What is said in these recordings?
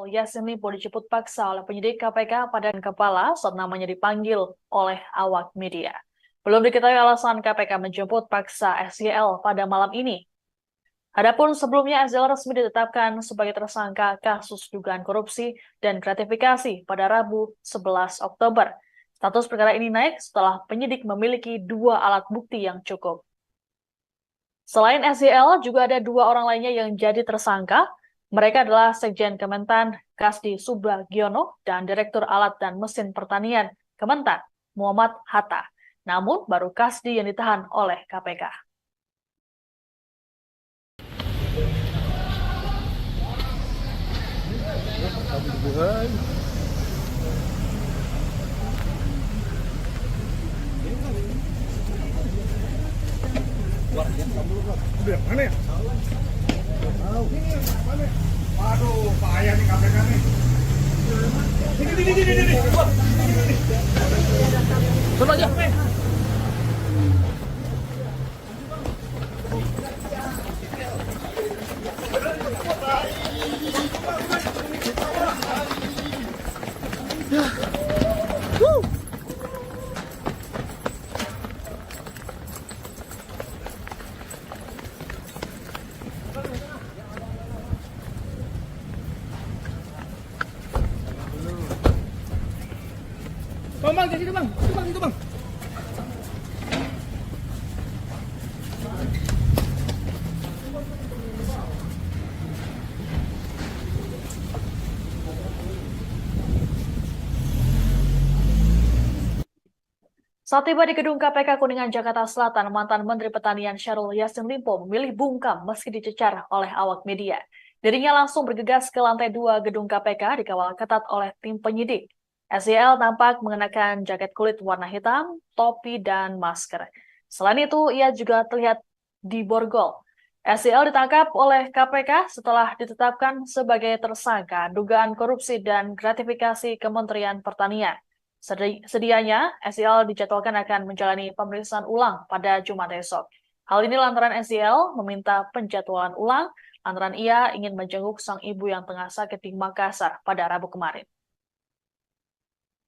Yassin Limpo dijemput paksa oleh penyidik KPK pada kepala saat namanya dipanggil oleh awak media. Belum diketahui alasan KPK menjemput paksa SYL pada malam ini. Adapun sebelumnya SYL resmi ditetapkan sebagai tersangka kasus dugaan korupsi dan gratifikasi pada Rabu 11 Oktober. Status perkara ini naik setelah penyidik memiliki 2 alat bukti yang cukup. Selain SYL, juga ada 2 orang lainnya yang jadi tersangka. Mereka adalah Sekjen Kementan Kasdi Subagiono dan Direktur Alat dan Mesin Pertanian Kementan Muhammad Hatta. Namun baru Kasdi yang ditahan oleh KPK. Mana ya? Waduh, bahaya nih KPK nih. Ini. Coba aja. Bang, jadi bang, itu bang. Saat tiba di gedung KPK Kuningan, Jakarta Selatan, mantan Menteri Pertanian Syahrul Yassin Limpo memilih bungkam meski dicecar oleh awak media. Dirinya langsung bergegas ke lantai 2 gedung KPK dikawal ketat oleh tim penyidik. SYL tampak mengenakan jaket kulit warna hitam, topi, dan masker. Selain itu, ia juga terlihat diborgol. SYL ditangkap oleh KPK setelah ditetapkan sebagai tersangka dugaan korupsi dan gratifikasi Kementerian Pertanian. Sedianya, SYL dijadwalkan akan menjalani pemeriksaan ulang pada Jumat esok. Hal ini lantaran SYL meminta penjadwalan ulang lantaran ia ingin menjenguk sang ibu yang tengah sakit di Makassar pada Rabu kemarin.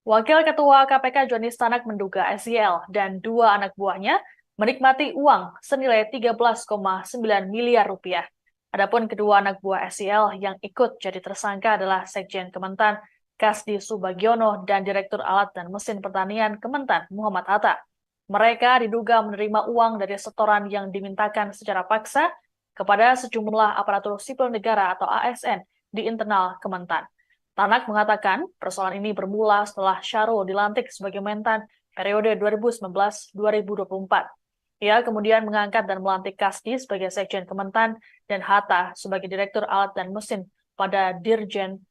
Wakil Ketua KPK Johnny Stanak menduga SYL dan 2 anak buahnya menikmati uang senilai 13,9 miliar rupiah. Adapun kedua anak buah SYL yang ikut jadi tersangka adalah Sekjen Kementan Kasdi Subagiono dan Direktur Alat dan Mesin Pertanian Kementan Muhammad Hatta. Mereka diduga menerima uang dari setoran yang dimintakan secara paksa kepada sejumlah aparatur sipil negara atau ASN di internal Kementan. Tanak mengatakan persoalan ini bermula setelah Syahrul dilantik sebagai Mentan periode 2019-2024. Ia kemudian mengangkat dan melantik Kasdi sebagai Sekjen Kementan dan Hatta sebagai Direktur Alat dan Mesin pada Ditjen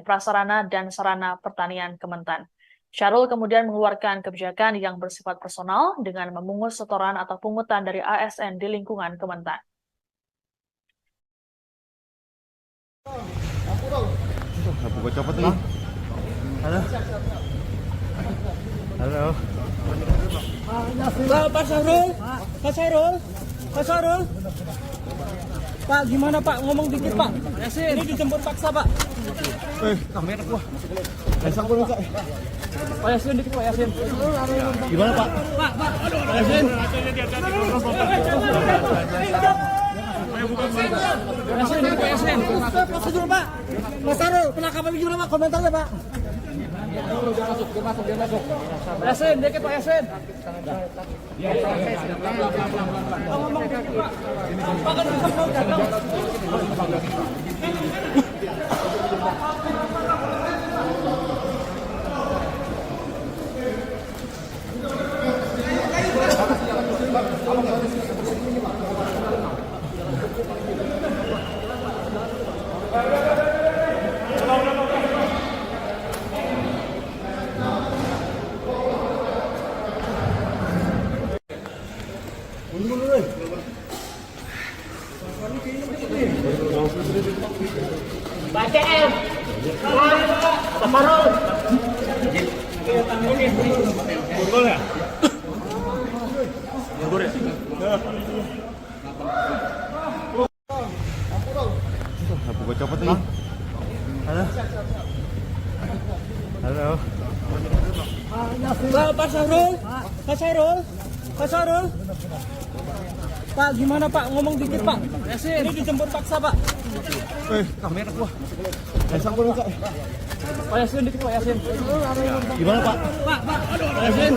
Prasarana dan Sarana Pertanian Kementan. Syahrul kemudian mengeluarkan kebijakan yang bersifat personal dengan memungut setoran atau pungutan dari ASN di lingkungan Kementan. Aku copot lagi. Halo. Halo. Pak Syahrul. Pak, gimana Pak? Ngomong dikit Pak. Ini dijemput paksa Pak. Kamera gua. Besok gua Pak. Pak Yassin dikit Pak Yassin. Gimana Pak? Pak Yassin. Pak Yassin. Pak. Mas Syahrul, penangkapan gimana Pak? Komentarnya Pak. Dia masuk. Pak Yassin, dikit Pak Yassin. Pak CM, Pak Syahrul. Borgol ya? Borgol ya? Aku Gue copot nih. Halo. Halo. Pak Sahrul, Pak Sahrul, Pak Sahrul. Pak, gimana Pak? Ngomong dikit Pak. Ini dijemput paksa Pak. Kamera gua. Pasang gua Kak. Pak Yasin dikit Pak Yasin. Gimana Pak? Pak, aduh Pak Yasin.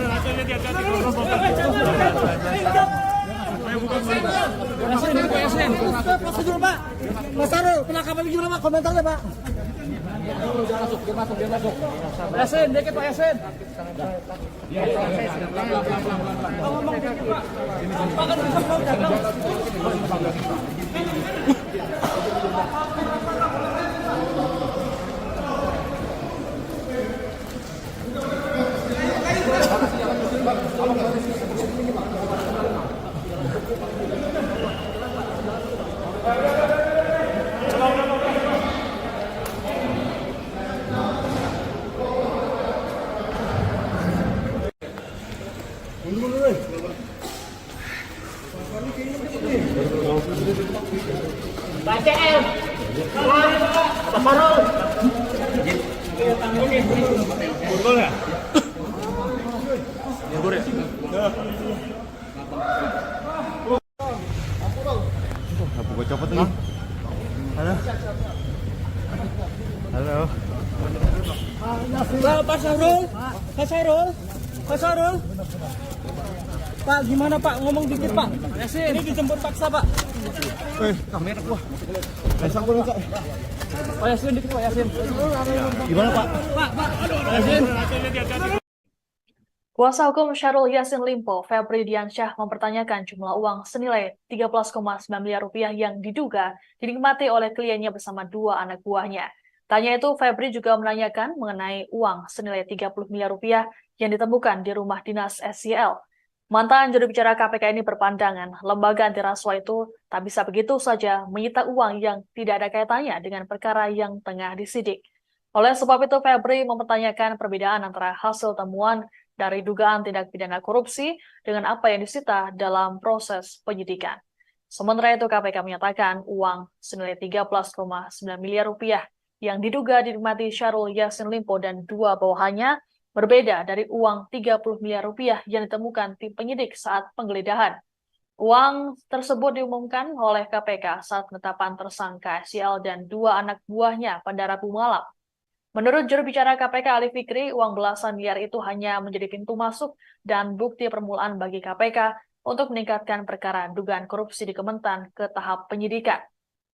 Yasin dikit Pak Yasin. Prosedur Pak. Pak Sahrul, penangkapan gimana Pak? Komentarnya Pak. Dia masuk. Pak Yasin dikit Pak Yasin. Ngomong dikit Pak. Pak kan bisa mau dagang. Pak CL. Pak Sarul. Betul ya? Apa gue copot nih? Halo. Halo. Pak Sahrul, Pak Sahrul, Pak Sahrul. Pak, gimana Pak? Ngomong dikit Pak. Ini dijemput paksa Pak. Kamera gua. Pasang gua Kak. Pak Yasin dikit Pak Yasin. Gimana Pak? Pak, aduh Pak Yasin. Kuasa hukum Syahrul Yassin Limpo, Febri Diansyah, mempertanyakan jumlah uang senilai 13,9 miliar rupiah yang diduga dinikmati oleh kliennya bersama dua anak buahnya. Tanya itu, Febri juga menanyakan mengenai uang senilai 30 miliar rupiah yang ditemukan di rumah dinas SYL. Mantan juru bicara KPK ini berpandangan, lembaga anti rasuah itu tak bisa begitu saja menyita uang yang tidak ada kaitannya dengan perkara yang tengah disidik. Oleh sebab itu, Febri mempertanyakan perbedaan antara hasil temuan dari dugaan tindak pidana korupsi dengan apa yang disita dalam proses penyidikan. Sementara itu, KPK menyatakan uang senilai 13,9 miliar rupiah yang diduga dinikmati Syahrul Yassin Limpo dan dua bawahannya berbeda dari uang 30 miliar rupiah yang ditemukan tim penyidik saat penggeledahan. Uang tersebut diumumkan oleh KPK saat penetapan tersangka SYL dan dua anak buahnya pada Rabu malam. Menurut juru bicara KPK Ali Fikri, uang belasan miliar itu hanya menjadi pintu masuk dan bukti permulaan bagi KPK untuk meningkatkan perkara dugaan korupsi di Kementan ke tahap penyidikan.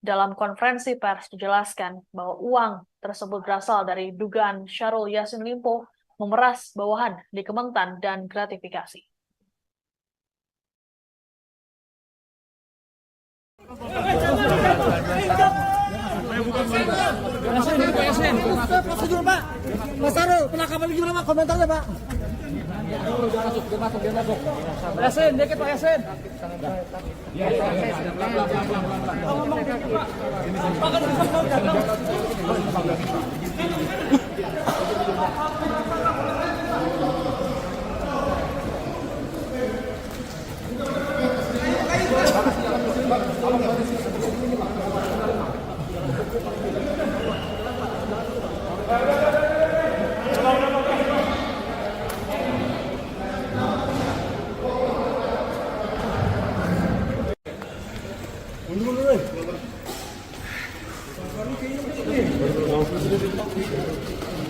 Dalam konferensi pers dijelaskan bahwa uang tersebut berasal dari dugaan Syahrul Yassin Limpo memeras bawahan di Kementan dan gratifikasi. Prosedur Pak. Pak Sahrul, penangkapan gimana Pak? Komentarnya Pak. Dia masuk. Pak Yasin dikit Pak Yasin. Ngomong dikit Pak. Pak kan bisa mau dagang.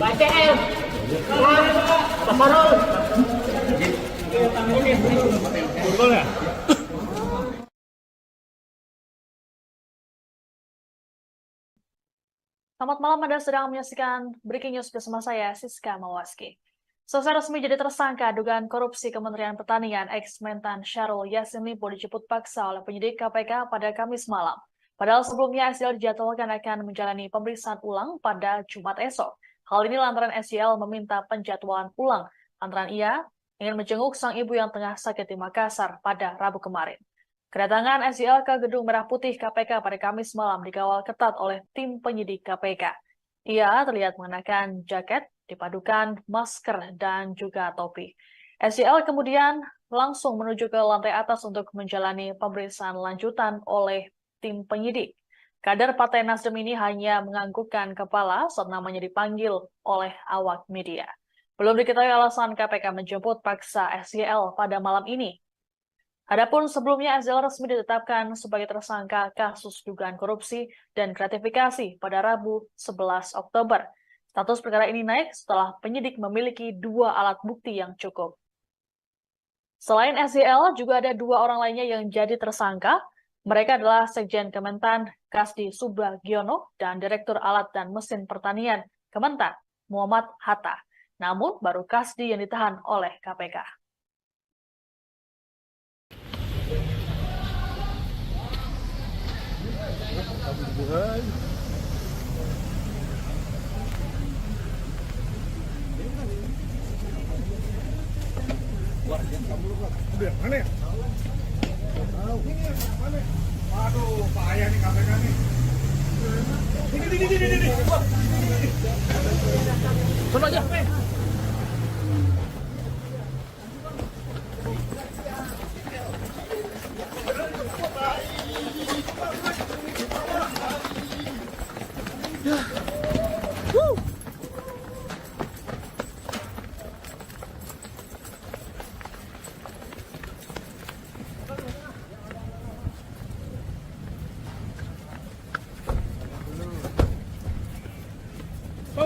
Pak CL. Pak Sarul. Betul ya? Selamat malam, Anda sedang menyaksikan Breaking News bersama saya, Siska Mawaski. Selesai resmi jadi tersangka dugaan korupsi Kementerian Pertanian, ex-Mentan Syahrul Yassin Limpo dijemput paksa oleh penyidik KPK pada Kamis malam. Padahal sebelumnya SYL dijadwalkan akan menjalani pemeriksaan ulang pada Jumat esok. Hal ini lantaran SYL meminta penjadwalan ulang lantaran ia ingin menjenguk sang ibu yang tengah sakit di Makassar pada Rabu kemarin. Kedatangan SYL ke Gedung Merah Putih KPK pada Kamis malam dikawal ketat oleh tim penyidik KPK. Ia terlihat mengenakan jaket, dipadukan masker, dan juga topi. SYL kemudian langsung menuju ke lantai atas untuk menjalani pemeriksaan lanjutan oleh tim penyidik. Kader Partai Nasdem ini hanya menganggukkan kepala saat namanya dipanggil oleh awak media. Belum diketahui alasan KPK menjemput paksa SYL pada malam ini. Adapun sebelumnya SYL resmi ditetapkan sebagai tersangka kasus dugaan korupsi dan gratifikasi pada Rabu 11 Oktober. Status perkara ini naik setelah penyidik memiliki 2 alat bukti yang cukup. Selain SYL, juga ada 2 orang lainnya yang jadi tersangka. Mereka adalah Sekjen Kementan Kasdi Subagiono dan Direktur Alat dan Mesin Pertanian Kementan Muhammad Hatta. Namun baru Kasdi yang ditahan oleh KPK. Mana ya? Aduh, payah nih KPK nih. Ini. Sono aja.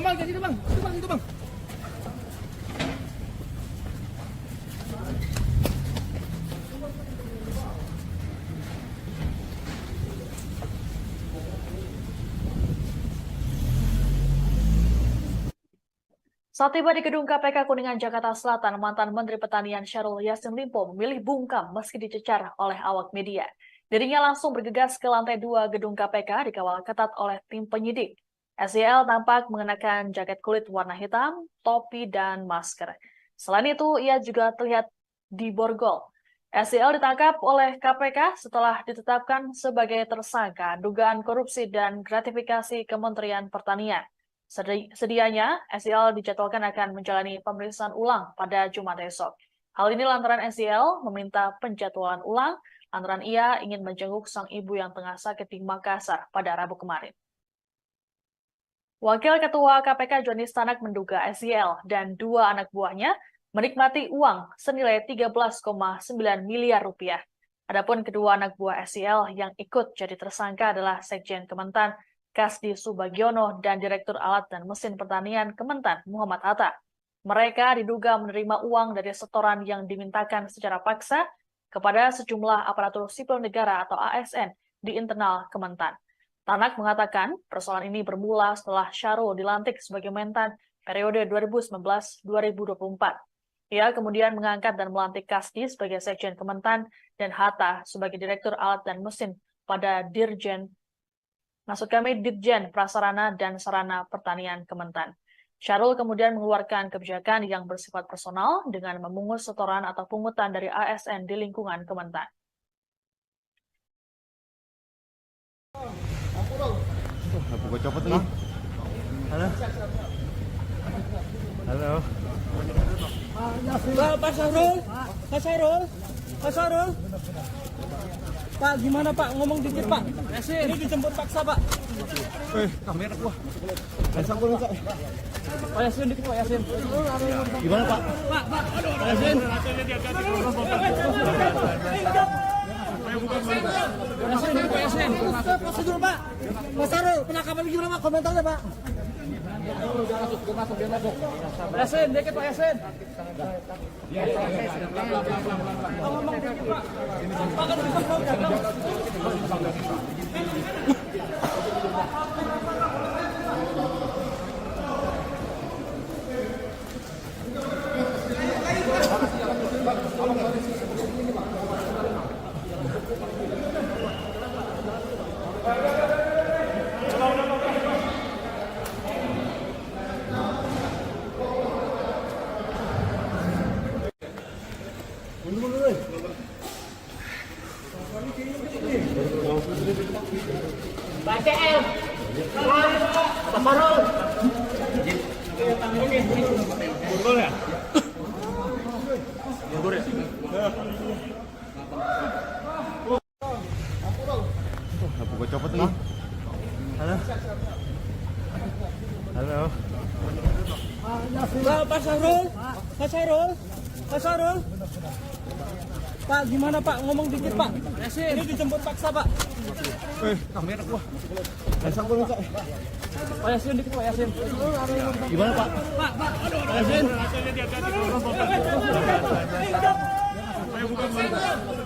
Bang, jadi bang, itu bang. Saat tiba di gedung KPK Kuningan, Jakarta Selatan, mantan Menteri Pertanian Syahrul Yassin Limpo memilih bungkam meski dicecar oleh awak media. Dirinya langsung bergegas ke lantai 2 gedung KPK dikawal ketat oleh tim penyidik. SYL tampak mengenakan jaket kulit warna hitam, topi, dan masker. Selain itu, ia juga terlihat di borgol. SYL ditangkap oleh KPK setelah ditetapkan sebagai tersangka dugaan korupsi dan gratifikasi Kementerian Pertanian. Sedianya, SYL dijadwalkan akan menjalani pemeriksaan ulang pada Jumat esok. Hal ini lantaran SYL meminta penjadwalan ulang lantaran ia ingin menjenguk sang ibu yang tengah sakit di Makassar pada Rabu kemarin. Wakil Ketua KPK Joni Stanak menduga SYL dan 2 anak buahnya menikmati uang senilai 13,9 miliar rupiah. Adapun kedua anak buah SYL yang ikut jadi tersangka adalah Sekjen Kementan Kasdi Subagiono dan Direktur Alat dan Mesin Pertanian Kementan Muhammad Hatta. Mereka diduga menerima uang dari setoran yang dimintakan secara paksa kepada sejumlah aparatur sipil negara atau ASN di internal Kementan. Tanak mengatakan persoalan ini bermula setelah Syahrul dilantik sebagai Mentan periode 2019-2024. Ia kemudian mengangkat dan melantik Kasdi sebagai Sekjen Kementan dan Hatta sebagai Direktur Alat dan Mesin pada Ditjen Prasarana dan Sarana Pertanian Kementan. Syahrul kemudian mengeluarkan kebijakan yang bersifat personal dengan memungut setoran atau pungutan dari ASN di lingkungan Kementan. Gue copot nih. Halo. Halo. Pak Syahrul. Pak, gimana Pak? Ngomong dikit Pak. Ini dijemput paksa Pak. Kamera gua. Pasang gua Pak. Pak Yasin dikit Pak Yasin. Gimana Pak? Pak Yasin. Yasin. Prosedur Pak. Mas Syahrul, penangkapan gimana Pak? Komentarnya Pak. Dia masuk. Yasin, dikit Pak Yasin. Ngomong dikit Pak. Pak kan bisa Pak CL. Pak Syahrul. Borgol ya? Borgol ya? Gue copot nih. Pak Sarul, Pak Sarul, Pak Sarul. Pak, gimana Pak? Ngomong dikit Pak. Ini dijemput paksa Pak. Kamera gua. Pasang gua Kak. Pak Yasin dikit Pak Yasin. Gimana Pak? Pak Yasin.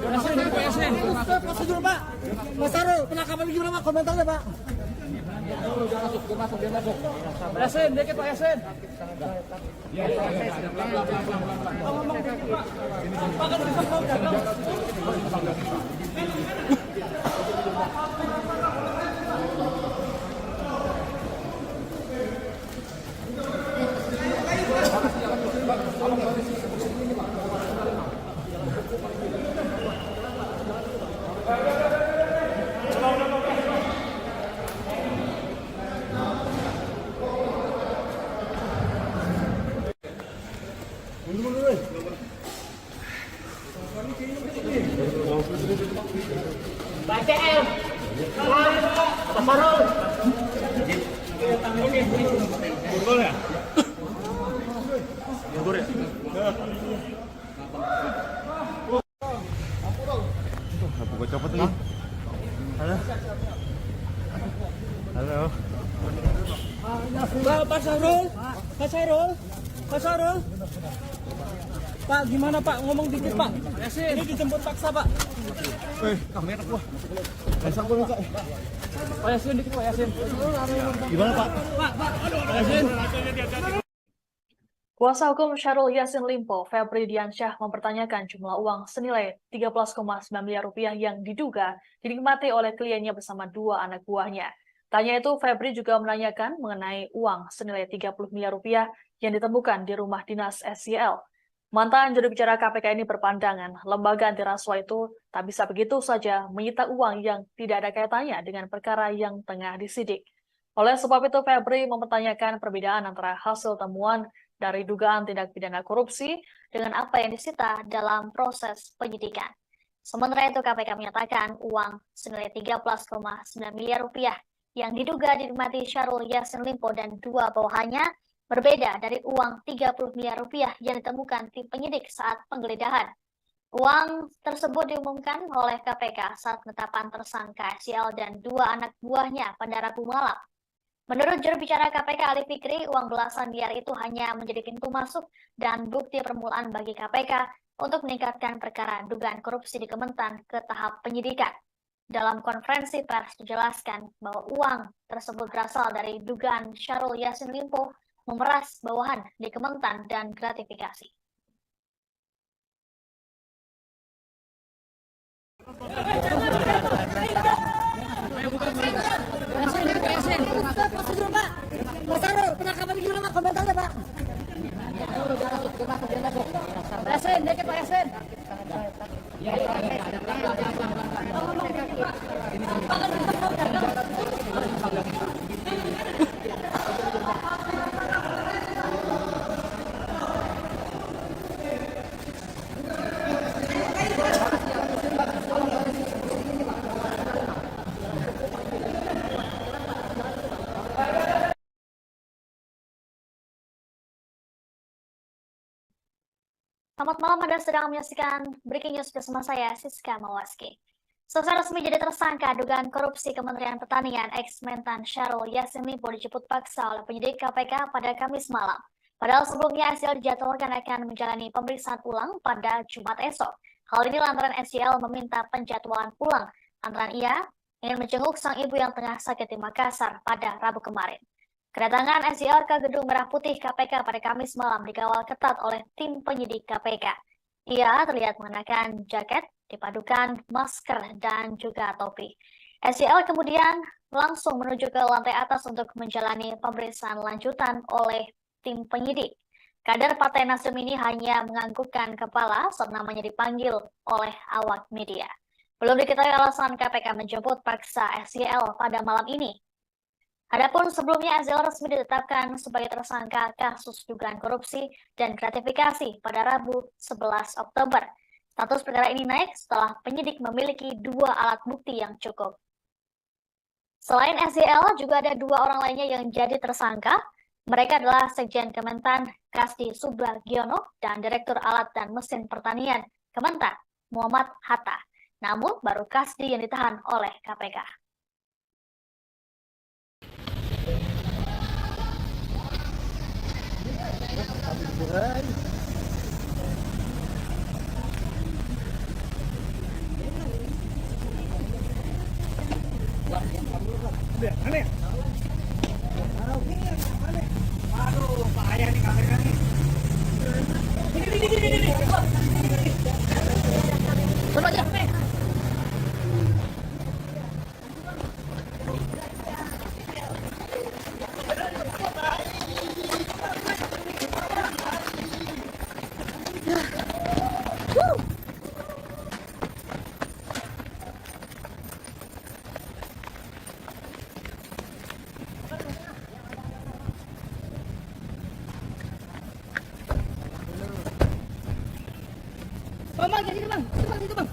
Yasin dikit Pak Yasin. Prosedur Pak. Mas Sarul, penangkapan gimana Pak? Komentarnya Pak. Pak Yasin dikit Pak Yasin. Ngomong dikit Pak. Pak kan bisa mau dagang. Pak CL. Pak Sarul. Gol ya? Gol ya? Gua copot nih. Halo. Halo. Pak Sarul, Pak Sarul, Pak Sarul. Pak, gimana Pak? Ngomong dikit Pak. Ini dijemput paksa Pak. Kamera gua. Pasang gua Kak. Pak Yasin dikit Pak Yasin. Gimana Pak? Pak Yasin. Kuasa hukum Syahrul Yassin Limpo, Febri Diansyah, mempertanyakan jumlah uang senilai 13,9 miliar rupiah yang diduga dinikmati oleh kliennya bersama dua anak buahnya. Tanya itu, Febri juga menanyakan mengenai uang senilai 30 miliar rupiah yang ditemukan di rumah dinas SYL. Mantan juru bicara KPK ini berpandangan, lembaga anti rasuah itu tak bisa begitu saja menyita uang yang tidak ada kaitannya dengan perkara yang tengah disidik. Oleh sebab itu, Febri mempertanyakan perbedaan antara hasil temuan dari dugaan tindak pidana korupsi dengan apa yang disita dalam proses penyidikan. Sementara itu, KPK menyatakan uang senilai 13,9 miliar rupiah yang diduga dinikmati Syahrul Yassin Limpo dan dua bawahannya berbeda dari uang 30 miliar rupiah yang ditemukan tim penyidik saat penggeledahan. Uang tersebut diumumkan oleh KPK saat penetapan tersangka SYL dan dua anak buahnya pada Rabu malam. Menurut juru bicara KPK Ali Fikri, uang belasan miliar itu hanya menjadi pintu masuk dan bukti permulaan bagi KPK untuk meningkatkan perkara dugaan korupsi di Kementan ke tahap penyidikan. Dalam konferensi pers dijelaskan bahwa uang tersebut berasal dari dugaan Syahrul Yassin Limpo memeras bawahan di Kementan dan gratifikasi. Mas Sarul, penangkapan gimana Pak? Komentarnya Pak. Pak Yasin, dikit Pak Yasin. Selamat malam, Anda sedang menyaksikan Breaking News bersama saya, Siska Mawaski. Setelah resmi jadi tersangka dugaan korupsi Kementerian Pertanian, ex-Mentan Syahrul Yassin Limpo dijemput paksa oleh penyidik KPK pada Kamis malam. Padahal sebelumnya SYL dijadwalkan akan menjalani pemeriksaan ulang pada Jumat esok. Hal ini lantaran SYL meminta penjadwalan ulang lantaran ia ingin menjenguk sang ibu yang tengah sakit di Makassar pada Rabu kemarin. Kedatangan SYL ke Gedung Merah Putih KPK pada Kamis malam dikawal ketat oleh tim penyidik KPK. Ia terlihat mengenakan jaket, dipadukan masker, dan juga topi. SYL kemudian langsung menuju ke lantai atas untuk menjalani pemeriksaan lanjutan oleh tim penyidik. Kader Partai Nasdem ini hanya menganggukkan kepala saat namanya dipanggil oleh awak media. Belum diketahui alasan KPK menjemput paksa SYL pada malam ini. Adapun sebelumnya SYL resmi ditetapkan sebagai tersangka kasus dugaan korupsi dan gratifikasi pada Rabu 11 Oktober. Status perkara ini naik setelah penyidik memiliki dua alat bukti yang cukup. Selain SYL, juga ada dua orang lainnya yang jadi tersangka, Mereka adalah Sekjen Kementan Kasdi Subagiono dan Direktur Alat dan Mesin Pertanian Kementan Muhammad Hatta. Namun baru Kasdi yang ditahan oleh KPK. Bang, jadi bang, itu bang.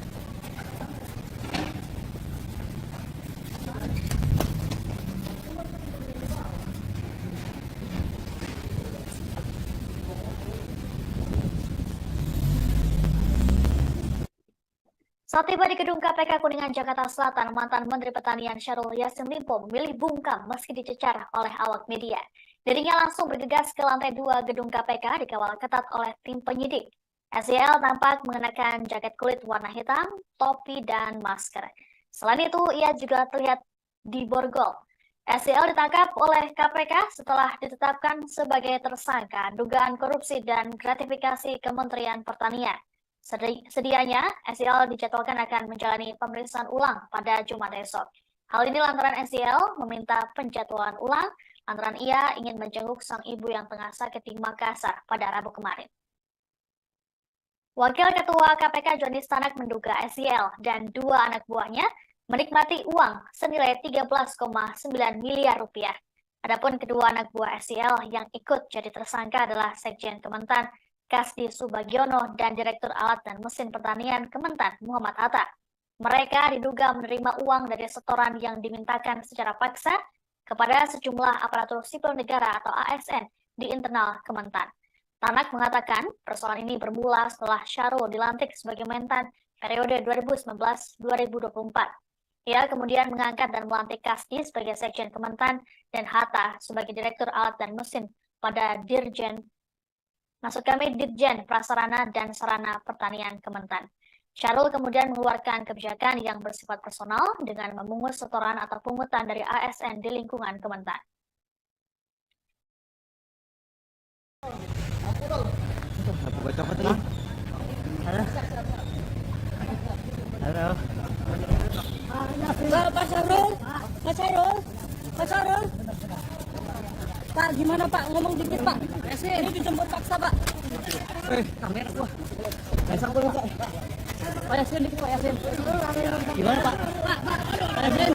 Saat tiba di gedung KPK Kuningan, Jakarta Selatan, mantan Menteri Pertanian Syahrul Yassin Limpo memilih bungkam meski dicecar oleh awak media. Dirinya langsung bergegas ke lantai 2 gedung KPK dikawal ketat oleh tim penyidik. SYL tampak mengenakan jaket kulit warna hitam, topi, dan masker. Selain itu, ia juga terlihat diborgol. SYL ditangkap oleh KPK setelah ditetapkan sebagai tersangka dugaan korupsi dan gratifikasi Kementerian Pertanian. Sedianya, SYL dijadwalkan akan menjalani pemeriksaan ulang pada Jumat esok. Hal ini lantaran SYL meminta penjadwalan ulang lantaran ia ingin menjenguk sang ibu yang tengah sakit di Makassar pada Rabu kemarin. Wakil Ketua KPK Joni Stanak menduga SYL dan 2 anak buahnya menikmati uang senilai 13,9 miliar rupiah. Adapun kedua anak buah SYL yang ikut jadi tersangka adalah Sekjen Kementan Kasdi Subagiono dan Direktur Alat dan Mesin Pertanian Kementan Muhammad Hatta. Mereka diduga menerima uang dari setoran yang dimintakan secara paksa kepada sejumlah aparatur sipil negara atau ASN di internal Kementan. Tanak mengatakan persoalan ini bermula setelah Syahrul dilantik sebagai Mentan periode 2019-2024. Ia kemudian mengangkat dan melantik Kasdi sebagai Sekjen Kementan dan Hatta sebagai Direktur Alat dan Mesin pada Dirjen Prasarana dan Sarana Pertanian Kementan. Syahrul kemudian mengeluarkan kebijakan yang bersifat personal dengan memungut setoran atau pungutan dari ASN di lingkungan Kementan. Halo. Pak Syahrul. Pak, gimana Pak? Ngomong dikit Pak. Ini dijemput paksa Pak. Kamera gua. Pasang dulu Pak. Pak Yasin dikit Pak Yasin. Gimana Pak? Pak Yasin.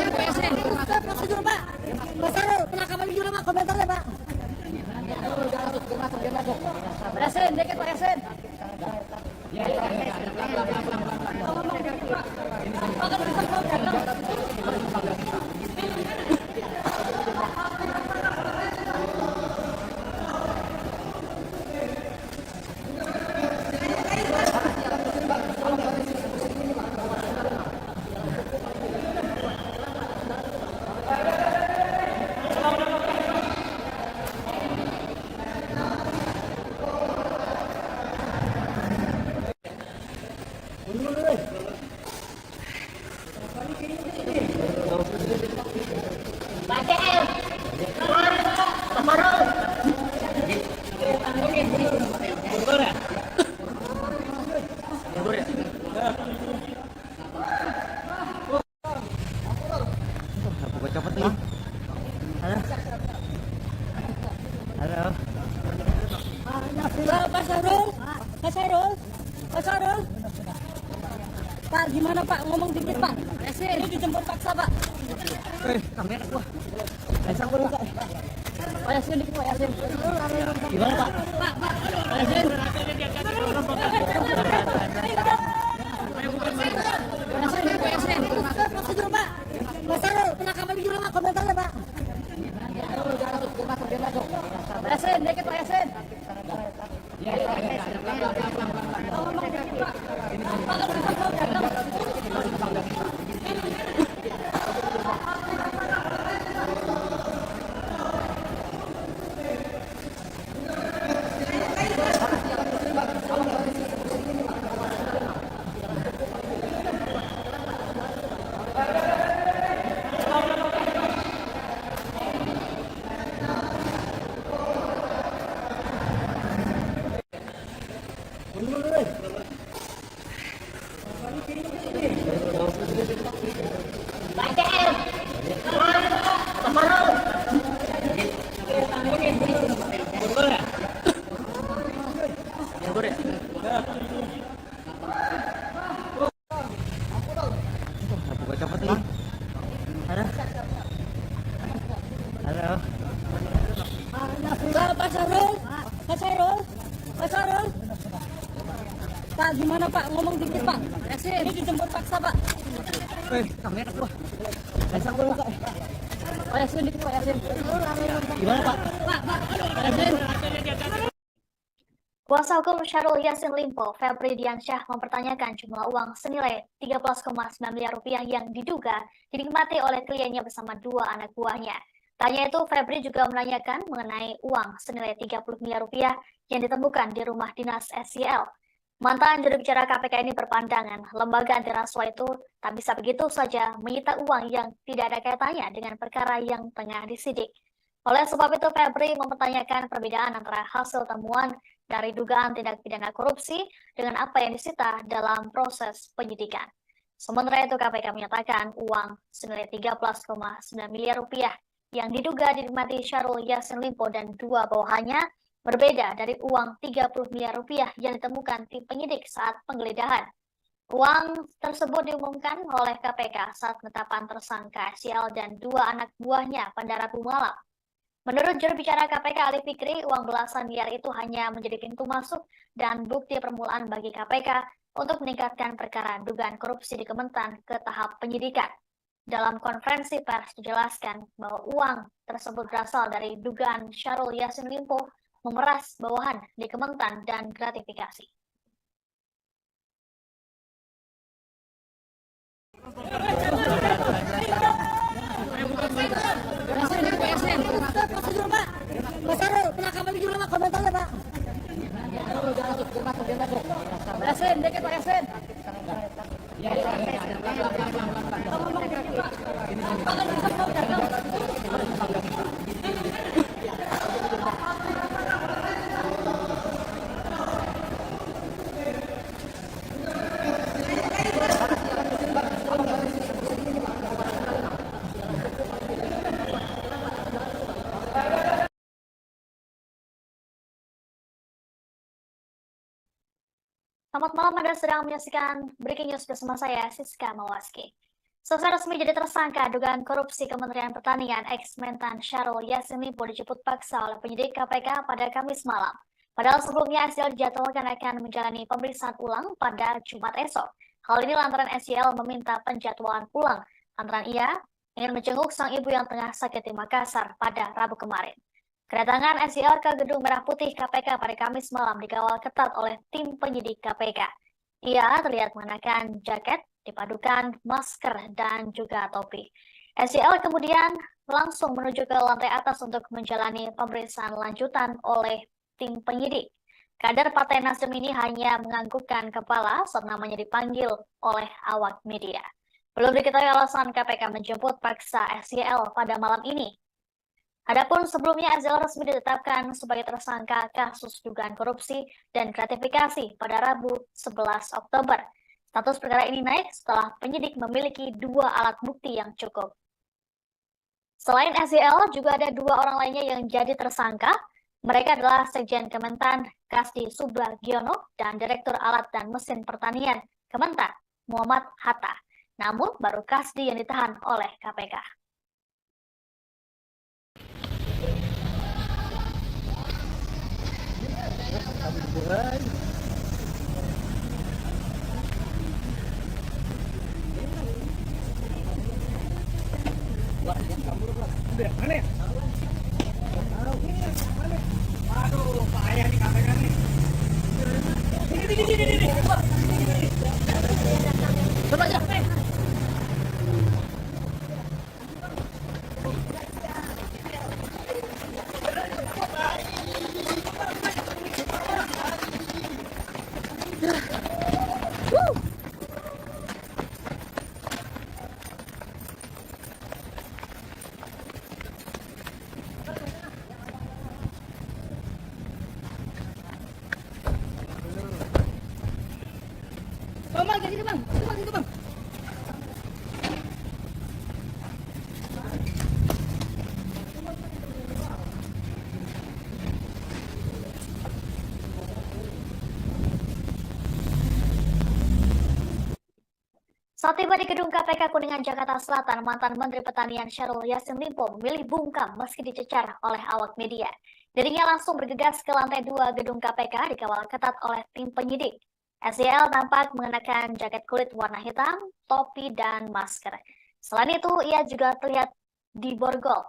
Pak Yasin. Prosedur Pak. Pak Syahrul, penangkapan gimana Pak? Komentarnya Pak. Pak Yasin, dikit Pak Yasin. Pak, gimana Pak? Ngomong dikit Pak. Ini dijemput paksa Pak. Kamera gua. Pasang dulu Pak. Pak Yasin dikit Pak Yasin. Gimana Pak? Pak Yasin. Pak Yasin. Prosedur Pak. Mas Sarul, penangkapan juga nggak komentarnya Pak? Yasin, dikit Pak Yasin. Pak Sarul, Pak Sarul, Pak Sarul. Pak, gimana Pak? Ngomong dikit Pak. Yasin, ini dijemput paksa Pak. Kamera gua. Pasang gua Pak. Pak Yasin, dikit Pak Yasin. Gimana Pak? Pak Yasin. Kuasa hukum Syahrul Yassin Limpo, Febri Diansyah, mempertanyakan jumlah uang senilai 13,9 miliar rupiah yang diduga dinikmati oleh kliennya bersama dua anak buahnya. Tanya itu, Febri juga menanyakan mengenai uang senilai 30 miliar rupiah yang ditemukan di rumah dinas SYL. Mantan juru bicara KPK ini berpandangan lembaga anti rasuah itu tak bisa begitu saja menyita uang yang tidak ada kaitannya dengan perkara yang tengah disidik. Oleh sebab itu, Febri mempertanyakan perbedaan antara hasil temuan dari dugaan tindak pidana korupsi dengan apa yang disita dalam proses penyidikan. Sementara itu, KPK menyatakan uang senilai 13,9 miliar rupiah yang diduga dinikmati Syahrul Yassin Limpo dan dua bawahannya berbeda dari uang 30 miliar rupiah yang ditemukan tim penyidik saat penggeledahan. Uang tersebut diumumkan oleh KPK saat penetapan tersangka SYL dan dua anak buahnya pada Rabu malam. Menurut juru bicara KPK Ali Fikri, uang belasan miliar itu hanya menjadi pintu masuk dan bukti permulaan bagi KPK untuk meningkatkan perkara dugaan korupsi di Kementan ke tahap penyidikan. Dalam konferensi pers dijelaskan bahwa uang tersebut berasal dari dugaan Syahrul Yassin Limpo memeras bawahan di Kementan dan gratifikasi. Mas Sarul, penangkapan juga nggak komentarnya Pak? Yasin, dikit Pak Yasin. Selamat malam, Anda sedang menyaksikan Breaking News bersama saya, Siska Mawaski. Selesai resmi jadi tersangka dugaan korupsi Kementerian Pertanian, ex-Mentan Syahrul Yassin Limpo dijemput paksa oleh penyidik KPK pada Kamis malam. Padahal sebelumnya SYL dijadwalkan akan menjalani pemeriksaan ulang pada Jumat esok. Hal ini lantaran SYL meminta penjadwalan ulang lantaran ia ingin menjenguk sang ibu yang tengah sakit di Makassar pada Rabu kemarin. Kedatangan SYL ke Gedung Merah Putih KPK pada Kamis malam dikawal ketat oleh tim penyidik KPK. Ia terlihat mengenakan jaket, dipadukan masker, dan juga topi. SYL kemudian langsung menuju ke lantai atas untuk menjalani pemeriksaan lanjutan oleh tim penyidik. Kader Partai Nasdem ini hanya menganggukkan kepala saat namanya dipanggil oleh awak media. Belum diketahui alasan KPK menjemput paksa SYL pada malam ini. Adapun sebelumnya SYL resmi ditetapkan sebagai tersangka kasus dugaan korupsi dan gratifikasi pada Rabu 11 Oktober. Status perkara ini naik setelah penyidik memiliki dua alat bukti yang cukup. Selain SYL, juga ada dua orang lainnya yang jadi tersangka. Mereka adalah Sekjen Kementan Kasdi Subagiono dan Direktur Alat dan Mesin Pertanian Kementan Muhammad Hatta. Namun baru Kasdi yang ditahan oleh KPK. Bang, jadi bang, itu bang. Saat tiba di gedung KPK Kuningan, Jakarta Selatan, mantan Menteri Pertanian Syahrul Yassin Limpo memilih bungkam meski dicecar oleh awak media. Dirinya langsung bergegas ke lantai 2 gedung KPK dikawal ketat oleh tim penyidik. SYL tampak mengenakan jaket kulit warna hitam, topi, dan masker. Selain itu, ia juga terlihat diborgol.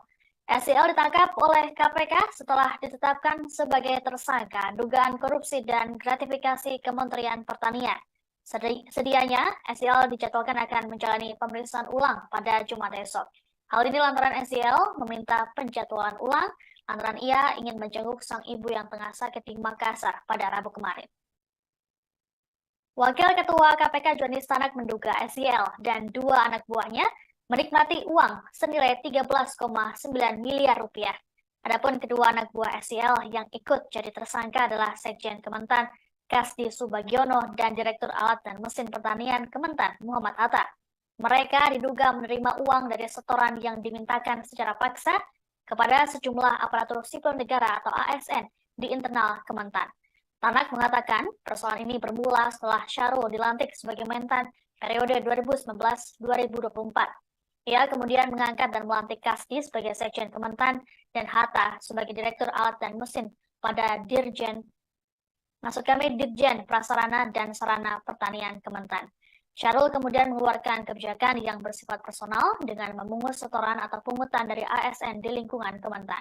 SYL ditangkap oleh KPK setelah ditetapkan sebagai tersangka dugaan korupsi dan gratifikasi Kementerian Pertanian. Sedianya, SYL dijadwalkan akan menjalani pemeriksaan ulang pada Jumat esok. Hal ini lantaran SYL meminta penjadwalan ulang lantaran ia ingin menjenguk sang ibu yang tengah sakit di Makassar pada Rabu kemarin. Wakil Ketua KPK Johnny Stanak menduga SYL dan 2 anak buahnya menikmati uang senilai 13,9 miliar rupiah. Adapun kedua anak buah SYL yang ikut jadi tersangka adalah Sekjen Kementan Kasdi Subagiono dan Direktur Alat dan Mesin Pertanian Kementan Muhammad Atta. Mereka diduga menerima uang dari setoran yang dimintakan secara paksa kepada sejumlah aparatur sipil negara atau ASN di internal Kementan. Tanak mengatakan persoalan ini bermula setelah Syahrul dilantik sebagai Mentan periode 2019-2024. Ia kemudian mengangkat dan melantik Kasdi sebagai Sekjen Kementan dan Hatta sebagai Direktur Alat dan Mesin pada Dirjen Prasarana dan Sarana Pertanian Kementan. Syahrul kemudian mengeluarkan kebijakan yang bersifat personal dengan memungut setoran atau pungutan dari ASN di lingkungan Kementan.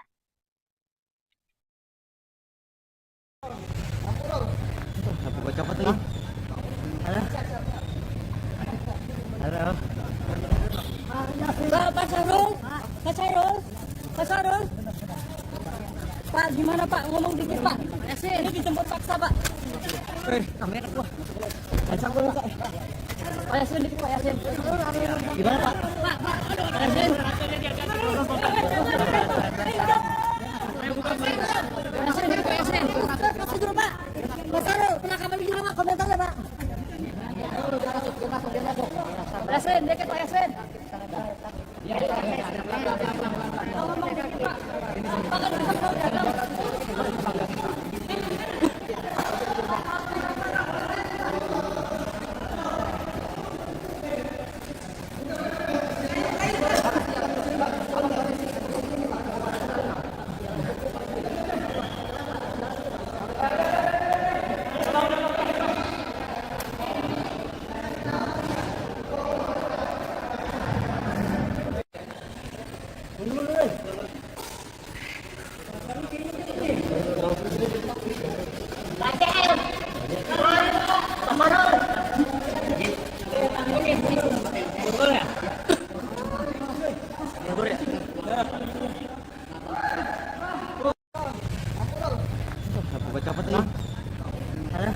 Copot lagi. Halo. Pak Syahrul. Pak, gimana Pak? Ngomong dikit Pak. Ini dijemput paksa Pak. Kamera gua. Pasang gua, Pak. Pak Yasin dikit Pak Yasin. Gimana, Pak? Pak Yasin. Pak Yasin. Kasih dulu Pak. Pak Syahrul, penangkapan di Pak, komentarnya Pak. Pak Yasin, dikit Pak Yasin. Copot lagi. Halo.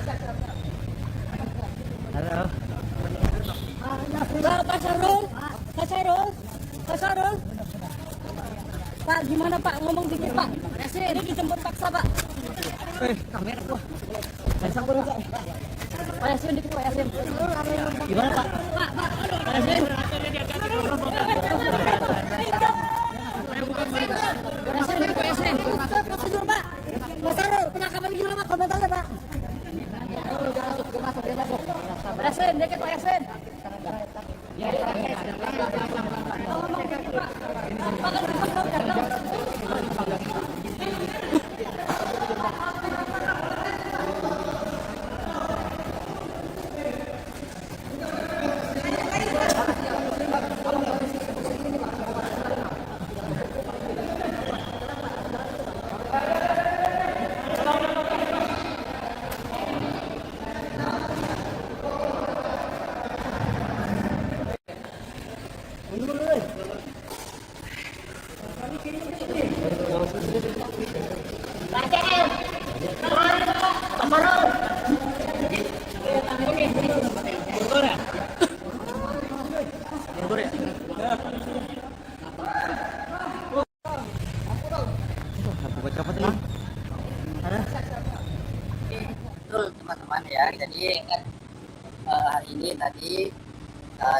Pak Syahrul. Pak, gimana Pak? Ngomong dikit Pak. Ini dijemput paksa Pak. Kamera gua. Pasang gua, Pak. Pak Yasin dikit Pak Yasin. Gimana, Pak? Pak Yasin. Pak Yasin. Kasih dulu Pak. Pak Syahrul, penangkapan di Pak, komentarnya Pak. Pak Yasin, dikit Pak Yasin. BCL. Pasarul. Betul teman-teman ya, jadi hari ini tadi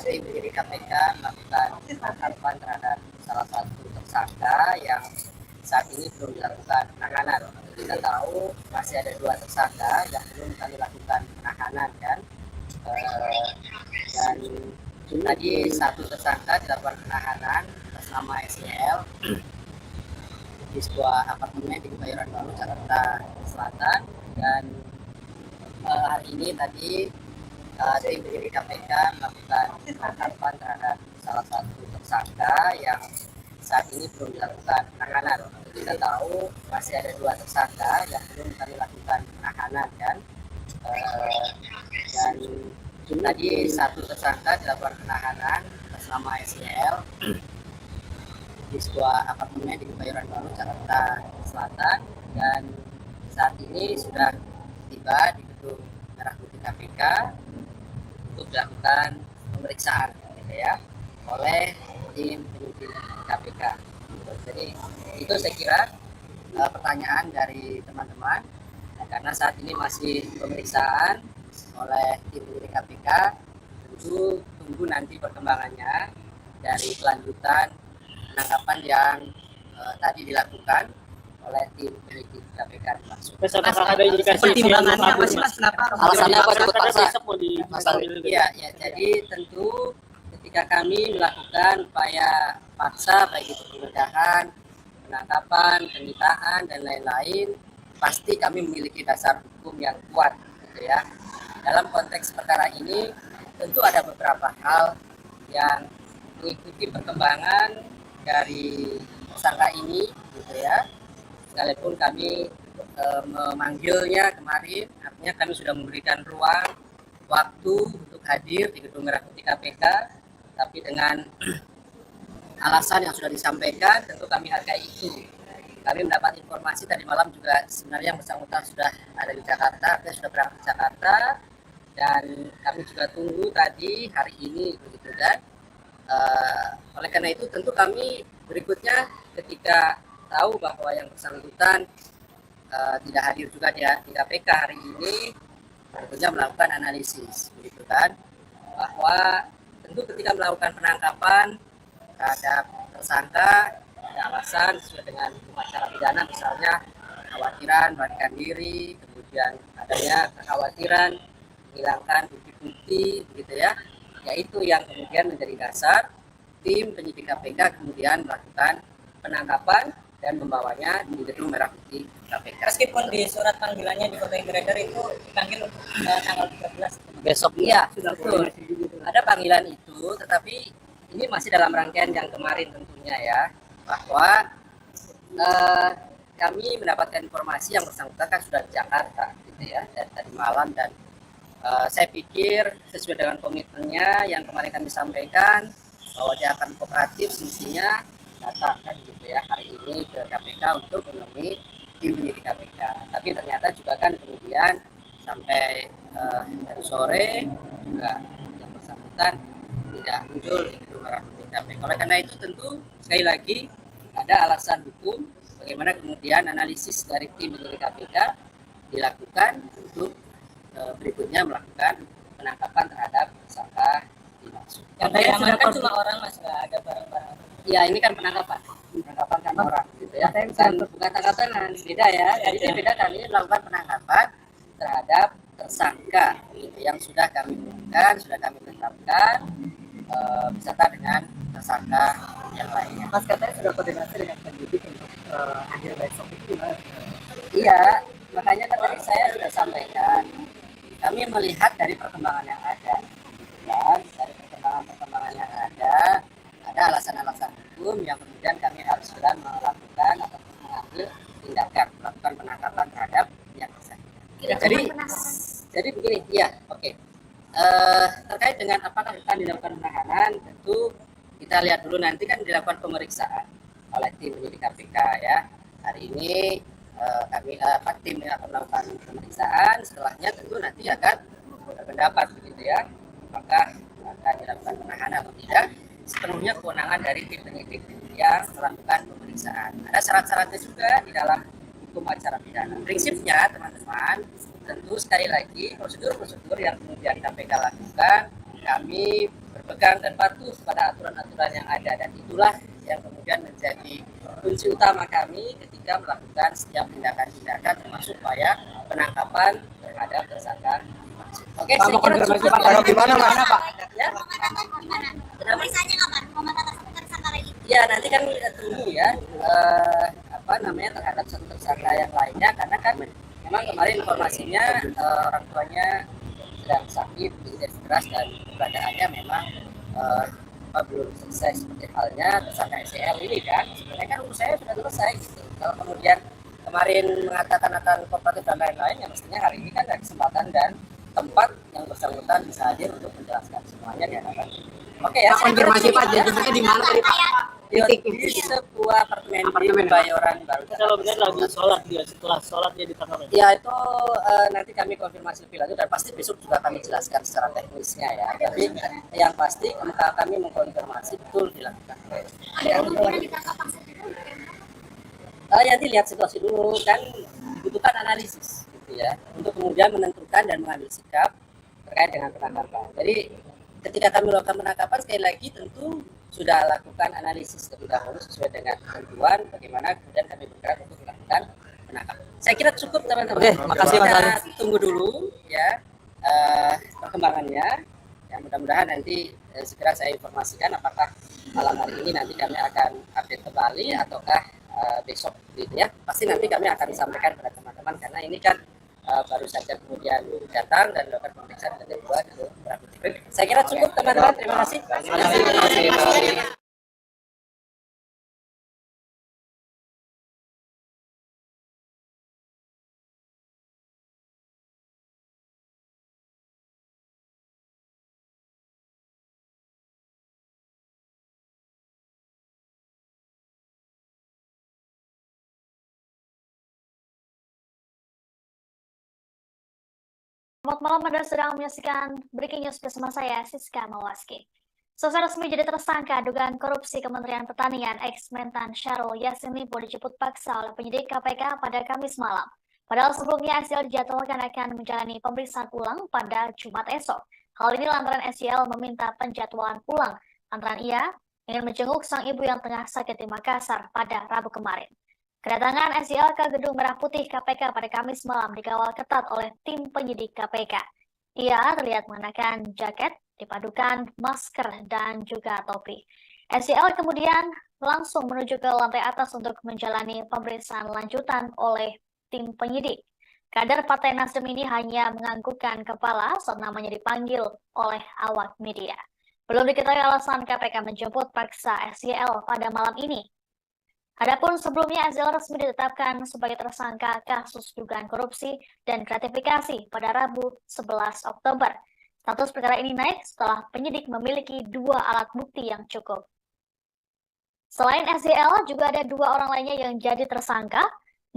tim penyidik KPK melakukan penangkapan terhadap salah satu tersangka yang saat ini belum dilakukan penahanan. Kita tahu masih ada 2 tersangka yang belum kami lakukan penahanan kan. Dan tadi 1 tersangka dilakukan penahanan atas nama SEL di sebuah apartemen di Kebayoran Baru, Jakarta Selatan. Dan hari ini tadi tim penyidik KPK melakukan penangkapan terhadap salah satu tersangka yang saat ini belum dilakukan penahanan. Kita tahu masih ada 2 tersangka yang belum kami lakukan penahanan kan. Dan tadi 1 tersangka dilakukan penahanan atas nama SEL di sebuah apartemen di Kebayoran Baru, Jakarta Selatan. Dan saat ini sudah tiba di gedung Merah Putih KPK untuk dilakukan pemeriksaan gitu ya oleh tim penyidik KPK. Jadi itu saya kira pertanyaan dari teman-teman, karena saat ini masih pemeriksaan oleh tim penyidik KPK. Tentu tunggu nanti perkembangannya dari kelanjutan penangkapan yang tadi dilakukan oleh tim penyidik KPK. Ada indikasi pertimbangannya apa sih Mas? Kenapa? Alasannya apa cukup paksa? Masalah Iya, ya, jadi tentu ketika kami melakukan upaya paksa baik itu penggeledahan, penangkapan, penyitaan dan lain-lain, pasti kami memiliki dasar hukum yang kuat gitu ya. Dalam konteks perkara ini tentu ada beberapa hal yang mengikuti perkembangan dari tersangka ini gitu ya. Sekalipun kami memanggilnya kemarin, artinya kami sudah memberikan ruang waktu untuk hadir di gedung Merah Putih KPK, tapi dengan alasan yang sudah disampaikan tentu kami hargai itu. Kami mendapat informasi tadi malam juga sebenarnya yang bersangkutan sudah ada di Jakarta, artinya sudah berangkat ke Jakarta, dan kami juga tunggu tadi hari ini begitu kan. Oleh karena itu tentu kami berikutnya ketika tahu bahwa yang bersangkutan tidak hadir juga di KPK hari ini, tentunya melakukan analisis begitu kan, bahwa tentu ketika melakukan penangkapan terhadap tersangka ada alasan sesuai dengan hukum acara pidana, misalnya kekhawatiran melarikan diri, kemudian adanya kekhawatiran menghilangkan bukti-bukti gitu ya, yaitu yang kemudian menjadi dasar tim penyidik KPK kemudian melakukan penangkapan dan membawanya di gedung Merah Putih KPK. Meskipun di surat panggilannya di kota yang beredar itu dipanggil tanggal 13 besok, iya sudah betul. Ada panggilan itu, tetapi ini masih dalam rangkaian yang kemarin tentunya ya, bahwa kami mendapatkan informasi yang bersangkutan kan sudah di Jakarta gitu ya, dari tadi malam. Dan saya pikir sesuai dengan komitmennya yang kemarin kami sampaikan bahwa dia akan kooperatif, semestinya datang kan gitu ya hari ini ke KPK untuk menemui tim penyidik KPK. Tapi ternyata juga kan kemudian sampai dari sore juga yang bersangkutan tidak muncul di gedung Merah Putih KPK. Oleh karena itu tentu sekali lagi ada alasan hukum bagaimana kemudian analisis dari tim penyidik KPK dilakukan untuk berikutnya melakukan penangkapan terhadap tersangka dimaksud. Yang diamankan cuma orang Mas, nggak ada barang-barang. Ya ini kan penangkapan kan orang gitu ya, bukan tangkap tangan, beda ya. Jadi beda, kami melakukan penangkapan terhadap tersangka gitu, yang sudah kami umumkan, sudah kami tetapkan beserta dengan tersangka yang lainnya. Mas katanya sudah koordinasi dengan penyidik untuk hadir besok itu gimana? Iya, makanya kan tadi saya sudah sampaikan, kami melihat dari perkembangan yang ada, dan dari perkembangan yang ada alasan-alasan hukum yang kemudian kami harus segera melakukan atau mengambil tindakan, melakukan penangkapan terhadap yang bersangkutan. Jadi begini, ya, oke. Terkait dengan apakah akan dilakukan penahanan, tentu kita lihat dulu nanti kan dilakukan pemeriksaan oleh tim penyidik KPK ya. Hari ini tim yang akan melakukan pemeriksaan, setelahnya tentu nanti akan berpendapat begitu ya, apakah akan dilakukan penahanan atau tidak. Sepenuhnya kewenangan dari tim penyidik yang melakukan pemeriksaan. Ada syarat-syaratnya juga di dalam hukum acara pidana. Prinsipnya teman-teman, tentu sekali lagi prosedur-prosedur yang kemudian KPK lakukan, kami berpegang dan patuh pada aturan-aturan yang ada, dan itulah yang kemudian menjadi kunci utama kami ketika melakukan setiap tindakan-tindakan termasuk upaya penangkapan terhadap tersangka. Oke, saya kira cukup. Kalau gimana Pak? Ya. Pemeriksaannya kapan? Tersangka lagi? Ya, nanti kan tunggu ya terhadap satu tersangka yang lainnya, karena kan memang kemarin informasinya orang tuanya sedang sakit, tidak keras, dan keberadaannya memang belum selesai seperti halnya tersangka SCL ini kan. Sebenarnya kan urus saya sudah selesai gitu. Kalau kemudian kemarin mengatakan akan kooperatif dan lain-lain, ya mestinya hari ini kan ada kesempatan dan tempat yang bersangkutan bisa hadir untuk menjelaskan semuanya di hadapan. Oke ya, Konfirmasi Pak, jadinya di mana tadi Pak? di sebuah apartemen di Kebayoran Baru. Kalau benar lagi sholat dia, setelah sholat dia ditangkap. Ya itu nanti kami konfirmasi lebih lanjut, dan pasti besok juga kami jelaskan secara teknisnya ya. Tapi yang pasti kami mengkonfirmasi betul dilakukan. Nanti lihat situasi dulu, kan dibutuhkan analisis gitu ya, untuk kemudian menentukan dan mengambil sikap terkait dengan penangkapan. Jadi ketika kami melakukan penangkapan, sekali lagi tentu sudah lakukan analisis terlebih dahulu sesuai dengan ketentuan bagaimana kemudian kami bergerak untuk melakukan penangkapan. Saya kira cukup teman-teman. Oke, makasih Mas Ali. Kita tunggu dulu ya perkembangannya. Ya, mudah-mudahan nanti segera saya informasikan apakah malam hari ini nanti kami akan update kembali ataukah besok gitu ya. Pasti nanti kami akan sampaikan kepada teman-teman, karena ini kan baru saja kemudian datang dan melakukan pemeriksaan yang kedua gitu. Saya kira cukup teman-teman. Terima kasih. Terima kasih. Selamat malam, Anda sedang menyaksikan Breaking News bersama saya, Siska Mawaski. Setelah resmi jadi tersangka dugaan korupsi Kementerian Pertanian, ex-Mentan Syahrul Yassin Limpo dijemput paksa oleh penyidik KPK pada Kamis malam. Padahal sebelumnya SYL dijadwalkan akan menjalani pemeriksaan ulang pada Jumat esok. Hal ini lantaran SYL meminta penjadwalan ulang lantaran ia ingin menjenguk sang ibu yang tengah sakit di Makassar pada Rabu kemarin. Kedatangan SYL ke Gedung Merah Putih KPK pada Kamis malam dikawal ketat oleh tim penyidik KPK. Ia terlihat mengenakan jaket dipadukan masker dan juga topi. SYL kemudian langsung menuju ke lantai atas untuk menjalani pemeriksaan lanjutan oleh tim penyidik. Kader Partai Nasdem ini hanya menganggukkan kepala saat namanya dipanggil oleh awak media. Belum diketahui alasan KPK menjemput paksa SYL pada malam ini. Adapun sebelumnya SYL resmi ditetapkan sebagai tersangka kasus dugaan korupsi dan gratifikasi pada Rabu 11 Oktober. Status perkara ini naik setelah penyidik memiliki 2 alat bukti yang cukup. Selain SYL, juga ada 2 orang lainnya yang jadi tersangka.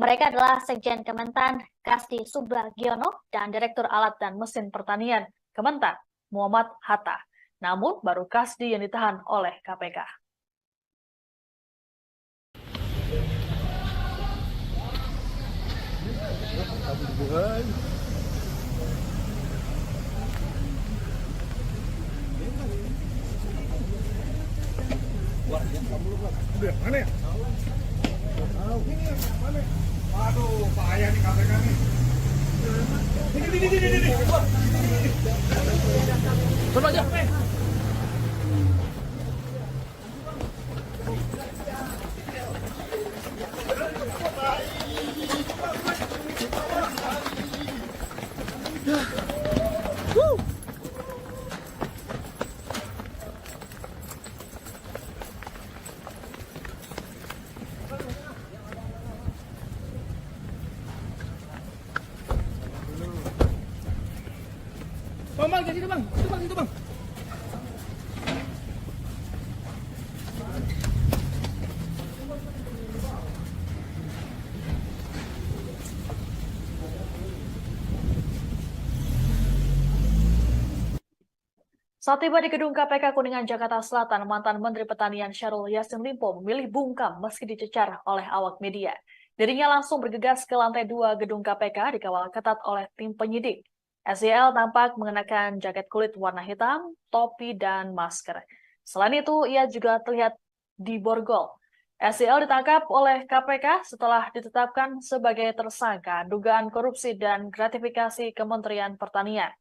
Mereka adalah Sekjen Kementan Kasdi Subagiono dan Direktur Alat dan Mesin Pertanian Kementan Muhammad Hatta. Namun baru Kasdi yang ditahan oleh KPK. Mana ya? Aduh, payah nih KPK nih. Ini. Coba aja. Bang, jadi bang, itu bang. Saat tiba di gedung KPK Kuningan, Jakarta Selatan, mantan Menteri Pertanian Syahrul Yassin Limpo memilih bungkam meski dicecar oleh awak media. Dirinya langsung bergegas ke lantai 2 gedung KPK dikawal ketat oleh tim penyidik. SYL tampak mengenakan jaket kulit warna hitam, topi, dan masker. Selain itu, ia juga terlihat diborgol. SYL ditangkap oleh KPK setelah ditetapkan sebagai tersangka dugaan korupsi dan gratifikasi Kementerian Pertanian.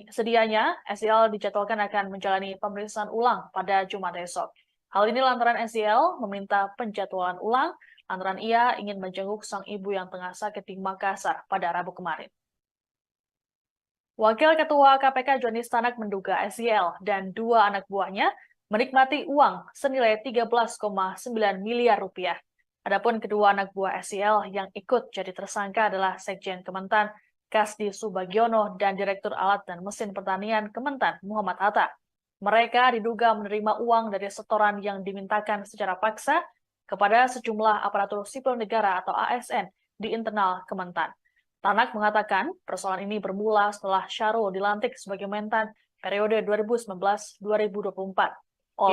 Sedianya, SYL dijadwalkan akan menjalani pemeriksaan ulang pada Jumat esok. Hal ini lantaran SYL meminta penjadwalan ulang lantaran ia ingin menjenguk sang ibu yang tengah sakit di Makassar pada Rabu kemarin. Wakil Ketua KPK Joni Stanak menduga SYL dan 2 anak buahnya menikmati uang senilai 13,9 miliar rupiah. Adapun kedua anak buah SYL yang ikut jadi tersangka adalah Sekjen Kementan Kasdi Subagiono dan Direktur Alat dan Mesin Pertanian Kementan Muhammad Hatta. Mereka diduga menerima uang dari setoran yang dimintakan secara paksa kepada sejumlah aparatur sipil negara atau ASN di internal Kementan. Tanak mengatakan persoalan ini bermula setelah Syahrul dilantik sebagai Mentan periode 2019-2024.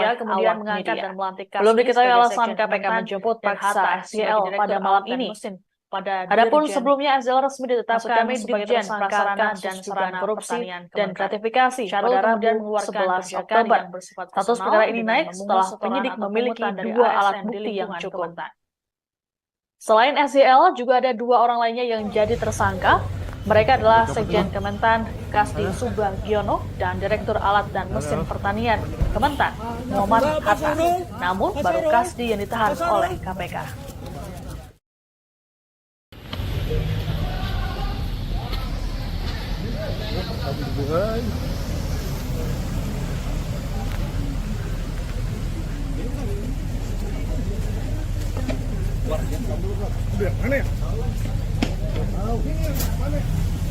Ia kemudian mengangkat dan melantik Kasdi. Belum diketahui alasan KPK menjemput paksa SYL pada malam ini. Adapun sebelumnya SYL resmi ditetapkan sebagai tersangka dan sarana korupsi dan gratifikasi pada Rabu 11 Oktober. Status perkara ini naik setelah penyidik memiliki 2 alat bukti yang cukup. Selain SYL, juga ada 2 orang lainnya yang jadi tersangka. Mereka adalah Sekjen Kementan Kasdi Subagiono dan Direktur Alat dan Mesin Pertanian Kementan Muhammad Hatta. Namun baru Kasdi yang ditahan oleh KPK.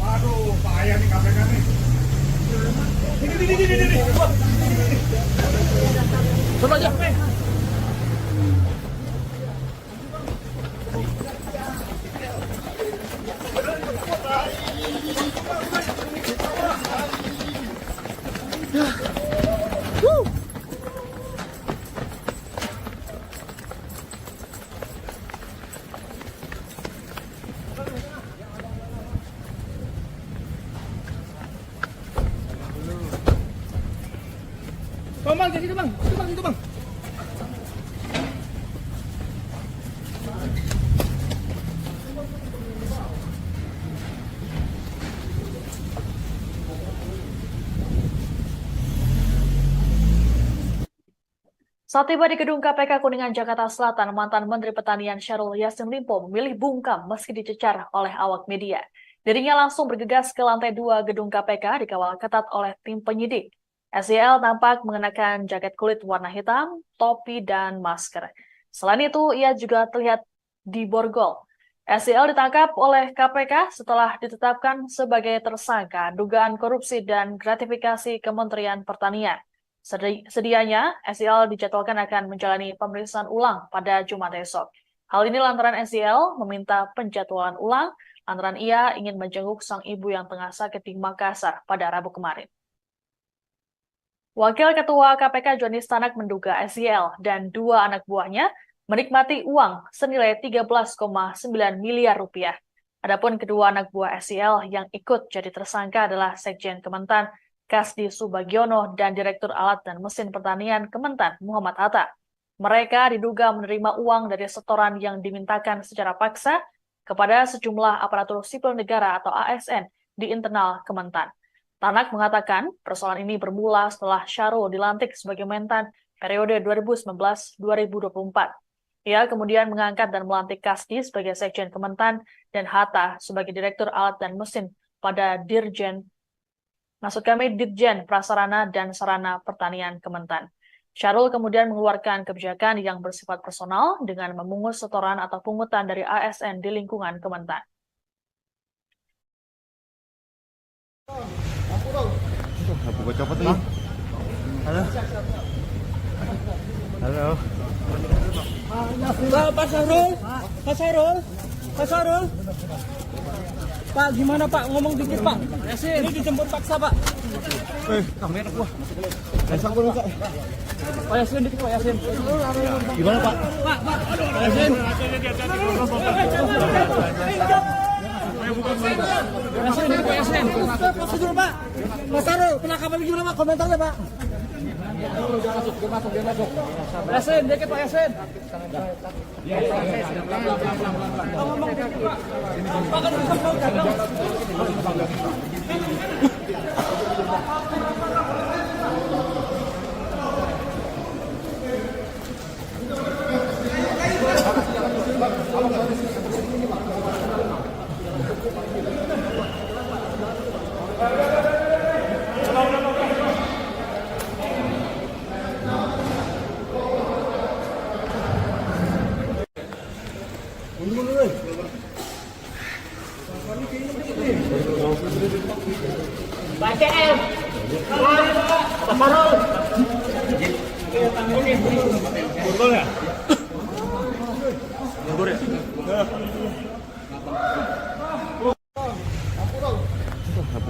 Waduh, bahaya nih KPK nih. Ini. Coba aja. Bang, jadi itu bang, itu bang. Saat tiba di gedung KPK Kuningan, Jakarta Selatan, mantan Menteri Pertanian Syahrul Yassin Limpo memilih bungkam meski dicecar oleh awak media. Dirinya langsung bergegas ke lantai 2 gedung KPK dikawal ketat oleh tim penyidik. SYL tampak mengenakan jaket kulit warna hitam, topi, dan masker. Selain itu, ia juga terlihat diborgol. SYL ditangkap oleh KPK setelah ditetapkan sebagai tersangka dugaan korupsi dan gratifikasi Kementerian Pertanian. Sedianya, SYL dijadwalkan akan menjalani pemeriksaan ulang pada Jumat esok. Hal ini lantaran SYL meminta penjadwalan ulang lantaran ia ingin menjenguk sang ibu yang tengah sakit di Makassar pada Rabu kemarin. Wakil Ketua KPK Joni Stanak menduga SYL dan 2 anak buahnya menikmati uang senilai 13,9 miliar rupiah. Adapun kedua anak buah SYL yang ikut jadi tersangka adalah Sekjen Kementan Kasdi Subagiono dan Direktur Alat dan Mesin Pertanian Kementan Muhammad Hatta. Mereka diduga menerima uang dari setoran yang dimintakan secara paksa kepada sejumlah aparatur sipil negara atau ASN di internal Kementan. Tanak mengatakan persoalan ini bermula setelah Syahrul dilantik sebagai Mentan periode 2019-2024. Ia kemudian mengangkat dan melantik Kasdi sebagai Sekjen Kementan dan Hatta sebagai Direktur Alat dan Mesin pada Ditjen Prasarana dan Sarana Pertanian Kementan. Syahrul kemudian mengeluarkan kebijakan yang bersifat personal dengan memungut setoran atau pungutan dari ASN di lingkungan Kementan. Buka copot lagi. Halo. Halo. Pak Syahrul. Pak, gimana Pak? Ngomong dikit Pak. Ini dijemput paksa Pak. Kamera gua. Dasar gua Kak. Pak Yasin dikit Pak Yasin. Gimana Pak? Pak Yasin. Yasin dikit Pak Yasin. Prosedur Pak. Mas Sarul, penangkapan gimana Pak? Komentarnya Pak. Dia masuk. Yasin dikit Pak Yasin.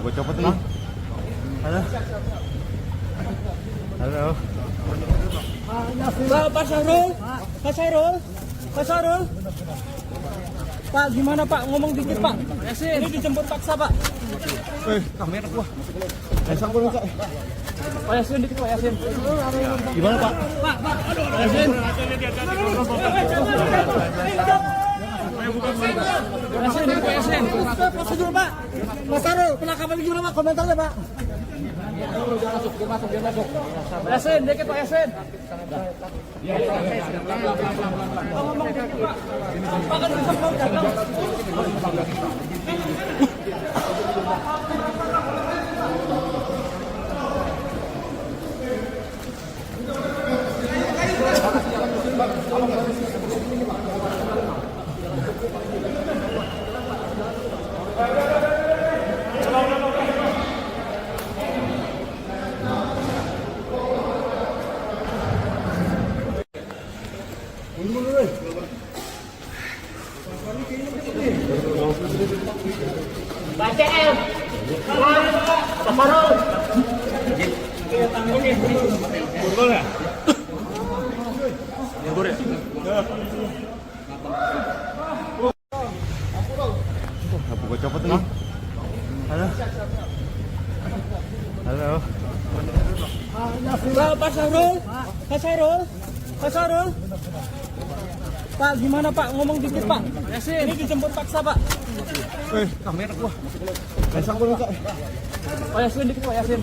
Gua copot nih. Halo. Halo. Pak Sarul. Pak, gimana Pak? Ngomong dikit Pak. Yasin. Ini dijemput paksa Pak. Kamera gua. Dasar gua Kak. Pak Yasin dikit Pak Yasin. Gimana Pak? Pak Yasin. Yasin dikit Pak Yasin. Prosedur Pak. Mas Sarul, penangkapan gimana Pak? Komentarnya Pak. Dia masuk. Yasin dikit Pak Yasin. Gua copot nih. Halo. Halo. Pak Sarul. Pak, gimana Pak? Ngomong dikit Pak. Yasin. Ini dijemput paksa Pak. Kamera gua. Dasar gua Kak. Pak Yasin dikit Pak Yasin.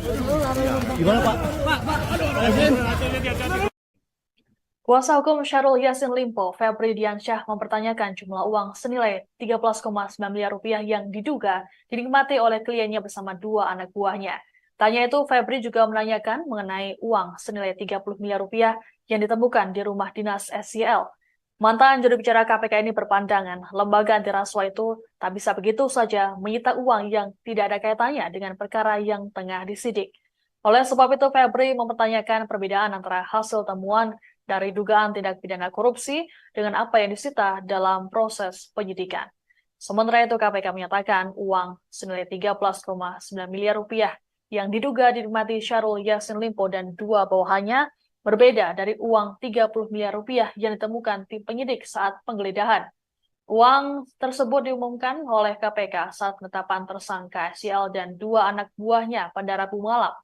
Gimana Pak? Pak Yasin. Kuasa hukum Syahrul Yassin Limpo, Febri Diansyah, mempertanyakan jumlah uang senilai 13,9 miliar rupiah yang diduga dinikmati oleh kliennya bersama dua anak buahnya. Tanya itu, Febri juga menanyakan mengenai uang senilai 30 miliar rupiah yang ditemukan di rumah dinas SYL. Mantan juru bicara KPK ini berpandangan, lembaga anti rasuah itu tak bisa begitu saja menyita uang yang tidak ada kaitannya dengan perkara yang tengah disidik. Oleh sebab itu, Febri mempertanyakan perbedaan antara hasil temuan dari dugaan tindak pidana korupsi dengan apa yang disita dalam proses penyidikan. Sementara itu, KPK menyatakan uang senilai 13,9 miliar rupiah yang diduga dinikmati Syahrul Yassin Limpo dan dua bawahannya berbeda dari uang 30 miliar rupiah yang ditemukan tim penyidik saat penggeledahan. Uang tersebut diumumkan oleh KPK saat penetapan tersangka SYL dan dua anak buahnya pada Rabu malam.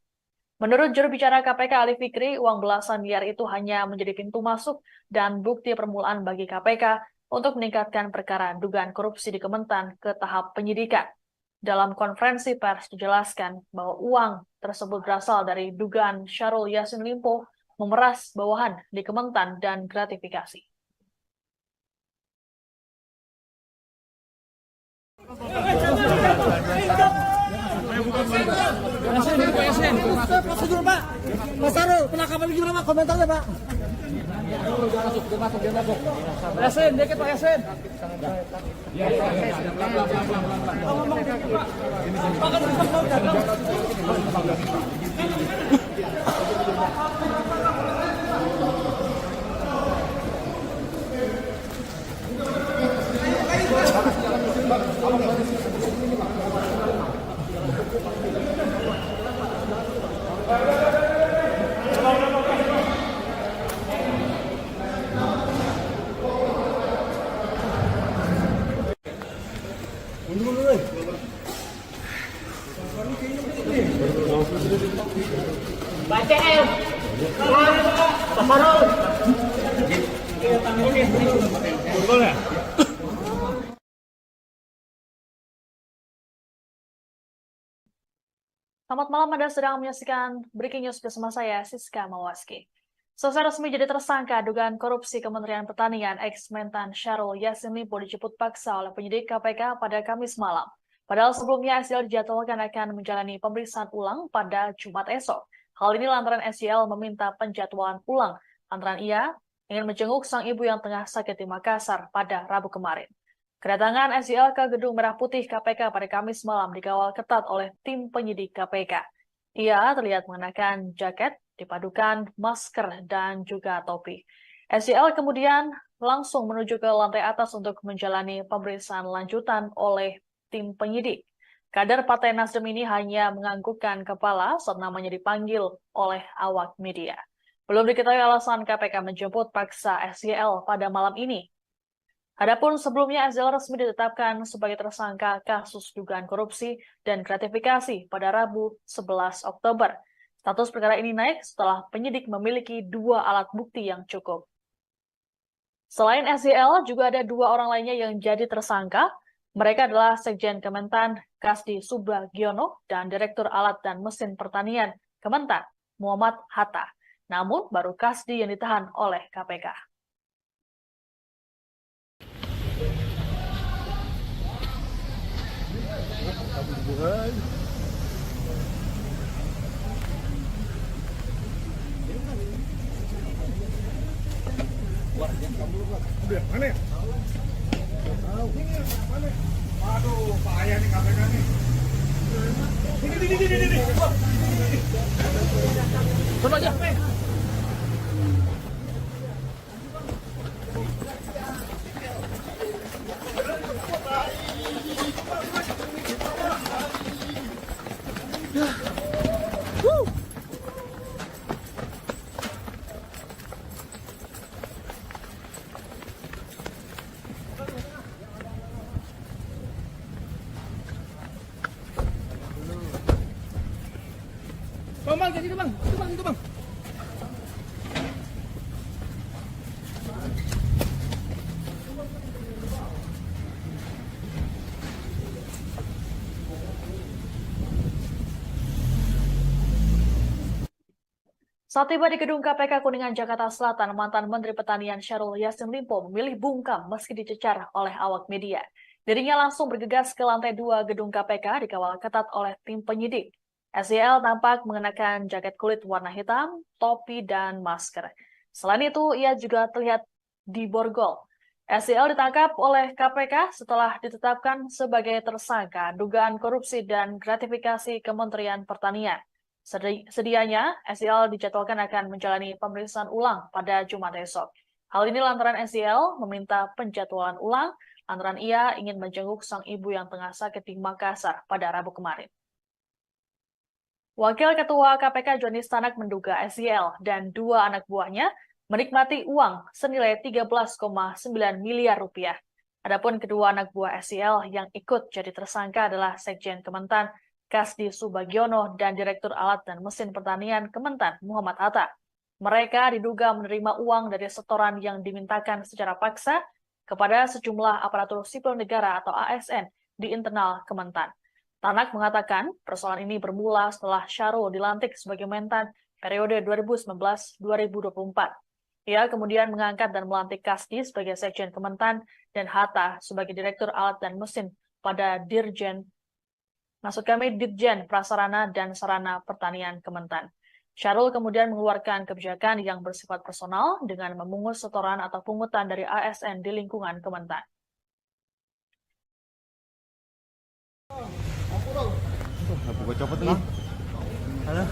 Menurut juru bicara KPK Ali Fikri, uang belasan miliar itu hanya menjadi pintu masuk dan bukti permulaan bagi KPK untuk meningkatkan perkara dugaan korupsi di Kementan ke tahap penyidikan. Dalam konferensi pers dijelaskan bahwa uang tersebut berasal dari dugaan Syahrul Yassin Limpo memeras bawahan di Kementan dan gratifikasi. Prosedur Pak. Mas Sarul, penangkapan gimana Pak? Komentarnya Pak. Dia masuk. Yasin dikit Pak Yasin. Borgol ya? Selamat malam, Anda sedang menyaksikan Breaking News bersama saya, Siska Mawaski. Selesai resmi jadi tersangka dugaan korupsi Kementerian Pertanian, ex-Mentan Syahrul Yassin Limpo dijemput paksa oleh penyidik KPK pada Kamis malam. Padahal sebelumnya SYL dijadwalkan akan menjalani pemeriksaan ulang pada Jumat esok. Hal ini lantaran SYL meminta penjadwalan ulang lantaran ia ingin menjenguk sang ibu yang tengah sakit di Makassar pada Rabu kemarin. Kedatangan SYL ke Gedung Merah Putih KPK pada Kamis malam dikawal ketat oleh tim penyidik KPK. Ia terlihat mengenakan jaket, dipadukan masker, dan juga topi. SYL kemudian langsung menuju ke lantai atas untuk menjalani pemeriksaan lanjutan oleh tim penyidik. Kader Partai Nasdem ini hanya menganggukkan kepala saat namanya dipanggil oleh awak media. Belum diketahui alasan KPK menjemput paksa SYL pada malam ini. Adapun sebelumnya SYL resmi ditetapkan sebagai tersangka kasus dugaan korupsi dan gratifikasi pada Rabu 11 Oktober. Status perkara ini naik setelah penyidik memiliki 2 alat bukti yang cukup. Selain SYL, juga ada 2 orang lainnya yang jadi tersangka. Mereka adalah Sekjen Kementan Kasdi Subagiono dan Direktur Alat dan Mesin Pertanian Kementan Muhammad Hatta. Namun baru Kasdi yang ditahan oleh KPK. Mana ya? Aduh, payah nih KPK nih. Ini. Coba aja. Bang, jadi bang, itu bang. Saat tiba di gedung KPK Kuningan, Jakarta Selatan, mantan Menteri Pertanian Syahrul Yassin Limpo memilih bungkam meski dicecar oleh awak media. Dirinya langsung bergegas ke lantai 2 gedung KPK dikawal ketat oleh tim penyidik. SYL tampak mengenakan jaket kulit warna hitam, topi, dan masker. Selain itu, ia juga terlihat diborgol. SYL ditangkap oleh KPK setelah ditetapkan sebagai tersangka dugaan korupsi dan gratifikasi Kementerian Pertanian. Sedianya, SYL dijadwalkan akan menjalani pemeriksaan ulang pada Jumat esok. Hal ini lantaran SYL meminta penjadwalan ulang lantaran ia ingin menjenguk sang ibu yang tengah sakit di Makassar pada Rabu kemarin. Wakil Ketua KPK Joni Stanak menduga SYL dan 2 anak buahnya menikmati uang senilai 13,9 miliar rupiah. Adapun kedua anak buah SYL yang ikut jadi tersangka adalah Sekjen Kementan Kasdi Subagiono dan Direktur Alat dan Mesin Pertanian Kementan Muhammad Hatta. Mereka diduga menerima uang dari setoran yang dimintakan secara paksa kepada sejumlah aparatur sipil negara atau ASN di internal Kementan. Tanak mengatakan persoalan ini bermula setelah Syahrul dilantik sebagai Mentan periode 2019-2024. Ia kemudian mengangkat dan melantik Kasdi sebagai Sekjen Kementan dan Hatta sebagai Direktur Alat dan Mesin pada Ditjen Prasarana dan Sarana Pertanian Kementan. Syahrul kemudian mengeluarkan kebijakan yang bersifat personal dengan memungut setoran atau pungutan dari ASN di lingkungan Kementan. Gue copot nih. Halo.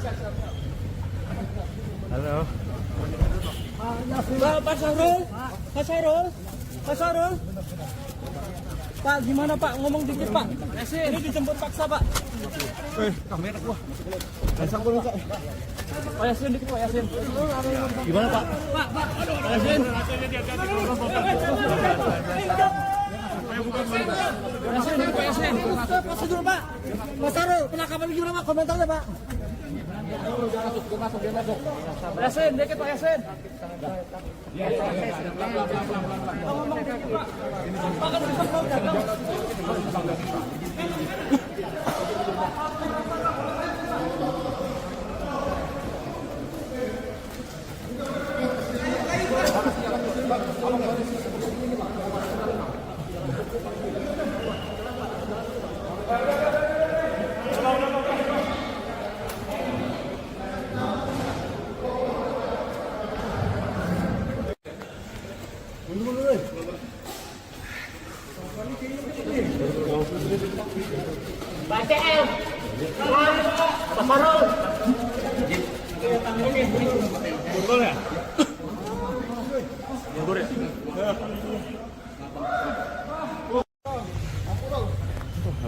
Pak Syahrul. Pak, gimana Pak? Ngomong dikit Pak. Ini dijemput paksa Pak. Kamera gua. Pasang gua Pak. Pak Yassin dikit Pak Yassin. Gimana Pak? Pak, Yassin. Yassin. Pak Syahrul Pak. Mas Syahrul, penangkapan gimana Pak? Komentarnya Pak. Yasin, dikit Pak Yasin.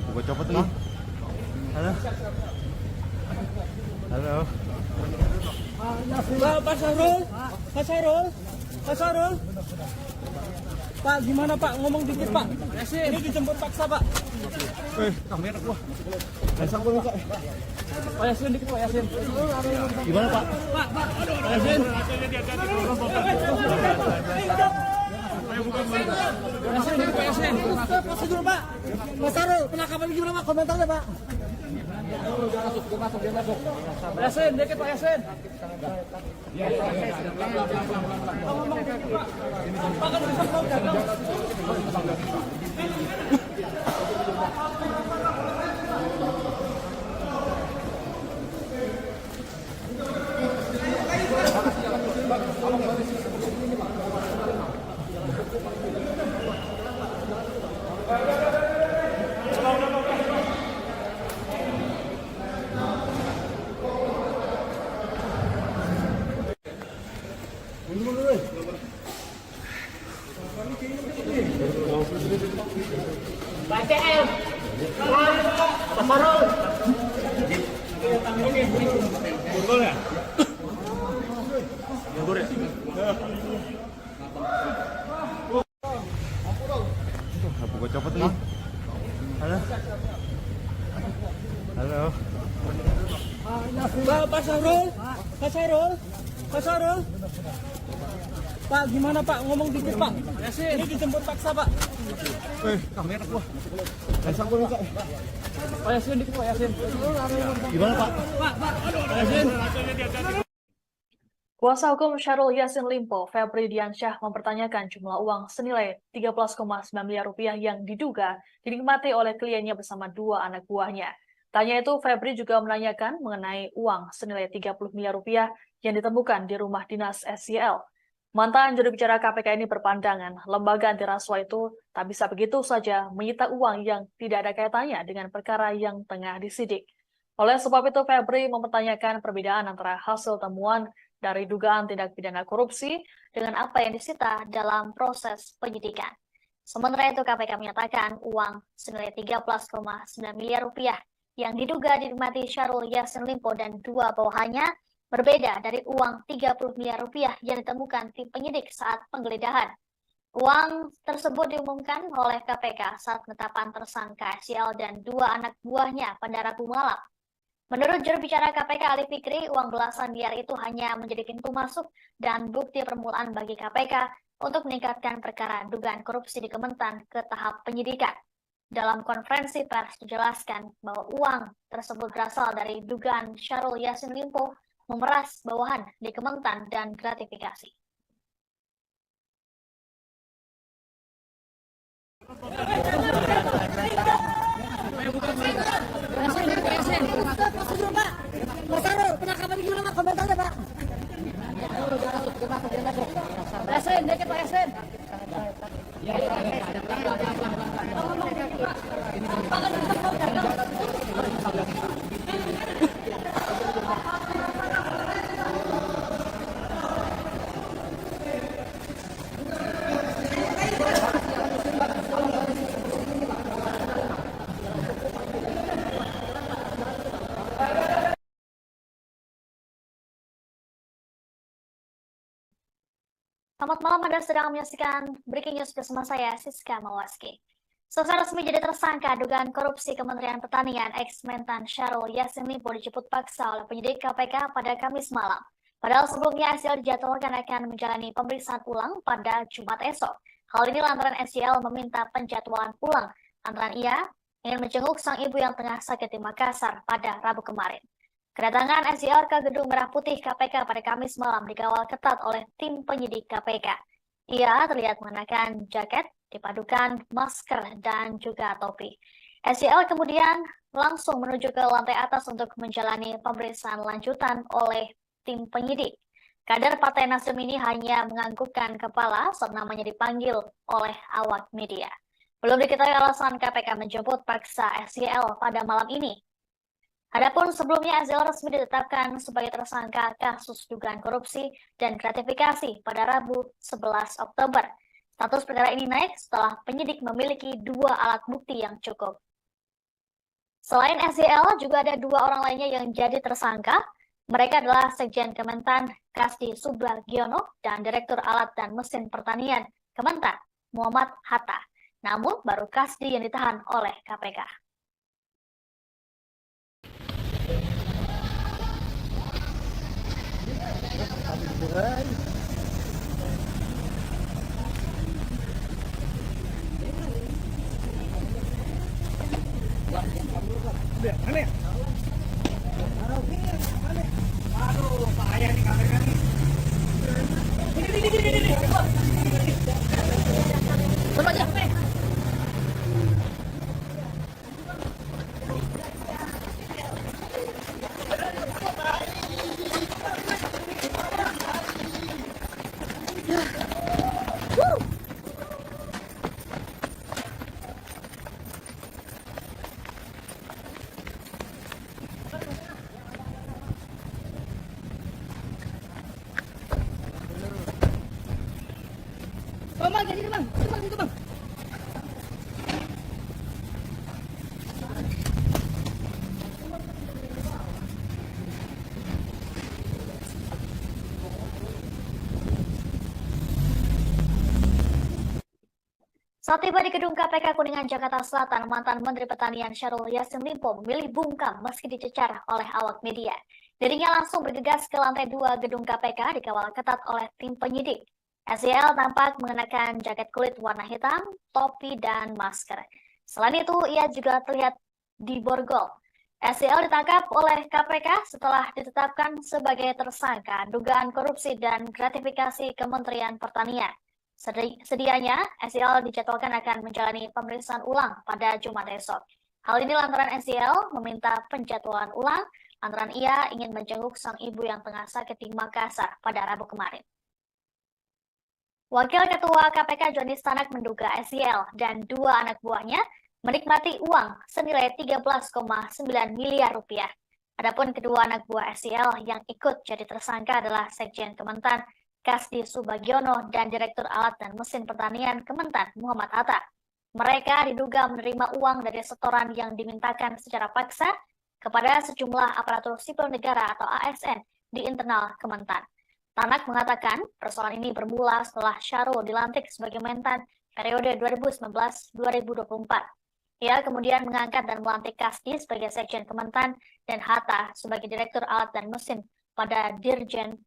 Buka copot nih. Halo. Halo. Pak Sarul, Pak Sarul, Pak Sarul. Pak, gimana Pak? Ngomong dikit Pak. Ini dijemput paksa Pak. Kamera gua. Pasang gua Pak. Pak Yasin dikit Pak Yasin. Gimana Pak? Pak, Yasin. Yasin dikit Pak Yasin. Prosedur Pak. Pak Sarul, penangkapan gimana Pak? Komentarnya Pak. Yasin dikit Pak Yasin. Ngomong dikit Pak. Pak kan bisa ngomong. Buka copot nih. Halo. Halo. Pak Sarul, Pak Sarul, Pak Sarul. Pak, gimana Pak? Ngomong dikit Pak. Ini dijemput paksa Pak. Kamera gua. Pasang gua Pak. Pak Yasin dikit Pak Yasin. Gimana Pak? Pak Yasin. Kuasa hukum Syahrul Yassin Limpo, Febri Diansyah, mempertanyakan jumlah uang senilai 13,9 miliar rupiah yang diduga dinikmati oleh kliennya bersama dua anak buahnya. Tanya itu, Febri juga menanyakan mengenai uang senilai 30 miliar rupiah yang ditemukan di rumah dinas SYL. Mantan juru bicara KPK ini berpandangan, lembaga anti rasuah itu tak bisa begitu saja menyita uang yang tidak ada kaitannya dengan perkara yang tengah disidik. Oleh sebab itu, Febri mempertanyakan perbedaan antara hasil temuan dari dugaan tindak pidana korupsi dengan apa yang disita dalam proses penyidikan. Sementara itu, KPK menyatakan uang senilai 13,9 miliar rupiah yang diduga dinikmati Syahrul Yassin Limpo dan dua bawahannya berbeda dari uang 30 miliar rupiah yang ditemukan tim penyidik saat penggeledahan. Uang tersebut diumumkan oleh KPK saat penetapan tersangka SYL dan dua anak buahnya pada Rabu malam. Menurut juru bicara KPK Ali Fikri, uang belasan miliar itu hanya menjadi pintu masuk dan bukti permulaan bagi KPK untuk meningkatkan perkara dugaan korupsi di Kementan ke tahap penyidikan. Dalam konferensi pers dijelaskan bahwa uang tersebut berasal dari dugaan Syahrul Yassin Limpo memeras bawahan di Kementan dan gratifikasi. Pak Sarul, penangkapan gimana Pak? Komentarnya Pak. Yasin, dikit Pak Yasin. Selamat malam, Anda sedang menyaksikan Breaking News bersama saya, Siska Mawaski. Selesai resmi jadi tersangka dugaan korupsi Kementerian Pertanian, ex-Mentan Syahrul Yassin Limpo dijemput paksa oleh penyidik KPK pada Kamis malam. Padahal sebelumnya SYL dijadwalkan akan menjalani pemeriksaan ulang pada Jumat esok. Hal ini lantaran SYL meminta penjadwalan ulang lantaran ia ingin menjenguk sang ibu yang tengah sakit di Makassar pada Rabu kemarin. Kedatangan SYL ke Gedung Merah Putih KPK pada Kamis malam dikawal ketat oleh tim penyidik KPK. Ia terlihat mengenakan jaket dipadukan masker dan juga topi. SYL kemudian langsung menuju ke lantai atas untuk menjalani pemeriksaan lanjutan oleh tim penyidik. Kader Partai Nasdem ini hanya menganggukkan kepala saat namanya dipanggil oleh awak media. Belum diketahui alasan KPK menjemput paksa SYL pada malam ini. Adapun sebelumnya SYL resmi ditetapkan sebagai tersangka kasus dugaan korupsi dan gratifikasi pada Rabu 11 Oktober. Status perkara ini naik setelah penyidik memiliki 2 alat bukti yang cukup. Selain SYL, juga ada 2 orang lainnya yang jadi tersangka. Mereka adalah Sekjen Kementan Kasdi Subagiono dan Direktur Alat dan Mesin Pertanian Kementan Muhammad Hatta. Namun baru Kasdi yang ditahan oleh KPK. Bang, jadi bang, itu bang. Saat tiba di gedung KPK Kuningan, Jakarta Selatan, mantan Menteri Pertanian Syahrul Yassin Limpo memilih bungkam meski dicecar oleh awak media. Dirinya langsung bergegas ke lantai 2 gedung KPK dikawal ketat oleh tim penyidik. SYL tampak mengenakan jaket kulit warna hitam, topi, dan masker. Selain itu, ia juga terlihat diborgol. SYL ditangkap oleh KPK setelah ditetapkan sebagai tersangka dugaan korupsi dan gratifikasi Kementerian Pertanian. Sedianya, SYL dijadwalkan akan menjalani pemeriksaan ulang pada Jumat esok. Hal ini lantaran SYL meminta penjadwalan ulang lantaran ia ingin menjenguk sang ibu yang tengah sakit di Makassar pada Rabu kemarin. Wakil Ketua KPK Johnny Stanak menduga SYL dan 2 anak buahnya menikmati uang senilai 13,9 miliar rupiah. Adapun kedua anak buah SYL yang ikut jadi tersangka adalah Sekjen Kementan Kasdi Subagiono dan Direktur Alat dan Mesin Pertanian Kementan Muhammad Hatta. Mereka diduga menerima uang dari setoran yang dimintakan secara paksa kepada sejumlah aparatur sipil negara atau ASN di internal Kementan. Tanak mengatakan persoalan ini bermula setelah Syahrul dilantik sebagai Mentan periode 2019-2024. Ia kemudian mengangkat dan melantik Kasdi sebagai Sekjen Kementan dan Hatta sebagai Direktur Alat dan Mesin pada Dirjen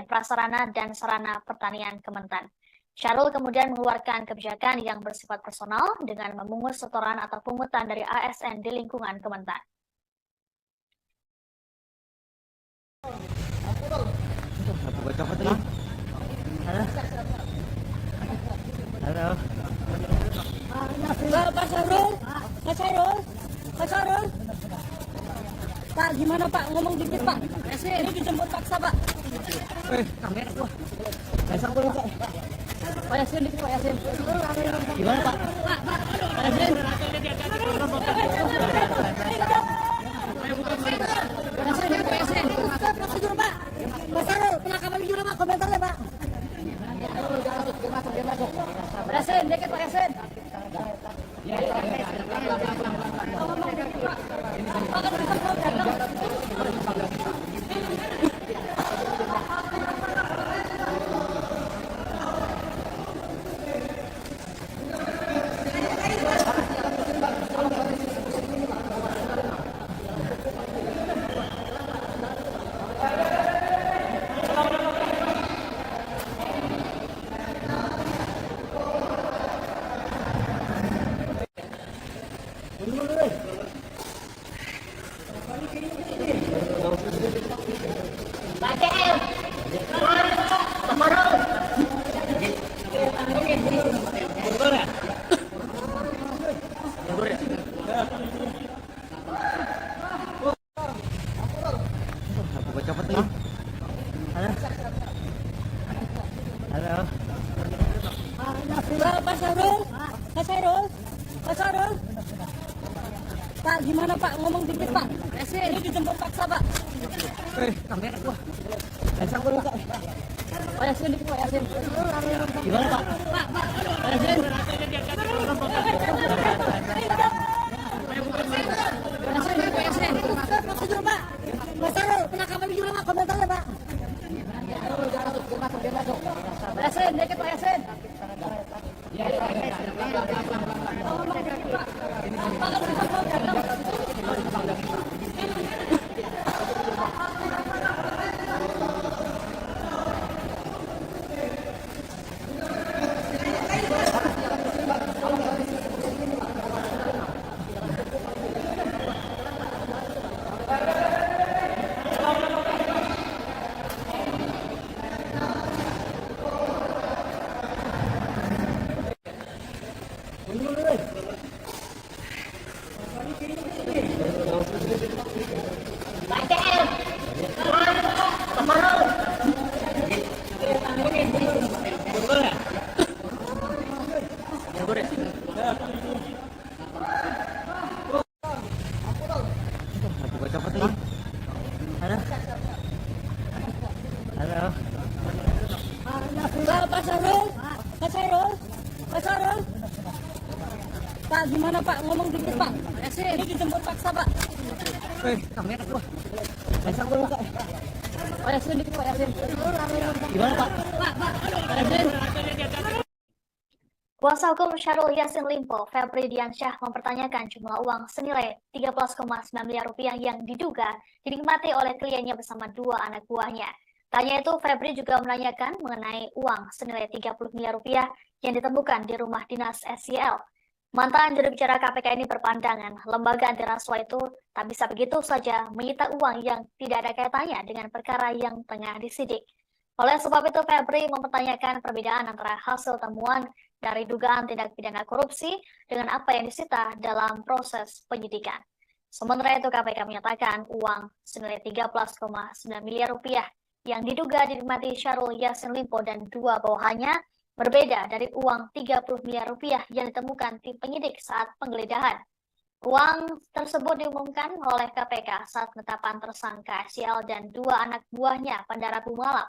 Prasarana dan Sarana Pertanian Kementan. Syahrul kemudian mengeluarkan kebijakan yang bersifat personal dengan memungut setoran atau pungutan dari ASN di lingkungan Kementan. Halo. Pak Syahrul. Pak, gimana Pak? Ngomong dikit Pak. Ini dijemput paksa Pak. Kamera gua. Pasang gua, Pak. Pak Yasin dikit Pak Yasin. Gimana, Pak? Pak Yasin. Prosedur Pak. Pak Syahrul, penangkapan juga Pak. Komentarnya Pak. Pak Yasin, dikit Pak Yasin. Buka cepet nih. Halo. Pak Sarul, Pak Sarul, Pak Sarul. Pak, gimana Pak? Ngomong dikit Pak. Ini dijemput paksa Pak. Kamera gua. Pasang gua Kak. Pak Yasin dikit Pak Yasin. Gimana Pak? Pak Yasin. Pak Yasin. Masuk Pak. Pak Sarul, penangkapan juga Pak. Komentarnya Pak. Pak Yasin, dikit Pak Yasin. Buka cepet nih. Halo. Halo. Pak Sarul, Pak Sarul, Pak Sarul. Pak, gimana Pak? Ngomong dikit Pak. Ini dijemput paksa Pak. Kamera gua. Pasang gua Kak. Pak Yasin dikit Pak Yasin. Gimana Pak? Pak Yasin. Kuasa hukum Syahrul Yassin Limpo, Febri Diansyah, mempertanyakan jumlah uang senilai 13,9 miliar rupiah yang diduga dinikmati oleh kliennya bersama dua anak buahnya. Tanya itu, Febri juga menanyakan mengenai uang senilai 30 miliar rupiah yang ditemukan di rumah dinas SYL. Mantan juru bicara KPK ini berpandangan lembaga anti rasuah itu tak bisa begitu saja menyita uang yang tidak ada kaitannya dengan perkara yang tengah disidik. Oleh sebab itu, Febri mempertanyakan perbedaan antara hasil temuan dari dugaan tindak pidana korupsi dengan apa yang disita dalam proses penyidikan. Sementara itu, KPK menyatakan uang senilai 13,9 miliar rupiah yang diduga dinikmati Syahrul Yassin Limpo dan dua bawahannya berbeda dari uang 30 miliar rupiah yang ditemukan tim penyidik saat penggeledahan. Uang tersebut diumumkan oleh KPK saat penetapan tersangka SYL dan dua anak buahnya pada Rabu malam.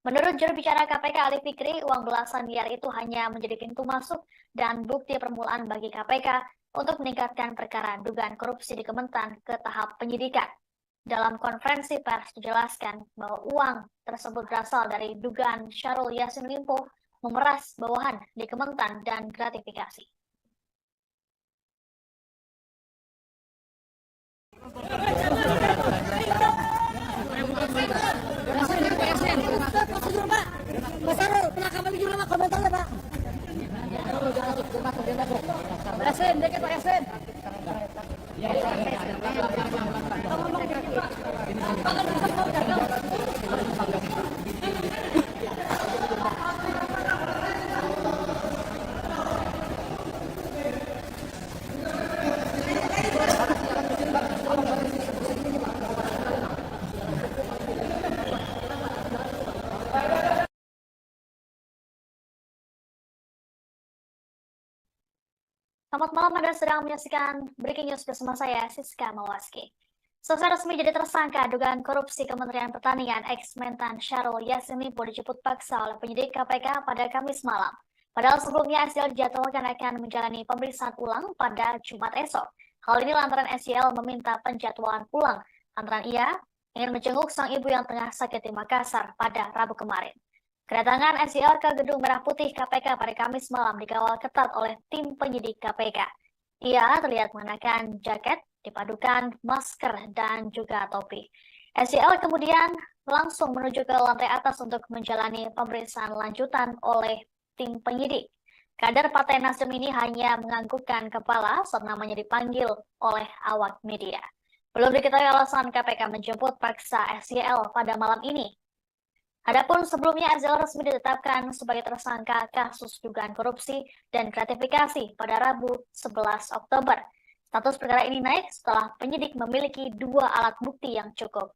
Menurut juru bicara KPK Ali Fikri, uang belasan miliar itu hanya menjadi pintu masuk dan bukti permulaan bagi KPK untuk meningkatkan perkara dugaan korupsi di Kementan ke tahap penyidikan. Dalam konferensi pers dijelaskan bahwa uang tersebut berasal dari dugaan Syahrul Yassin Limpo memeras bawahan di Kementan dan gratifikasi. Pak Sarul, penangkapan juga Pak. Komentarnya Pak. Pak Yasin, dikit Pak Yasin. Selamat malam, Anda sedang menyaksikan Breaking News bersama saya, Siska Mawaski. Selesai resmi jadi tersangka dugaan korupsi Kementerian Pertanian, ex-Mentan Syahrul Yassin Limpo dijemput paksa oleh penyidik KPK pada Kamis malam. Padahal sebelumnya SYL dijadwalkan akan menjalani pemeriksaan ulang pada Jumat esok. Hal ini lantaran SYL meminta penjadwalan ulang lantaran ia ingin menjenguk sang ibu yang tengah sakit di Makassar pada Rabu kemarin. Kedatangan SYL ke Gedung Merah Putih KPK pada Kamis malam dikawal ketat oleh tim penyidik KPK. Ia terlihat mengenakan jaket dipadukan masker dan juga topi. SYL kemudian langsung menuju ke lantai atas untuk menjalani pemeriksaan lanjutan oleh tim penyidik. Kader Partai Nasdem ini hanya menganggukkan kepala saat namanya dipanggil oleh awak media. Belum diketahui alasan KPK menjemput paksa SYL pada malam ini. Adapun sebelumnya SZL resmi ditetapkan sebagai tersangka kasus dugaan korupsi dan gratifikasi pada Rabu 11 Oktober. Status perkara ini naik setelah penyidik memiliki 2 alat bukti yang cukup.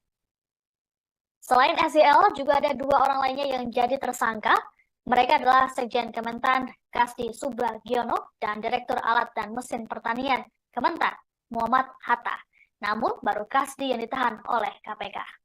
Selain SZL, juga ada 2 orang lainnya yang jadi tersangka. Mereka adalah Sekjen Kementan Kasdi Subagiono dan Direktur Alat dan Mesin Pertanian Kementan Muhammad Hatta. Namun baru Kasdi yang ditahan oleh KPK.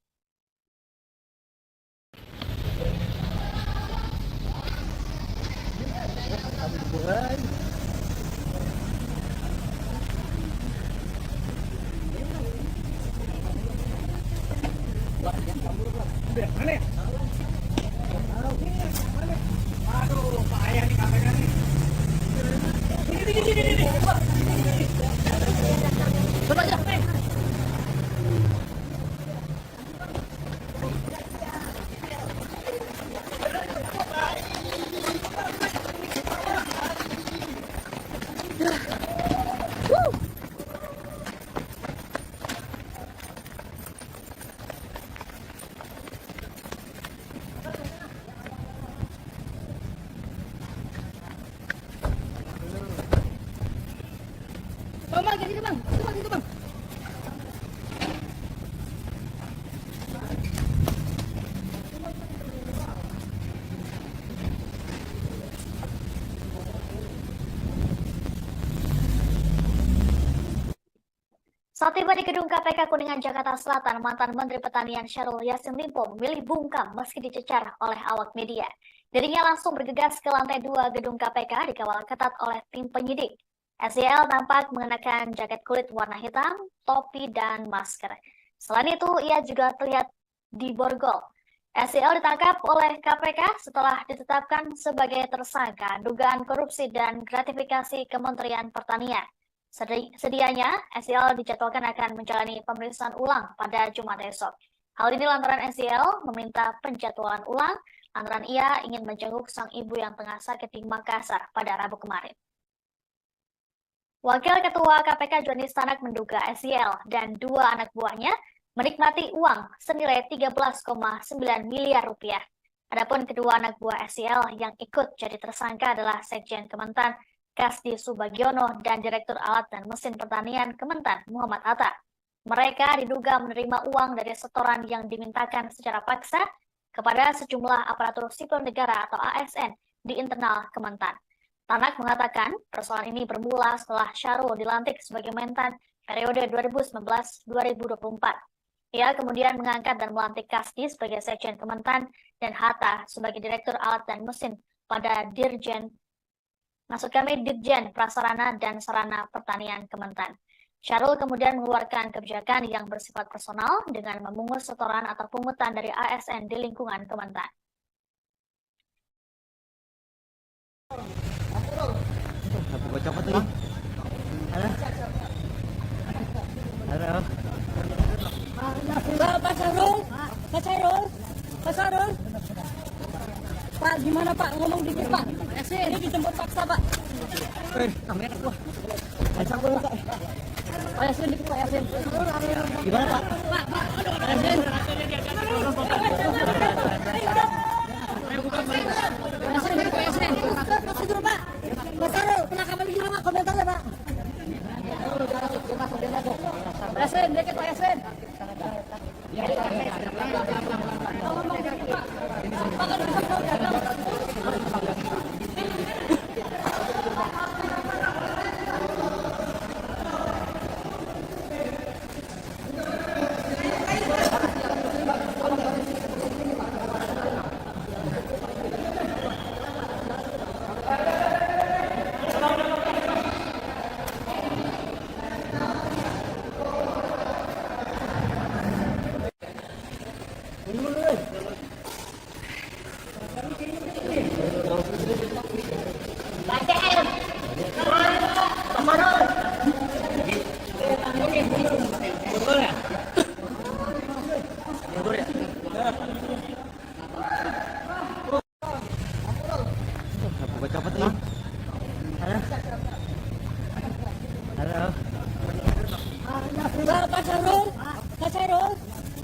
Saat tiba di gedung KPK Kuningan, Jakarta Selatan, mantan Menteri Pertanian Syahrul Yassin Limpo memilih bungkam meski dicecar oleh awak media. Dirinya langsung bergegas ke lantai 2 gedung KPK dikawal ketat oleh tim penyidik. SZL tampak mengenakan jaket kulit warna hitam, topi, dan masker. Selain itu, ia juga terlihat diborgol. SZL ditangkap oleh KPK setelah ditetapkan sebagai tersangka dugaan korupsi dan gratifikasi Kementerian Pertanian. Sedianya, SZL dijadwalkan akan menjalani pemeriksaan ulang pada Jumat esok. Hal ini lantaran SZL meminta penjadwalan ulang lantaran ia ingin menjenguk sang ibu yang tengah sakit di Makassar pada Rabu kemarin. Wakil Ketua KPK Johnny Stanak menduga SZL dan 2 anak buahnya menikmati uang senilai 13,9 miliar rupiah. Adapun kedua anak buah SZL yang ikut jadi tersangka adalah Sekjen Kementan Kasdi Subagiono dan Direktur Alat dan Mesin Pertanian Kementan Muhammad Hatta. Mereka diduga menerima uang dari setoran yang dimintakan secara paksa kepada sejumlah aparatur sipil negara atau ASN di internal Kementan. Tanak mengatakan persoalan ini bermula setelah Syahrul dilantik sebagai Mentan periode 2019-2024. Ia kemudian mengangkat dan melantik Kasdi sebagai Sekjen Kementan dan Hatta sebagai Direktur Alat dan Mesin pada Dirjen Prasarana dan Sarana Pertanian Kementan. Syahrul kemudian mengeluarkan kebijakan yang bersifat personal dengan memungut setoran atau pungutan dari ASN di lingkungan Kementan. Pak Syahrul. Pak, gimana Pak? Ngomong dikit Pak. Ini dijemput paksa Pak. Kamera gua. Pasang gua, Pak. Pak Yasin dikit Pak Yasin. Gimana, Pak? Pak Yasin. Yasin dikit Pak Yasin. Prosedur Pak. Pak Syahrul, penangkapan di mana Pak? Komentar ya Pak. Pak Yasin dikit Pak Yasin.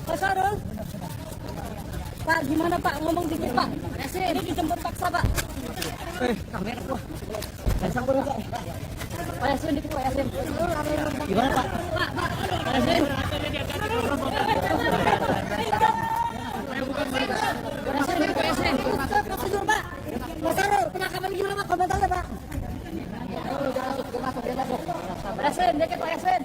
Pak Syahrul. Pak, gimana Pak? Ngomong dikit Pak. Ini dijemput paksa Pak. Kamera gua. Pasang gua Pak. Pak Yasin dikit Pak Yasin. Gimana Pak? Pak Yasin. Pak Yasin. Prosedur Pak. Prosedur penangkapan gimana Pak? Komentarnya Pak. Pak Yasin, dikit Pak Yasin.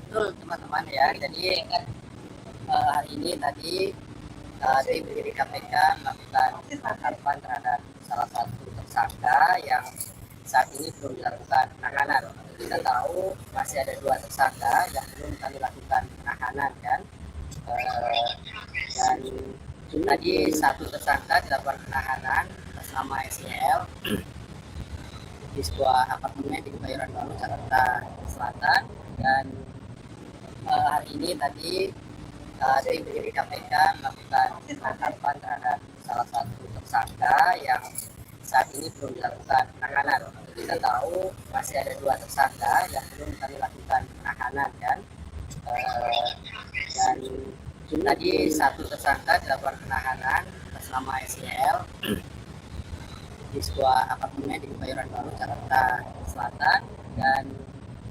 Betul teman-teman ya. Jadi hari ini tadi tim penyidik KPK melakukan penangkapan terhadap salah satu tersangka yang saat ini belum dilakukan penahanan. Kita tahu masih ada 2 tersangka yang belum kami lakukan penahanan kan. Dan tadi 1 tersangka dilakukan penahanan atas nama SEL di sebuah apartemen di Kebayoran Baru, Jakarta Selatan. Dan hari ini tadi tim penyidik KPK melakukan penangkapan terhadap salah satu tersangka yang saat ini belum dilakukan penahanan. Kita tahu masih ada 2 tersangka yang belum kami lakukan penahanan kan. Dan tadi 1 tersangka dilakukan penahanan atas nama SEL di sebuah apartemen di Kebayoran Baru, Jakarta Selatan. Dan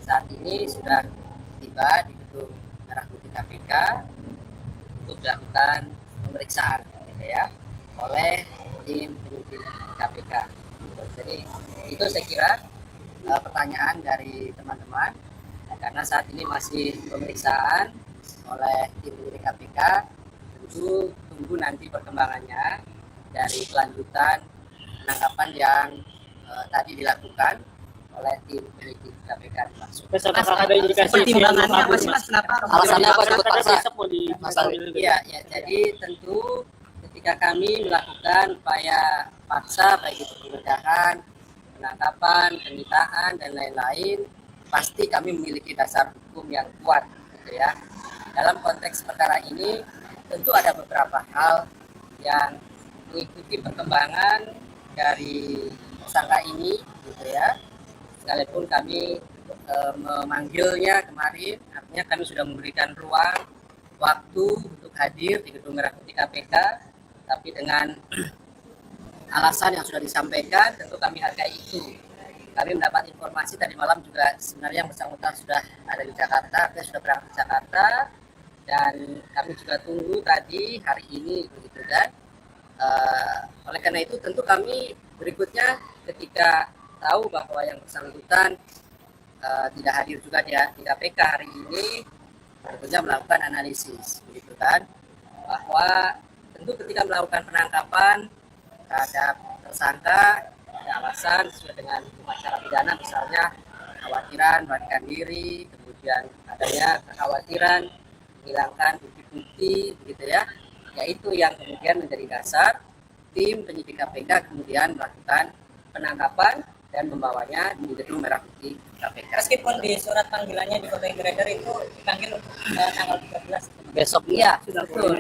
saat ini sudah tiba di gedung Merah Putih KPK untuk dilakukan pemeriksaan gitu ya oleh tim penyidik KPK. Jadi itu saya kira pertanyaan dari teman-teman, karena saat ini masih pemeriksaan oleh tim penyidik KPK. Tentu tunggu nanti perkembangannya dari kelanjutan penangkapan yang tadi dilakukan oleh tim penyidik KPK dimaksud. Ada indikasi pertimbangannya apa sih Mas? Kenapa? Alasannya apa disebut paksa? Masalah Iya, ya, jadi tentu ketika kami melakukan upaya paksa baik itu penggeledahan, penangkapan, penyitaan dan lain-lain, pasti kami memiliki dasar hukum yang kuat gitu ya. Dalam konteks perkara ini tentu ada beberapa hal yang mengikuti perkembangan dari tersangka ini gitu ya. Sekalipun kami memanggilnya kemarin, artinya kami sudah memberikan ruang waktu untuk hadir di gedung Merah Putih KPK, tapi dengan alasan yang sudah disampaikan tentu kami hargai itu. Kami mendapat informasi tadi malam juga sebenarnya yang bersangkutan sudah ada di Jakarta, artinya sudah berangkat ke Jakarta, dan kami juga tunggu tadi hari ini begitu kan. Oleh karena itu tentu kami berikutnya ketika tahu bahwa yang bersangkutan tidak hadir juga di KPK hari ini, tentunya melakukan analisis begitu kan, bahwa tentu ketika melakukan penangkapan terhadap tersangka ada alasan sesuai dengan hukum acara pidana, misalnya kekhawatiran melarikan diri, kemudian adanya kekhawatiran menghilangkan bukti-bukti begitu ya, yaitu yang kemudian menjadi dasar tim penyidik KPK kemudian melakukan penangkapan dan membawanya di gedung Merah Putih KPK. Meskipun di surat panggilannya di Kota Beredar itu dipanggil tanggal 13 besok, iya betul.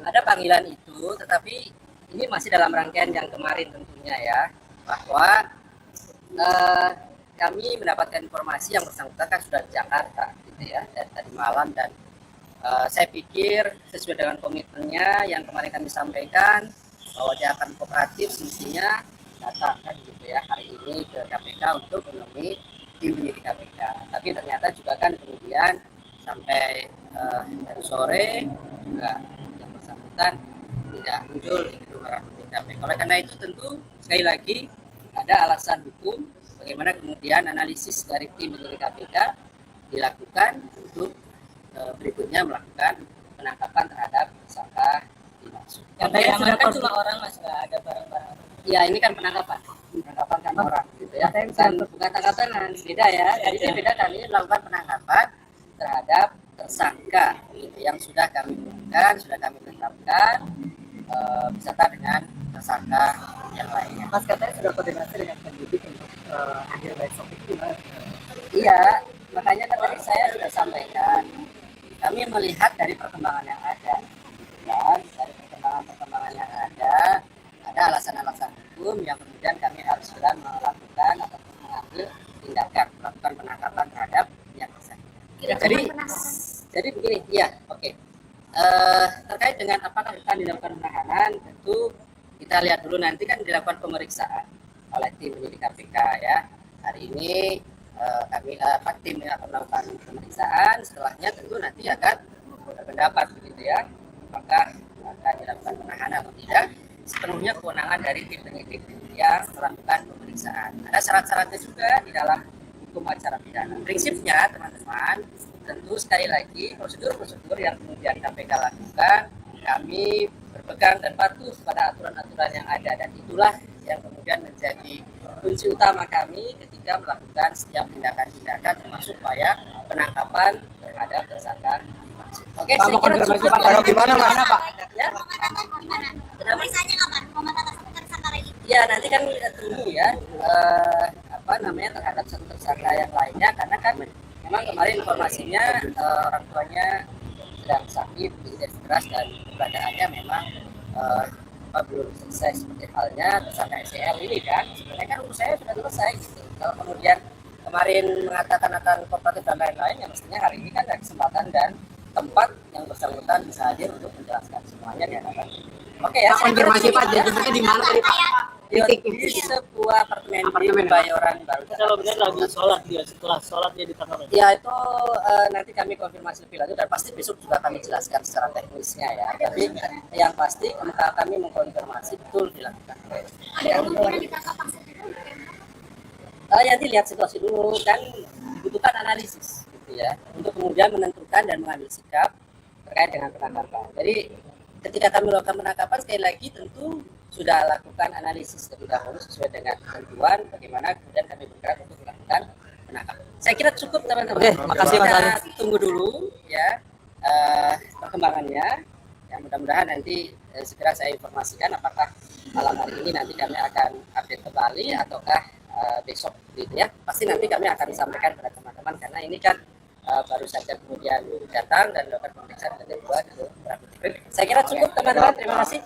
Ada panggilan itu, tetapi ini masih dalam rangkaian yang kemarin tentunya ya, bahwa kami mendapatkan informasi yang bersangkutan kan sudah di Jakarta gitu ya dari tadi malam, dan saya pikir sesuai dengan komitmennya yang kemarin kami sampaikan bahwa dia akan kooperatif, semestinya datang kan gitu ya hari ini ke KPK untuk menemui tim penyidik KPK. Tapi ternyata juga kan kemudian sampai dari sore juga yang bersangkutan tidak muncul di gedung Merah Putih KPK. Oleh karena itu tentu sekali lagi ada alasan hukum bagaimana kemudian analisis dari tim penyidik KPK dilakukan untuk berikutnya melakukan penangkapan terhadap tersangka dimaksud. Yang tadi amankan cuma orang, Mas, nggak ada barang-barang. Ya, ini kan penangkapan kan orang gitu ya. Bukan tangkapan, beda ya. Jadi ini beda, kami melakukan penangkapan terhadap tersangka gitu, yang sudah kami lakukan, sudah kami tetapkan beserta dengan tersangka yang lainnya. Mas, katanya sudah koordinasi dengan penyidik untuk hadir besok itu gimana? Iya, makanya kan tadi saya sudah sampaikan, kami melihat dari perkembangan yang ada, dan dari perkembangan yang ada alasan-alasan hukum yang kemudian kami harus segera melakukan atau mengambil tindakan, melakukan penangkapan terhadap yang bersangkutan. Jadi begini, ya, oke. Terkait dengan apakah akan dilakukan penahanan, tentu kita lihat dulu, nanti kan dilakukan pemeriksaan oleh tim penyidik KPK ya. Hari ini kami tim akan melakukan pemeriksaan, setelahnya tentu nanti akan berpendapat begitu ya, apakah akan dilakukan penahanan atau tidak. Sepenuhnya kewenangan dari tim penyidik yang melakukan pemeriksaan. Ada syarat-syaratnya juga di dalam hukum acara pidana. Prinsipnya teman-teman, tentu sekali lagi prosedur-prosedur yang kemudian KPK lakukan, kami berpegang dan patuh pada aturan-aturan yang ada, dan itulah yang kemudian menjadi kunci utama kami ketika melakukan setiap tindakan-tindakan termasuk upaya penangkapan terhadap tersangka. Oke, Pak, mau konfirmasi Pak, kalau gimana Pak? Ya. Pemeriksaannya kapan? Tersangka lagi. Ya, nanti kan tunggu ya terhadap satu tersangka yang lainnya, karena kan memang kemarin informasinya orang tuanya sedang sakit begitu keras dan keberadaannya memang belum selesai, seperti halnya tersangka SCL ini kan. Sebenarnya kan urus saya sudah selesai gitu. Kalau kemudian kemarin mengatakan akan kooperatif dan lain-lain, ya mestinya hari ini kan ada kesempatan dan tempat yang bersangkutan bisa hadir untuk menjelaskan semuanya di hadapan. Oke ya. Konfirmasi Pak, jadinya di mana tadi Pak? Di sebuah apartemen di Kebayoran Baru. Kalau benar lagi sholat dia, setelah sholat dia ditangkap. Ya itu nanti kami konfirmasi lebih lanjut, dan pasti besok juga kami jelaskan secara teknisnya ya. Tapi yang pasti kami mengkonfirmasi betul dilakukan. Nanti lihat situasi dulu, kan dibutuhkan analisis gitu ya, untuk kemudian menentukan dan mengambil sikap terkait dengan penangkapan. Jadi ketika kami melakukan penangkapan, sekali lagi tentu sudah lakukan analisis terlebih dahulu sesuai dengan ketentuan bagaimana kemudian kami bergerak untuk melakukan penangkapan. Saya kira cukup teman-teman. Oke, makasih Mas Ari. Kita tunggu dulu ya perkembangannya. Ya, mudah-mudahan nanti segera saya informasikan apakah malam hari ini nanti kami akan update kembali ataukah besok gitu ya. Pasti nanti kami akan sampaikan kepada teman-teman, karena ini kan baru saja kemudian datang dan melakukan pemeriksaan dan kedua itu. Saya kira cukup teman-teman, terima kasih.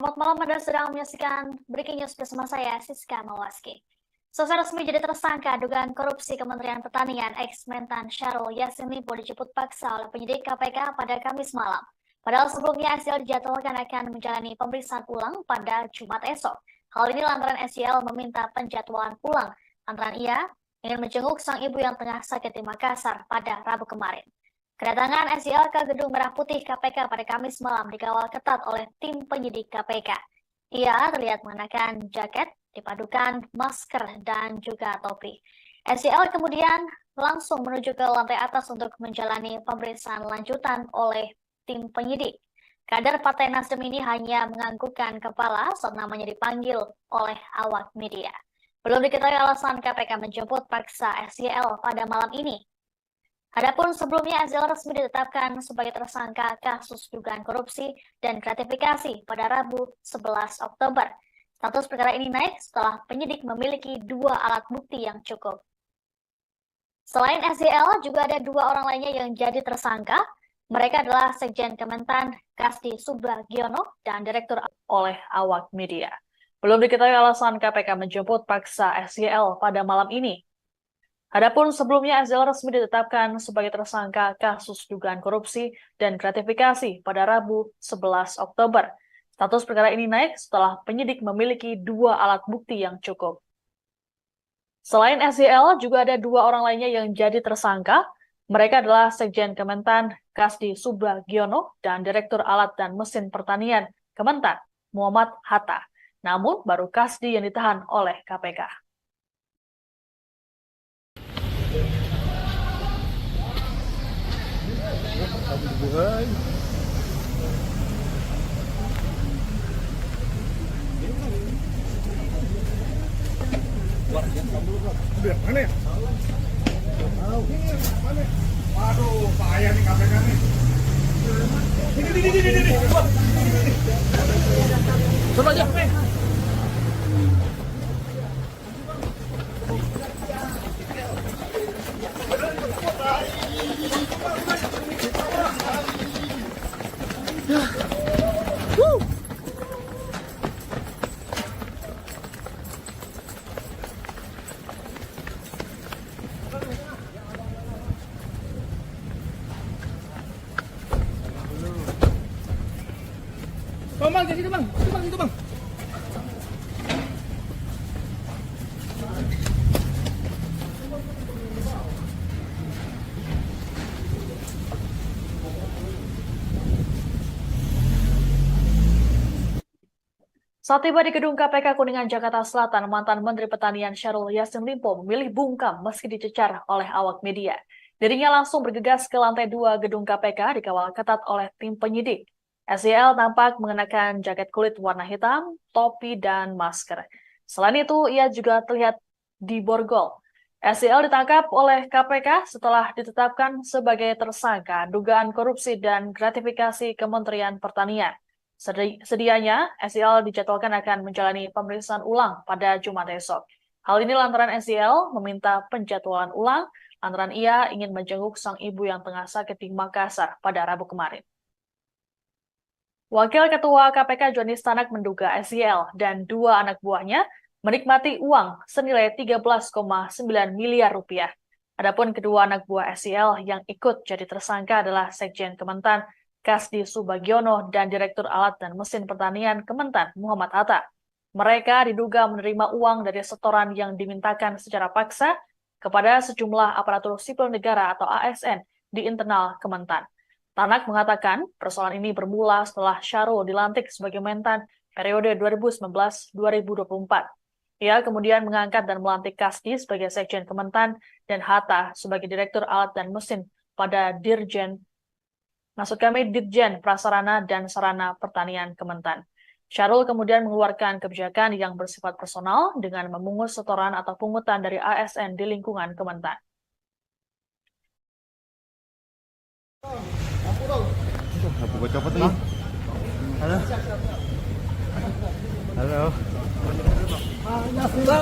Selamat malam, Anda sedang menyaksikan Breaking News bersama saya, Siska Mawaski. Selesai resmi jadi tersangka dugaan korupsi Kementerian Pertanian, ex-Mentan Syahrul Yassin Limpo dijemput paksa oleh penyidik KPK pada Kamis malam. Padahal sebelumnya SYL dijadwalkan akan menjalani pemeriksaan ulang pada Jumat esok. Hal ini lantaran SYL meminta penjadwalan ulang lantaran ia ingin menjenguk sang ibu yang tengah sakit di Makassar pada Rabu kemarin. Kedatangan SYL ke Gedung Merah Putih KPK pada Kamis malam dikawal ketat oleh tim penyidik KPK. Ia terlihat mengenakan jaket dipadukan masker dan juga topi. SYL kemudian langsung menuju ke lantai atas untuk menjalani pemeriksaan lanjutan oleh tim penyidik. Kader Partai Nasdem ini hanya menganggukkan kepala saat namanya dipanggil oleh awak media. Belum diketahui alasan KPK menjemput paksa SYL pada malam ini. Adapun sebelumnya SYL resmi ditetapkan sebagai tersangka kasus dugaan korupsi dan gratifikasi pada Rabu 11 Oktober. Status perkara ini naik setelah penyidik memiliki 2 alat bukti yang cukup. Selain SYL, juga ada 2 orang lainnya yang jadi tersangka. Mereka adalah Sekjen Kementan Kasdi Subagiono dan Direktur oleh awak media. Belum diketahui alasan KPK menjemput paksa SYL pada malam ini. Adapun sebelumnya SDL resmi ditetapkan sebagai tersangka kasus dugaan korupsi dan gratifikasi pada Rabu 11 Oktober. Status perkara ini naik setelah penyidik memiliki 2 alat bukti yang cukup. Selain SDL, juga ada 2 orang lainnya yang jadi tersangka. Mereka adalah Sekjen Kementan Kasdi Subagiono dan Direktur Alat dan Mesin Pertanian Kementan Muhammad Hatta. Namun baru Kasdi yang ditahan oleh KPK. Waduh, payah nih KPK nih. Coba aja. Bang, jadi bang, itu bang. Saat tiba di gedung KPK Kuningan, Jakarta Selatan, mantan Menteri Pertanian Syahrul Yassin Limpo memilih bungkam meski dicecar oleh awak media. Dirinya langsung bergegas ke lantai 2 gedung KPK dikawal ketat oleh tim penyidik. SYL tampak mengenakan jaket kulit warna hitam, topi, dan masker. Selain itu, ia juga terlihat diborgol. SYL ditangkap oleh KPK setelah ditetapkan sebagai tersangka dugaan korupsi dan gratifikasi Kementerian Pertanian. Sedianya, SYL dijadwalkan akan menjalani pemeriksaan ulang pada Jumat esok. Hal ini lantaran SYL meminta penjadwalan ulang lantaran ia ingin menjenguk sang ibu yang tengah sakit di Makassar pada Rabu kemarin. Wakil Ketua KPK Joni Stanak menduga SYL dan 2 anak buahnya menikmati uang senilai 13,9 miliar rupiah. Adapun kedua anak buah SYL yang ikut jadi tersangka adalah Sekjen Kementan Kasdi Subagiono dan Direktur Alat dan Mesin Pertanian Kementan Muhammad Hatta. Mereka diduga menerima uang dari setoran yang dimintakan secara paksa kepada sejumlah aparatur sipil negara atau ASN di internal Kementan. Tanak mengatakan persoalan ini bermula setelah Syahrul dilantik sebagai Mentan periode 2019-2024. Ia kemudian mengangkat dan melantik Kasdi sebagai Sekjen Kementan dan Hatta sebagai Direktur Alat dan Mesin pada Ditjen Prasarana dan Sarana Pertanian Kementan. Syahrul kemudian mengeluarkan kebijakan yang bersifat personal dengan memungut setoran atau pungutan dari ASN di lingkungan Kementan. Aku copot nih. Halo. Halo.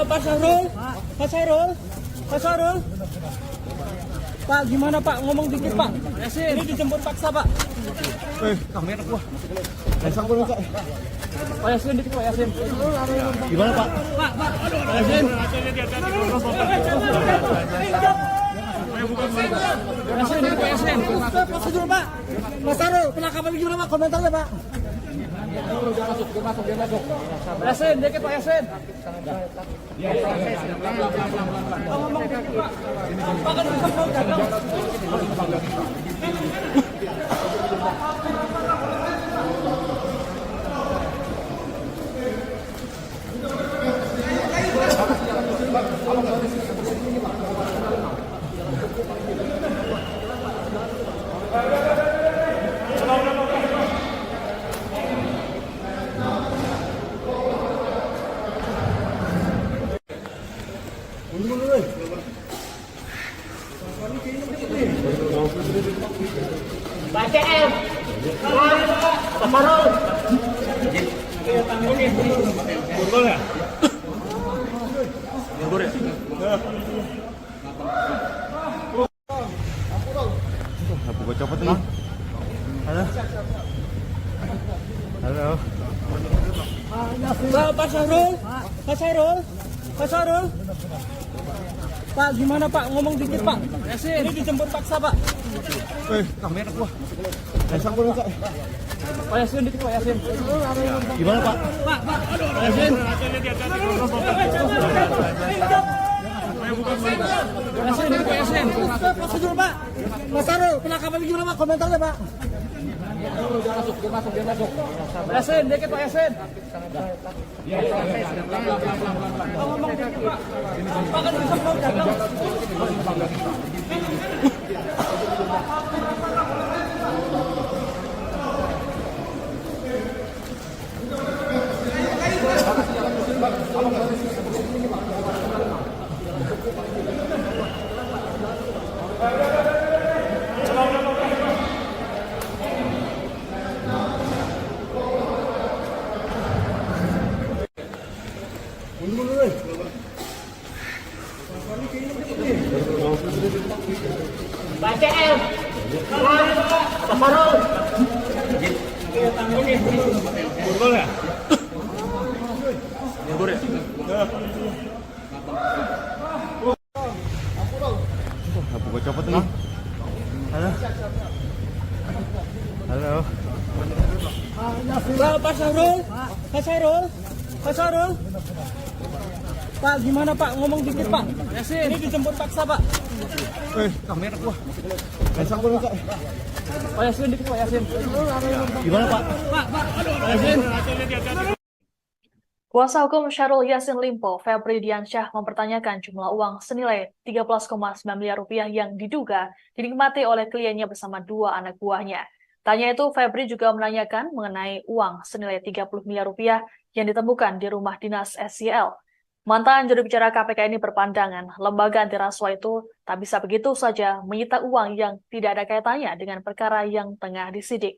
Pak Syahrul. Pak, gimana Pak? Ngomong dikit Pak. Ini dijemput paksa Pak. Kamera gua. Pasang dulu, Kak. Pak Yasin dikit Pak Yasin. Gimana, Pak? Pak Yasin. Yasin dikit Pak Yasin. Masuk dulu Pak. Mas Syahrul, penangkapan gimana Pak? Komentarnya Pak. Dia masuk. Yasin dikit Pak Yasin. Ngomong dikit Pak. Pak kan disebut datang. BCM. Pasarul. Borgol ya? Borgol ya? Aku gua copot nih. Halo. Halo. Pak Syahrul. Pak, gimana Pak? Ngomong dikit Pak. Ini dijemput paksa Pak. Kamera gua. Pasang gua Kak. Pak Yasin dikit Pak Yasin. Gimana Pak? Pak. Yasin. Yasin dikit Pak Yasin. Prosedur Pak. Mas Sarul, penangkapan gimana Pak? Komentarnya Pak. Dia masuk. Yasin dikit Pak Yasin. Ngomong dikit Pak. Pak kan bisa mau dagang. Gua copot nih. Halo. Pak Sarul. Pak, gimana Pak? Ngomong dikit Pak. Ini dijemput paksa Pak. Kamera gua. Pasang gua Kak. Pak Yasin dikit Pak Yasin. Gimana Pak? Pak Yasin. Kuasa hukum Syahrul Yassin Limpo, Febri Diansyah, mempertanyakan jumlah uang senilai 13,9 miliar rupiah yang diduga dinikmati oleh kliennya bersama dua anak buahnya. Tanya itu, Febri juga menanyakan mengenai uang senilai 30 miliar rupiah yang ditemukan di rumah dinas SYL. Mantan juru bicara KPK ini berpandangan, lembaga anti rasuah itu tak bisa begitu saja menyita uang yang tidak ada kaitannya dengan perkara yang tengah disidik.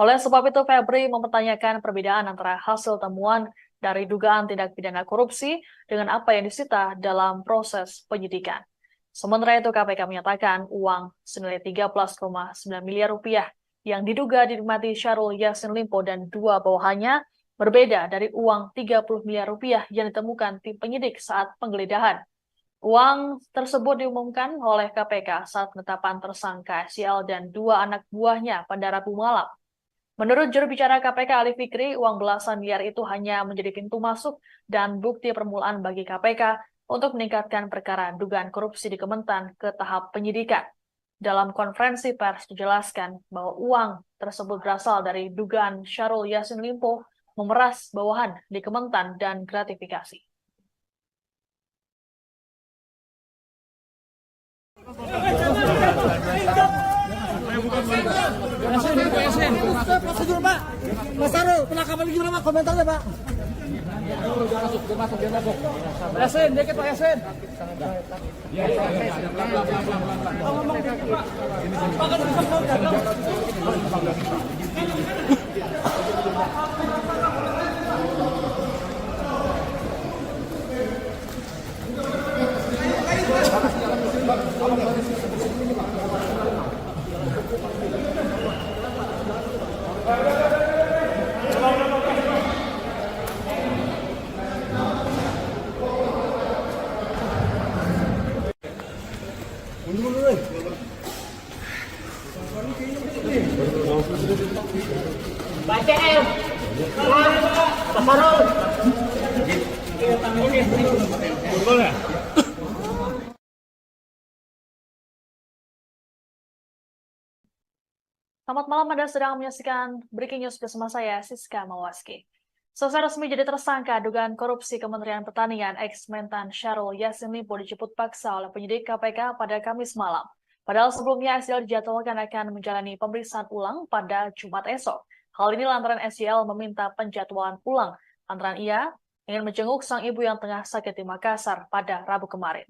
Oleh sebab itu, Febri mempertanyakan perbedaan antara hasil temuan dari dugaan tindak pidana korupsi dengan apa yang disita dalam proses penyidikan. Sementara itu, KPK menyatakan uang senilai 13,9 miliar rupiah yang diduga dinikmati Syahrul Yassin Limpo dan dua bawahannya berbeda dari uang 30 miliar rupiah yang ditemukan tim penyidik saat penggeledahan. Uang tersebut diumumkan oleh KPK saat penetapan tersangka SYL dan dua anak buahnya pada Rabu malam. Menurut juru bicara KPK Ali Fikri, uang belasan miliar itu hanya menjadi pintu masuk dan bukti permulaan bagi KPK untuk meningkatkan perkara dugaan korupsi di Kementan ke tahap penyidikan. Dalam konferensi pers dijelaskan bahwa uang tersebut berasal dari dugaan Syahrul Yassin Limpo memeras bawahan di Kementan dan gratifikasi. Yasin. Prosedur Pak. Mas Sarul, penangkapan gimana Pak? Komentarnya Pak. Dia masuk. Yasin dikit Pak Yasin. Ngomong dikit Pak. Pak kan bisa mau dagang. Selamat malam, Anda sedang menyaksikan Breaking News bersama saya, Siska Mawaski. Selesai resmi jadi tersangka dugaan korupsi Kementerian Pertanian, ex-Mentan Syahrul Yassin Limpo dijemput paksa oleh penyidik KPK pada Kamis malam. Padahal sebelumnya SYL dijadwalkan akan menjalani pemeriksaan ulang pada Jumat esok. Hal ini lantaran SYL meminta penjadwalan ulang lantaran ia ingin menjenguk sang ibu yang tengah sakit di Makassar pada Rabu kemarin.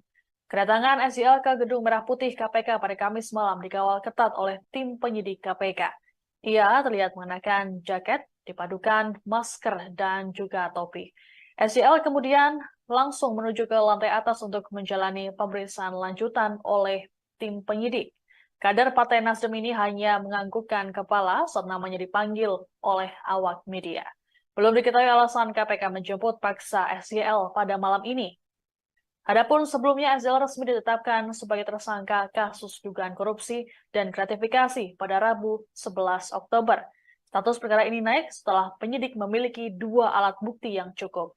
Kedatangan SYL ke Gedung Merah Putih KPK pada Kamis malam dikawal ketat oleh tim penyidik KPK. Ia terlihat mengenakan jaket, dipadukan masker, dan juga topi. SYL kemudian langsung menuju ke lantai atas untuk menjalani pemeriksaan lanjutan oleh tim penyidik. Kader Partai Nasdem ini hanya menganggukkan kepala saat namanya dipanggil oleh awak media. Belum diketahui alasan KPK menjemput paksa SYL pada malam ini. Adapun sebelumnya SZL resmi ditetapkan sebagai tersangka kasus dugaan korupsi dan gratifikasi pada Rabu 11 Oktober. Status perkara ini naik setelah penyidik memiliki 2 alat bukti yang cukup.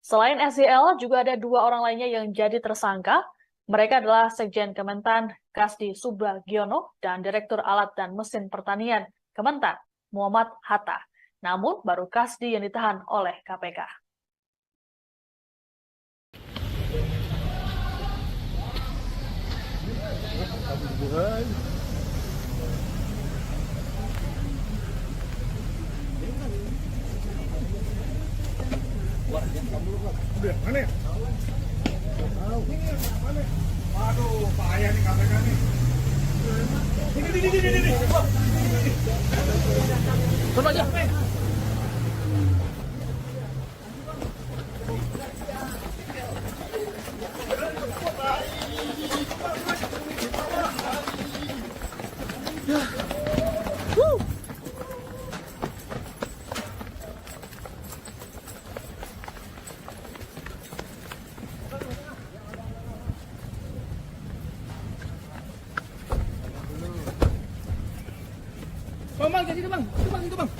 Selain SZL, juga ada 2 orang lainnya yang jadi tersangka. Mereka adalah Sekjen Kementan Kasdi Subagiono dan Direktur Alat dan Mesin Pertanian Kementan Muhammad Hatta. Namun baru Kasdi yang ditahan oleh KPK. Aduh, bahaya nih KPK nih. Ini. Coba aja. Bang, jadi bang. Itu bang.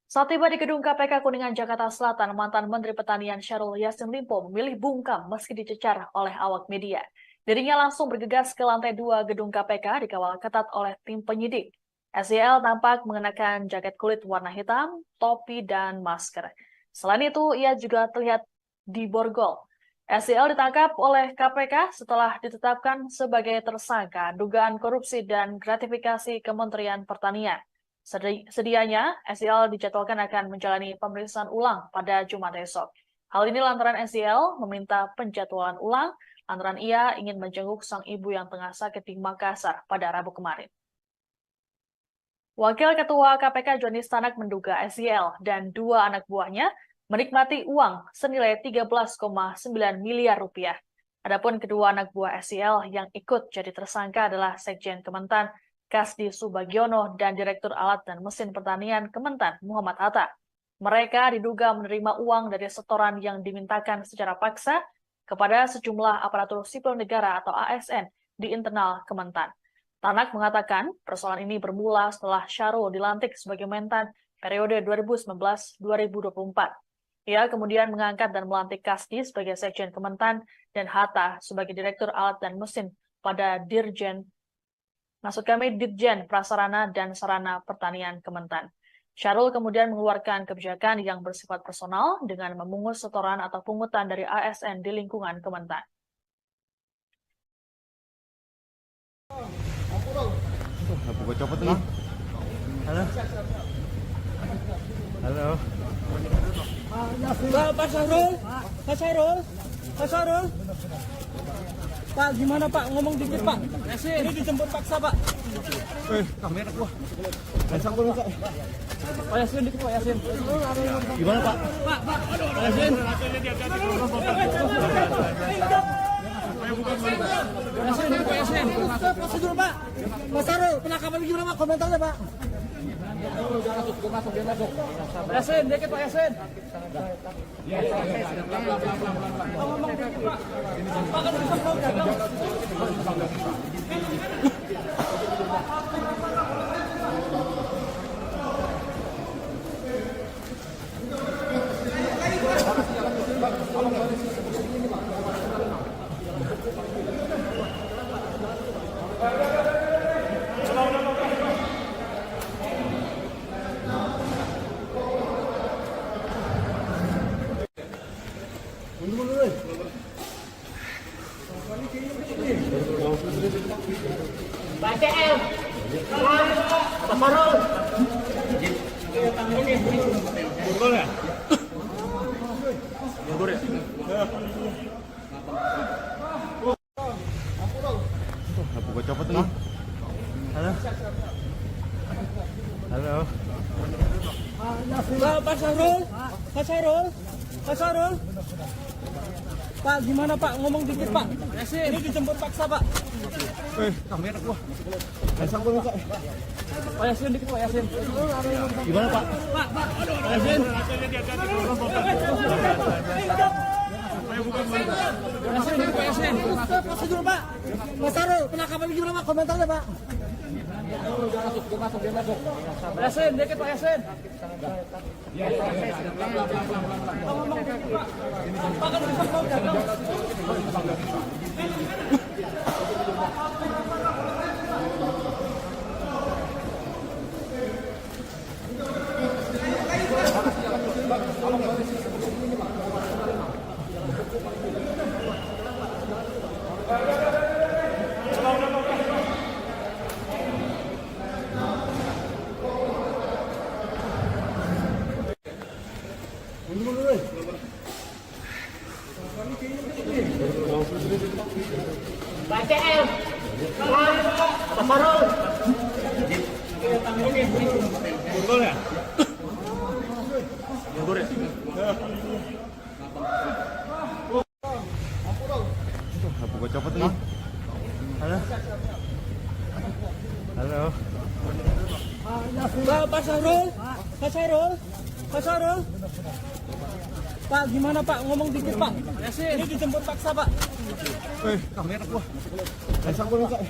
Saat tiba di gedung KPK Kuningan, Jakarta Selatan, mantan Menteri Pertanian Syahrul Yassin Limpo memilih bungkam meski dicecar oleh awak media. Dirinya langsung bergegas ke lantai 2 gedung KPK dikawal ketat oleh tim penyidik. SZL tampak mengenakan jaket kulit warna hitam, topi, dan masker. Selain itu, ia juga terlihat di borgol. SZL ditangkap oleh KPK setelah ditetapkan sebagai tersangka dugaan korupsi dan gratifikasi Kementerian Pertanian. Sedianya, SZL dijadwalkan akan menjalani pemeriksaan ulang pada Jumat esok. Hal ini lantaran SZL meminta penjadwalan ulang lantaran ia ingin menjenguk sang ibu yang tengah sakit di Makassar pada Rabu kemarin. Wakil Ketua KPK Joni Stanak menduga SZL dan 2 anak buahnya menikmati uang senilai 13,9 miliar rupiah. Adapun kedua anak buah SZL yang ikut jadi tersangka adalah Sekjen Kementan Kasdi Subagiono dan Direktur Alat dan Mesin Pertanian Kementan Muhammad Hatta. Mereka diduga menerima uang dari setoran yang dimintakan secara paksa kepada sejumlah aparatur sipil negara atau ASN di internal Kementan. Tanak mengatakan persoalan ini bermula setelah Syahrul dilantik sebagai Mentan periode 2019-2024. Ia kemudian mengangkat dan melantik Kasdi sebagai Sekjen Kementan dan Hatta sebagai Direktur Alat dan Mesin pada Ditjen Prasarana dan Sarana Pertanian Kementan. Syahrul kemudian mengeluarkan kebijakan yang bersifat personal dengan memungut setoran atau pungutan dari ASN di lingkungan Kementan. Gue copot nih. Halo. Pak Syahrul. Pak, gimana Pak? Ngomong dikit Pak. Ini dijemput paksa Pak. Kamera gua. Pasang gua Pak. Pak Yasin dikit Pak Yasin. Gimana Pak? Pak Yasin. Pak Yasin. Prosedur Pak. Pak Syahrul, penangkapan gimana Pak? Komentarnya Pak. Pak Yasin, dikit Pak Yasin. Ngomong dikit Pak. Pak kan bisa gagal. Gue copot nih. Halo. Pak Syahrul. Pak, gimana Pak? Ngomong dikit Pak. Ini dijemput paksa Pak. Kamera gua. Pasang gua Pak. Pak Yasin dikit Pak Yasin. Gimana Pak? Pak Yasin. Yasin dikit Pak Yasin. Prosedur Pak. Mas Sarul, penangkapan gimana Pak? Komentarnya Pak. Pak Yasin dikit Pak Yasin. Ngomong dikit Pak. Pak kan bisa Gua copot nih. Halo. Halo. Pak Sarul. Pak Sarul. Pak Sarul. Pak, gimana Pak? Ngomong dikit Pak. Ini dijemput paksa Pak. Kamera gua. Pasang gua Pak.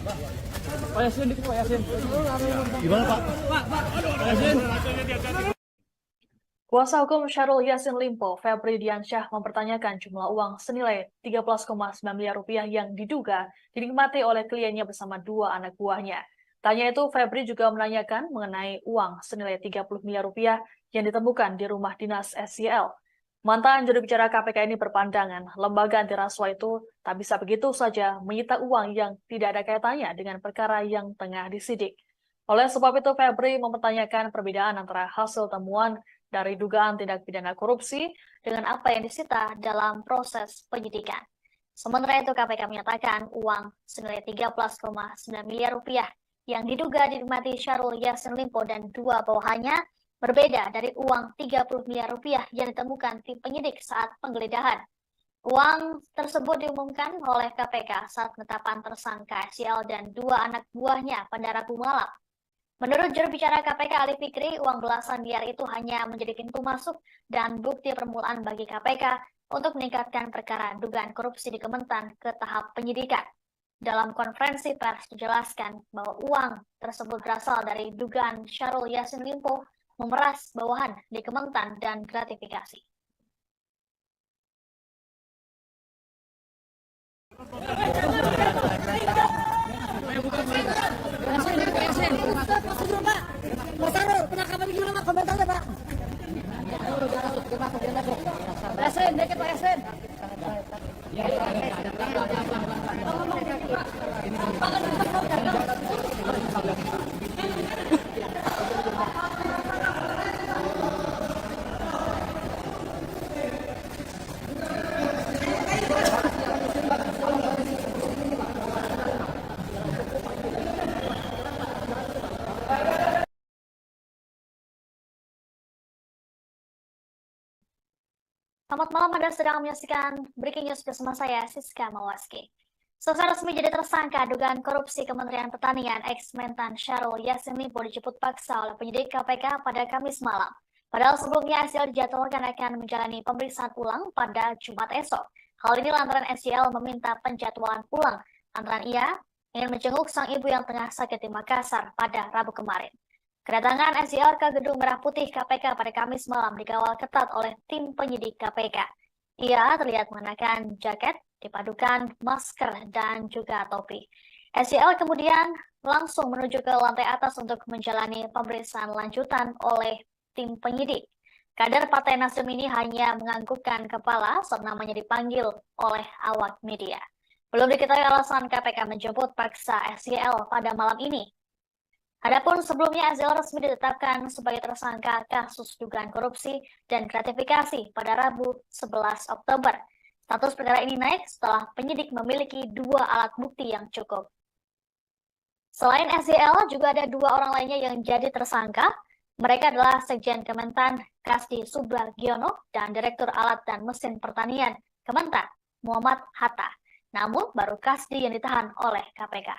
Pak Yasin dikit Pak Yasin. Gimana Pak? Pak Yasin. Kuasa hukum Syahrul Yassin Limpo, Febri Diansyah, mempertanyakan jumlah uang senilai 13,9 miliar rupiah yang diduga dinikmati oleh kliennya bersama dua anak buahnya. Tanya itu, Febri juga menanyakan mengenai uang senilai 30 miliar rupiah yang ditemukan di rumah dinas SYL. Mantan juru bicara KPK ini berpandangan, lembaga anti rasuah itu tak bisa begitu saja menyita uang yang tidak ada kaitannya dengan perkara yang tengah disidik. Oleh sebab itu, Febri mempertanyakan perbedaan antara hasil temuan dari dugaan tindak pidana korupsi dengan apa yang disita dalam proses penyidikan. Sementara itu, KPK menyatakan uang senilai 13,9 miliar rupiah yang diduga dinikmati Syahrul Yassin Limpo dan dua bawahannya berbeda dari uang 30 miliar rupiah yang ditemukan tim penyidik saat penggeledahan. Uang tersebut diumumkan oleh KPK saat penetapan tersangka SYL dan dua anak buahnya pada Rabu malam. Menurut juru bicara KPK Ali Fikri, uang belasan miliar itu hanya menjadi pintu masuk dan bukti permulaan bagi KPK untuk meningkatkan perkara dugaan korupsi di Kementan ke tahap penyidikan. Dalam konferensi pers dijelaskan bahwa uang tersebut berasal dari dugaan Syahrul Yassin Limpo memeras bawahan di Kementan dan gratifikasi. Mas Sarul, penangkapan gimana Pak? Komentarnya Pak. Pak Yasin, dikit Pak Yasin. Selamat malam, Anda sedang menyaksikan Breaking News bersama saya, Siska Mawaski. Selesai resmi jadi tersangka dugaan korupsi Kementerian Pertanian, ex-Mentan Syahrul Yassin Limpo dijemput paksa oleh penyidik KPK pada Kamis malam. Padahal sebelumnya SYL dijadwalkan akan menjalani pemeriksaan ulang pada Jumat esok. Hal ini lantaran SYL meminta penjadwalan ulang lantaran ia ingin menjenguk sang ibu yang tengah sakit di Makassar pada Rabu kemarin. Kedatangan SYL ke Gedung Merah Putih KPK pada Kamis malam dikawal ketat oleh tim penyidik KPK. Ia terlihat mengenakan jaket, dipadukan masker, dan juga topi. SYL kemudian langsung menuju ke lantai atas untuk menjalani pemeriksaan lanjutan oleh tim penyidik. Kader Partai Nasdem ini hanya menganggukkan kepala saat namanya dipanggil oleh awak media. Belum diketahui alasan KPK menjemput paksa SYL pada malam ini. Adapun sebelumnya SYL resmi ditetapkan sebagai tersangka kasus dugaan korupsi dan gratifikasi pada Rabu 11 Oktober. Status perkara ini naik setelah penyidik memiliki dua alat bukti yang cukup. Selain SYL, juga ada dua orang lainnya yang jadi tersangka. Mereka adalah Sekjen Kementan Kasdi Subagiono dan Direktur Alat dan Mesin Pertanian Kementan Muhammad Hatta. Namun baru Kasdi yang ditahan oleh KPK.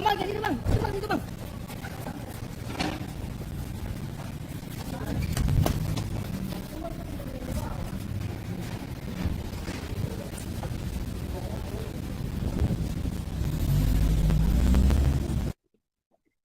Bang, jadi bang, itu bang.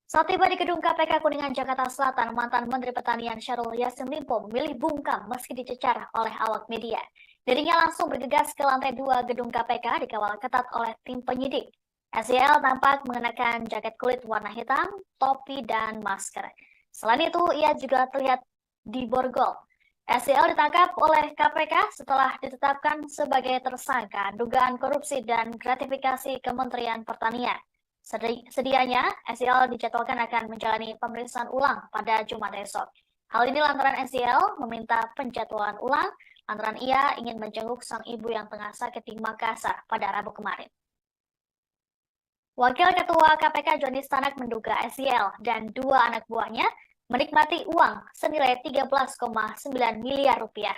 Saat tiba di gedung KPK Kuningan, Jakarta Selatan, mantan Menteri Pertanian Syahrul Yassin Limpo memilih bungkam meski dicecar oleh awak media. Dirinya langsung bergegas ke lantai 2 gedung KPK dikawal ketat oleh tim penyidik. SYL tampak mengenakan jaket kulit warna hitam, topi, dan masker. Selain itu, ia juga terlihat diborgol. SYL ditangkap oleh KPK setelah ditetapkan sebagai tersangka dugaan korupsi dan gratifikasi Kementerian Pertanian. Sedianya, SYL dijadwalkan akan menjalani pemeriksaan ulang pada Jumat esok. Hal ini lantaran SYL meminta penjadwalan ulang lantaran ia ingin menjenguk sang ibu yang tengah sakit di Makassar pada Rabu kemarin. Wakil Ketua KPK Joni Stanak menduga SYL dan 2 anak buahnya menikmati uang senilai 13,9 miliar rupiah.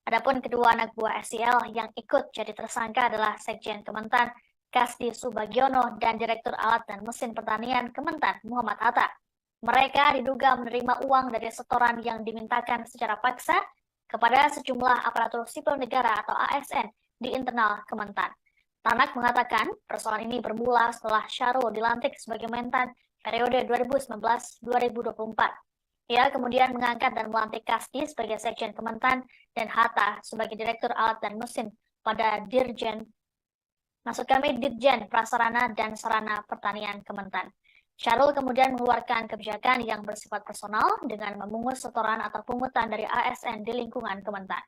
Adapun kedua anak buah SYL yang ikut jadi tersangka adalah Sekjen Kementan Kasdi Subagiono dan Direktur Alat dan Mesin Pertanian Kementan Muhammad Hatta. Mereka diduga menerima uang dari setoran yang dimintakan secara paksa kepada sejumlah aparatur sipil negara atau ASN di internal Kementan. Tanak mengatakan persoalan ini bermula setelah Syahrul dilantik sebagai Mentan periode 2019-2024. Ia kemudian mengangkat dan melantik Kasdi sebagai Sekjen Kementan dan Hatta sebagai Direktur Alat dan Mesin pada Dirjen Prasarana dan Sarana Pertanian Kementan. Syahrul kemudian mengeluarkan kebijakan yang bersifat personal dengan memungut setoran atau pungutan dari ASN di lingkungan Kementan.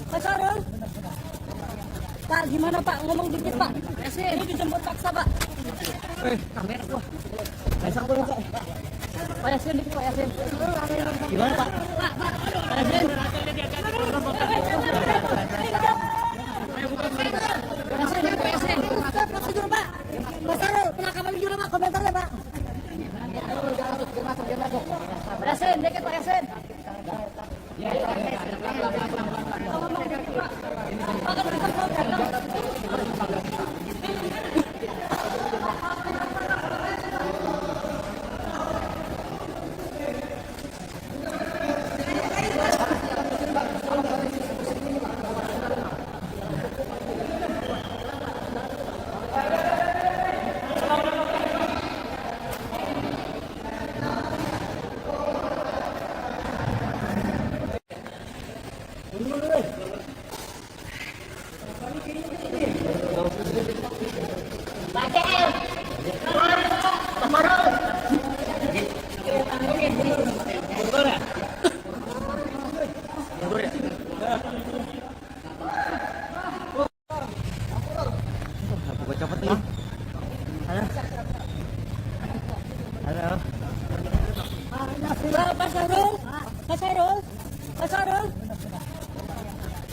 Pak Syahrul. Pak, gimana Pak? Ngomong dikit Pak. Ini dijemput paksa Pak. Kamera gua. Pasang gua Pak. Pak Yasin dikit Pak Yasin. Gimana Pak? Pak Yasin. Pak Yasin. Prosedur Pak. Pak Syahrul, penangkapan juga Pak. Komentarnya Pak. Pak Yasin, dikit Pak Yasin.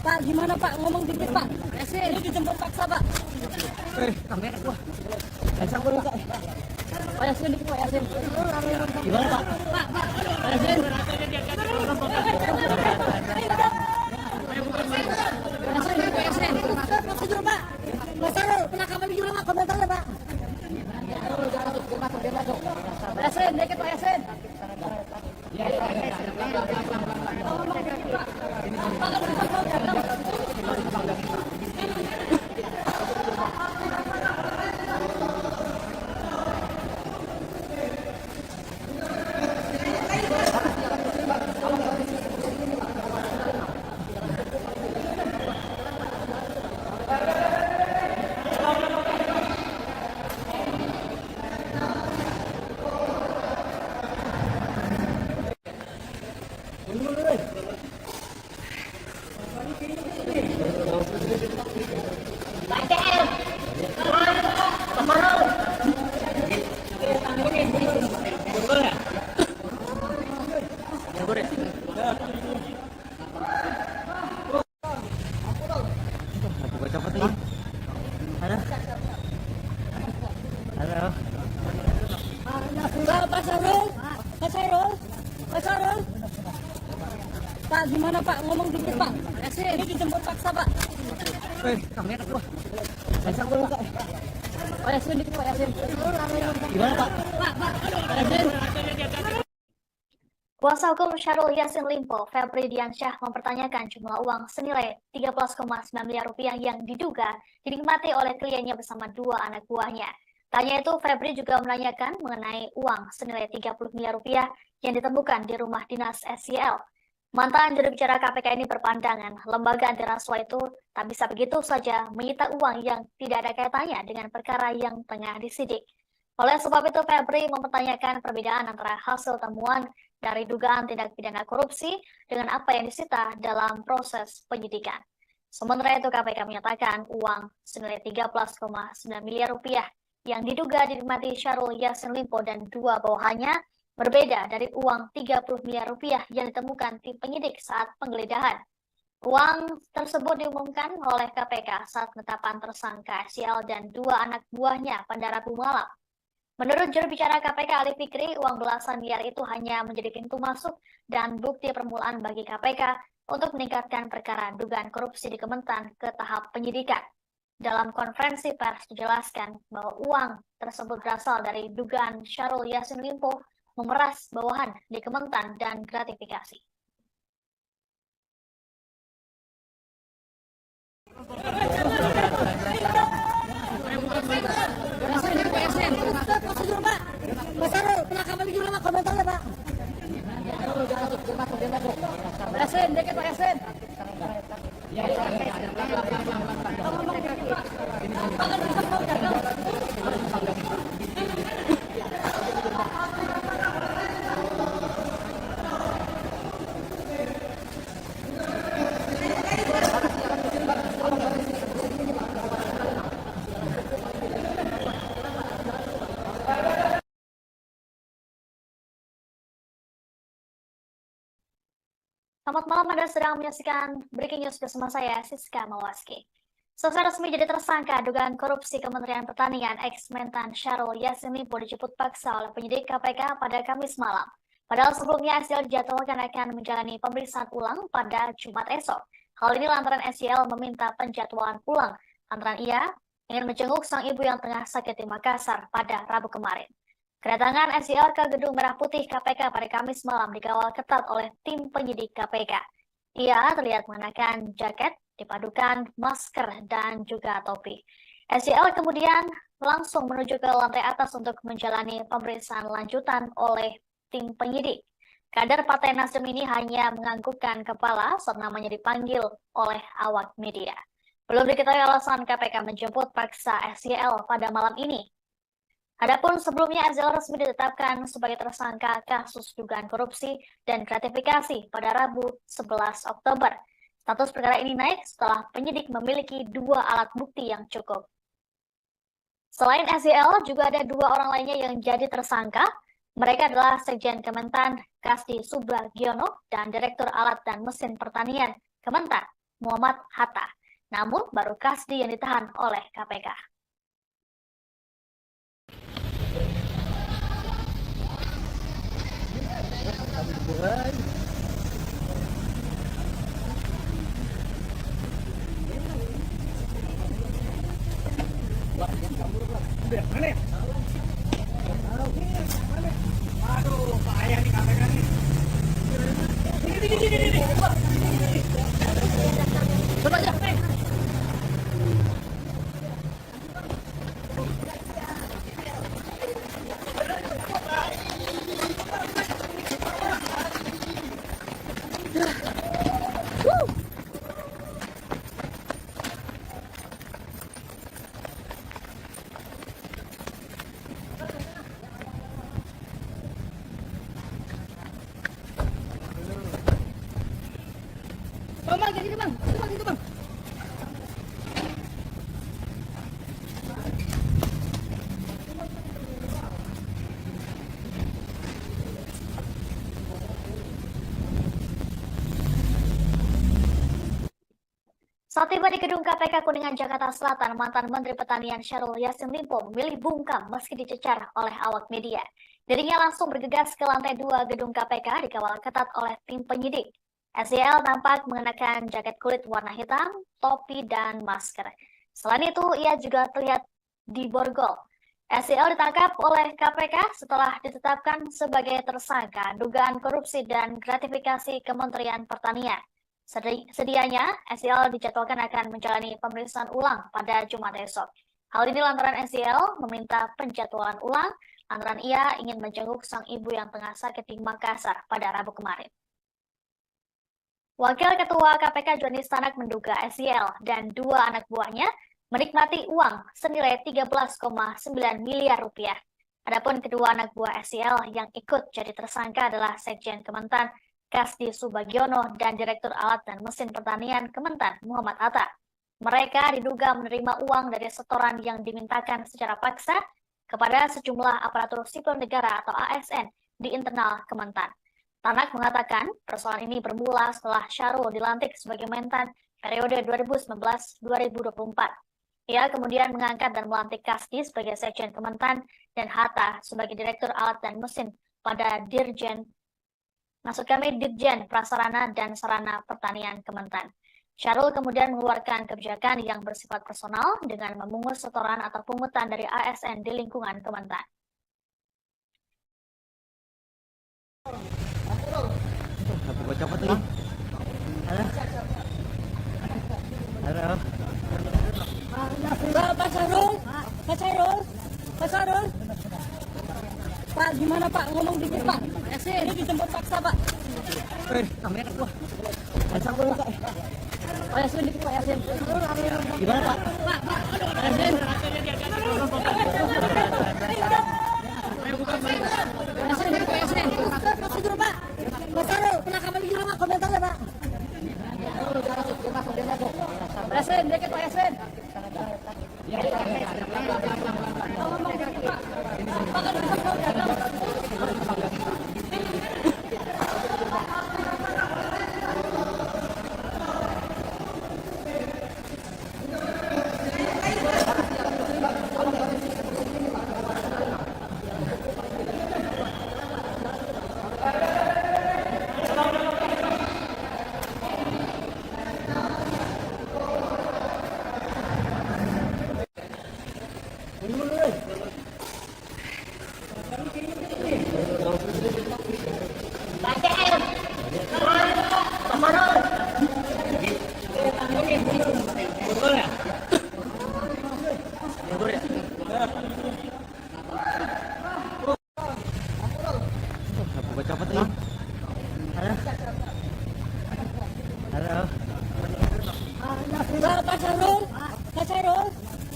Pak, gimana Pak? Ngomong dikit Pak. Ini dijemput paksa Pak. Kamera gua. Pasang gua Pak. Pak Yasin dikit Pak Yasin. Gimana Pak? Pak Yasin. Pak Yasin. Prosedur Pak. Pak Syahrul, penangkapan juga Pak. Komentarnya Pak. Pak Yasin, dikit Pak Yasin. Sarul, Pak Sarul, Pak Sarul. Pak, gimana Pak? Ngomong dikit Pak. Ini dijemput paksa Pak. Kamera gua. Pasang gua Kak. Pak Yasin dikit Pak Yasin. Gimana Pak? Pak Yasin. Kuasa hukum Syahrul Yassin Limpo, Febri Diansyah, mempertanyakan jumlah uang senilai 13,9 miliar rupiah yang diduga dinikmati oleh kliennya bersama dua anak buahnya. Tanya itu, Febri juga menanyakan mengenai uang senilai 30 miliar rupiah yang ditemukan di rumah dinas SYL. Mantan juru bicara KPK ini berpandangan lembaga anti rasuah itu tak bisa begitu saja menyita uang yang tidak ada kaitannya dengan perkara yang tengah disidik. Oleh sebab itu, Febri mempertanyakan perbedaan antara hasil temuan dari dugaan tindak pidana korupsi dengan apa yang disita dalam proses penyidikan. Sementara itu, KPK menyatakan uang senilai 13,9 miliar rupiah yang diduga dinikmati Syahrul Yassin Limpo dan dua bawahannya berbeda dari uang 30 miliar rupiah yang ditemukan tim penyidik saat penggeledahan. Uang tersebut diumumkan oleh KPK saat penetapan tersangka SYL dan dua anak buahnya pada Rabu malam. Menurut juru bicara KPK Ali Fikri, uang belasan miliar itu hanya menjadi pintu masuk dan bukti permulaan bagi KPK untuk meningkatkan perkara dugaan korupsi di Kementan ke tahap penyidikan. Dalam konferensi pers dijelaskan bahwa uang tersebut berasal dari dugaan Syahrul Yassin Limpo memeras bawahan di Kementan dan gratifikasi. Pak Sarul, penangkapan gimana komentarnya Pak? Pak Yasin, dikit Pak Yasin. Selamat malam, Anda sedang menyaksikan Breaking News bersama saya, Siska Mawaski. Selesai resmi jadi tersangka dugaan korupsi Kementerian Pertanian, ex-Mentan Syahrul Yassin Limpo dijemput paksa oleh penyidik KPK pada Kamis malam. Padahal sebelumnya SYL dijadwalkan akan menjalani pemeriksaan ulang pada Jumat esok. Hal ini lantaran SYL meminta penjadwalan ulang, lantaran ia ingin menjenguk sang ibu yang tengah sakit di Makassar pada Rabu kemarin. Kedatangan SYL ke Gedung Merah Putih KPK pada Kamis malam dikawal ketat oleh tim penyidik KPK. Ia terlihat mengenakan jaket, dipadukan masker, dan juga topi. SYL kemudian langsung menuju ke lantai atas untuk menjalani pemeriksaan lanjutan oleh tim penyidik. Kader Partai Nasdem ini hanya menganggukkan kepala saat namanya dipanggil oleh awak media. Belum diketahui alasan KPK menjemput paksa SYL pada malam ini. Adapun sebelumnya SYL resmi ditetapkan sebagai tersangka kasus dugaan korupsi dan gratifikasi pada Rabu 11 Oktober. Status perkara ini naik setelah penyidik memiliki dua alat bukti yang cukup. Selain SYL, juga ada dua orang lainnya yang jadi tersangka. Mereka adalah Sekjen Kementan Kasdi Subagiono dan Direktur Alat dan Mesin Pertanian Kementan Muhammad Hatta. Namun baru Kasdi yang ditahan oleh KPK. Bang, gitu bang, itu bang. Saat tiba di gedung KPK Kuningan, Jakarta Selatan, mantan Menteri Pertanian Syahrul Yassin Limpo memilih bungkam meski dicecar oleh awak media. Dirinya langsung bergegas ke lantai 2 gedung KPK dikawal ketat oleh tim penyidik. SYL tampak mengenakan jaket kulit warna hitam, topi, dan masker. Selain itu, ia juga terlihat diborgol. SYL ditangkap oleh KPK setelah ditetapkan sebagai tersangka dugaan korupsi dan gratifikasi Kementerian Pertanian. Sedianya, SYL dijadwalkan akan menjalani pemeriksaan ulang pada Jumat esok. Hal ini lantaran SYL meminta penjadwalan ulang lantaran ia ingin menjenguk sang ibu yang tengah sakit di Makassar pada Rabu kemarin. Wakil Ketua KPK Johnny Stanak menduga SYL dan 2 anak buahnya menikmati uang senilai 13,9 miliar rupiah. Adapun kedua anak buah SYL yang ikut jadi tersangka adalah Sekjen Kementan Kasdi Subagiono dan Direktur Alat dan Mesin Pertanian Kementan Muhammad Atta. Mereka diduga menerima uang dari setoran yang dimintakan secara paksa kepada sejumlah aparatur sipil negara atau ASN di internal Kementan. Tanak mengatakan persoalan ini bermula setelah Syahrul dilantik sebagai Mentan periode 2019-2024. Ia kemudian mengangkat dan melantik Kasdi sebagai Sekjen Kementan dan Hatta sebagai Direktur Alat dan Mesin pada Dirjen Prasarana dan Sarana Pertanian Kementan. Syahrul kemudian mengeluarkan kebijakan yang bersifat personal dengan memungut setoran atau pungutan dari ASN di lingkungan Kementan. Pak Syahrul. Pak, gimana Pak? Ngomong dikit Pak. Ini dijemput paksa Pak. Kamera gua. Pak Yasin dikit Pak Yasin. Gimana Pak? Pak Yasin. Yasin dikit Pak Yasin. Prosedur Pak. Pak Syahrul, penangkapan gimana Pak? Komentarnya Pak. Pak Yasin dikit Pak Yasin.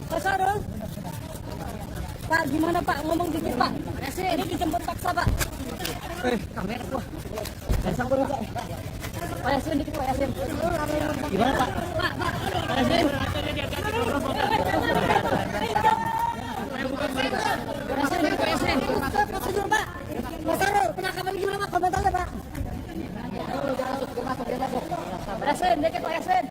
Pak Syahrul. Pak, gimana Pak? Ngomong dikit Pak. Ini dijemput paksa Pak. Kamera gua. Pak Yasin dikit Pak Yasin. Gimana Pak? Pak Yasin. Yasin dikit Pak Yasin. Prosedur Pak. Pak Syahrul, penangkapan gimana Pak? Komentarnya Pak. Pak Yasin dikit Pak Yasin.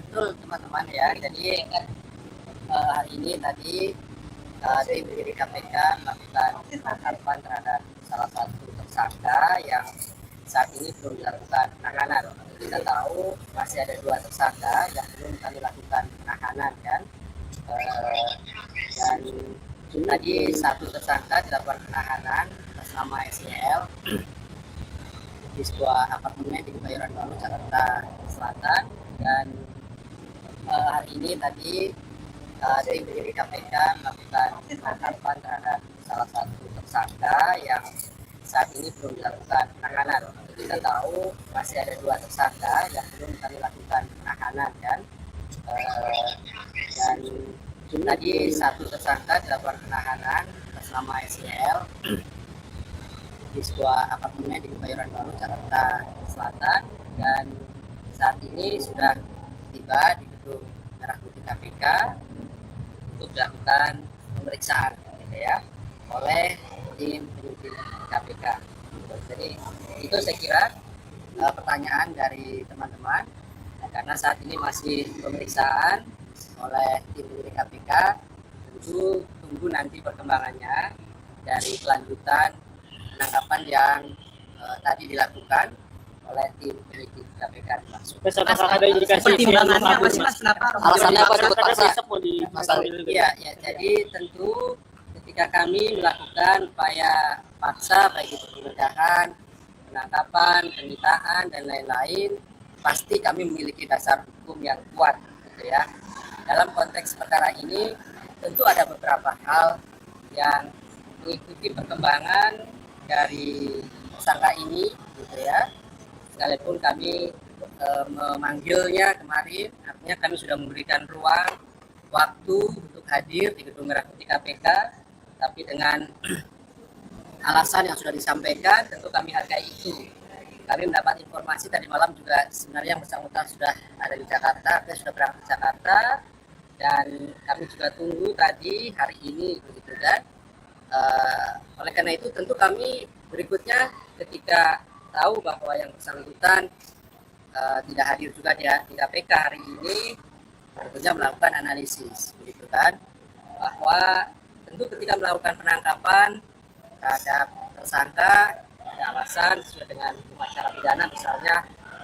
Betul teman-teman ya, jadi hari ini tadi tim penyidik KPK melakukan penangkapan terhadap salah satu tersangka yang saat ini belum dilakukan penahanan. Kita tahu masih ada 2 tersangka yang belum kami lakukan penahanan kan, dan tadi 1 tersangka dilakukan penahanan atas nama SYL di sebuah apartemen di Kebayoran Baru, Jakarta Selatan. Dan hari ini tadi tim penyidik KPK melakukan penangkapan terhadap salah satu tersangka yang saat ini belum dilakukan penahanan. Kita tahu masih ada 2 tersangka yang belum kami lakukan penahanan kan. Dan tadi 1 tersangka dilakukan penahanan atas nama SL di sebuah apartemen di Kebayoran Baru, Jakarta Selatan. Dan saat ini sudah tiba di gedung Merah Putih KPK untuk dilakukan pemeriksaan gitu ya oleh tim penyidik KPK. Jadi itu saya kira pertanyaan dari teman-teman, karena saat ini masih pemeriksaan oleh tim penyidik KPK. Tentu tunggu nanti perkembangannya dari kelanjutan penangkapan yang tadi dilakukan oleh tim penyidik KPK. Ada indikasi pertimbangannya apa sih Mas? Kenapa? Alasannya apa cukup paksa? Iya, jadi tentu ketika kami melakukan upaya paksa baik itu penggeledahan, penangkapan, penyitaan dan lain-lain, pasti kami memiliki dasar hukum yang kuat gitu ya. Dalam konteks perkara ini tentu ada beberapa hal yang mengikuti perkembangan dari tersangka ini gitu ya. Sekalipun kami memanggilnya kemarin, artinya kami sudah memberikan ruang waktu untuk hadir di gedung Merah Putih KPK, tapi dengan alasan yang sudah disampaikan tentu kami hargai itu. Kami mendapat informasi tadi malam juga sebenarnya yang bersangkutan sudah ada di Jakarta, artinya sudah berangkat ke Jakarta, dan kami juga tunggu tadi hari ini begitu kan. Oleh karena itu tentu kami berikutnya ketika tahu bahwa yang bersangkutan tidak hadir juga di KPK hari ini, tentunya melakukan analisis begitu kan, bahwa tentu ketika melakukan penangkapan terhadap tersangka ada alasan sesuai dengan hukum acara pidana, misalnya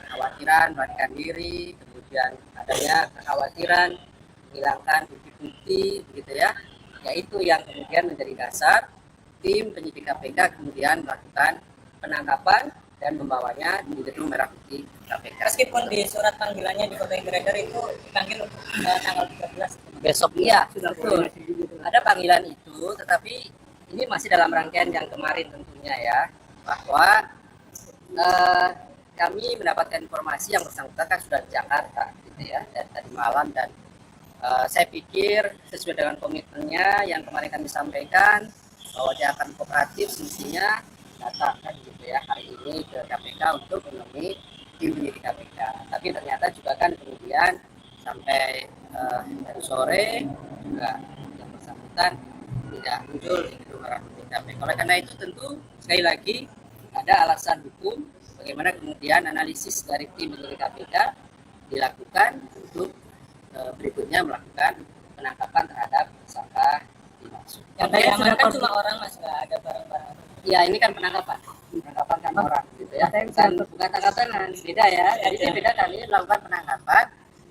kekhawatiran melarikan diri, kemudian adanya kekhawatiran menghilangkan bukti-bukti begitu ya, yaitu yang kemudian menjadi dasar tim penyidik KPK kemudian melakukan penangkapan dan membawanya di gedung Merah Putih KPK. Meskipun di surat panggilannya di foto yang beredar itu dipanggil tanggal 13 besok, iya betul. Ada panggilan itu, tetapi ini masih dalam rangkaian yang kemarin tentunya ya, bahwa kami mendapatkan informasi yang bersangkutan kan sudah di Jakarta gitu ya, dan tadi malam, dan saya pikir sesuai dengan komitmennya yang kemarin kami sampaikan bahwa dia akan kooperatif, semestinya datang kan gitu ya hari ini ke KPK untuk menemui tim penyidik KPK. Tapi ternyata juga kan kemudian sampai dari sore juga yang bersangkutan tidak muncul di gedung Merah Putih KPK. Oleh karena itu tentu sekali lagi ada alasan hukum bagaimana kemudian analisis dari tim penyidik KPK dilakukan untuk berikutnya melakukan penangkapan terhadap tersangka dimaksud. Yang diamankan cuma orang Mas, nggak ada barang-barang. Ya ini kan penangkapan kan orang gitu ya, bukan tangkap tangan, beda ya. Jadi beda, kami melakukan penangkapan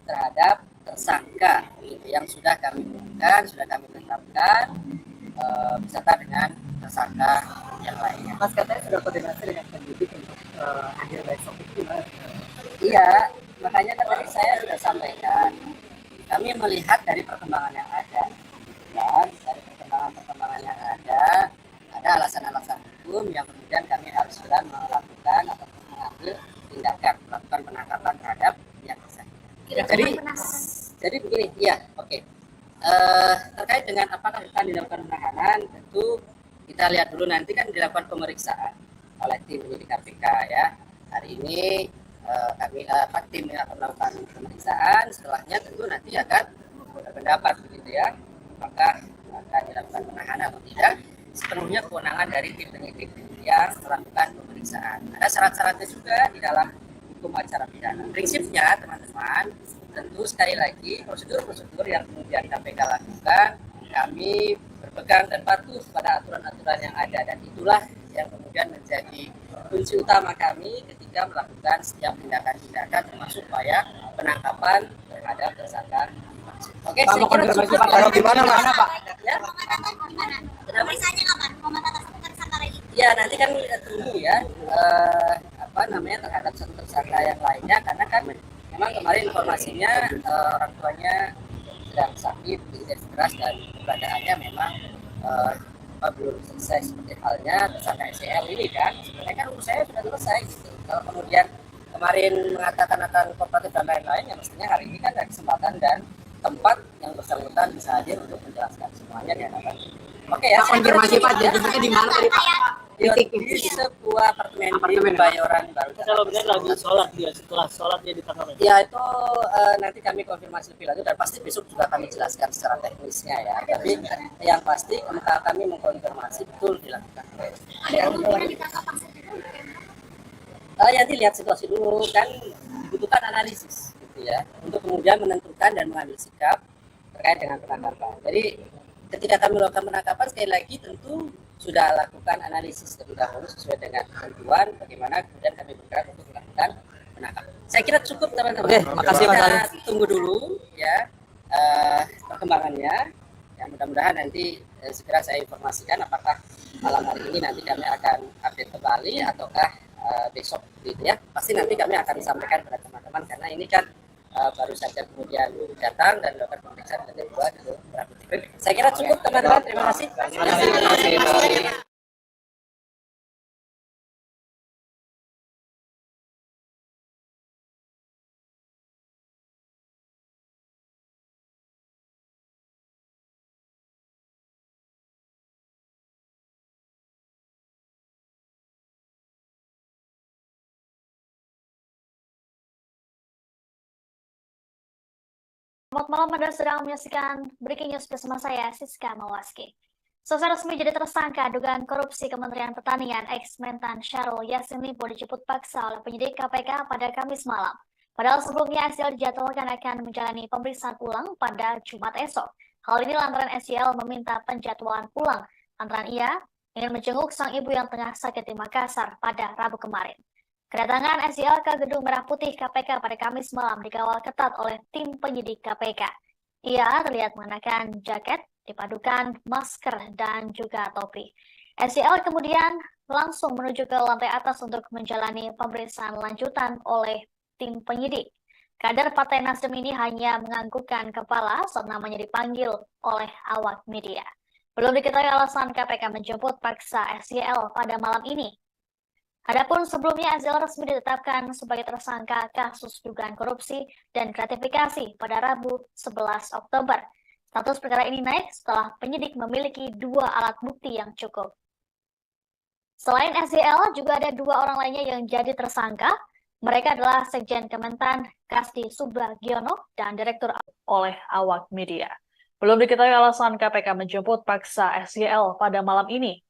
terhadap tersangka gitu, yang sudah kami berikan, sudah kami tetapkan beserta dengan tersangka yang lainnya. Mas katanya sudah koordinasi dengan penyidik untuk hadir besok itu gimana? Iya, makanya kan tadi saya sudah sampaikan, kami melihat dari perkembangan yang ada, dan dari perkembangan yang ada alasan-alasan hukum yang kemudian kami harus segera melakukan atau mengambil tindakan, melakukan penangkapan terhadap yang bersangkutan. Jadi begini, iya, oke. Terkait dengan apakah akan dilakukan penahanan, tentu kita lihat dulu, nanti kan dilakukan pemeriksaan oleh tim penyidik KPK ya. Hari ini kami tim akan melakukan pemeriksaan, setelahnya tentu nanti akan berpendapat begitu ya, apakah akan dilakukan penahanan atau tidak. Sepenuhnya kewenangan dari tim penyidik yang melakukan pemeriksaan. Ada syarat-syaratnya juga di dalam hukum acara pidana. Prinsipnya teman-teman, tentu sekali lagi prosedur-prosedur yang kemudian KPK lakukan, kami berpegang dan patuh pada aturan-aturan yang ada, dan itulah yang kemudian menjadi kunci utama kami ketika melakukan setiap tindakan-tindakan termasuk upaya penangkapan terhadap tersangka. Oke, saya kira kalau gimana Pak? Ya. Pemeriksaannya kapan? Pemantauan tersangka lagi? Ya nanti kan tunggu ya terhadap satu tersangka yang lainnya, karena kan memang kemarin informasinya orang tuanya sedang sakit, tidak keras, dan keberadaannya memang belum selesai, seperti halnya tersangka SEL ini kan. Sebenarnya kan urus saya sudah selesai gitu. Kalau kemudian kemarin mengatakan akan kooperatif dan lain-lain, ya mestinya hari ini kan ada kesempatan dan tempat yang bersangkutan bisa hadir untuk menjelaskan semuanya di hadapan. Oke ya, Konfirmasi Pak, jadinya di mana tadi Pak? di sebuah apartemen di Kebayoran Baru. Kalau benar lagi sholat dia, setelah sholat dia ditangkap. Ya itu nanti kami konfirmasi lebih lanjut, dan pasti besok juga kami jelaskan secara teknisnya ya. Tapi yang pasti kami mengkonfirmasi betul dilakukan. Ya dilihat situasi dulu, kan dibutuhkan analisis gitu ya, untuk kemudian menentukan dan mengambil sikap terkait dengan penangkapan. Jadi ketika kami melakukan penangkapan, sekali lagi tentu sudah lakukan analisis terlebih dahulu sesuai dengan ketentuan bagaimana kemudian kami bergerak untuk melakukan penangkapan. Saya kira cukup teman-teman. Oke, makasih Mas Ali. Kita tunggu dulu ya perkembangannya. Ya mudah-mudahan nanti segera saya informasikan apakah malam hari ini nanti kami akan update kembali ataukah besok gitu ya. Pasti nanti kami akan sampaikan kepada teman-teman, karena ini kan baru saja kemudian datang dan melakukan pemeriksaan dan kedua di beberapa titik. Saya kira cukup teman-teman. Terima kasih. Selamat malam, Anda sedang menyaksikan Breaking News bersama saya, Siska Mawaski. Selesai resmi jadi tersangka dugaan korupsi Kementerian Pertanian, ex-Mentan Syahrul Yassin Limpo dijemput paksa oleh penyidik KPK pada Kamis malam. Padahal sebelumnya SYL dijadwalkan akan menjalani pemeriksaan ulang pada Jumat esok. Hal ini lantaran SYL meminta penjadwalan ulang lantaran ia ingin menjenguk sang ibu yang tengah sakit di Makassar pada Rabu kemarin. Kedatangan SYL ke Gedung Merah Putih KPK pada Kamis malam dikawal ketat oleh tim penyidik KPK. Ia terlihat mengenakan jaket, dipadukan masker, dan juga topi. SYL kemudian langsung menuju ke lantai atas untuk menjalani pemeriksaan lanjutan oleh tim penyidik. Kader Partai Nasdem ini hanya menganggukkan kepala saat namanya dipanggil oleh awak media. Belum diketahui alasan KPK menjemput paksa SYL pada malam ini. Adapun sebelumnya SYL resmi ditetapkan sebagai tersangka kasus dugaan korupsi dan gratifikasi pada Rabu 11 Oktober. Status perkara ini naik setelah penyidik memiliki 2 alat bukti yang cukup. Selain SYL, juga ada 2 orang lainnya yang jadi tersangka. Mereka adalah Sekjen Kementan Kasdi Subagiono dan Direktur oleh awak media. Belum diketahui alasan KPK menjemput paksa SYL pada malam ini.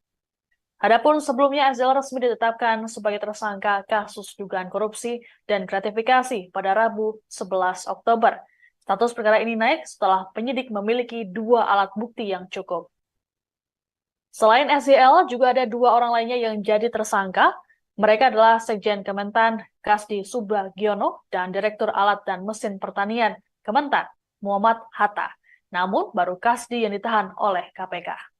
Adapun sebelumnya SYL resmi ditetapkan sebagai tersangka kasus dugaan korupsi dan gratifikasi pada Rabu 11 Oktober. Status perkara ini naik setelah penyidik memiliki 2 alat bukti yang cukup. Selain SYL, juga ada 2 orang lainnya yang jadi tersangka. Mereka adalah Sekjen Kementan Kasdi Subagiono dan Direktur Alat dan Mesin Pertanian Kementan Muhammad Hatta. Namun baru Kasdi yang ditahan oleh KPK.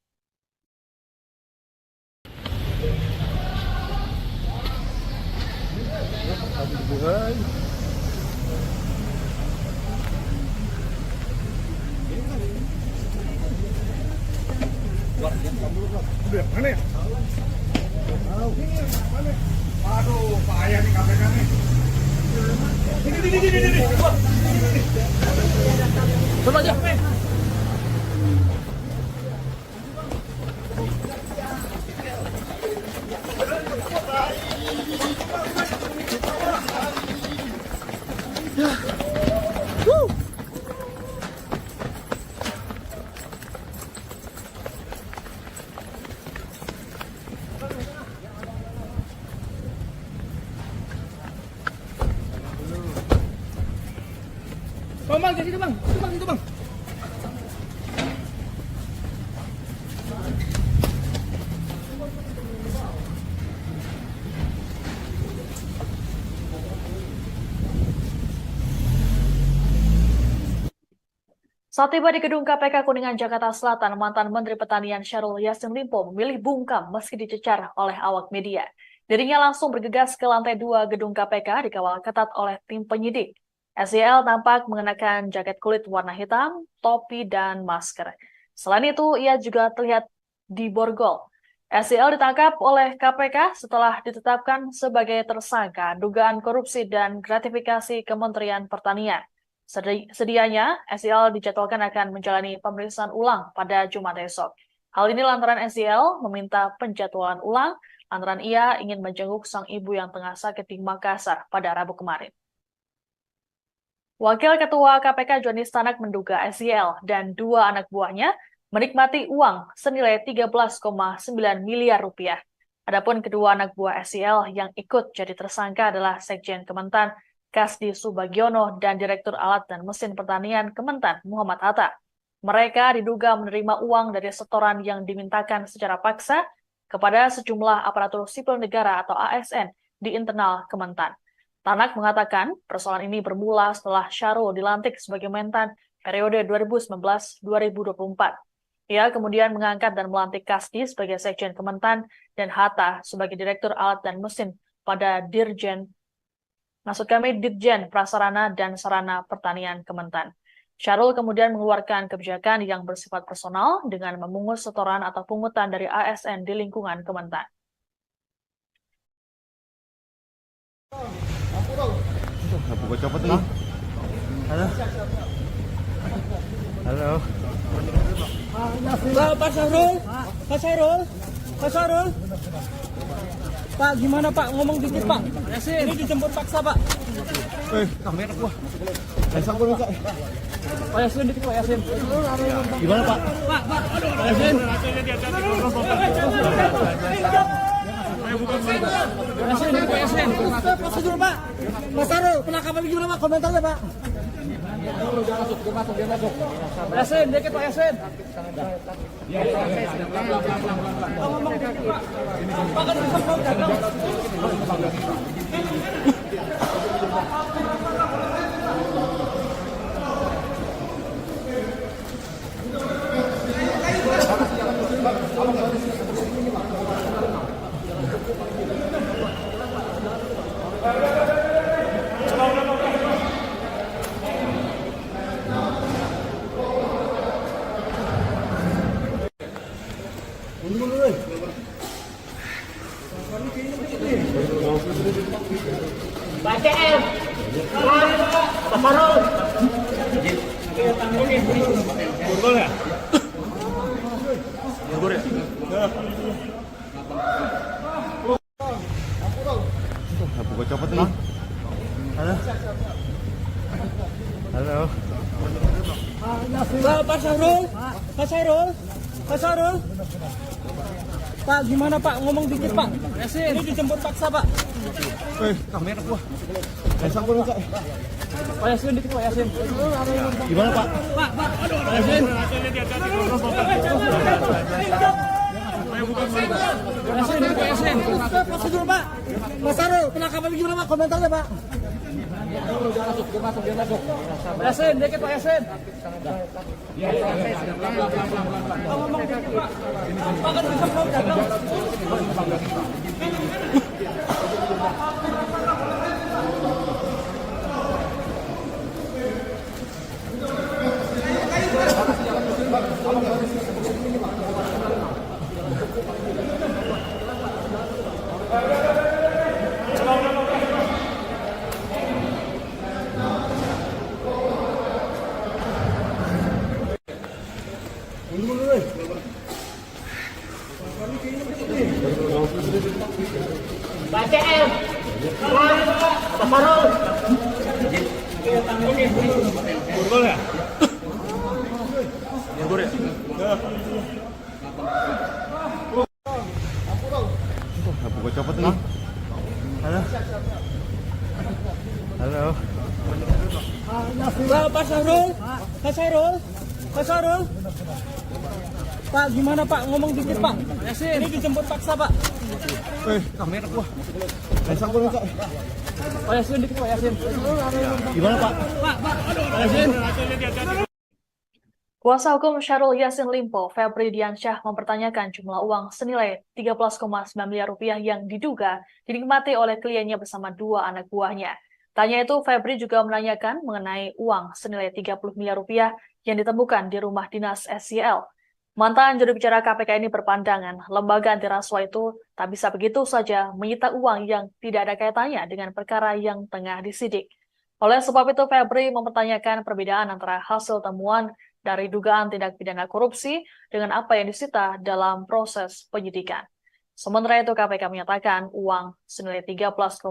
Mana ya? Aduh, payah nih KPK nih. Ini. Coba aja. Bang, jadi bang, itu bang. Saat tiba di gedung KPK Kuningan, Jakarta Selatan, mantan Menteri Pertanian Syahrul Yassin Limpo memilih bungkam meski dicecar oleh awak media. Dirinya langsung bergegas ke lantai 2 gedung KPK dikawal ketat oleh tim penyidik. SYL tampak mengenakan jaket kulit warna hitam, topi, dan masker. Selain itu, ia juga terlihat di borgol. SYL ditangkap oleh KPK setelah ditetapkan sebagai tersangka dugaan korupsi dan gratifikasi Kementerian Pertanian. Sedianya, SYL dijadwalkan akan menjalani pemeriksaan ulang pada Jumat esok. Hal ini lantaran SYL meminta penjadwalan ulang lantaran ia ingin menjenguk sang ibu yang tengah sakit di Makassar pada Rabu kemarin. Wakil Ketua KPK Johnny Stanak menduga SYL dan 2 anak buahnya menikmati uang senilai 13,9 miliar rupiah. Adapun kedua anak buah SYL yang ikut jadi tersangka adalah Sekjen Kementan Kasdi Subagiono dan Direktur Alat dan Mesin Pertanian Kementan Muhammad Hatta. Mereka diduga menerima uang dari setoran yang dimintakan secara paksa kepada sejumlah aparatur sipil negara atau ASN di internal Kementan. Tanak mengatakan persoalan ini bermula setelah Syahrul dilantik sebagai Mentan periode 2019-2024. Ia kemudian mengangkat dan melantik Kasdi sebagai Sekjen Kementan dan Hatta sebagai Direktur Alat dan Mesin pada Dirjen Prasarana dan Sarana Pertanian Kementan. Syahrul kemudian mengeluarkan kebijakan yang bersifat personal dengan memungut setoran atau pungutan dari ASN di lingkungan Kementan. Aku kau copot nih. Halo. Halo. Pak Syahrul, Pak Syahrul, Pak Syahrul. Pak, gimana Pak? Ngomong dikit Pak. Ini dijemput paksa Pak. Kamera gua. Pasang gua enggak. Pak Yasin dikit Pak Yasin. Gimana Pak? Pak, Pak Yasin. Yasin dikit Pak Yasin. Prosedur Pak. Mas Syahrul, penangkapan gimana Pak? Komentarnya Pak. Dia masuk. Yasin dikit Pak Yasin. Ngomong dikit Pak. Pak kan bisa ngomong. BCM, Paparol. Borgol ya? Borgol ya? Aku kau copot nih. Halo. Halo. Pak Syahrul, Pak Syahrul, Pak Syahrul. Pak, gimana Pak? Ngomong dikit Pak. Ini dijemput paksa Pak. Kamera gua. Pasang gua enggak. Pak Yasin dikit Pak Yasin. Gimana Pak? Pak Yasin. Yasin dikit Pak Yasin. Prosedur Pak. Mas Syahrul, penangkapan gimana Pak? Komentarnya Pak. Dia masuk. Yasin dikit Pak Yasin. Ngomong dikit Pak. Pak kan bisa ngomong. BCM, Paparol. Borgol ya? Borgol ya? Aku kau copot nih. Halo. Halo. Pak Syahrul, Pak Syahrul, Pak Syahrul. Pak, gimana Pak? Ngomong dikit Pak. Ini dijemput paksa Pak. Kamera gua. Pasang gua enggak. Pak Yasin dikit Pak Yasin. Gimana Pak? Pak Yasin. Kuasa hukum Syahrul Yassin Limpo, Febri Diansyah, mempertanyakan jumlah uang senilai 13,9 miliar rupiah yang diduga dinikmati oleh kliennya bersama dua anak buahnya. Tanya itu, Febri juga menanyakan mengenai uang senilai 30 miliar rupiah yang ditemukan di rumah dinas SYL. Mantan juru bicara KPK ini berpandangan lembaga anti rasuah itu tak bisa begitu saja menyita uang yang tidak ada kaitannya dengan perkara yang tengah disidik. Oleh sebab itu, Febri mempertanyakan perbedaan antara hasil temuan dari dugaan tindak pidana korupsi dengan apa yang disita dalam proses penyidikan. Sementara itu, KPK menyatakan uang senilai 13,9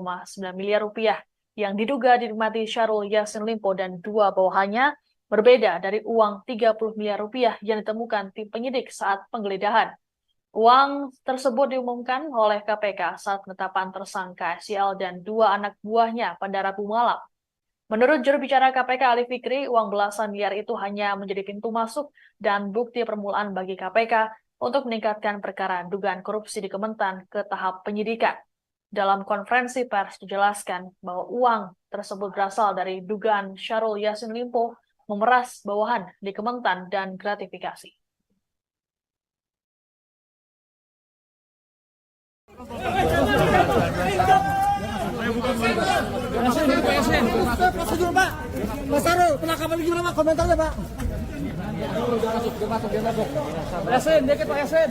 miliar rupiah yang diduga dinikmati Syahrul Yassin Limpo dan dua bawahannya berbeda dari uang 30 miliar rupiah yang ditemukan tim penyidik saat penggeledahan. Uang tersebut diumumkan oleh KPK saat penetapan tersangka SYL dan dua anak buahnya pada Rabu malam. Menurut juru bicara KPK Ali Fikri, uang belasan miliar itu hanya menjadi pintu masuk dan bukti permulaan bagi KPK untuk meningkatkan perkara dugaan korupsi di Kementan ke tahap penyidikan. Dalam konferensi pers dijelaskan bahwa uang tersebut berasal dari dugaan Syahrul Yassin Limpo memeras bawahan di Kementan dan gratifikasi. Prosedur Pak. Mas Sarul, penangkapan gimana Pak? Komentarnya Pak. Dia masuk. Yasin, dikit Pak Yasin.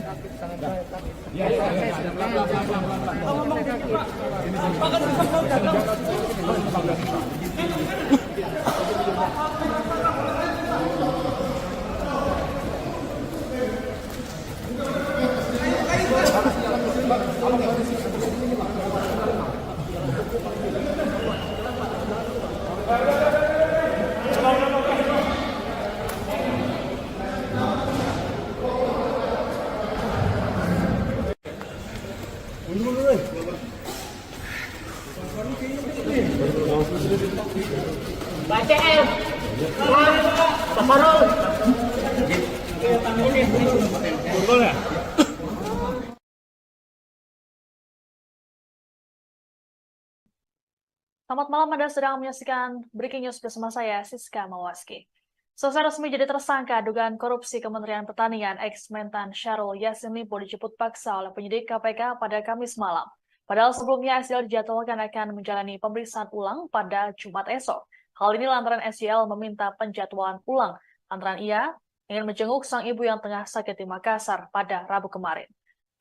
Selamat malam, Anda sedang menyaksikan Breaking News bersama saya, Siska Mawaski. Selesai resmi jadi tersangka dugaan korupsi Kementerian Pertanian, ex-Mentan Syahrul Yassin Limpo dijemput paksa oleh penyidik KPK pada Kamis malam. Padahal sebelumnya SYL dijadwalkan akan menjalani pemeriksaan ulang pada Jumat esok. Hal ini lantaran SYL meminta penjadwalan ulang lantaran ia ingin menjenguk sang ibu yang tengah sakit di Makassar pada Rabu kemarin.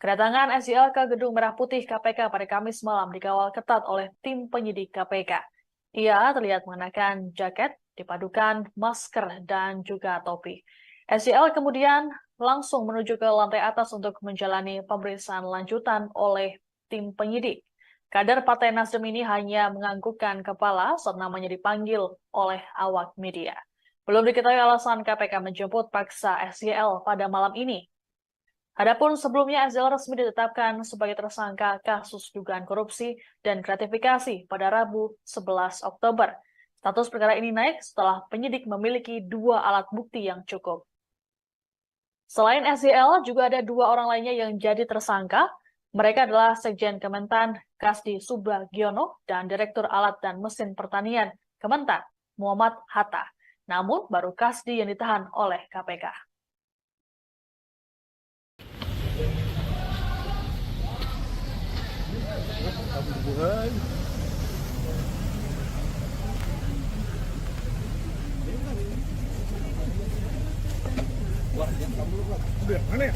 Kedatangan SYL ke Gedung Merah Putih KPK pada Kamis malam dikawal ketat oleh tim penyidik KPK. Ia terlihat mengenakan jaket, dipadukan masker, dan juga topi. SYL kemudian langsung menuju ke lantai atas untuk menjalani pemeriksaan lanjutan oleh tim penyidik. Kader Partai Nasdem ini hanya menganggukkan kepala saat namanya dipanggil oleh awak media. Belum diketahui alasan KPK menjemput paksa SYL pada malam ini. Adapun sebelumnya SYL resmi ditetapkan sebagai tersangka kasus dugaan korupsi dan gratifikasi pada Rabu 11 Oktober. Status perkara ini naik setelah penyidik memiliki dua alat bukti yang cukup. Selain SYL, juga ada dua orang lainnya yang jadi tersangka. Mereka adalah Sekjen Kementan Kasdi Subagiono dan Direktur Alat dan Mesin Pertanian Kementan Muhammad Hatta. Namun baru Kasdi yang ditahan oleh KPK. Mana ya?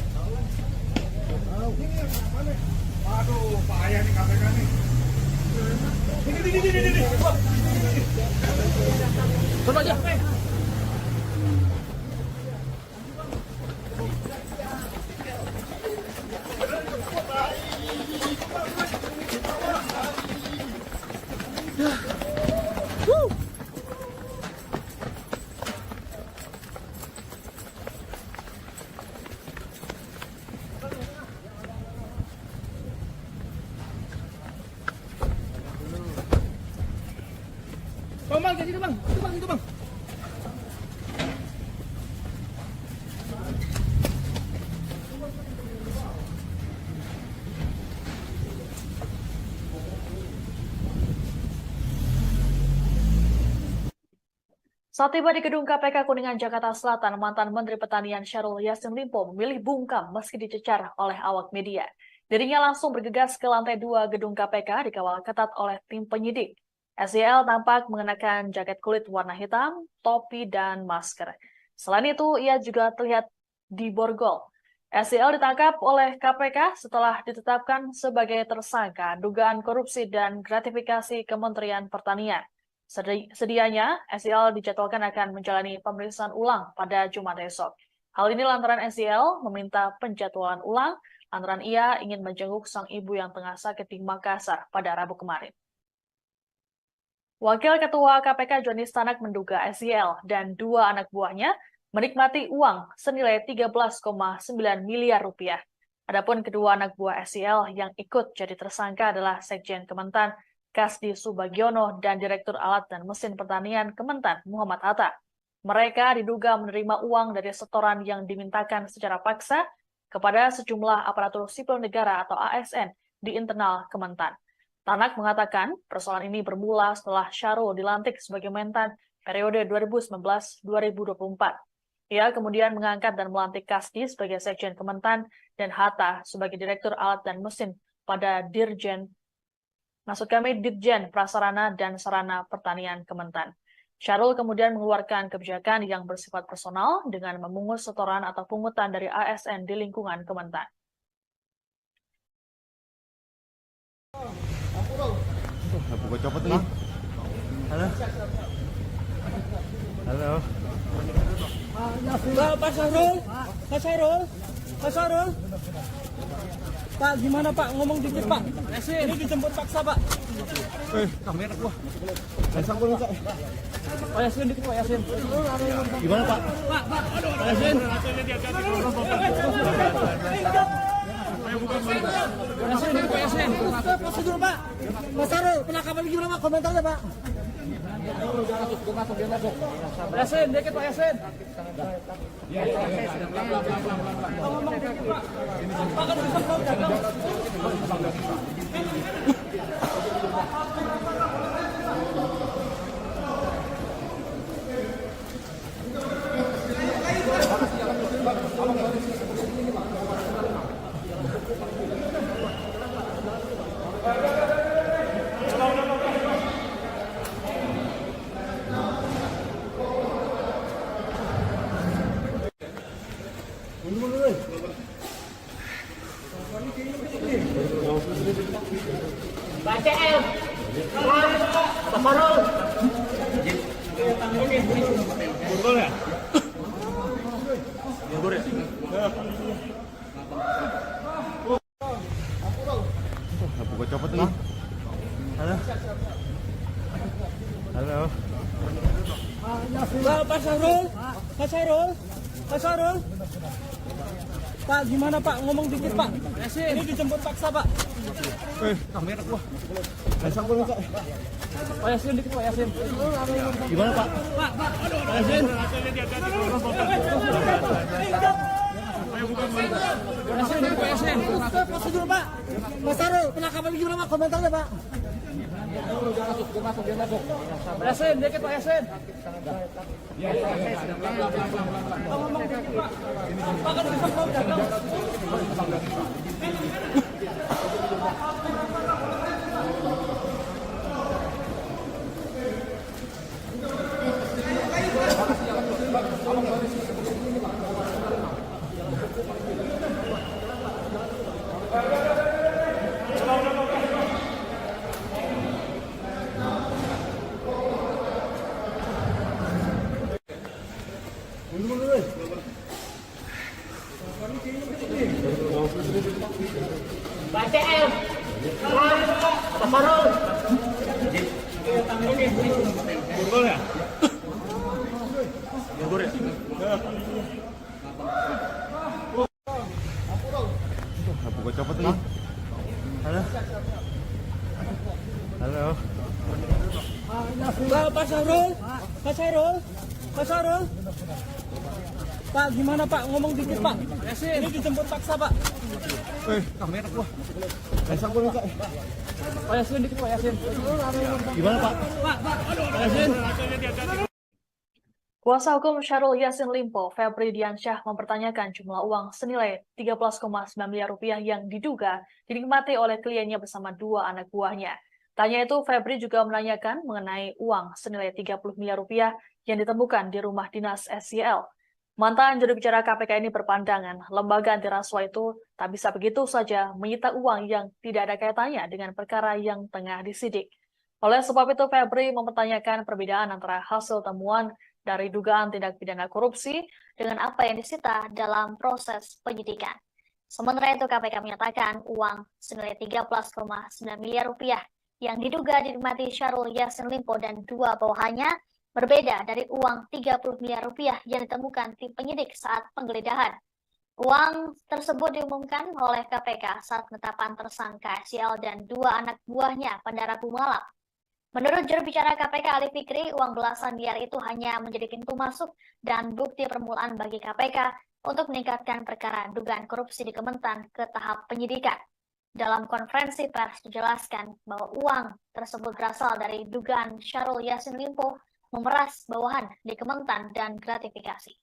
Aduh, payah nih KPK nih. Ini. Coba aja. Bang, jadi bang. Itu bang. Saat tiba di gedung KPK Kuningan, Jakarta Selatan, mantan Menteri Pertanian Syahrul Yassin Limpo memilih bungkam meski dicecar oleh awak media. Dirinya langsung bergegas ke lantai 2 gedung KPK dikawal ketat oleh tim penyidik. SYL tampak mengenakan jaket kulit warna hitam, topi, dan masker. Selain itu, ia juga terlihat di borgol. SYL ditangkap oleh KPK setelah ditetapkan sebagai tersangka dugaan korupsi dan gratifikasi Kementerian Pertanian. Sedianya, SYL dijadwalkan akan menjalani pemeriksaan ulang pada Jumat esok. Hal ini lantaran SYL meminta penjadwalan ulang lantaran ia ingin menjenguk sang ibu yang tengah sakit di Makassar pada Rabu kemarin. Wakil Ketua KPK Johnny Stanak menduga SYL dan 2 anak buahnya menikmati uang senilai 13,9 miliar rupiah. Adapun kedua anak buah SYL yang ikut jadi tersangka adalah Sekjen Kementan Kasdi Subagiono dan Direktur Alat dan Mesin Pertanian Kementan Muhammad Hatta. Mereka diduga menerima uang dari setoran yang dimintakan secara paksa kepada sejumlah aparatur sipil negara atau ASN di internal Kementan. Tanak mengatakan persoalan ini bermula setelah Syahrul dilantik sebagai Mentan periode 2019-2024. Ia kemudian mengangkat dan melantik Kasdi sebagai Sekjen Kementan dan Hatta sebagai Direktur Alat dan Mesin pada Dirjen Prasarana dan Sarana Pertanian Kementan. Syahrul kemudian mengeluarkan kebijakan yang bersifat personal dengan memungut setoran atau pungutan dari ASN di lingkungan Kementan. Buka copot nih. Halo. Halo. Pak Syahrul, Pak Syahrul, Pak Syahrul. Pak, gimana Pak? Ngomong dikit Pak. Ini dijemput paksa Pak. Kamera gua. Pasang gua Kak. Pak Yasin dikit Pak Yasin. Gimana Pak? Pak Yasin. Yasin dikit Pak Yasin. Prosedur Pak. Mas Syahrul, penangkapan gimana Pak? Komentarnya Pak. Yasin dikit Pak Yasin. Ngomong dikit Pak. Pak kan bisa mau jaga. BCL. Pak Syahrul. Borgol ya? Borgol ya? Buka copot nih. Halo. Halo. Pak Syahrul, Pak Syahrul, Pak Syahrul. Pak, gimana Pak? Ngomong dikit Pak. Ini dijemput paksa Pak. Kamera gua. Pasang gua Kak. Pak Yasin dikit Pak Yasin. Gimana Pak? Pak Yasin. Yasin dikit Pak Yasin. Prosedur Pak. Mas Syahrul, penangkapan gimana Pak? Komentarnya Pak. Yasin dikit Pak Yasin. Ngomong dikit Pak. Pak kan bisa mau jaga. BCL. Pak Syahrul. Borgol ya? Borgol ya? Buka copot nih. Halo. Halo. Pak Syahrul, Pak Syahrul, Pak Syahrul. Pak, gimana Pak? Ngomong dikit Pak. Ini dijemput paksa Pak. Kamera gua. Pasang gua Kak. Pak Yasin dikit Pak Yasin. Gimana Pak? Pak Yasin. Kuasa hukum Syahrul Yassin Limpo, Febri Diansyah, mempertanyakan jumlah uang senilai 13,9 miliar rupiah yang diduga dinikmati oleh kliennya bersama dua anak buahnya. Tanya itu, Febri juga menanyakan mengenai uang senilai 30 miliar rupiah yang ditemukan di rumah dinas SYL. Mantan juru bicara KPK ini berpandangan lembaga anti rasuah itu tak bisa begitu saja menyita uang yang tidak ada kaitannya dengan perkara yang tengah disidik. Oleh sebab itu, Febri mempertanyakan perbedaan antara hasil temuan dari dugaan tindak pidana korupsi dengan apa yang disita dalam proses penyidikan. Sementara itu, KPK menyatakan uang senilai 13,9 miliar rupiah yang diduga dinikmati Syahrul Yassin Limpo dan dua bawahannya berbeda dari uang 30 miliar rupiah yang ditemukan tim penyidik saat penggeledahan. Uang tersebut diumumkan oleh KPK saat penetapan tersangka SYL dan dua anak buahnya pada Rabu malam. Menurut juru bicara KPK Ali Fikri, uang belasan miliar itu hanya menjadi pintu masuk dan bukti permulaan bagi KPK untuk meningkatkan perkara dugaan korupsi di Kementan ke tahap penyidikan. Dalam konferensi pers dijelaskan bahwa uang tersebut berasal dari dugaan Syahrul Yassin Limpo memeras bawahan di Kementan dan gratifikasi.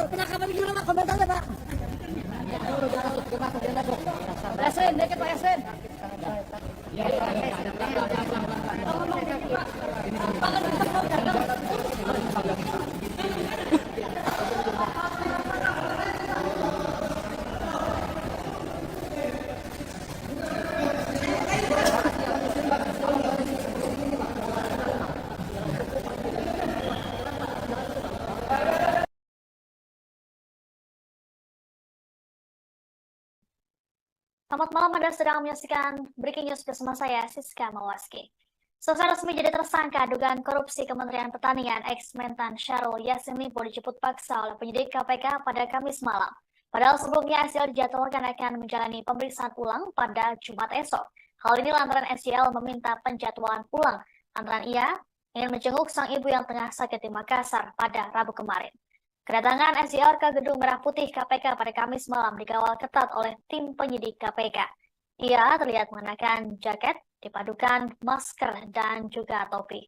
Penangkapan gimana Pak? Komentarnya Pak. Yasin, deket Pak Yasin. Selamat malam, Anda sedang menyaksikan Breaking News bersama saya, Siska Mawaski. Selesai resmi jadi tersangka dugaan korupsi Kementerian Pertanian, ex-Mentan Syahrul Yassin Limpo dijemput paksa oleh penyidik KPK pada Kamis malam. Padahal sebelumnya SYL dijadwalkan akan menjalani pemeriksaan ulang pada Jumat esok. Hal ini lantaran SYL meminta penjadwalan ulang antara ia ingin menjenguk sang ibu yang tengah sakit di Makassar pada Rabu kemarin. Kedatangan SYL ke Gedung Merah Putih KPK pada Kamis malam dikawal ketat oleh tim penyidik KPK. Ia terlihat mengenakan jaket, dipadukan masker, dan juga topi.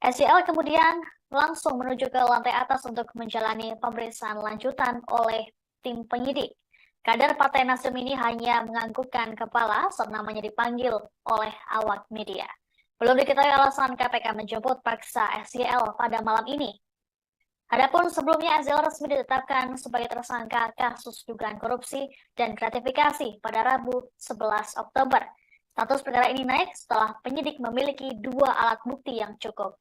SYL kemudian langsung menuju ke lantai atas untuk menjalani pemeriksaan lanjutan oleh tim penyidik. Kader Partai Nasdem ini hanya menganggukkan kepala saat namanya dipanggil oleh awak media. Belum diketahui alasan KPK menjemput paksa SYL pada malam ini. Adapun sebelumnya SYL resmi ditetapkan sebagai tersangka kasus dugaan korupsi dan gratifikasi pada Rabu 11 Oktober. Status perkara ini naik setelah penyidik memiliki dua alat bukti yang cukup.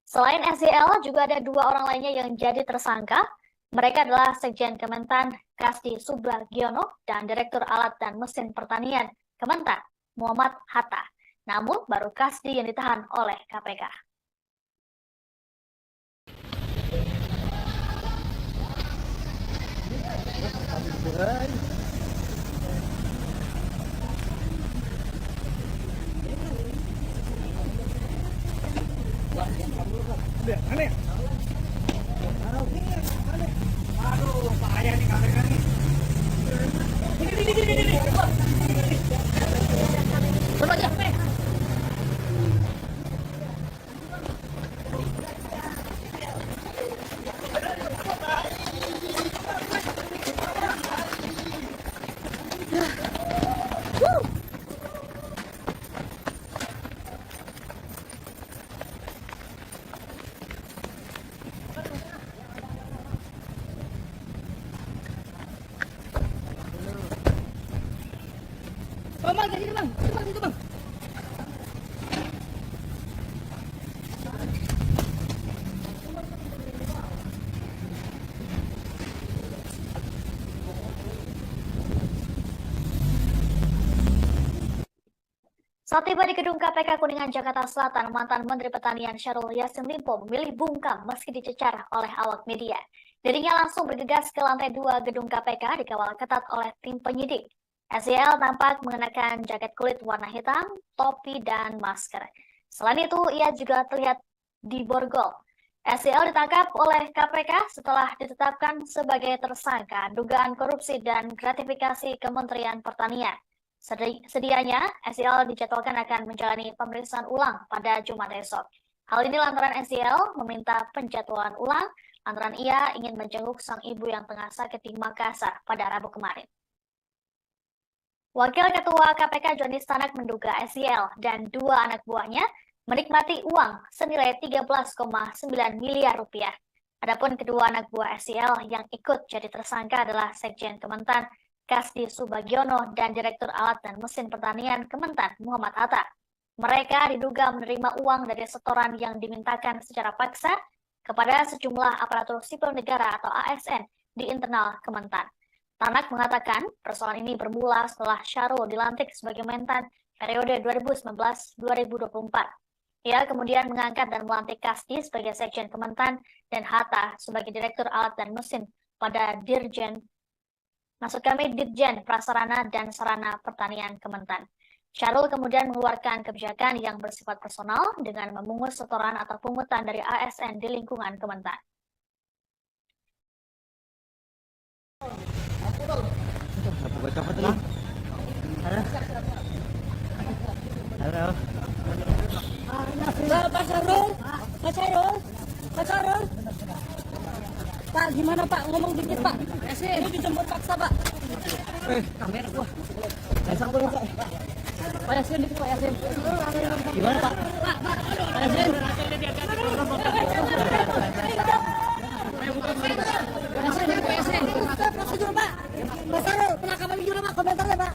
Selain SYL, juga ada dua orang lainnya yang jadi tersangka. Mereka adalah Sekjen Kementan Kasdi Subagiono dan Direktur Alat dan Mesin Pertanian Kementan Muhammad Hatta. Namun baru Kasdi yang ditahan oleh KPK. Bang, jadi bang, itu bang. Saat tiba di gedung KPK Kuningan, Jakarta Selatan, mantan Menteri Pertanian Syahrul Yassin Limpo memilih bungkam meski dicecar oleh awak media. Dirinya langsung bergegas ke lantai 2 gedung KPK dikawal ketat oleh tim penyidik. SYL tampak mengenakan jaket kulit warna hitam, topi, dan masker. Selain itu, ia juga terlihat diborgol. SEL ditangkap oleh KPK setelah ditetapkan sebagai tersangka dugaan korupsi dan gratifikasi Kementerian Pertanian. Sedianya, SEL dijadwalkan akan menjalani pemeriksaan ulang pada Jumat esok. Hal ini lantaran SEL meminta penjadwalan ulang lantaran ia ingin menjenguk sang ibu yang tengah sakit di Makassar pada Rabu kemarin. Wakil Ketua KPK Joni Stanak menduga SEL dan dua anak buahnya menikmati uang senilai 13,9 miliar rupiah. Adapun kedua anak buah SEL yang ikut jadi tersangka adalah Sekjen Kementan Kasdi Subagiono dan Direktur Alat dan Mesin Pertanian Kementan Muhammad Hatta. Mereka diduga menerima uang dari setoran yang dimintakan secara paksa kepada sejumlah aparatur sipil negara atau ASN di internal Kementan. Tanak mengatakan persoalan ini bermula setelah Syahrul dilantik sebagai Mentan periode 2019-2024. Ia kemudian mengangkat dan melantik Kasdi sebagai Sekjen Kementan dan Hatta sebagai Direktur Alat dan Mesin pada Dirjen Prasarana dan Sarana Pertanian Kementan. Syahrul kemudian mengeluarkan kebijakan yang bersifat personal dengan memungut setoran atau pungutan dari ASN di lingkungan Kementan. Halo. Pak Syahrul. Pak, gimana Pak? Ngomong dikit Pak. Ini dijemput paksa Pak. Kamera gua. Pasang gua, Pak. Pak Yasin dikit Pak Yasin. Gimana, Pak? Pak Yasin. Pak Yasin. Prosedur Pak. Pak Syahrul, penangkapan gimana Pak? Komentarnya Pak.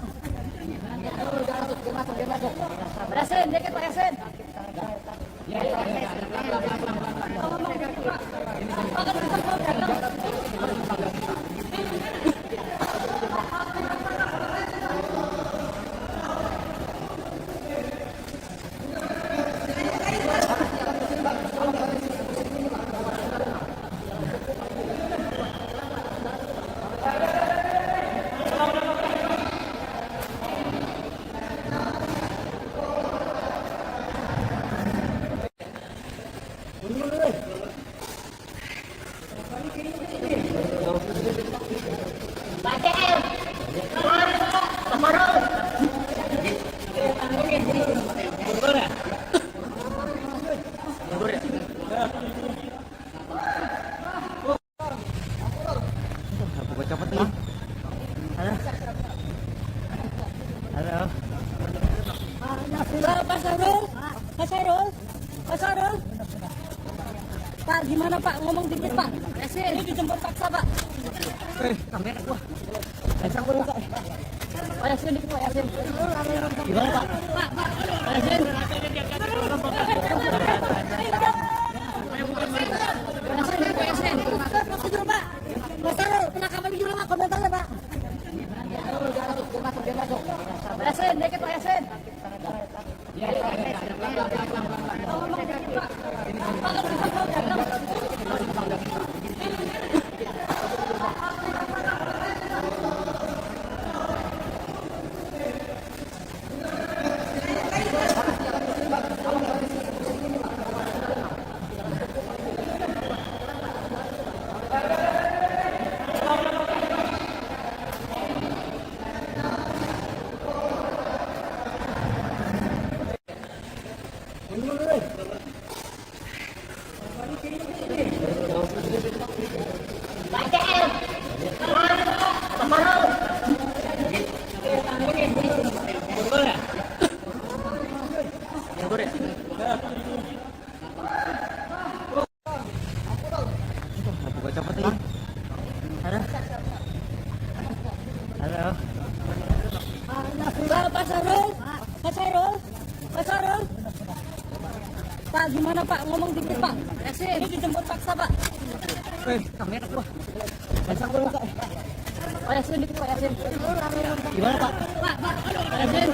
Pak Yasin, dikit Pak Yasin. Halo. Pak Syahrul. Pak, gimana Pak? Ngomong dikit Pak. Ini dijemput paksa Pak. Kamera gua. Pasang gua, Pak. Pak Yasin dikit Pak Yasin. Gimana, Pak? Pak Yasin. Pak Yasin. Prosedur Pak. Pak Syahrul, penangkapan gimana Pak? Komentarnya Pak. Pak Yasin, dikit Pak Yasin. Halo. Pak Syahrul. Pak, gimana Pak? Ngomong dikit Pak. Ini dijemput paksa Pak. Kamera gua. Pasang gua, Pak. Pak Yasin dikit Pak Yasin. Gimana, Pak? Pak Yasin.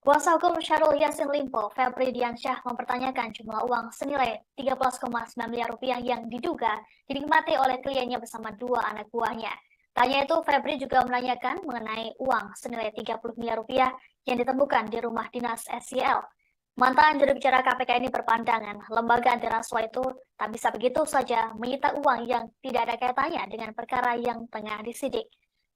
Kuasa hukum Syahrul Yassin Limpo, Febri Diansyah, mempertanyakan jumlah uang senilai 13,9 miliar rupiah yang diduga dinikmati oleh kliennya bersama dua anak buahnya. Tanya itu, Febri juga menanyakan mengenai uang senilai 30 miliar rupiah yang ditemukan di rumah dinas SEL. Mantan juru bicara KPK ini berpandangan lembaga anti rasuah itu tak bisa begitu saja menyita uang yang tidak ada kaitannya dengan perkara yang tengah disidik.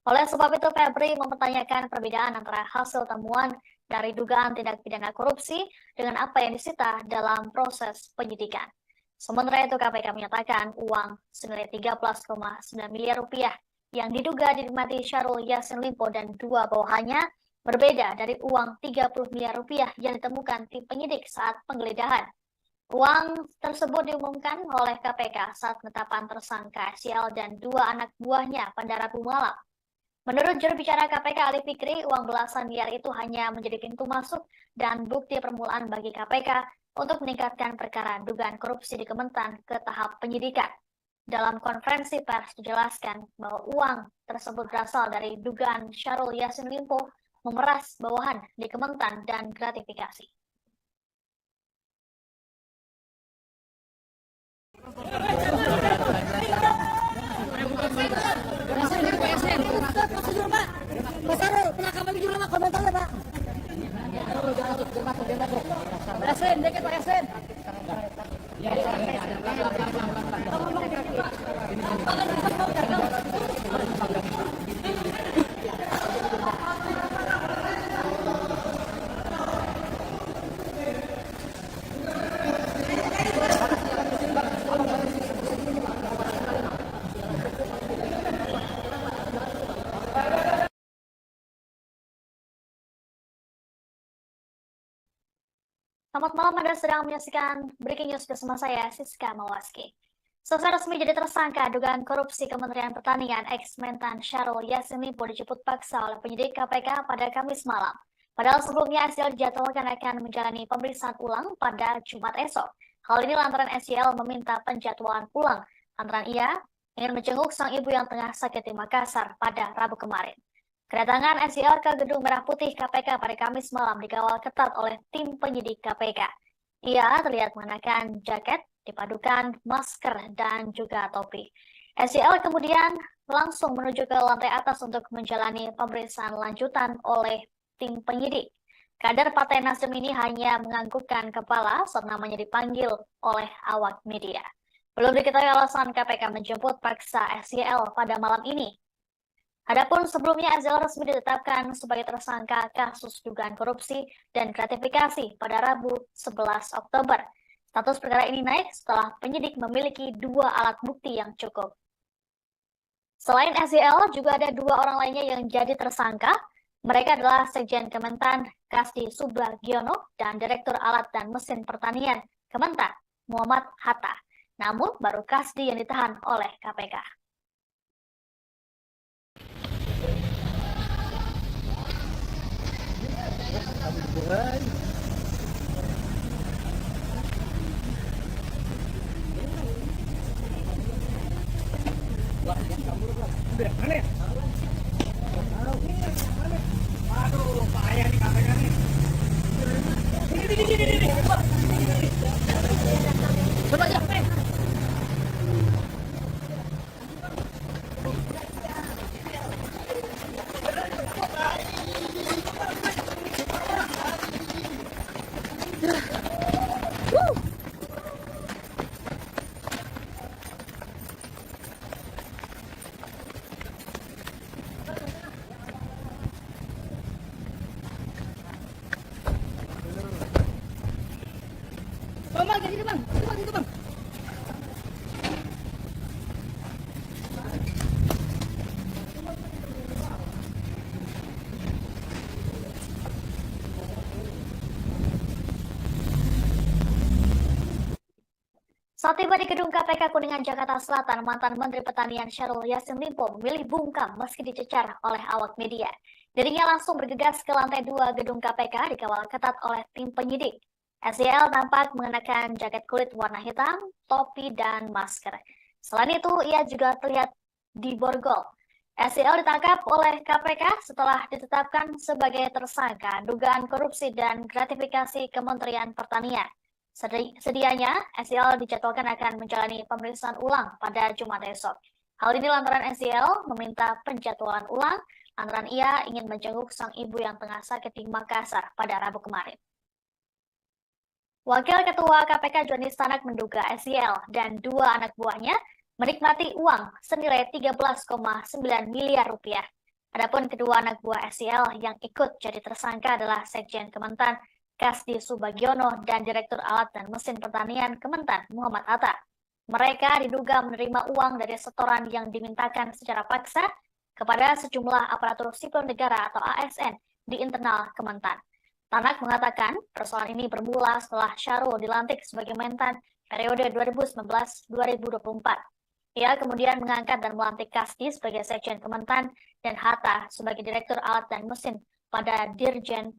Oleh sebab itu, Febri mempertanyakan perbedaan antara hasil temuan dari dugaan tindak pidana korupsi dengan apa yang disita dalam proses penyidikan. Sementara itu, KPK menyatakan uang senilai 13,9 miliar rupiah yang diduga dinikmati Syahrul Yassin Limpo dan dua bawahannya berbeda dari uang 30 miliar rupiah yang ditemukan tim penyidik saat penggeledahan. Uang tersebut diumumkan oleh KPK saat penetapan tersangka SYL dan dua anak buahnya pada Rabu malam. Menurut juru bicara KPK Ali Fikri, uang belasan miliar itu hanya menjadi pintu masuk dan bukti permulaan bagi KPK untuk meningkatkan perkara dugaan korupsi di Kementan ke tahap penyidikan. Dalam konferensi pers dijelaskan bahwa uang tersebut berasal dari dugaan Syahrul Yassin Limpo memeras bawahan di Kementan dan gratifikasi. Mas Sarul, penangkapan jujur Pak, komentarnya Pak. Yasin, dikit Pak Yasin. Selamat malam, Anda sedang menyaksikan Breaking News bersama saya, Siska Mawaski. Selesai resmi jadi tersangka dugaan korupsi Kementerian Pertanian ex-Mentan Syahrul Yassin Limpo dijemput paksa oleh penyidik KPK pada Kamis malam. Padahal sebelumnya SYL dijadwalkan akan menjalani pemeriksaan ulang pada Jumat esok. Hal ini lantaran SYL meminta penjadwalan ulang lantaran ia ingin menjenguk sang ibu yang tengah sakit di Makassar pada Rabu kemarin. Kedatangan SYL ke Gedung Merah Putih KPK pada Kamis malam dikawal ketat oleh tim penyidik KPK. Ia terlihat mengenakan jaket, dipadukan masker, dan juga topi. SYL kemudian langsung menuju ke lantai atas untuk menjalani pemeriksaan lanjutan oleh tim penyidik. Kader Partai Nasdem ini hanya menganggukkan kepala saat namanya dipanggil oleh awak media. Belum diketahui alasan KPK menjemput paksa SYL pada malam ini. Adapun sebelumnya SYL resmi ditetapkan sebagai tersangka kasus dugaan korupsi dan gratifikasi pada Rabu 11 Oktober. Status perkara ini naik setelah penyidik memiliki dua alat bukti yang cukup. Selain SYL, juga ada dua orang lainnya yang jadi tersangka. Mereka adalah Sekjen Kementan Kasdi Subagiono dan Direktur Alat dan Mesin Pertanian Kementan Muhammad Hatta. Namun baru Kasdi yang ditahan oleh KPK. Bang, jadi Bang. Itu Bang. Saat tiba di gedung KPK Kuningan, Jakarta Selatan, mantan Menteri Pertanian Syahrul Yassin Limpo memilih bungkam meski dicecar oleh awak media. Dirinya langsung bergegas ke lantai 2 gedung KPK dikawal ketat oleh tim penyidik. SYL tampak mengenakan jaket kulit warna hitam, topi, dan masker. Selain itu, ia juga terlihat diborgol. SYL ditangkap oleh KPK setelah ditetapkan sebagai tersangka dugaan korupsi dan gratifikasi Kementerian Pertanian. Sedianya, SYL dijadwalkan akan menjalani pemeriksaan ulang pada Jumat esok. Hal ini lantaran SYL meminta penjadwalan ulang lantaran ia ingin menjenguk sang ibu yang tengah sakit di Makassar pada Rabu kemarin. Wakil Ketua KPK Joni Stanak menduga SYL dan dua anak buahnya menikmati uang senilai 13,9 miliar rupiah. Adapun kedua anak buah SYL yang ikut jadi tersangka adalah Sekjen Kementan Kasdi Subagiono dan Direktur Alat dan Mesin Pertanian Kementan Muhammad Atta. Mereka diduga menerima uang dari setoran yang dimintakan secara paksa kepada sejumlah aparatur sipil negara atau ASN di internal Kementan. Tanak mengatakan persoalan ini bermula setelah Syahrul dilantik sebagai Mentan periode 2019-2024. Ia kemudian mengangkat dan melantik Kasdi sebagai Sekjen Kementan dan Hatta sebagai Direktur Alat dan Mesin pada Dirjen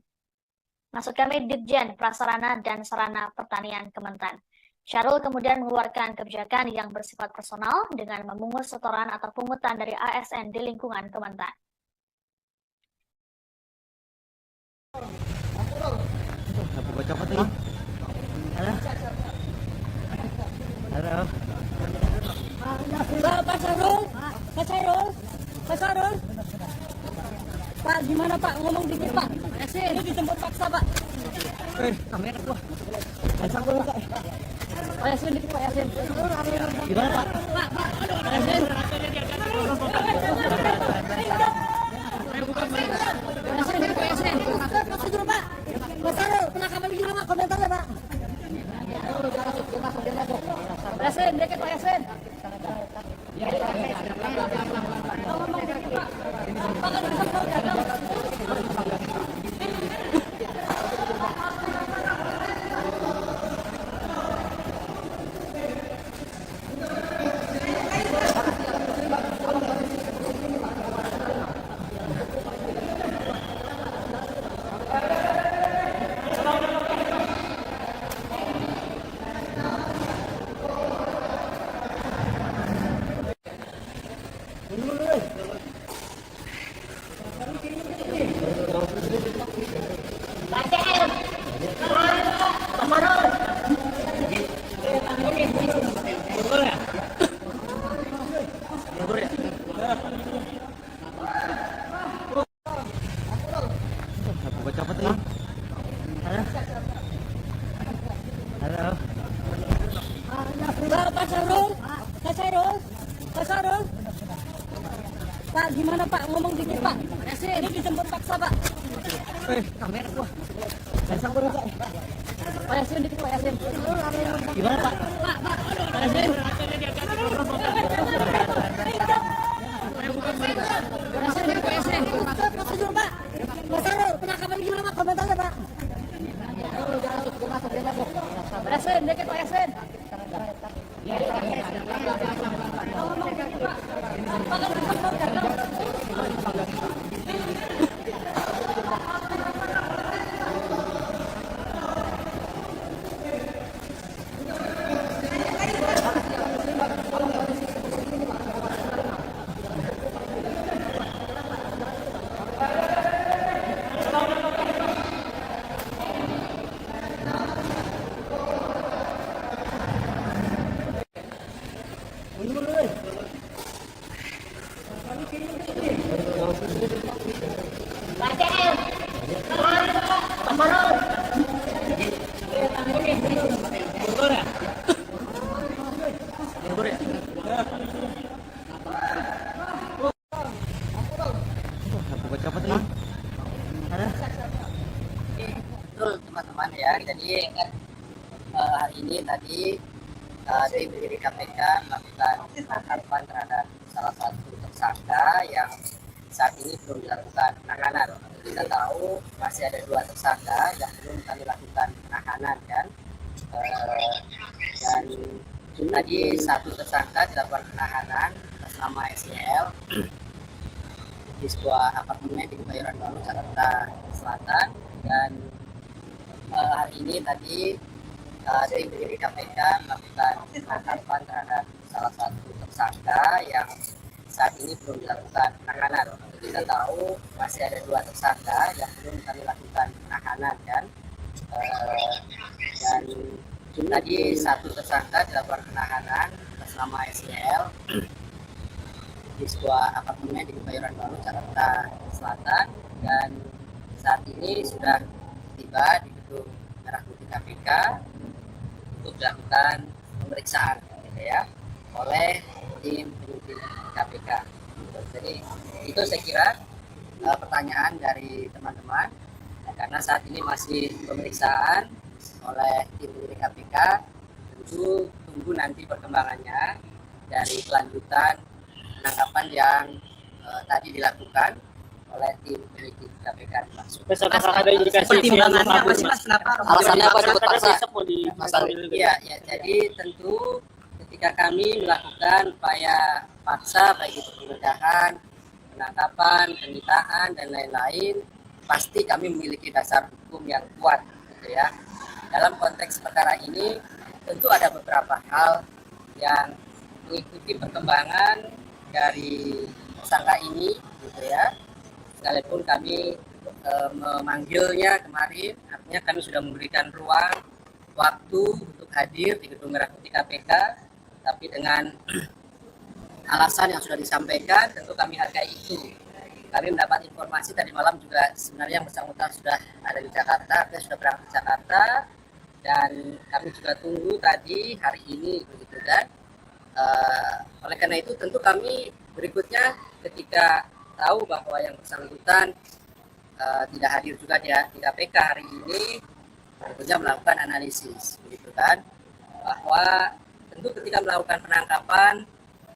Prasarana dan Sarana Pertanian Kementan. Syahrul kemudian mengeluarkan kebijakan yang bersifat personal dengan memungut setoran atau pungutan dari ASN di lingkungan Kementan. Baca apa tadi? Halo. Pak Syahrul. Pak, gimana Pak? Ngomong dikit Pak. Ini dijemput paksa Pak. Kamera gua. Pasang gua Pak. Pak Yasin dikit Pak Yasin. Gimana Pak? Pak Yasin. Pak Syahrul, penangkapan gimana Pak? Komentarnya Pak. Pak Yasin, dikit Pak Yasin. Baca apa tadi? Halo. Pak Syahrul. Pak, gimana Pak? Ngomong dikit Pak. Ini dijemput paksa Pak. Kamera gua. Pasang gua Pak. Pak Yasin dikit Pak Yasin. Gimana Pak? Pak Yasin. Pak Yasin. Pak. Pak Syahrul, penangkapan gimana Pak? Komentarnya Pak. Pak Yasin, dikit Pak Yasin. Baca apa tadi? Betul teman-teman ya. Jadi hari ini tadi tim penyidik KPK melakukan penangkapan terhadap salah satu tersangka yang saat ini belum dilakukan penahanan. Kita tahu masih ada dua tersangka yang belum kami lakukan penahanan kan. Dan tadi satu tersangka dilakukan penahanan atas nama SYL di sebuah apartemen di Kebayoran Baru, Jakarta Selatan. Dan hari ini tadi tim penyidik KPK melakukan penangkapan terhadap salah satu tersangka yang saat ini belum dilakukan penahanan. Kita tahu masih ada dua tersangka yang belum kami lakukan penahanan kan. Dan tadi satu tersangka dilakukan penahanan atas nama SYL di sebuah apartemen di Kebayoran Baru, Jakarta Selatan. Dan saat ini sudah tiba di gedung Merah Putih KPK untuk dilakukan pemeriksaan gitu ya oleh tim penyidik KPK. Jadi itu saya kira pertanyaan dari teman-teman, karena saat ini masih pemeriksaan oleh tim penyidik KPK. Tentu tunggu nanti perkembangannya dari kelanjutan penangkapan yang tadi dilakukan oleh tim penyidik KPK. Ada indikasi pertimbangannya apa sih Mas? Kenapa Alasannya apa disebut paksa? Iya, Ya, jadi tentu ketika kami melakukan upaya paksa baik itu penggeledahan, penangkapan, penyitaan dan lain-lain, pasti kami memiliki dasar hukum yang kuat gitu ya. Dalam konteks perkara ini tentu ada beberapa hal yang mengikuti perkembangan dari tersangka ini gitu ya. Sekalipun kami memanggilnya kemarin, artinya kami sudah memberikan ruang waktu untuk hadir di Gedung Merah Putih KPK, tapi dengan alasan yang sudah disampaikan tentu kami hargai itu. Kami mendapat informasi tadi malam juga sebenarnya yang bersangkutan sudah ada di Jakarta, dia sudah berangkat ke Jakarta, dan kami juga tunggu tadi hari ini begitu kan. Oleh karena itu tentu kami berikutnya ketika tahu bahwa yang bersangkutan tidak hadir juga di KPK hari ini, berikutnya melakukan analisis begitu kan, bahwa tentu ketika melakukan penangkapan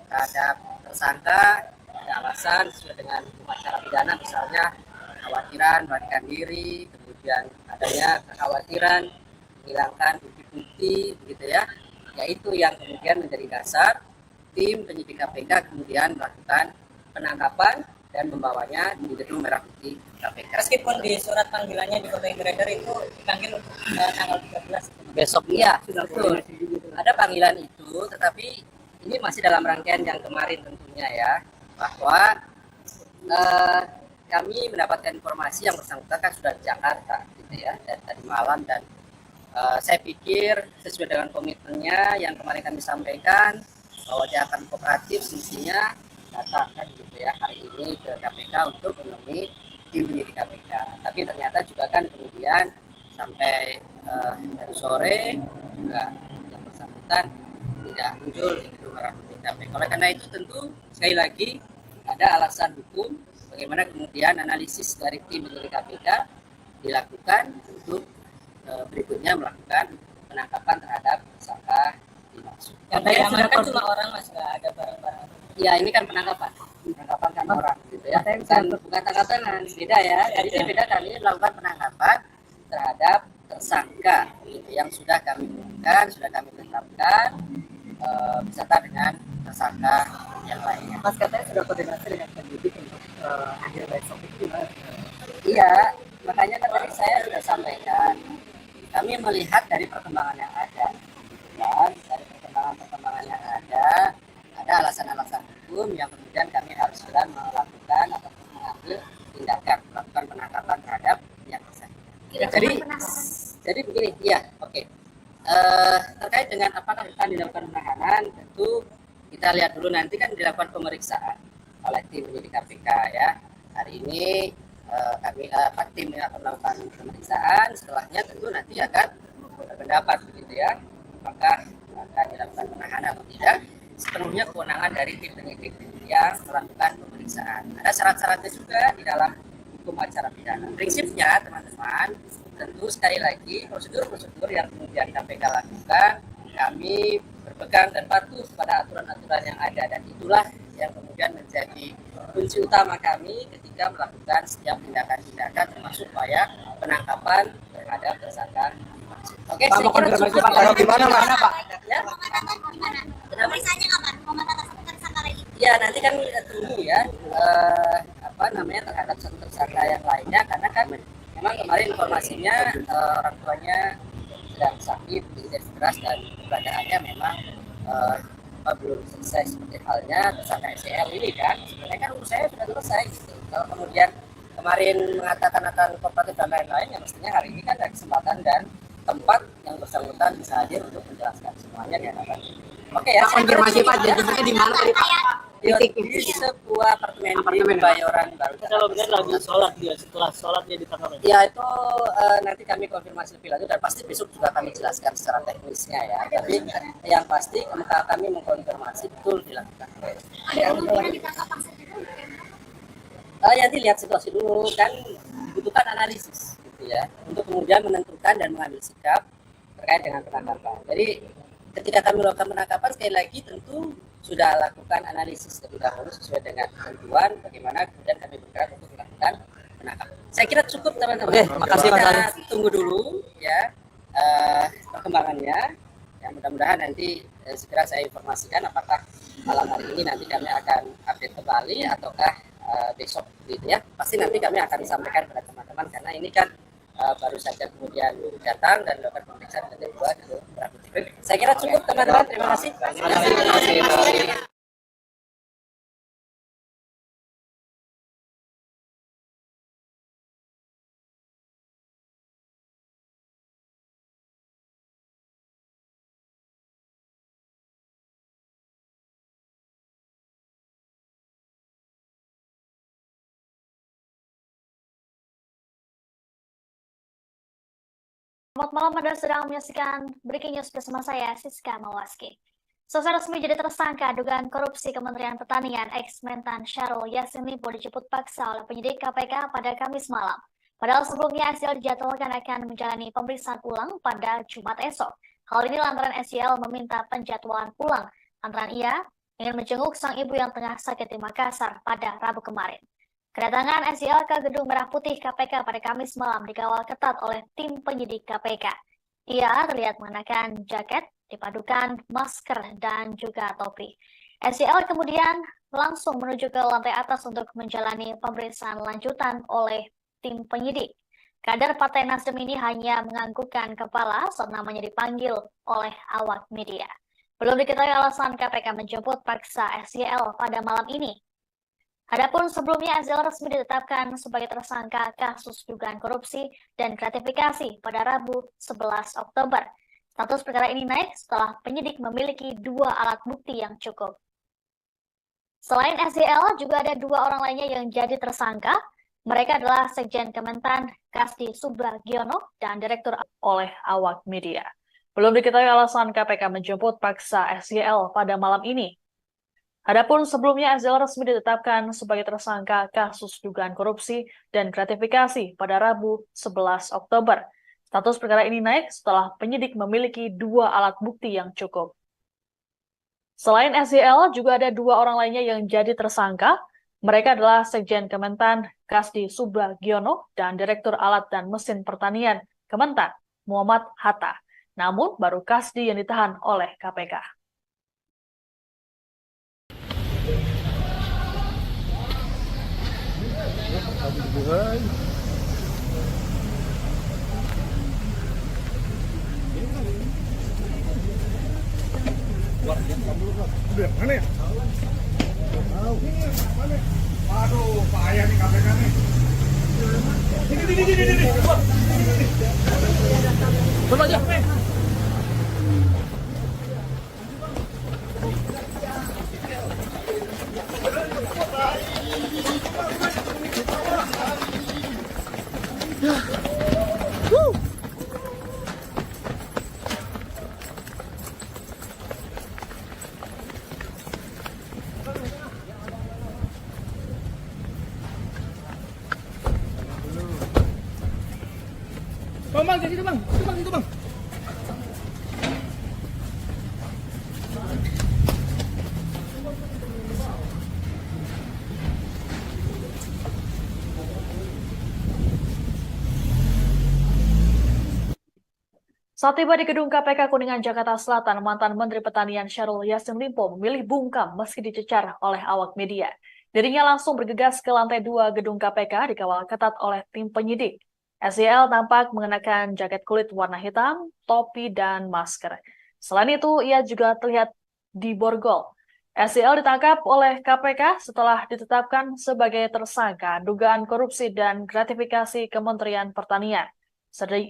terhadap tersangka ada alasan sesuai dengan hukum acara pidana, misalnya kekhawatiran melarikan diri, kemudian adanya kekhawatiran menghilangkan bukti-bukti begitu ya, yaitu yang kemudian menjadi dasar tim penyidik KPK kemudian melakukan penangkapan dan membawanya di Gedung Merah Putih KPK. Meskipun di surat panggilannya di Kota Greger itu dipanggil tanggal 13 Besok iya, betul. Ada panggilan itu, tetapi ini masih dalam rangkaian yang kemarin tentunya ya, bahwa kami mendapatkan informasi yang bersangkutan kan sudah di Jakarta gitu ya, dari tadi malam, dan saya pikir sesuai dengan komitmennya yang kemarin kami sampaikan bahwa dia akan kooperatif semestinya datang kan gitu ya hari ini ke KPK untuk menemui tim penyidik KPK. Tapi ternyata juga kan kemudian sampai dari sore juga yang bersangkutan tidak muncul di Gedung Merah Putih KPK. Oleh karena itu tentu sekali lagi ada alasan hukum bagaimana kemudian analisis dari tim penyidik KPK dilakukan untuk berikutnya melakukan penangkapan terhadap tersangka dimaksud. Yang tadi amankan cuma orang Mas, nggak ada barang-barang. Ya ini kan penangkapan kan orang gitu ya. Bukan tangkapan beda ya. Jadi beda, kami melakukan penangkapan terhadap tersangka gitu, yang sudah kami umumkan, sudah kami tetapkan beserta dengan tersangka yang lainnya. Mas katanya sudah koordinasi dengan penyidik untuk hadir besok itu gimana? Iya, makanya kan tadi saya sudah sampaikan, kami melihat dari perkembangan yang ada, dan dari perkembangan yang ada alasan-alasan hukum yang kemudian kami harus segera melakukan atau mengambil tindakan, melakukan penangkapan terhadap yang bersangkutan. Jadi begini, ya, oke. Terkait dengan apakah akan dilakukan penahanan, tentu kita lihat dulu nanti kan dilakukan pemeriksaan oleh tim penyidik KPK ya. Hari ini tim akan melakukan pemeriksaan, setelahnya tentu nanti akan berpendapat begitu ya, apakah akan dilakukan penahanan atau tidak. Sepenuhnya kewenangan dari tim penyidik yang melakukan pemeriksaan. Ada syarat-syaratnya juga di dalam hukum acara pidana. Prinsipnya teman-teman, tentu sekali lagi prosedur-prosedur yang kemudian KPK lakukan, kami berpegang dan patuh pada aturan-aturan yang ada, dan itulah yang kemudian menjadi kunci utama kami ketika melakukan setiap tindakan-tindakan termasuk upaya penangkapan terhadap tersangka. Oke, saya kira cukup ya. Gimana Pak? Ya. Pemeriksaannya kapan? Komentar tersangka lagi. Ya nanti kan kita tunggu ya terhadap satu tersangka yang lainnya, karena kan memang kemarin informasinya orang tuanya sedang sakit, tidak keras, dan keberadaannya memang belum selesai, seperti halnya tersangka SCL ini kan. Sebenarnya kan urusannya sudah selesai gitu. Kalau kemudian kemarin mengatakan akan kooperatif dan lain-lain, ya mestinya hari ini kan ada kesempatan dan tempat yang bersangkutan bisa hadir untuk menjelaskan semuanya di hadapan. Oke ya. Konfirmasi Pak, jadinya di mana tadi Pak? di sebuah apartemen di Kebayoran Baru. Kalau benar lagi sholat dia, setelah sholat dia ditangkap. Ya itu nanti kami konfirmasi lebih lanjut dan pasti besok juga kami jelaskan secara teknisnya ya. Tapi yang pasti kami mengkonfirmasi betul dilakukan. Nanti lihat situasi dulu kan, dibutuhkan analisis gitu ya untuk kemudian menentukan dan mengambil sikap terkait dengan penangkapan. Jadi ketika kami melakukan penangkapan sekali lagi tentu sudah lakukan analisis terlebih dahulu sesuai dengan ketentuan bagaimana kemudian kami bergerak untuk melakukan penangkapan. Saya kira cukup teman-teman. Oke, makasih Pak Salim. Kita tunggu dulu ya perkembangannya. Ya, mudah-mudahan nanti segera saya informasikan apakah malam hari ini nanti kami akan update kembali ataukah besok gitu ya. Pasti nanti kami akan sampaikan kepada teman-teman karena ini kan baru saja kemudian datang dan melakukan pemeriksaan kedua ke Prabu TV. Saya kira cukup teman-teman. Terima kasih. Selamat malam, Anda sedang menyaksikan Breaking News bersama saya, Siska Mawaski. Secara resmi jadi tersangka dugaan korupsi Kementerian Pertanian ex-Mentan Syahrul Yassin Limpo dijemput paksa oleh penyidik KPK pada Kamis malam. Padahal sebelumnya SYL dijadwalkan akan menjalani pemeriksaan ulang pada Jumat esok. Hal ini lantaran SYL meminta penjadwalan ulang lantaran ia ingin menjenguk sang ibu yang tengah sakit di Makassar pada Rabu kemarin. Kedatangan SYL ke Gedung Merah Putih KPK pada Kamis malam dikawal ketat oleh tim penyidik KPK. Ia terlihat mengenakan jaket, dipadukan masker, dan juga topi. SYL kemudian langsung menuju ke lantai atas untuk menjalani pemeriksaan lanjutan oleh tim penyidik. Kader Partai Nasdem ini hanya menganggukkan kepala saat namanya dipanggil oleh awak media. Belum diketahui alasan KPK menjemput paksa SYL pada malam ini. Adapun sebelumnya SYL resmi ditetapkan sebagai tersangka kasus dugaan korupsi dan gratifikasi pada Rabu 11 Oktober. Status perkara ini naik setelah penyidik memiliki 2 alat bukti yang cukup. Selain SYL, juga ada 2 orang lainnya yang jadi tersangka. Mereka adalah Sekjen Kementan Kasdi Subagiono dan Direktur oleh awak media. Belum diketahui alasan KPK menjemput paksa SYL pada malam ini. Adapun sebelumnya SYL resmi ditetapkan sebagai tersangka kasus dugaan korupsi dan gratifikasi pada Rabu 11 Oktober. Status perkara ini naik setelah penyidik memiliki 2 alat bukti yang cukup. Selain SYL, juga ada 2 orang lainnya yang jadi tersangka. Mereka adalah Sekjen Kementan Kasdi Subagiono dan Direktur Alat dan Mesin Pertanian Kementan Muhammad Hatta. Namun baru Kasdi yang ditahan oleh KPK. Mana ya? Aduh, payah nih KPK nih. Ini. Coba aja. Bang, jadi itu bang, itu bang. Saat tiba di gedung KPK Kuningan, Jakarta Selatan, mantan Menteri Pertanian Syahrul Yassin Limpo memilih bungkam meski dicecar oleh awak media. Dirinya langsung bergegas ke lantai 2 gedung KPK dikawal ketat oleh tim penyidik. SYL tampak mengenakan jaket kulit warna hitam, topi, dan masker. Selain itu, ia juga terlihat diborgol. SYL ditangkap oleh KPK setelah ditetapkan sebagai tersangka dugaan korupsi dan gratifikasi Kementerian Pertanian.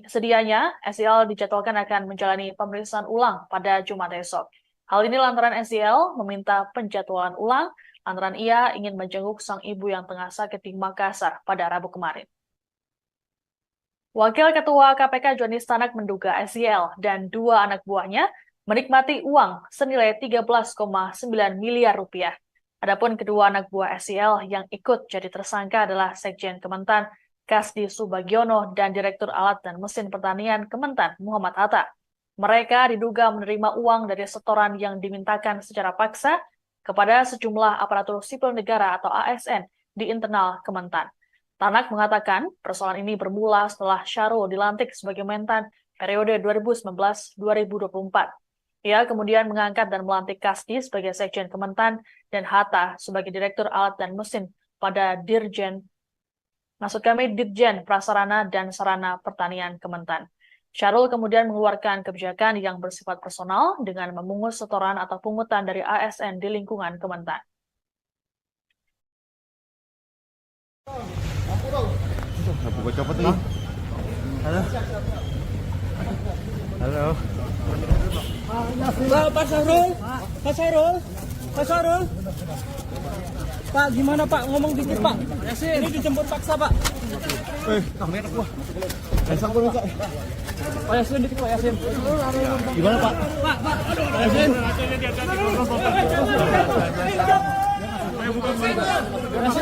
Sedianya, SYL dijadwalkan akan menjalani pemeriksaan ulang pada Jumat esok. Hal ini lantaran SYL meminta penjadwalan ulang antara ia ingin menjenguk sang ibu yang tengah sakit di Makassar pada Rabu kemarin. Wakil Ketua KPK Johnny Stanak menduga SYL dan dua anak buahnya menikmati uang senilai 13,9 miliar rupiah. Adapun kedua anak buah SYL yang ikut jadi tersangka adalah Sekjen Kementan Kasdi Subagiono dan Direktur Alat dan Mesin Pertanian Kementan Muhammad Hatta. Mereka diduga menerima uang dari setoran yang dimintakan secara paksa kepada sejumlah aparatur sipil negara atau ASN di internal Kementan. Tanak mengatakan persoalan ini bermula setelah Syahrul dilantik sebagai Mentan periode 2019-2024. Ia kemudian mengangkat dan melantik Kasdi sebagai Sekjen Kementan dan Hatta sebagai Direktur Alat dan Mesin pada Ditjen Prasarana dan Sarana Pertanian Kementan. Syahrul kemudian mengeluarkan kebijakan yang bersifat personal dengan memungut setoran atau pungutan dari ASN di lingkungan Kementan. Aku copot nih. Halo. Halo. Pak Syahrul, Pak Syahrul, Pak Syahrul. Pak, gimana Pak? Ngomong dikit Pak. Ini dijemput paksa Pak. Kamera gua. Langsung gua minta. Pak Yasin dikit Pak Yasin. Gimana Pak? Pak, Yasin. Yasin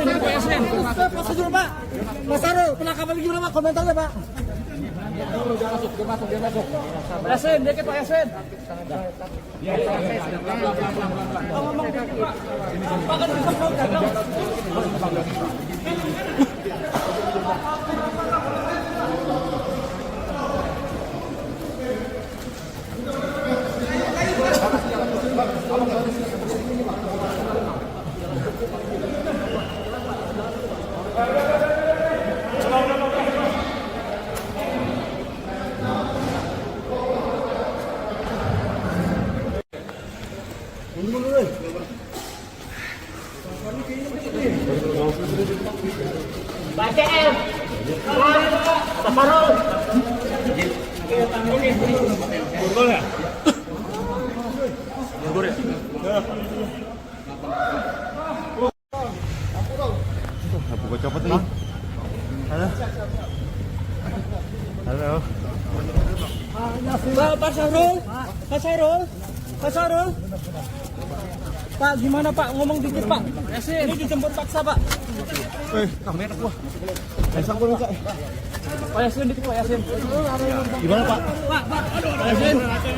dikit Pak Yasin. Masuk dulu Pak. Mas Syahrul, penangkapan gimana Pak? Komentarnya Pak. Dia masuk. Yasin dikit Pak Yasin. Ngomong dikit Pak. Pak kan bisa mau gagal. BCM, Saparul. Gol ya? Gol ya? Aku gua copot nih. Halo. Halo. Pak Syahrul, Pak Syahrul, Pak Syahrul. Pak, gimana Pak? Ngomong dikit Pak. Ini dijemput paksa Pak. Kamera gua. Langsung gua minta. Pak Yasin dikit Pak Yasin. Gimana Pak? Pak, Yasin. Yasin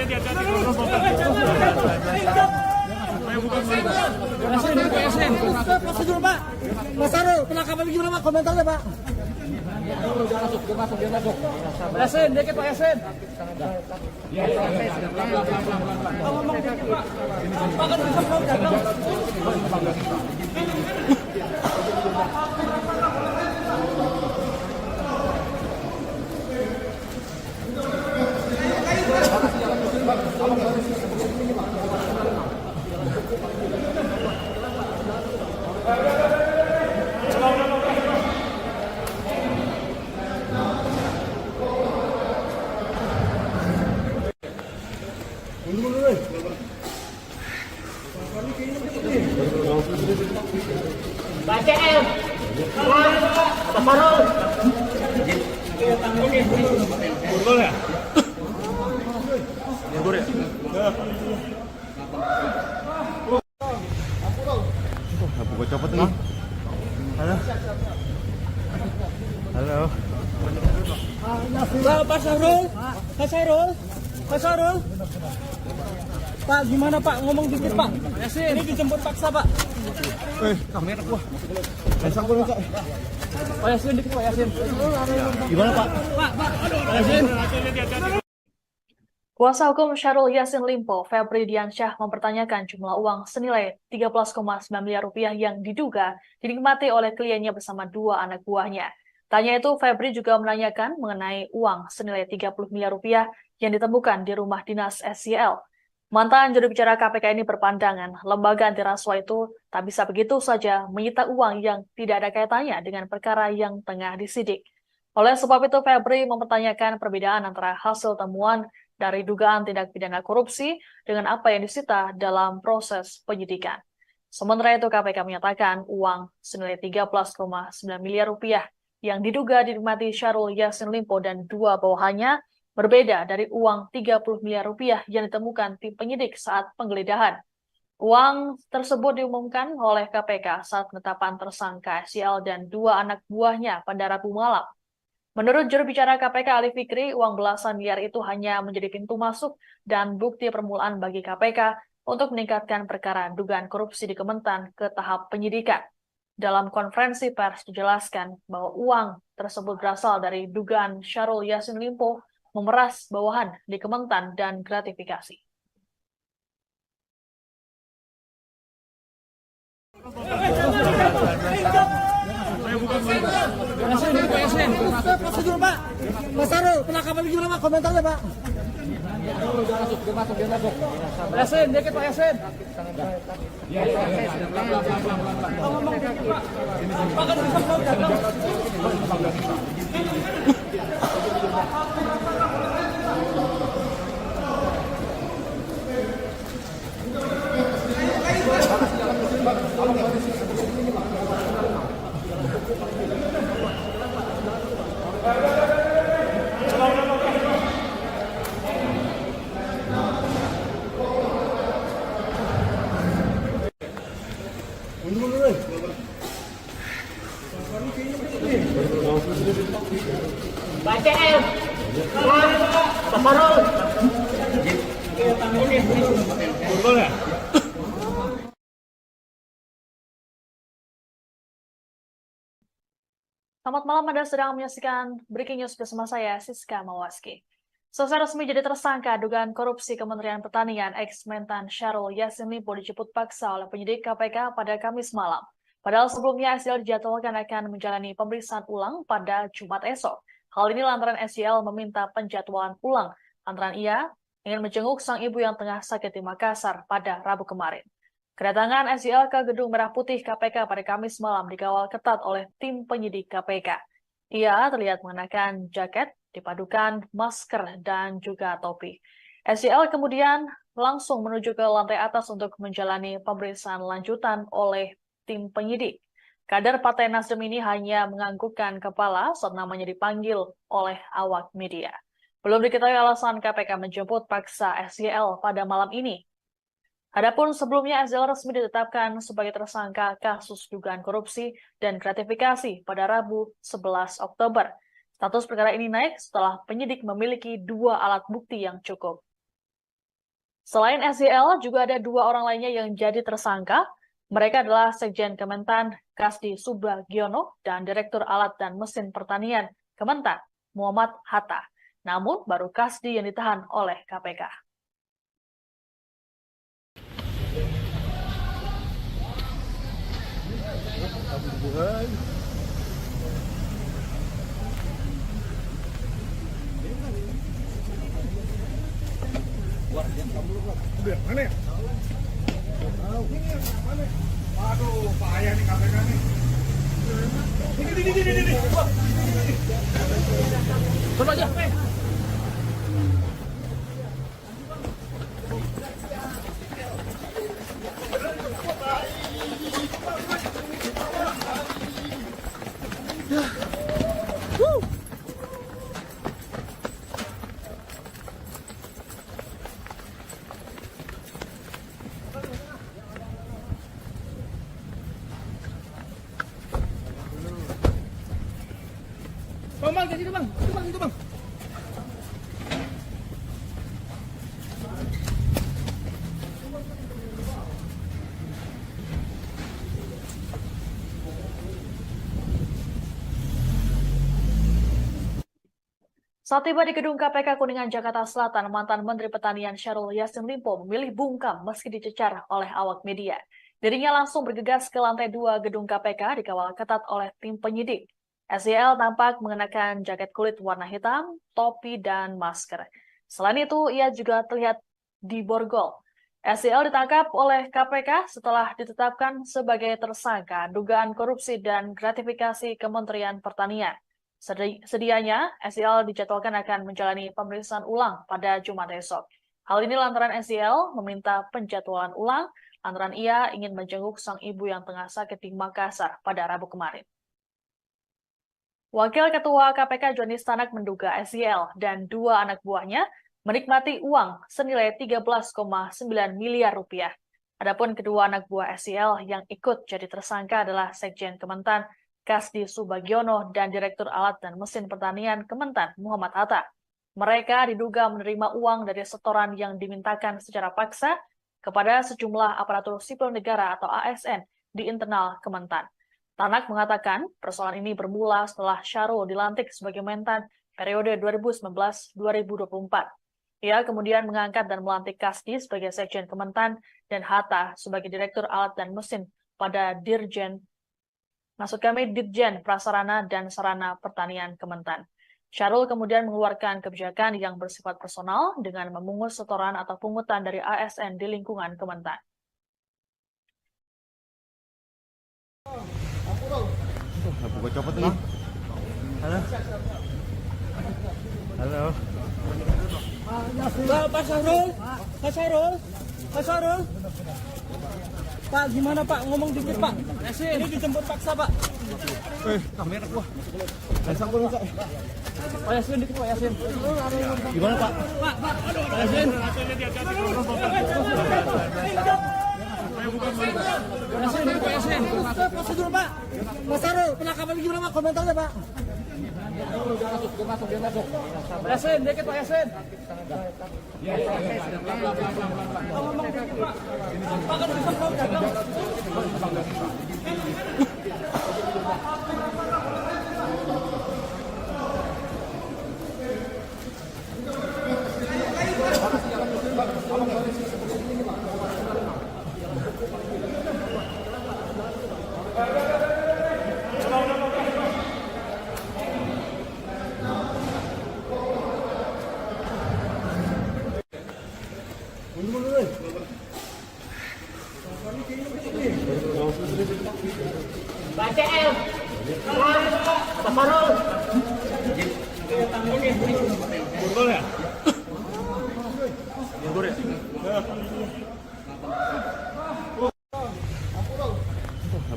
dikit Pak Yasin. Masuk dulu Pak. Mas Syahrul, penangkapan gimana Pak? Komentarnya Pak. Dia masuk. Yasin dikit Pak Yasin. Ngomong dikit Pak. Pak kan bisa mau gagal. BCM, Saparul. Gol ya? Gol ya? Aku gua copot nih. Halo. Halo. Pak Syahrul, Pak Syahrul, Pak Syahrul. Pak, gimana Pak? Ngomong dikit Pak. Ini dijemput paksa Pak. Kamera gua. Langsung gua minta. Pak Yasin dikit Pak Yasin. Gimana Pak? Pak, Yasin. Kuasa hukum Syahrul Yassin Limpo, Febri Diansyah, mempertanyakan jumlah uang senilai 13,9 miliar rupiah yang diduga dinikmati oleh kliennya bersama dua anak buahnya. Tanya itu, Febri juga menanyakan mengenai uang senilai 30 miliar rupiah yang ditemukan di rumah dinas SYL. Mantan juru bicara KPK ini berpandangan lembaga anti rasuah itu tak bisa begitu saja menyita uang yang tidak ada kaitannya dengan perkara yang tengah disidik. Oleh sebab itu, Febri mempertanyakan perbedaan antara hasil temuan dari dugaan tindak pidana korupsi dengan apa yang disita dalam proses penyidikan. Sementara itu KPK menyatakan uang senilai 13,9 miliar rupiah yang diduga dinikmati Syahrul Yassin Limpo dan dua bawahannya berbeda dari uang 30 miliar rupiah yang ditemukan tim penyidik saat penggeledahan. Uang tersebut diumumkan oleh KPK saat penetapan tersangka SYL dan dua anak buahnya pada Rabu malam. Menurut juru bicara KPK Ali Fikri, uang belasan miliar itu hanya menjadi pintu masuk dan bukti permulaan bagi KPK untuk meningkatkan perkara dugaan korupsi di Kementan ke tahap penyidikan. Dalam konferensi pers dijelaskan bahwa uang tersebut berasal dari dugaan Syahrul Yassin Limpo memeras bawahan di Kementan dan gratifikasi. Prosedur Pak. Mas Sarul, penangkapan gimana Pak? Komentarnya Pak. Yasin, dikit Pak Yasin. Selamat malam, Anda sedang menyaksikan Breaking News bersama saya, Siska Mawaski. Selesai resmi jadi tersangka dugaan korupsi Kementerian Pertanian, ex-Mentan Syahrul Yassin Limpo dijemput paksa oleh penyidik KPK pada Kamis malam. Padahal sebelumnya SYL dijadwalkan akan menjalani pemeriksaan ulang pada Jumat esok. Hal ini lantaran SYL meminta penjadwalan ulang lantaran ia ingin menjenguk sang ibu yang tengah sakit di Makassar pada Rabu kemarin. Kedatangan SYL ke Gedung Merah Putih KPK pada Kamis malam dikawal ketat oleh tim penyidik KPK. Ia terlihat mengenakan jaket, dipadukan masker, dan juga topi. SYL kemudian langsung menuju ke lantai atas untuk menjalani pemeriksaan lanjutan oleh tim penyidik. Kader Partai Nasdem ini hanya menganggukkan kepala saat namanya dipanggil oleh awak media. Belum diketahui alasan KPK menjemput paksa SYL pada malam ini. Adapun sebelumnya SYL resmi ditetapkan sebagai tersangka kasus dugaan korupsi dan gratifikasi pada Rabu 11 Oktober. Status perkara ini naik setelah penyidik memiliki dua alat bukti yang cukup. Selain SYL, juga ada dua orang lainnya yang jadi tersangka. Mereka adalah Sekjen Kementan Kasdi Subagiono dan Direktur Alat dan Mesin Pertanian Kementan Muhammad Hatta. Namun baru Kasdi yang ditahan oleh KPK. Mana ya? Aduh, payah nih KPK nih. Ini. Coba aja. Bang, jadi bang, itu bang. Saat tiba di gedung KPK Kuningan, Jakarta Selatan, mantan Menteri Pertanian Syahrul Yassin Limpo memilih bungkam meski dicecar oleh awak media. Dirinya langsung bergegas ke lantai 2 gedung KPK dikawal ketat oleh tim penyidik. SYL tampak mengenakan jaket kulit warna hitam, topi, dan masker. Selain itu, ia juga terlihat diborgol. SYL ditangkap oleh KPK setelah ditetapkan sebagai tersangka dugaan korupsi dan gratifikasi Kementerian Pertanian. Sedianya, SYL dijadwalkan akan menjalani pemeriksaan ulang pada Jumat esok. Hal ini lantaran SYL meminta penjadwalan ulang antara ia ingin menjenguk sang ibu yang tengah sakit di Makassar pada Rabu kemarin. Wakil Ketua KPK Johnny Stanak menduga SYL dan dua anak buahnya menikmati uang senilai 13,9 miliar rupiah. Adapun kedua anak buah SYL yang ikut jadi tersangka adalah Sekjen Kementan Kasdi Subagiono dan Direktur Alat dan Mesin Pertanian Kementan Muhammad Hatta. Mereka diduga menerima uang dari setoran yang dimintakan secara paksa kepada sejumlah aparatur sipil negara atau ASN di internal Kementan. Tanak mengatakan persoalan ini bermula setelah Syahrul dilantik sebagai Mentan periode 2019-2024. Ia kemudian mengangkat dan melantik Kasdi sebagai Sekjen Kementan dan Hatta sebagai Direktur Alat dan Mesin pada Ditjen Prasarana dan Sarana Pertanian Kementan. Syahrul kemudian mengeluarkan kebijakan yang bersifat personal dengan memungut setoran atau pungutan dari ASN di lingkungan Kementan. Buka copot nih. Halo. Halo. Pak Syahrul, Pak Syahrul, Pak Syahrul. Pak, gimana Pak? Ngomong dikit Pak. Ini dijemput paksa Pak. Kamera gua. Pasang gua Pak. Pak Yasin dikit Pak Yasin. Gimana Pak? Pak, Pak Yasin. Yasin, Pak Yasin. Prosedur Pak. Mas Syahrul, penangkapan gimana Pak? Komentarnya Pak. Dia masuk. Pak Yasin, dikit Pak Yasin.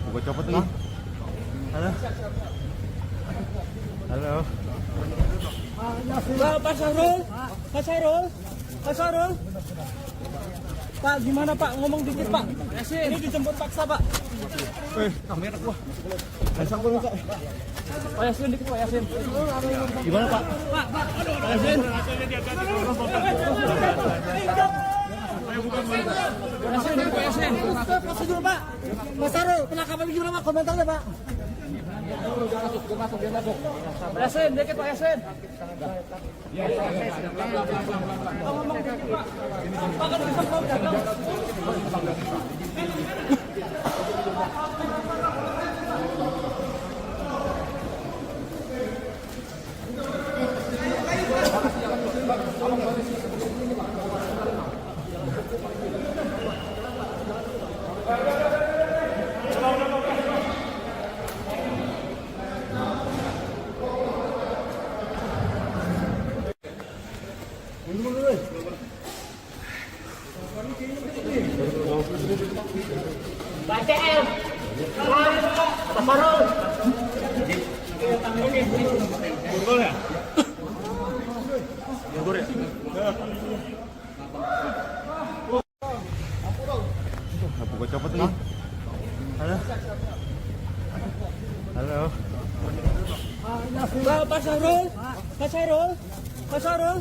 Buka copot nih. Halo. Halo. Pak Syahrul, Pak Syahrul, Pak Syahrul. Pak, gimana Pak? Ngomong dikit Pak. Ini dijemput paksa Pak. Kamera gua. Pasang gua Pak. Pak Yasin dikit Pak Yasin. Gimana Pak? Pak Yasin. Yasin, Pak Yasin. Prosedur Pak. Mas Syahrul, penangkapan gimana Pak? Komentarnya Pak. Dia masuk. Pak Yasin, dikit Pak Yasin. Ngomong dikit Pak. Pak kan bisa gagal. Buka copot nih. Halo. Halo. Pak Syahrul, Pak Syahrul, Pak Syahrul.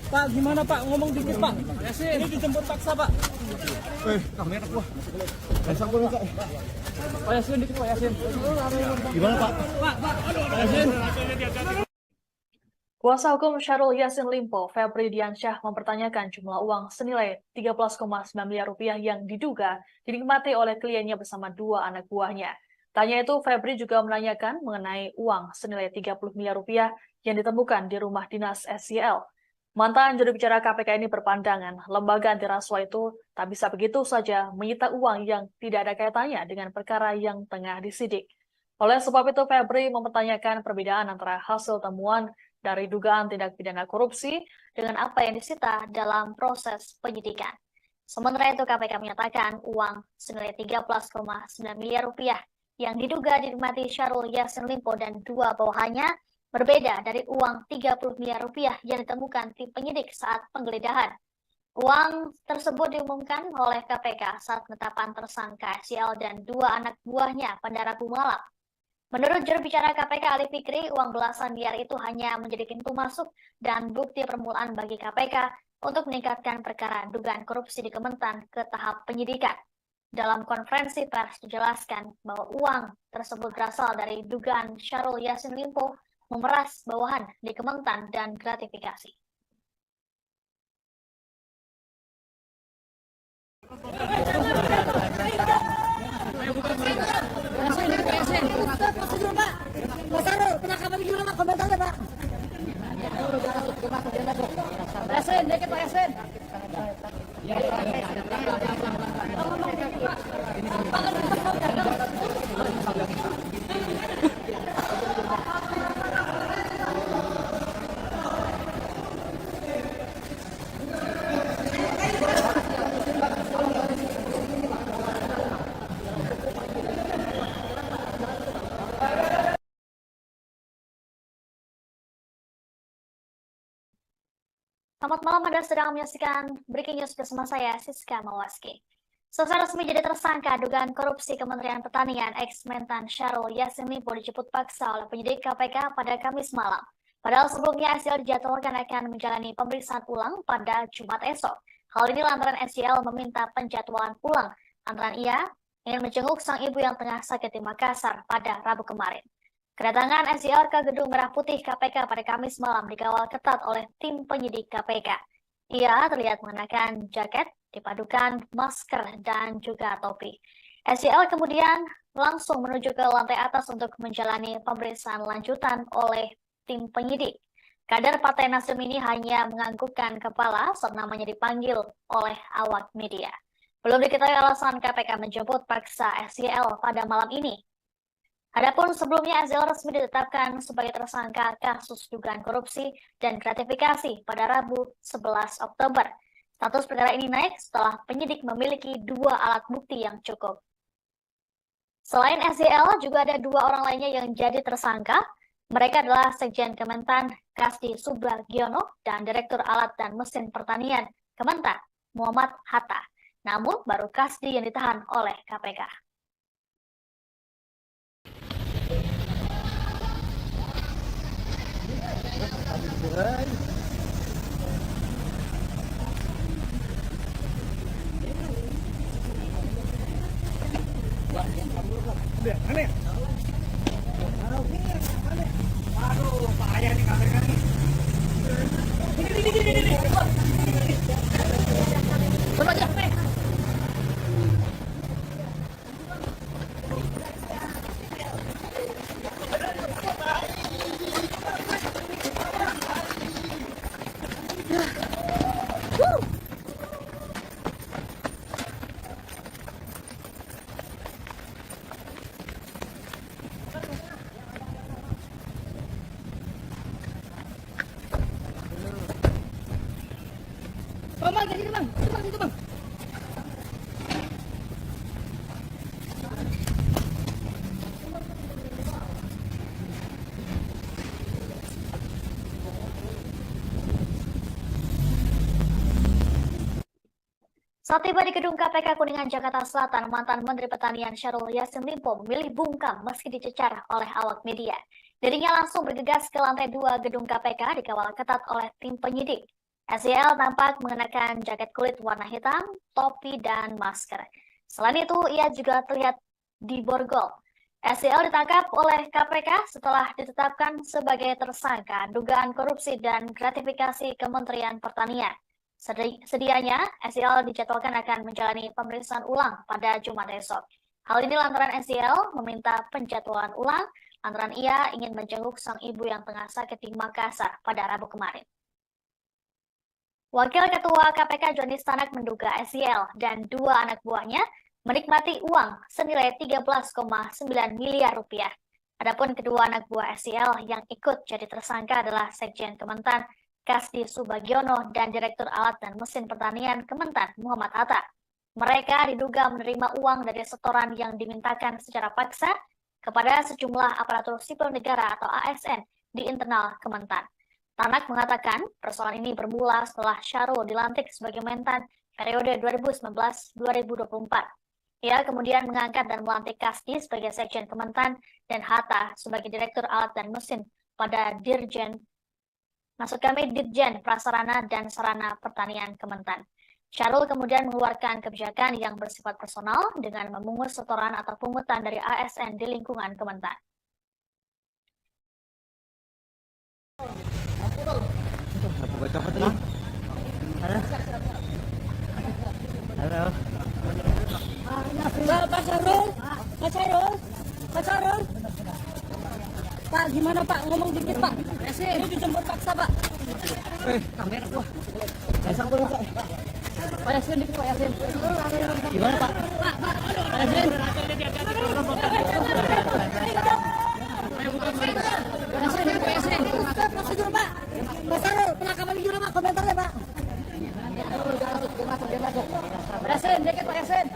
Pak, gimana Pak? Ngomong dikit Pak. Ini dijemput paksa Pak. Kamera gua. Pasang gua Pak. Pak Yasin dikit Pak Yasin. Gimana Pak? Pak Yasin. Kuasa hukum Syahrul Yassin Limpo, Febri Diansyah, mempertanyakan jumlah uang senilai 13,9 miliar rupiah yang diduga dinikmati oleh kliennya bersama dua anak buahnya. Tanya itu, Febri juga menanyakan mengenai uang senilai 30 miliar rupiah yang ditemukan di rumah dinas SYL. Mantan juru bicara KPK ini berpandangan, lembaga anti rasuah itu tak bisa begitu saja menyita uang yang tidak ada kaitannya dengan perkara yang tengah disidik. Oleh sebab itu, Febri mempertanyakan perbedaan antara hasil temuan dari dugaan tindak pidana korupsi dengan apa yang disita dalam proses penyidikan. Sementara itu KPK menyatakan uang senilai 13,9 miliar rupiah yang diduga dinikmati Syahrul Yassin Limpo dan dua bawahannya berbeda dari uang 30 miliar rupiah yang ditemukan tim penyidik saat penggeledahan. Uang tersebut diumumkan oleh KPK saat penetapan tersangka SYL dan dua anak buahnya pada Rabu malam. Menurut juru bicara KPK Ali Fikri, uang belasan miliar itu hanya menjadi pintu masuk dan bukti permulaan bagi KPK untuk meningkatkan perkara dugaan korupsi di Kementan ke tahap penyidikan. Dalam konferensi pers dijelaskan bahwa uang tersebut berasal dari dugaan Syahrul Yassin Limpo memeras bawahan di Kementan dan gratifikasi. Penangkapan gimana Pak? Komentarnya Pak. Yasin, dikit Pak Yasin. Selamat malam, Anda sedang menyaksikan Breaking News bersama saya, Siska Mawaski. Selesai resmi jadi tersangka dugaan korupsi Kementerian Pertanian, ex-Mentan Syahrul Yassin Limpo dijemput paksa oleh penyidik KPK pada Kamis malam. Padahal sebelumnya SYL dijadwalkan akan menjalani pemeriksaan ulang pada Jumat esok. Hal ini lantaran SYL meminta penjadwalan ulang lantaran ia ingin menjenguk sang ibu yang tengah sakit di Makassar pada Rabu kemarin. Kedatangan SYL ke Gedung Merah Putih KPK pada Kamis malam dikawal ketat oleh tim penyidik KPK. Ia terlihat mengenakan jaket, dipadukan masker, dan juga topi. SYL kemudian langsung menuju ke lantai atas untuk menjalani pemeriksaan lanjutan oleh tim penyidik. Kader Partai Nasdem ini hanya menganggukkan kepala saat namanya dipanggil oleh awak media. Belum diketahui alasan KPK menjemput paksa SYL pada malam ini. Adapun sebelumnya SYL resmi ditetapkan sebagai tersangka kasus dugaan korupsi dan gratifikasi pada Rabu 11 Oktober. Status perkara ini naik setelah penyidik memiliki dua alat bukti yang cukup. Selain SYL, juga ada dua orang lainnya yang jadi tersangka. Mereka adalah Sekjen Kementan Kasdi Subagiono dan Direktur Alat dan Mesin Pertanian Kementan Muhammad Hatta. Namun baru Kasdi yang ditahan oleh KPK. Bang, jadi bang, itu bang. Saat tiba di gedung KPK Kuningan, Jakarta Selatan, mantan Menteri Pertanian Syahrul Yassin Limpo memilih bungkam meski dicecar oleh awak media. Dirinya langsung bergegas ke lantai 2 gedung KPK dikawal ketat oleh tim penyidik. SYL tampak mengenakan jaket kulit warna hitam, topi, dan masker. Selain itu, ia juga terlihat diborgol. SYL ditangkap oleh KPK setelah ditetapkan sebagai tersangka dugaan korupsi dan gratifikasi Kementerian Pertanian. Sedianya, SYL dijadwalkan akan menjalani pemeriksaan ulang pada Jumat esok. Hal ini lantaran SYL meminta penjadwalan ulang lantaran ia ingin menjenguk sang ibu yang tengah sakit di Makassar pada Rabu kemarin. Wakil Ketua KPK Joni Stanak menduga SYL dan dua anak buahnya menikmati uang senilai 13,9 miliar rupiah. Adapun kedua anak buah SYL yang ikut jadi tersangka adalah Sekjen Kementan Kasdi Subagiono, dan Direktur Alat dan Mesin Pertanian Kementan Muhammad Hatta. Mereka diduga menerima uang dari setoran yang dimintakan secara paksa kepada sejumlah aparatur sipil negara atau ASN di internal Kementan. Tanak mengatakan persoalan ini bermula setelah Syahrul dilantik sebagai Mentan periode 2019-2024. Ia kemudian mengangkat dan melantik Kasdi sebagai Sekjen Kementan dan Hatta sebagai Direktur Alat dan Mesin pada Dirjen Prasarana dan Sarana Pertanian Kementan. Syahrul kemudian mengeluarkan kebijakan yang bersifat personal dengan memungut setoran atau pungutan dari ASN di lingkungan Kementan. Pak Syahrul. Pak, gimana Pak? Ngomong dikit Pak. Ini dijemput paksa Pak. Kamera gua. Pasang dulu, Pak. Pak Yasin dikit Pak Yasin. Gimana, Pak? Pak Yasin. Pak Yasin. Prosedur Pak. Pak Syahrul, penangkapan video Pak, komentarnya Pak. Pak Yasin, dikit Pak Yasin.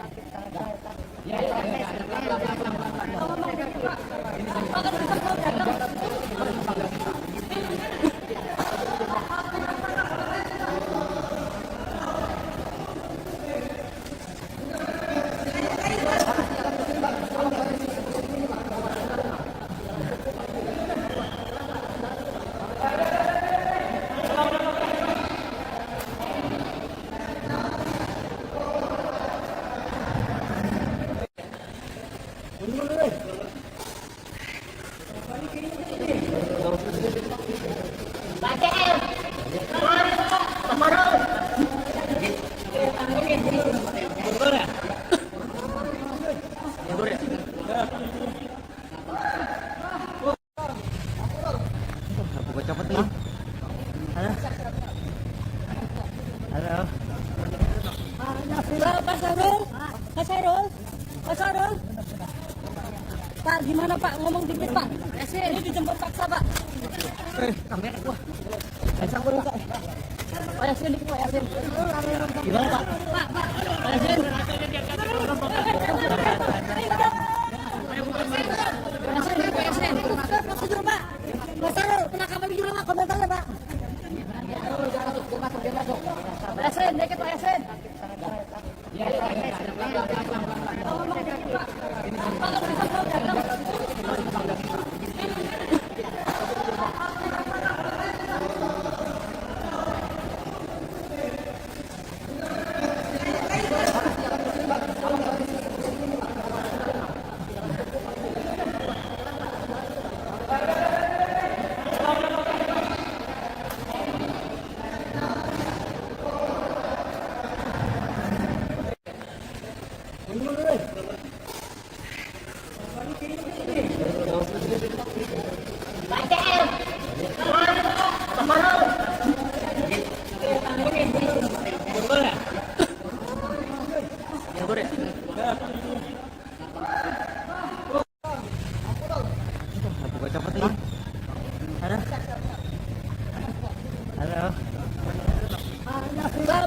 Gua copot nih. Halo. Pak Syahrul. Pak Syahrul. Pak Syahrul. Pak, gimana Pak? Ngomong dikit Pak. Ini dijemput paksa Pak. Kamera gua. Pasang dulu, Pak. Pak Yasin dikit Pak Yasin. Gimana, Pak? Pak Yasin. Pak Yasin. Prosedur Pak. Pak Syahrul, penangkapan video Pak, komentarnya Pak. Pak Yasin, dikit Pak Yasin. Gua copot nih. Halo. Halo.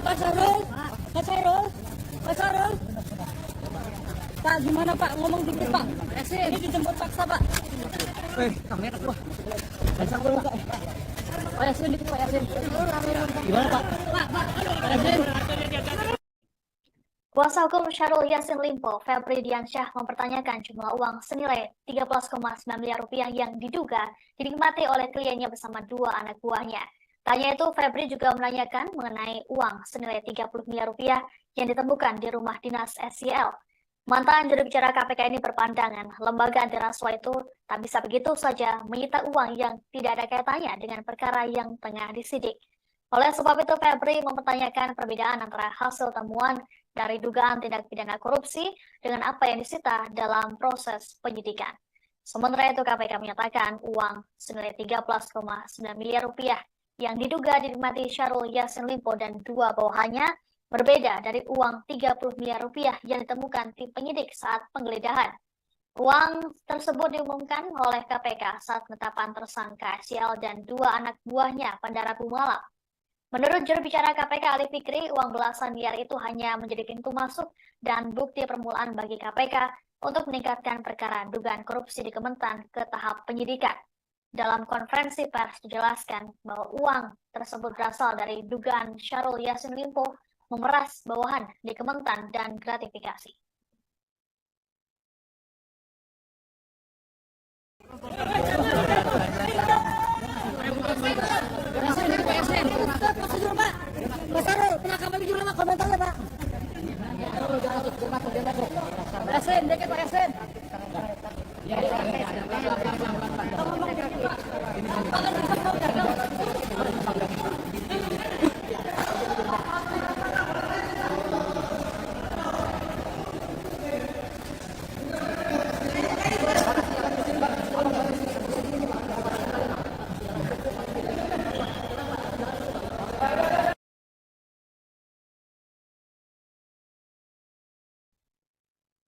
Pak Syahrul. Pak Syahrul. Pak Syahrul. Pak, gimana Pak? Ngomong dikit Pak. Ini dijemput paksa Pak. Kamera gua. Pasang dulu, Pak. Pak Yasin dikit Pak Yasin. Gimana, Pak? Pak Yasin. Kuasa hukum Syahrul Yassin Limpo, Febri Diansyah, mempertanyakan jumlah uang senilai 13,9 miliar rupiah yang diduga dinikmati oleh kliennya bersama dua anak buahnya. Tanya itu, Febri juga menanyakan mengenai uang senilai 30 miliar rupiah yang ditemukan di rumah dinas SYL. Mantan juru bicara KPK ini berpandangan lembaga anti rasuah itu tak bisa begitu saja menyita uang yang tidak ada kaitannya dengan perkara yang tengah disidik. Oleh sebab itu, Febri mempertanyakan perbedaan antara hasil temuan dari dugaan tindak pidana korupsi dengan apa yang disita dalam proses penyidikan. Sementara itu, KPK menyatakan uang senilai 13,9 miliar rupiah yang diduga dinikmati Syahrul Yassin Limpo dan dua bawahannya berbeda dari uang 30 miliar rupiah yang ditemukan tim penyidik saat penggeledahan. Uang tersebut diumumkan oleh KPK saat penetapan tersangka SYL dan dua anak buahnya pada Rabu malam. Menurut juru bicara KPK Ali Fikri, uang belasan miliar itu hanya menjadi pintu masuk dan bukti permulaan bagi KPK untuk meningkatkan perkara dugaan korupsi di Kementan ke tahap penyidikan. Dalam konferensi pers dijelaskan bahwa uang tersebut berasal dari dugaan Syahrul Yassin Limpo memeras bawahan di Kementan dan gratifikasi.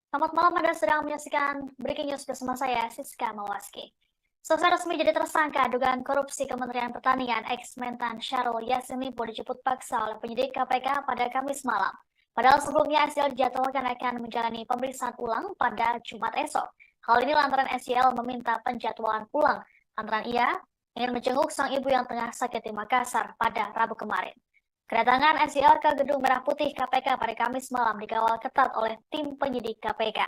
Selamat malam, Anda sedang menyaksikan Breaking News bersama saya, Siska Mawaski. Selesai resmi jadi tersangka dugaan korupsi Kementerian Pertanian ex-Mentan Syahrul Yassin Limpo dijemput paksa oleh penyidik KPK pada Kamis malam. Padahal sebelumnya SYL dijadwalkan akan menjalani pemeriksaan ulang pada Jumat esok. Hal ini lantaran SYL meminta penjadwalan ulang lantaran ia ingin menjenguk sang ibu yang tengah sakit di Makassar pada Rabu kemarin. Kedatangan SYL ke Gedung Merah Putih KPK pada Kamis malam dikawal ketat oleh tim penyidik KPK.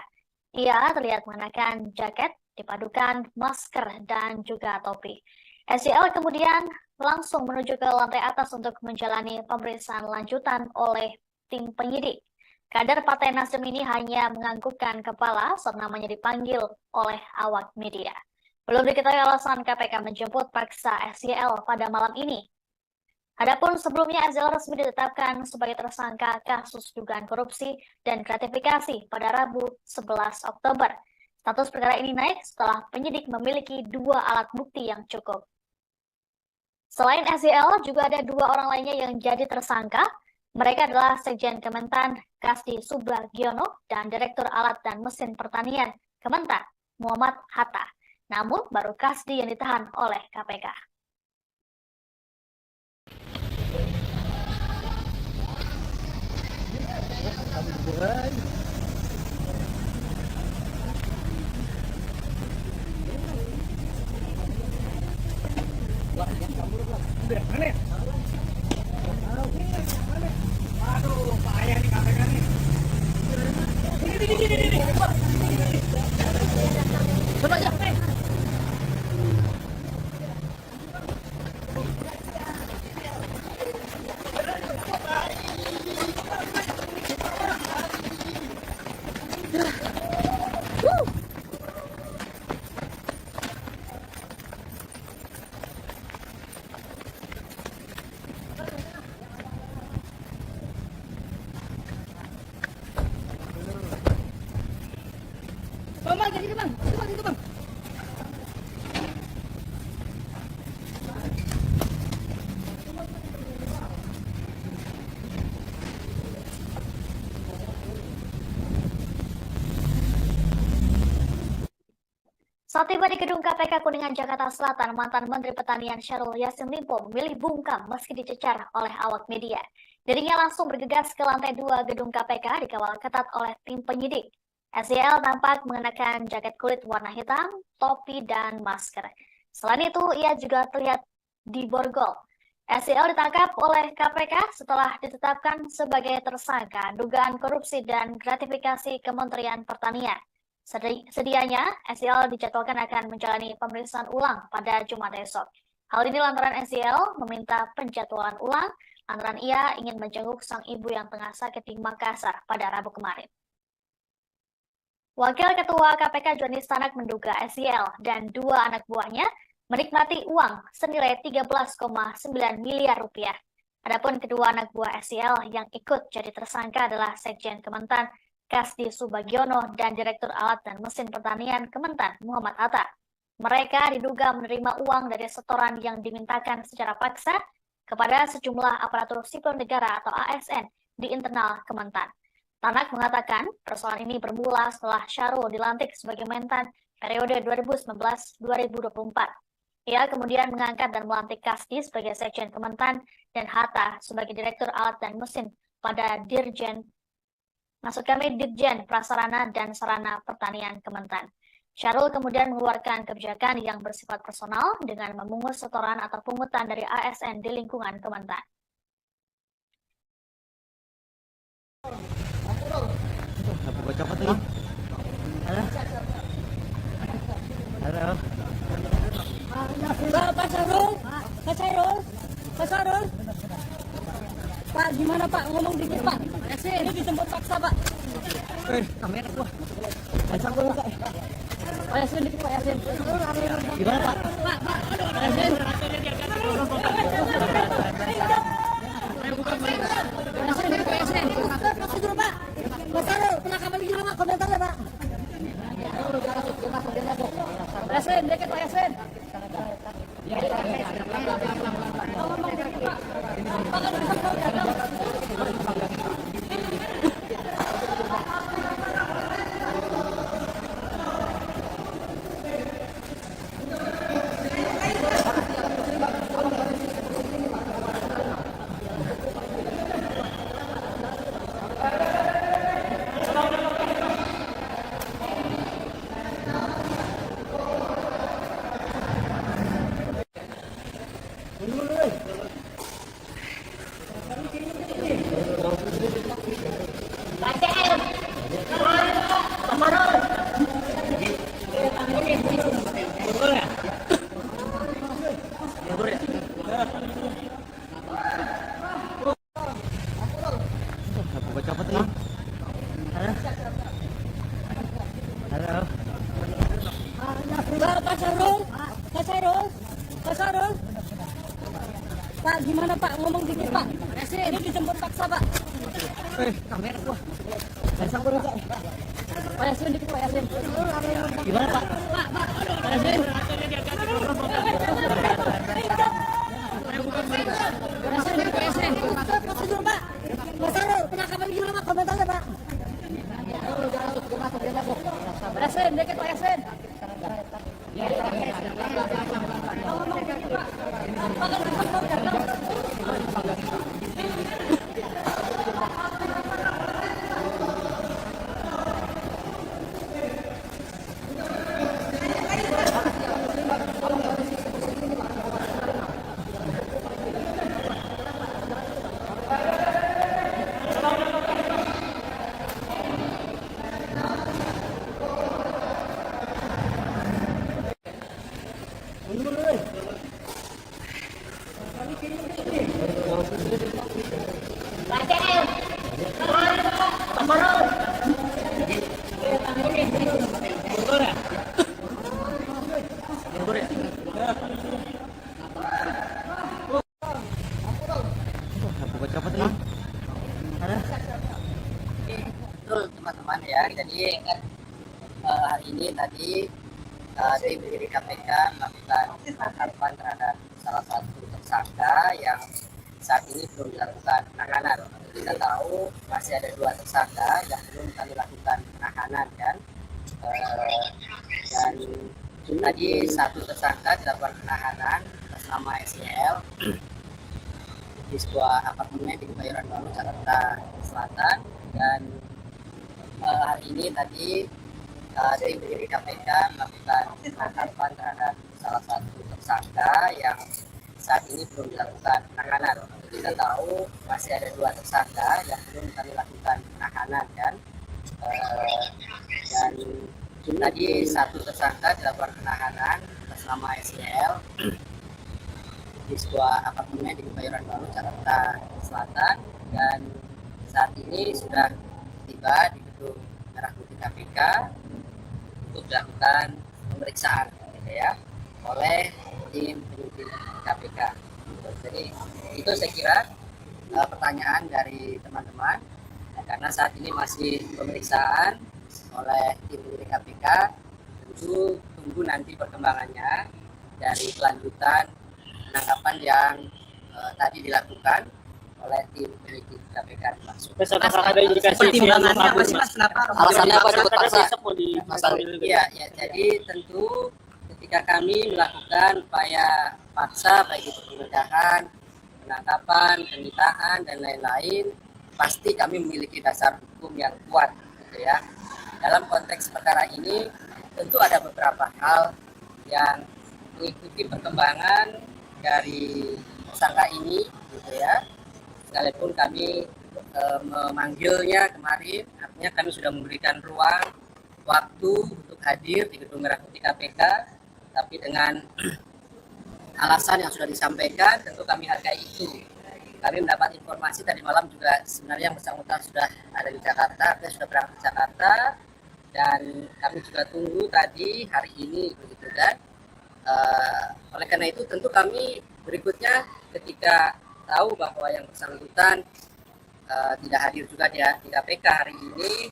Ia terlihat mengenakan jaket, dipadukan masker, dan juga topi. SYL kemudian langsung menuju ke lantai atas untuk menjalani pemeriksaan lanjutan oleh tim penyidik. Kader Partai Nasdem ini hanya menganggukkan kepala saat namanya dipanggil oleh awak media. Belum diketahui alasan KPK menjemput paksa SYL pada malam ini. Adapun sebelumnya SYL resmi ditetapkan sebagai tersangka kasus dugaan korupsi dan gratifikasi pada Rabu 11 Oktober. Status perkara ini naik setelah penyidik memiliki 2 alat bukti yang cukup. Selain SYL, juga ada 2 orang lainnya yang jadi tersangka. Mereka adalah Sekjen Kementan Kasdi Subagiono dan Direktur Alat dan Mesin Pertanian Kementan Muhammad Hatta. Namun baru Kasdi yang ditahan oleh KPK. Saat tiba di gedung KPK Kuningan, Jakarta Selatan, mantan Menteri Pertanian Syahrul Yassin Limpo memilih bungkam meski dicecar oleh awak media. Dirinya langsung bergegas ke lantai 2 gedung KPK dikawal ketat oleh tim penyidik. SYL tampak mengenakan jaket kulit warna hitam, topi, dan masker. Selain itu, ia juga terlihat di borgol. SYL ditangkap oleh KPK setelah ditetapkan sebagai tersangka dugaan korupsi dan gratifikasi Kementerian Pertanian. Sedianya, SYL dijadwalkan akan menjalani pemeriksaan ulang pada Jumat esok. Hal ini lantaran SYL meminta penjadwalan ulang lantaran ia ingin menjenguk sang ibu yang tengah sakit di Makassar pada Rabu kemarin. Wakil Ketua KPK Joni Stanak menduga SYL dan 2 anak buahnya menikmati uang senilai 13,9 miliar rupiah. Adapun kedua anak buah SYL yang ikut jadi tersangka adalah Sekjen Kementan Kasdi Subagiono dan Direktur Alat dan Mesin Pertanian Kementan Muhammad Hatta. Mereka diduga menerima uang dari setoran yang dimintakan secara paksa kepada sejumlah aparatur sipil negara atau ASN di internal Kementan. Tanak mengatakan persoalan ini bermula setelah Syahrul dilantik sebagai Mentan periode 2019-2024. Ia kemudian mengangkat dan melantik Kasdi sebagai Sekjen Kementan dan Hatta sebagai Direktur Alat dan Mesin pada Dirjen Prasarana dan Sarana Pertanian Kementan. Syahrul kemudian mengeluarkan kebijakan yang bersifat personal dengan memungut setoran atau pungutan dari ASN di lingkungan Kementan. Pak Syahrul, Pak gimana Pak, ngomong dikit Pak. Ini dijemput paksa Pak. Kamera gua. Pak Yasin dikit Pak Yasin. Gimana Pak? Pak Yasin. Yasin dikit Pak Yasin. Prosedur Pak. Pak Syahrul, penangkapan gimana Pak? Komentarnya Pak. Pak Yasin dikit Pak Yasin. Pak Syahrul. Pak gimana Pak, ngomong dikit Pak. Ini dijemput paksa Pak. Kamera gua. Pak Yasin dikit Pak Yasin. Gimana Pak? Pak Yasin. Yasin dikit Pak Yasin. Prosedur Pak. Pak Syahrul, penangkapan gimana Pak? Komentarnya Pak. Pak Yasin dikit Pak Yasin. Betul teman-teman ya, jadi hari ini tadi tim penyidik KPK melakukan penangkapan terhadap salah satu tersangka yang saat ini belum dilakukan penahanan. Kita tahu masih ada 2 tersangka yang belum kami lakukan penahanan kan, dan tadi 1 tersangka dilakukan penahanan atas nama SEL di sebuah apartemen di Kebayoran Baru, Jakarta Selatan, dan hari ini tadi tim penyidik KPK melakukan penangkapan terhadap salah satu tersangka yang saat ini belum dilakukan penahanan. Kita tahu masih ada 2 tersangka yang belum kami lakukan penahanan kan, dan tadi 1 tersangka dilakukan penahanan atas nama SEL di sebuah apartemen di Kebayoran Baru, Jakarta Selatan, dan saat ini sudah tiba di gedung Merah Putih KPK untuk dilakukan pemeriksaan gitu ya oleh tim penyidik KPK. Jadi itu saya kira pertanyaan dari teman-teman, karena saat ini masih pemeriksaan oleh tim penyidik KPK, tentu tunggu nanti perkembangannya dari kelanjutan penangkapan yang tadi dilakukan oleh tim penyidik KPK dimaksud. Ada indikasi pertimbangannya apa sih Mas? Kenapa? Alasannya apa disebut paksa? Masalah. Iya, ya. Jadi tentu ketika kami melakukan upaya paksa baik itu penggeledahan, penangkapan, penyitaan dan lain-lain, pasti kami memiliki dasar hukum yang kuat, gitu ya. Dalam konteks perkara ini tentu ada beberapa hal yang mengikuti perkembangan dari tersangka ini, gitu ya. Sekalipun kami memanggilnya kemarin, artinya kami sudah memberikan ruang waktu untuk hadir di Gedung Merah Putih KPK, tapi dengan alasan yang sudah disampaikan tentu kami hargai itu. Kami mendapat informasi tadi malam juga sebenarnya yang bersangkutan sudah ada di Jakarta, dia sudah berangkat ke Jakarta, dan kami juga tunggu tadi hari ini, begitu kan. Oleh karena itu tentu kami berikutnya ketika tahu bahwa yang bersangkutan tidak hadir juga di KPK hari ini,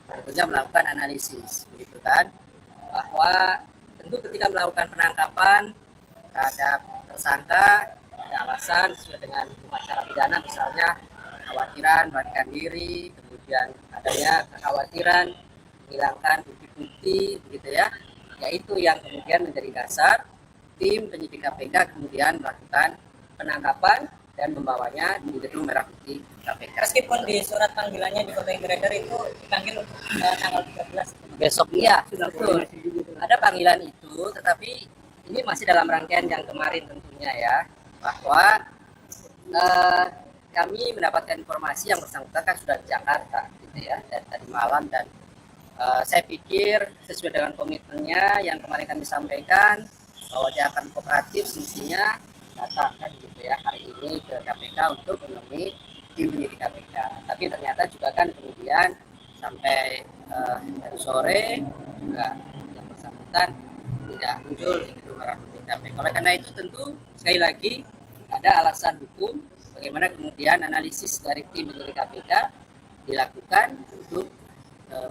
berikutnya melakukan analisis, begitu kan, bahwa tentu ketika melakukan penangkapan terhadap tersangka ada alasan sesuai dengan hukum acara pidana, misalnya kekhawatiran melarikan diri, kemudian adanya kekhawatiran menghilangkan bukti-bukti, begitu ya, yaitu yang kemudian menjadi dasar tim penyidik KPK kemudian melakukan penangkapan dan membawanya di Gedung Merah Putih KPK. Meskipun di surat panggilannya di Kota Trader itu dipanggil tanggal 13 besok, iya sudah betul. Ada panggilan itu, tetapi ini masih dalam rangkaian yang kemarin tentunya ya, bahwa kami mendapatkan informasi yang bersangkutan kan sudah di Jakarta, gitu ya, dari tadi malam, dan saya pikir sesuai dengan komitmennya yang kemarin kami sampaikan bahwa dia akan kooperatif, semestinya datang kan, gitu ya, hari ini ke KPK untuk menemui tim penyidik KPK. Tapi ternyata juga kan kemudian sampai dari sore juga yang bersangkutan tidak muncul di Gedung Merah Putih KPK. Oleh karena itu tentu sekali lagi ada alasan hukum bagaimana kemudian analisis dari tim penyidik KPK dilakukan untuk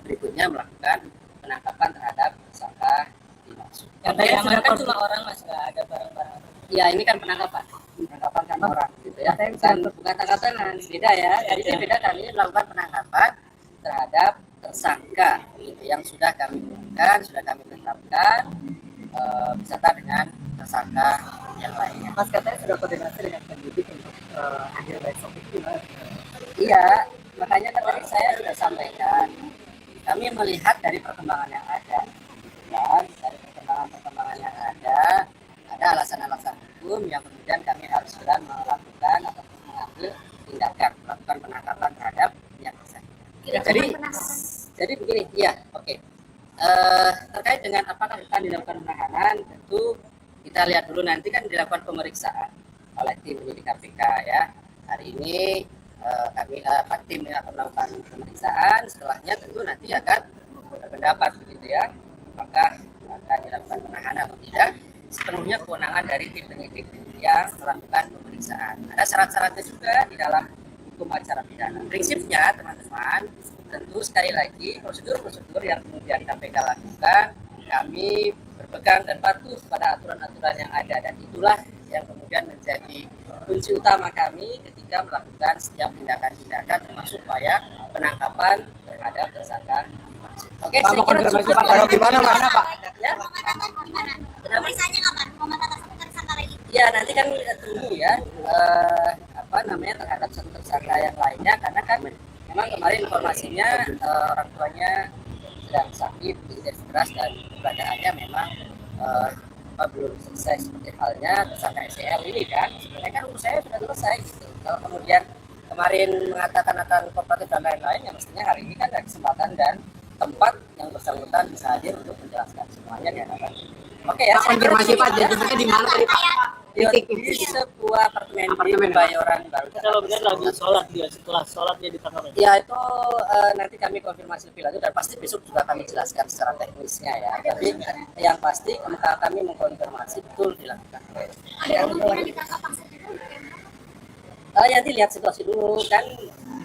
berikutnya melakukan penangkapan terhadap tersangka dimaksud. yang diamankan cuma orang, Mas, nggak ada barang-barang. Ya ini kan penangkapan kan orang, gitu ya, bukan tangkap tangan, beda ya. Jadi beda, kami melakukan penangkapan terhadap tersangka, gitu, yang sudah kami lakukan, sudah kami tetapkan beserta dengan tersangka yang lainnya. Mas, katanya sudah koordinasi dengan penyidik untuk hadir besok itu gimana? Iya, makanya kan tadi saya sudah sampaikan, kami melihat dari perkembangan yang ada, dan dari perkembangan yang ada alasan-alasan hukum yang kemudian kami harus segera melakukan atau mengambil tindakan, melakukan penangkapan terhadap yang bersangkutan. Jadi begini, ya, oke. Terkait dengan apakah akan dilakukan penahanan, tentu kita lihat dulu, nanti kan dilakukan pemeriksaan oleh tim penyidik KPK ya. Hari ini kami tim akan melakukan pemeriksaan, setelahnya tentu nanti akan berpendapat, begitu ya, apakah akan dilakukan penahanan atau tidak. Sepenuhnya kewenangan dari tim penyidik yang melakukan pemeriksaan. Ada syarat-syaratnya juga di dalam hukum acara pidana. Prinsipnya teman-teman, tentu sekali lagi prosedur-prosedur yang kemudian KPK lakukan, kami berpegang dan patuh pada aturan-aturan yang ada, dan itulah yang kemudian menjadi kunci utama kami ketika melakukan setiap tindakan-tindakan termasuk upaya penangkapan terhadap tersangka. Oke, saya kira cukup. Kalau gimana Pak? Ya. Pemeriksaannya kapan? Tersangka lagi? Ya nanti kan tunggu ya, terhadap satu tersangka yang lainnya, karena kan memang kemarin informasinya orang tuanya sedang sakit, tidak keras, dan keberadaannya memang belum selesai, seperti halnya tersangka SCL ini kan. Sebenarnya kan urus saya sudah selesai gitu. Kalau kemudian kemarin mengatakan akan kooperatif dan lain-lain, ya mestinya hari ini kan ada kesempatan dan tempat yang bersangkutan bisa hadir untuk menjelaskan semuanya di hadapan. Oke ya. Konfirmasi Pak, jadinya di mana tadi Pak? Di sebuah apartemen di Kebayoran Baru. Kalau benar lagi sholat dia, setelah sholat dia ditangkap. Ya itu nanti kami konfirmasi lebih lanjut, dan pasti besok juga kami jelaskan secara teknisnya ya. Tapi yang pasti kami mengkonfirmasi betul dilakukan. Nanti lihat situasi dulu, kan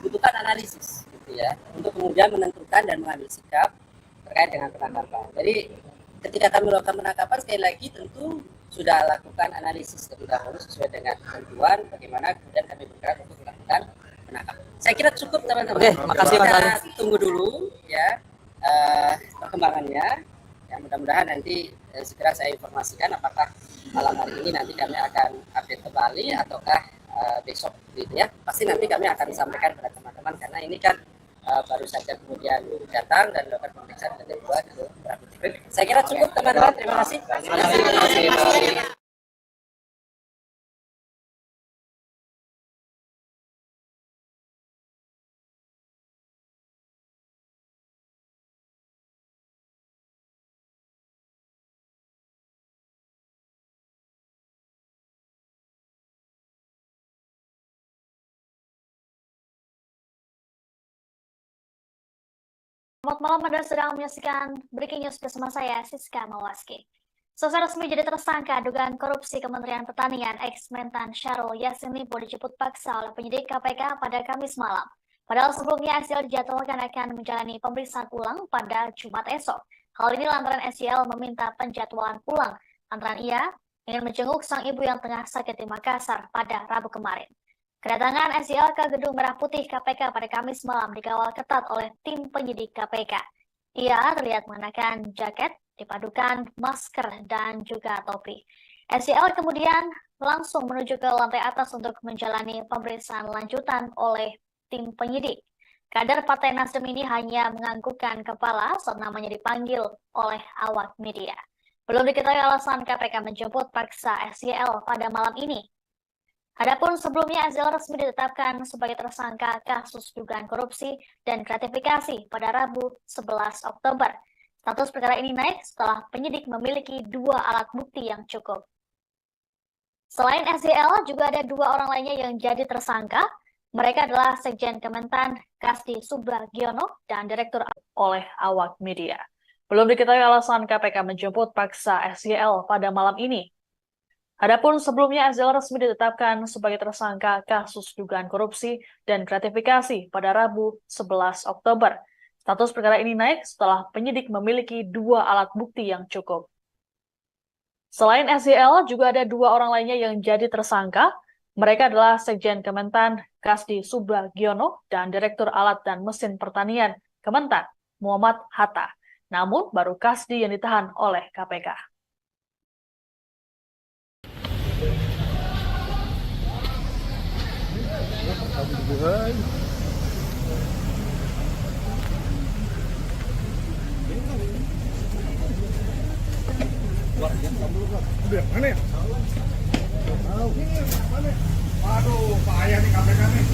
dibutuhkan analisis gitu ya, untuk kemudian menentukan dan mengambil sikap terkait dengan penangkapan. Jadi ketika kami melakukan penangkapan, sekali lagi tentu sudah lakukan analisis terlebih dahulu sesuai dengan ketentuan bagaimana kemudian kami bergerak untuk melakukan penangkapan. Saya kira cukup teman-teman. Oke, makasih Pak. Kita tunggu dulu ya perkembangannya. Ya, mudah-mudahan nanti segera saya informasikan apakah malam hari ini nanti kami akan update kembali ataukah besok gitu ya. Pasti nanti kami akan sampaikan kepada teman-teman karena ini kan baru saja kemudian datang dan melakukan pemeriksaan kedua ke Rabu. Saya kira cukup teman-teman. Terima kasih. Selamat malam, Anda sedang menyaksikan Breaking News bersama saya, Siska Mawaski. Selesai resmi jadi tersangka dugaan korupsi Kementerian Pertanian, ex-Mentan Syahrul Yassin Limpo dijemput paksa oleh penyidik KPK pada Kamis malam. Padahal sebelumnya SYL dijadwalkan akan menjalani pemeriksaan ulang pada Jumat esok. Hal ini lantaran SYL meminta penjadwalan ulang lantaran ia ingin menjenguk sang ibu yang tengah sakit di Makassar pada Rabu kemarin. Kedatangan SYL ke Gedung Merah Putih KPK pada Kamis malam dikawal ketat oleh tim penyidik KPK. Ia terlihat mengenakan jaket, dipadukan masker, dan juga topi. SYL kemudian langsung menuju ke lantai atas untuk menjalani pemeriksaan lanjutan oleh tim penyidik. Kader Partai Nasdem ini hanya menganggukkan kepala saat namanya dipanggil oleh awak media. Belum diketahui alasan KPK menjemput paksa SYL pada malam ini. Adapun sebelumnya SYL resmi ditetapkan sebagai tersangka kasus dugaan korupsi dan gratifikasi pada Rabu 11 Oktober. Status perkara ini naik setelah penyidik memiliki 2 alat bukti yang cukup. Selain SYL, juga ada 2 orang lainnya yang jadi tersangka. Mereka adalah Sekjen Kementan Kasdi Subagiono dan Direktur oleh awak media. Belum diketahui alasan KPK menjemput paksa SYL pada malam ini. Adapun sebelumnya SYL resmi ditetapkan sebagai tersangka kasus dugaan korupsi dan gratifikasi pada Rabu 11 Oktober. Status perkara ini naik setelah penyidik memiliki 2 alat bukti yang cukup. Selain SYL, juga ada 2 orang lainnya yang jadi tersangka. Mereka adalah Sekjen Kementan Kasdi Subagiono dan Direktur Alat dan Mesin Pertanian Kementan Muhammad Hatta. Namun baru Kasdi yang ditahan oleh KPK. Udah mana ya? Aduh, payah nih KPK nih.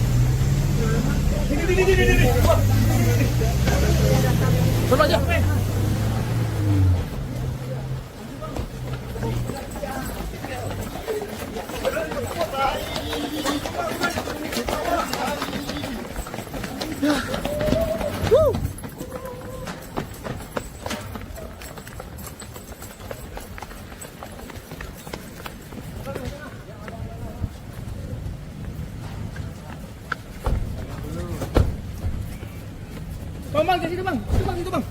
Ini. Coba aja. Bang, ke sini bang, itu bang.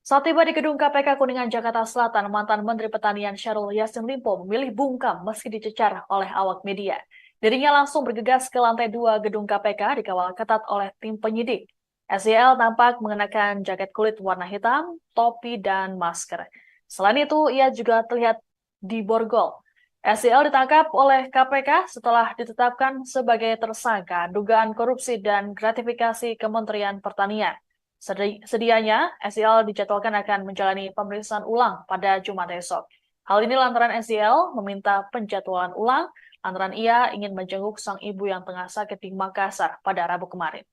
Saat tiba di gedung KPK Kuningan, Jakarta Selatan, mantan Menteri Pertanian Syahrul Yassin Limpo memilih bungkam meski dicecar oleh awak media. Dirinya langsung bergegas ke lantai 2 gedung KPK dikawal ketat oleh tim penyidik. SYL tampak mengenakan jaket kulit warna hitam, topi, dan masker. Selain itu, ia juga terlihat diborgol. SYL ditangkap oleh KPK setelah ditetapkan sebagai tersangka dugaan korupsi dan gratifikasi Kementerian Pertanian. Sedianya, SYL dijadwalkan akan menjalani pemeriksaan ulang pada Jumat esok. Hal ini lantaran SYL meminta penjadwalan ulang lantaran ia ingin menjenguk sang ibu yang tengah sakit di Makassar pada Rabu kemarin.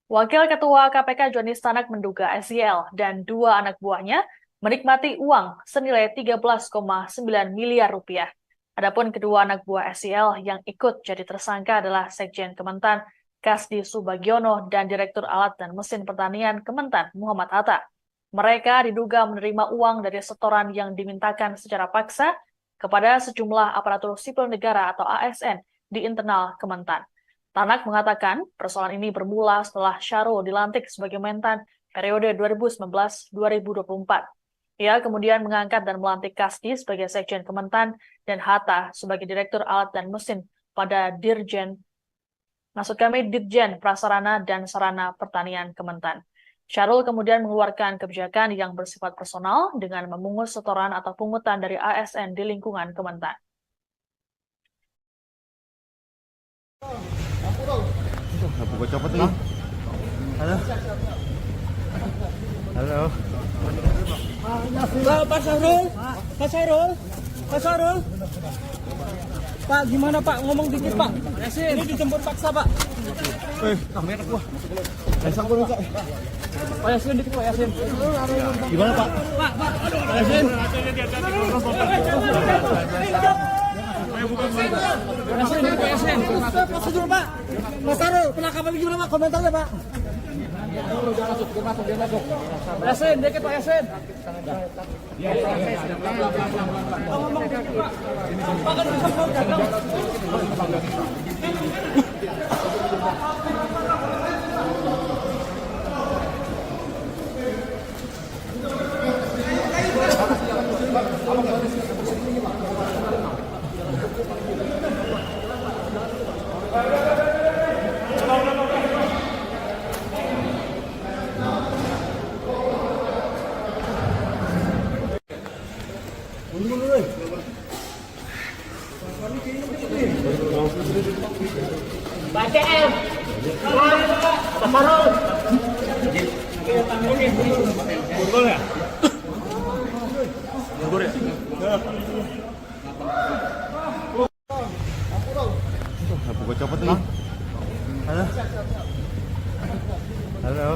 Wakil Ketua KPK Johnny Stanak menduga SYL dan 2 anak buahnya menikmati uang senilai 13,9 miliar rupiah. Adapun kedua anak buah SYL yang ikut jadi tersangka adalah Sekjen Kementan Kasdi Subagiono dan Direktur Alat dan Mesin Pertanian Kementan Muhammad Hatta. Mereka diduga menerima uang dari setoran yang dimintakan secara paksa kepada sejumlah aparatur sipil negara atau ASN di internal Kementan. Tanak mengatakan persoalan ini bermula setelah Syahrul dilantik sebagai Mentan periode 2019-2024. Ia kemudian mengangkat dan melantik Kasdi sebagai Sekjen Kementan dan Hatta sebagai Direktur Alat dan Mesin pada Dirjen Prasarana dan Sarana Pertanian Kementan. Syahrul kemudian mengeluarkan kebijakan yang bersifat personal dengan memungut setoran atau pungutan dari ASN di lingkungan Kementan. Aku gua copot nih. Halo. Halo. Pak Syahrul, Pak Syahrul, Pak Syahrul. Pak, gimana Pak? Ngomong dikit Pak. Ini dijemput paksa Pak. Kamera gua. Pasang gua enggak. Pak Yasin dikit Pak Yasin. Gimana, Pak? Pak, Yasin. Yasin dikit Pak Yasin. Prosedur Pak. Mas Syahrul, penangkapan gimana Pak? Komentarnya Pak. Dia masuk. Yasin dikit Pak Yasin. Ngomong dikit Pak. Pak kan bisa ngomong. BCM. Samarul. Burgol ya? Burgol ya? Aku gua copot nih. Halo. Halo.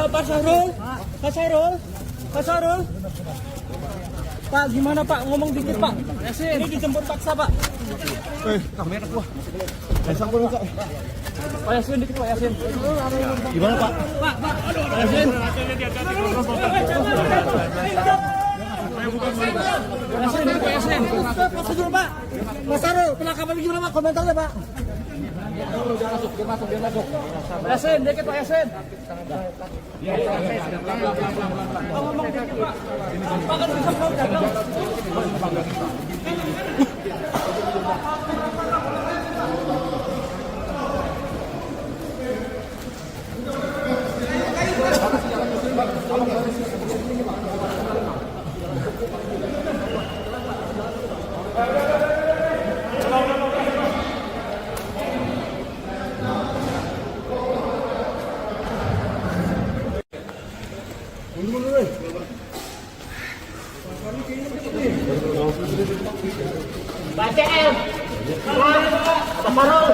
Pak Syahrul, Pak Syahrul, Pak Syahrul. Pak, gimana Pak? Ngomong dikit Pak. Ini dijemput paksa Pak. Kamera gua. Pasang gua enggak. Pak Yasin dikit Pak Yasin. Gimana, Pak? Pak Yasin. Yasin dikit Pak Yasin. Prosedur Pak. Mas Syahrul, penangkapan gimana Pak? Komentarnya Pak. Dia masuk. Yasin dikit Pak Yasin. Ngomong dikit Pak. Pak kan bisa ngomong. BCM. Samarul.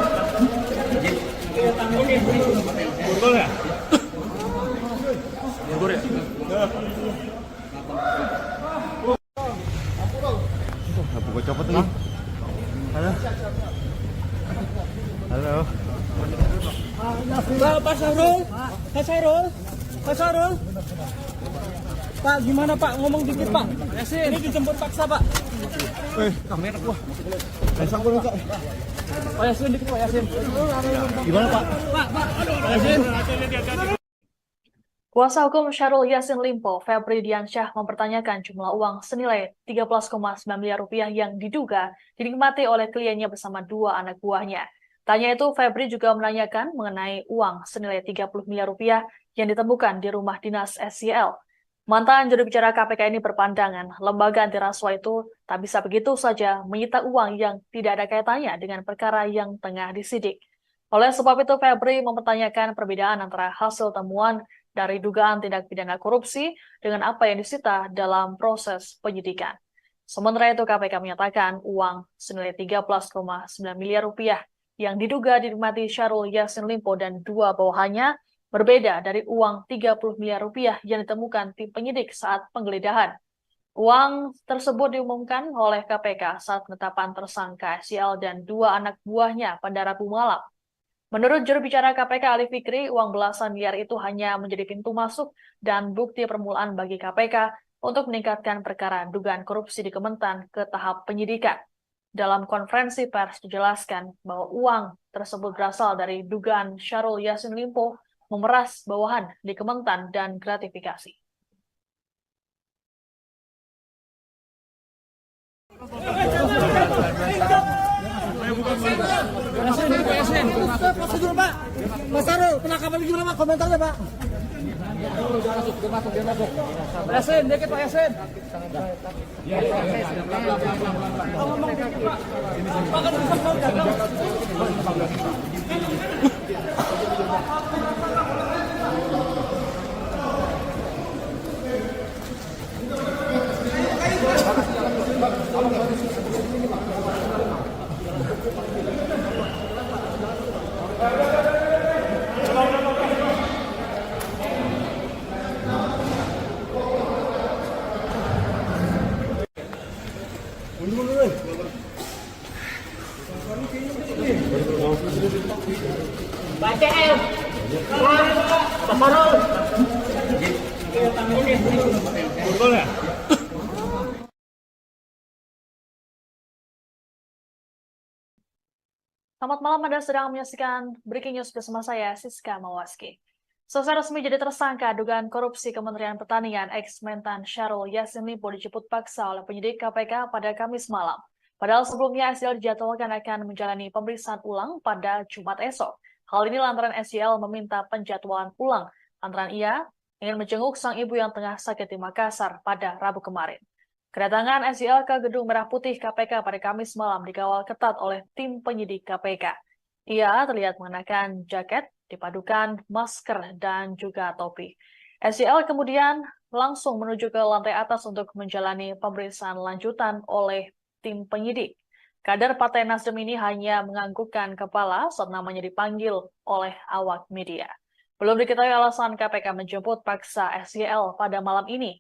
Burgol ya? Burgol ya? Aku gua copot nih. Halo. Halo. Pak Syahrul, Pak Syahrul, Pak Syahrul. Pak, gimana Pak? Ngomong dikit Pak. Ini dijemput paksa Pak. Kamera gua. Pasang gua enggak. Pak Yasin dikit Pak Yasin. Gimana, Pak? Pak Yasin. Kuasa hukum Syahrul Yassin Limpo, Febri Diansyah, mempertanyakan jumlah uang senilai 13,9 miliar rupiah yang diduga dinikmati oleh kliennya bersama dua anak buahnya. Tanya itu, Febri juga menanyakan mengenai uang senilai 30 miliar rupiah yang ditemukan di rumah dinas SCL. Mantan juru bicara KPK ini berpandangan lembaga anti rasuah itu tak bisa begitu saja menyita uang yang tidak ada kaitannya dengan perkara yang tengah disidik. Oleh sebab itu, Febri mempertanyakan perbedaan antara hasil temuan dari dugaan tindak pidana korupsi dengan apa yang disita dalam proses penyidikan. Sementara itu, KPK menyatakan uang senilai 13,9 miliar rupiah yang diduga dinikmati Syahrul Yassin Limpo dan dua bawahannya berbeda dari uang 30 miliar rupiah yang ditemukan tim penyidik saat penggeledahan. Uang tersebut diumumkan oleh KPK saat penetapan tersangka SCL dan dua anak buahnya pada Rabu malam. Menurut juru bicara KPK Ali Fikri, uang belasan miliar itu hanya menjadi pintu masuk dan bukti permulaan bagi KPK untuk meningkatkan perkara dugaan korupsi di Kementan ke tahap penyidikan. Dalam konferensi pers dijelaskan bahwa uang tersebut berasal dari dugaan Syahrul Yassin Limpo memeras bawahan di Kementan dan gratifikasi. gimana Pak? Mas Sarul, penangkapan gimana Pak? Komentarnya Pak. Dia masuk. Yasin, dikit Pak Yasin. Ngomong dikit Pak. Pak kan bisa mau dagang. Selamat malam, Anda sedang menyaksikan Breaking News bersama saya, Siska Mawaski. Selesai resmi jadi tersangka dugaan korupsi Kementerian Pertanian, ex-Mentan Syahrul Yassin Limpo dijemput paksa oleh penyidik KPK pada Kamis malam. Padahal sebelumnya SYL dijadwalkan akan menjalani pemeriksaan ulang pada Jumat esok. Hal ini lantaran SYL meminta penjadwalan ulang, lantaran ia ingin menjenguk sang ibu yang tengah sakit di Makassar pada Rabu kemarin. Kedatangan SYL ke Gedung Merah Putih KPK pada Kamis malam dikawal ketat oleh tim penyidik KPK. Ia terlihat mengenakan jaket, dipadukan masker, dan juga topi. SYL kemudian langsung menuju ke lantai atas untuk menjalani pemeriksaan lanjutan oleh tim penyidik. Kader Partai Nasdem ini hanya menganggukkan kepala saat namanya dipanggil oleh awak media. Belum diketahui alasan KPK menjemput paksa SYL pada malam ini.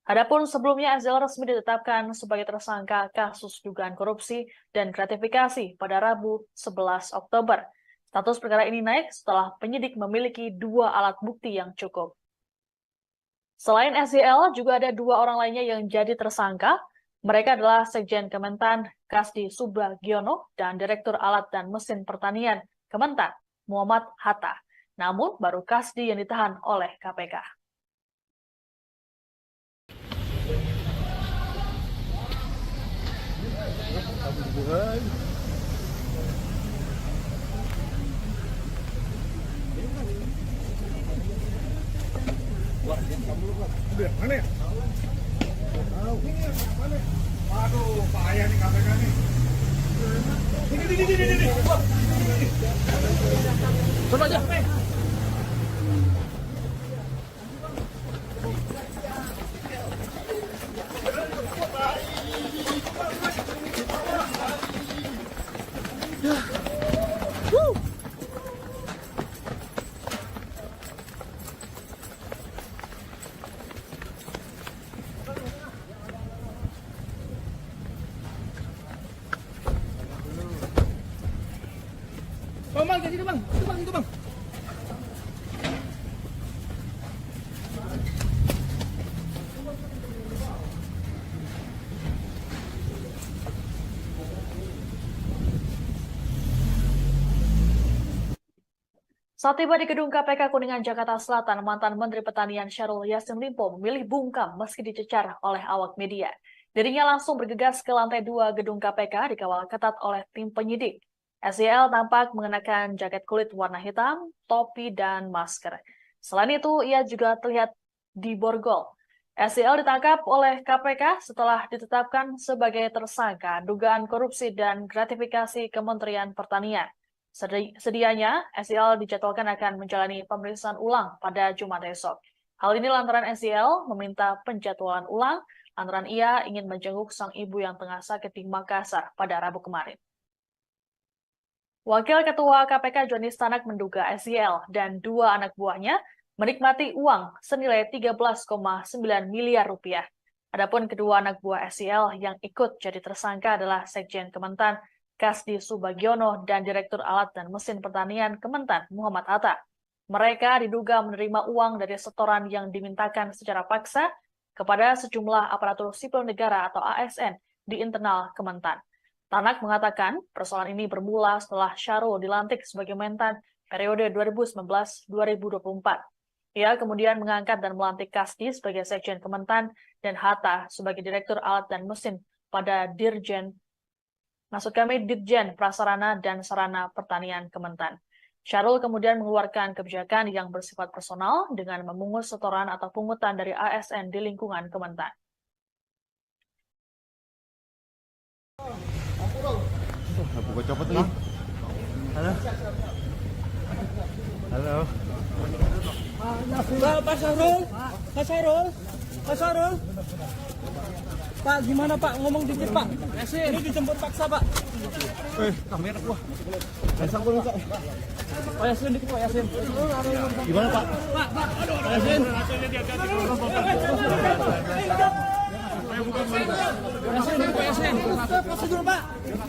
Adapun sebelumnya SYL resmi ditetapkan sebagai tersangka kasus dugaan korupsi dan gratifikasi pada Rabu 11 Oktober. Status perkara ini naik setelah penyidik memiliki 2 alat bukti yang cukup. Selain SYL, juga ada 2 orang lainnya yang jadi tersangka. Mereka adalah Sekjen Kementan Kasdi Subagiono dan Direktur Alat dan Mesin Pertanian Kementan Muhammad Hatta. Namun baru Kasdi yang ditahan oleh KPK. Mana ya? Waduh, payah nih KPK nih. Ini. Coba aja. Bang, jadi bang, itu bang. Saat tiba di gedung KPK Kuningan, Jakarta Selatan, mantan Menteri Pertanian Syahrul Yassin Limpo memilih bungkam meski dicecar oleh awak media. Dirinya langsung bergegas ke lantai 2 gedung KPK dikawal ketat oleh tim penyidik. SYL tampak mengenakan jaket kulit warna hitam, topi, dan masker. Selain itu, ia juga terlihat diborgol. SYL ditangkap oleh KPK setelah ditetapkan sebagai tersangka dugaan korupsi dan gratifikasi Kementerian Pertanian. Sedianya, SYL dijadwalkan akan menjalani pemeriksaan ulang pada Jumat esok. Hal ini lantaran SYL meminta penjadwalan ulang, lantaran ia ingin menjenguk sang ibu yang tengah sakit di Makassar pada Rabu kemarin. Wakil Ketua KPK Johnny Stanak menduga SYL dan 2 anak buahnya menikmati uang senilai 13,9 miliar rupiah. Adapun kedua anak buah SYL yang ikut jadi tersangka adalah Sekjen Kementan Kasdi Subagiono dan Direktur Alat dan Mesin Pertanian Kementan Muhammad Hatta. Mereka diduga menerima uang dari setoran yang dimintakan secara paksa kepada sejumlah aparatur sipil negara atau ASN di internal Kementan. Tanak mengatakan persoalan ini bermula setelah Syahrul dilantik sebagai Mentan periode 2019-2024. Ia kemudian mengangkat dan melantik Kasdi sebagai Sekjen Kementan dan Hatta sebagai Direktur Alat dan Mesin pada Dirjen Prasarana dan Sarana Pertanian Kementan. Syahrul kemudian mengeluarkan kebijakan yang bersifat personal dengan memungut setoran atau pungutan dari ASN di lingkungan Kementan. Buka copot nih. Halo. Halo. Pak Syahrul, Pak Syahrul, Pak Syahrul. Pak, gimana Pak? Ngomong dikit Pak. Ini dijemput paksa Pak. Kamera gua. Pasang gua Kak. Pak Yasin dikit Pak Yasin. Gimana Pak? Pak Yasin. Yasin dikit Pak Yasin. Prosedur Pak.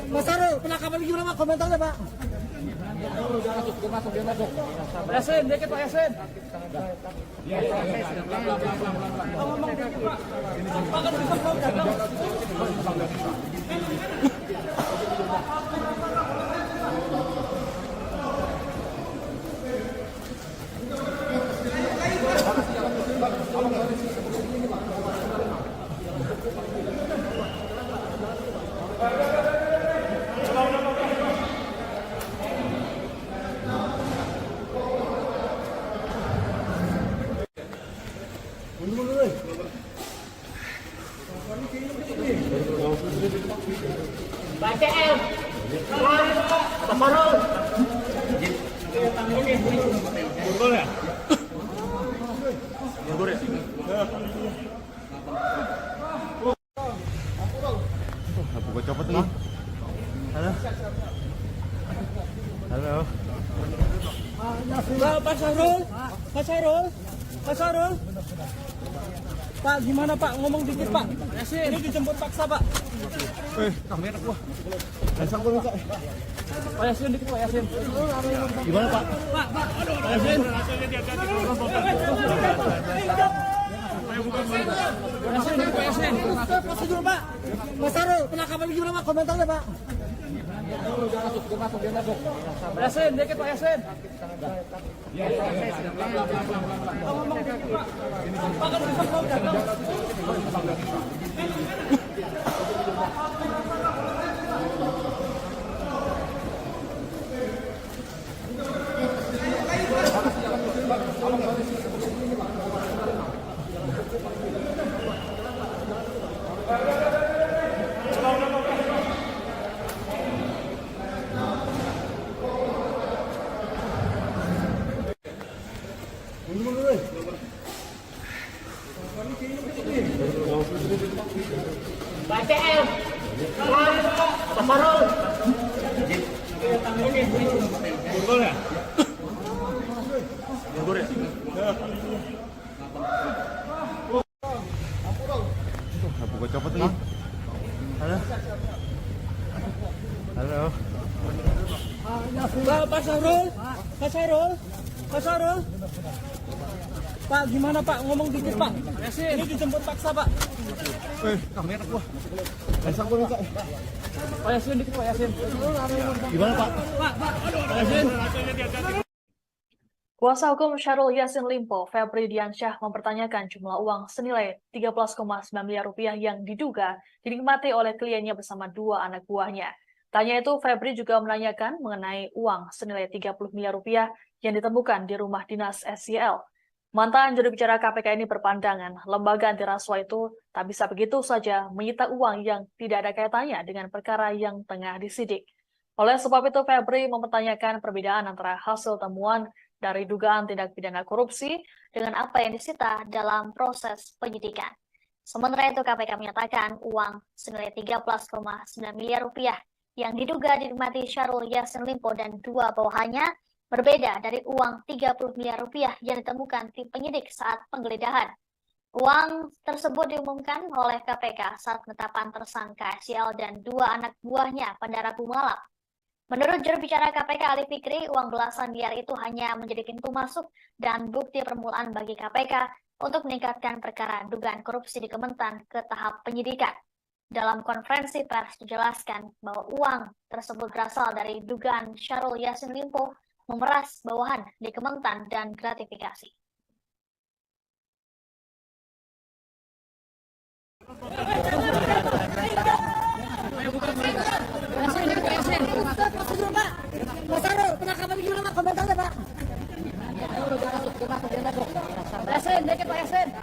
Mas Syahrul, penangkapan gimana Pak? Komentarnya Pak. Pak Yasin dikit Pak Yasin. Ngomong dikit Pak. Pak kan bisa mau datang. Buka copot nih. Halo. Halo. Pak Syahrul, Pak Syahrul, Pak Syahrul. Pak, gimana Pak? Ngomong dikit Pak. Ini dijemput paksa Pak. Kamera gua. Pasang gua Kak. Pak Yasin dikit Pak Yasin. Gimana Pak? Pak Yasin. Yasin dikit Pak Yasin. Prosedur Pak. Mas Syahrul, penangkapan gimana Pak? Komentarnya Pak. Pak Yasin dikit Pak Yasin. Ngomong dikit Pak. Pak kan bisa mau datang. Buka copot nih. Halo. Halo. Pak Syahrul, Pak Syahrul, Pak Syahrul. Pak, gimana Pak? Ngomong dikit Pak. Ini dijemput paksa Pak. Kamera gua. Pasang gua Kak. Pak Yasin dikit Pak Yasin. Gimana Pak? Pak Yasin. Kuasa hukum Syahrul Yassin Limpo, Febri Diansyah, mempertanyakan jumlah uang senilai 13,9 miliar rupiah yang diduga dinikmati oleh kliennya bersama dua anak buahnya. Tanya itu, Febri juga menanyakan mengenai uang senilai 30 miliar rupiah yang ditemukan di rumah dinas SYL. Mantan juru bicara KPK ini berpandangan lembaga anti rasuah itu tak bisa begitu saja menyita uang yang tidak ada kaitannya dengan perkara yang tengah disidik. Oleh sebab itu, Febri mempertanyakan perbedaan antara hasil temuan dari dugaan tindak pidana korupsi dengan apa yang disita dalam proses penyidikan. Sementara itu, KPK menyatakan uang senilai 13,9 miliar rupiah yang diduga dinikmati Syahrul Yassin Limpo dan dua bawahannya berbeda dari uang 30 miliar rupiah yang ditemukan tim penyidik saat penggeledahan. Uang tersebut diumumkan oleh KPK saat penetapan tersangka SYL dan dua anak buahnya pada Rabu malam. Menurut juru bicara KPK Ali Fikri, uang belasan miliar itu hanya menjadi pintu masuk dan bukti permulaan bagi KPK untuk meningkatkan perkara dugaan korupsi di Kementan ke tahap penyidikan. Dalam konferensi pers dijelaskan bahwa uang tersebut berasal dari dugaan Syahrul Yassin Limpo memeras bawahan di Kementan dan gratifikasi. Mas Syahrul, penangkapan tapi gimana Pak? Komentarnya Pak. Yasin, dikit Pak Yasin.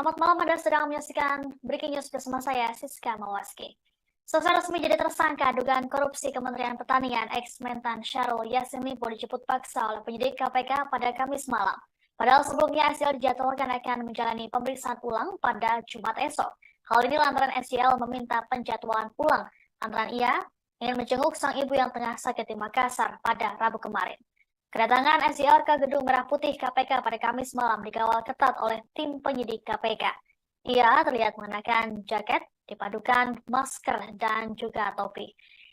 Selamat malam, Anda sedang menyaksikan Breaking News bersama saya, Siska Mawaski. Selesai resmi jadi tersangka dugaan korupsi Kementerian Pertanian, ex-Mentan Syahrul Yassin Limpo dijemput paksa oleh penyidik KPK pada Kamis malam. Padahal sebelumnya SYL dijadwalkan akan menjalani pemeriksaan ulang pada Jumat esok. Hal ini lantaran SYL meminta penjadwalan ulang antara ia ingin menjenguk sang ibu yang tengah sakit di Makassar pada Rabu kemarin. Kedatangan SYL ke Gedung Merah Putih KPK pada Kamis malam dikawal ketat oleh tim penyidik KPK. Ia terlihat mengenakan jaket, dipadukan masker, dan juga topi.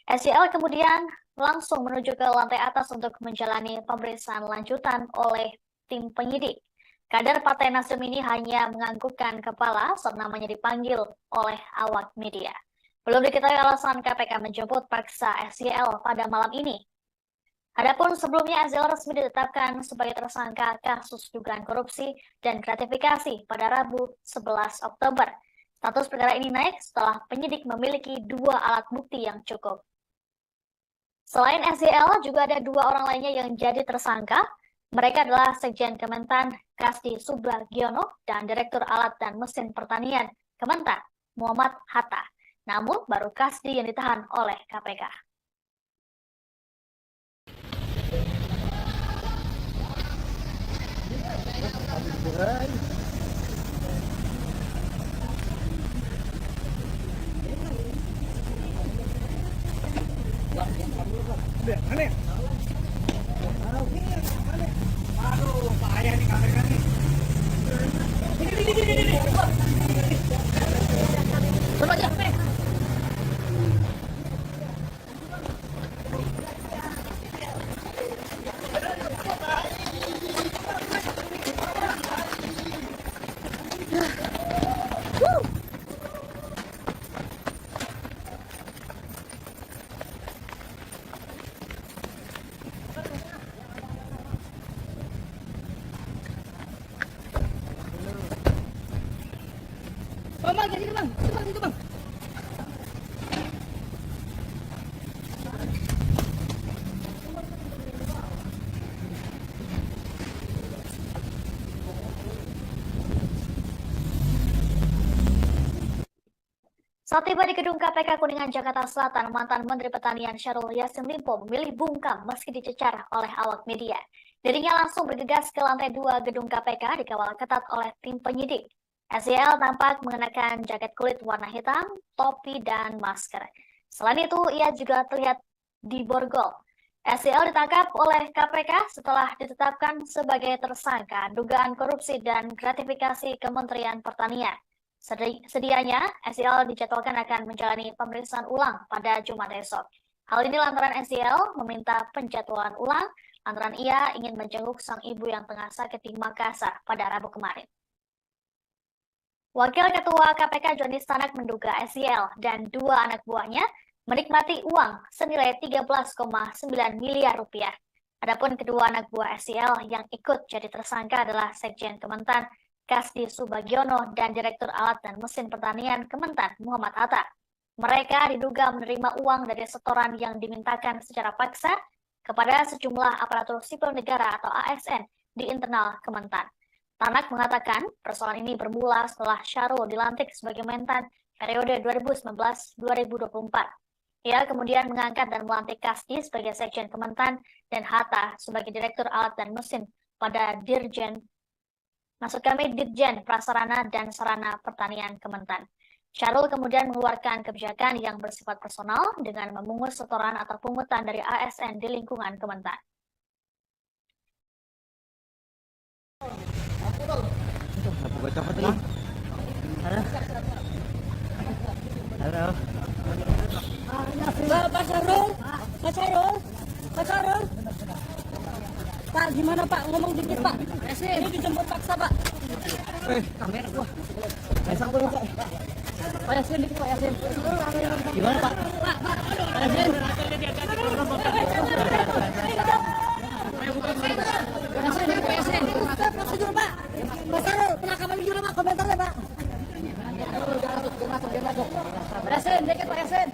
SYL kemudian langsung menuju ke lantai atas untuk menjalani pemeriksaan lanjutan oleh tim penyidik. Kader Partai Nasdem ini hanya menganggukkan kepala saat namanya dipanggil oleh awak media. Belum diketahui alasan KPK menjemput paksa SYL pada malam ini. Adapun sebelumnya SYL resmi ditetapkan sebagai tersangka kasus dugaan korupsi dan gratifikasi pada Rabu 11 Oktober. Status perkara ini naik setelah penyidik memiliki 2 alat bukti yang cukup. Selain SYL, juga ada 2 orang lainnya yang jadi tersangka. Mereka adalah Sekjen Kementan Kasdi Subagiono dan Direktur Alat dan Mesin Pertanian Kementan Muhammad Hatta. Namun baru Kasdi yang ditahan oleh KPK. Bang, jadi bang, itu bang. Saat tiba di gedung KPK Kuningan, Jakarta Selatan, mantan Menteri Pertanian Syahrul Yassin Limpo memilih bungkam meski dicecar oleh awak media. Dirinya langsung bergegas ke lantai 2 gedung KPK dikawal ketat oleh tim penyidik. SYL tampak mengenakan jaket kulit warna hitam, topi, dan masker. Selain itu, ia juga terlihat diborgol. SYL ditangkap oleh KPK setelah ditetapkan sebagai tersangka dugaan korupsi dan gratifikasi Kementerian Pertanian. Sedianya, SYL dijadwalkan akan menjalani pemeriksaan ulang pada Jumat esok. Hal ini lantaran SYL meminta penjadwalan ulang lantaran ia ingin menjenguk sang ibu yang tengah sakit di Makassar pada Rabu kemarin. Wakil Ketua KPK Joni Stanak menduga SYL dan 2 anak buahnya menikmati uang senilai 13,9 miliar rupiah. Adapun kedua anak buah SYL yang ikut jadi tersangka adalah Sekjen Kementan Kasdi Subagiono dan Direktur Alat dan Mesin Pertanian Kementan Muhammad Hatta. Mereka diduga menerima uang dari setoran yang dimintakan secara paksa kepada sejumlah aparatur sipil negara atau ASN di internal Kementan. Tanak mengatakan persoalan ini bermula setelah Syahrul dilantik sebagai Mentan periode 2019-2024. Ia kemudian mengangkat dan melantik Kasdi sebagai Sekjen Kementan dan Hatta sebagai Direktur Alat dan Mesin pada Dirjen Prasarana dan Sarana Pertanian Kementan. Syahrul kemudian mengeluarkan kebijakan yang bersifat personal dengan memungut setoran atau pungutan dari ASN di lingkungan Kementan. Halo. Pak Syahrul. Pak, gimana Pak? Ngomong dikit Pak. Ini dijemput paksa Pak. Kamera gua. Pasang dulu, Pak. Pak Yasin dikit Pak Yasin. Gimana, Pak? Pak Yasin. Yasin dikit Pak Yasin. Prosedur Pak. Mas Sarul, penangkapan gimana Pak? Komentarnya Pak. Pak Yasin dikit Pak Yasin.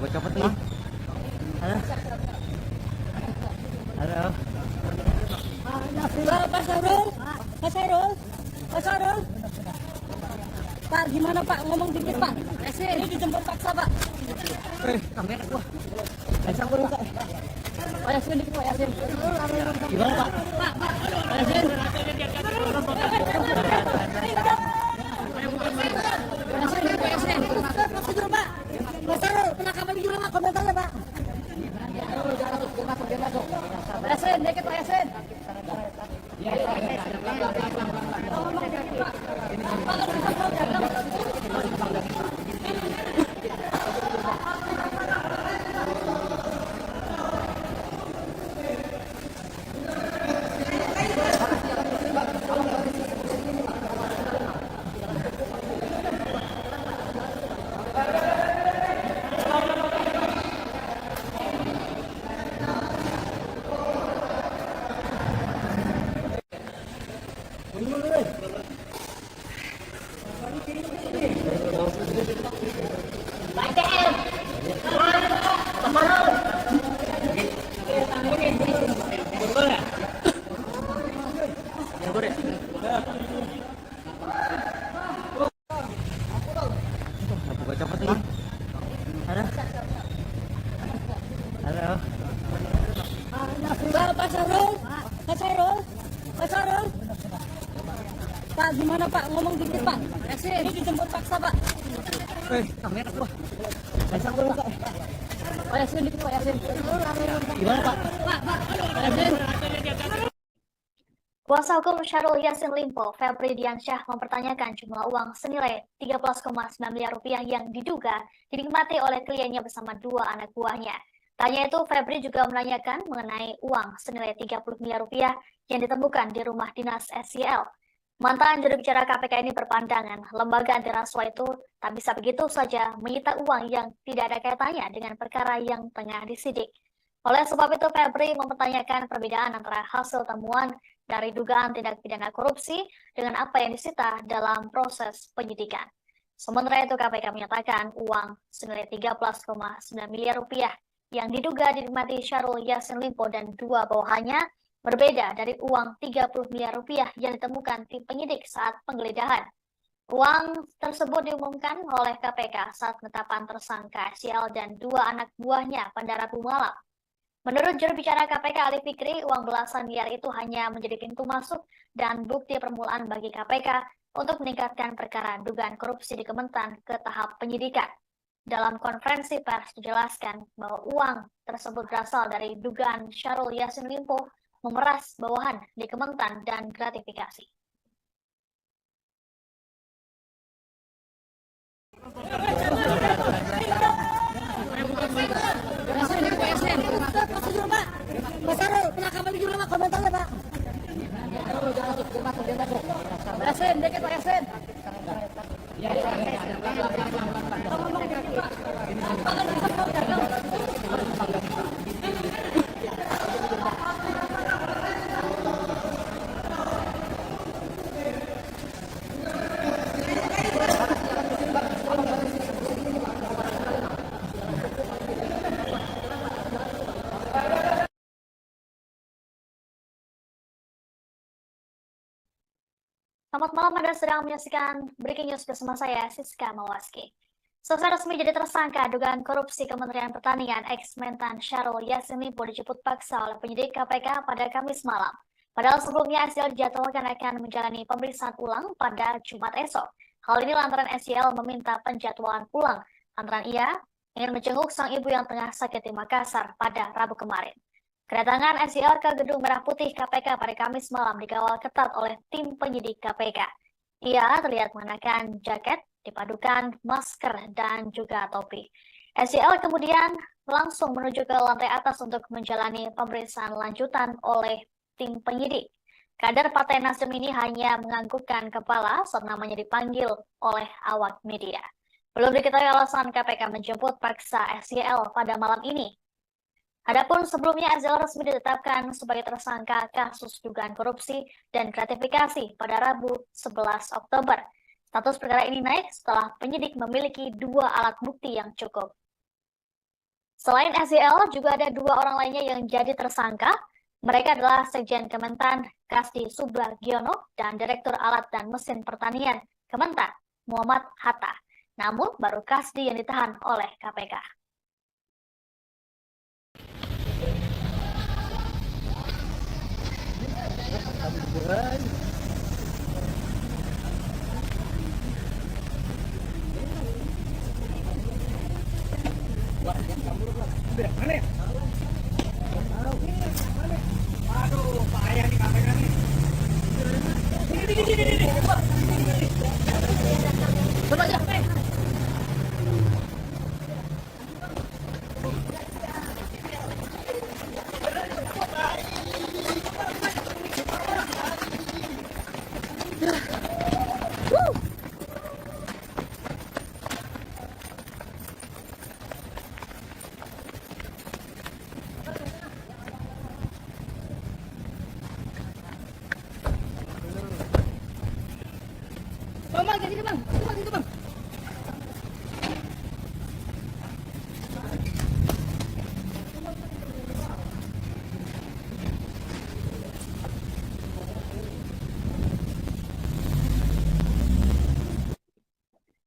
Cepet nih. Halo. Pak Sarul. Pak Sarul. Pak Sarul. Pak, gimana Pak? Ngomong dikit Pak. Ini dijemput paksa Pak. Kamera gua. Pasang dulu, Pak. Pak Yasin dikit Pak Yasin. Gimana, Pak? Pak Yasin. Yasin dikit Pak Yasin. Prosedur Pak. Mas Sarul, penangkapan gimana Pak? Komentarnya Pak. Pak Yasin dikit Pak Yasin. Cepet nih. Halo. Halo. Pak Sarul. Pak Sarul. Pak Sarul. Pak, gimana Pak? Ngomong dikit Pak. Ini dijemput paksa Pak. Kamera gua. Pasang dulu, Pak. Pak Yasin dikit Pak Yasin. Gimana, Pak? Pak Yasin. Kuasa hukum Syahrul Yassin Limpo, Febri Diansyah, mempertanyakan jumlah uang senilai 13,9 miliar rupiah yang diduga dinikmati oleh kliennya bersama dua anak buahnya. Tanya itu, Febri juga menanyakan mengenai uang senilai 30 miliar rupiah yang ditemukan di rumah dinas SYL. Mantan juru bicara KPK ini berpandangan lembaga anti rasuah itu tak bisa begitu saja menyita uang yang tidak ada kaitannya dengan perkara yang tengah disidik. Oleh sebab itu, Febri mempertanyakan perbedaan antara hasil temuan dari dugaan tindak pidana korupsi dengan apa yang disita dalam proses penyidikan. Sementara itu, KPK menyatakan uang senilai 13,9 miliar rupiah yang diduga dinikmati Syahrul Yassin Limpo dan dua bawahannya berbeda dari uang 30 miliar rupiah yang ditemukan tim penyidik saat penggeledahan. Uang tersebut diumumkan oleh KPK saat penetapan tersangka SYL dan dua anak buahnya pada Rabu malam. Menurut juru bicara KPK Ali Fikri, uang belasan miliar itu hanya menjadi pintu masuk dan bukti permulaan bagi KPK untuk meningkatkan perkara dugaan korupsi di Kementan ke tahap penyidikan. Dalam konferensi pers dijelaskan bahwa uang tersebut berasal dari dugaan Syahrul Yassin Limpo memeras bawahan di Kementan dan gratifikasi. Mas Sarul, penangkapan gimana Pak? Komentarnya Pak. Pak Yasin dikit Pak Yasin. Selamat malam, Anda sedang menyaksikan Breaking News bersama saya, Siska Mawaski. Selesai resmi jadi tersangka dugaan korupsi Kementerian Pertanian, ex-Mentan Syahrul Yassin Limpo dijemput paksa oleh penyidik KPK pada Kamis malam. Padahal sebelumnya SYL dijadwalkan akan menjalani pemeriksaan ulang pada Jumat esok. Hal ini lantaran SYL meminta penjadwalan ulang lantaran ia ingin menjenguk sang ibu yang tengah sakit di Makassar pada Rabu kemarin. Kedatangan SYL ke Gedung Merah Putih KPK pada Kamis malam dikawal ketat oleh tim penyidik KPK. Ia terlihat mengenakan jaket dipadukan masker dan juga topi. SYL kemudian langsung menuju ke lantai atas untuk menjalani pemeriksaan lanjutan oleh tim penyidik. Kader Partai Nasdem ini hanya menganggukkan kepala saat namanya dipanggil oleh awak media. Belum diketahui alasan KPK menjemput paksa SYL pada malam ini. Adapun sebelumnya SYL resmi ditetapkan sebagai tersangka kasus dugaan korupsi dan gratifikasi pada Rabu 11 Oktober. Status perkara ini naik setelah penyidik memiliki 2 alat bukti yang cukup. Selain SYL, juga ada 2 orang lainnya yang jadi tersangka. Mereka adalah Sekjen Kementan Kasdi Subagiono dan Direktur Alat dan Mesin Pertanian Kementan Muhammad Hatta. Namun baru Kasdi yang ditahan oleh KPK. Bang, jadi bang, itu bang.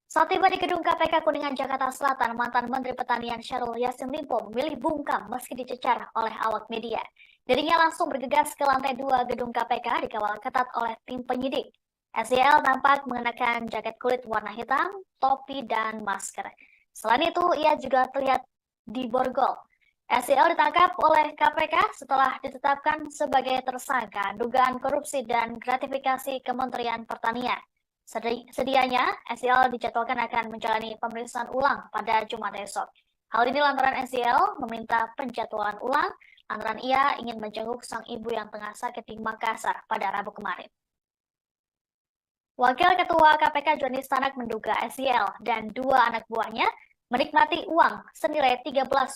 Saat tiba di gedung KPK Kuningan, Jakarta Selatan, mantan Menteri Pertanian Syahrul Yassin Limpo memilih bungkam meski dicecar oleh awak media. Dirinya langsung bergegas ke lantai 2 gedung KPK dikawal ketat oleh tim penyidik. SYL tampak mengenakan jaket kulit warna hitam, topi, dan masker. Selain itu, ia juga terlihat diborgol. SYL ditangkap oleh KPK setelah ditetapkan sebagai tersangka dugaan korupsi dan gratifikasi Kementerian Pertanian. Sedianya, SYL dijadwalkan akan menjalani pemeriksaan ulang pada Jumat esok. Hal ini lantaran SYL meminta penjadwalan ulang lantaran ia ingin menjenguk sang ibu yang tengah sakit di Makassar pada Rabu kemarin. Wakil Ketua KPK Joni Stanak menduga SYL dan 2 anak buahnya menikmati uang senilai 13,9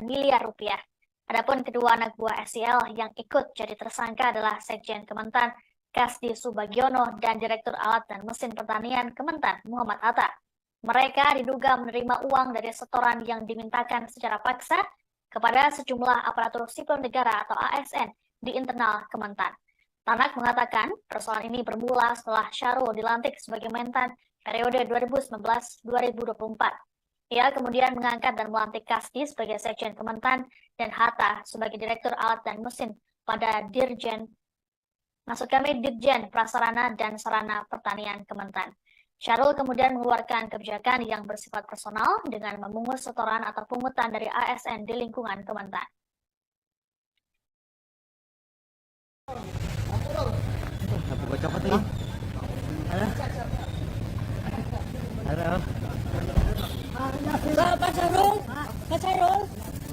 miliar rupiah. Adapun kedua anak buah SYL yang ikut jadi tersangka adalah Sekjen Kementan Kasdi Subagiono dan Direktur Alat dan Mesin Pertanian Kementan Muhammad Hatta. Mereka diduga menerima uang dari setoran yang dimintakan secara paksa kepada sejumlah aparatur sipil negara atau ASN di internal Kementan. Tanak mengatakan persoalan ini bermula setelah Syahrul dilantik sebagai Mentan periode 2019-2024. Ia kemudian mengangkat dan melantik Kasdi sebagai Sekjen Kementan dan Hatta sebagai Direktur Alat dan Mesin pada Dirjen Prasarana dan Sarana Pertanian Kementan. Syahrul kemudian mengeluarkan kebijakan yang bersifat personal dengan memungut setoran atau pungutan dari ASN di lingkungan Kementan.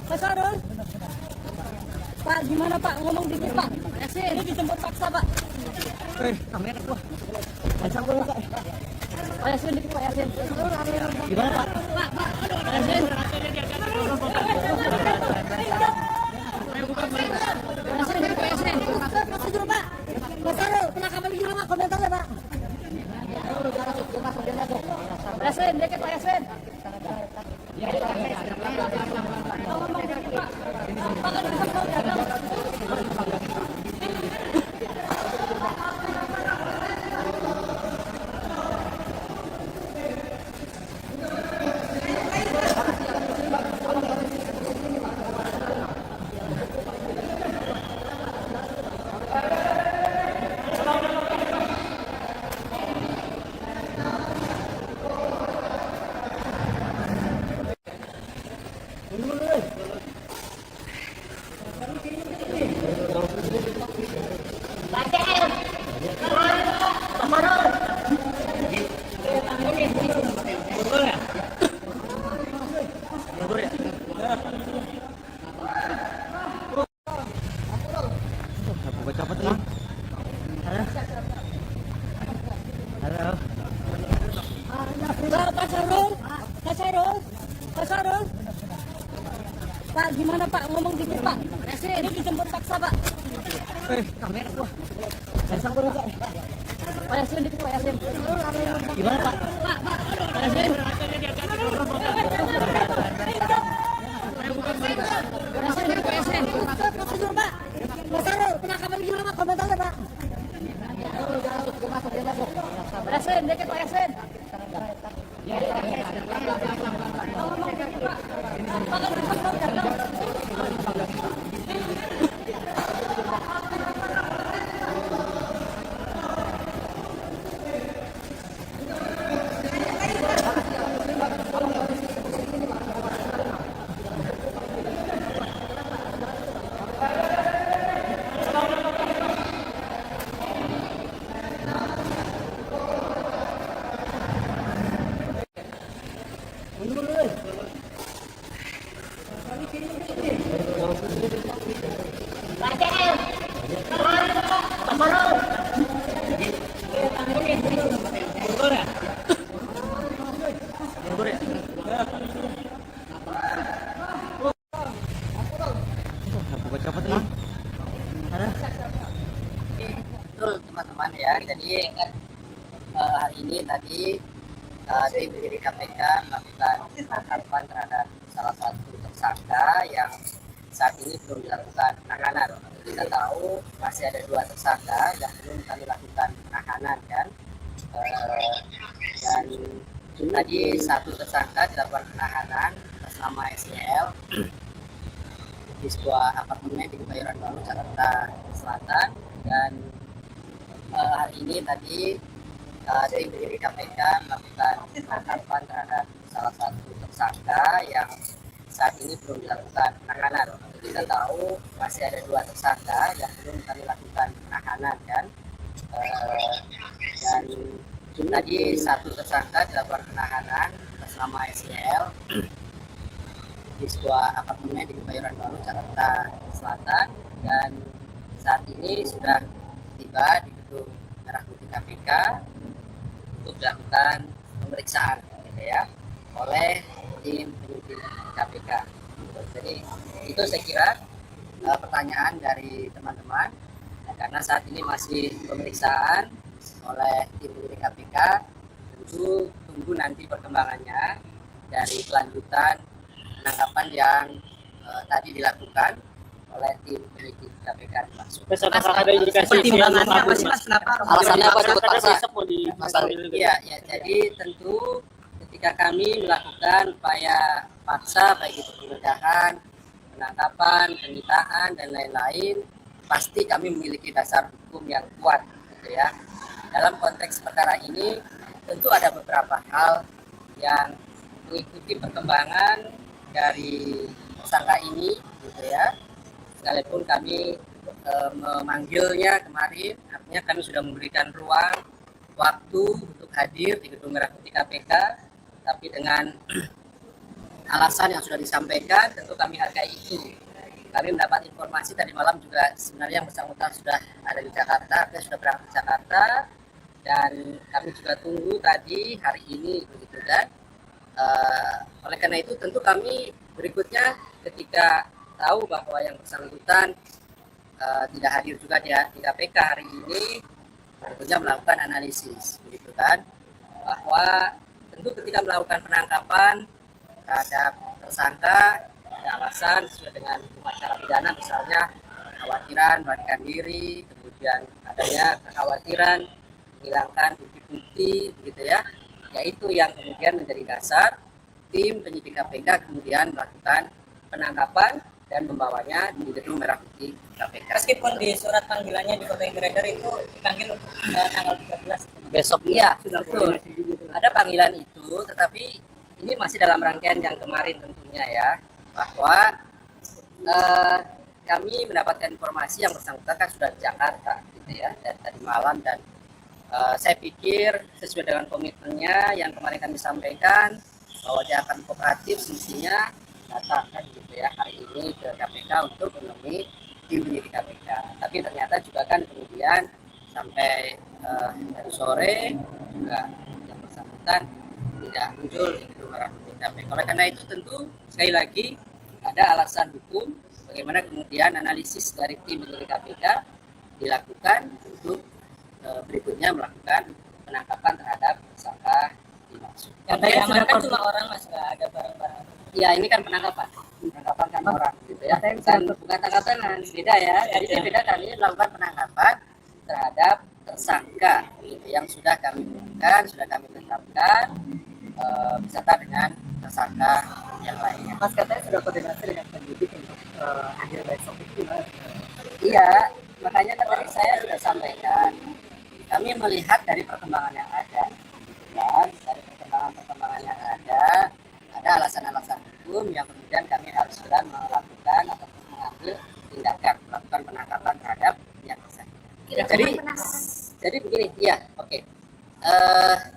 Pak Syahrul. Pak, gimana Pak? Ngomong dikit Pak. Ini dijemput paksa Pak. Kamera gua. Pasang gua Pak. Pak Yasin dikit Pak Yasin. Gimana Pak? Pak Yasin. Pak Syahrul, penangkapan gimana Pak? Komentarnya Pak. Pak Yasin, dikit Pak Yasin. Halo. Pak Sarul, Pak Sarul, Pak Sarul. Pak, gimana Pak? Ngomong dikit Pak. Ini dijemput paksa Pak. Kamera gua. Pasang gua Pak. Pak Yasin dikit Pak Yasin. Gimana Pak? Pak Yasin. Pak Yasin dikit Pak Yasin. Prosedur Pak. Pak Sarul, penangkapan gimana Pak? Komentarnya Pak. Pak Yasin dikit Pak Yasin. Betul teman-teman ya, jadi hari ini tadi tim penyidik KPK melakukan penangkapan terhadap salah satu tersangka yang saat ini belum dilakukan penahanan. Kita tahu masih ada 2 tersangka yang belum kami lakukan penahanan kan. Dan tadi 1 tersangka dilakukan penahanan atas nama SEL di sebuah apartemen di Kebayoran Baru, Jakarta Selatan. Dan hari ini tadi tim penyidik KPK melakukan penangkapan terhadap salah satu tersangka yang saat ini belum dilakukan penahanan. Kita tahu masih ada 2 tersangka yang belum kami lakukan penahanan kan. Dan tadi 1 tersangka dilakukan penahanan atas nama SEL di sebuah apartemen di Kebayoran Baru, Jakarta Selatan. Dan saat ini sudah tiba di gedung Merah Putih KPK untuk dilakukan pemeriksaan gitu ya oleh tim penyidik KPK. Jadi itu saya kira pertanyaan dari teman-teman, karena saat ini masih pemeriksaan oleh tim penyidik KPK. Tentu tunggu nanti perkembangannya dari kelanjutan penangkapan yang tadi dilakukan oleh tim penyidik KPK. Ada indikasi pertimbangannya apa sih Mas? Kenapa? Alasannya apa disebut paksa? Iya, Ya, jadi tentu ketika kami melakukan upaya paksa baik itu penggeledahan, penangkapan, penyitaan dan lain-lain, pasti kami memiliki dasar hukum yang kuat gitu ya. Dalam konteks perkara ini tentu ada beberapa hal yang mengikuti perkembangan dari tersangka ini gitu ya. Sekalipun kami memanggilnya kemarin, artinya kami sudah memberikan ruang waktu untuk hadir di gedung Merah Putih KPK, tapi dengan alasan yang sudah disampaikan tentu kami hargai itu. Kami mendapat informasi tadi malam juga sebenarnya yang bersangkutan sudah ada di Jakarta, artinya sudah berangkat ke Jakarta, dan kami juga tunggu tadi hari ini begitu kan. Oleh karena itu tentu kami berikutnya ketika tahu bahwa yang bersangkutan tidak hadir juga di KPK hari ini, tentunya melakukan analisis begitu kan, bahwa tentu ketika melakukan penangkapan terhadap tersangka ada alasan sesuai dengan hukum acara pidana, misalnya kekhawatiran melarikan diri, kemudian adanya kekhawatiran menghilangkan bukti-bukti begitu ya, yaitu yang kemudian menjadi dasar tim penyidik KPK kemudian melakukan penangkapan dan membawanya di gedung Merah Putih KPK. Meskipun di surat panggilannya di Kota Ingreger itu dipanggil tanggal 13 besok. Iya, betul. Ada panggilan itu, tetapi ini masih dalam rangkaian yang kemarin tentunya ya, bahwa kami mendapatkan informasi yang bersangkutan kan sudah di Jakarta gitu ya, dari tadi malam. Dan saya pikir sesuai dengan komitmennya yang kemarin kami sampaikan bahwa dia akan kooperatif, semestinya datang kan gitu ya hari ini ke KPK untuk menemui tim penyidik KPK. Tapi ternyata juga kan kemudian sampai dari sore juga yang bersangkutan tidak muncul di gedung merah putih KPK. Oleh karena itu tentu sekali lagi ada alasan hukum bagaimana kemudian analisis dari tim dari KPK dilakukan untuk berikutnya melakukan penangkapan terhadap tersangka dimaksud. Yang tadi amankan cuma orang, Mas, nggak ada barang-barang. Ya, ini kan penangkapan kan orang gitu ya. Dan bukan tangkapan beda ya. Jadi ini beda, kali ini melakukan penangkapan terhadap tersangka gitu, yang sudah kami bukan, sudah kami tetapkan beserta dengan tersangka yang lainnya. Mas, katanya sudah koordinasi dengan penyidik untuk hadir besok itu. Iya, makanya tadi saya sudah sampaikan. Kami melihat dari perkembangan yang ada, dan dari perkembangan yang ada alasan-alasan hukum yang kemudian kami harus segera melakukan atau mengambil tindakan, melakukan penangkapan terhadap yang bersangkutan. Jadi begini, ya, oke.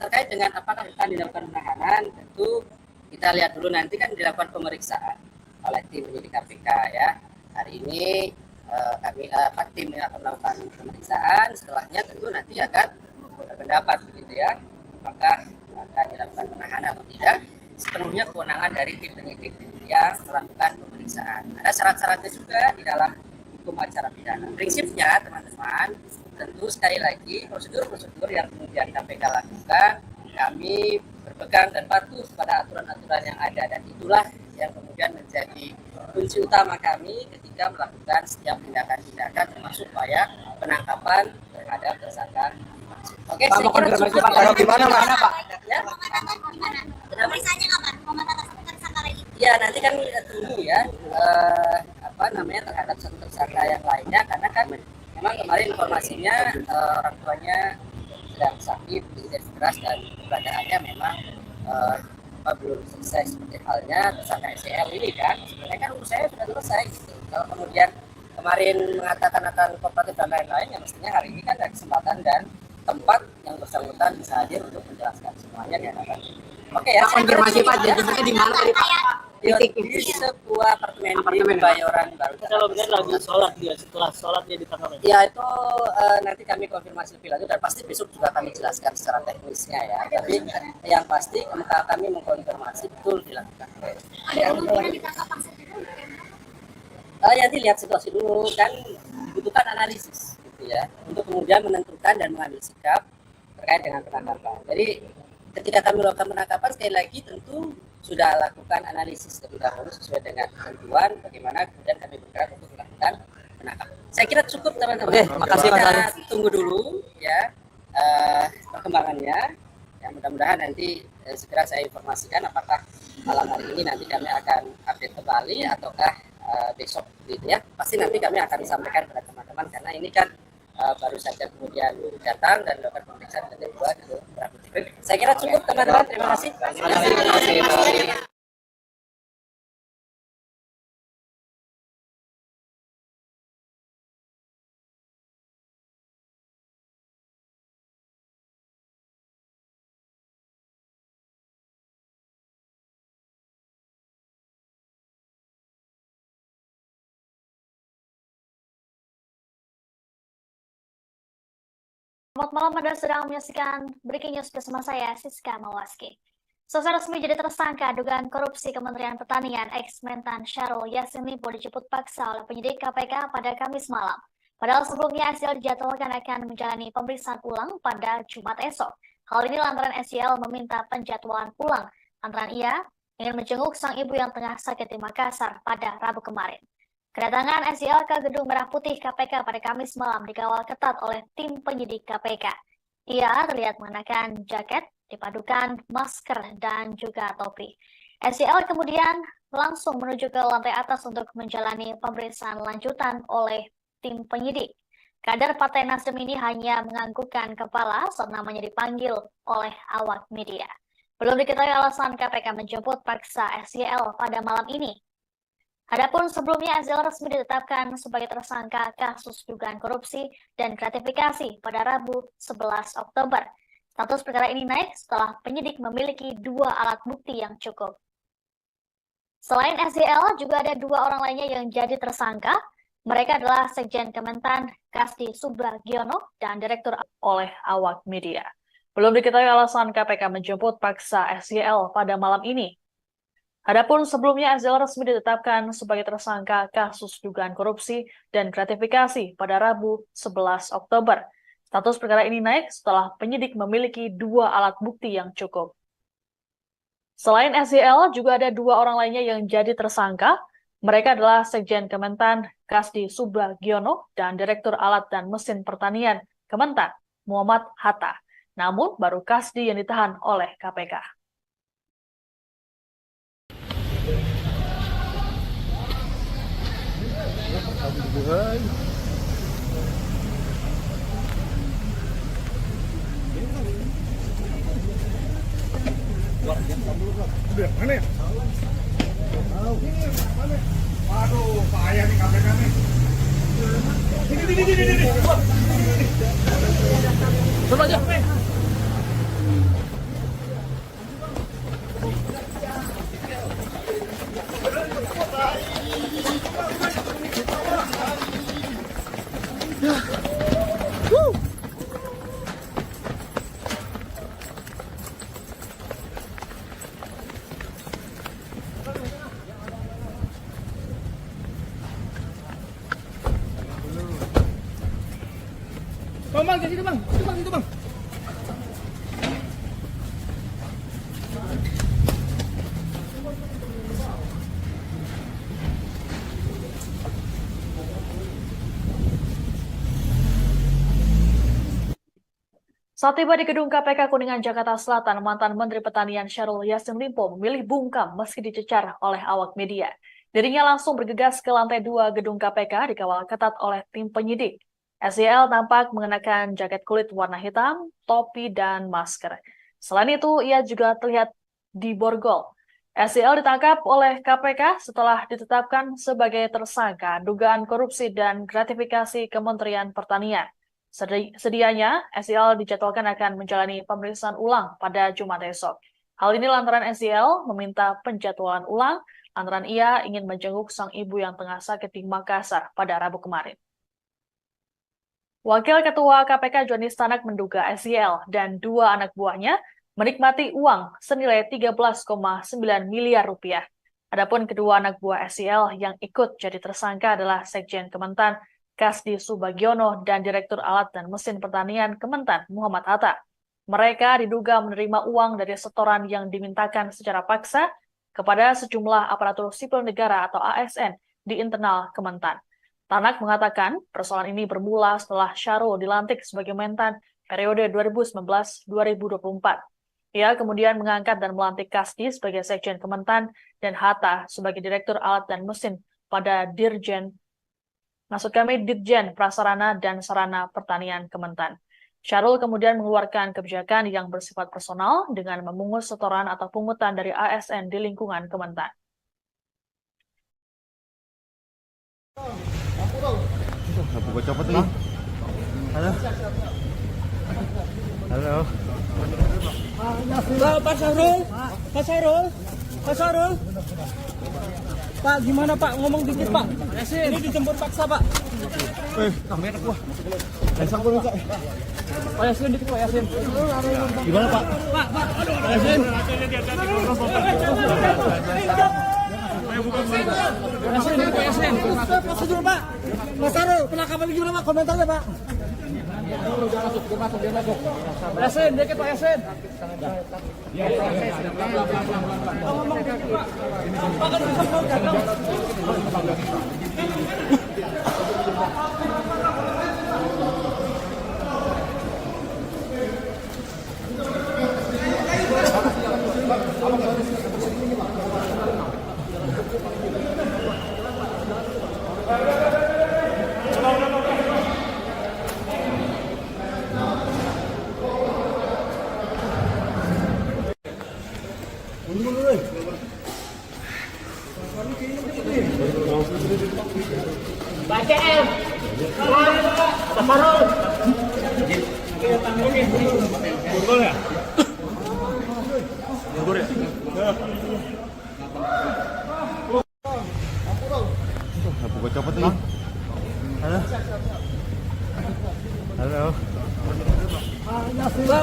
Terkait dengan apakah akan dilakukan penahanan, tentu kita lihat dulu, nanti kan dilakukan pemeriksaan oleh tim penyidik KPK ya. Hari ini tim yang akan melakukan pemeriksaan, setelahnya tentu nanti akan berpendapat begitu ya, apakah akan dilakukan penahanan atau tidak. Sepenuhnya kewenangan dari tim penyidik yang melakukan pemeriksaan. Ada syarat-syaratnya juga di dalam hukum acara pidana. Prinsipnya teman-teman, tentu sekali lagi prosedur-prosedur yang kemudian KPK lakukan, kami berpegang dan patuh pada aturan-aturan yang ada, dan itulah yang kemudian menjadi kunci utama kami ketika melakukan setiap tindakan-tindakan termasuk upaya penangkapan terhadap tersangka. Oke, saya kira cukup ya. Gimana Pak? Ya. Pemeriksaannya kapan? Tersangka lagi? Ya, nanti kan tunggu ya terhadap satu tersangka yang lainnya, karena kan memang kemarin informasinya orang tuanya sedang sakit, intensif keras, dan keberadaannya memang belum selesai, seperti halnya tersangka SCL ini kan. Sebenarnya kan urusannya sudah selesai gitu. Kalau kemudian kemarin mengatakan akan kooperatif dan lain-lain, ya mestinya hari ini kan ada kesempatan dan tempat yang bersangkutan bisa hadir untuk menjelaskan semuanya di hadapan. Oke ya. Konfirmasi Pak, jadinya di mana tadi Pak? Di sebuah apartemen di Kebayoran Baru. Kalau benar lagi sholat dia, setelah sholat dia ditangkap. Ya itu nanti kami konfirmasi lebih lanjut, dan pasti besok juga kami jelaskan secara teknisnya ya. Tapi yang pasti kami mengkonfirmasi betul dilakukan. Ada kemungkinan ditangkap paksa juga? Nanti lihat situasi dulu, kan dibutuhkan analisis gitu ya, untuk kemudian menentukan dan mengambil sikap terkait dengan penangkapan. Jadi ketika kami melakukan penangkapan, sekali lagi tentu sudah lakukan analisis terlebih dahulu sesuai dengan ketentuan bagaimana kemudian kami bergerak untuk melakukan penangkapan. Saya kira cukup teman-teman. Oke, makasih Mas Kita tunggu dulu ya perkembangannya. Ya, mudah-mudahan nanti segera saya informasikan apakah malam hari ini nanti kami akan update kembali ataukah besok gitu ya. Pasti nanti kami akan sampaikan kepada teman-teman, karena ini kan baru saja kemudian datang dan melakukan pemeriksaan kedua ke Merah Putih. Saya kira cukup teman-teman. Terima kasih. Terima kasih. Selamat malam, Anda sedang menyaksikan Breaking News bersama saya, Siska Mawaski. Secara resmi jadi tersangka dugaan korupsi Kementerian Pertanian, ex-Mentan Syahrul Yassin Limpo dijemput paksa oleh penyidik KPK pada Kamis malam. Padahal sebelumnya SCL dijadwalkan akan menjalani pemeriksaan ulang pada Jumat esok. Hal ini lantaran SCL meminta penjadwalan ulang lantaran ia ingin menjenguk sang ibu yang tengah sakit di Makassar pada Rabu kemarin. Kedatangan SCL ke Gedung Merah Putih KPK pada Kamis malam dikawal ketat oleh tim penyidik KPK. Ia terlihat mengenakan jaket, dipadukan masker, dan juga topi. SCL kemudian langsung menuju ke lantai atas untuk menjalani pemeriksaan lanjutan oleh tim penyidik. Kader Partai Nasdem ini hanya menganggukkan kepala saat namanya dipanggil oleh awak media. Belum diketahui alasan KPK menjemput paksa SCL pada malam ini. Adapun sebelumnya SCL resmi ditetapkan sebagai tersangka kasus dugaan korupsi dan gratifikasi pada Rabu 11 Oktober. Status perkara ini naik setelah penyidik memiliki 2 alat bukti yang cukup. Selain SCL, juga ada 2 orang lainnya yang jadi tersangka, Mereka adalah Sekjen Kementan Kasdi Subagiono dan Direktur oleh awak media. Belum diketahui alasan KPK menjemput paksa SYL pada malam ini. Adapun sebelumnya SYL resmi ditetapkan sebagai tersangka kasus dugaan korupsi dan gratifikasi pada Rabu 11 Oktober. Status perkara ini naik setelah penyidik memiliki 2 alat bukti yang cukup. Selain SYL, juga ada 2 orang lainnya yang jadi tersangka. Mereka adalah Sekjen Kementan Kasdi Subagiono dan Direktur Alat dan Mesin Pertanian Kementan Muhammad Hatta. Namun baru Kasdi yang ditahan oleh KPK. Mana ya? Aduh, payah nih KPK nih. Ini. Coba aja. Bang, ke sini bang. Itu bang. Saat tiba di gedung KPK Kuningan, Jakarta Selatan, mantan Menteri Pertanian Syahrul Yassin Limpo memilih bungkam meski dicecar oleh awak media. Dirinya langsung bergegas ke lantai 2 gedung KPK dikawal ketat oleh tim penyidik. SYL tampak mengenakan jaket kulit warna hitam, topi, dan masker. Selain itu, ia juga terlihat diborgol. SYL ditangkap oleh KPK setelah ditetapkan sebagai tersangka dugaan korupsi dan gratifikasi Kementerian Pertanian. Sedianya, SYL dijadwalkan akan menjalani pemeriksaan ulang pada Jumat esok. Hal ini lantaran SYL meminta penjadwalan ulang lantaran ia ingin menjenguk sang ibu yang tengah sakit di Makassar pada Rabu kemarin. Wakil Ketua KPK Johnny Stanak menduga SYL dan 2 anak buahnya menikmati uang senilai 13,9 miliar rupiah. Adapun kedua anak buah SYL yang ikut jadi tersangka adalah Sekjen Kementan Kasdi Subagiono dan Direktur Alat dan Mesin Pertanian Kementan Muhammad Hatta. Mereka diduga menerima uang dari setoran yang dimintakan secara paksa kepada sejumlah aparatur sipil negara atau ASN di internal Kementan. Tanak mengatakan persoalan ini bermula setelah Syahrul dilantik sebagai Mentan periode 2019-2024. Ia kemudian mengangkat dan melantik Kasdi sebagai Sekjen Kementan dan Hatta sebagai Direktur Alat dan Mesin pada Ditjen Prasarana dan Sarana Pertanian Kementan. Syahrul kemudian mengeluarkan kebijakan yang bersifat personal dengan memungut setoran atau pungutan dari ASN di lingkungan Kementan. Apa gua copot nih? Halo. Pak Syahrul. Pak, gimana Pak? Ngomong dikit Pak. Ini dijemput paksa Pak. Kamera gua. Besok gua minta. Pak Yasin dikit Pak Yasin. Gimana Pak? Pak. Pak Yasin. Pak Yasin. Masuk dulu Pak. Mas Syahrul, penangkapan gimana Pak? Komentarnya Pak. Dia masuk. Pak Yasin, dikit Pak Yasin. Ngomong dikit Pak. Pak kan bisa ngomong.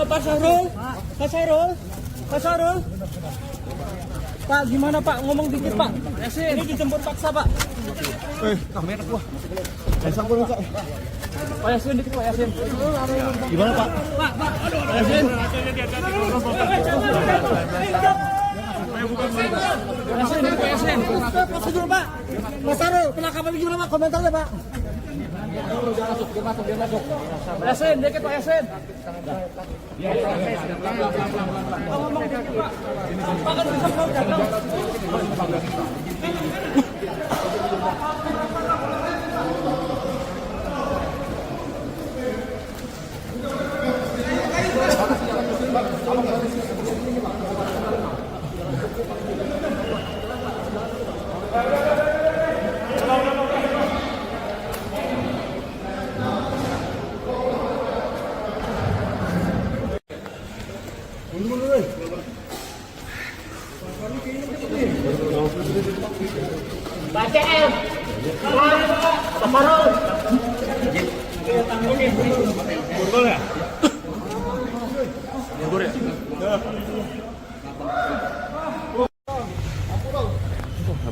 Pak Sahrul, Pak Sahrul, Pak Sahrul. Pak, gimana Pak? Ngomong dikit Pak. Ini dijemput paksa Pak. Kamera gua. Sampun Pak. Pak Yasin dikit Pak Yasin. Gimana Pak? Pak, Pak Yasin. Yasin dikit Pak Yasin. Prosedur Pak. Mas Sahrul, penangkapan gimana Pak? Komentarnya Pak. Dia masuk. Yasin, dikit Pak Yasin. Ngomong dikit Pak. Pak kan bisa mau datang.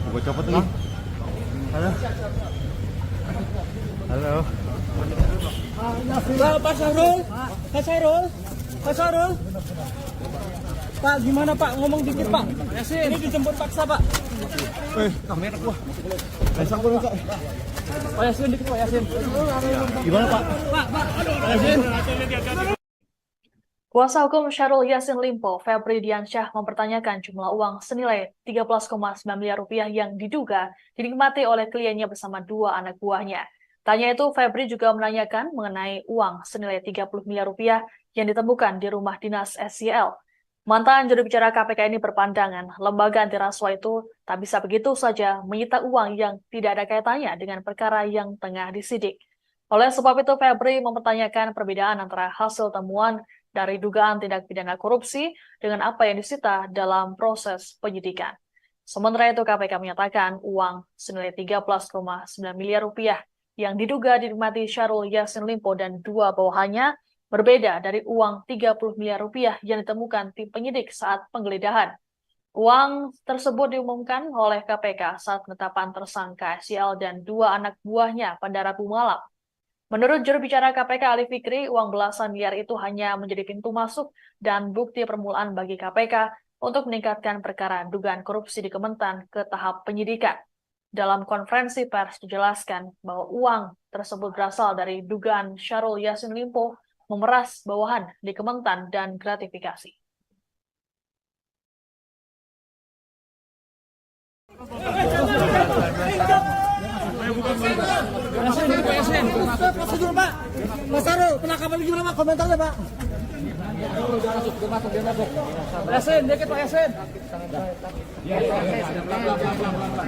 Gue copot nih. Halo. Halo. Pak Sahrul, Pak Sahrul, Pak Sahrul. Pak, gimana Pak? Ngomong dikit Pak. Ini dijemput paksa Pak. Kamera gua. Sampun Pak. Pak Yasin dikit Pak Yasin. Gimana Pak? Pak Yasin. Kuasa hukum Syahrul Yassin Limpo, Febri Diansyah, mempertanyakan jumlah uang senilai 13,9 miliar rupiah yang diduga dinikmati oleh kliennya bersama dua anak buahnya. Tanya itu, Febri juga menanyakan mengenai uang senilai 30 miliar rupiah yang ditemukan di rumah dinas SYL. Mantan juru bicara KPK ini berpandangan lembaga anti rasuah itu tak bisa begitu saja menyita uang yang tidak ada kaitannya dengan perkara yang tengah disidik. Oleh sebab itu, Febri mempertanyakan perbedaan antara hasil temuan dari dugaan tindak pidana korupsi dengan apa yang disita dalam proses penyidikan. Sementara itu, KPK menyatakan uang senilai 13,9 miliar rupiah yang diduga dinikmati Syahrul Yassin Limpo dan dua bawahannya berbeda dari uang 30 miliar rupiah yang ditemukan tim penyidik saat penggeledahan. Uang tersebut diumumkan oleh KPK saat penetapan tersangka SYL dan dua anak buahnya pada Rabu malam. Menurut juru bicara KPK Ali Fikri, uang belasan miliar itu hanya menjadi pintu masuk dan bukti permulaan bagi KPK untuk meningkatkan perkara dugaan korupsi di Kementan ke tahap penyidikan. Dalam konferensi pers dijelaskan bahwa uang tersebut berasal dari dugaan Syahrul Yassin Limpo memeras bawahan di Kementan dan gratifikasi. Prosedur Pak. Mas Sahrul, penangkapan gimana Pak? Komentarnya Pak. Dia masuk. Yasin, dikit Pak Yasin.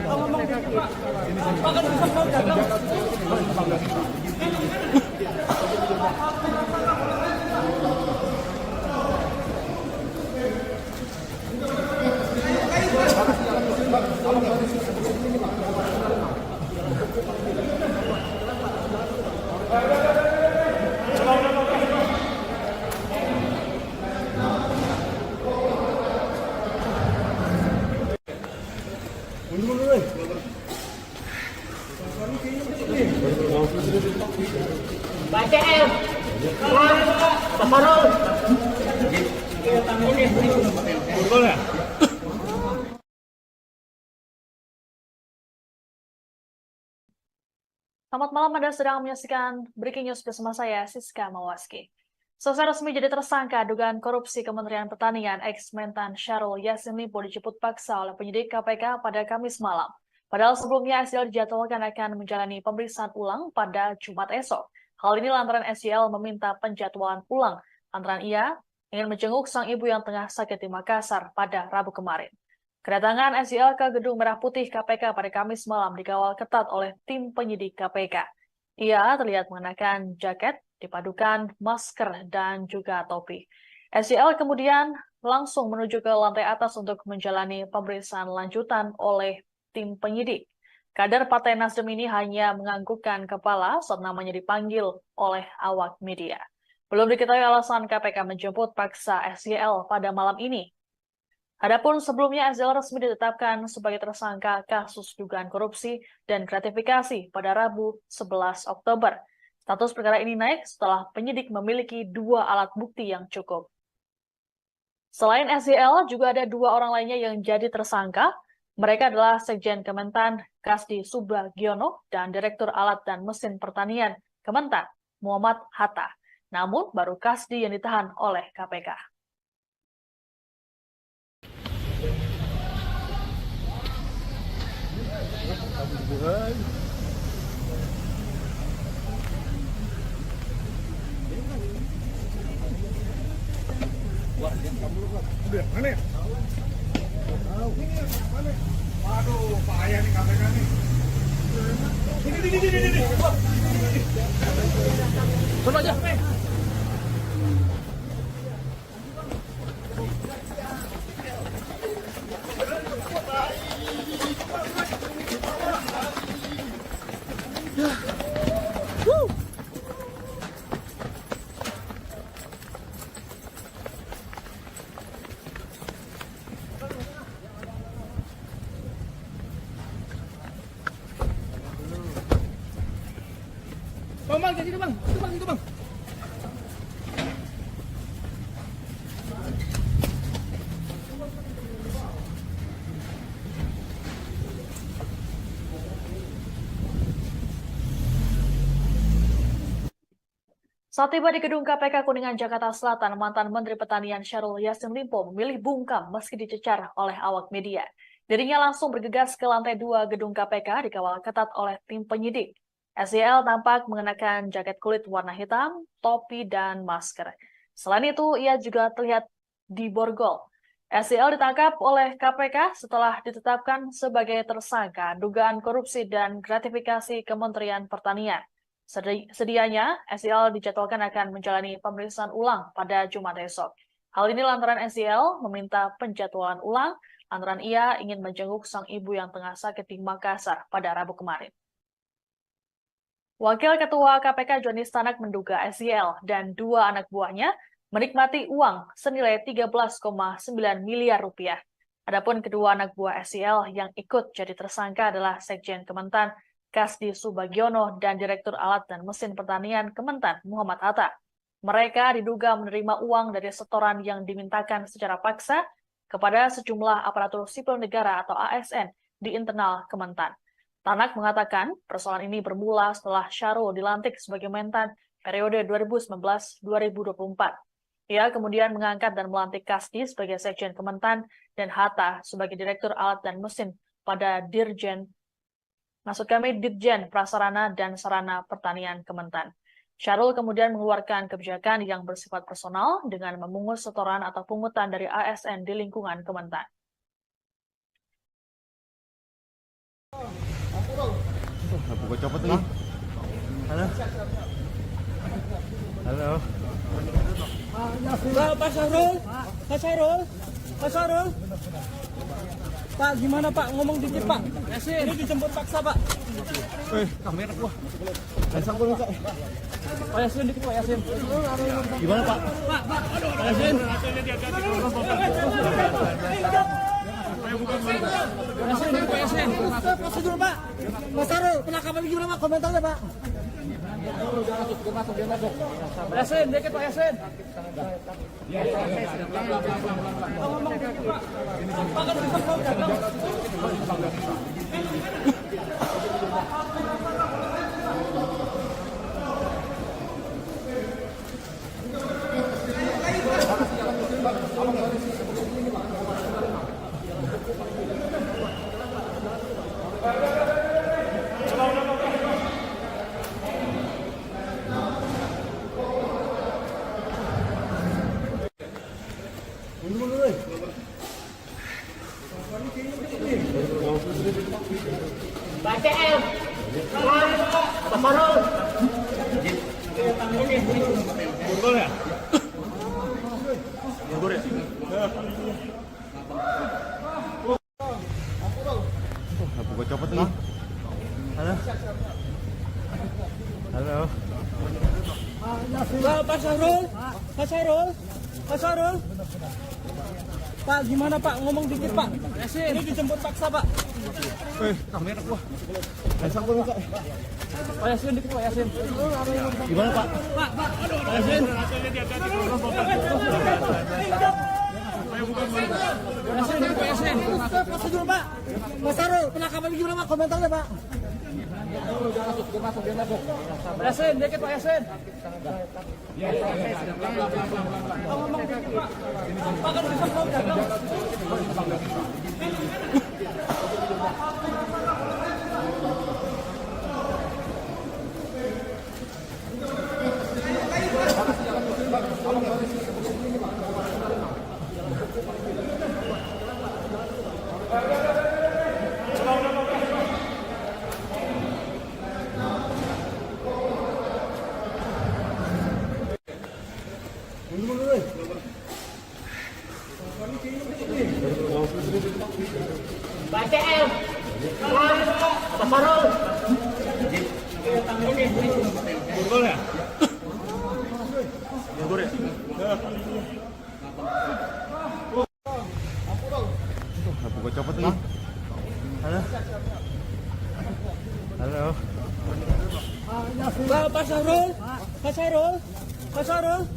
Ngomong dikit Pak. Pak kan bisa mau datang. Selamat malam, Anda sedang menyaksikan Breaking News bersama saya, Siska Mawaski. Selesai resmi jadi tersangka dugaan korupsi Kementerian Pertanian, ex-Mentan Syahrul Yassin Limpo dijemput paksa oleh penyidik KPK pada Kamis malam. Padahal sebelumnya SYL dijadwalkan akan menjalani pemeriksaan ulang pada Jumat esok. Hal ini lantaran SYL meminta penjadwalan ulang lantaran ia ingin menjenguk sang ibu yang tengah sakit di Makassar pada Rabu kemarin. Kedatangan SYL ke Gedung Merah Putih KPK pada Kamis malam dikawal ketat oleh tim penyidik KPK. Ia terlihat mengenakan jaket, dipadukan masker, dan juga topi. SYL kemudian langsung menuju ke lantai atas untuk menjalani pemeriksaan lanjutan oleh tim penyidik. Kader Partai Nasdem ini hanya menganggukkan kepala saat namanya dipanggil oleh awak media. Belum diketahui alasan KPK menjemput paksa SYL pada malam ini. Adapun sebelumnya SYL resmi ditetapkan sebagai tersangka kasus dugaan korupsi dan gratifikasi pada Rabu 11 Oktober. Status perkara ini naik setelah penyidik memiliki 2 alat bukti yang cukup. Selain SYL, juga ada 2 orang lainnya yang jadi tersangka. Mereka adalah Sekjen Kementan Kasdi Subagiono dan Direktur Alat dan Mesin Pertanian Kementan Muhammad Hatta. Namun baru Kasdi yang ditahan oleh KPK. Waduh, bahaya nih KPK nih. Ini. Sono aja. Bang, jadi bang, itu bang. Saat tiba di gedung KPK Kuningan, Jakarta Selatan, mantan Menteri Pertanian Syahrul Yassin Limpo memilih bungkam meski dicecar oleh awak media. Dirinya langsung bergegas ke lantai 2 gedung KPK dikawal ketat oleh tim penyidik. SYL tampak mengenakan jaket kulit warna hitam, topi, dan masker. Selain itu, ia juga terlihat diborgol. SYL ditangkap oleh KPK setelah ditetapkan sebagai tersangka dugaan korupsi dan gratifikasi Kementerian Pertanian. Sedianya, SYL dijadwalkan akan menjalani pemeriksaan ulang pada Jumat esok. Hal ini lantaran SYL meminta penjadwalan ulang lantaran ia ingin menjenguk sang ibu yang tengah sakit di Makassar pada Rabu kemarin. Wakil Ketua KPK Joni Stanak menduga SYL dan 2 anak buahnya menikmati uang senilai 13,9 miliar rupiah. Adapun kedua anak buah SYL yang ikut jadi tersangka adalah Sekjen Kementan Kasdi Subagiono dan Direktur Alat dan Mesin Pertanian Kementan Muhammad Hatta. Mereka diduga menerima uang dari setoran yang dimintakan secara paksa kepada sejumlah aparatur sipil negara atau ASN di internal Kementan. Tanak mengatakan persoalan ini bermula setelah Syahrul dilantik sebagai Mentan periode 2019-2024. Ia kemudian mengangkat dan melantik Kasdi sebagai Sekjen Kementan dan Hatta sebagai Direktur Alat dan Mesin pada Ditjen Prasarana dan Sarana Pertanian Kementan. Syahrul kemudian mengeluarkan kebijakan yang bersifat personal dengan memungut setoran atau pungutan dari ASN di lingkungan Kementan. Buka copot nih. Halo. Pak Syahrul. Pak, gimana Pak? Ngomong dikit Pak. Ini dijemput paksa Pak. Kamera gua. Sampul Pak. Pak Yasin dikit Pak Yasin. Gimana Pak? Pak Yasin. Pak Yasin. Prosedur Pak. Mas Syahrul, penangkapan gimana Pak? Komentarnya Pak. Pak Yasin, dikit Pak Yasin. Buka copot nih. Halo. Pak Syahrul. Pak Sarul, Pak Sarul. Pak, gimana Pak? Ngomong dikit Pak. Ini dijemput paksa Pak. Kamera gua. Pasang gua minta. Pak Yasin dikit Pak Yasin. Gimana Pak? Pak, Pak Yasin. Yasin dikit Pak Yasin. Pak Sarul Pak. Pak Sarul, penangkapan gimana Pak? Komentarnya Pak. Pak Yasin dikit Pak Yasin. Ngomong dikit Pak. Pak kan bisa ngomong dagang. Gua copot nih. Halo. Halo. Pak Sarul, Pak Sarul, Pak Sarul.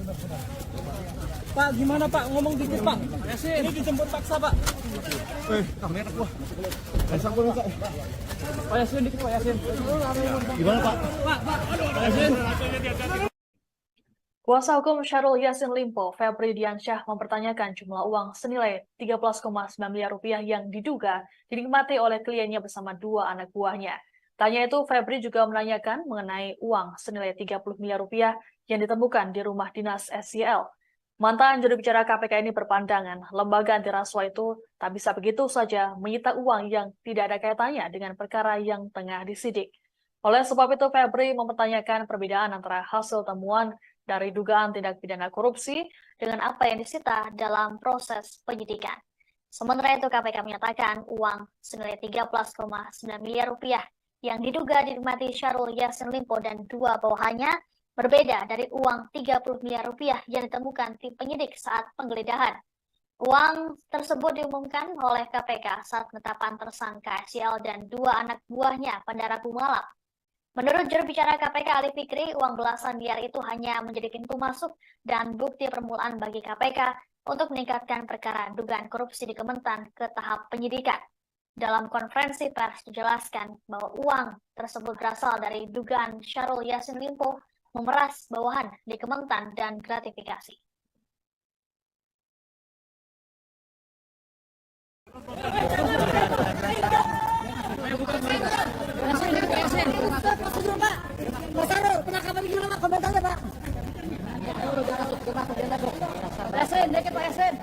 Pak, gimana Pak? Ngomong dikit Pak. Ini dijemput paksa Pak. Kamera gua. Pasang gua minta. Pak Yasin dikit Pak Yasin. Gimana Pak? Pak Yasin. Kuasa hukum Syahrul Yassin Limpo, Febri Diansyah, mempertanyakan jumlah uang senilai 13,9 miliar rupiah yang diduga dinikmati oleh kliennya bersama dua anak buahnya. Tanya itu, Febri juga menanyakan mengenai uang senilai 30 miliar rupiah yang ditemukan di rumah dinas SYL. Mantan juru bicara KPK ini berpandangan, lembaga anti rasuah itu tak bisa begitu saja menyita uang yang tidak ada kaitannya dengan perkara yang tengah disidik. Oleh sebab itu, Febri mempertanyakan perbedaan antara hasil temuan dari dugaan tindak pidana korupsi dengan apa yang disita dalam proses penyidikan. Sementara itu, KPK menyatakan uang senilai 13,9 miliar rupiah yang diduga dinikmati Syahrul Yassin Limpo dan dua bawahannya berbeda dari uang 30 miliar rupiah yang ditemukan tim penyidik saat penggeledahan. Uang tersebut diumumkan oleh KPK saat penetapan tersangka SYL dan dua anak buahnya pada Rabu malam. Menurut juru bicara KPK Ali Fikri, uang belasan miliar itu hanya menjadi pintu masuk dan bukti permulaan bagi KPK untuk meningkatkan perkara dugaan korupsi di Kementan ke tahap penyidikan. Dalam konferensi pers dijelaskan bahwa uang tersebut berasal dari dugaan Syahrul Yassin Limpo memeras bawahan di Kementan dan gratifikasi. Pak Sarul, penangkapan gimana Pak? Komentarnya Pak. Pak Yasin dikit Pak Yasin.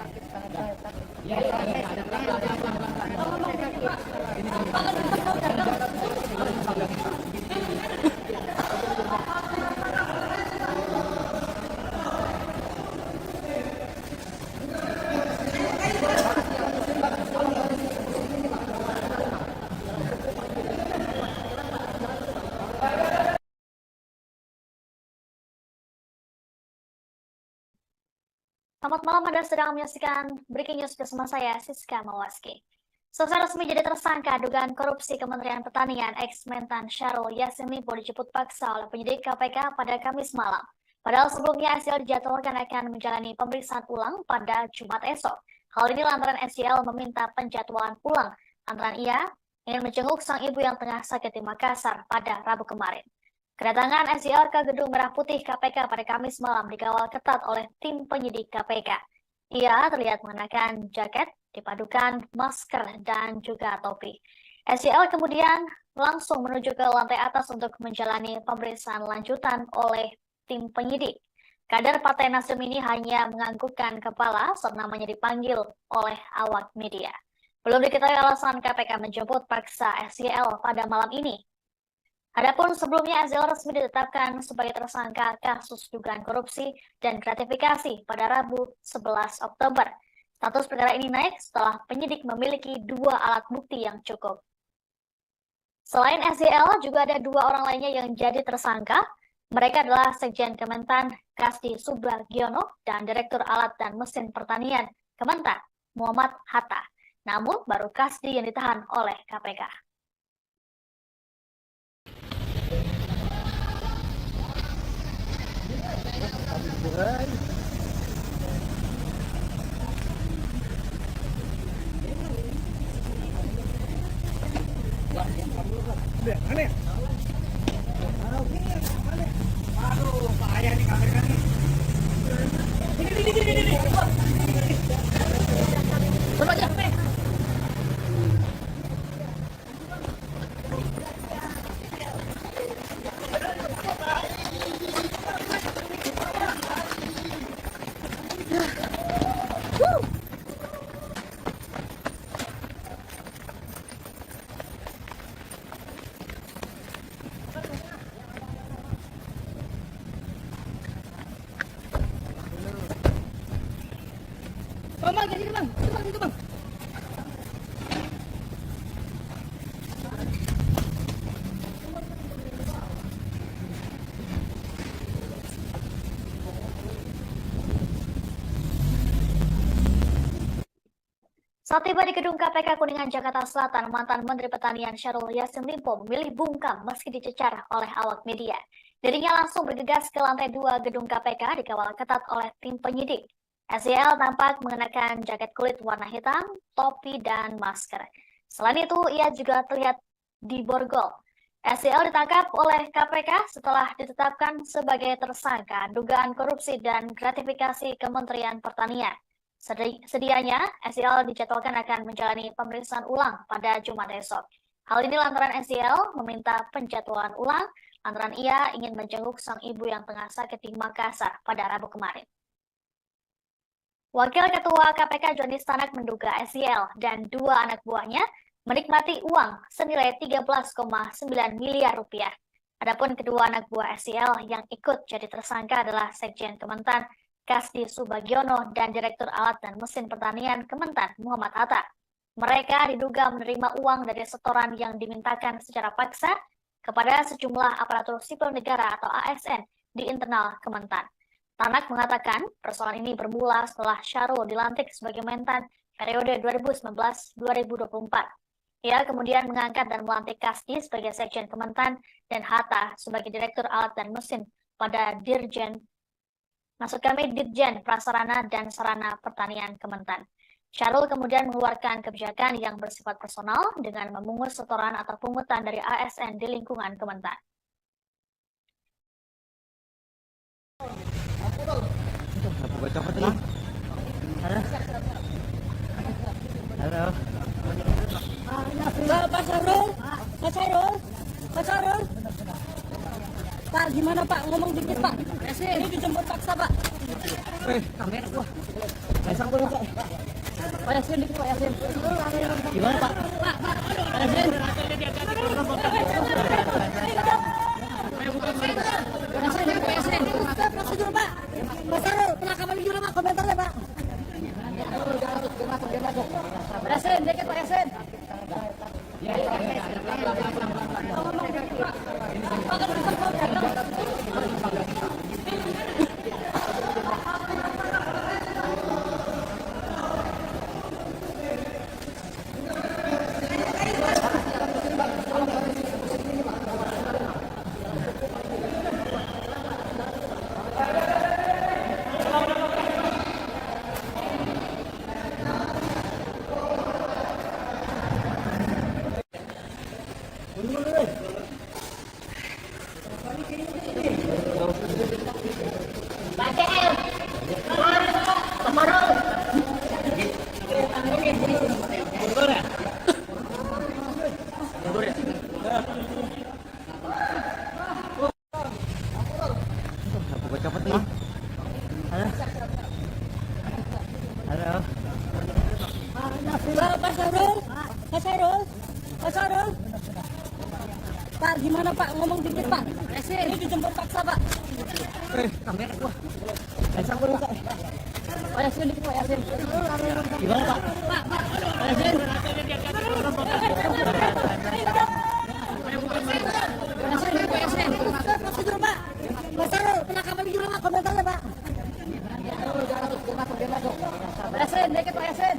Selamat malam, Anda sedang menyaksikan Breaking News bersama saya, Siska Mawaski. Selesai resmi jadi tersangka dugaan korupsi Kementerian Pertanian, ex-Mentan Syahrul Yassin Limpo dijemput paksa oleh penyidik KPK pada Kamis malam. Padahal sebelumnya SYL dijadwalkan akan menjalani pemeriksaan ulang pada Jumat esok. Hal ini lantaran SYL meminta penjadwalan ulang lantaran ia ingin menjenguk sang ibu yang tengah sakit di Makassar pada Rabu kemarin. Kedatangan SYL ke Gedung Merah Putih KPK pada Kamis malam dikawal ketat oleh tim penyidik KPK. Ia terlihat mengenakan jaket, dipadukan masker, dan juga topi. SYL kemudian langsung menuju ke lantai atas untuk menjalani pemeriksaan lanjutan oleh tim penyidik. Kader Partai Nasdem ini hanya menganggukkan kepala saat namanya dipanggil oleh awak media. Belum diketahui alasan KPK menjemput paksa SYL pada malam ini. Adapun sebelumnya SYL resmi ditetapkan sebagai tersangka kasus dugaan korupsi dan gratifikasi pada Rabu 11 Oktober. Status perkara ini naik setelah penyidik memiliki dua alat bukti yang cukup. Selain SYL, juga ada dua orang lainnya yang jadi tersangka, Mereka adalah Sekjen Kementan Kasdi Subagiono dan Direktur Alat dan Mesin Pertanian Kementan Muhammad Hatta. Namun baru Kasdi yang ditahan oleh KPK. Saat tiba di gedung KPK Kuningan, Jakarta Selatan, mantan Menteri Pertanian Syahrul Yassin Limpo memilih bungkam meski dicecar oleh awak media. Dirinya langsung bergegas ke lantai 2 gedung KPK dikawal ketat oleh tim penyidik. SYL tampak mengenakan jaket kulit warna hitam, topi, dan masker. Selain itu, ia juga terlihat diborgol. SYL ditangkap oleh KPK setelah ditetapkan sebagai tersangka dugaan korupsi dan gratifikasi Kementerian Pertanian. Sedianya, SYL dijadwalkan akan menjalani pemeriksaan ulang pada Jumat esok. Hal ini lantaran SYL meminta penjadwalan ulang lantaran ia ingin menjenguk sang ibu yang tengah sakit di Makassar pada Rabu kemarin. Wakil Ketua KPK Johnny Stanak menduga SYL dan 2 anak buahnya menikmati uang senilai 13,9 miliar rupiah. Adapun kedua anak buah SYL yang ikut jadi tersangka adalah Sekjen Kementan Kasdi Subagiono dan Direktur Alat dan Mesin Pertanian Kementan Muhammad Hatta. Mereka diduga menerima uang dari setoran yang dimintakan secara paksa kepada sejumlah aparatur sipil negara atau ASN di internal Kementan. Tanak mengatakan persoalan ini bermula setelah Syahrul dilantik sebagai Mentan periode 2019-2024. Ia kemudian mengangkat dan melantik Kasdi sebagai Sekjen Kementan dan Hatta sebagai Direktur Alat dan Mesin pada Dirjen Prasarana dan Sarana Pertanian Kementan. Syahrul kemudian mengeluarkan kebijakan yang bersifat personal dengan memungut setoran atau pungutan dari ASN di lingkungan Kementan. Pak Syahrul. Pak, gimana Pak? Ngomong dikit Pak. Ini dijemput paksa Pak. Kamera gua. Pasang dulu, Pak. Pak Yasin dikit Pak Yasin. Gimana, Pak? Pak Yasin. Pak Yasin. Prosedur Pak. Pak Syahrul, penangkapan juga Pak. Komentarnya Pak. Pak Yasin, dikit Pak Yasin. Pak Syahrul. Pak, gimana Pak? Ngomong dikit Pak. Ini dijemput paksa Pak. Kamera gua. Pasang dulu, Pak. Pak Yasin dikit Pak Yasin. Gimana, Pak? Pak Yasin. Pak Yasin. Prosedur Pak. Yasin, dikit Pak Yasin.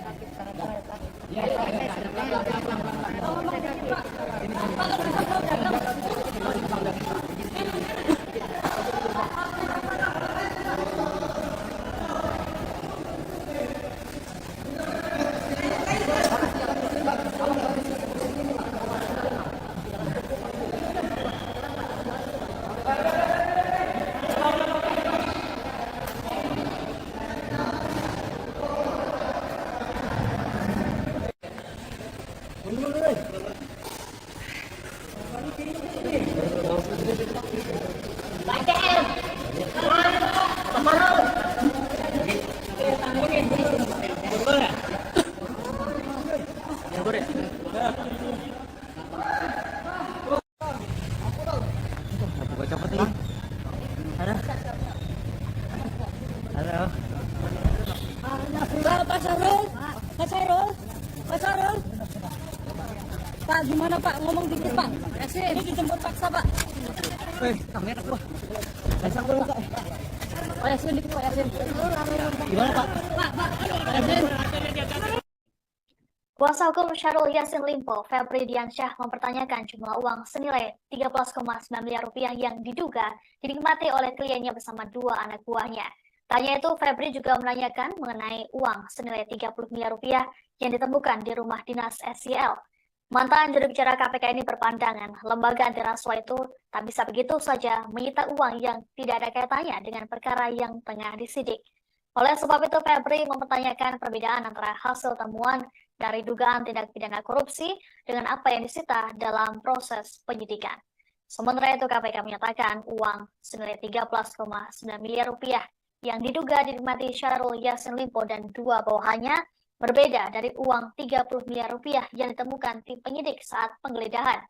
Pak Sarul, Pak Sarul, Pak Sarul. Pak, gimana Pak? Ngomong dikit Pak. Yasin, ini dijemput paksa Pak. Kamera gua. Pasang gua Pak. Pak Yasin, dikit Pak Yasin. Gimana Pak? Pak Yasin. Kuasa hukum Syahrul Yassin Limpo, Febri Diansyah, mempertanyakan jumlah uang senilai 13,9 miliar rupiah yang diduga dinikmati oleh kliennya bersama dua anak buahnya. Tanya itu, Febri juga menanyakan mengenai uang senilai 30 miliar rupiah yang ditemukan di rumah dinas SYL. Mantan juru bicara KPK ini berpandangan lembaga anti rasuah itu tak bisa begitu saja menyita uang yang tidak ada kaitannya dengan perkara yang tengah disidik. Oleh sebab itu, Febri mempertanyakan perbedaan antara hasil temuan dari dugaan tindak pidana korupsi dengan apa yang disita dalam proses penyidikan. Sementara itu, KPK menyatakan uang senilai 13,9 miliar rupiah yang diduga dinikmati Syahrul Yassin Limpo dan dua bawahannya berbeda dari uang 30 miliar rupiah yang ditemukan tim penyidik saat penggeledahan.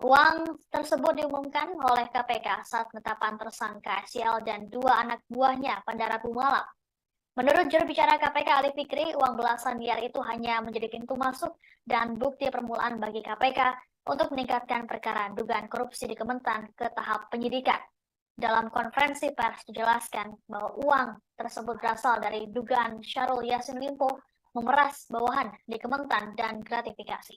Uang tersebut diumumkan oleh KPK saat penetapan tersangka SYL dan dua anak buahnya pada Rabu malam. Menurut juru bicara KPK Ali Fikri, uang belasan miliar itu hanya menjadi pintu masuk dan bukti permulaan bagi KPK untuk meningkatkan perkara dugaan korupsi di Kementan ke tahap penyidikan. Dalam konferensi pers dijelaskan bahwa uang tersebut berasal dari dugaan Syahrul Yassin Limpo memeras bawahan di Kementan dan gratifikasi.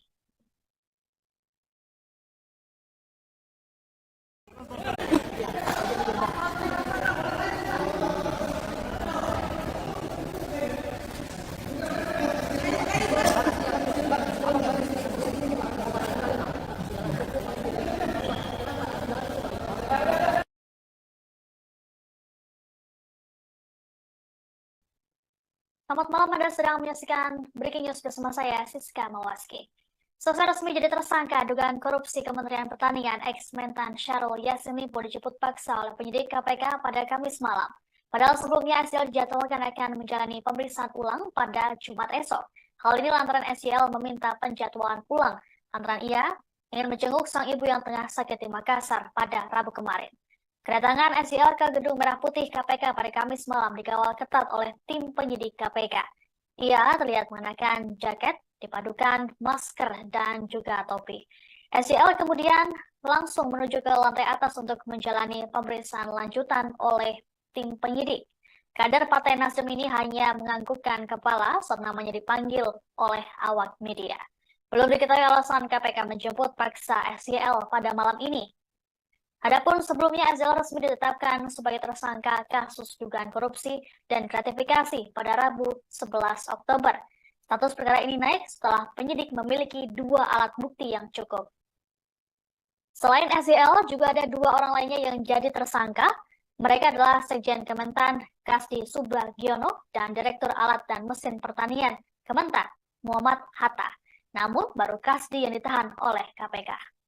Selamat malam, Anda sedang menyaksikan Breaking News bersama saya, Siska Mawaski. Selesai resmi jadi tersangka dugaan korupsi Kementerian Pertanian, ex-Mentan Syahrul Yassin Limpo dijemput paksa oleh penyidik KPK pada Kamis malam. Padahal sebelumnya SYL dijadwalkan akan menjalani pemeriksaan ulang pada Jumat esok. Hal ini lantaran SYL meminta penjadwalan ulang lantaran ia ingin menjenguk sang ibu yang tengah sakit di Makassar pada Rabu kemarin. Kedatangan SYL ke Gedung Merah Putih KPK pada Kamis malam dikawal ketat oleh tim penyidik KPK. Ia terlihat mengenakan jaket, dipadukan masker, dan juga topi. SYL kemudian langsung menuju ke lantai atas untuk menjalani pemeriksaan lanjutan oleh tim penyidik. Kader Partai Nasdem ini hanya menganggukkan kepala saat namanya dipanggil oleh awak media. Belum diketahui alasan KPK menjemput paksa SYL pada malam ini. Adapun sebelumnya SYL resmi ditetapkan sebagai tersangka kasus dugaan korupsi dan gratifikasi pada Rabu 11 Oktober. Status perkara ini naik setelah penyidik memiliki dua alat bukti yang cukup. Selain SYL, juga ada dua orang lainnya yang jadi tersangka. Mereka adalah Sekjen Kementan Kasdi Subagiono dan Direktur Alat dan Mesin Pertanian Kementan Muhammad Hatta. Namun baru Kasdi yang ditahan oleh KPK.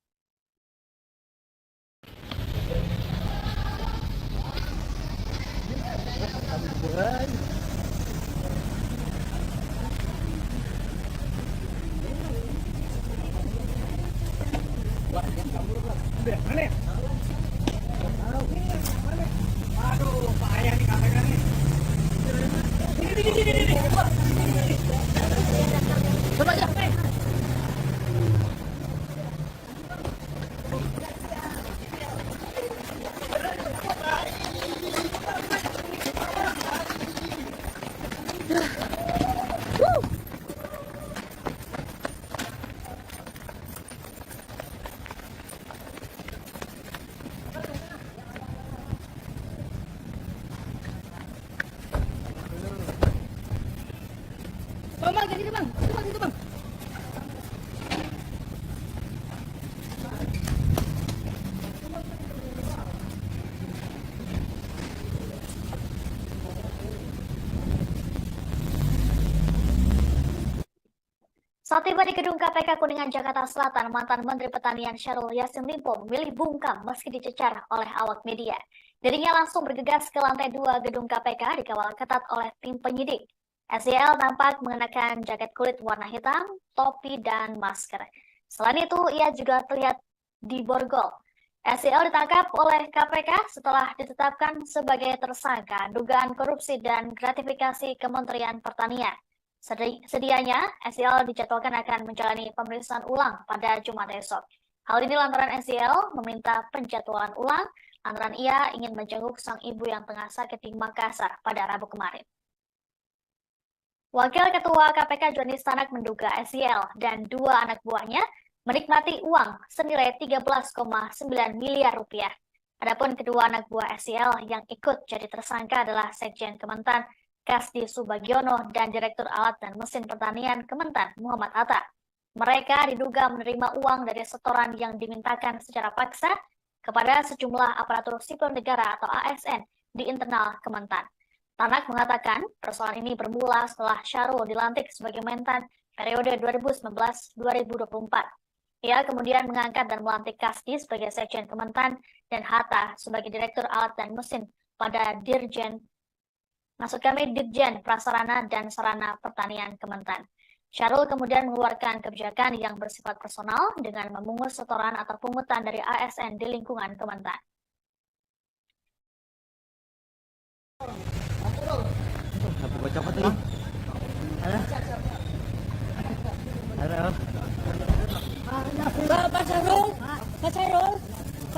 Bang, jadi bang. Itu bang. Saat tiba di gedung KPK Kuningan, Jakarta Selatan, mantan Menteri Pertanian Syahrul Yassin Limpo memilih bungkam meski dicecar oleh awak media. Dirinya langsung bergegas ke lantai 2 gedung KPK dikawal ketat oleh tim penyidik. SYL tampak mengenakan jaket kulit warna hitam, topi, dan masker. Selain itu, ia juga terlihat diborgol. SYL ditangkap oleh KPK setelah ditetapkan sebagai tersangka dugaan korupsi dan gratifikasi Kementerian Pertanian. Sedianya, SYL dijadwalkan akan menjalani pemeriksaan ulang pada Jumat esok. Hal ini lantaran SYL meminta penjadwalan ulang lantaran ia ingin menjenguk sang ibu yang tengah sakit di Makassar pada Rabu kemarin. Wakil Ketua KPK Johnny Stanak menduga SYL dan 2 anak buahnya menikmati uang senilai 13,9 miliar rupiah. Adapun kedua anak buah SYL yang ikut jadi tersangka adalah Sekjen Kementan Kasdi Subagiono dan Direktur Alat dan Mesin Pertanian Kementan Muhammad Atta. Mereka diduga menerima uang dari setoran yang dimintakan secara paksa kepada sejumlah aparatur sipil negara atau ASN di internal Kementan. Tanak mengatakan persoalan ini bermula setelah Syahrul dilantik sebagai Mentan periode 2019-2024. Ia kemudian mengangkat dan melantik Kasdi sebagai Sekjen Kementan dan Hatta sebagai Direktur Alat dan Mesin pada Dirjen Prasarana dan Sarana Pertanian Kementan. Syahrul kemudian mengeluarkan kebijakan yang bersifat personal dengan memungut setoran atau pungutan dari ASN di lingkungan Kementan. Pak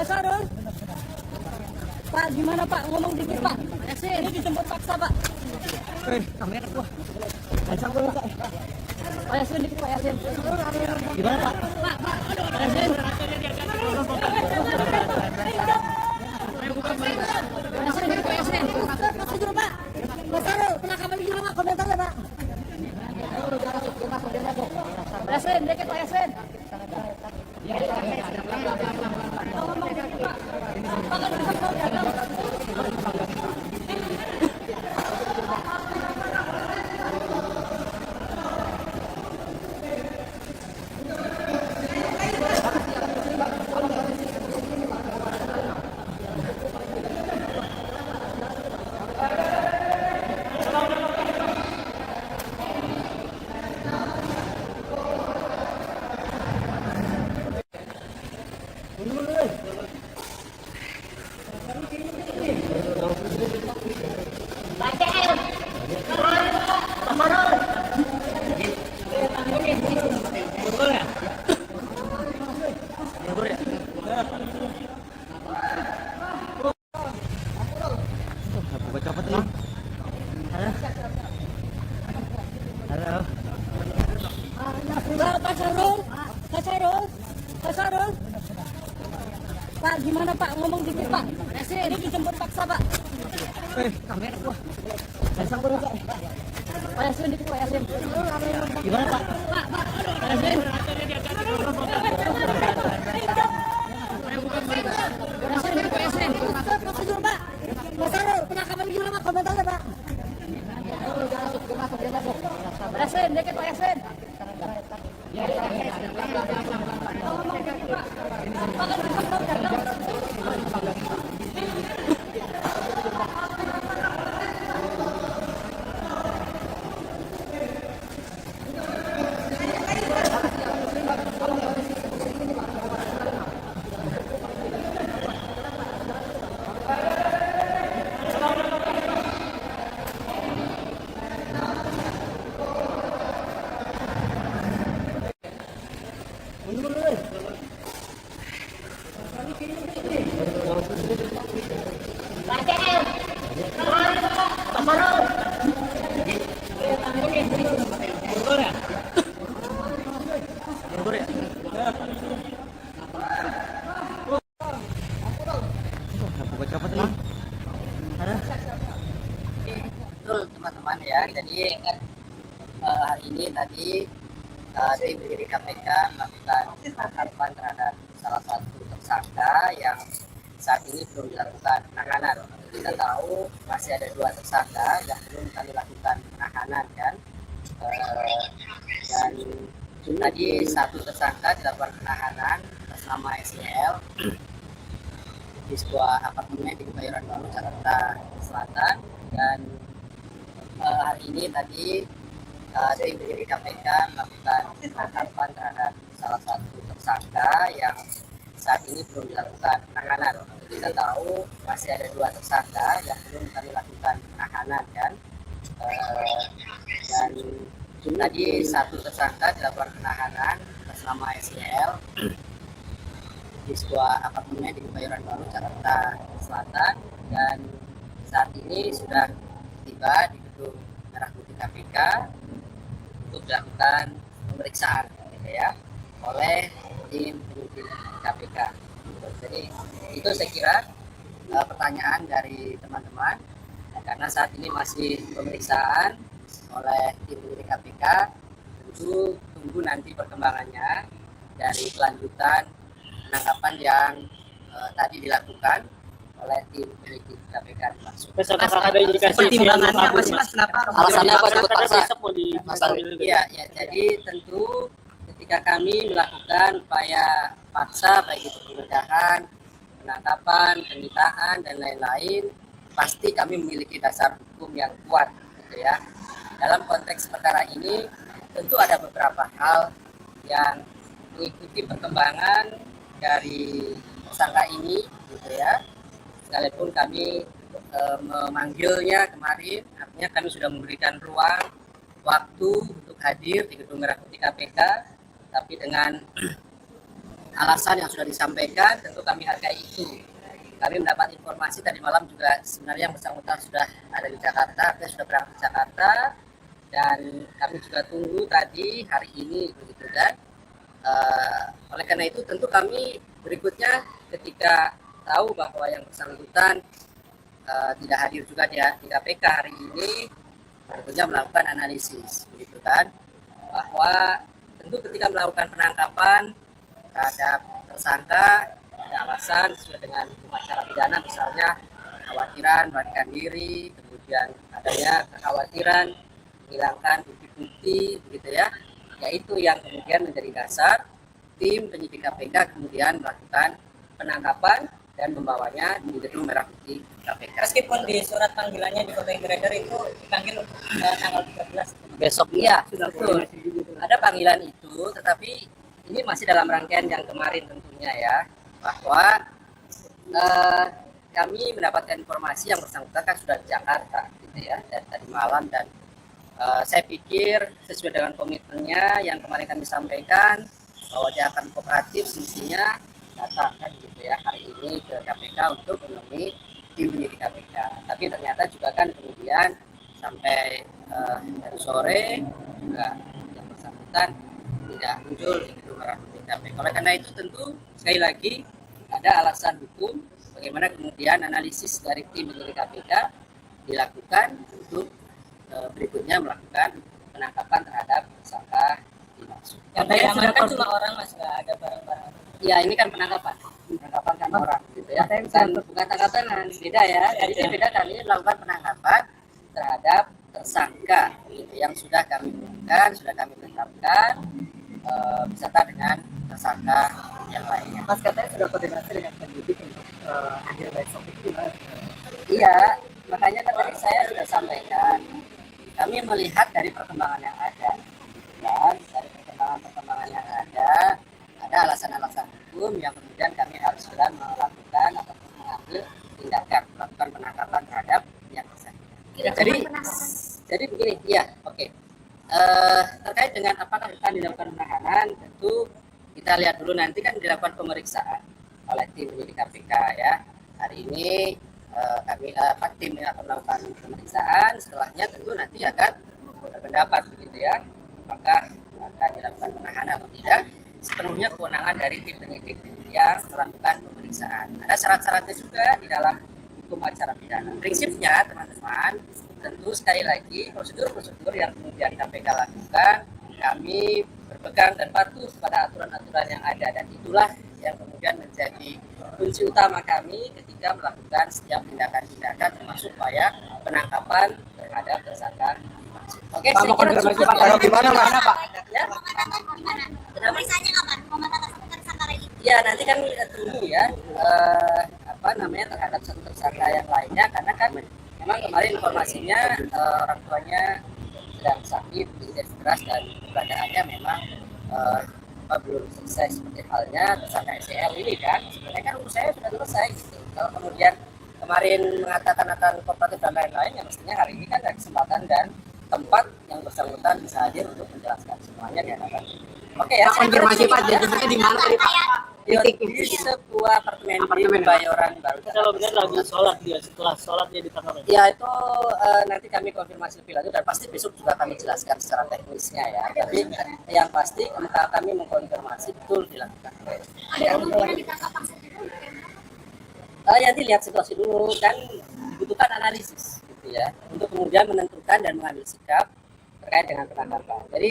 Syahrul. Pak, gimana Pak? Ngomong dikit Pak. Ini dijemput paksa Pak. Kamera gua. Pak Yasin dikit Pak Yasin. Gimana Pak? Pak Yasin. Yasin dikit Pak Yasin. Masih dulu Pak. Pak Syahrul, penangkapan di Pak, komentarnya Pak. Yasin dikit Pak Yasin. Pak Syahrul. Pak, gimana Pak? Ngomong dikit Pak. Ini dijemput paksa Pak. Kamera gua. Pak Yasin dikit Pak Yasin. Gimana Pak? Pak Yasin. Yasin dikit Pak Yasin. Masih dulu Pak. Pak Syahrul, penangkapan di Pak, komentarnya Pak. Yasin dikit Pak Yasin. Betul teman-teman ya, jadi hari ini tadi tim penyidik KPK melakukan penangkapan terhadap salah satu tersangka yang saat ini belum dilakukan penahanan. Kita tahu masih ada 2 tersangka yang belum kami lakukan penahanan kan. Dan tadi 1 tersangka dilakukan penahanan atas nama SEL di sebuah apartemen di Kebayoran Baru, Jakarta Selatan. Dan hari ini tadi tim penyidik KPK melakukan penangkapan terhadap salah satu tersangka yang saat ini belum dilakukan penahanan. Kita tahu masih ada 2 tersangka yang belum kami lakukan penahanan kan. Dan tadi 1 tersangka dilakukan penahanan atas nama SEL di sebuah apartemen di Kebayoran Baru, Jakarta Selatan. Dan saat ini sudah tiba di gedung Merah Putih KPK untuk dilakukan pemeriksaan gitu ya oleh tim penyidik KPK. Jadi itu saya kira pertanyaan dari teman-teman, karena saat ini masih pemeriksaan oleh tim penyidik KPK. Tentu tunggu nanti perkembangannya dari kelanjutan penangkapan yang tadi dilakukan oleh tim penyidik KPK. Ada indikasi pertimbangannya apa sih Mas? Kenapa? Alasannya apa cukup paksa? Iya, jadi tentu ketika kami melakukan upaya paksa baik itu penggeledahan, penangkapan, penyitaan dan lain-lain, pasti kami memiliki dasar hukum yang kuat gitu ya. Dalam konteks perkara ini tentu ada beberapa hal yang mengikuti perkembangan dari tersangka ini gitu ya. Sekalipun kami memanggilnya kemarin, artinya kami sudah memberikan ruang waktu untuk hadir di gedung Merah Putih KPK, tapi dengan alasan yang sudah disampaikan tentu kami hargai itu. Kami mendapat informasi tadi malam juga sebenarnya yang bersangkutan sudah ada di Jakarta, artinya sudah berangkat ke Jakarta, dan kami juga tunggu tadi hari ini begitu kan. Oleh karena itu tentu kami berikutnya ketika tahu bahwa yang bersangkutan tidak hadir juga di KPK hari ini, tentunya melakukan analisis begitu kan, bahwa tentu ketika melakukan penangkapan terhadap tersangka ada alasan sesuai dengan hukum acara pidana, misalnya kekhawatiran melarikan diri, kemudian adanya kekhawatiran menghilangkan bukti-bukti begitu ya, yaitu yang kemudian menjadi dasar tim penyidik KPK kemudian melakukan penangkapan dan membawanya di gedung Merah Putih KPK. Meskipun di surat panggilannya di foto yang beredar itu dipanggil tanggal 13 besok, iya betul. Ada panggilan itu, tetapi ini masih dalam rangkaian yang kemarin tentunya ya, bahwa kami mendapatkan informasi yang bersangkutan kan sudah di Jakarta gitu ya, dan tadi malam, dan saya pikir sesuai dengan komitmennya yang kemarin kami sampaikan bahwa dia akan kooperatif, semestinya datang kan gitu ya hari ini ke KPK untuk menemui tim penyidik KPK. Tapi ternyata juga kan kemudian sampai dari sore juga yang bersangkutan tidak muncul di gedung Merah Putih KPK. Oleh karena itu tentu sekali lagi ada alasan hukum bagaimana kemudian analisis dari tim penyidik KPK dilakukan untuk berikutnya melakukan penangkapan terhadap tersangka dimaksud. Yang diamankan cuma orang Mas, nggak ada barang-barang. Ya ini kan penangkapan kan orang gitu ya, bukan tangkapan, beda ya. Jadi beda, kami melakukan penangkapan terhadap tersangka gitu, yang sudah kami bukan, sudah kami tetapkan beserta dengan tersangka yang lainnya. Mas katanya sudah koordinasi dengan penyidik untuk hadir besok itu gimana? Iya, makanya kan tadi saya sudah sampaikan, kami melihat dari perkembangan yang ada, dan dari perkembangan yang ada alasan-alasan hukum yang kemudian kami harus segera melakukan atau mengambil tindakan, melakukan penangkapan terhadap yang bersangkutan. Jadi begini, ya, oke. Terkait dengan apakah akan dilakukan penahanan, tentu kita lihat dulu nanti kan dilakukan pemeriksaan oleh tim penyidik KPK ya. Hari ini kami tim akan melakukan pemeriksaan, setelahnya tentu nanti akan berpendapat begitu ya, apakah akan dilakukan penahanan atau tidak. Sepenuhnya kewenangan dari tim penyidik yang melakukan pemeriksaan. Ada syarat-syaratnya juga di dalam hukum acara pidana. Prinsipnya teman-teman, tentu sekali lagi prosedur-prosedur yang kemudian KPK lakukan, kami berpegang dan patuh pada aturan-aturan yang ada, dan itulah yang kemudian menjadi kunci utama kami ketika melakukan setiap tindakan-tindakan termasuk upaya penangkapan terhadap tersangka. Oke, Pak, mau konfirmasi Pak, kalau gimana Pak? Ya. Pemeriksaannya kapan? Pemantauan tersangka lagi? Ya, nanti kan tunggu ya terhadap satu tersangka yang lainnya, karena kan memang kemarin informasinya orang tuanya sedang sakit, tidak keras, dan keberadaannya memang belum selesai, seperti halnya tersangka SCL ini kan. Sebenarnya kan urus saya sudah selesai gitu. Kalau kemudian kemarin mengatakan akan kooperatif dan lain-lain, ya mestinya hari ini kan ada kesempatan dan tempat yang bersangkutan bisa hadir untuk menjelaskan semuanya di hadapan. Oke ya. Konfirmasi Pak, jadinya di mana tadi Pak? Di sebuah apartemen di Kebayoran Baru. Kalau benar lagi sholat dia, setelah sholat dia ditangkap. Ya itu nanti kami konfirmasi lebih lanjut, dan pasti besok juga kami jelaskan secara teknisnya ya. Tapi yang pasti kami mengkonfirmasi betul dilakukan. Nanti lihat situasi dulu, kan dibutuhkan analisis gitu ya, untuk kemudian menentukan dan mengambil sikap terkait dengan penangkapan. Jadi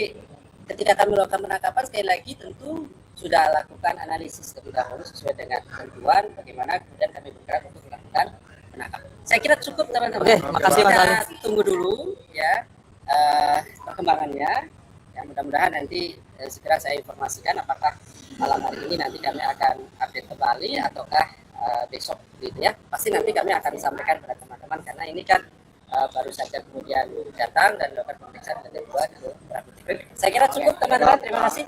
ketika kami melakukan penangkapan, sekali lagi tentu sudah lakukan analisis terlebih dahulu sesuai dengan ketentuan bagaimana kemudian kami bergerak untuk melakukan penangkapan. Saya kira cukup teman-teman. Oke, makasih Mas Ali. Kita tunggu dulu ya perkembangannya. Ya, mudah-mudahan nanti segera saya informasikan apakah malam hari ini nanti kami akan update kembali ataukah besok gitu ya. Pasti nanti kami akan sampaikan kepada teman-teman, karena ini kan baru saja kemudian datang dan melakukan pemeriksaan yang kedua di beberapa titik. Saya kira cukup teman-teman, terima kasih.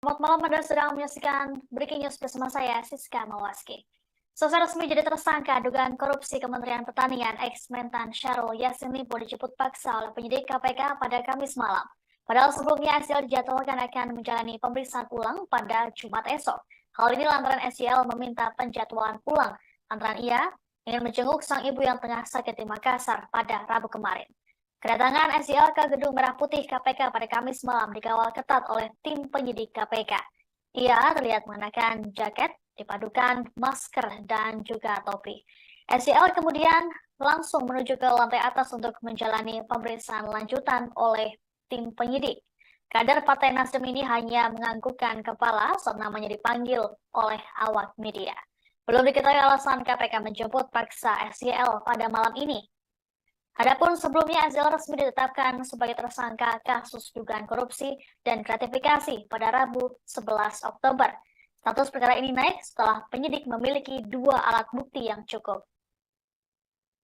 Selamat malam, Anda sedang menyaksikan Breaking News bersama saya, Siska Mawaski. Setelah resmi jadi tersangka dugaan korupsi Kementerian Pertanian, ex-Mentan Syahrul Yassin Limpo dijemput paksa oleh penyidik KPK pada Kamis malam. Padahal sebelumnya SYL dijadwalkan akan menjalani pemeriksaan ulang pada Jumat esok. Hal ini lantaran SYL meminta penjadwalan ulang lantaran ia ingin menjenguk sang ibu yang tengah sakit di Makassar pada Rabu kemarin. Kedatangan SYL ke Gedung Merah Putih KPK pada Kamis malam dikawal ketat oleh tim penyidik KPK. Ia terlihat mengenakan jaket dipadukan masker dan juga topi. SYL kemudian langsung menuju ke lantai atas untuk menjalani pemeriksaan lanjutan oleh tim penyidik. Kader Partai Nasdem ini hanya menganggukkan kepala saat namanya dipanggil oleh awak media. Belum diketahui alasan KPK menjemput paksa SYL pada malam ini. Adapun sebelumnya SYL resmi ditetapkan sebagai tersangka kasus dugaan korupsi dan gratifikasi pada Rabu 11 Oktober. Status perkara ini naik setelah penyidik memiliki 2 alat bukti yang cukup.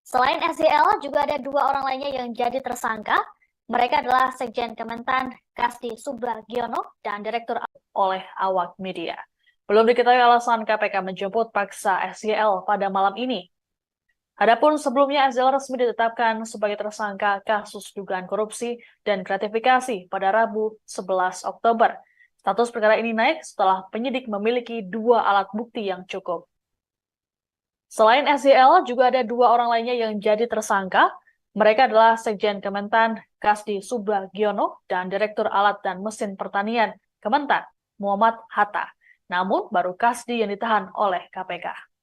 Selain SYL, juga ada 2 orang lainnya yang jadi tersangka. Mereka adalah Sekjen Kementan Kasdi Subagiono dan Direktur oleh awak media. Belum diketahui alasan KPK menjemput paksa SYL pada malam ini. Adapun sebelumnya SYL resmi ditetapkan sebagai tersangka kasus dugaan korupsi dan gratifikasi pada Rabu 11 Oktober. Status perkara ini naik setelah penyidik memiliki 2 alat bukti yang cukup. Selain SYL, juga ada 2 orang lainnya yang jadi tersangka. Mereka adalah Sekjen Kementan Kasdi Subagiono dan Direktur Alat dan Mesin Pertanian Kementan Muhammad Hatta. Namun baru Kasdi yang ditahan oleh KPK.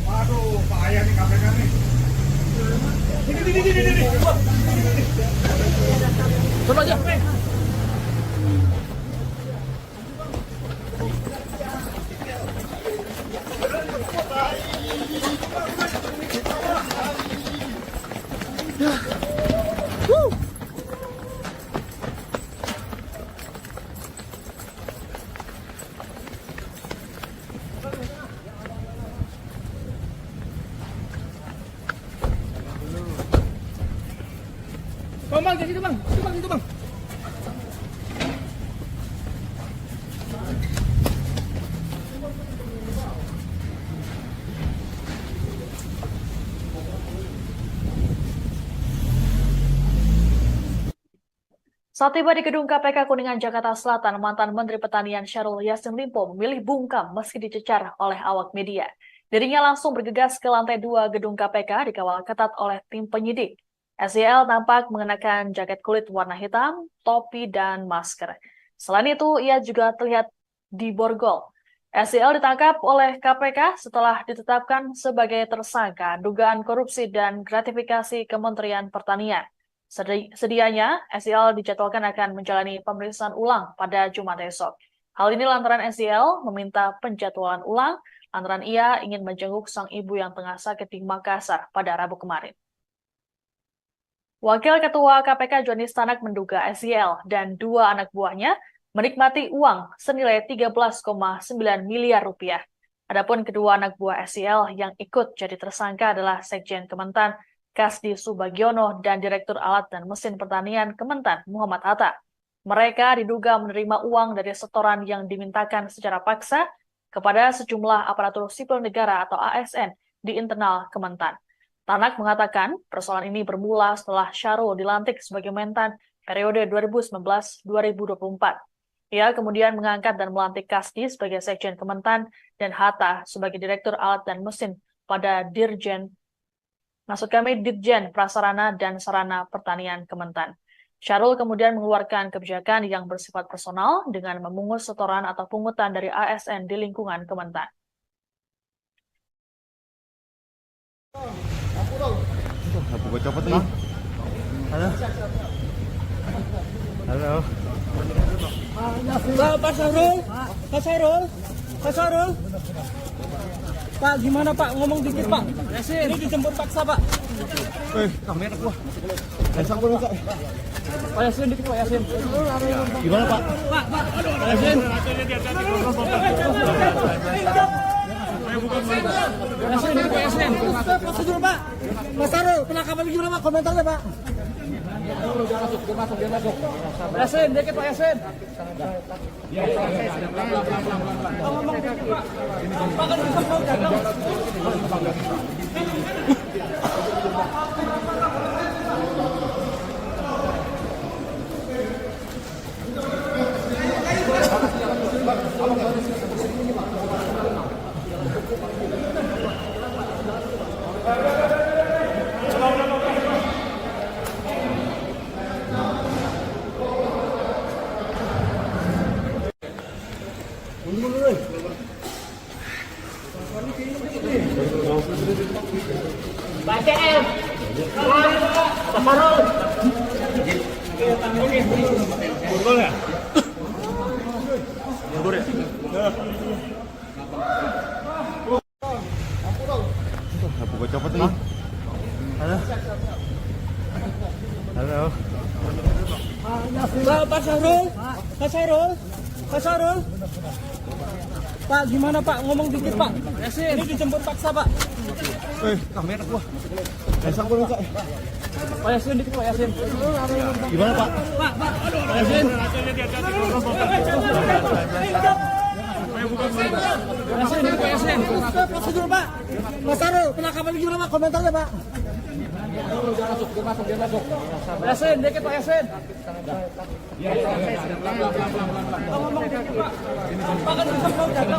Waduh, bahaya nih KPK nih. Coba aja. bang, jadi bang. Itu bang, itu bang. Saat tiba di gedung KPK Kuningan, Jakarta Selatan, mantan Menteri Pertanian Syahrul Yassin Limpo memilih bungkam meski dicecar oleh awak media. Dirinya langsung bergegas ke lantai 2 gedung KPK dikawal ketat oleh tim penyidik. SYL tampak mengenakan jaket kulit warna hitam, topi, dan masker. Selain itu, ia juga terlihat di borgol. SYL ditangkap oleh KPK setelah ditetapkan sebagai tersangka dugaan korupsi dan gratifikasi Kementerian Pertanian. Sedianya, SYL dijadwalkan akan menjalani pemeriksaan ulang pada Jumat esok. Hal ini lantaran SYL meminta penjadwalan ulang lantaran ia ingin menjenguk sang ibu yang tengah sakit di Makassar pada Rabu kemarin. Wakil Ketua KPK Johnny Stanak menduga SYL dan 2 anak buahnya menikmati uang senilai 13,9 miliar rupiah. Adapun kedua anak buah SYL yang ikut jadi tersangka adalah Sekjen Kementan Kasdi Subagiono dan Direktur Alat dan Mesin Pertanian Kementan Muhammad Hatta. Mereka diduga menerima uang dari setoran yang dimintakan secara paksa kepada sejumlah aparatur sipil negara atau ASN di internal Kementan. Tanak mengatakan persoalan ini bermula setelah Syahrul dilantik sebagai Mentan periode 2019-2024. Ia kemudian mengangkat dan melantik Kasdi sebagai Sekjen Kementan dan Hatta sebagai Direktur Alat dan Mesin pada Dirjen Prasarana dan Sarana Pertanian Kementan. Syahrul kemudian mengeluarkan kebijakan yang bersifat personal dengan memungut setoran atau pungutan dari ASN di lingkungan Kementan. Aku gue copot nih. Halo. Halo. Pak Syahrul. Pak Syahrul. Pak Syahrul. Pak, gimana Pak? Ngomong dikit Pak. Ini dijemput paksa Pak. Kamera gua. Pasang gua enggak. Pak Yasin dikit Pak Yasin. Gimana Pak? Pak Yasin. Yasin dikit Pak Yasin. Prosedur Pak. Mas Syahrul, penangkapan gimana Pak? Komentarnya Pak. Dia masuk. Yasin dikit Pak Yasin. Ngomong dikit Pak. Pak kan bisa jaga. Aku gue copot nih. Halo. Halo. Pak Syahrul. Pak Syahrul. Pak Syahrul. Pak, gimana Pak? Ngomong dikit Pak. Ini dijemput paksa Pak. Kamera gua. Pasang gua enggak. Pak Yasin dikit Pak Yasin. Gimana Pak? Pak Yasin. Yasin dikit Pak Yasin. Prosedur Pak. Mas Syahrul, penangkapan gimana Pak? Komentarnya Pak. Dia masuk. Yasin dikit Pak Yasin. Ngomong dikit Pak. Pak kan bisa jaga.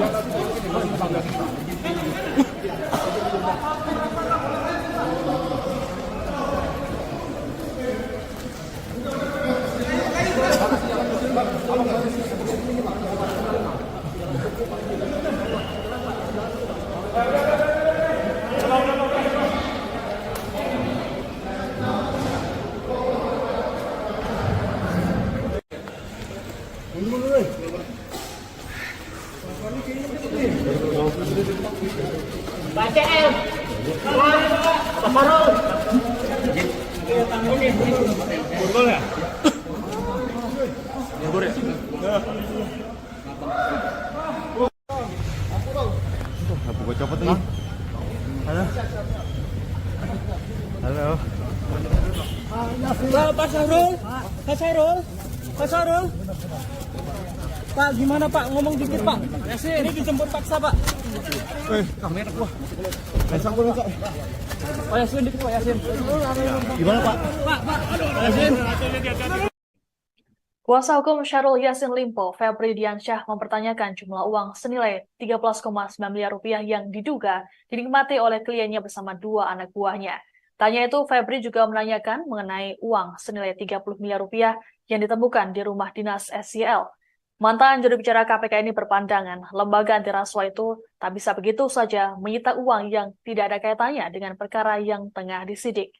Aku gue copot nih. Halo. Halo. Pak Sahrul, Pak Sahrul, Pak Sahrul. Pak, gimana Pak? Ngomong dikit Pak. Ini dijemput paksa Pak. Kamera gua. Sampun Pak. Pak Yasin dikit Pak Yasin. Gimana Pak? Pak Yasin. Kuasa hukum Syahrul Yassin Limpo, Febri Diansyah, mempertanyakan jumlah uang senilai 13,9 miliar rupiah yang diduga dinikmati oleh kliennya bersama dua anak buahnya. Tanya itu, Febri juga menanyakan mengenai uang senilai 30 miliar rupiah yang ditemukan di rumah dinas SYL. Mantan juru bicara KPK ini berpandangan, lembaga anti rasuah itu tak bisa begitu saja menyita uang yang tidak ada kaitannya dengan perkara yang tengah disidik.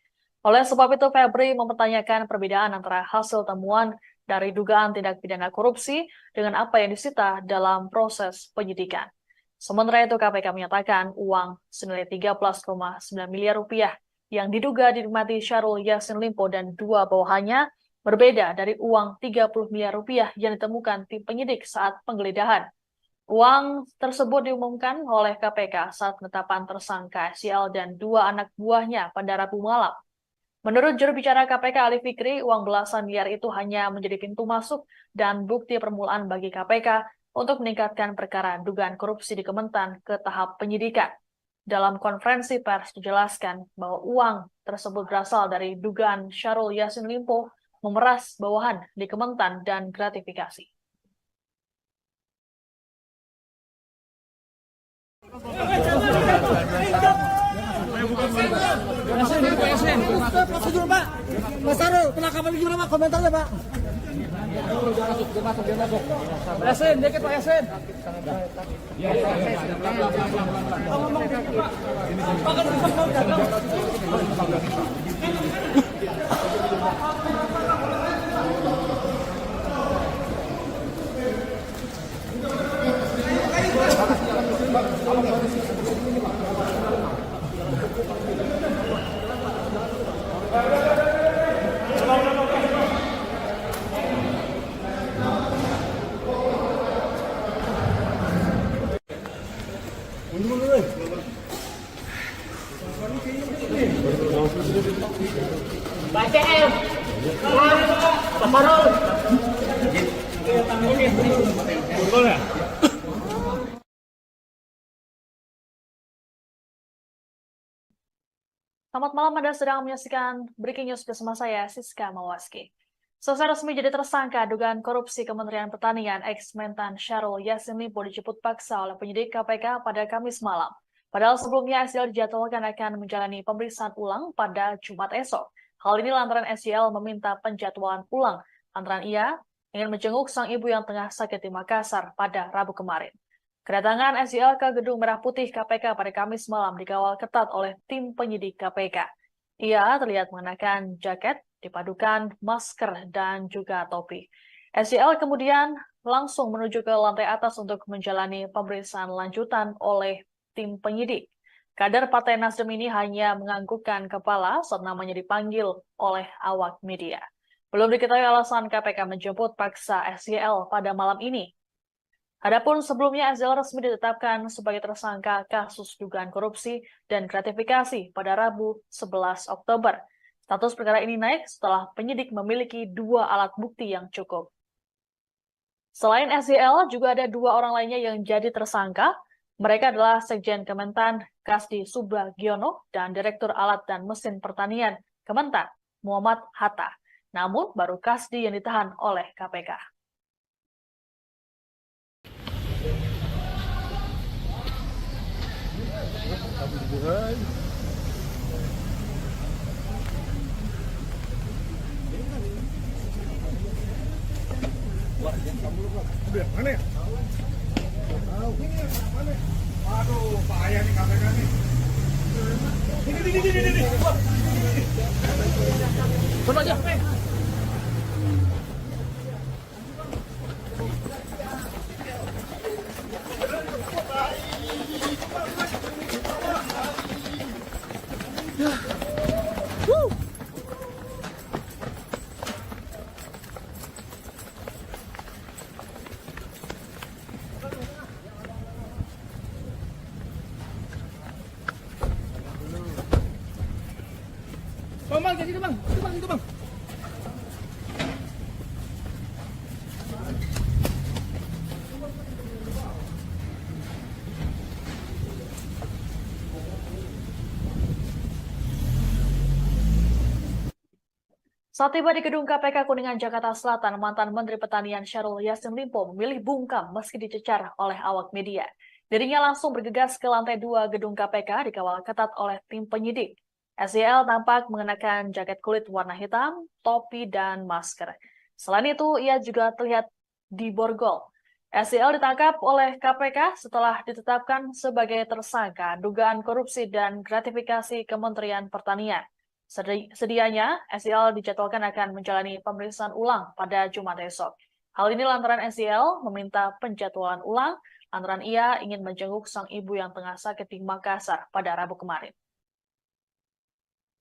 Oleh sebab itu, Febri mempertanyakan perbedaan antara hasil temuan dari dugaan tindak pidana korupsi dengan apa yang disita dalam proses penyidikan. Sementara itu, KPK menyatakan uang senilai 13,9 miliar rupiah yang diduga dinikmati Syahrul Yassin Limpo dan dua bawahannya berbeda dari uang 30 miliar rupiah yang ditemukan tim penyidik saat penggeledahan. Uang tersebut diumumkan oleh KPK saat penetapan tersangka SYL dan dua anak buahnya pada Rabu malam. Menurut juru bicara KPK Ali Fikri, uang belasan miliar itu hanya menjadi pintu masuk dan bukti permulaan bagi KPK untuk meningkatkan perkara dugaan korupsi di Kementan ke tahap penyidikan. Dalam konferensi pers dijelaskan bahwa uang tersebut berasal dari dugaan Syahrul Yassin Limpo memeras bawahan di Kementan dan gratifikasi. Yasin. Prosedur Pak. Mas Sahrul, penangkapan gimana Pak? Komentarnya Pak. Yasin, dikit Pak Yasin. Ngomong dikit Pak. Pak kan bisa mau datang. Selamat malam, Anda sedang menyaksikan Breaking News bersama saya, Siska Mawaski. Selesai resmi jadi tersangka dugaan korupsi Kementerian Pertanian, ex-Mentan Syahrul Yassin Limpo dijemput paksa oleh penyidik KPK pada Kamis malam. Padahal sebelumnya SYL dijadwalkan akan menjalani pemeriksaan ulang pada Jumat esok. Hal ini lantaran SYL meminta penjadwalan ulang lantaran ia ingin menjenguk sang ibu yang tengah sakit di Makassar pada Rabu kemarin. Kedatangan SYL ke Gedung Merah Putih KPK pada Kamis malam dikawal ketat oleh tim penyidik KPK. Ia terlihat mengenakan jaket, dipadukan masker, dan juga topi. SYL kemudian langsung menuju ke lantai atas untuk menjalani pemeriksaan lanjutan oleh tim penyidik. Kader Partai Nasdem ini hanya menganggukkan kepala saat namanya dipanggil oleh awak media. Belum diketahui alasan KPK menjemput paksa SYL pada malam ini. Adapun sebelumnya SYL resmi ditetapkan sebagai tersangka kasus dugaan korupsi dan gratifikasi pada Rabu 11 Oktober. Status perkara ini naik setelah penyidik memiliki dua alat bukti yang cukup. Selain SYL, juga ada dua orang lainnya yang jadi tersangka. Mereka adalah Sekjen Kementan Kasdi Subagiono dan Direktur Alat dan Mesin Pertanian Kementan Muhammad Hatta. Namun baru Kasdi yang ditahan oleh KPK. Mana ya? Aduh, bahaya nih KPK nih. Ini. Coba aja. Bang, jadi bang. Itu bang. Saat tiba di gedung KPK Kuningan, Jakarta Selatan, mantan Menteri Pertanian Syahrul Yassin Limpo memilih bungkam meski dicecar oleh awak media. Dirinya langsung bergegas ke lantai 2 gedung KPK dikawal ketat oleh tim penyidik. SYL tampak mengenakan jaket kulit warna hitam, topi, dan masker. Selain itu, ia juga terlihat di borgol. SYL ditangkap oleh KPK setelah ditetapkan sebagai tersangka dugaan korupsi dan gratifikasi Kementerian Pertanian. Sedianya, SYL dijadwalkan akan menjalani pemeriksaan ulang pada Jumat esok. Hal ini lantaran SYL meminta penjadwalan ulang lantaran ia ingin menjenguk sang ibu yang tengah sakit di Makassar pada Rabu kemarin.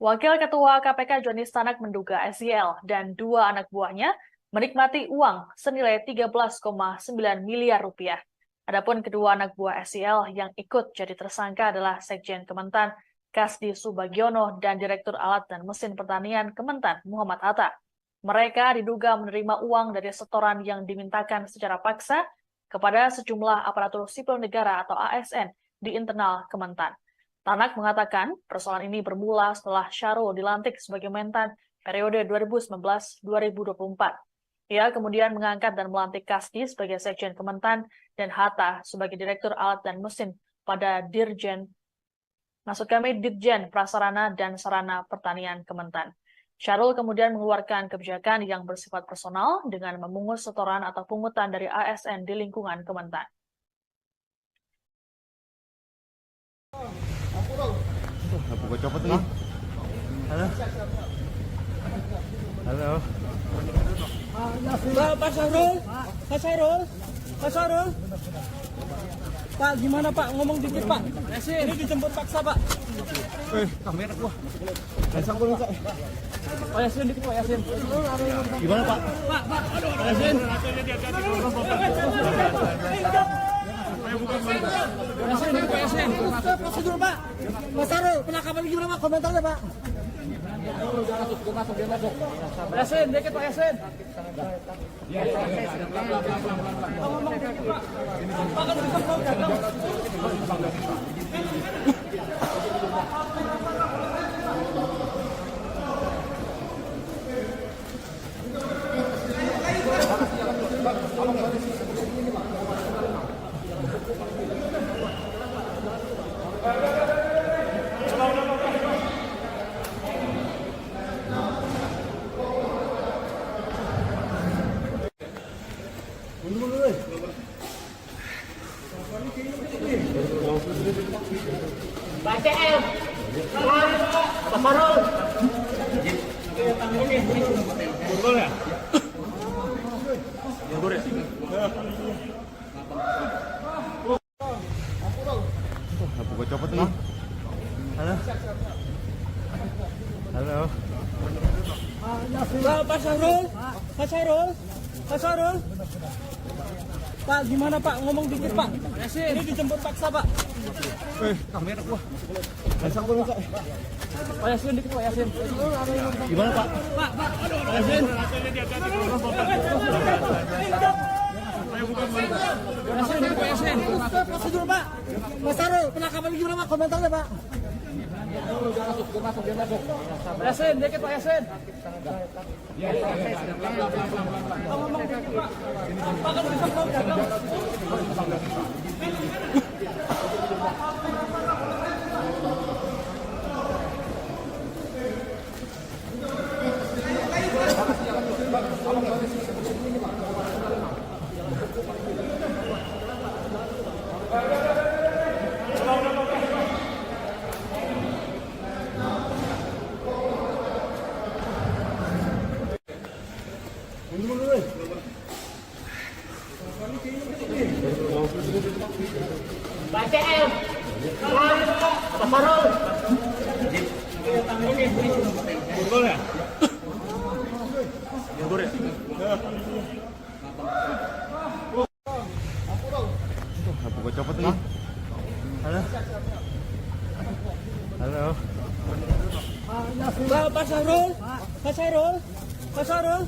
Wakil Ketua KPK Johnny Stanak menduga SYL dan 2 anak buahnya menikmati uang senilai 13,9 miliar rupiah. Adapun kedua anak buah SYL yang ikut jadi tersangka adalah Sekjen Kementan Kasdi Subagiono dan Direktur Alat dan Mesin Pertanian Kementan Muhammad Hatta. Mereka diduga menerima uang dari setoran yang dimintakan secara paksa kepada sejumlah aparatur sipil negara atau ASN di internal Kementan. Tanak mengatakan persoalan ini bermula setelah Syahrul dilantik sebagai Mentan periode 2019-2024. Ia kemudian mengangkat dan melantik Kasdi sebagai Sekjen Kementan dan Hatta sebagai Direktur Alat dan Mesin pada Ditjen Prasarana dan Sarana Pertanian Kementan. Syahrul kemudian mengeluarkan kebijakan yang bersifat personal dengan memungut setoran atau pungutan dari ASN di lingkungan Kementan. Apa kau copot nih? Halo. Halo. Pak Syahrul, Pak Syahrul, Pak Syahrul. Pak, gimana Pak? Ngomong dikit Pak. Ini dijemput paksa Pak. Kamera gua. Bisa gua minta. Pak Yasin dikit Pak Yasin. Gimana Pak? Pak Yasin. Yasin dikit Pak Yasin. Prosedur Pak. Mas Syahrul, penangkapan gimana Pak? Komentarnya Pak. Pak Yasin dikit Pak Yasin. Ngomong dikit Pak. Pak kan bisa mau datang. BCL. Pak Syahrul. Borgol ya? Borgol ya? Apa kau copot nih? Halo. Halo. Pak Syahrul, Pak Syahrul, Pak Syahrul. Pak, gimana Pak? Ngomong dikit Pak. Ini dijemput paksa Pak. Kamera gua. Bisa gua minta. Pak Yasin dikit Pak Yasin. Gimana Pak? Pak Yasin. Yasin dikit Pak Yasin. Prosedur Pak. Mas Syahrul, penangkapan gimana Pak? Komentarnya Pak. Yasin dikit Pak Yasin. Ngomong dikit Pak. Pak kan bisa mau datang. BCL. Pak Syahrul. Borgol ya? Borgol ya? Apa kau copot nih? Halo. Halo. Pak Syahrul, Pak Syahrul, Pak Syahrul.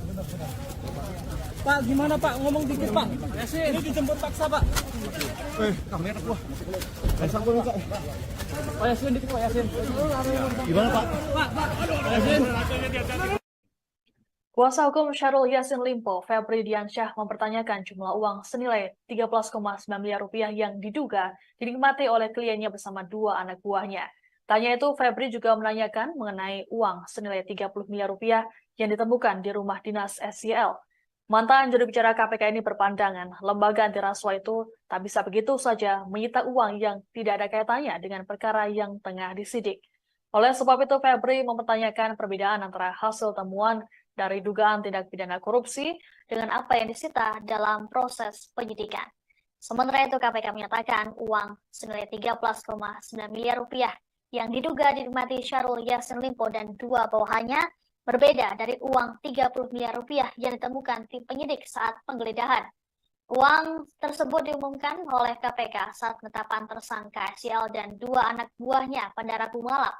Pak, gimana Pak? Ngomong dikit Pak. Ini dijemput paksa Pak. Kamera gua. Bisa gua minta. Pak Yasin dikit Pak Yasin. Gimana Pak? Pak Yasin. Kuasa hukum Syahrul Yassin Limpo, Febri Diansyah, mempertanyakan jumlah uang senilai 13,9 miliar rupiah yang diduga dinikmati oleh kliennya bersama dua anak buahnya. Tanya itu, Febri juga menanyakan mengenai uang senilai 30 miliar rupiah yang ditemukan di rumah dinas SYL. Mantan juru bicara KPK ini berpandangan lembaga anti rasuah itu tak bisa begitu saja menyita uang yang tidak ada kaitannya dengan perkara yang tengah disidik. Oleh sebab itu, Febri mempertanyakan perbedaan antara hasil temuan dari dugaan tindak pidana korupsi dengan apa yang disita dalam proses penyidikan. Sementara itu, KPK menyatakan uang senilai 13,9 miliar rupiah yang diduga dinikmati Syahrul Yassin Limpo dan dua bawahannya berbeda dari uang 30 miliar rupiah yang ditemukan tim penyidik saat penggeledahan. Uang tersebut diumumkan oleh KPK saat penetapan tersangka SYL dan dua anak buahnya pada Rabu malam.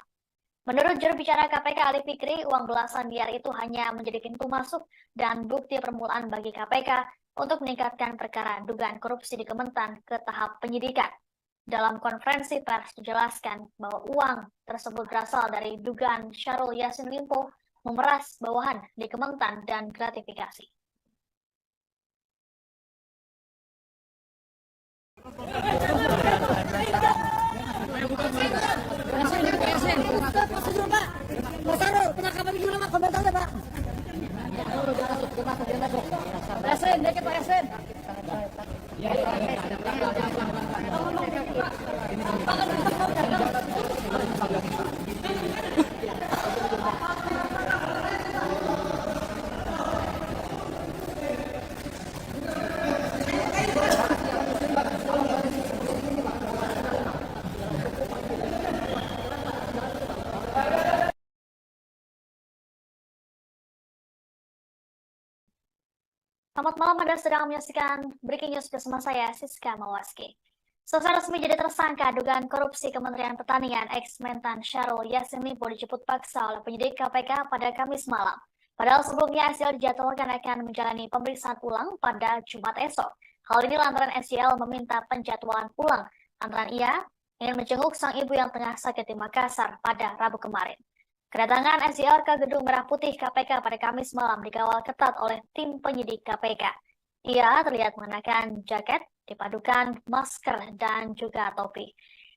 Menurut juru bicara KPK Ali Fikri, uang belasan miliar itu hanya menjadi pintu masuk dan bukti permulaan bagi KPK untuk meningkatkan perkara dugaan korupsi di Kementan ke tahap penyidikan. Dalam konferensi pers dijelaskan bahwa uang tersebut berasal dari dugaan Syahrul Yassin Limpo memeras bawahan di Kementan dan gratifikasi. Penangkapan gimana Pak? Komentarnya Pak. Yasin, dikit Pak Yasin. Selamat malam, Anda sedang menyaksikan Breaking News bersama saya, Siska Mawaski. Selesai resmi jadi tersangka dugaan korupsi Kementerian Pertanian, ex-Mentan Syahrul Yassin Limpo dijemput paksa oleh penyidik KPK pada Kamis malam. Padahal sebelumnya SYL dijadwalkan akan menjalani pemeriksaan ulang pada Jumat esok. Hal ini lantaran SYL meminta penjadwalan ulang lantaran ia ingin menjenguk sang ibu yang tengah sakit di Makassar pada Rabu kemarin. Kedatangan SYL ke Gedung Merah Putih KPK pada Kamis malam dikawal ketat oleh tim penyidik KPK. Ia terlihat mengenakan jaket dipadukan masker dan juga topi.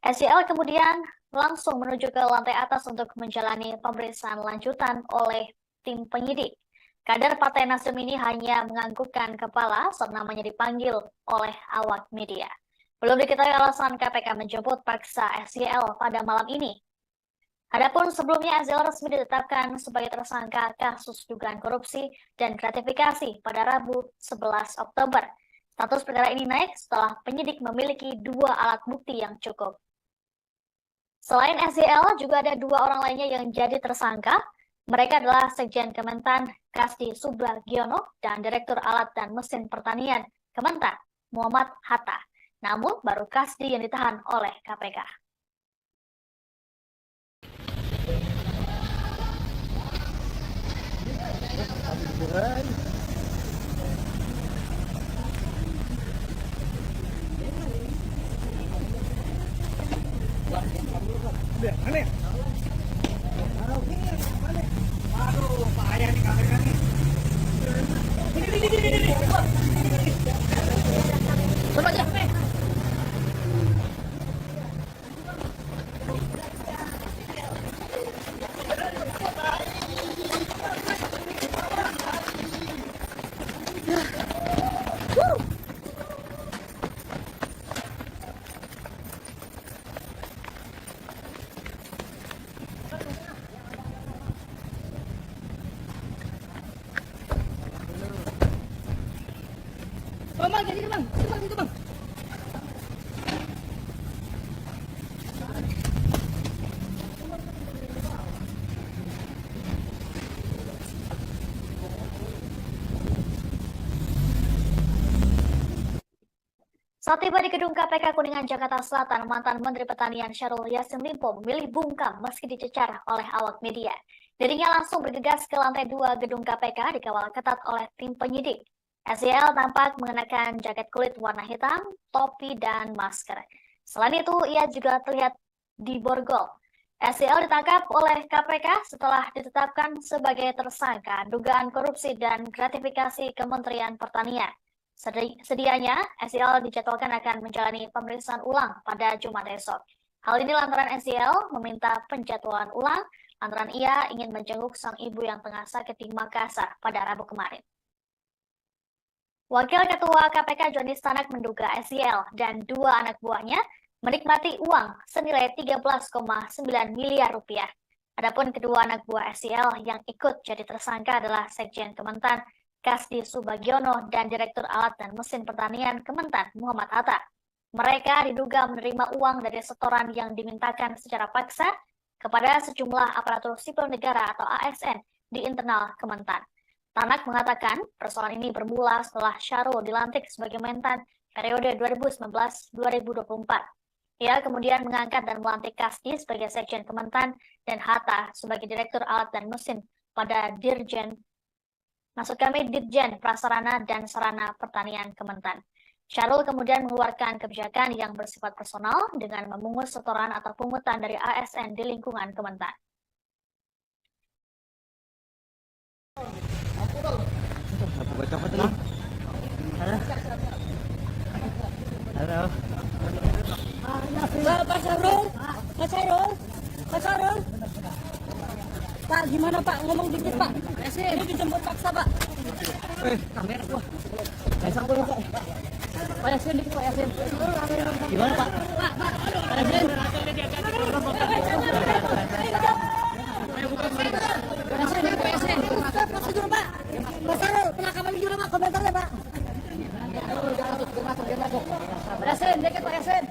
SYL kemudian langsung menuju ke lantai atas untuk menjalani pemeriksaan lanjutan oleh tim penyidik. Kader Partai Nasdem ini hanya menganggukkan kepala saat namanya dipanggil oleh awak media. Belum diketahui alasan KPK menjemput paksa SYL pada malam ini. Adapun sebelumnya SYL resmi ditetapkan sebagai tersangka kasus dugaan korupsi dan gratifikasi pada Rabu 11 Oktober. Status perkara ini naik setelah penyidik memiliki dua alat bukti yang cukup. Selain SYL, juga ada dua orang lainnya yang jadi tersangka. Mereka adalah Sekjen Kementan Kasdi Subagiono dan Direktur Alat dan Mesin Pertanian Kementan Muhammad Hatta. Namun baru Kasdi yang ditahan oleh KPK. Bang, jadi bang, itu bang. Saat tiba di gedung KPK Kuningan, Jakarta Selatan, mantan Menteri Pertanian Syahrul Yassin Limpo memilih bungkam meski dicecar oleh awak media. Dirinya langsung bergegas ke lantai 2 gedung KPK dikawal ketat oleh tim penyidik. SYL tampak mengenakan jaket kulit warna hitam, topi, dan masker. Selain itu, ia juga terlihat diborgol. SEL ditangkap oleh KPK setelah ditetapkan sebagai tersangka dugaan korupsi dan gratifikasi Kementerian Pertanian. Sedianya, SEL dijadwalkan akan menjalani pemeriksaan ulang pada Jumat esok. Hal ini lantaran SEL meminta penjadwalan ulang lantaran ia ingin menjenguk sang ibu yang tengah sakit di Makassar pada Rabu kemarin. Wakil Ketua KPK Joni Stanak menduga SEL dan dua anak buahnya menikmati uang senilai 13,9 miliar rupiah. Adapun kedua anak buah SEL yang ikut jadi tersangka adalah Sekjen Kementan Kasdi Subagiono dan Direktur Alat dan Mesin Pertanian Kementan Muhammad Hatta. Mereka diduga menerima uang dari setoran yang dimintakan secara paksa kepada sejumlah aparatur sipil negara atau ASN di internal Kementan. Tanak mengatakan persoalan ini bermula setelah Syahrul dilantik sebagai Mentan periode 2019-2024. Ia kemudian mengangkat dan melantik Kasdi sebagai Sekjen Kementan dan Hatta sebagai Direktur Alat dan Mesin pada Dirjen Prasarana dan Sarana Pertanian Kementan. Syahrul kemudian mengeluarkan kebijakan yang bersifat personal dengan memungut setoran atau pungutan dari ASN di lingkungan Kementan. Halo. Pak Syahrul. Pak, gimana Pak? Ngomong dikit Pak. Ini dijemput paksa Pak. Kamera gua. Pasang dulu, Pak. Pak Yasin dikit Pak Yasin. Gimana, Pak? Pak Yasin. Pak Yasin. Prosedur Pak. Pak Syahrul, penangkapan gimana Pak? Komentarnya Pak. Pak Yasin, dikit Pak Yasin.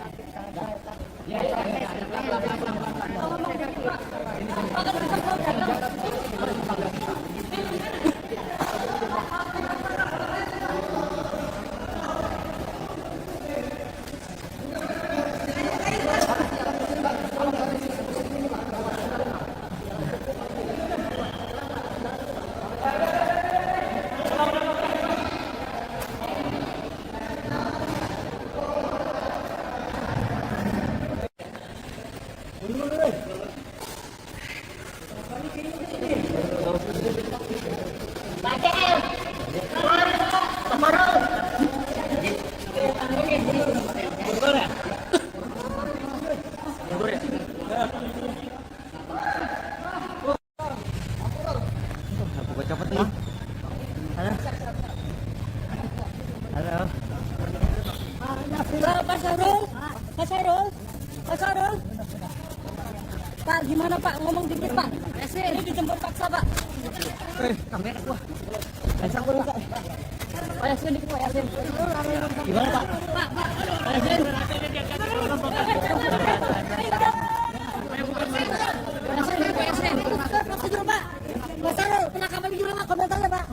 Halo. Pak Syahrul. Pak, gimana Pak? Ngomong dikit Pak. Ini dijemput paksa Pak. Kamera gua. Pasang dulu, Pak. Pak Yasin dikit Pak Yasin. Gimana, Pak? Pak Yasin. Pak Yasin. Prosedur Pak. Pak Syahrul, penangkapan gimana Pak? Komentarnya Pak.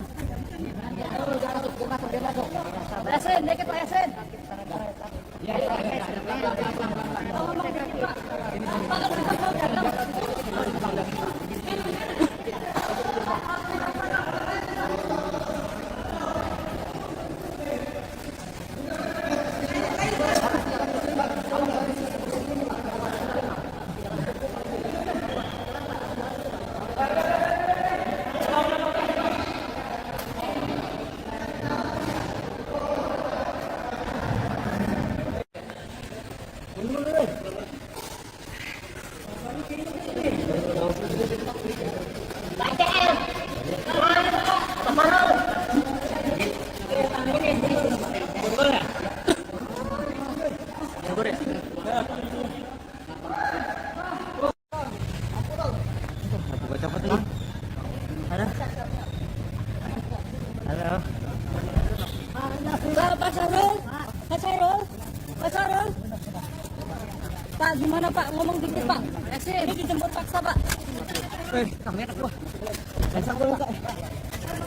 Pak Yasin, dikit Pak Yasin. Halo. Pak Syahrul. Pak, gimana Pak? Ngomong dikit Pak. Ini dijemput paksa Pak. Kamera gua. Pasang dulu, Pak.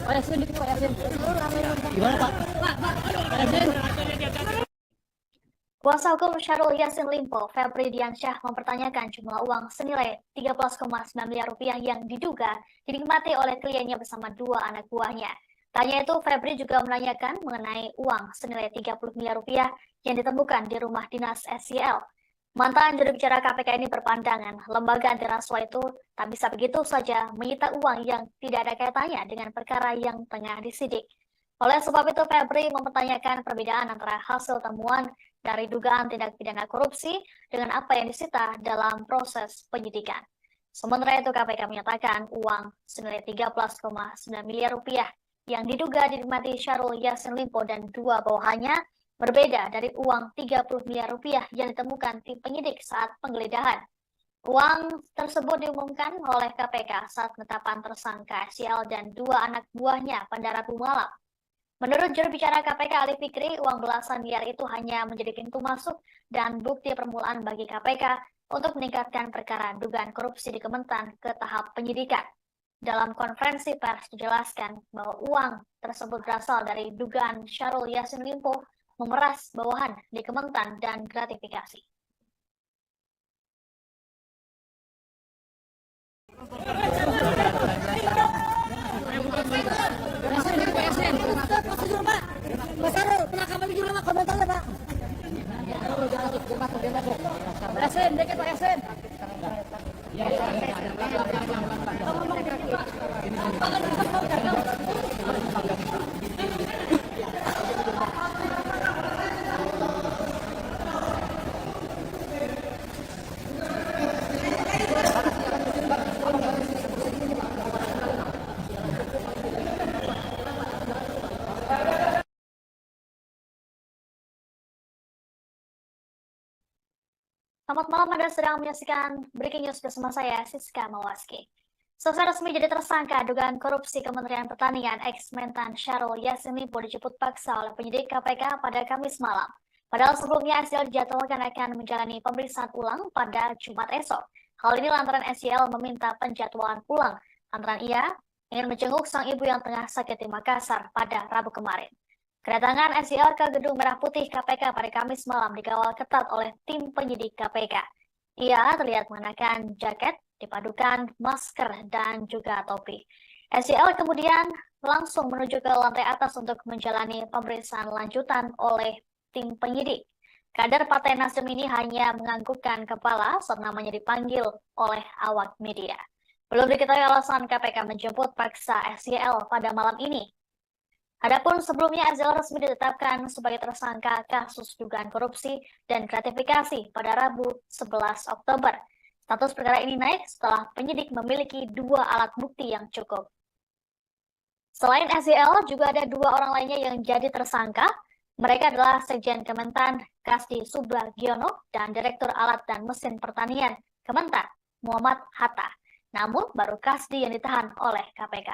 Pak Yasin dikit Pak Yasin. Gimana, Pak? Pak Yasin. Kuasa hukum Syahrul Yassin Limpo, Febri Diansyah, mempertanyakan jumlah uang senilai 13,9 miliar rupiah yang diduga dinikmati oleh kliennya bersama dua anak buahnya. Tanya itu, Febri juga menanyakan mengenai uang senilai 30 miliar rupiah yang ditemukan di rumah dinas SEL. Mantan juru bicara KPK ini berpandangan lembaga anti rasuah itu tak bisa begitu saja menyita uang yang tidak ada kaitannya dengan perkara yang tengah disidik. Oleh sebab itu, Febri mempertanyakan perbedaan antara hasil temuan dari dugaan tindak pidana korupsi dengan apa yang disita dalam proses penyidikan. Sementara itu, KPK menyatakan uang senilai 13,9 miliar rupiah yang diduga dinikmati Syahrul Yassin Limpo dan dua bawahannya berbeda dari uang 30 miliar rupiah yang ditemukan tim penyidik saat penggeledahan. Uang tersebut diumumkan oleh KPK saat penetapan tersangka SYL dan dua anak buahnya pada Rabu malam. Menurut juru bicara KPK Ali Fikri, uang belasan miliar itu hanya menjadi pintu masuk dan bukti permulaan bagi KPK untuk meningkatkan perkara dugaan korupsi di Kementan ke tahap penyidikan. Dalam konferensi pers dijelaskan bahwa uang tersebut berasal dari dugaan Syahrul Yassin Limpo memeras bawahan di Kementan dan gratifikasi. Mas Sarul, penangkapan di jurnal komentarnya Pak. Yasin, deket Pak Yasin. Selamat malam, Anda sedang menyaksikan Breaking News bersama saya, Siska Mawaski. Selesai resmi jadi tersangka dugaan korupsi Kementerian Pertanian ex-Mentan Syahrul Yassin Limpo dijemput paksa oleh penyidik KPK pada Kamis malam. Padahal sebelumnya SYL dijadwalkan akan menjalani pemeriksaan ulang pada Jumat esok. Hal ini lantaran SYL meminta penjadwalan ulang lantaran ia ingin menjenguk sang ibu yang tengah sakit di Makassar pada Rabu kemarin. Kedatangan SYL ke Gedung Merah Putih KPK pada Kamis malam dikawal ketat oleh tim penyidik KPK. Ia terlihat mengenakan jaket, dipadukan masker, dan juga topi. SYL kemudian langsung menuju ke lantai atas untuk menjalani pemeriksaan lanjutan oleh tim penyidik. Kader Partai Nasdem ini hanya menganggukkan kepala saat namanya dipanggil oleh awak media. Belum diketahui alasan KPK menjemput paksa SYL pada malam ini. Adapun sebelumnya SYL resmi ditetapkan sebagai tersangka kasus dugaan korupsi dan gratifikasi pada Rabu 11 Oktober. Status perkara ini naik setelah penyidik memiliki dua alat bukti yang cukup. Selain SYL, juga ada dua orang lainnya yang jadi tersangka. Mereka adalah Sekjen Kementan Kasdi Subagiono dan Direktur Alat dan Mesin Pertanian Kementan Muhammad Hatta. Namun baru Kasdi yang ditahan oleh KPK.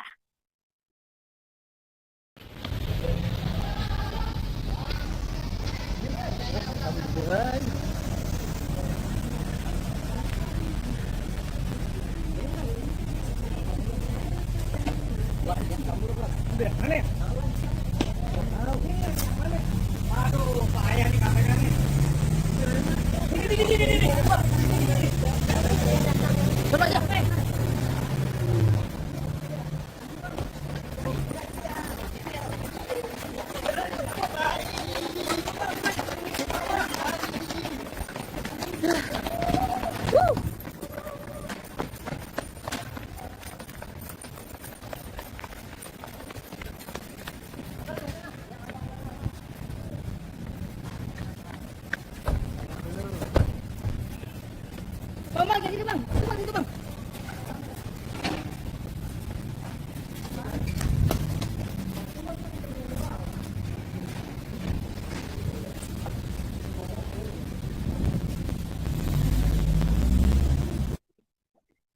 Bang, kayak gitu Bang. Itu Bang.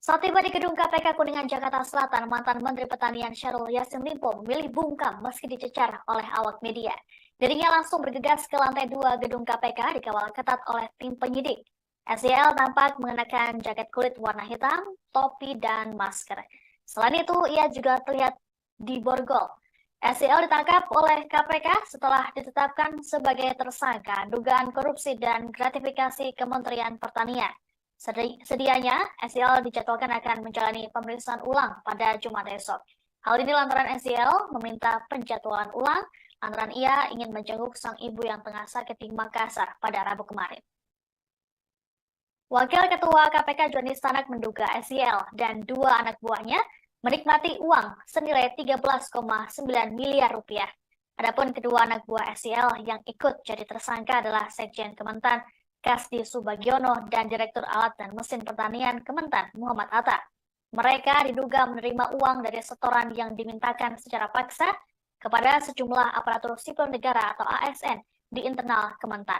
Saat tiba di gedung KPK Kuningan, Jakarta Selatan, mantan Menteri Pertanian Syahrul Yassin Limpo memilih bungkam meski dicecar oleh awak media. Dirinya langsung bergegas ke lantai 2 gedung KPK dikawal ketat oleh tim penyidik. SYL tampak mengenakan jaket kulit warna hitam, topi, dan masker. Selain itu, ia juga terlihat diborgol. SYL ditangkap oleh KPK setelah ditetapkan sebagai tersangka dugaan korupsi dan gratifikasi Kementerian Pertanian. Sedianya, SYL dijadwalkan akan menjalani pemeriksaan ulang pada Jumat esok. Hal ini lantaran SYL meminta penjadwalan ulang lantaran ia ingin menjenguk sang ibu yang tengah sakit di Makassar pada Rabu kemarin. Wakil Ketua KPK Joni Stanak menduga SYL dan dua anak buahnya menikmati uang senilai 13,9 miliar rupiah. Adapun kedua anak buah SYL yang ikut jadi tersangka adalah Sekjen Kementan Kasdi Subagiono dan Direktur Alat dan Mesin Pertanian Kementan Muhammad Atta. Mereka diduga menerima uang dari setoran yang dimintakan secara paksa kepada sejumlah aparatur sipil negara atau ASN di internal Kementan.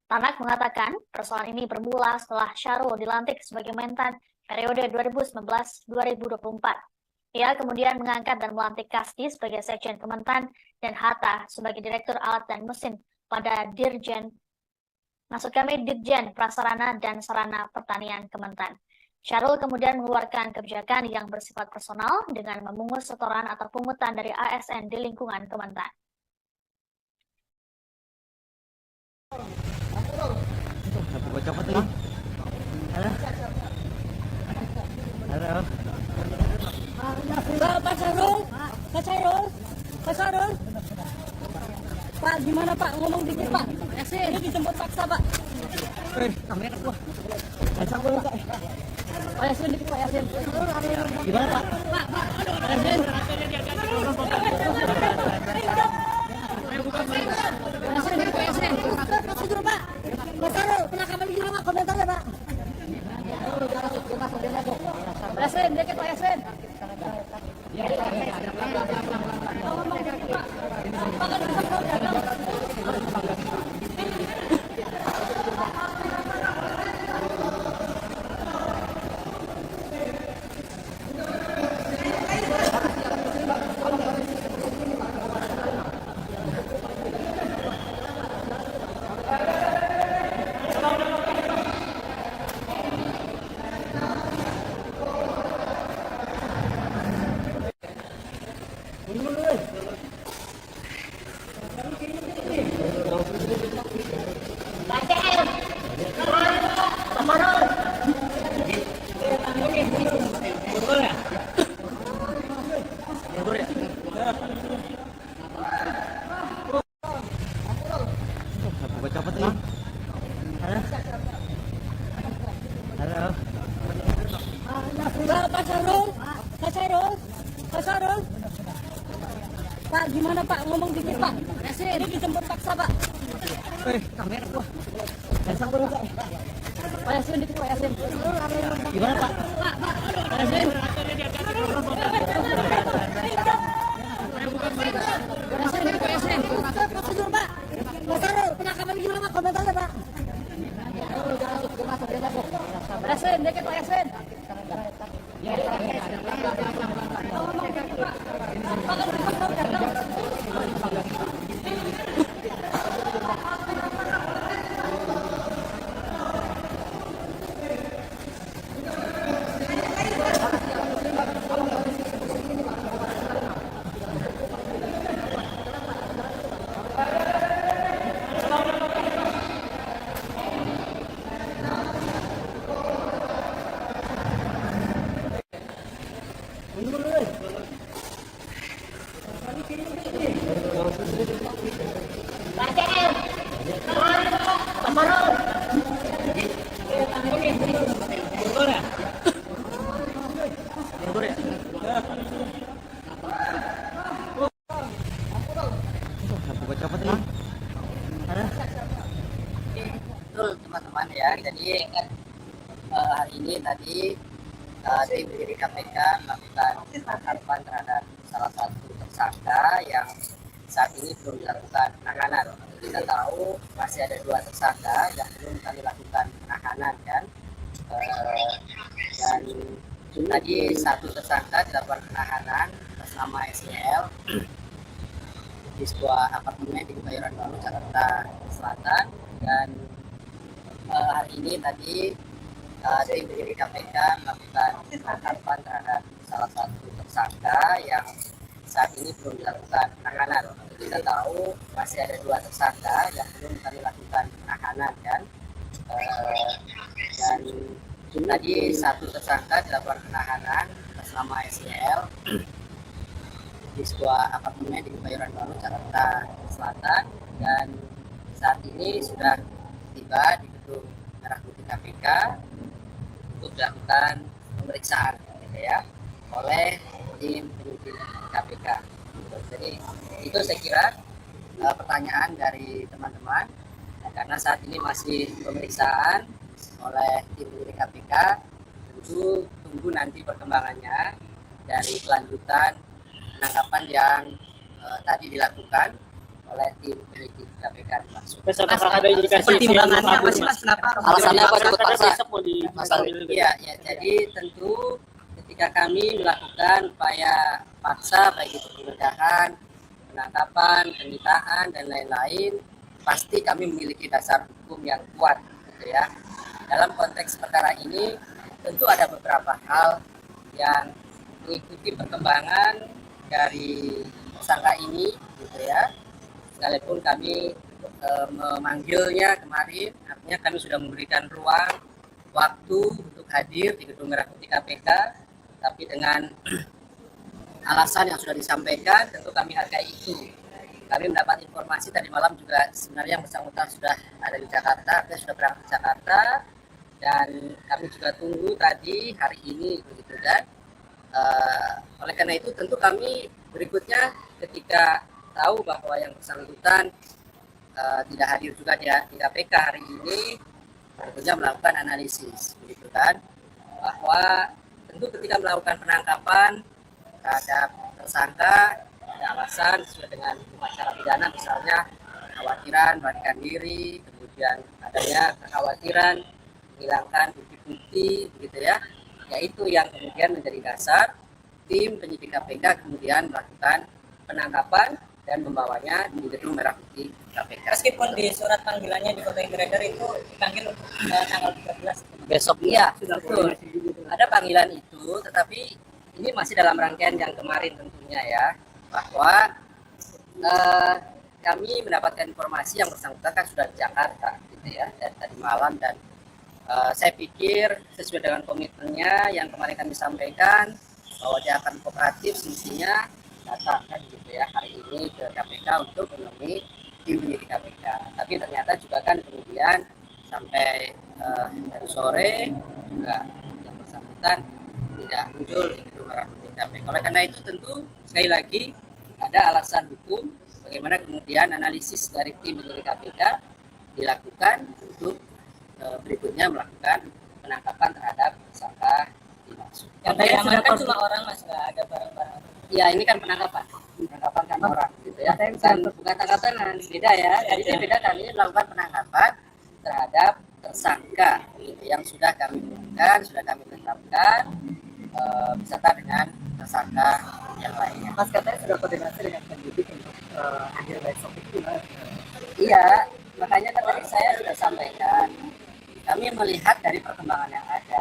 Tanak mengatakan persoalan ini bermula setelah Syahrul dilantik sebagai Mentan periode 2019-2024. Ia kemudian mengangkat dan melantik Kasdi sebagai Sekjen Kementan dan Hatta sebagai Direktur Alat dan Mesin pada Dirjen Prasarana dan Sarana Pertanian Kementan. Syahrul kemudian mengeluarkan kebijakan yang bersifat personal dengan memungut setoran atau pungutan dari ASN di lingkungan Kementan. Copot lagi. Halo. Pak Syahrul. Pak, gimana Pak? Ngomong dikit Pak. Ini dijemput paksa Pak. Kamera gua. Pasang gua Pak. Pak Yasin dikit Pak Yasin. Gimana Pak? Pak Yasin. Pak Yasin. Prosedur Pak. Pak Syahrul, penangkapan gimana Pak? Komentar ya Pak. Pak Yasin, dikit Pak Yasin. Gua copot lagi. Halo. Pak Syahrul. Pak, gimana Pak? Ngomong dikit Pak. Ini dijemput paksa Pak. Kamera gua. Pasang gua Pak. Pak Yasin dikit Pak Yasin. Gimana Pak? Pak Yasin. Pak Yasin. Prosedur Pak. Pak Syahrul, penangkapan gimana Pak? Komentar ya Pak. Pak Yasin, dikit Pak Yasin. Gua copot lagi. Betul teman-teman ya. Jadi hari ini tadi tim penyidik KPK melakukan penangkapan terhadap salah satu tersangka yang saat ini belum dilakukan penahanan. Kita tahu masih ada dua tersangka yang belum kami lakukan penahanan kan. Dan tadi satu tersangka dilakukan penahanan atas nama SYL di sebuah apartemen di Kebayoran Baru, Jakarta Selatan. Dan hari ini tadi tim penyidik KPK melakukan penangkapan terhadap salah satu tersangka yang saat ini belum dilakukan penahanan. Kita tahu masih ada dua tersangka yang belum kami lakukan penahanan kan. Dan tadi satu tersangka dilakukan penahanan atas nama SYL di sebuah apartemen di Kebayoran Baru, Jakarta Selatan. Dan saat ini sudah tiba di gedung Merah Putih KPK untuk dilakukan pemeriksaan gitu ya oleh tim penyidik KPK. Jadi itu saya kira pertanyaan dari teman-teman, karena saat ini masih pemeriksaan oleh tim penyidik KPK, tentu tunggu nanti perkembangannya dari kelanjutan penangkapan yang tadi dilakukan oleh tim penyidik KPK dimaksud. Ada indikasi Pertimbangannya apa sih Mas? Kenapa? Alasannya apa disebut paksa? Masalah. Iya, ya. Jadi tentu ketika kami melakukan upaya paksa baik itu penggeledahan, penangkapan, penyitaan dan lain-lain, pasti kami memiliki dasar hukum yang kuat, gitu ya. Dalam konteks perkara ini tentu ada beberapa hal yang mengikuti perkembangan dari tersangka ini, gitu ya. Sekalipun kami memanggilnya kemarin, artinya kami sudah memberikan ruang waktu untuk hadir di Gedung Merah Putih KPK, tapi dengan alasan yang sudah disampaikan, tentu kami hargai itu. Kami mendapat informasi tadi malam juga sebenarnya yang bersangkutan sudah ada di Jakarta, dia sudah berangkat ke Jakarta, dan kami juga tunggu tadi hari ini, begitu kan. Oleh karena itu tentu kami berikutnya ketika tahu bahwa yang bersangkutan tidak hadir juga di KPK hari ini, tentunya melakukan analisis, begitu kan, bahwa tentu ketika melakukan penangkapan terhadap tersangka ada alasan sesuai dengan hukum acara pidana, misalnya kekhawatiran melarikan diri, kemudian adanya kekhawatiran menghilangkan bukti-bukti, begitu ya, yaitu yang kemudian menjadi dasar tim penyidik KPK kemudian melakukan penangkapan dan membawanya di Gedung Merah Putih KPK. Meskipun di surat panggilannya di kota Inggris itu dipanggil tanggal 13 Besok, iya, betul. Ada panggilan itu, tetapi ini masih dalam rangkaian yang kemarin tentunya ya, bahwa kami mendapatkan informasi yang bersangkutan kan sudah di Jakarta, gitu ya, dari tadi malam, dan saya pikir sesuai dengan komitmennya yang kemarin kami sampaikan bahwa dia akan kooperatif, semestinya datang kan gitu ya hari ini ke KPK untuk menemui tim penyidik KPK. Tapi ternyata juga kan kemudian sampai dari sore juga yang bersangkutan tidak muncul di Gedung Merah Putih KPK. Oleh karena itu tentu sekali lagi ada alasan hukum bagaimana kemudian analisis dari tim penyidik KPK dilakukan untuk berikutnya melakukan penangkapan terhadap tersangka dimaksud. Yang diamankan cuma orang Mas, nggak ada barang-barang. Ya ini kan penangkapan kan orang gitu ya. Bukan tangkapan beda ya. Jadi ini beda, kami melakukan penangkapan terhadap tersangka gitu, yang sudah kami umumkan, sudah kami tetapkan beserta dengan tersangka yang lainnya. Mas katanya sudah koordinasi dengan penyidik untuk hadir besok itu. Iya, makanya kan tadi saya sudah sampaikan, kami melihat dari perkembangan yang ada,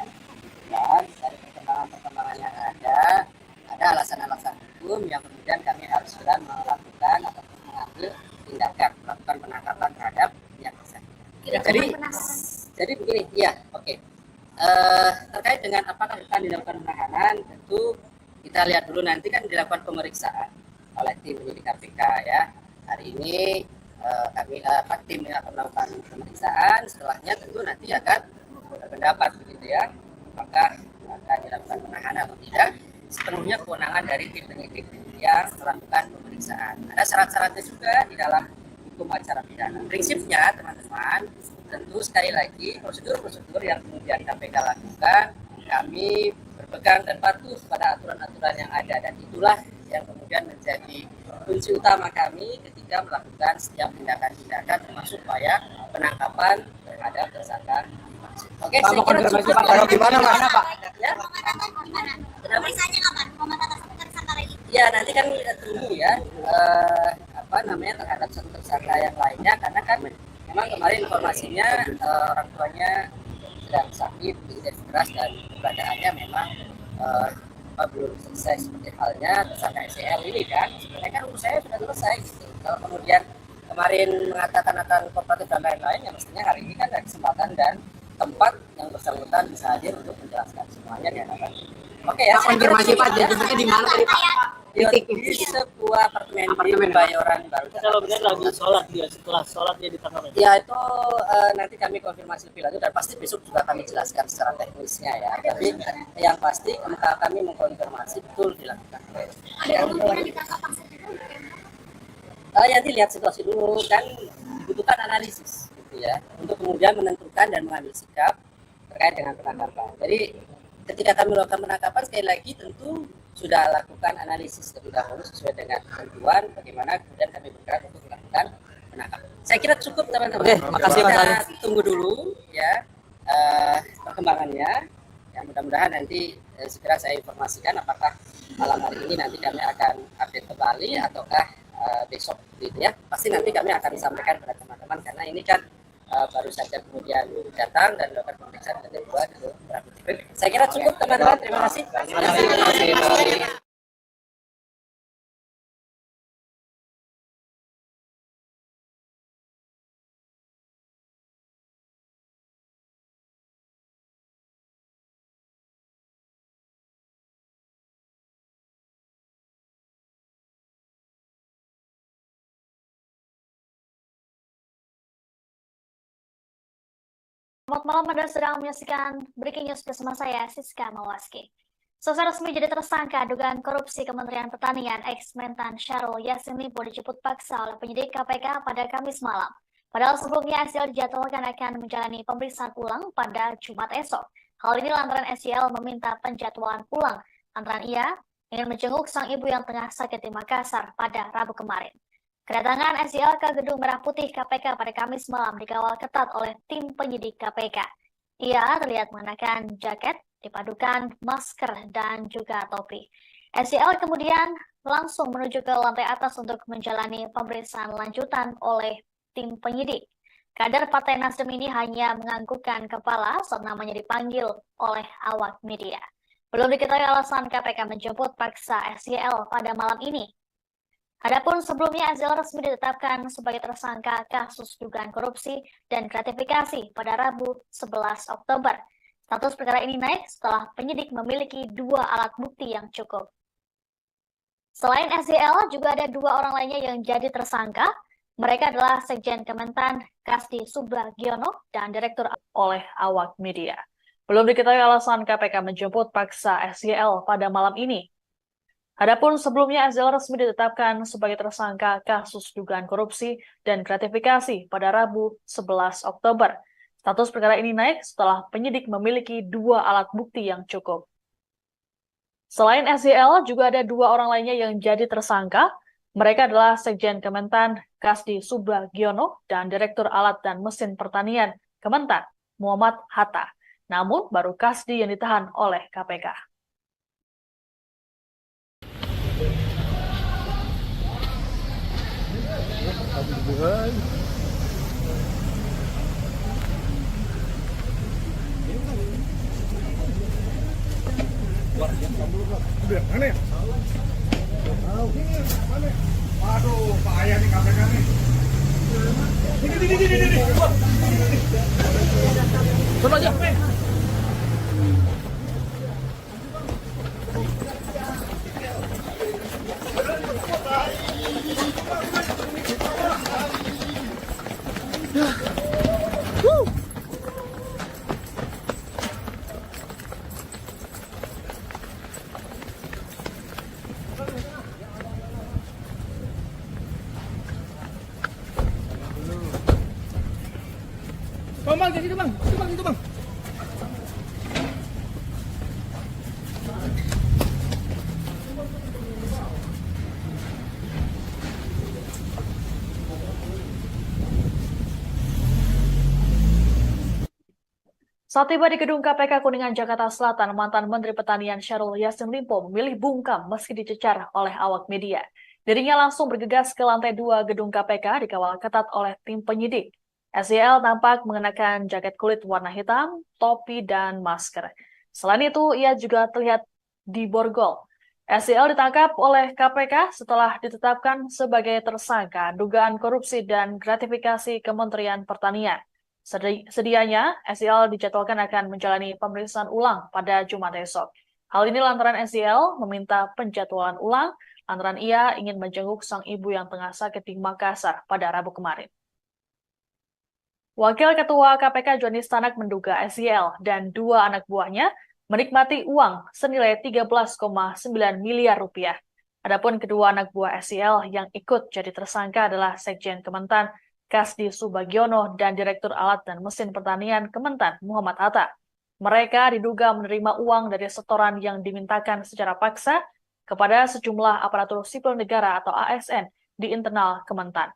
dan dari perkembangan yang ada alasan-alasan hukum yang kemudian kami harus segera melakukan atau mengambil tindakan, melakukan penangkapan terhadap yang bersangkutan. Jadi begini, ya, oke. Terkait dengan apakah akan dilakukan penahanan, tentu kita lihat dulu nanti kan dilakukan pemeriksaan oleh tim penyidik KPK ya. Hari ini tim akan melakukan pemeriksaan, setelahnya tentu nanti akan berpendapat begitu ya, apakah akan dilakukan penahanan atau tidak. Sepenuhnya kewenangan dari tim penyidik yang melakukan pemeriksaan. Ada syarat-syaratnya juga di dalam hukum acara pidana. Prinsipnya teman-teman, tentu sekali lagi prosedur-prosedur yang kemudian KPK lakukan, kami berpegang dan patuh pada aturan-aturan yang ada, dan itulah yang kemudian menjadi kunci utama kami ketika melakukan setiap tindakan-tindakan termasuk upaya penangkapan terhadap tersangka. Oke, saya kira cukup. Kalau gimana Pak? Ya. Pemeriksaannya kapan? Komentar tersangka ini? Ya nanti kan kita tunggu ya terhadap satu tersangka yang lainnya, karena kan memang kemarin informasinya orang tuanya sedang sakit, tidak keras, dan keberadaannya memang belum selesai, seperti halnya tersangka SCL ini kan. Sebenarnya kan urus saya sudah selesai gitu. Kalau kemudian kemarin mengatakan akan kooperatif dan lain-lain, ya mestinya hari ini kan ada kesempatan dan tempat yang bersangkutan bisa hadir untuk menjelaskan semuanya di hadapan. Oke ya. Konfirmasi Pak, jadinya di mana tadi Pak? Ya, di sebuah apartemen di Kebayoran Baru. Kalau benar lagi sholat dia, setelah sholat dia ditangkap. Ya itu nanti kami konfirmasi lebih lanjut dan pasti besok juga kami jelaskan secara teknisnya ya. Tapi yang pasti kami mengkonfirmasi betul dilakukan. Nanti lihat situasi dulu, kan dibutuhkan analisis gitu ya untuk kemudian menentukan dan mengambil sikap terkait dengan penangkapan. Jadi ketika kami melakukan penangkapan, sekali lagi tentu sudah lakukan analisis terlebih dahulu sesuai dengan ketentuan bagaimana kemudian kami bergerak untuk melakukan penangkapan. Saya kira cukup teman-teman. Oke, makasih Mas Ali. Kita tunggu dulu ya perkembangannya. Ya, mudah-mudahan nanti segera saya informasikan apakah malam hari ini nanti kami akan update kembali ataukah besok gitu ya. Pasti nanti kami akan sampaikan kepada teman-teman karena ini kan baru saja kemudian datang dan melakukan pemeriksaan dan kedua ke Prabu. Saya kira cukup teman-teman. Terima kasih. Selamat malam, Anda sedang menyaksikan Breaking News bersama saya, Siska Mawaski. Secara resmi jadi tersangka dugaan korupsi Kementerian Pertanian ex-Mentan Syahrul Yassin Limpo dijemput paksa oleh penyidik KPK pada Kamis malam. Padahal sebelumnya SYL dijadwalkan akan menjalani pemeriksaan ulang pada Jumat esok. Hal ini lantaran SYL meminta penjadwalan ulang lantaran ia ingin menjenguk sang ibu yang tengah sakit di Makassar pada Rabu kemarin. Kedatangan SYL ke Gedung Merah Putih KPK pada Kamis malam dikawal ketat oleh tim penyidik KPK. Ia terlihat mengenakan jaket, dipadukan masker, dan juga topi. SYL kemudian langsung menuju ke lantai atas untuk menjalani pemeriksaan lanjutan oleh tim penyidik. Kader Partai Nasdem ini hanya menganggukkan kepala saat namanya dipanggil oleh awak media. Belum diketahui alasan KPK menjemput paksa SYL pada malam ini. Adapun sebelumnya SYL resmi ditetapkan sebagai tersangka kasus dugaan korupsi dan gratifikasi pada Rabu 11 Oktober. Status perkara ini naik setelah penyidik memiliki 2 alat bukti yang cukup. Selain SYL, juga ada 2 orang lainnya yang jadi tersangka. Mereka adalah Sekjen Kementan Kasdi Subagiono dan Direktur oleh awak media. Belum diketahui alasan KPK menjemput paksa SYL pada malam ini. Adapun sebelumnya SYL resmi ditetapkan sebagai tersangka kasus dugaan korupsi dan gratifikasi pada Rabu 11 Oktober. Status perkara ini naik setelah penyidik memiliki 2 alat bukti yang cukup. Selain SYL, juga ada 2 orang lainnya yang jadi tersangka. Mereka adalah Sekjen Kementan Kasdi Subagiono dan Direktur Alat dan Mesin Pertanian Kementan Muhammad Hatta. Namun baru Kasdi yang ditahan oleh KPK. Aduh, bahaya nih KPK nih. Coba aja. Bang, jadi itu bang, itu bang. Saat tiba di gedung KPK Kuningan, Jakarta Selatan, mantan Menteri Pertanian Syahrul Yassin Limpo memilih bungkam meski dicecar oleh awak media. Dirinya langsung bergegas ke lantai 2 gedung KPK dikawal ketat oleh tim penyidik. SYL tampak mengenakan jaket kulit warna hitam, topi, dan masker. Selain itu, ia juga terlihat diborgol. SYL ditangkap oleh KPK setelah ditetapkan sebagai tersangka dugaan korupsi dan gratifikasi Kementerian Pertanian. Sedianya, SYL dijadwalkan akan menjalani pemeriksaan ulang pada Jumat esok. Hal ini lantaran SYL meminta penjadwalan ulang lantaran ia ingin menjenguk sang ibu yang tengah sakit di Makassar pada Rabu kemarin. Wakil Ketua KPK Johnny Stanak menduga SYL dan dua anak buahnya menikmati uang senilai 13,9 miliar rupiah. Adapun kedua anak buah SYL yang ikut jadi tersangka adalah Sekjen Kementan Kasdi Subagiono dan Direktur Alat dan Mesin Pertanian Kementan Muhammad Hatta. Mereka diduga menerima uang dari setoran yang dimintakan secara paksa kepada sejumlah aparatur sipil negara atau ASN di internal Kementan.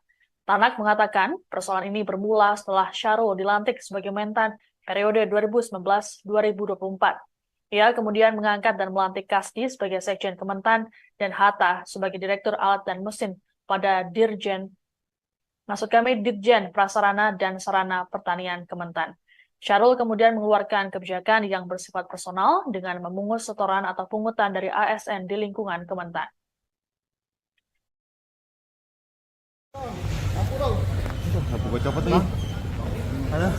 Tanak mengatakan persoalan ini bermula setelah Syahrul dilantik sebagai Mentan periode 2019-2024. Ia kemudian mengangkat dan melantik Kasdi sebagai Sekjen Kementan dan Hatta sebagai Direktur Alat dan Mesin pada Ditjen Prasarana dan Sarana Pertanian Kementan. Syahrul kemudian mengeluarkan kebijakan yang bersifat personal dengan memungut setoran atau pungutan dari ASN di lingkungan Kementan. Apa gue copot nih? Halo.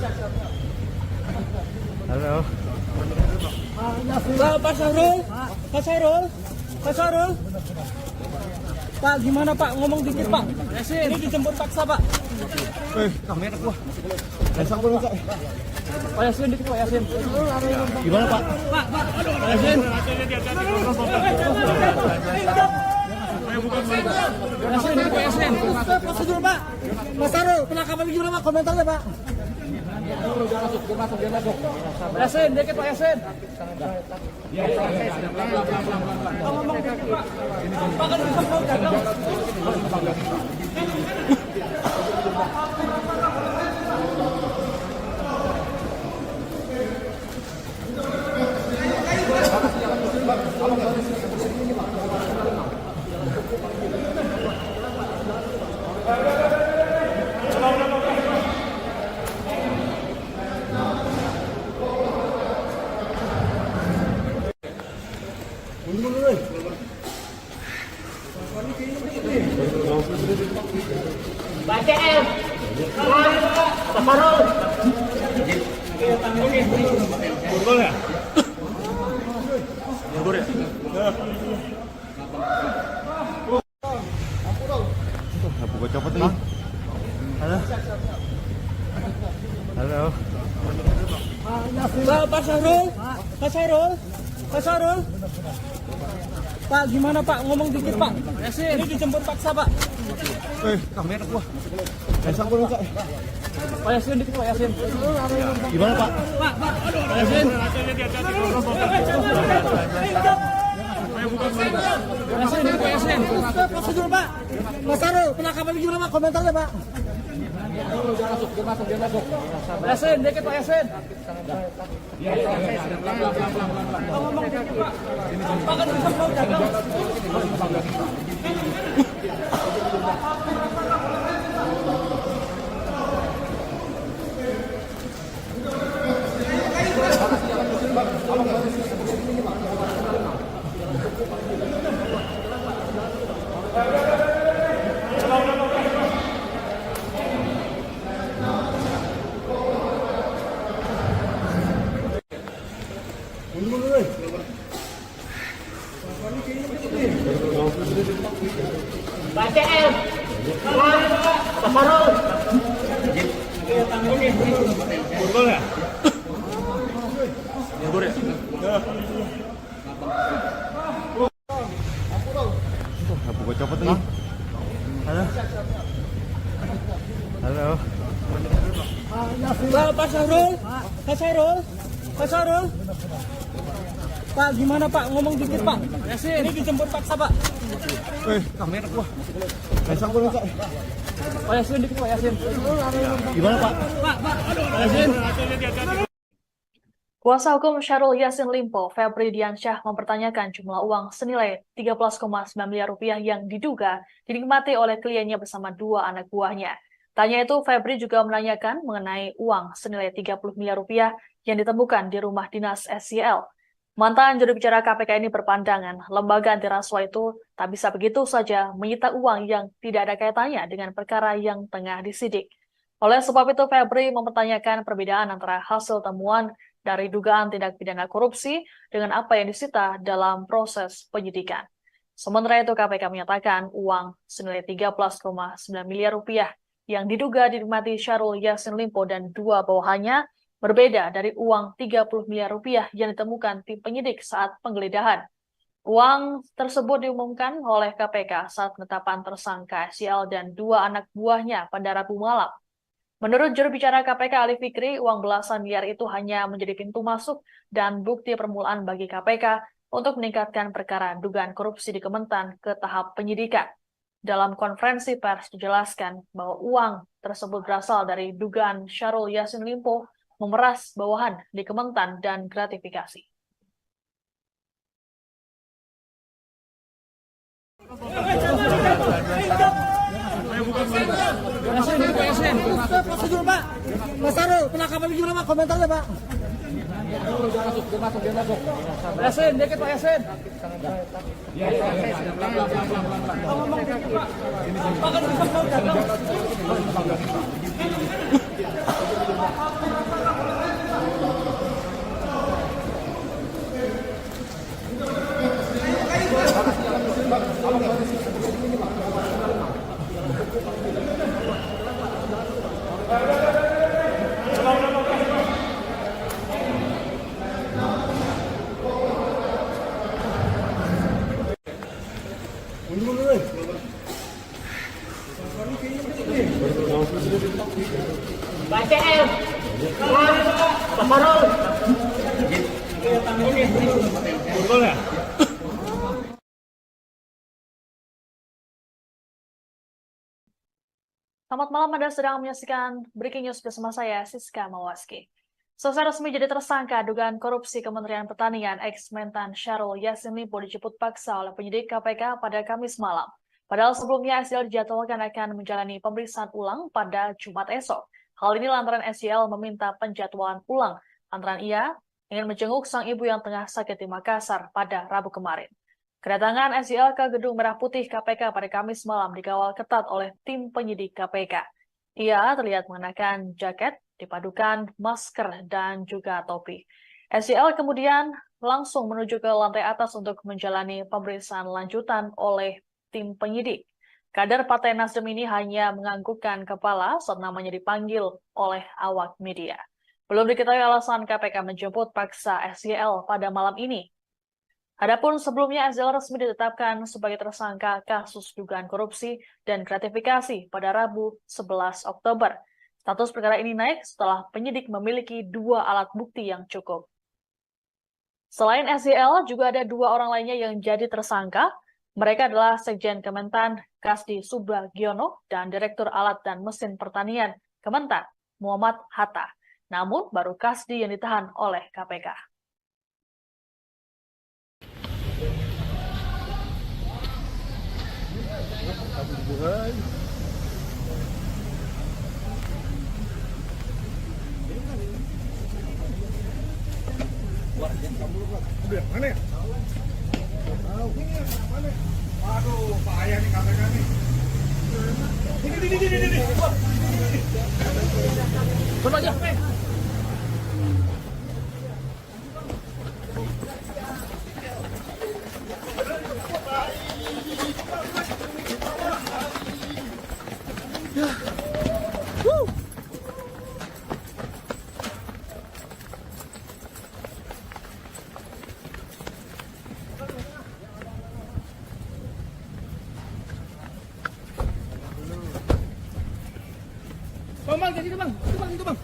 Halo. Pak Syahrul, Pak Syahrul, Pak Syahrul. Pak, gimana Pak? Ngomong dikit Pak. Ini dijemput paksa Pak. Kamera gua. Besok gua minta. Pak Yasin dikit Pak Yasin. Gimana Pak? Pak Yasin. Yasin dikit Pak Yasin. Prosedur Pak. Mas Syahrul, penangkapan gimana Pak? Komentarnya Pak. Dia masuk. Yasin dikit Pak Yasin. Ngomong dikit Pak. Pak kan bisa mau jaga. BCM. Saparul. Borgol ya? Borgol ya? Apa gue copot nih? Halo. Halo. Pak Syahrul, Pak Syahrul, Pak Syahrul. Pak, gimana Pak? Ngomong dikit Pak. Ini dijemput paksa Pak. Kamera gua. Besok gua minta. Pak Yasin dikit Pak Yasin. Gimana Pak? Pak Yasin. Yasin dikit Pak Yasin. Prosedur Pak. Mas Syahrul, penangkapan gimana Pak? Komentarnya Pak. Dia masuk. Yasin dikit Pak Yasin. Ngomong dikit Pak. Pak kan bisa mau jaga. BCM. Saparul. Borgol ya? Borgol ya? Apa gue copot nih? Halo. Halo. Pak Syahrul, Pak Syahrul, Pak Syahrul. Pak, gimana Pak? Ngomong dikit Pak. Ini dijemput paksa Pak. Kamera gua. Besok gua minta. Pak Yasin dikit Pak Yasin. Gimana Pak? Pak Yasin. Kuasa hukum Syahrul Yassin Limpo, Febri Diansyah, mempertanyakan jumlah uang senilai 13,9 miliar rupiah yang diduga dinikmati oleh kliennya bersama dua anak buahnya. Tanya itu, Febri juga menanyakan mengenai uang senilai 30 miliar rupiah yang ditemukan di rumah dinas SYL. Mantan juru bicara KPK ini berpandangan lembaga anti rasuah itu tak bisa begitu saja menyita uang yang tidak ada kaitannya dengan perkara yang tengah disidik. Oleh sebab itu, Febri mempertanyakan perbedaan antara hasil temuan dari dugaan tindak pidana korupsi dengan apa yang disita dalam proses penyidikan. Sementara itu KPK menyatakan uang senilai 13,9 miliar rupiah yang diduga dinikmati Syahrul Yassin Limpo dan dua bawahannya berbeda dari uang 30 miliar rupiah yang ditemukan tim penyidik saat penggeledahan. Uang tersebut diumumkan oleh KPK saat penetapan tersangka SYL dan dua anak buahnya pada Rabu malam. Menurut juru bicara KPK Ali Fikri, uang belasan miliar itu hanya menjadi pintu masuk dan bukti permulaan bagi KPK untuk meningkatkan perkara dugaan korupsi di Kementan ke tahap penyidikan. Dalam konferensi pers dijelaskan bahwa uang tersebut berasal dari dugaan Syahrul Yassin Limpo memeras bawahan di Kementan dan gratifikasi. Prosedur Pak. Mas Sarul, penangkapan gimana Pak? Komentarnya Pak. Yasin, dikit Pak Yasin. Selamat malam, Anda sedang menyaksikan Breaking News bersama saya, Siska Mawaski. Selesai resmi jadi tersangka dugaan korupsi Kementerian Pertanian, ex-Mentan Syahrul Yassin Limpo dijemput paksa oleh penyidik KPK pada Kamis malam. Padahal sebelumnya SYL dijadwalkan akan menjalani pemeriksaan ulang pada Jumat esok. Hal ini lantaran SYL meminta penjadwalan ulang lantaran ia ingin menjenguk sang ibu yang tengah sakit di Makassar pada Rabu kemarin. Kedatangan SYL ke Gedung Merah Putih KPK pada Kamis malam dikawal ketat oleh tim penyidik KPK. Ia terlihat mengenakan jaket, dipadukan masker, dan juga topi. SYL kemudian langsung menuju ke lantai atas untuk menjalani pemeriksaan lanjutan oleh tim penyidik. Kader Partai Nasdem ini hanya menganggukkan kepala saat namanya dipanggil oleh awak media. Belum diketahui alasan KPK menjemput paksa SYL pada malam ini. Adapun sebelumnya SYL resmi ditetapkan sebagai tersangka kasus dugaan korupsi dan gratifikasi pada Rabu 11 Oktober. Status perkara ini naik setelah penyidik memiliki dua alat bukti yang cukup. Selain SYL, juga ada dua orang lainnya yang jadi tersangka. Mereka adalah Sekjen Kementan Kasdi Subagiono dan Direktur Alat dan Mesin Pertanian Kementan Muhammad Hatta. Namun baru Kasdi yang ditahan oleh KPK. Mana ya? Aduh, payah nih KPK nih. Ini. Coba aja. Bang, jadi bang, itu bang.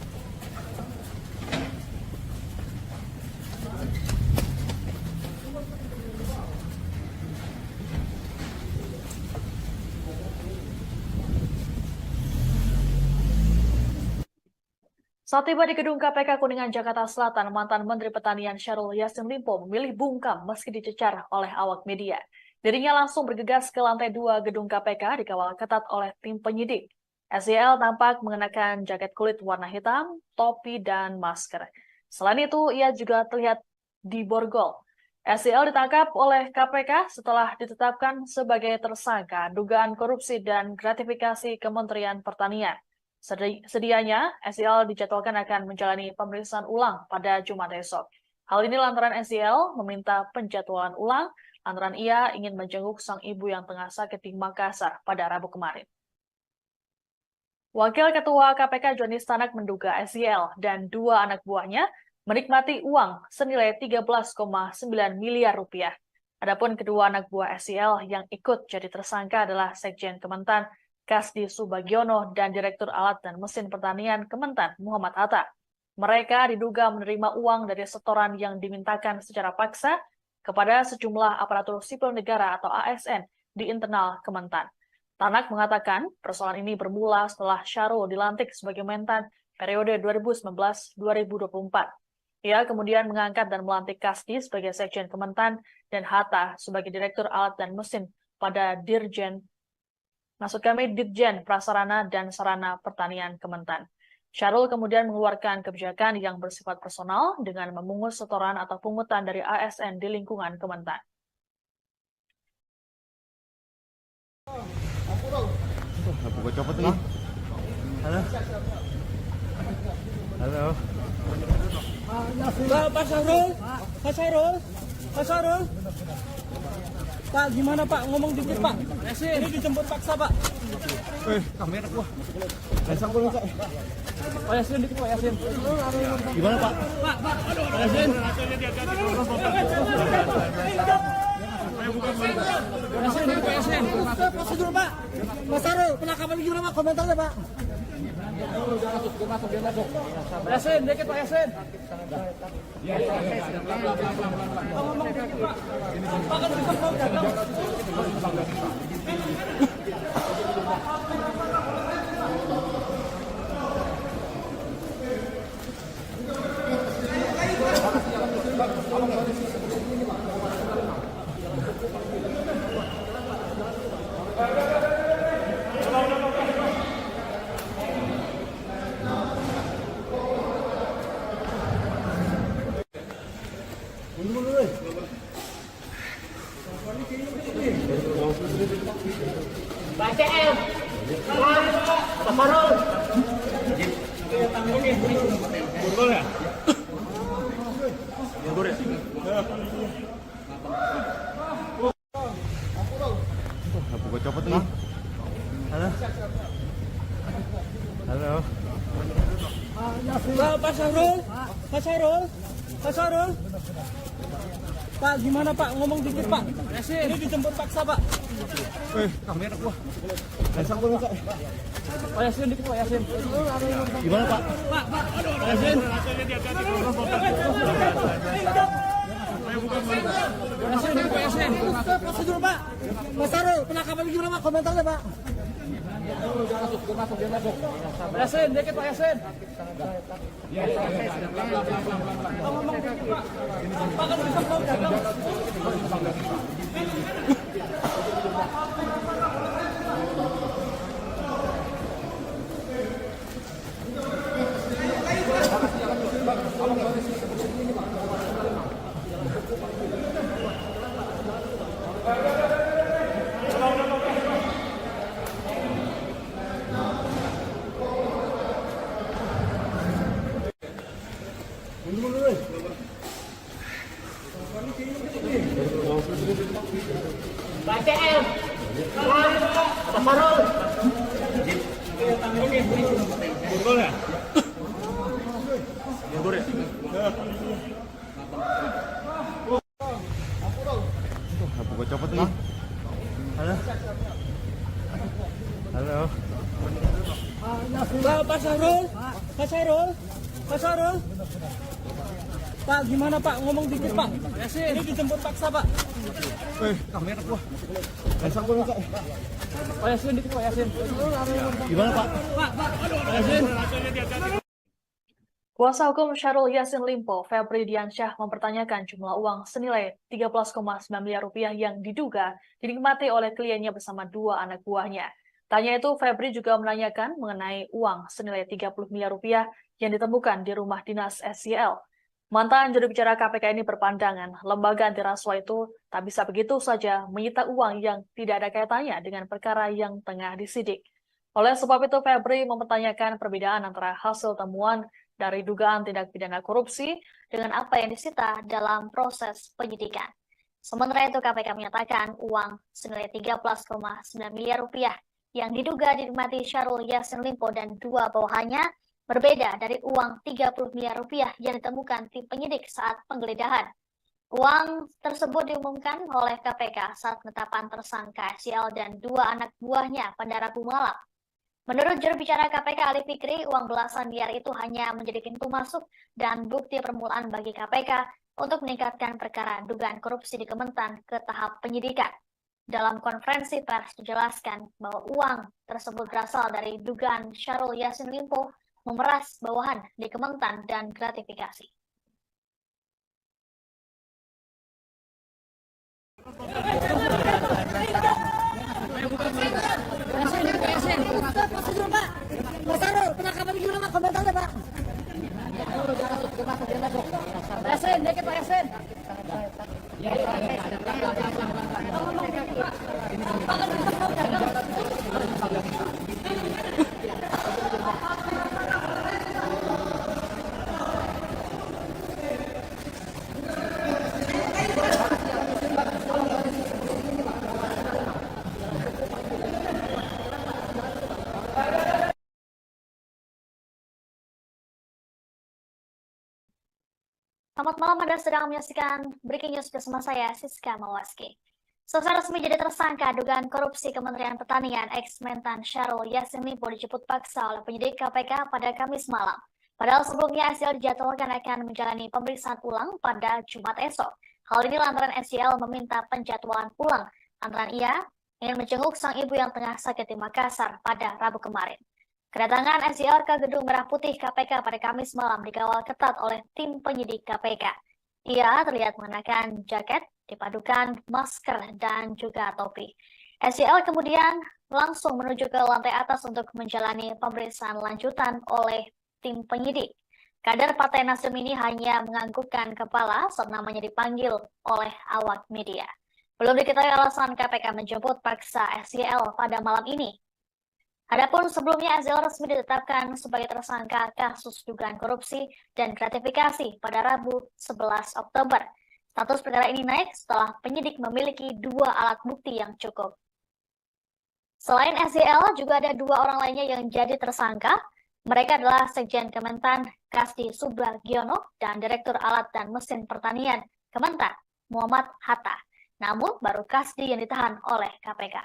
Saat tiba di gedung KPK Kuningan, Jakarta Selatan, mantan Menteri Pertanian Syahrul Yassin Limpo memilih bungkam meski dicecar oleh awak media. Dirinya langsung bergegas ke lantai 2 gedung KPK dikawal ketat oleh tim penyidik. SYL tampak mengenakan jaket kulit warna hitam, topi, dan masker. Selain itu, ia juga terlihat diborgol. SYL ditangkap oleh KPK setelah ditetapkan sebagai tersangka dugaan korupsi dan gratifikasi Kementerian Pertanian. Sedianya, SYL dijadwalkan akan menjalani pemeriksaan ulang pada Jumat esok. Hal ini lantaran SYL meminta penjadwalan ulang antara ia ingin menjenguk sang ibu yang tengah sakit di Makassar pada Rabu kemarin. Wakil Ketua KPK Joni Stanak menduga SYL dan dua anak buahnya menikmati uang senilai 13,9 miliar rupiah. Adapun kedua anak buah SYL yang ikut jadi tersangka adalah Sekjen Kementan Kasdi Subagiono dan Direktur Alat dan Mesin Pertanian Kementan Muhammad Hatta. Mereka diduga menerima uang dari setoran yang dimintakan secara paksa kepada sejumlah aparatur sipil negara atau ASN di internal Kementan. Tanak mengatakan persoalan ini bermula setelah Syahrul dilantik sebagai Mentan periode 2019-2024. Ia kemudian mengangkat dan melantik Kasdi sebagai Sekjen Kementan dan Hatta sebagai Direktur Alat dan Mesin pada Ditjen Prasarana dan Sarana Pertanian Kementan. Syahrul kemudian mengeluarkan kebijakan yang bersifat personal dengan memungut setoran atau pungutan dari ASN di lingkungan Kementan. Buka copot nih. Halo. Halo. Pak Syahrul, Pak Syahrul, Pak Syahrul. Pak, gimana Pak? Ngomong dikit Pak. Ini dijemput paksa Pak. Kamera gua. Pasang gua Pak. Pak Yasin dikit Pak Yasin. Gimana Pak? Pak Yasin. Yasin dikit Pak Yasin. Prosedur Pak. Mas Syahrul, penangkapan gimana Pak? Komentarnya Pak. Yasin dikit Pak Yasin. Ngomong dikit Pak. Pak kan bisa gagal. Buka copot nih. Halo. Halo. Pak Syahrul, Pak Syahrul, Pak Syahrul. Pak, gimana Pak? Ngomong dikit Pak. Ini dijemput paksa Pak. Kamera gua. Pasang gua Pak. Pak Yasin dikit Pak Yasin. Gimana Pak? Pak Yasin. Yasin dikit Pak Yasin. Prosedur Pak. Mas Syahrul, penangkapan gimana Pak? Komentarnya Pak. Yasin dikit Pak Yasin. Ngomong dikit Pak. Pak kan bisa gagal. Buka copot nih. Halo. Halo. Pak Syahrul, Pak Syahrul, Pak Syahrul. Pak, gimana Pak? Ngomong dikit Pak. Ini dijemput paksa Pak. Kamera gua. Pasang gua Pak. Pak Yasin dikit Pak Yasin. Gimana Pak? Pak Yasin. Kuasa hukum Syahrul Yassin Limpo, Febri Diansyah, mempertanyakan jumlah uang senilai 13,9 miliar rupiah yang diduga dinikmati oleh kliennya bersama dua anak buahnya. Tanya itu, Febri juga menanyakan mengenai uang senilai 30 miliar rupiah yang ditemukan di rumah dinas SYL. Mantan juru bicara KPK ini berpandangan, lembaga anti rasuah itu tak bisa begitu saja menyita uang yang tidak ada kaitannya dengan perkara yang tengah disidik. Oleh sebab itu, Febri mempertanyakan perbedaan antara hasil temuan dari dugaan tindak pidana korupsi dengan apa yang disita dalam proses penyidikan. Sementara itu KPK menyatakan uang senilai 13,9 miliar rupiah yang diduga dinikmati Syahrul Yassin Limpo dan dua bawahannya berbeda dari uang 30 miliar rupiah yang ditemukan tim penyidik saat penggeledahan. Uang tersebut diumumkan oleh KPK saat penetapan tersangka SYL dan dua anak buahnya pada Rabu malam. Menurut juru bicara KPK Ali Fikri, uang belasan miliar itu hanya menjadi pintu masuk dan bukti permulaan bagi KPK untuk meningkatkan perkara dugaan korupsi di Kementan ke tahap penyidikan. Dalam konferensi pers dijelaskan bahwa uang tersebut berasal dari dugaan Syahrul Yassin Limpo memeras bawahan di Kementan dan gratifikasi. Penangkapan gimana Pak? Komentarnya Pak. Yasin, dikit Pak Yasin. Selamat malam, Anda sedang menyaksikan Breaking News bersama saya, Siska Mawaski. Selesai resmi jadi tersangka dugaan korupsi Kementerian Pertanian, ex-Mentan Syahrul Yassin Limpo dijemput paksa oleh penyidik KPK pada Kamis malam. Padahal sebelumnya SYL dijadwalkan akan menjalani pemeriksaan ulang pada Jumat esok. Hal ini lantaran SYL meminta penjadwalan ulang lantaran ia ingin menjenguk sang ibu yang tengah sakit di Makassar pada Rabu kemarin. Kedatangan SYL ke Gedung Merah Putih KPK pada Kamis malam dikawal ketat oleh tim penyidik KPK. Ia terlihat mengenakan jaket, dipadukan masker, dan juga topi. SYL kemudian langsung menuju ke lantai atas untuk menjalani pemeriksaan lanjutan oleh tim penyidik. Kader Partai Nasdem ini hanya menganggukkan kepala saat namanya dipanggil oleh awak media. Belum diketahui alasan KPK menjemput paksa SYL pada malam ini. Adapun sebelumnya SYL resmi ditetapkan sebagai tersangka kasus dugaan korupsi dan gratifikasi pada Rabu 11 Oktober. Status perkara ini naik setelah penyidik memiliki dua alat bukti yang cukup. Selain SYL, juga ada dua orang lainnya yang jadi tersangka. Mereka adalah Sekjen Kementan Kasdi Subagiono dan Direktur Alat dan Mesin Pertanian Kementan Muhammad Hatta. Namun baru Kasdi yang ditahan oleh KPK.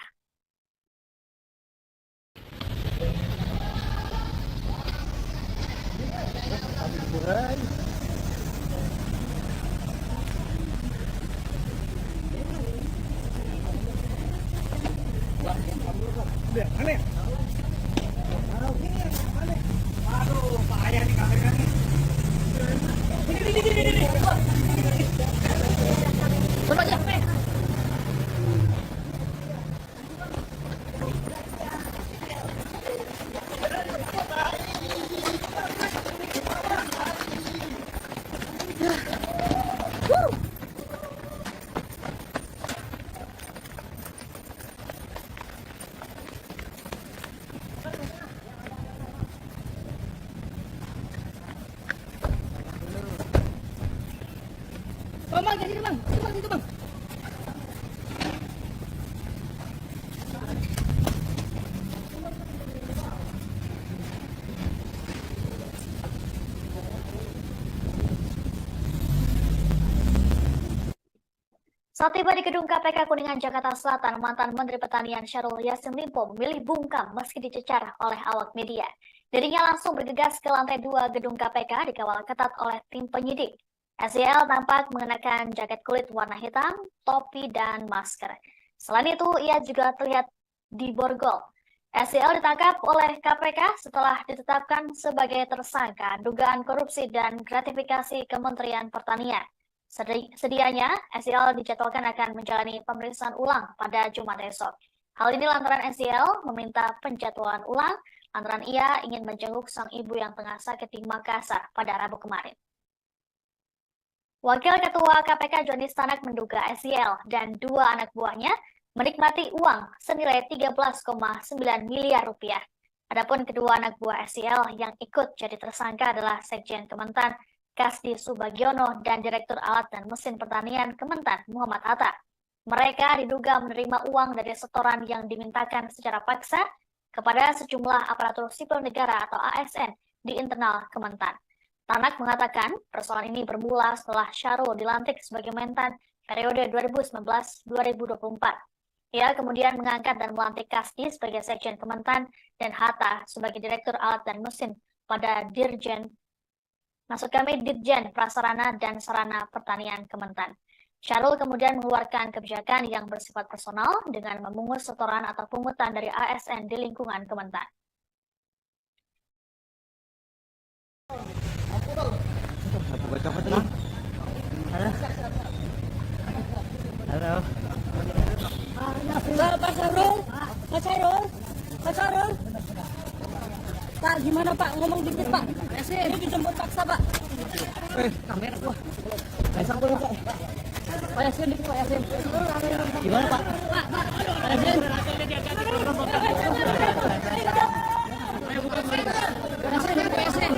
Bang, jadi Bang. Itu Bang. Saat tiba di gedung KPK Kuningan, Jakarta Selatan, mantan Menteri Pertanian Syahrul Yassin Limpo memilih bungkam meski dicecar oleh awak media. Dirinya langsung bergegas ke lantai 2 gedung KPK dikawal ketat oleh tim penyidik. SYL tampak mengenakan jaket kulit warna hitam, topi, dan masker. Selain itu, ia juga terlihat diborgol. SYL ditangkap oleh KPK setelah ditetapkan sebagai tersangka dugaan korupsi dan gratifikasi Kementerian Pertanian. Sedianya, SYL dijadwalkan akan menjalani pemeriksaan ulang pada Jumat esok. Hal ini lantaran SYL meminta penjadwalan ulang lantaran ia ingin menjenguk sang ibu yang tengah sakit di Makassar pada Rabu kemarin. Wakil Ketua KPK Johnny Stanak menduga SYL dan dua anak buahnya menikmati uang senilai 13,9 miliar rupiah. Adapun kedua anak buah SYL yang ikut jadi tersangka adalah Sekjen Kementan Kasdi Subagiono, dan Direktur Alat dan Mesin Pertanian Kementan Muhammad Hatta. Mereka diduga menerima uang dari setoran yang dimintakan secara paksa kepada sejumlah aparatur sipil negara atau ASN di internal Kementan. Tanak mengatakan persoalan ini bermula setelah Syahrul dilantik sebagai Mentan periode 2019-2024. Ia kemudian mengangkat dan melantik Kasdi sebagai Sekjen Kementan dan Hatta sebagai Direktur Alat dan Mesin pada Dirjen Prasarana dan Sarana Pertanian Kementan. Syahrul kemudian mengeluarkan kebijakan yang bersifat personal dengan memungut setoran atau pungutan dari ASN di lingkungan Kementan. Halo. Pak Syahrul. Pak, gimana Pak? Ngomong dikit Pak. Ini dijemput paksa Pak. Kamera gua. Pasang gua, Pak. Pak Yasin dikit Pak Yasin. Gimana, Pak? Pak Yasin. Pak Yasin.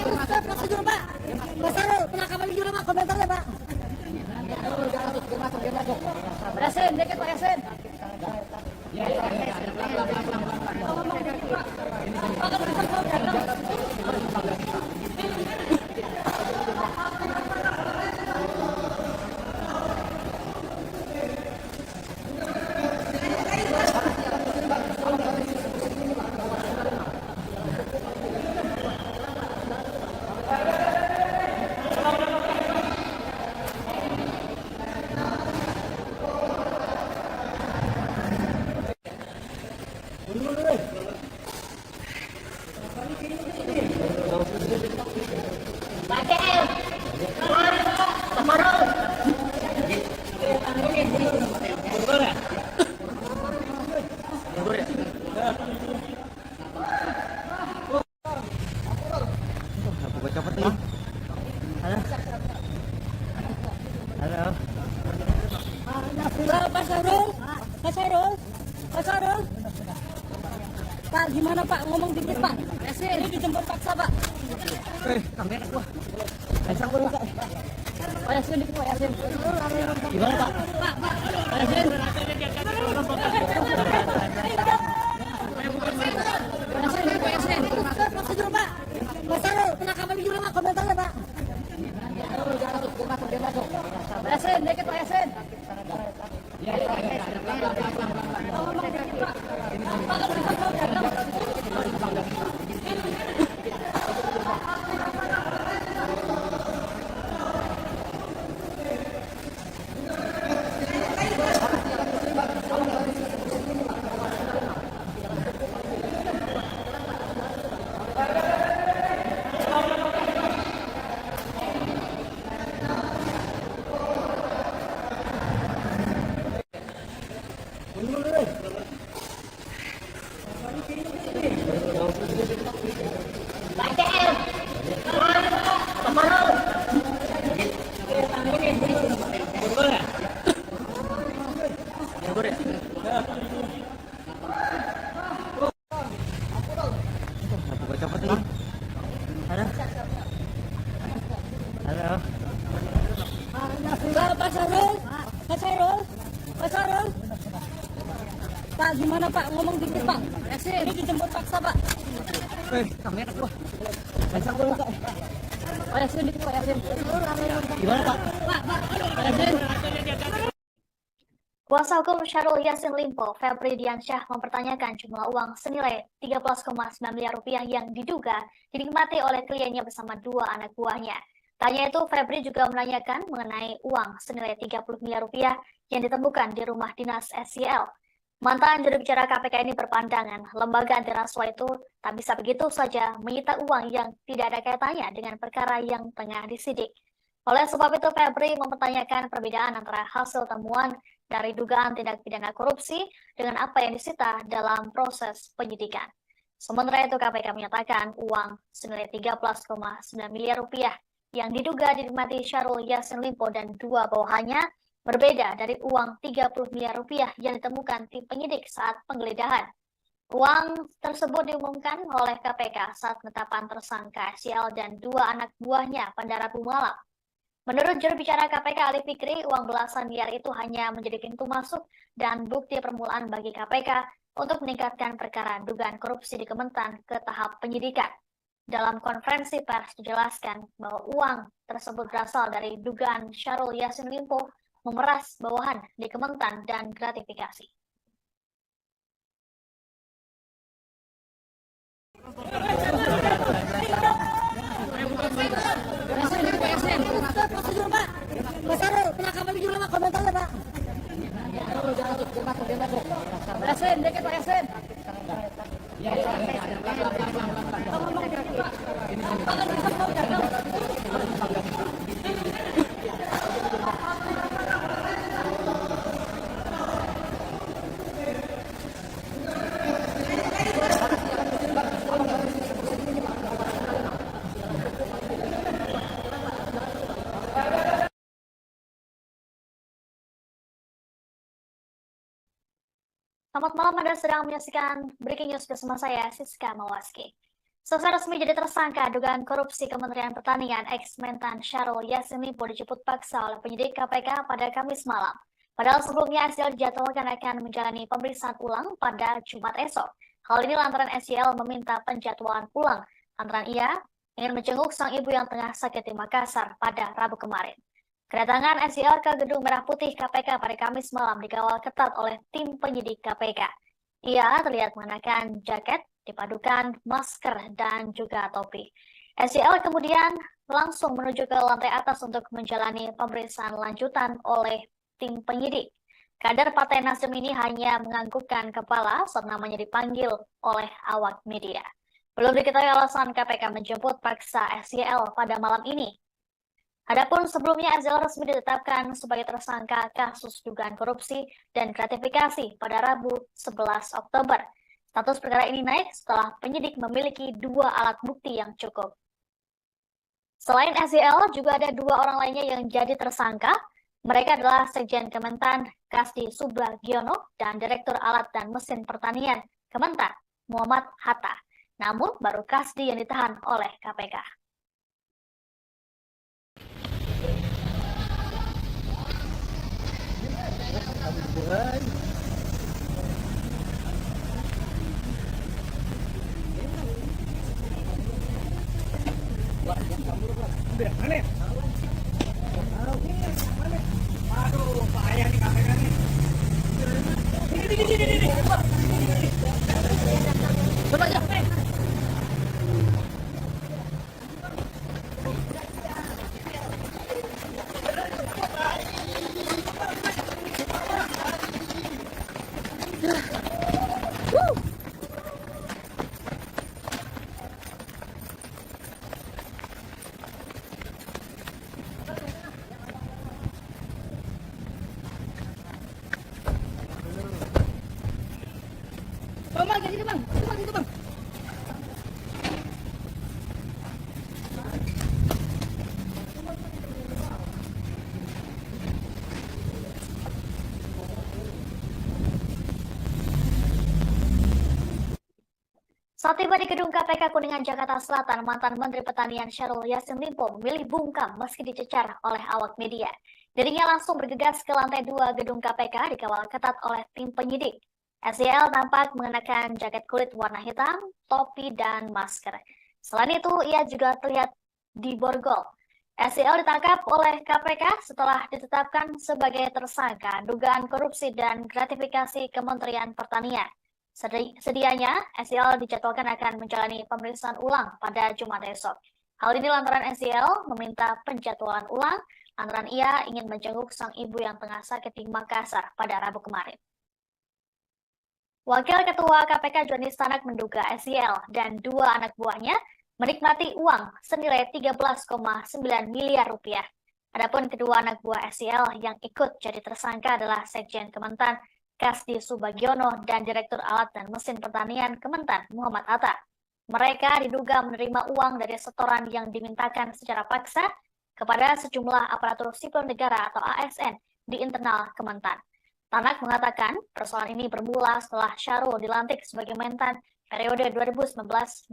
Prosedur Pak. Pak Syahrul, penangkapan gimana Pak? Komentarnya Pak. Pak Yasin, dikit Pak Yasin. Halo. Pak Syahrul. Pak, gimana Pak? Ngomong dikit Pak. Ini dijemput paksa Pak. Kamera gua. Pasang gua, Pak. Pak Yasin dikit Pak Yasin. Gimana, Pak? Pak Yasin. Pak Yasin. Prosedur Pak. Pak Syahrul, penangkapan gimana Pak? Komentarnya Pak. Pak Yasin, dikit Pak Yasin. Halo. Pak Syahrul. Pak, gimana Pak? Ngomong dikit Pak. Ini dijemput paksa Pak. Kamera gua. Pasang gua, Pak. Pak Yasin dikit Pak Yasin. Gimana, Pak? Pak Yasin. Kuasa hukum Syahrul Yassin Limpo, Febri Diansyah, mempertanyakan jumlah uang senilai 13,9 miliar rupiah yang diduga dinikmati oleh kliennya bersama dua anak buahnya. Tanya itu, Febri juga menanyakan mengenai uang senilai 30 miliar rupiah yang ditemukan di rumah dinas SYL. Mantan juru bicara KPK ini berpandangan lembaga anti rasuah itu tak bisa begitu saja menyita uang yang tidak ada kaitannya dengan perkara yang tengah disidik. Oleh sebab itu, Febri mempertanyakan perbedaan antara hasil temuan dari dugaan tindak pidana korupsi dengan apa yang disita dalam proses penyidikan. Sementara itu, KPK menyatakan uang senilai 13,9 miliar rupiah yang diduga dinikmati Syahrul Yassin Limpo dan dua bawahannya berbeda dari uang 30 miliar rupiah yang ditemukan tim penyidik saat penggeledahan. Uang tersebut diumumkan oleh KPK saat penetapan tersangka SYL dan 2 anak buahnya pada Rabu malam. Menurut juru bicara KPK Ali Fikri, uang belasan miliar itu hanya menjadi pintu masuk dan bukti permulaan bagi KPK untuk meningkatkan perkara dugaan korupsi di Kementan ke tahap penyidikan. Dalam konferensi pers dijelaskan bahwa uang tersebut berasal dari dugaan Syahrul Yassin Limpo memeras bawahan di Kementan dan gratifikasi. Selamat malam, Anda sedang menyaksikan Breaking News bersama saya, Siska Mawaski. Selesai resmi jadi tersangka dugaan korupsi Kementerian Pertanian, ex-Mentan Syahrul Yassin Limpo dijemput paksa oleh penyidik KPK pada Kamis malam. Padahal sebelumnya SYL dijadwalkan akan menjalani pemeriksaan ulang pada Jumat esok. Hal ini lantaran SYL meminta penjadwalan ulang lantaran ia ingin menjenguk sang ibu yang tengah sakit di Makassar pada Rabu kemarin. Kedatangan SYL ke Gedung Merah Putih KPK pada Kamis malam dikawal ketat oleh tim penyidik KPK. Ia terlihat mengenakan jaket dipadukan masker dan juga topi. SYL kemudian langsung menuju ke lantai atas untuk menjalani pemeriksaan lanjutan oleh tim penyidik. Kader Partai Nasdem ini hanya menganggukkan kepala saat namanya dipanggil oleh awak media. Belum diketahui alasan KPK menjemput paksa SYL pada malam ini. Adapun sebelumnya SYL resmi ditetapkan sebagai tersangka kasus dugaan korupsi dan gratifikasi pada Rabu 11 Oktober. Status perkara ini naik setelah penyidik memiliki 2 alat bukti yang cukup. Selain SYL, juga ada 2 orang lainnya yang jadi tersangka. Mereka adalah Sekjen Kementan Kasdi Subagiono dan Direktur Alat dan Mesin Pertanian Kementan Muhammad Hatta. Namun baru Kasdi yang ditahan oleh KPK. Saat tiba di gedung KPK Kuningan, Jakarta Selatan, mantan Menteri Pertanian Syahrul Yassin Limpo memilih bungkam meski dicecar oleh awak media. Dirinya langsung bergegas ke lantai 2 gedung KPK dikawal ketat oleh tim penyidik. SYL tampak mengenakan jaket kulit warna hitam, topi, dan masker. Selain itu, ia juga terlihat diborgol. SYL ditangkap oleh KPK setelah ditetapkan sebagai tersangka dugaan korupsi dan gratifikasi Kementerian Pertanian. Sedianya, SYL dijadwalkan akan menjalani pemeriksaan ulang pada Jumat esok. Hal ini lantaran SYL meminta penjadwalan ulang lantaran ia ingin menjenguk sang ibu yang tengah sakit di Makassar pada Rabu kemarin. Wakil Ketua KPK Johnny Stanak menduga SYL dan 2 anak buahnya menikmati uang senilai 13,9 miliar rupiah. Adapun kedua anak buah SYL yang ikut jadi tersangka adalah Sekjen Kementan Kasdi Subagiono dan Direktur Alat dan Mesin Pertanian Kementan Muhammad Hatta. Mereka diduga menerima uang dari setoran yang dimintakan secara paksa kepada sejumlah aparatur sipil negara atau ASN di internal Kementan. Tanak mengatakan persoalan ini bermula setelah Syahrul dilantik sebagai Mentan periode 2019-2024.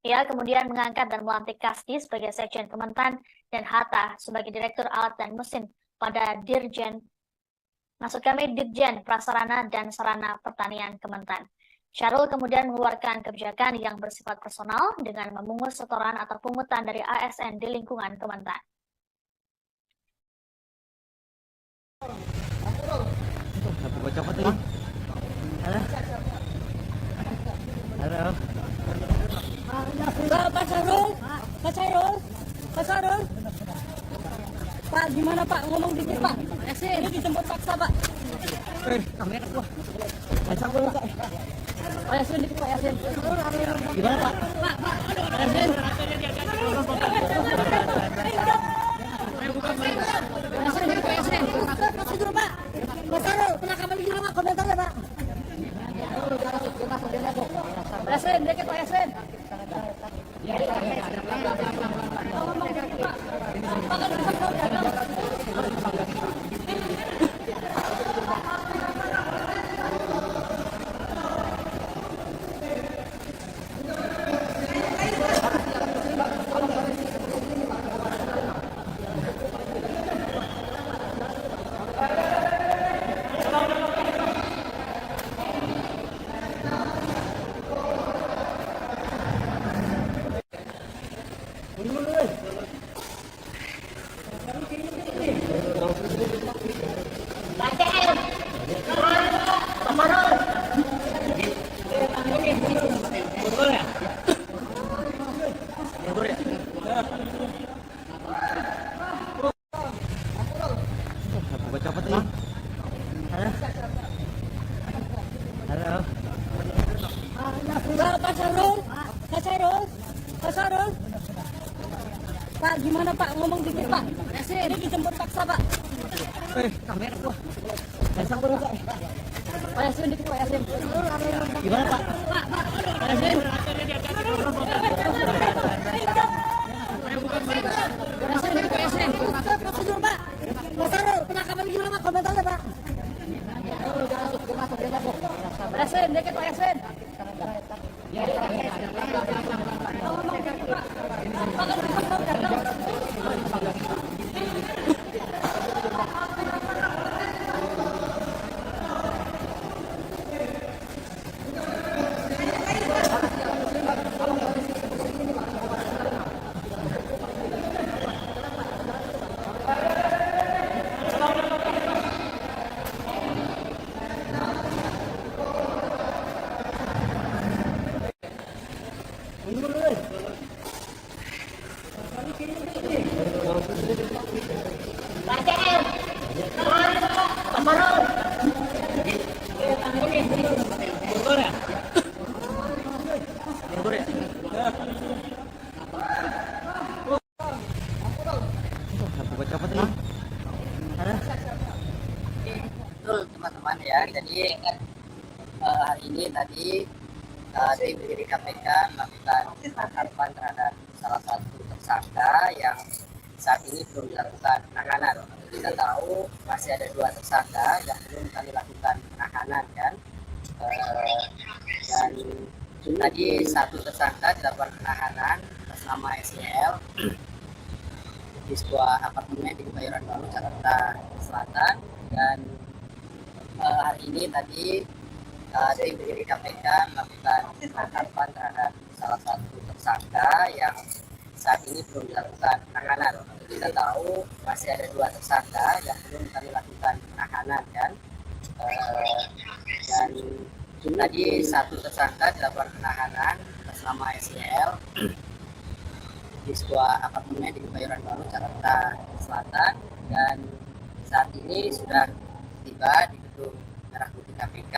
Ia kemudian mengangkat dan melantik Kasdi sebagai Sekjen Kementan dan Hatta sebagai Direktur Alat dan Mesin pada Dirjen Prasarana dan Sarana Pertanian Kementan. Syahrul kemudian mengeluarkan kebijakan yang bersifat personal dengan memungut setoran atau pungutan dari ASN di lingkungan Kementan. Pak Syahrul, Pak Syahrul, Pak Syahrul. Pak, gimana Pak? Ngomong dikit Pak. Ini dijemput paksa Pak. Kamera gua. Pak Yasin dikit Pak Yasin. Gimana Pak? Pak Yasin. Yasin dikit Pak Yasin. Prosedur Pak. Pak Syahrul, penangkapan di Pak, komentarnya Pak. Pak Yasin dikit Pak Yasin. Pak Syahrul, Pak Syahrul, Pak Syahrul. Pak, gimana Pak? Ngomong dikit Pak. Ini dijemput paksa Pak. Kamera gua. Pak Yasin dikit Pak Yasin. Gimana Pak? Pak Yasin. Yasin dikit Pak Yasin. Prosedur Pak. Pak Syahrul, penangkapan di Pak, komentarnya Pak. Pak Yasin dikit Pak Yasin. Betul teman-teman ya, jadi hari ini tadi tim penyidik KPK melakukan penangkapan terhadap salah satu tersangka yang saat ini belum dilakukan penahanan. Kita tahu masih ada 2 tersangka yang belum kami lakukan penahanan kan, dan tadi 1 tersangka dilakukan penahanan atas nama SEL di sebuah apartemen di Kebayoran Baru, Jakarta Selatan, dan hari ini tadi tim penyidik KPK melakukan penangkapan terhadap salah satu tersangka yang saat ini belum dilakukan penahanan. Kita tahu masih ada 2 tersangka yang belum kami lakukan penahanan kan, dan tadi 1 tersangka dilakukan penahanan atas nama SEL di sebuah apartemen di Kebayoran Baru, Jakarta Selatan, dan saat ini sudah tiba di gedung Merah Putih KPK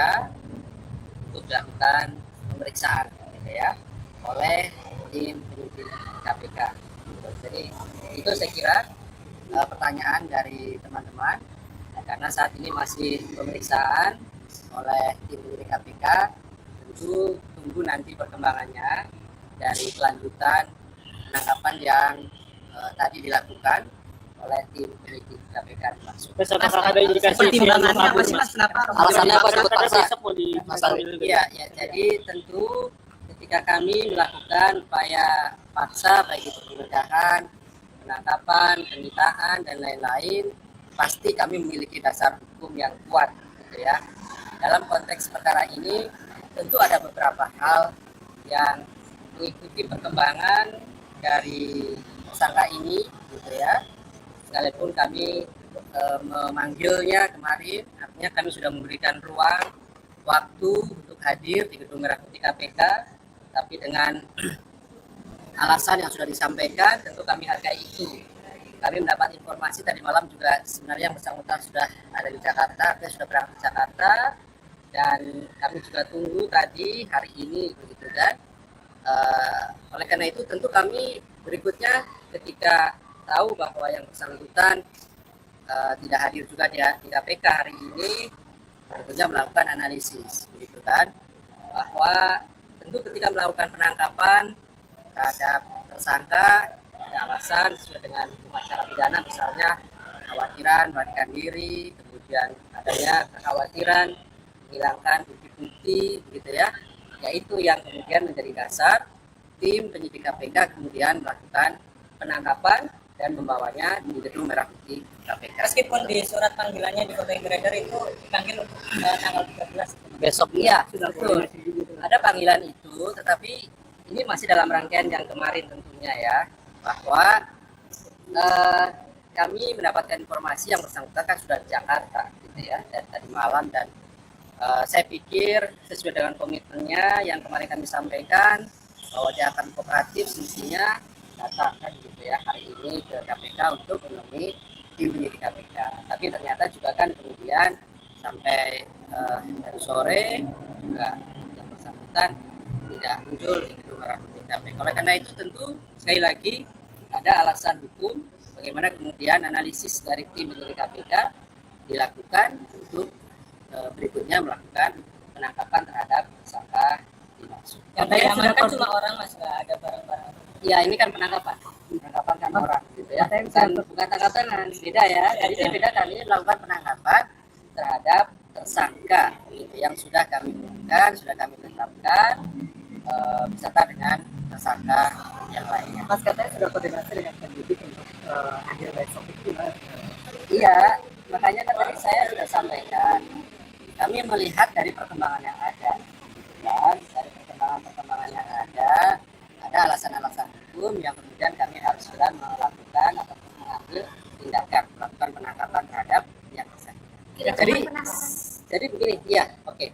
untuk dilakukan pemeriksaan gitu ya oleh tim penyidik KPK. Jadi itu saya kira pertanyaan dari teman-teman, karena saat ini masih pemeriksaan oleh tim penyidik KPK, tentu tunggu nanti perkembangannya dari kelanjutan penangkapan yang tadi dilakukan oleh tim penyidik KPK termasuk. Ada indikasi Pertimbangannya apa sih Mas? Kenapa? Alasannya apa disebut paksa? Masalah Iya, ya, jadi tentu ketika kami melakukan upaya paksa baik itu penggeledahan, penangkapan, penyitaan dan lain-lain, pasti kami memiliki dasar hukum yang kuat, gitu ya. Dalam konteks perkara ini tentu ada beberapa hal yang mengikuti perkembangan dari tersangka ini, gitu ya. Sekalipun kami memanggilnya kemarin, artinya kami sudah memberikan ruang waktu untuk hadir di Gedung Merah Putih KPK, tapi dengan alasan yang sudah disampaikan tentu kami hargai itu. Kami mendapat informasi tadi malam juga sebenarnya yang bersangkutan sudah ada di Jakarta, dia sudah berangkat ke Jakarta, dan kami juga tunggu tadi hari ini, begitu kan. Oleh karena itu tentu kami berikutnya ketika tahu bahwa yang bersangkutan tidak hadir juga di KPK hari ini, tentunya melakukan analisis, begitu kan, bahwa tentu ketika melakukan penangkapan terhadap tersangka ada alasan sesuai dengan hukum acara pidana, misalnya kekhawatiran melarikan diri, kemudian adanya kekhawatiran menghilangkan bukti-bukti, begitu ya, yaitu yang kemudian menjadi dasar tim penyidik KPK kemudian melakukan penangkapan dan membawanya di Gedung Merah Putih KPK. Meskipun di surat panggilannya di foto yang beredar itu dipanggil tanggal 13 Besok iya, betul. Ada panggilan itu, tetapi ini masih dalam rangkaian yang kemarin tentunya ya, bahwa kami mendapatkan informasi yang bersangkutan kan sudah di Jakarta, gitu ya, dari tadi malam, dan saya pikir sesuai dengan komitmennya yang kemarin kami sampaikan bahwa dia akan kooperatif, semestinya datang kan gitu ya hari ini ke KPK untuk menemui tim penyidik KPK. Tapi ternyata juga kan kemudian sampai dari sore juga yang bersangkutan tidak muncul di Gedung Merah Putih KPK. Oleh karena itu tentu sekali lagi ada alasan hukum bagaimana kemudian analisis dari tim penyidik KPK dilakukan untuk berikutnya melakukan penangkapan terhadap tersangka dimaksud. Yang diamankan cuma orang Mas, nggak ada barang-barang. Ya ini kan penangkapan kan orang gitu ya. Bukan tangkapan, beda ya. Jadi ini beda, kami melakukan penangkapan terhadap tersangka gitu, yang sudah kami berikan, sudah kami tetapkan beserta dengan tersangka yang lainnya. Mas katanya sudah koordinasi dengan penyidik untuk hadir besok itu gimana? Iya, makanya kan tadi saya sudah sampaikan, kami melihat dari perkembangan yang ada, dan dari perkembangan yang ada alasan-alasan hukum yang kemudian kami harus segera melakukan atau mengambil tindakan, melakukan penangkapan terhadap yang bersangkutan. Jadi begini, ya, oke.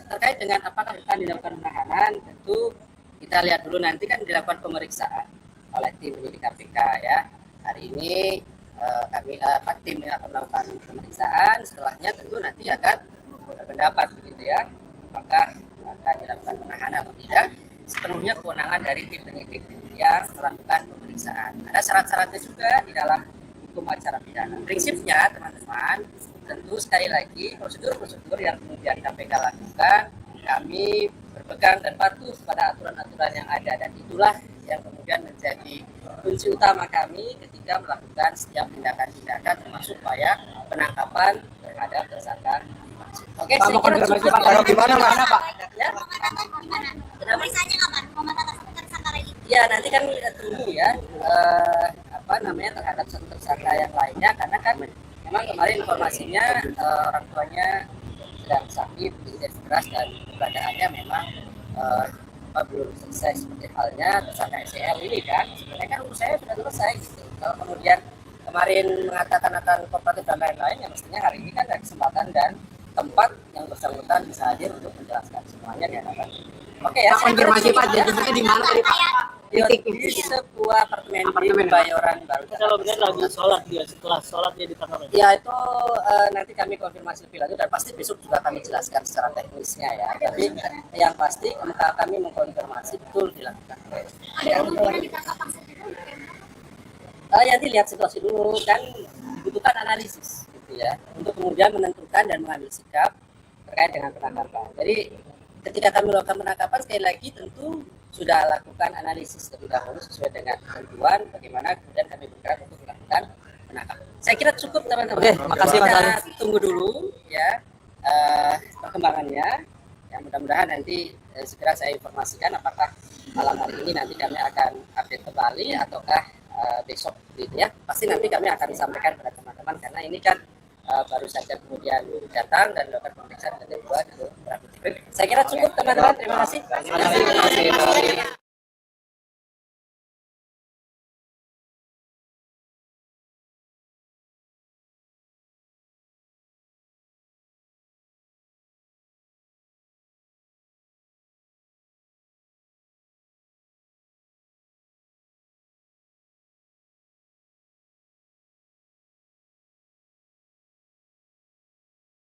Terkait dengan apakah akan dilakukan penahanan, tentu kita lihat dulu, nanti kan dilakukan pemeriksaan oleh tim penyidik KPK ya. Hari ini kami tim akan melakukan pemeriksaan, setelahnya tentu nanti akan berpendapat begitu ya, apakah akan dilakukan penahanan atau tidak. Sepenuhnya kewenangan dari tim penyidik yang melakukan pemeriksaan. Ada syarat-syaratnya juga di dalam hukum acara pidana. Prinsipnya teman-teman, tentu sekali lagi prosedur-prosedur yang kemudian KPK lakukan, kami berpegang dan patuh pada aturan-aturan yang ada, dan itulah yang kemudian menjadi kunci utama kami ketika melakukan setiap tindakan-tindakan termasuk upaya penangkapan terhadap tersangka. Oke, saya kira cukup. Kalau gimana Pak? Ya. Pemeriksaannya kapan? Tersangka lagi? Ya nanti kan kita tunggu ya terhadap satu tersangka yang lainnya, karena kan memang kemarin informasinya orang tuanya sedang sakit, tidak keras, dan keberadaannya memang belum selesai, seperti halnya tersangka SCL ini kan. Sebenarnya kan urus saya sudah selesai gitu. Kalau kemudian kemarin mengatakan akan kooperatif dan lain-lain, ya mestinya hari ini kan ada kesempatan dan tempat yang bersangkutan bisa hadir untuk menjelaskan semuanya di hadapan. Oke ya, Konfirmasi Pak, jadinya di mana tadi Pak? di sebuah apartemen di Kebayoran Baru. Kalau benar lagi sholat dia, setelah sholat dia ditangkap. Ya itu nanti kami konfirmasi lebih lanjut, dan pasti besok juga kami jelaskan secara teknisnya ya. Tapi yang pasti kami mengkonfirmasi betul dilakukan. Ya dilihat situasi dulu, kan dibutuhkan analisis gitu ya, untuk kemudian menentukan dan mengambil sikap terkait dengan penangkapan. Jadi ketika kami melakukan penangkapan, sekali lagi tentu sudah lakukan analisis terlebih dahulu sesuai dengan ketentuan bagaimana kemudian kami bergerak untuk melakukan melakukan penangkapan. Saya kira cukup teman-teman. Oke, makasih Mas Ali. Kita tunggu dulu ya perkembangannya. Ya mudah-mudahan nanti segera saya informasikan apakah malam hari ini nanti kami akan update kembali ataukah besok gitu ya. Pasti nanti kami akan sampaikan kepada teman-teman karena ini kan baru saja kemudian datang dan melakukan pemeriksaan dan kedua di beberapa titik. Saya kira cukup teman-teman. Terima kasih. Terima kasih.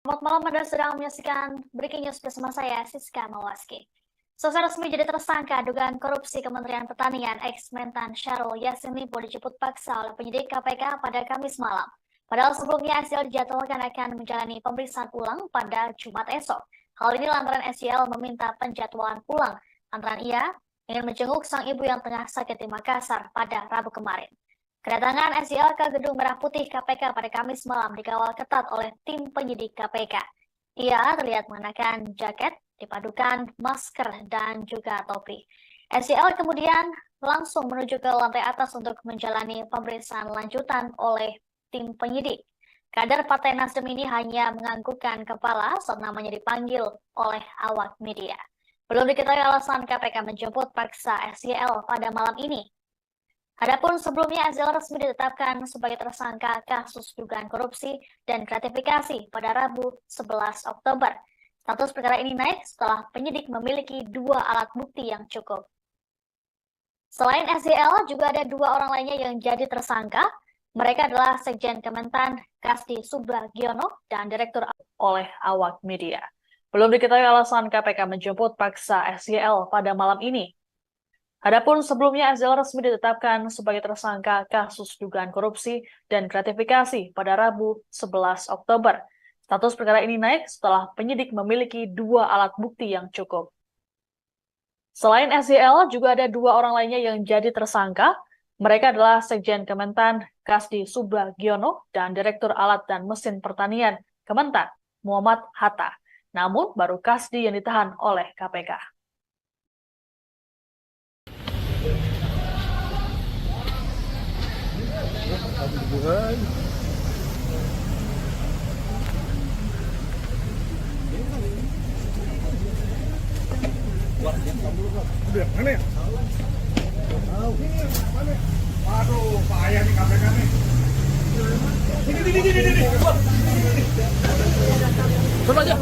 Selamat malam, Anda sedang menyaksikan Breaking News bersama saya, Siska Mawaski. Saudara resmi jadi tersangka dugaan korupsi Kementerian Pertanian ex-Mentan Syahrul Yassin Limpo dijemput paksa oleh penyidik KPK pada Kamis malam. Padahal sebelumnya SYL dijadwalkan akan menjalani pemeriksaan ulang pada Jumat esok. Hal ini lantaran SYL meminta penjadwalan ulang lantaran ia ingin menjenguk sang ibu yang tengah sakit di Makassar pada Rabu kemarin. Kedatangan SYL ke Gedung Merah Putih KPK pada Kamis malam dikawal ketat oleh tim penyidik KPK. Ia terlihat mengenakan jaket, dipadukan masker, dan juga topi. SYL kemudian langsung menuju ke lantai atas untuk menjalani pemeriksaan lanjutan oleh tim penyidik. Kader Partai Nasdem ini hanya menganggukkan kepala saat namanya dipanggil oleh awak media. Belum diketahui alasan KPK menjemput paksa SYL pada malam ini. Adapun sebelumnya SYL resmi ditetapkan sebagai tersangka kasus dugaan korupsi dan gratifikasi pada Rabu 11 Oktober. Status perkara ini naik setelah penyidik memiliki 2 alat bukti yang cukup. Selain SYL, juga ada 2 orang lainnya yang jadi tersangka. Mereka adalah Sekjen Kementan Kasdi Subagiono dan Direktur oleh awak media. Belum diketahui alasan KPK menjemput paksa SYL pada malam ini. Adapun sebelumnya SYL resmi ditetapkan sebagai tersangka kasus dugaan korupsi dan gratifikasi pada Rabu 11 Oktober. Status perkara ini naik setelah penyidik memiliki 2 alat bukti yang cukup. Selain SYL, juga ada 2 orang lainnya yang jadi tersangka. Mereka adalah Sekjen Kementan Kasdi Subagiono dan Direktur Alat dan Mesin Pertanian Kementan Muhammad Hatta. Namun baru Kasdi yang ditahan oleh KPK. Udah, mana ya? Waduh, payah nih KPK nih. Ini. Coba aja.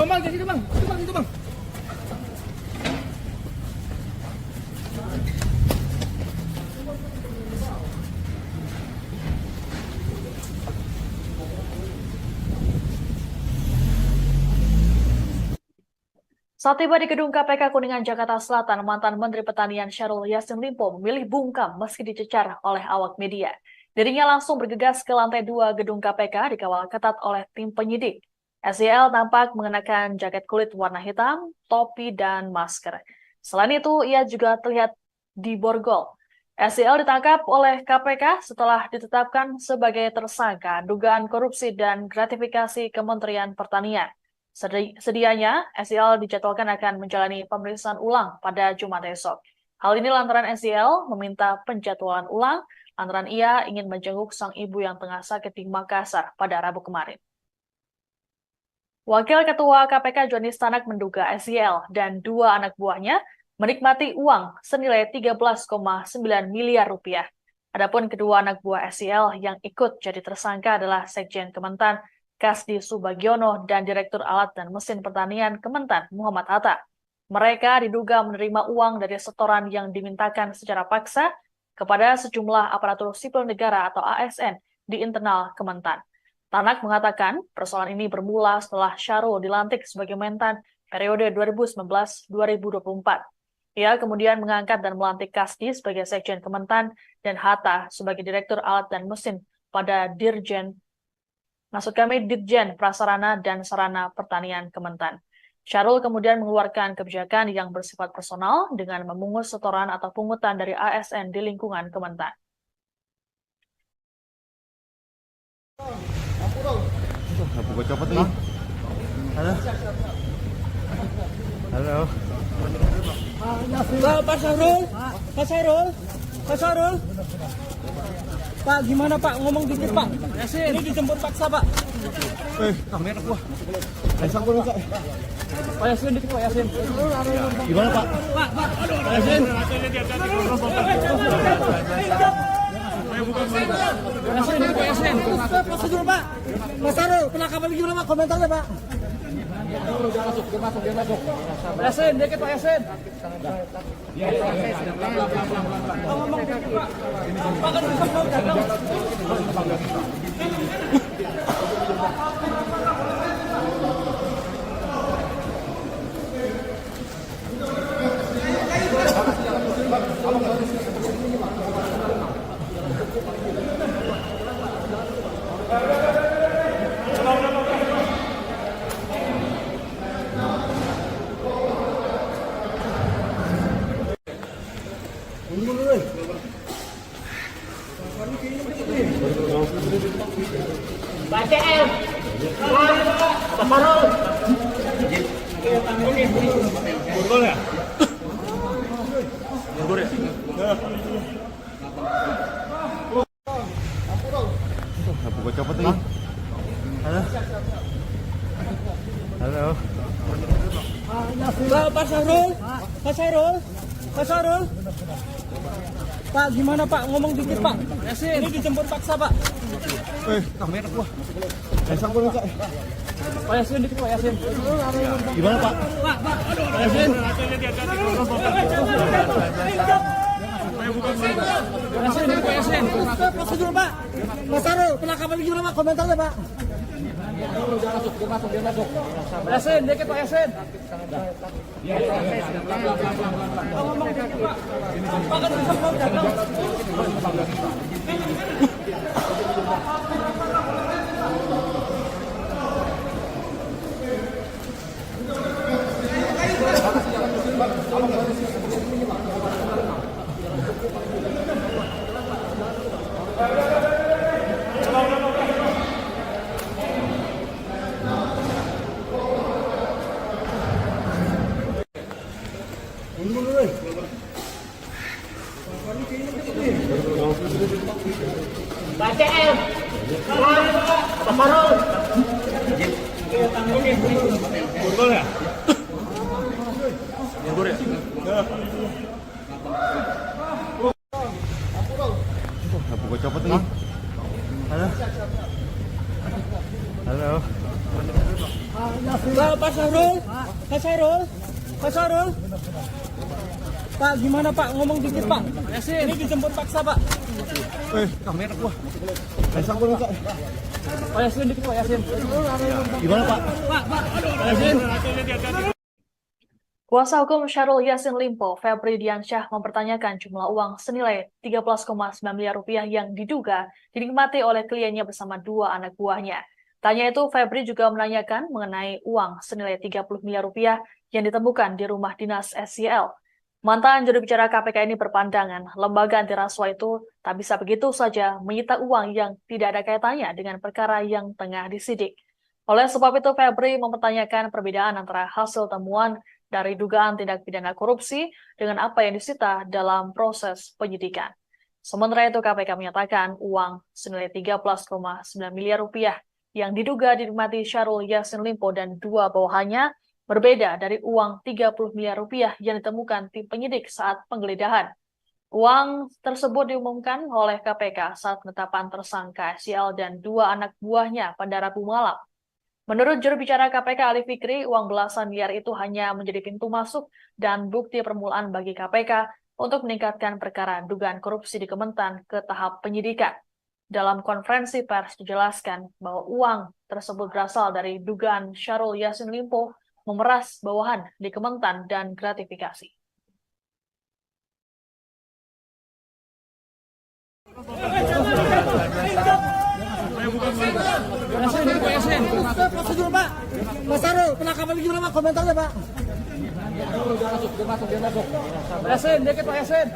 Bang, jadi bang. Itu bang. Saat tiba di gedung KPK Kuningan, Jakarta Selatan, mantan Menteri Pertanian Syahrul Yassin Limpo memilih bungkam meski dicecar oleh awak media. Dirinya langsung bergegas ke lantai 2 gedung KPK dikawal ketat oleh tim penyidik. SYL tampak mengenakan jaket kulit warna hitam, topi, dan masker. Selain itu, ia juga terlihat diborgol. SYL ditangkap oleh KPK setelah ditetapkan sebagai tersangka dugaan korupsi dan gratifikasi Kementerian Pertanian. Sedianya, SYL dijadwalkan akan menjalani pemeriksaan ulang pada Jumat esok. Hal ini lantaran SYL meminta penjadwalan ulang lantaran ia ingin menjenguk sang ibu yang tengah sakit di Makassar pada Rabu kemarin. Wakil Ketua KPK Johnny Stanak menduga SYL dan 2 anak buahnya menikmati uang senilai 13,9 miliar rupiah. Adapun kedua anak buah SYL yang ikut jadi tersangka adalah Sekjen Kementan Kasdi Subagiono dan Direktur Alat dan Mesin Pertanian Kementan Muhammad Hatta. Mereka diduga menerima uang dari setoran yang dimintakan secara paksa kepada sejumlah aparatur sipil negara atau ASN di internal Kementan. Tanak mengatakan persoalan ini bermula setelah Syahrul dilantik sebagai Mentan periode 2019-2024. Ia kemudian mengangkat dan melantik Kasdi sebagai Sekjen Kementan dan Hatta sebagai Direktur Alat dan Mesin pada Ditjen Prasarana dan Sarana Pertanian Kementan. Syahrul kemudian mengeluarkan kebijakan yang bersifat personal dengan memungut setoran atau pungutan dari ASN di lingkungan Kementan. Aku baca apa tadi? Halo. Halo. Pak Syahrul, Pak Syahrul, Pak Syahrul. Pak, gimana Pak? Ngomong dikit Pak. Ini dijemput paksa Pak. Kamera gua. Sambung Kak. Pak Yasin dikit Pak Yasin. Gimana Pak? Pak, Pak Yasin. Yasin dikit Pak Yasin. Prosedur Pak. Mas Syahrul, penangkapan gimana Pak? Komentarnya Pak. Dia masuk. Pak Yasin, dikit Pak Yasin. Ngomong dikit Pak. Pak kan bisa mau datang. Aku baca apa tadi? Halo. Halo. Pak Syahrul, Pak Syahrul, Pak Syahrul. Pak, gimana Pak? Ngomong dikit Pak. Ini dijemput paksa Pak. Kamera gua. Sambung Kak. Pak Yasin dikit Pak Yasin. Gimana Pak? Pak Yasin. Yasin dikit Pak Yasin. Prosedur Pak. Mas Syahrul, penangkapan gimana Pak? Komentarnya Pak. Dia masuk. Yasin dikit Pak Yasin. Ngomong dikit Pak. Pak kan bisa mau datang. Aku baca apa tadi? Halo. Halo. Pak Syahrul, Pak Syahrul, Pak Syahrul. Pak, gimana Pak? Ngomong dikit Pak. Ini dijemput paksa Pak. Kamera gua. Sambung Kak. Pak Yasin dikit Pak Yasin. Gimana Pak? Pak Yasin. Kuasa hukum Syahrul Yassin Limpo, Febri Diansyah, mempertanyakan jumlah uang senilai 13,9 miliar rupiah yang diduga dinikmati oleh kliennya bersama dua anak buahnya. Tanya itu, Febri juga menanyakan mengenai uang senilai 30 miliar rupiah yang ditemukan di rumah dinas SYL. Mantan juru bicara KPK ini berpandangan lembaga anti rasuah itu tak bisa begitu saja menyita uang yang tidak ada kaitannya dengan perkara yang tengah disidik. Oleh sebab itu, Febri mempertanyakan perbedaan antara hasil temuan dari dugaan tindak pidana korupsi dengan apa yang disita dalam proses penyidikan. Sementara itu, KPK menyatakan uang senilai 13,9 miliar rupiah yang diduga dinikmati Syahrul Yassin Limpo dan dua bawahannya berbeda dari uang 30 miliar rupiah yang ditemukan tim penyidik saat penggeledahan. Uang tersebut diumumkan oleh KPK saat penetapan tersangka SYL dan dua anak buahnya pada Rabu malam. Menurut juru bicara KPK Ali Fikri, uang belasan miliar itu hanya menjadi pintu masuk dan bukti permulaan bagi KPK untuk meningkatkan perkara dugaan korupsi di Kementan ke tahap penyidikan. Dalam konferensi pers dijelaskan bahwa uang tersebut berasal dari dugaan Syahrul Yassin Limpo memeras bawahan di Kementan dan gratifikasi. Prosedur Pak. Mas Sarul, penangkapan gimana Pak? Komentarnya Pak. Yasin, dikit Pak Yasin.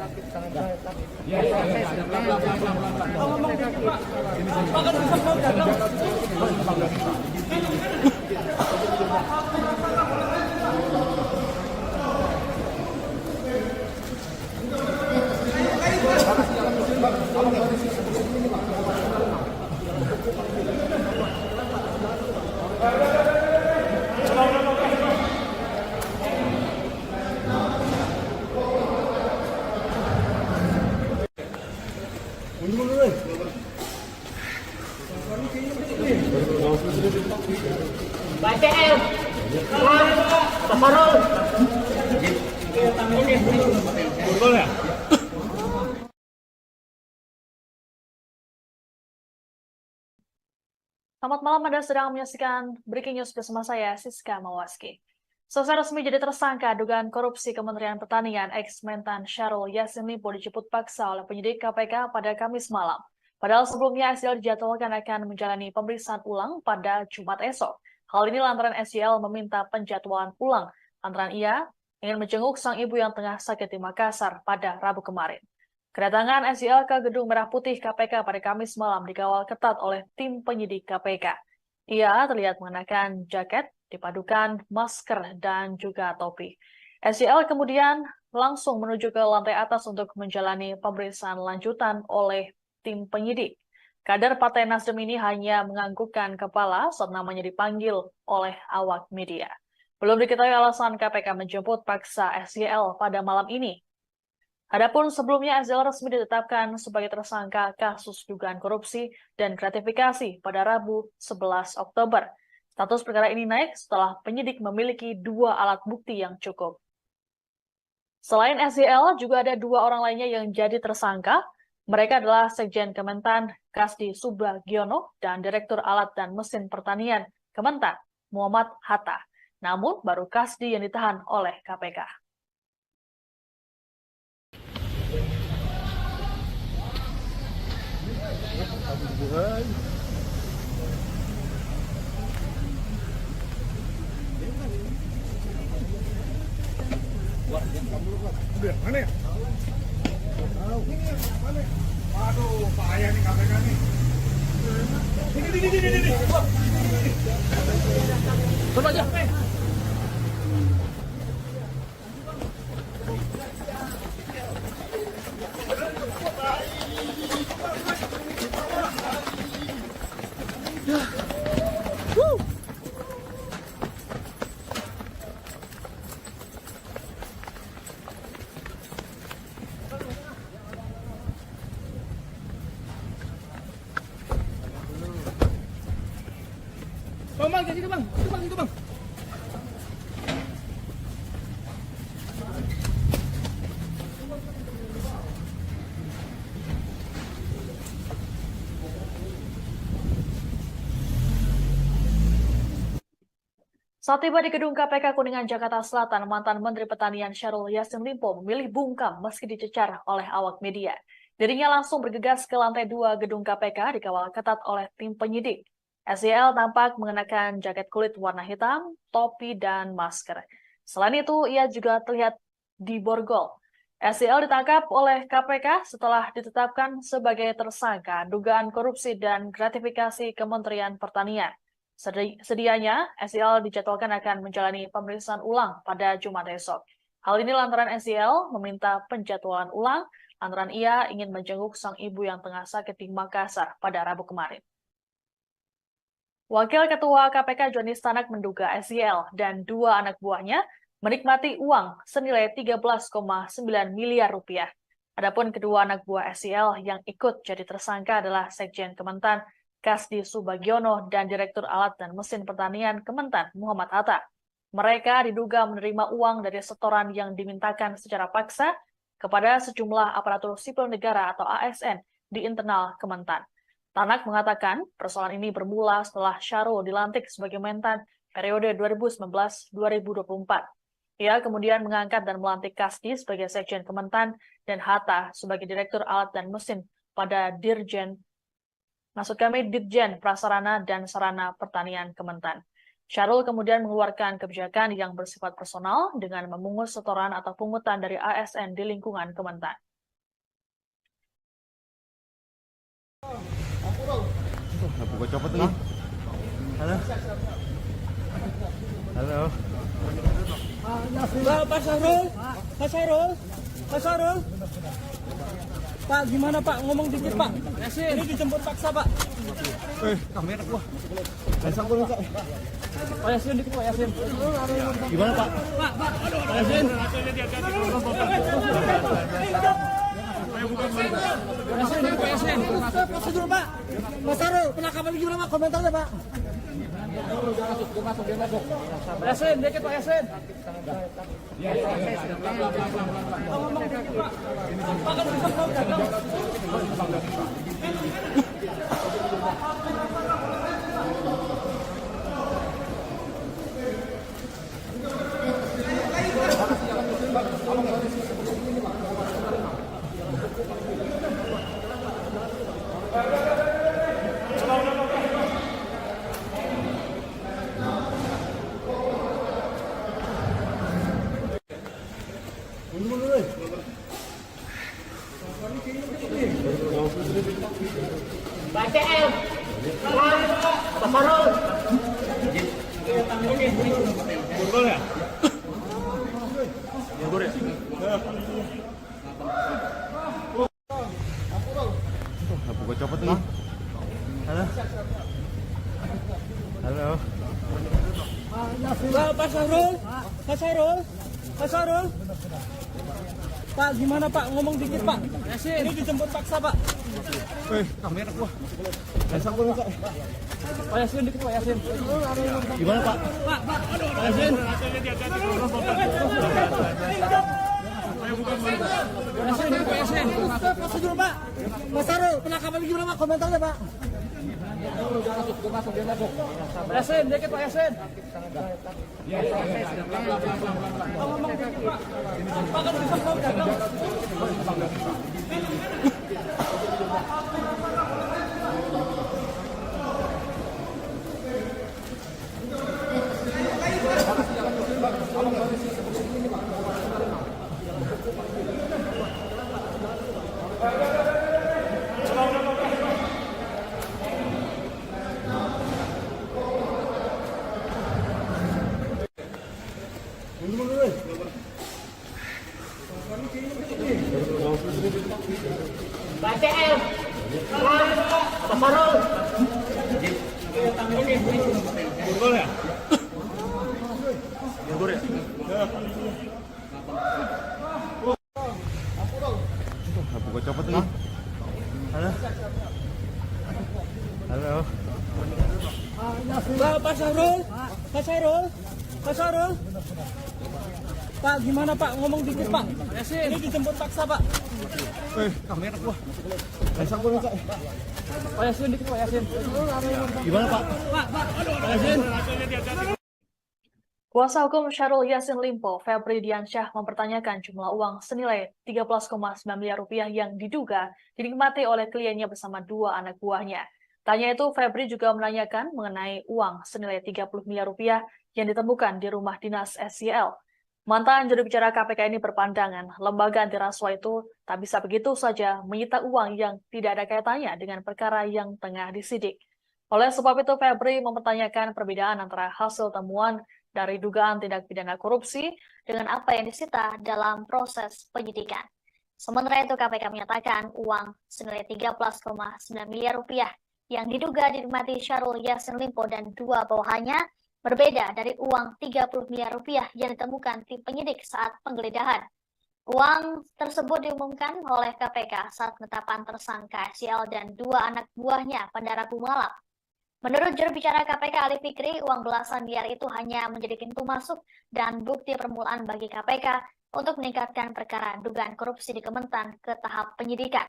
Selamat malam, Anda sedang menyaksikan Breaking News bersama saya, Siska Mawaski. Selesai resmi jadi tersangka dugaan korupsi Kementerian Pertanian, ex-Mentan Syahrul Yassin Limpo dijemput paksa oleh penyidik KPK pada Kamis malam. Padahal sebelumnya SYL dijadwalkan akan menjalani pemeriksaan ulang pada Jumat esok. Hal ini lantaran SYL meminta penjadwalan ulang lantaran ia ingin menjenguk sang ibu yang tengah sakit di Makassar pada Rabu kemarin. Kedatangan SYL ke Gedung Merah Putih KPK pada Kamis malam dikawal ketat oleh tim penyidik KPK. Ia terlihat mengenakan jaket, dipadukan masker, dan juga topi. SYL kemudian langsung menuju ke lantai atas untuk menjalani pemeriksaan lanjutan oleh tim penyidik. Kader Partai Nasdem ini hanya menganggukkan kepala saat namanya dipanggil oleh awak media. Belum diketahui alasan KPK menjemput paksa SYL pada malam ini. Adapun sebelumnya SYL resmi ditetapkan sebagai tersangka kasus dugaan korupsi dan gratifikasi pada Rabu 11 Oktober. Status perkara ini naik setelah penyidik memiliki 2 alat bukti yang cukup. Selain SYL, juga ada 2 orang lainnya yang jadi tersangka. Mereka adalah Sekjen Kementan Kasdi Subagiono dan Direktur Alat dan Mesin Pertanian Kementan Muhammad Hatta. Namun baru Kasdi yang ditahan oleh KPK. Mana ya? Aduh, payah nih KPK nih. Ini. Coba aja. Bang, jadi bang, itu bang. Saat tiba di gedung KPK Kuningan, Jakarta Selatan, mantan Menteri Pertanian Syahrul Yassin Limpo memilih bungkam meski dicecar oleh awak media. Dirinya langsung bergegas ke lantai 2 gedung KPK dikawal ketat oleh tim penyidik. SYL tampak mengenakan jaket kulit warna hitam, topi, dan masker. Selain itu, ia juga terlihat diborgol. SYL ditangkap oleh KPK setelah ditetapkan sebagai tersangka dugaan korupsi dan gratifikasi Kementerian Pertanian. Sedianya, SYL dijadwalkan akan menjalani pemeriksaan ulang pada Jumat esok. Hal ini lantaran SYL meminta penjadwalan ulang lantaran ia ingin menjenguk sang ibu yang tengah sakit di Makassar pada Rabu kemarin. Wakil Ketua KPK Johnny Stanak menduga SYL dan 2 anak buahnya menikmati uang senilai 13,9 miliar rupiah. Adapun kedua anak buah SYL yang ikut jadi tersangka adalah Sekjen Kementan Kasdi Subagiono dan Direktur Alat dan Mesin Pertanian Kementan Muhammad Hatta. Mereka diduga menerima uang dari setoran yang dimintakan secara paksa kepada sejumlah aparatur sipil negara atau ASN di internal Kementan. Tanak mengatakan persoalan ini bermula setelah Syahrul dilantik sebagai Mentan periode 2019-2024. Ia kemudian mengangkat dan melantik Kasdi sebagai Sekjen Kementan dan Hatta sebagai Direktur Alat dan Mesin pada Ditjen Prasarana dan Sarana Pertanian Kementan. Syahrul kemudian mengeluarkan kebijakan yang bersifat personal dengan memungut setoran atau pungutan dari ASN di lingkungan Kementan. Buka copot lagi. Halo. Halo. Pak Syahrul, Pak Syahrul, Pak Syahrul. Pak, gimana Pak? Ngomong dikit Pak. Ini dijemput paksa Pak. Kamera gua. Pasang gua minta. Pak Yasin dikit Pak Yasin. Gimana Pak? Pak Yasin. Pak Yasin. Prosedur Pak. Mas Syahrul, penangkapan gimana Pak? Komentarnya Pak. Pak Yasin, dikit Pak Yasin. Ngomong dikit Pak. Pak kan bisa ngomong dagang. Buka copot lagi. Halo. Halo. Pak Syahrul, Pak Syahrul, Pak Syahrul. Pak, gimana Pak? Ngomong dikit Pak. Ini dijemput paksa Pak. Kamera gua. Pasang gua minta. Pak Yasin dikit Pak Yasin. Gimana Pak? Pak Yasin. Yasin dikit Pak Yasin. Prosedur Pak. Mas Syahrul, penangkapan gimana Pak? Komentarnya Pak. Pak Yasin dikit Pak Yasin. Ngomong dikit Pak. Pak kan bisa ngomong dagang. Buka copot lagi. Halo. Halo. Pak Syahrul, Pak Syahrul, Pak Syahrul. Pak, gimana Pak? Ngomong dikit Pak. Ini dijemput paksa Pak. Kamera gua. Pasang gua minta. Pak Yasin dikit Pak Yasin. Gimana Pak? Pak Yasin. Kuasa hukum Syahrul Yassin Limpo, Febri Diansyah, mempertanyakan jumlah uang senilai 13,9 miliar rupiah yang diduga dinikmati oleh kliennya bersama dua anak buahnya. Tanya itu, Febri juga menanyakan mengenai uang senilai 30 miliar rupiah yang ditemukan di rumah dinas SYL. Mantan juru bicara KPK ini berpandangan lembaga anti rasuah itu tak bisa begitu saja menyita uang yang tidak ada kaitannya dengan perkara yang tengah disidik. Oleh sebab itu, Febri mempertanyakan perbedaan antara hasil temuan dari dugaan tindak pidana korupsi dengan apa yang disita dalam proses penyidikan. Sementara itu, KPK menyatakan uang senilai 13,9 miliar rupiah yang diduga dinikmati Syahrul Yassin Limpo dan dua bawahannya berbeda dari uang 30 miliar rupiah yang ditemukan tim penyidik saat penggeledahan. Uang tersebut diumumkan oleh KPK saat penetapan tersangka SYL dan dua anak buahnya pada Rabu malam. Menurut juru bicara KPK Ali Fikri, uang belasan miliar itu hanya menjadi pintu masuk dan bukti permulaan bagi KPK untuk meningkatkan perkara dugaan korupsi di Kementan ke tahap penyidikan.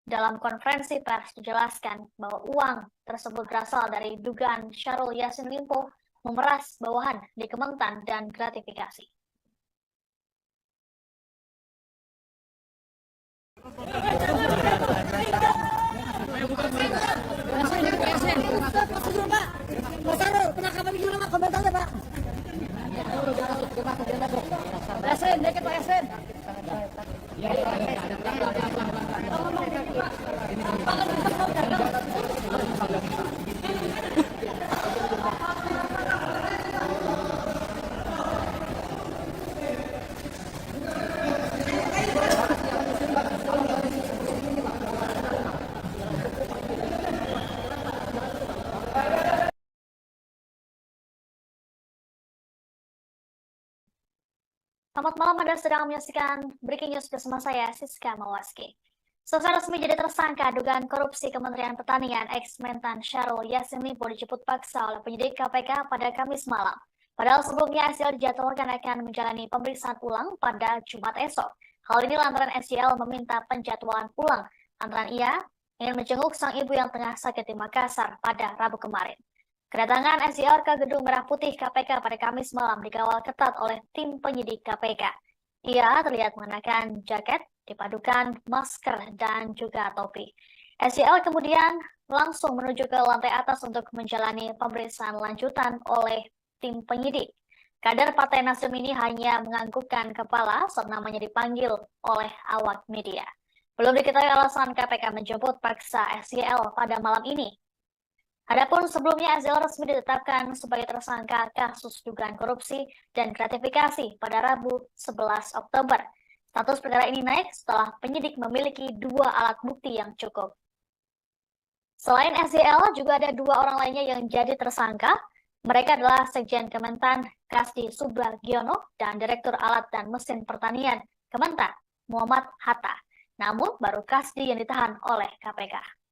Dalam konferensi pers dijelaskan bahwa uang tersebut berasal dari dugaan Syahrul Yassin Limpo memeras bawahan di Kementan dan gratifikasi. Penangkapan gimana Pak? Komentarnya Pak. Yasin, dikit Pak Yasin. Selamat malam, Anda sedang menyaksikan Breaking News bersama saya, Siska Mawaski. Selesai resmi jadi tersangka dugaan korupsi Kementerian Pertanian, ex-Mentan Syahrul Yassin Limpo dijemput paksa oleh penyidik KPK pada Kamis malam. Padahal sebelumnya SYL dijadwalkan akan menjalani pemeriksaan ulang pada Jumat esok. Hal ini lantaran SYL meminta penjadwalan ulang antara ia ingin menjenguk sang ibu yang tengah sakit di Makassar pada Rabu kemarin. Kedatangan SYL ke Gedung Merah Putih KPK pada Kamis malam dikawal ketat oleh tim penyidik KPK. Ia terlihat mengenakan jaket, dipadukan masker, dan juga topi. SYL kemudian langsung menuju ke lantai atas untuk menjalani pemeriksaan lanjutan oleh tim penyidik. Kader Partai Nasdem ini hanya menganggukkan kepala saat namanya dipanggil oleh awak media. Belum diketahui alasan KPK menjemput paksa SYL pada malam ini. Adapun sebelumnya SYL resmi ditetapkan sebagai tersangka kasus dugaan korupsi dan gratifikasi pada Rabu 11 Oktober. Status perkara ini naik setelah penyidik memiliki 2 alat bukti yang cukup. Selain SYL, juga ada 2 orang lainnya yang jadi tersangka. Mereka adalah Sekjen Kementan Kasdi Subagiono dan Direktur Alat dan Mesin Pertanian Kementan Muhammad Hatta. Namun baru Kasdi yang ditahan oleh KPK.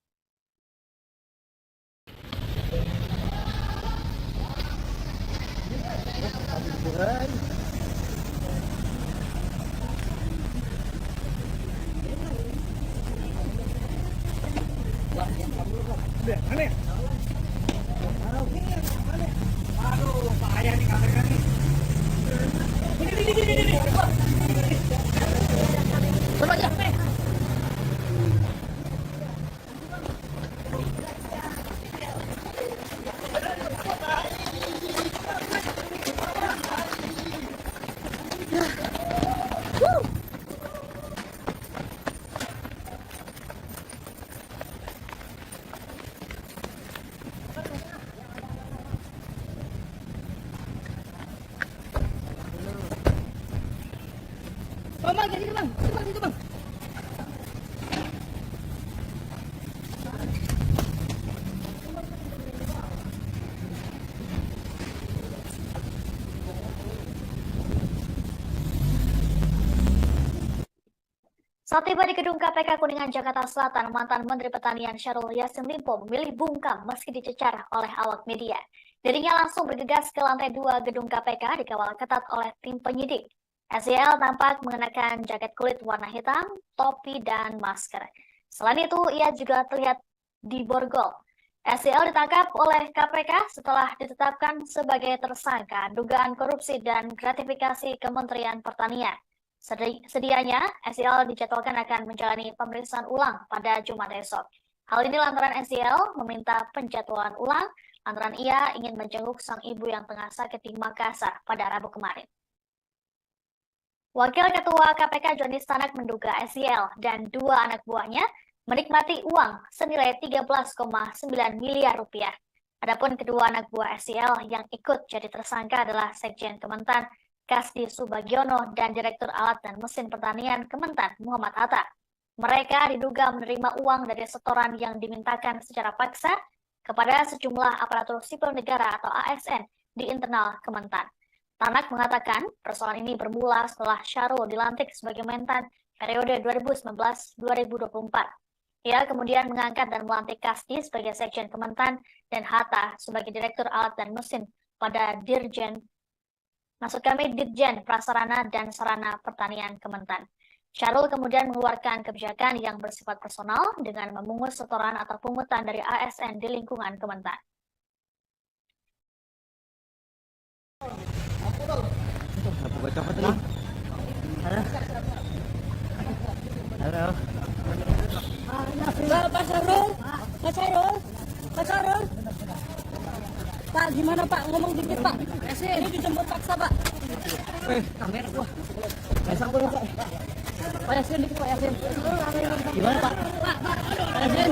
Bang, jadi bang, itu bang. Saat tiba di gedung KPK Kuningan, Jakarta Selatan, mantan Menteri Pertanian Syahrul Yassin Limpo memilih bungkam meski dicecar oleh awak media. Dirinya langsung bergegas ke lantai 2 gedung KPK dikawal ketat oleh tim penyidik. SYL tampak mengenakan jaket kulit warna hitam, topi, dan masker. Selain itu, ia juga terlihat diborgol. SYL ditangkap oleh KPK setelah ditetapkan sebagai tersangka dugaan korupsi dan gratifikasi Kementerian Pertanian. Sedianya, SYL dijadwalkan akan menjalani pemeriksaan ulang pada Jumat esok. Hal ini lantaran SYL meminta penjadwalan ulang lantaran ia ingin menjenguk sang ibu yang tengah sakit di Makassar pada Rabu kemarin. Wakil Ketua KPK Johnny Stanak menduga SYL dan 2 anak buahnya menikmati uang senilai 13,9 miliar rupiah. Adapun kedua anak buah SYL yang ikut jadi tersangka adalah Sekjen Kementan Kasdi Subagiono dan Direktur Alat dan Mesin Pertanian Kementan Muhammad Hatta. Mereka diduga menerima uang dari setoran yang dimintakan secara paksa kepada sejumlah aparatur sipil negara atau ASN di internal Kementan. Tanak mengatakan persoalan ini bermula setelah Syahrul dilantik sebagai Mentan periode 2019-2024. Ia kemudian mengangkat dan melantik Kasdi sebagai Sekjen Kementan dan Hatta sebagai Direktur Alat dan Mesin pada Dirjen Prasarana dan Sarana Pertanian Kementan. Syahrul kemudian mengeluarkan kebijakan yang bersifat personal dengan memungut setoran atau pungutan dari ASN di lingkungan Kementan. Pak Syahrul, Pak Syahrul, Pak Syahrul. Pak, gimana Pak? Ngomong dikit Pak. Ini dijemput paksa Pak. Kamera gua. Pasang gua, Pak. Pak Yasin dikit Pak Yasin. Gimana Pak? Pak Yasin.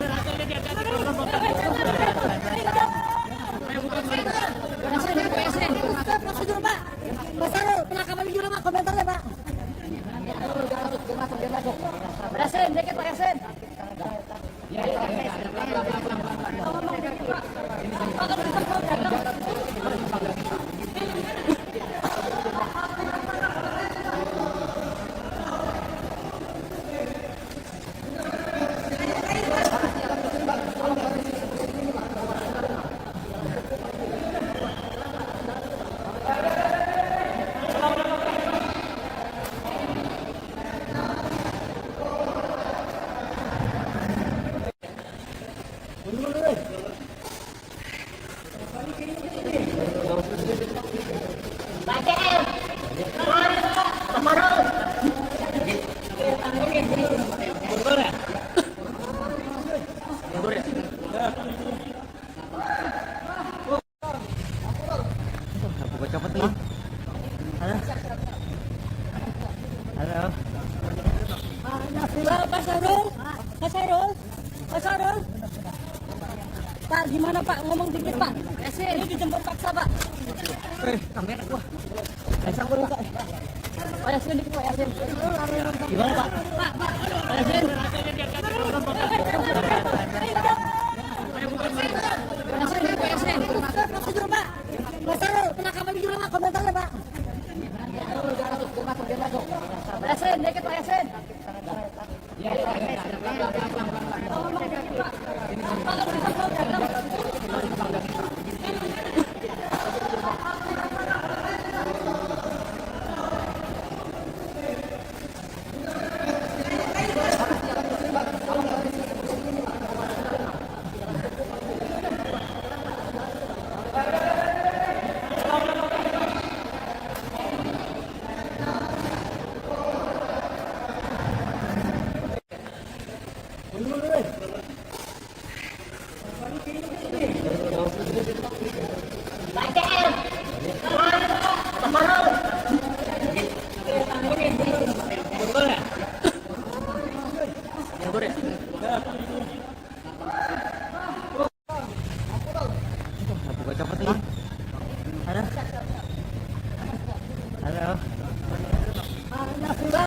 Pak Yasin. Prosedur Pak. Pak Syahrul, penangkapan gimana Pak? Komentarnya Pak. Pak Yasin, dikit Pak Yasin. Pak Syahrul, Pak Syahrul, Pak Syahrul. Pak, gimana Pak? Ngomong dikit Pak. Ini dijemput paksa Pak. Kamera gua. Pasang gua, Pak. Pak Yasin dikit Pak Yasin. Gimana Pak? Pak Yasin. Pak Yasin dikit Pak Yasin. Prosedur Pak. Pak Syahrul, penangkapan gimana Pak? Komentarnya Pak. Pak Yasin dikit Pak Yasin.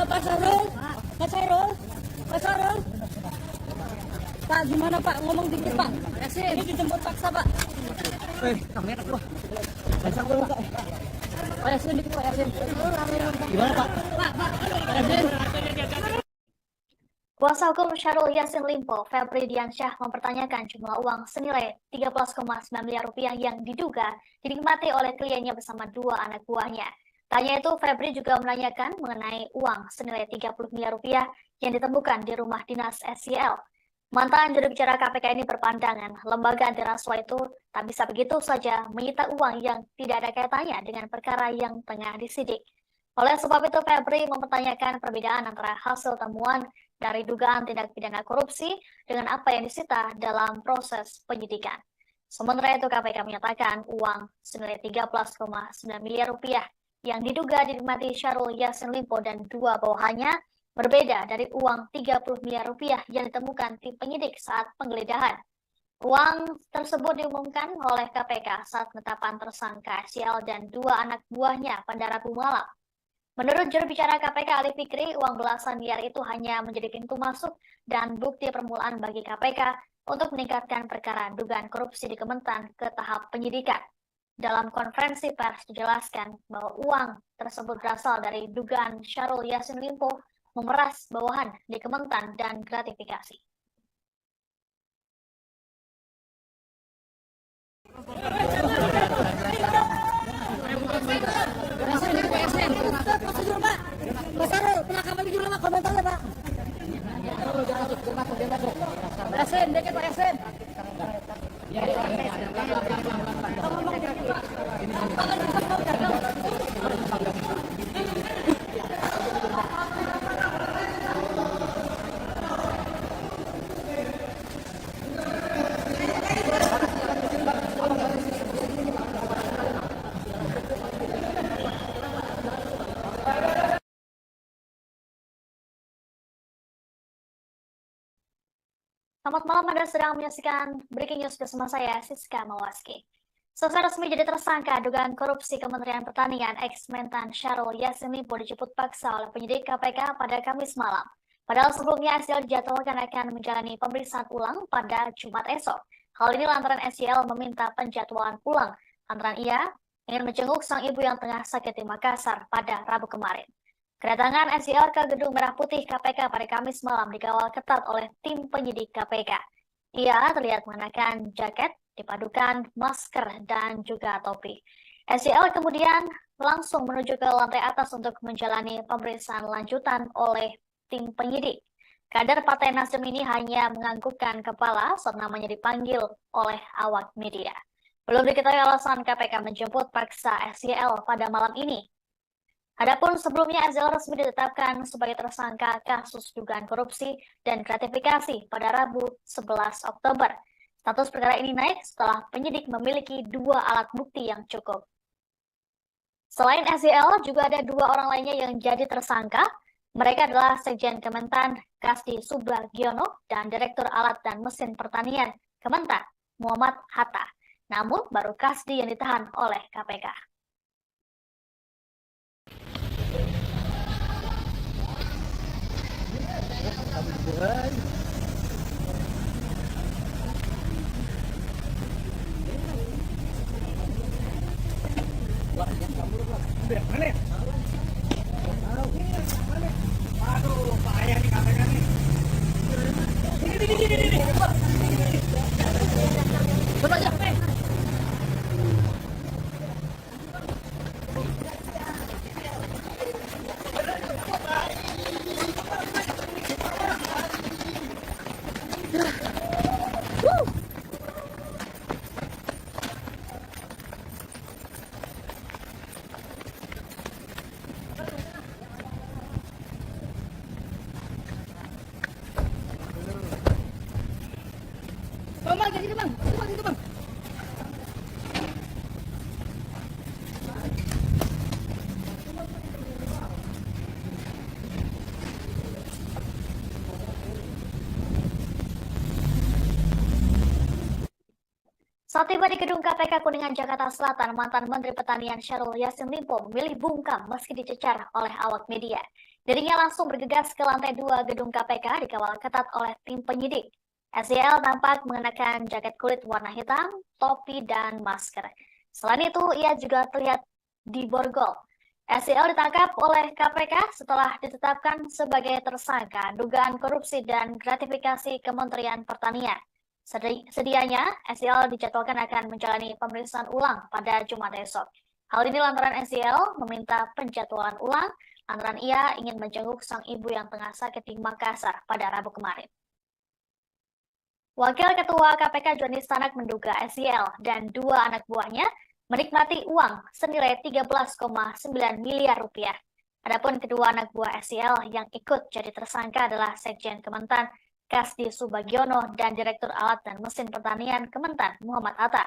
Pak Syahrul, Pak Syahrul, Pak Syahrul. Pak, gimana Pak? Ngomong dikit Pak. Ini dijemput paksa Pak. Kamera gua. Pasang gua, Pak. Pak Yasin dikit Pak Yasin. Gimana Pak? Pak Yasin. Kuasa hukum Syahrul Yassin Limpo, Febri Diansyah, mempertanyakan jumlah uang senilai 13,9 miliar rupiah yang diduga dinikmati oleh kliennya bersama dua anak buahnya. Tanya itu, Febri juga menanyakan mengenai uang senilai 30 miliar rupiah yang ditemukan di rumah dinas SYL. Mantan juru bicara KPK ini berpandangan lembaga anti rasuah itu tak bisa begitu saja menyita uang yang tidak ada kaitannya dengan perkara yang tengah disidik. Oleh sebab itu, Febri mempertanyakan perbedaan antara hasil temuan dari dugaan tindak pidana korupsi dengan apa yang disita dalam proses penyidikan. Sementara itu, KPK menyatakan uang senilai 13,9 miliar rupiah yang diduga dinikmati Syahrul Yassin Limpo dan dua bawahannya berbeda dari uang 30 miliar rupiah yang ditemukan tim penyidik saat penggeledahan. Uang tersebut diumumkan oleh KPK saat penetapan tersangka SYL dan dua anak buahnya pada Rabu malam. Menurut juru bicara KPK Ali Fikri, uang belasan miliar itu hanya menjadi pintu masuk dan bukti permulaan bagi KPK untuk meningkatkan perkara dugaan korupsi di Kementan ke tahap penyidikan. Dalam konferensi pers dijelaskan bahwa uang tersebut berasal dari dugaan Syahrul Yassin Limpo memeras bawahan di Kementan dan gratifikasi. Pak Syahrul, penangkapan gimana Pak? Komentarnya Pak. Selamat malam, Anda sedang menyaksikan Breaking News bersama saya, Siska Mawaski. Selesai resmi jadi tersangka dugaan korupsi Kementerian Pertanian, ex-Mentan Syahrul Yassin Limpo dijemput paksa oleh penyidik KPK pada Kamis malam. Padahal sebelumnya SYL dijadwalkan akan menjalani pemeriksaan ulang pada Jumat esok. Hal ini lantaran SYL meminta penjadwalan ulang lantaran ia ingin menjenguk sang ibu yang tengah sakit di Makassar pada Rabu kemarin. Kedatangan SYL ke Gedung Merah Putih KPK pada Kamis malam dikawal ketat oleh tim penyidik KPK. Ia terlihat mengenakan jaket, dipadukan masker, dan juga topi. SYL kemudian langsung menuju ke lantai atas untuk menjalani pemeriksaan lanjutan oleh tim penyidik. Kader Partai Nasdem ini hanya menganggukkan kepala saat namanya dipanggil oleh awak media. Belum diketahui alasan KPK menjemput paksa SYL pada malam ini. Adapun sebelumnya SYL resmi ditetapkan sebagai tersangka kasus dugaan korupsi dan gratifikasi pada Rabu 11 Oktober. Status perkara ini naik setelah penyidik memiliki 2 alat bukti yang cukup. Selain SYL, juga ada 2 orang lainnya yang jadi tersangka. Mereka adalah Sekjen Kementan Kasdi Subagiono dan Direktur Alat dan Mesin Pertanian Kementan Muhammad Hatta. Namun baru Kasdi yang ditahan oleh KPK. Saat tiba di gedung KPK Kuningan, Jakarta Selatan, mantan Menteri Pertanian Syahrul Yassin Limpo memilih bungkam meski dicecar oleh awak media. Dirinya langsung bergegas ke lantai 2 gedung KPK dikawal ketat oleh tim penyidik. SYL tampak mengenakan jaket kulit warna hitam, topi, dan masker. Selain itu, ia juga terlihat di borgol. SYL ditangkap oleh KPK setelah ditetapkan sebagai tersangka dugaan korupsi dan gratifikasi Kementerian Pertanian. Sedianya, SYL dijadwalkan akan menjalani pemeriksaan ulang pada Jumat esok. Hal ini lantaran SYL meminta penjadwalan ulang lantaran ia ingin menjenguk sang ibu yang tengah sakit di Makassar pada Rabu kemarin. Wakil Ketua KPK Johnny Stanak menduga SYL dan 2 anak buahnya menikmati uang senilai 13,9 miliar rupiah. Adapun kedua anak buah SYL yang ikut jadi tersangka adalah Sekjen Kementan Kasdi Subagiono dan Direktur Alat dan Mesin Pertanian Kementan Muhammad Hatta.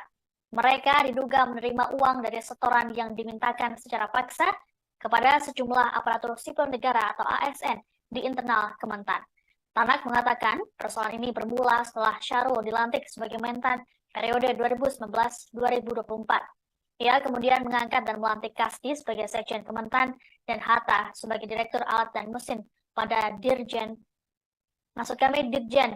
Mereka diduga menerima uang dari setoran yang dimintakan secara paksa kepada sejumlah aparatur sipil negara atau ASN di internal Kementan. Tanak mengatakan persoalan ini bermula setelah Syahrul dilantik sebagai Mentan periode 2019-2024. Ia kemudian mengangkat dan melantik Kasdi sebagai Sekjen Kementan dan Hatta sebagai Direktur Alat dan Mesin pada Dirjen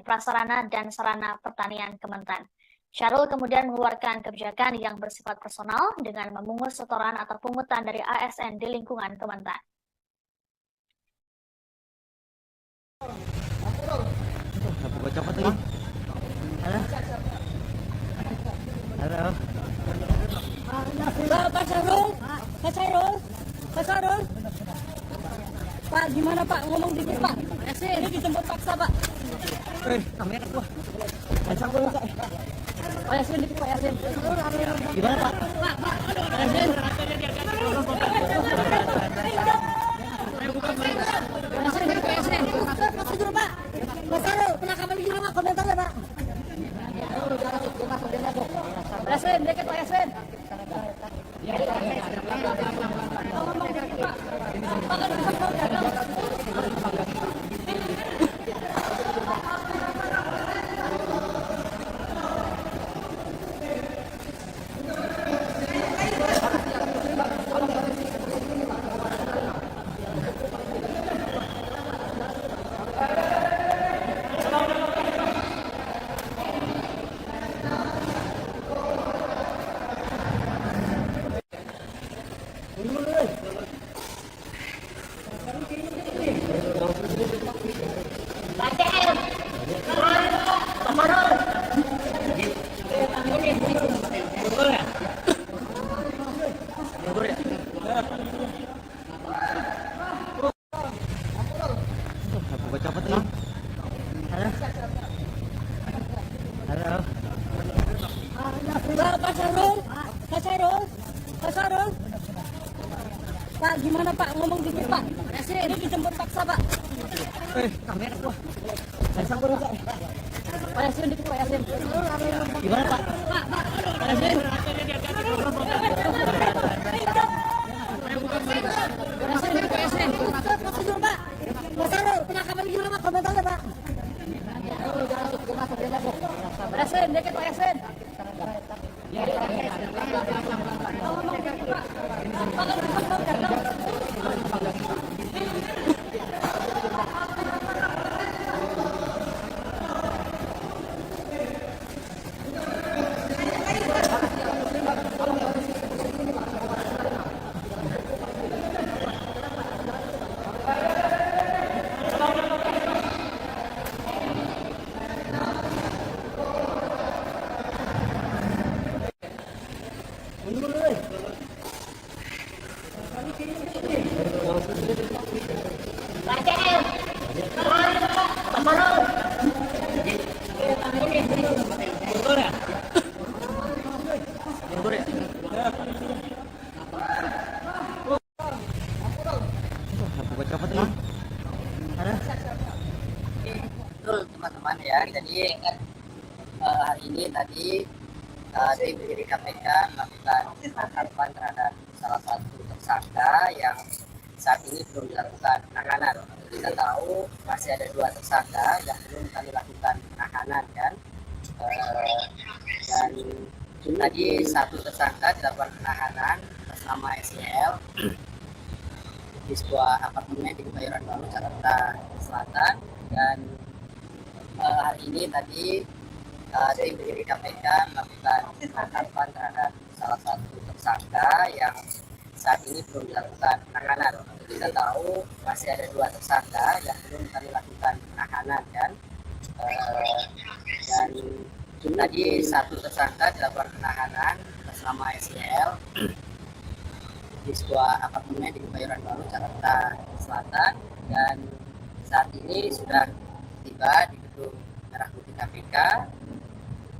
Prasarana dan Sarana Pertanian Kementan. Syahrul kemudian mengeluarkan kebijakan yang bersifat personal dengan memungut setoran atau pungutan dari ASN di lingkungan Kementan. Pak Syahrul. Pak, gimana Pak? Ngomong dikit Pak. Ini dijemput paksa Pak. Kamera gua. Pasang gua. Pak Yasin dikit Pak Yasin. Gimana Pak? Pak Yasin. Pak Yasin. Masih dulu Pak. Mas Sarul, penangkapan gimana Pak? Komentarnya Pak. Pak Yasin, dikit Pak Yasin. Pak Sarul, Pak Sarul, Pak Sarul. Pak, gimana Pak? Ngomong dikit Pak. Ini dijemput paksa Pak. Kamera gua. Saya sambung Pak. Pak Yasin dikit Pak Yasin. Gimana Pak? Pak Yasin. Pak Yasin dikit Pak Yasin. Masih dulu Pak. Mas Sarul, penangkapan gimana Pak? Komentarnya Pak. Pak Yasin dikit Pak Yasin. Betul teman-teman ya, jadi hari ini tadi tim penyidik KPK melakukan penangkapan terhadap salah satu tersangka yang saat ini belum dilakukan penahanan. Kita tahu masih ada 2 tersangka yang belum kami lakukan penahanan kan, dan tadi 1 tersangka dilakukan penahanan atas nama SEL di sebuah apartemen di Kebayoran Baru, Jakarta Selatan. Dan hari ini tadi tim penyidik KPK melakukan penangkapan terhadap salah satu tersangka yang saat ini belum dilakukan penahanan. Kita tahu masih ada 2 tersangka yang belum kami lakukan penahanan kan, dan tadi 1 tersangka dilakukan penahanan atas nama SEL di sebuah apartemen di Kebayoran Baru, Jakarta Selatan. Dan saat ini sudah tiba di gedung Merah Putih KPK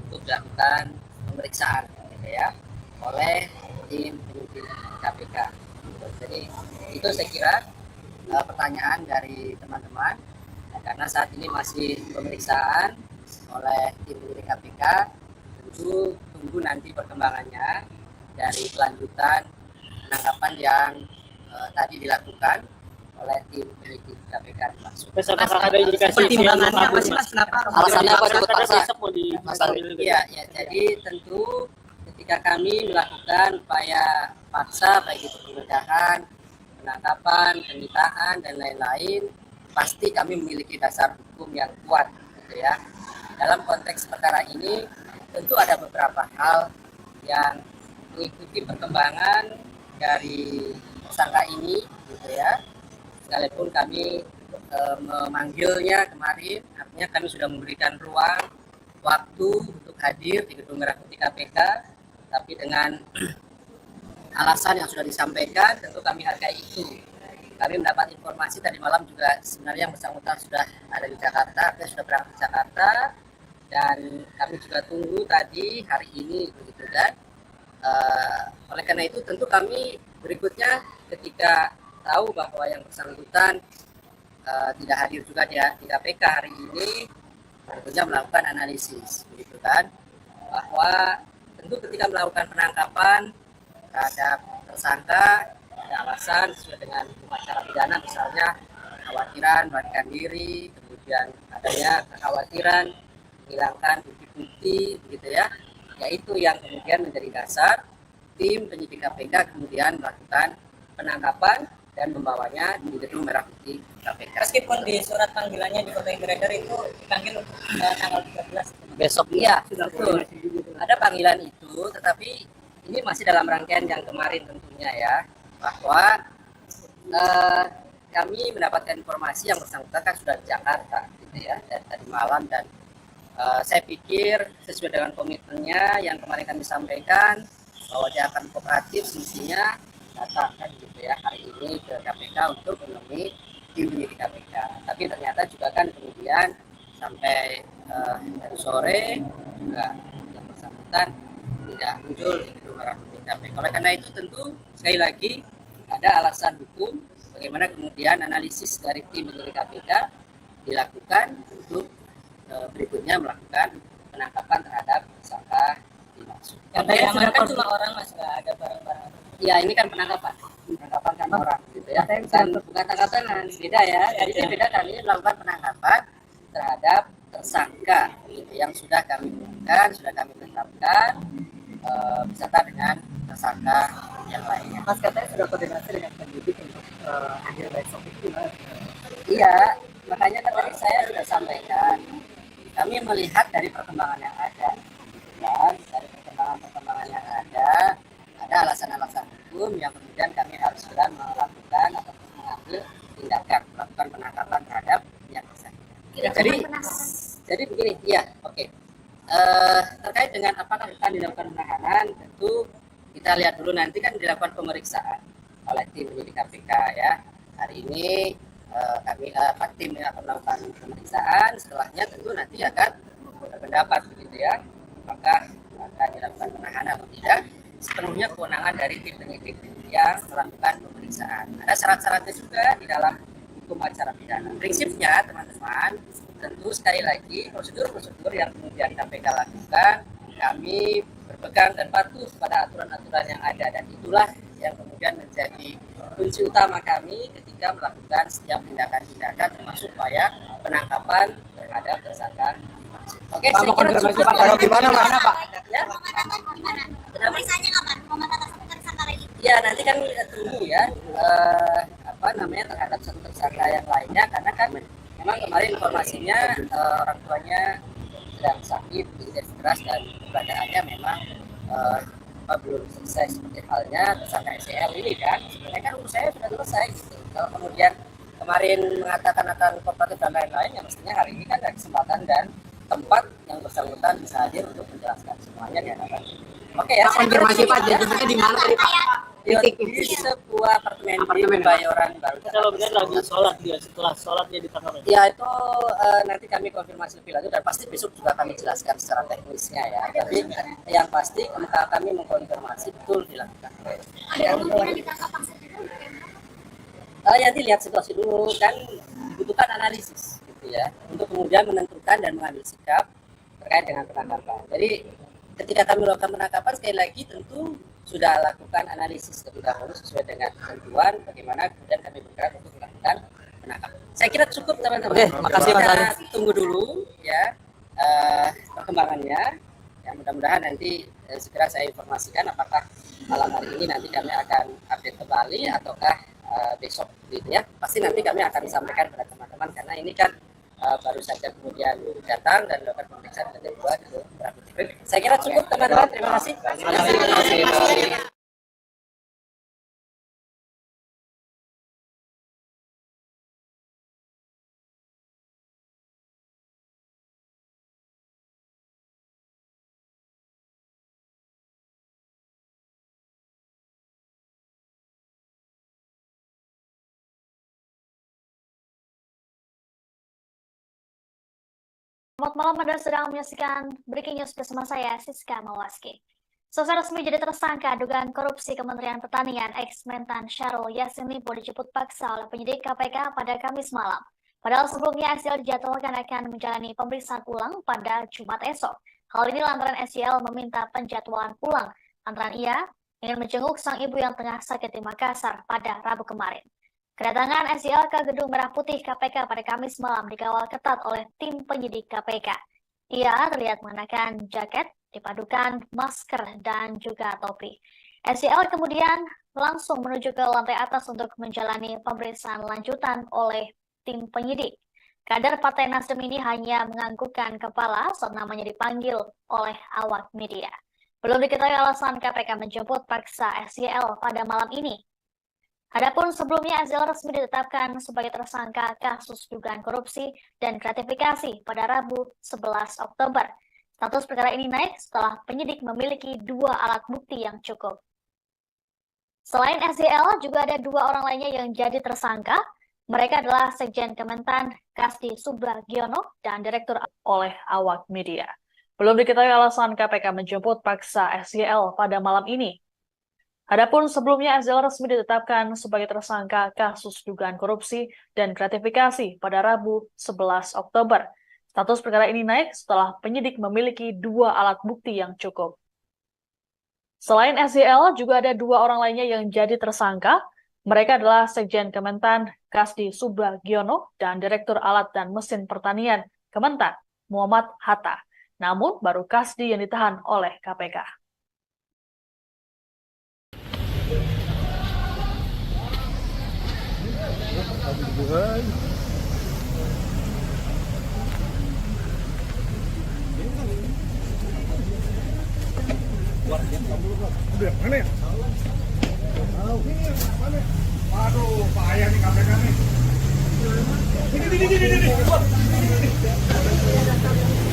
untuk dilakukan pemeriksaan gitu ya oleh tim penyidik KPK. Jadi itu saya kira pertanyaan dari teman-teman, karena saat ini masih pemeriksaan oleh tim penyidik KPK. Tentu tunggu nanti perkembangannya dari kelanjutan penangkapan yang tadi dilakukan oleh tim penyidik KPK dimaksud. Ada indikasi pertimbangannya apa sih Mas? Kenapa alasannya apa jemput paksa? Iya, ya, jadi tentu ketika kami melakukan upaya paksa baik itu penggeledahan, penangkapan, penyitaan dan lain-lain, pasti kami memiliki dasar hukum yang kuat gitu ya. Dalam konteks perkara ini tentu ada beberapa hal yang mengikuti perkembangan dari tersangka ini gitu ya. Sekalipun kami memanggilnya kemarin, artinya kami sudah memberikan ruang waktu untuk hadir di Gedung Merah Putih KPK, tapi dengan alasan yang sudah disampaikan tentu kami hargai itu. Kami mendapat informasi tadi malam juga sebenarnya yang bersangkutan sudah ada di Jakarta, artinya sudah berangkat ke Jakarta, dan kami juga tunggu tadi hari ini begitu kan. Oleh karena itu tentu kami berikutnya ketika tahu bahwa yang bersangkutan tidak hadir juga di KPK hari ini, tentunya melakukan analisis begitu kan, bahwa tentu ketika melakukan penangkapan terhadap tersangka ada alasan sesuai dengan hukum acara pidana, misalnya kekhawatiran melarikan diri, kemudian adanya kekhawatiran menghilangkan bukti-bukti begitu ya, yaitu yang kemudian menjadi dasar tim penyidik KPK kemudian melakukan penangkapan dan membawanya di gedung Merah Putih KPK. Meskipun di surat panggilannya di kota yang beredar itu dipanggil tanggal 13 Besok iya, betul. Ada panggilan itu, tetapi ini masih dalam rangkaian yang kemarin tentunya ya, bahwa kami mendapatkan informasi yang bersangkutan kan sudah di Jakarta gitu ya, dari tadi malam, dan saya pikir sesuai dengan komitmennya yang kemarin kami sampaikan bahwa dia akan kooperatif, semestinya datang kan gitu ya hari ini ke KPK untuk menemui tim penyidik KPK. Tapi ternyata juga kan kemudian sampai dari sore juga yang bersangkutan tidak muncul di gedung Merah Putih KPK. Oleh karena itu tentu sekali lagi ada alasan hukum bagaimana kemudian analisis dari tim penyidik KPK dilakukan untuk berikutnya melakukan penangkapan terhadap tersangka dimaksud. yang diamankan cuma orang, mas, nggak ada barang-barang. Ya ini kan penangkapan kan orang gitu ya, dan bukan tangkap tangan, beda ya. Jadi ini beda, kali ini melakukan penangkapan terhadap tersangka gitu, yang sudah kami buka, sudah kami tetapkan beserta dengan tersangka yang lainnya. Mas, katanya sudah koordinasi dengan penyidik untuk hadir besok itu gimana? Iya, makanya kan tadi saya sudah sampaikan, kami melihat dari perkembangan yang ada, dan dari perkembangan yang ada alasan-alasan hukum yang kemudian kami harus segera melakukan atau mengambil tindakan, melakukan penangkapan terhadap yang bersangkutan. Jadi begini, ya, oke. Terkait dengan apakah akan dilakukan penahanan, tentu kita lihat dulu, nanti kan dilakukan pemeriksaan oleh tim penyidik KPK ya. Hari ini tim yang akan melakukan pemeriksaan, setelahnya tentu nanti akan berpendapat begitu ya, apakah akan dilakukan penahanan atau tidak. Sepenuhnya kewenangan dari tim penyidik yang melakukan pemeriksaan. Ada syarat-syaratnya juga di dalam hukum acara pidana. Prinsipnya teman-teman, tentu sekali lagi prosedur-prosedur yang kemudian KPK lakukan, kami berpegang dan patuh pada aturan-aturan yang ada, dan itulah yang kemudian menjadi kunci utama kami ketika melakukan setiap tindakan-tindakan termasuk upaya penangkapan terhadap tersangka. Oke, saya kira cukup ya. Gimana Pak? Ya. Pemeriksaannya kapan? Pemantauan tersangka lagi? Ya nanti kan kita tunggu ya terhadap satu tersangka yang lainnya, karena kan memang kemarin informasinya orang tuanya sedang sakit, tidak keras, dan keberadaannya memang belum selesai, seperti halnya tersangka SEL ini kan. Sebenarnya kan urus saya sudah selesai gitu. Kalau kemudian kemarin mengatakan akan kooperatif dan lain-lain, ya mestinya hari ini kan ada kesempatan dan tempat yang bersangkutan bisa hadir untuk menjelaskan semuanya di hadapan. Oke ya. Konfirmasi Pak, jadinya di mana tadi Pak? Di sebuah apartemen di Kebayoran Baru. Kalau benar lagi sholat dia, setelah sholat dia ditangkap. Ya itu nanti kami konfirmasi lebih lanjut, dan pasti besok juga kami jelaskan secara teknisnya ya. Tapi yang pasti kami mengkonfirmasi betul dilakukan. Ada kemungkinan ditangkap paksa juga? Nanti lihat situasi dulu, kan dibutuhkan analisis gitu ya, untuk kemudian menentukan dan mengambil sikap terkait dengan penangkapan. Jadi ketika kami melakukan penangkapan, sekali lagi tentu sudah lakukan analisis terlebih dahulu sesuai dengan ketentuan bagaimana kemudian kami bergerak untuk melakukan penangkapan. Saya kira cukup teman-teman. Oke, makasih Mas Ali. Kita tunggu dulu ya perkembangannya. Ya, mudah-mudahan nanti segera saya informasikan apakah malam hari ini nanti kami akan update kembali ataukah besok gitu ya. Pasti nanti kami akan sampaikan kepada teman-teman, karena ini kan baru saja kemudian datang dan melakukan pemeriksaan kedua ke Merah Putih. Saya kira cukup teman-teman, terima kasih. Selamat malam, Anda sedang menyaksikan Breaking News bersama saya, Siska Mawaski. Secara resmi jadi tersangka dugaan korupsi Kementerian Pertanian ex-Mentan Syahrul Yassin Limpo dijemput paksa oleh penyidik KPK pada Kamis malam. Padahal sebelumnya SYL dijadwalkan akan menjalani pemeriksaan ulang pada Jumat esok. Hal ini lantaran SYL meminta penjadwalan ulang lantaran ia ingin menjenguk sang ibu yang tengah sakit di Makassar pada Rabu kemarin. Kedatangan SYL ke Gedung Merah Putih KPK pada Kamis malam dikawal ketat oleh tim penyidik KPK. Ia terlihat mengenakan jaket, dipadukan masker, dan juga topi. SYL kemudian langsung menuju ke lantai atas untuk menjalani pemeriksaan lanjutan oleh tim penyidik. Kader Partai Nasdem ini hanya menganggukkan kepala saat namanya dipanggil oleh awak media. Belum diketahui alasan KPK menjemput paksa SYL pada malam ini. Adapun sebelumnya SYL resmi ditetapkan sebagai tersangka kasus dugaan korupsi dan gratifikasi pada Rabu 11 Oktober. Status perkara ini naik setelah penyidik memiliki 2 alat bukti yang cukup. Selain SYL, juga ada 2 orang lainnya yang jadi tersangka. Mereka adalah Sekjen Kementan Kasdi Subagiono dan Direktur oleh awak media. Belum diketahui alasan KPK menjemput paksa SYL pada malam ini. Adapun sebelumnya SYL resmi ditetapkan sebagai tersangka kasus dugaan korupsi dan gratifikasi pada Rabu 11 Oktober. Status perkara ini naik setelah penyidik memiliki 2 alat bukti yang cukup. Selain SYL, juga ada 2 orang lainnya yang jadi tersangka. Mereka adalah Sekjen Kementan Kasdi Subagiono dan Direktur Alat dan Mesin Pertanian Kementan Muhammad Hatta. Namun baru Kasdi yang ditahan oleh KPK. Mana ya? Aduh, payah nih KPK nih. Ini.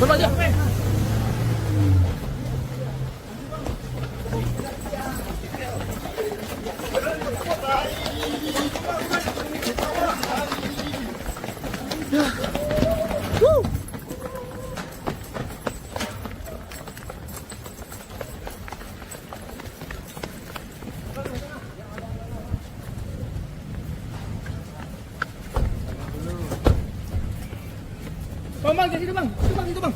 Coba aja. Bang, ke situ bang, itu bang.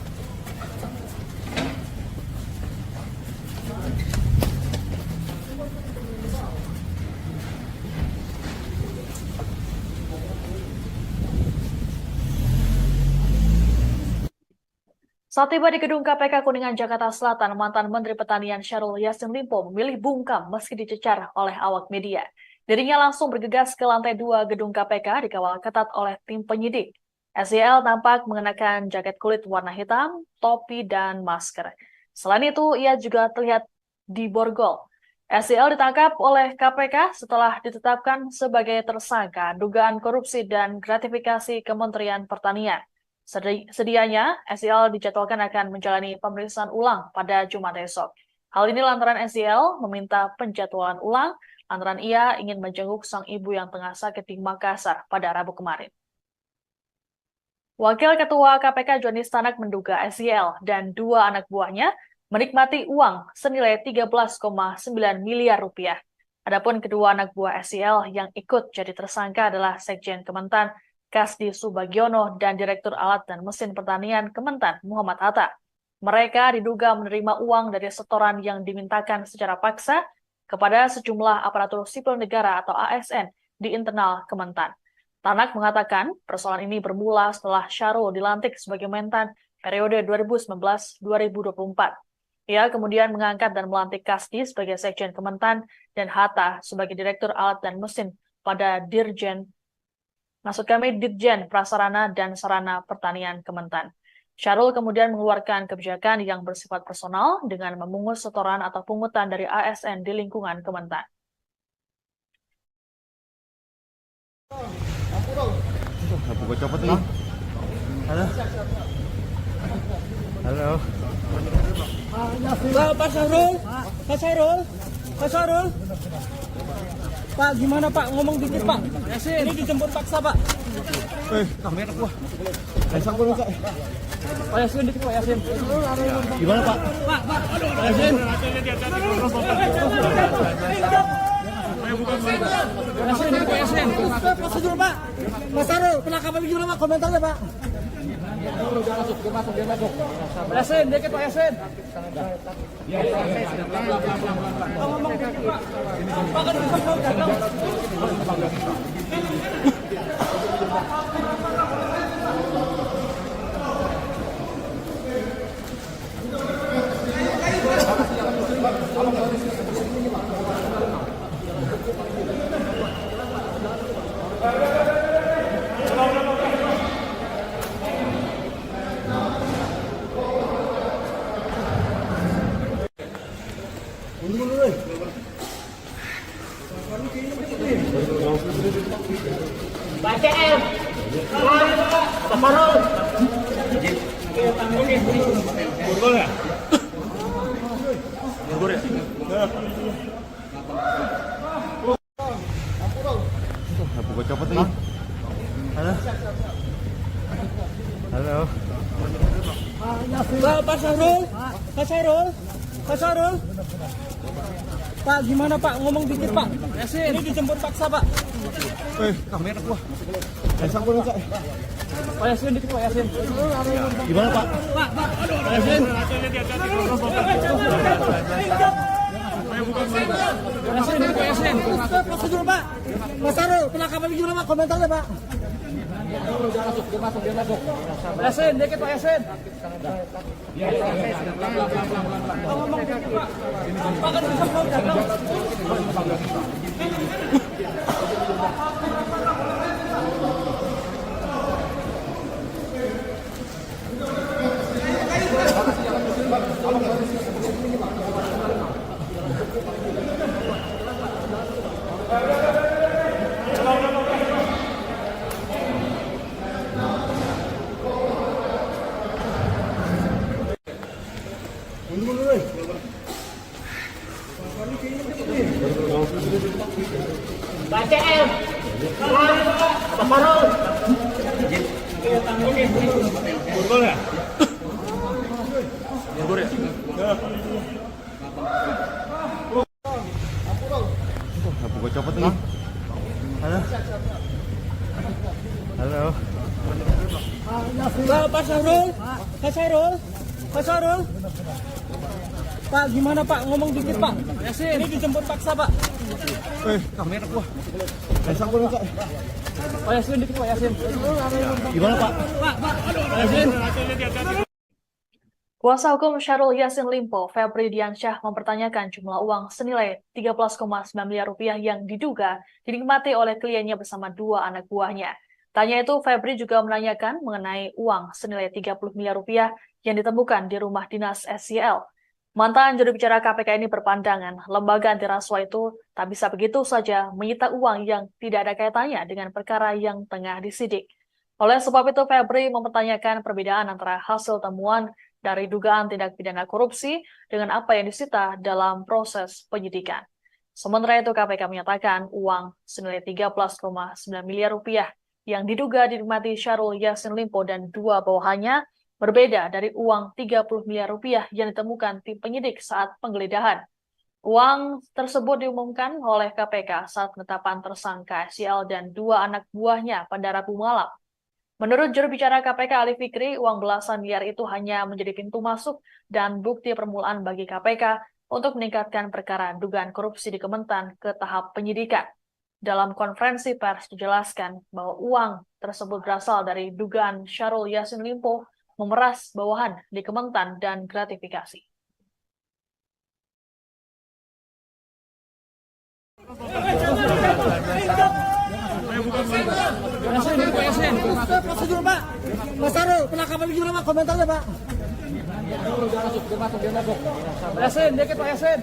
Saat tiba di gedung KPK Kuningan, Jakarta Selatan, mantan Menteri Pertanian Syahrul Yassin Limpo memilih bungkam meski dicecar oleh awak media. Dirinya langsung bergegas ke lantai 2 gedung KPK dikawal ketat oleh tim penyidik. SYL tampak mengenakan jaket kulit warna hitam, topi, dan masker. Selain itu, ia juga terlihat diborgol. SYL ditangkap oleh KPK setelah ditetapkan sebagai tersangka dugaan korupsi dan gratifikasi Kementerian Pertanian. Sedianya, SYL dijadwalkan akan menjalani pemeriksaan ulang pada Jumat esok. Hal ini lantaran SYL meminta penjadwalan ulang lantaran ia ingin menjenguk sang ibu yang tengah sakit di Makassar pada Rabu kemarin. Wakil Ketua KPK Johnny Stanak menduga SYL dan 2 anak buahnya menikmati uang senilai 13,9 miliar rupiah. Adapun kedua anak buah SYL yang ikut jadi tersangka adalah Sekjen Kementan Kasdi Subagiono dan Direktur Alat dan Mesin Pertanian Kementan Muhammad Hatta. Mereka diduga menerima uang dari setoran yang dimintakan secara paksa kepada sejumlah aparatur sipil negara atau ASN di internal Kementan. Tanak mengatakan persoalan ini bermula setelah Syahrul dilantik sebagai Mentan periode 2019-2024. Ia kemudian mengangkat dan melantik Kasdi sebagai Sekjen Kementan dan Hatta sebagai Direktur Alat dan Mesin pada Ditjen Prasarana dan Sarana Pertanian Kementan. Syahrul kemudian mengeluarkan kebijakan yang bersifat personal dengan memungut setoran atau pungutan dari ASN di lingkungan Kementan. Gue copot nih. Halo. Pak Syahrul. Pak, gimana Pak? Ngomong dikit Pak. Ini dijemput paksa Pak. Kamera gua. Saya Pak Yasin dikit Pak Yasin. Gimana Pak? Pak Yasin. Yasin dikit Pak Yasin. Prosedur Pak. Mas Sarul, penangkapan gimana Pak? Komentarnya Pak. Pak Yasin dikit Pak Yasin. Buka copot nih. Halo. Halo. Pak Sarul. Pak Sarul. Pak Sarul. Pak gimana Pak? Ngomong dikit Pak. Yasin. Ini dijemput paksa Pak. Kamera gua. Sampun Pak. Pak Yasin dikit Pak Yasin. Gimana Pak? Pak Yasin. Yasin dikit Pak Yasin. Prosedur Pak. Mas Sarul, penangkapan gimana Pak? Komentarnya Pak. Pak Yasin dikit Pak Yasin. Buka copot nih. Halo. Halo. Pak Sarul. Pak Sarul. Pak Sarul. Pak gimana Pak? Ngomong dikit Pak. Yasin. Ini dijemput paksa Pak. Kamera gua. Sampun Pak. Pak Yasin dikit Pak Yasin. Gimana Pak? Pak Yasin. Kuasa hukum Syahrul Yassin Limpo, Febri Diansyah, mempertanyakan jumlah uang senilai 13,9 miliar rupiah yang diduga dinikmati oleh kliennya bersama dua anak buahnya. Tanya itu, Febri juga menanyakan mengenai uang senilai 30 miliar rupiah yang ditemukan di rumah dinas SYL. Mantan juru bicara KPK ini berpandangan, lembaga anti rasuah itu tak bisa begitu saja menyita uang yang tidak ada kaitannya dengan perkara yang tengah disidik. Oleh sebab itu, Febri mempertanyakan perbedaan antara hasil temuan dari dugaan tindak pidana korupsi dengan apa yang disita dalam proses penyidikan. Sementara itu, KPK menyatakan uang senilai 13,9 miliar rupiah yang diduga dinikmati Syahrul Yassin Limpo dan dua bawahannya berbeda dari uang 30 miliar rupiah yang ditemukan tim penyidik saat penggeledahan. Uang tersebut diumumkan oleh KPK saat penetapan tersangka SYL dan dua anak buahnya pada Rabu malam. Menurut juru bicara KPK Ali Fikri, uang belasan miliar itu hanya menjadi pintu masuk dan bukti permulaan bagi KPK untuk meningkatkan perkara dugaan korupsi di Kementan ke tahap penyidikan. Dalam konferensi pers dijelaskan bahwa uang tersebut berasal dari dugaan Syahrul Yassin Limpo memeras bawahan di Kementan dan gratifikasi. Prosedur Pak. Mas Sarul, penangkapan gimana Pak? Komentarnya Pak. Pak Yasin dikit Pak Yasin.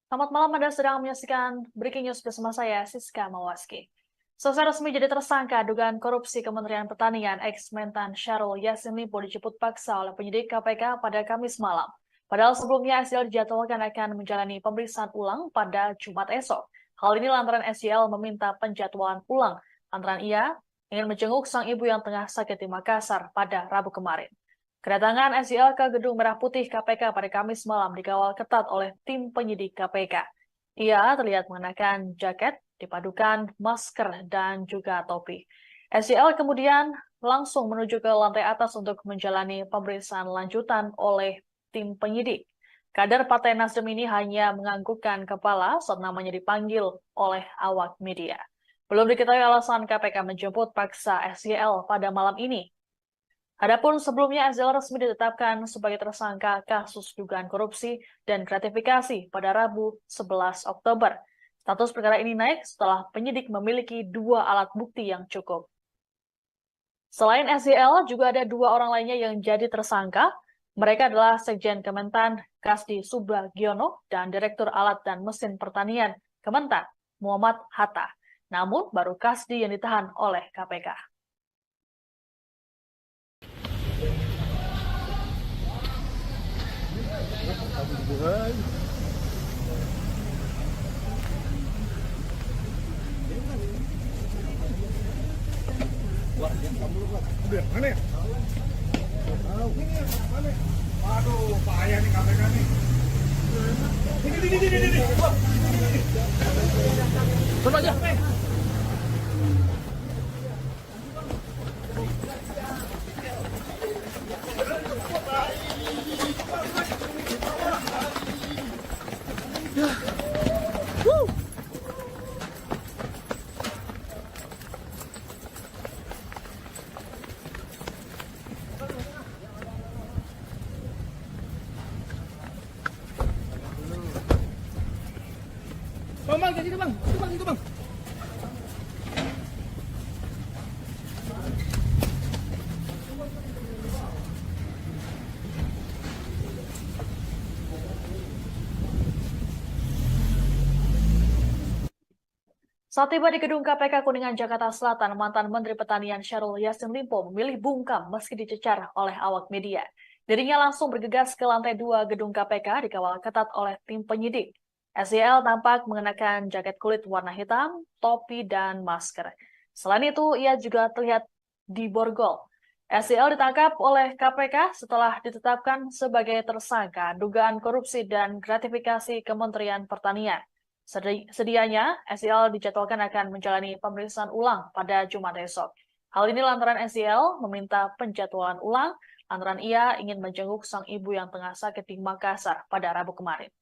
Selamat malam, Anda sedang menyaksikan Breaking News bersama saya, Siska Mawaski. Selesai resmi jadi tersangka dugaan korupsi Kementerian Pertanian, ex-Mentan Syahrul Yassin Limpo dijemput paksa oleh penyidik KPK pada Kamis malam. Padahal sebelumnya SYL dijadwalkan akan menjalani pemeriksaan ulang pada Jumat esok. Hal ini lantaran SYL meminta penjadwalan ulang lantaran ia ingin menjenguk sang ibu yang tengah sakit di Makassar pada Rabu kemarin. Kedatangan SYL ke Gedung Merah Putih KPK pada Kamis malam dikawal ketat oleh tim penyidik KPK. Ia terlihat mengenakan jaket, dipadukan masker, dan juga topi. SYL kemudian langsung menuju ke lantai atas untuk menjalani pemeriksaan lanjutan oleh tim penyidik. Kader Partai Nasdem ini hanya menganggukkan kepala saat namanya dipanggil oleh awak media. Belum diketahui alasan KPK menjemput paksa SYL pada malam ini. Adapun sebelumnya SYL resmi ditetapkan sebagai tersangka kasus dugaan korupsi dan gratifikasi pada Rabu 11 Oktober. Status perkara ini naik setelah penyidik memiliki 2 alat bukti yang cukup. Selain SYL, juga ada 2 orang lainnya yang jadi tersangka. Mereka adalah Sekjen Kementan Kasdi Subagiono dan Direktur Alat dan Mesin Pertanian Kementan Muhammad Hatta. Namun baru Kasdi yang ditahan oleh KPK. Aduh, bahaya nih KPK nih. Ini. Coba aja. Bang, jadi bang, itu bang. Saat tiba di gedung KPK Kuningan, Jakarta Selatan, mantan Menteri Pertanian Syahrul Yassin Limpo memilih bungkam meski dicecar oleh awak media. Dirinya langsung bergegas ke lantai 2 gedung KPK dikawal ketat oleh tim penyidik. SYL tampak mengenakan jaket kulit warna hitam, topi, dan masker. Selain itu, ia juga terlihat diborgol. SYL ditangkap oleh KPK setelah ditetapkan sebagai tersangka dugaan korupsi dan gratifikasi Kementerian Pertanian. Sedianya, SYL dijadwalkan akan menjalani pemeriksaan ulang pada Jumat esok. Hal ini lantaran SYL meminta penjadwalan ulang lantaran ia ingin menjenguk sang ibu yang tengah sakit di Makassar pada Rabu kemarin.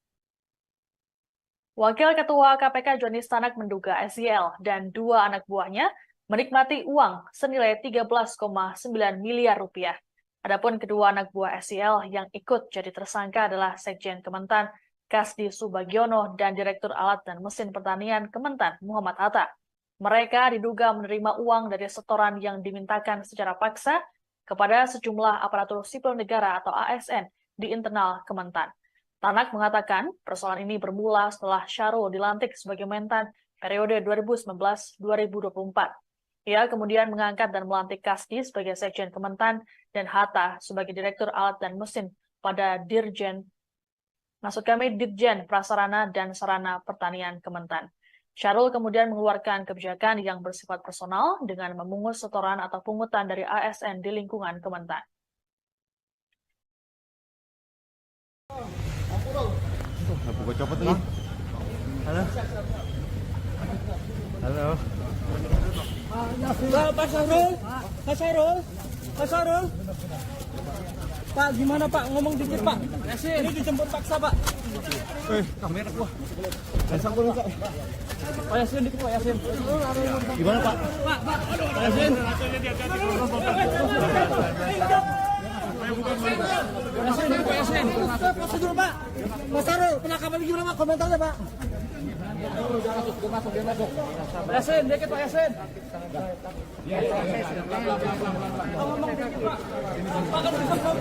Wakil Ketua KPK Joni Stanak menduga SYL dan 2 anak buahnya menikmati uang senilai 13,9 miliar rupiah. Adapun kedua anak buah SYL yang ikut jadi tersangka adalah Sekjen Kementan Kasdi Subagiono dan Direktur Alat dan Mesin Pertanian Kementan Muhammad Hatta. Mereka diduga menerima uang dari setoran yang dimintakan secara paksa kepada sejumlah aparatur sipil negara atau ASN di internal Kementan. Tanak mengatakan persoalan ini bermula setelah Syahrul dilantik sebagai Mentan periode 2019-2024. Ia kemudian mengangkat dan melantik Kasdi sebagai Sekjen Kementan dan Hatta sebagai Direktur Alat dan Mesin pada Dirjen Prasarana dan Sarana Pertanian Kementan. Syahrul kemudian mengeluarkan kebijakan yang bersifat personal dengan memungut setoran atau pungutan dari ASN di lingkungan Kementan. Buka copot lagi. Halo. Halo. Pak Syahrul. Pak, gimana Pak? Ngomong dikit Pak. Ini dijemput paksa Pak. Kamera gua. Sampul Pak. Pak Yassin dikit Pak Yassin. Gimana Pak? Pak Yassin. Pak Yassin. Prosedur Pak. Mas Syahrul, penangkapan gimana Pak? Komentarnya Pak. Pak Yassin, dikit Pak Yassin. Ngomong dikit Pak. Pak kan bisa jawab.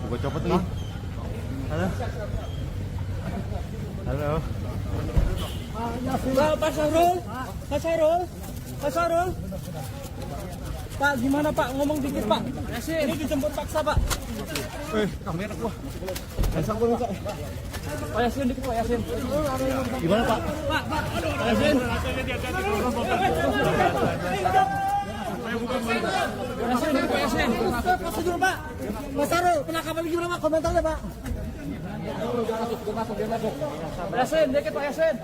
Buka copot nih. Halo. Halo. Pak Sahrul, Pak Sahrul, Pak Sahrul. Pak, gimana Pak? Ngomong dikit Pak. Ini dijemput paksa Pak. Kamera gua. Pasang gua minta. Pak Yasin dikit Pak Yasin. Gimana Pak? Pak Yasin. Yasin dikit Pak Yasin. Pak Sahrul Pak. Pak Sahrul, penangkapan gimana Pak? Komentarnya Pak. Pak Yasin dikit Pak Yasin.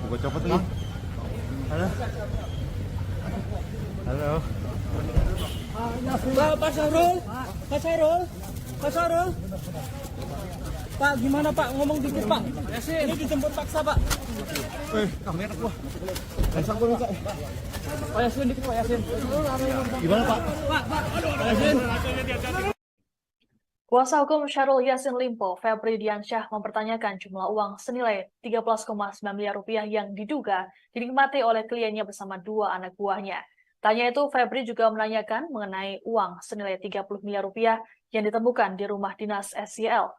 Buka copot nih. Halo. Halo. Pak Sahrul, Pak Sahrul, Pak Sahrul. Pak, gimana Pak? Ngomong dikit Pak. Ini dijemput paksa Pak. Kamera gua. Pasang gua minta. Pak Yasin dikit Pak Yasin. Gimana Pak? Pak Yasin. Kuasa hukum Syahrul Yassin Limpo, Febri Diansyah, mempertanyakan jumlah uang senilai 13,9 miliar rupiah yang diduga dinikmati oleh kliennya bersama dua anak buahnya. Tanya itu, Febri juga menanyakan mengenai uang senilai 30 miliar rupiah yang ditemukan di rumah dinas SYL.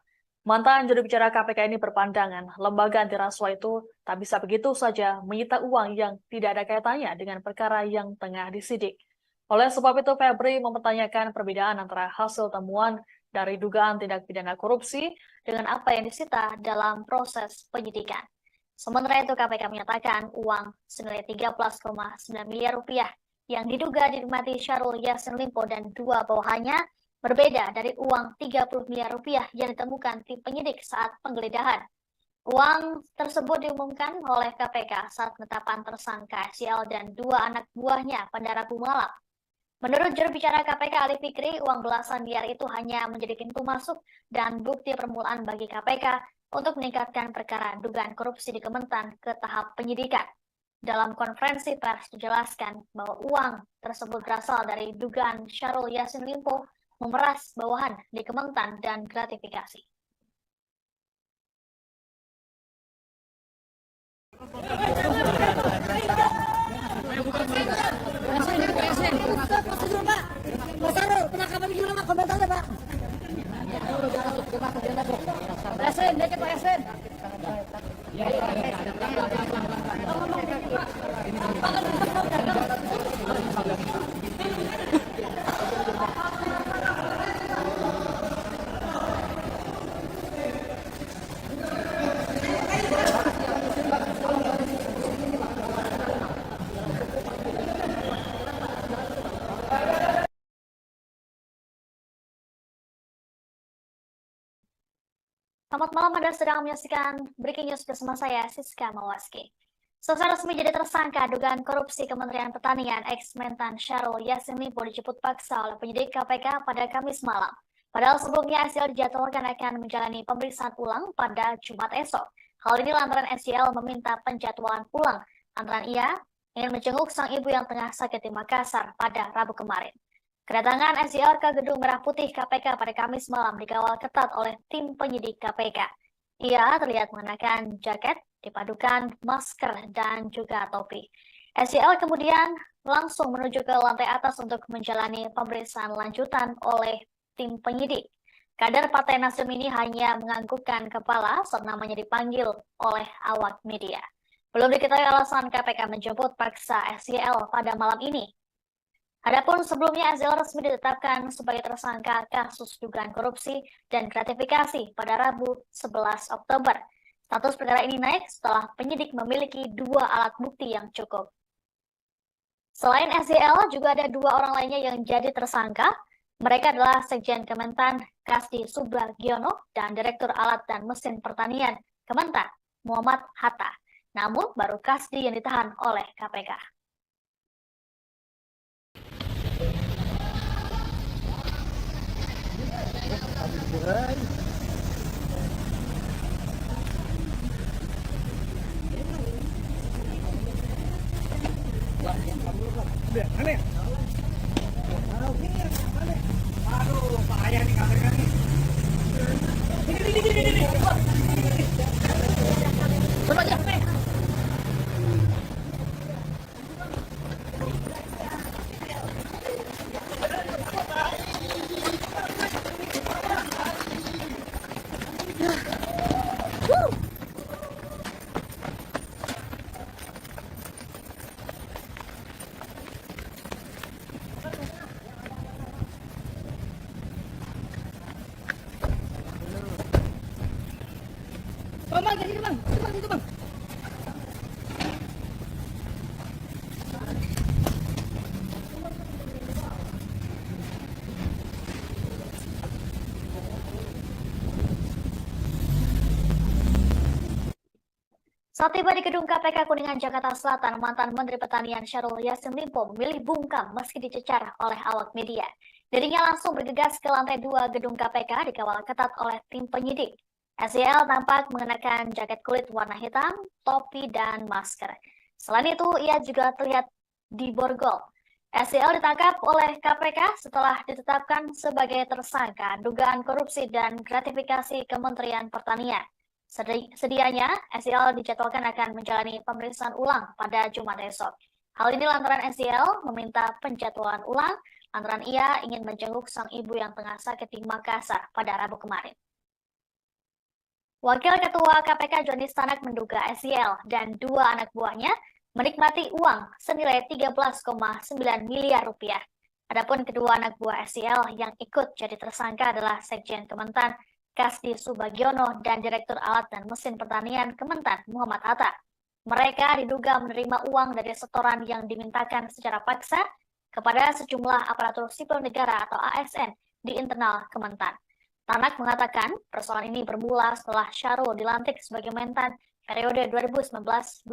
Mantan juru bicara KPK ini berpandangan, lembaga anti rasuah itu tak bisa begitu saja menyita uang yang tidak ada kaitannya dengan perkara yang tengah disidik. Oleh sebab itu, Febri mempertanyakan perbedaan antara hasil temuan dari dugaan tindak pidana korupsi dengan apa yang disita dalam proses penyidikan. Sementara itu, KPK menyatakan uang senilai 13,9 miliar rupiah yang diduga dinikmati Syahrul Yassin Limpo dan dua bawahannya berbeda dari uang 30 miliar rupiah yang ditemukan tim penyidik saat penggeledahan. Uang tersebut diumumkan oleh KPK saat penetapan tersangka SYL dan dua anak buahnya pada Rabu malam. Menurut juru bicara KPK Ali Fikri, uang belasan miliar itu hanya menjadi pintu masuk dan bukti permulaan bagi KPK untuk meningkatkan perkara dugaan korupsi di Kementan ke tahap penyidikan. Dalam konferensi pers dijelaskan bahwa uang tersebut berasal dari dugaan Syahrul Yassin Limpo memeras bawahan di Kementan dan gratifikasi. Pak Sahrul, penangkapan gimana Pak? Komentarnya Pak. Pak Yasin dikit Pak Yasin. Selamat malam, Anda sedang menyaksikan Breaking News bersama saya, Siska Mawaski. Selesai resmi jadi tersangka dugaan korupsi Kementerian Pertanian, ex-Mentan Syahrul Yassin Limpo dijemput paksa oleh penyidik KPK pada Kamis malam. Padahal sebelumnya SYL dijadwalkan akan menjalani pemeriksaan ulang pada Jumat esok. Hal ini lantaran SYL meminta penjadwalan ulang lantaran ia ingin menjenguk sang ibu yang tengah sakit di Makassar pada Rabu kemarin. Kedatangan SYL ke Gedung Merah Putih KPK pada Kamis malam dikawal ketat oleh tim penyidik KPK. Ia terlihat mengenakan jaket, dipadukan masker, dan juga topi. SYL kemudian langsung menuju ke lantai atas untuk menjalani pemeriksaan lanjutan oleh tim penyidik. Kader Partai Nasdem ini hanya menganggukkan kepala saat namanya dipanggil oleh awak media. Belum diketahui alasan KPK menjemput paksa SYL pada malam ini. Adapun sebelumnya SYL resmi ditetapkan sebagai tersangka kasus dugaan korupsi dan gratifikasi pada Rabu 11 Oktober. Status perkara ini naik setelah penyidik memiliki 2 alat bukti yang cukup. Selain SYL, juga ada 2 orang lainnya yang jadi tersangka. Mereka adalah Sekjen Kementan Kasdi Subagiono dan Direktur Alat dan Mesin Pertanian Kementan Muhammad Hatta. Namun baru Kasdi yang ditahan oleh KPK. Bang, jadi bang, itu bang. Saat tiba di gedung KPK Kuningan, Jakarta Selatan, mantan Menteri Pertanian Syahrul Yassin Limpo memilih bungkam meski dicecar oleh awak media. Dirinya langsung bergegas ke lantai 2 gedung KPK dikawal ketat oleh tim penyidik. SYL tampak mengenakan jaket kulit warna hitam, topi, dan masker. Selain itu, ia juga terlihat diborgol. SYL ditangkap oleh KPK setelah ditetapkan sebagai tersangka dugaan korupsi dan gratifikasi Kementerian Pertanian. Sedianya, SYL dijadwalkan akan menjalani pemeriksaan ulang pada Jumat esok. Hal ini lantaran SYL meminta penjadwalan ulang lantaran ia ingin menjenguk sang ibu yang tengah sakit di Makassar pada Rabu kemarin. Wakil Ketua KPK Johnny Stanak menduga SYL dan 2 anak buahnya menikmati uang senilai 13,9 miliar rupiah. Adapun kedua anak buah SYL yang ikut jadi tersangka adalah Sekjen Kementan Kasdi Subagiono dan Direktur Alat dan Mesin Pertanian Kementan Muhammad Hatta. Mereka diduga menerima uang dari setoran yang dimintakan secara paksa kepada sejumlah aparatur sipil negara atau ASN di internal Kementan. Tanak mengatakan persoalan ini bermula setelah Syahrul dilantik sebagai Mentan periode 2019-2024.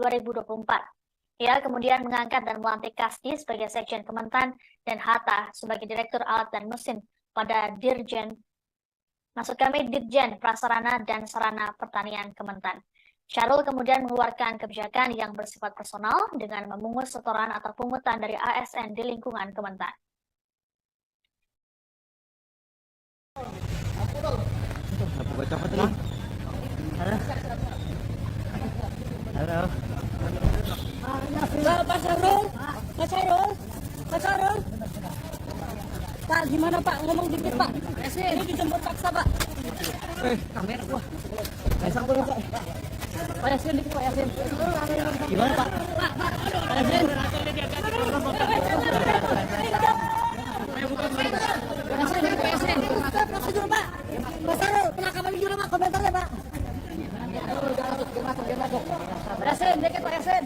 Ia kemudian mengangkat dan melantik Kasdi sebagai Sekjen Kementan dan Hatta sebagai Direktur Alat dan Mesin pada Dirjen Prasarana dan Sarana Pertanian Kementan. Syahrul kemudian mengeluarkan kebijakan yang bersifat personal dengan memungut setoran atau pungutan dari ASN di lingkungan Kementan. Halo. Pak Syahrul. Pak, gimana Pak? Ngomong dikit Pak. Ini dijemput paksa Pak. Kamera gua. Sambung Pak. Pak Yasin dikit Pak Yasin. Gimana Pak? Pak Yasin. Pak Yasin. Prosedur Pak. Pak Syahrul, penangkapan juga Pak. Komentarnya Pak. Pak Yasin, dikit Pak Yasin.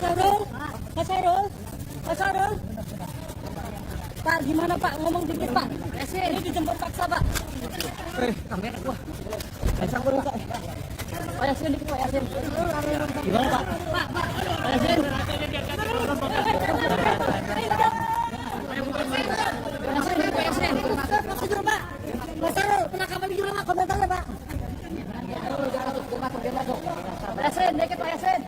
Sarul, Pak Sarul, Pak Sarul. Pak, gimana Pak? Ngomong dikit Pak. Ini dijemput paksa Pak. Kamera gua. Pasang gua Pak. Pak Yasin dikit Pak Yasin. Gimana Pak? Pak Yasin. Pak Yasin. Prosedur Pak. Pak Sarul, penangkapan di rumah komentarnya Pak. Pak Yasin, dikit Pak Yasin.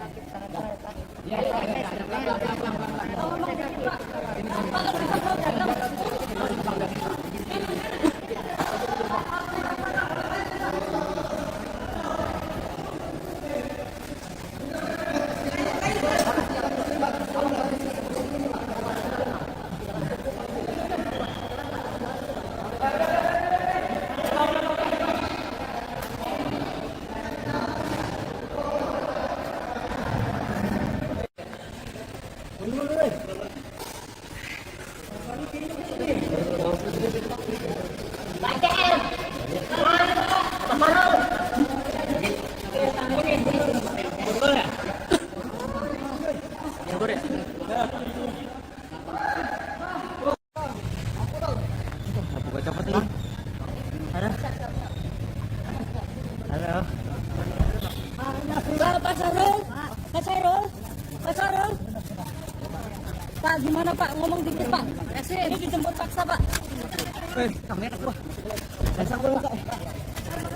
Pak Sarul, Pak Sarul, Pak Sarul. Pak, gimana Pak? Ngomong dikit Pak. Ini dijemput paksa Pak. Kamera gua. Pasang gua Pak.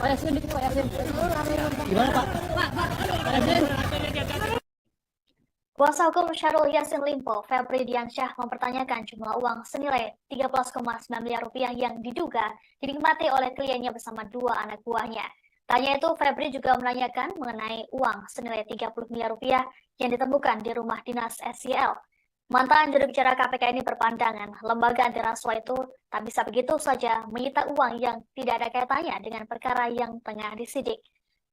Pak Yasin dikit Pak Yasin. Gimana Pak? Pak Yasin. Kuasa hukum Syahrul Yassin Limpo, Febri Diansyah, mempertanyakan jumlah uang senilai 13,9 miliar rupiah yang diduga dinikmati oleh kliennya bersama dua anak buahnya. Tanya itu, Febri juga menanyakan mengenai uang senilai 30 miliar rupiah yang ditemukan di rumah dinas SYL. Mantan juru bicara KPK ini berpandangan lembaga anti rasuah itu tak bisa begitu saja menyita uang yang tidak ada kaitannya dengan perkara yang tengah disidik.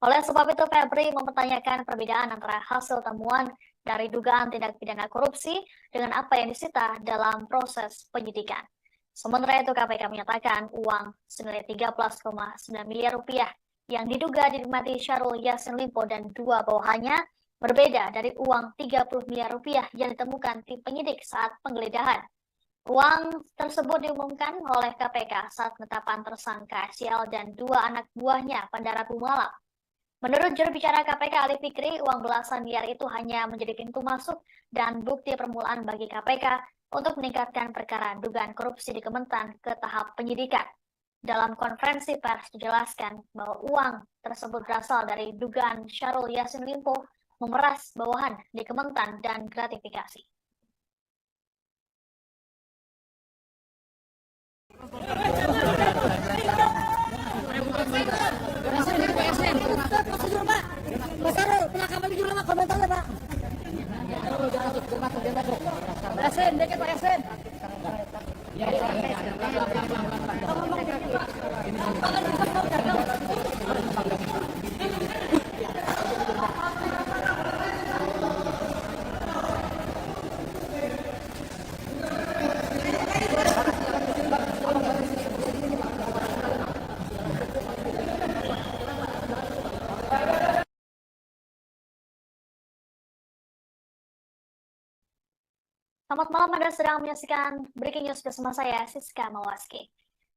Oleh sebab itu, Febri mempertanyakan perbedaan antara hasil temuan dari dugaan tindak pidana korupsi dengan apa yang disita dalam proses penyidikan. Sementara itu, KPK menyatakan uang senilai 13,9 miliar rupiah yang diduga dinikmati Syahrul Yassin Limpo dan dua bawahannya berbeda dari uang 30 miliar rupiah yang ditemukan tim penyidik saat penggeledahan. Uang tersebut diumumkan oleh KPK saat penetapan tersangka SYL dan dua anak buahnya pada Rabu malam. Menurut juru bicara KPK Ali Fikri, uang belasan miliar itu hanya menjadi pintu masuk dan bukti permulaan bagi KPK untuk meningkatkan perkara dugaan korupsi di Kementan ke tahap penyidikan. Dalam konferensi pers dijelaskan bahwa uang tersebut berasal dari dugaan Syahrul Yassin Limpo memeras bawahan di Kementan dan gratifikasi. Pak Sarul, penangkapan di rumah komentarnya Pak. Pak Yasin, dikit Pak Yasin. Selamat malam, Anda sedang menyaksikan Breaking News bersama saya, Siska Mawaski.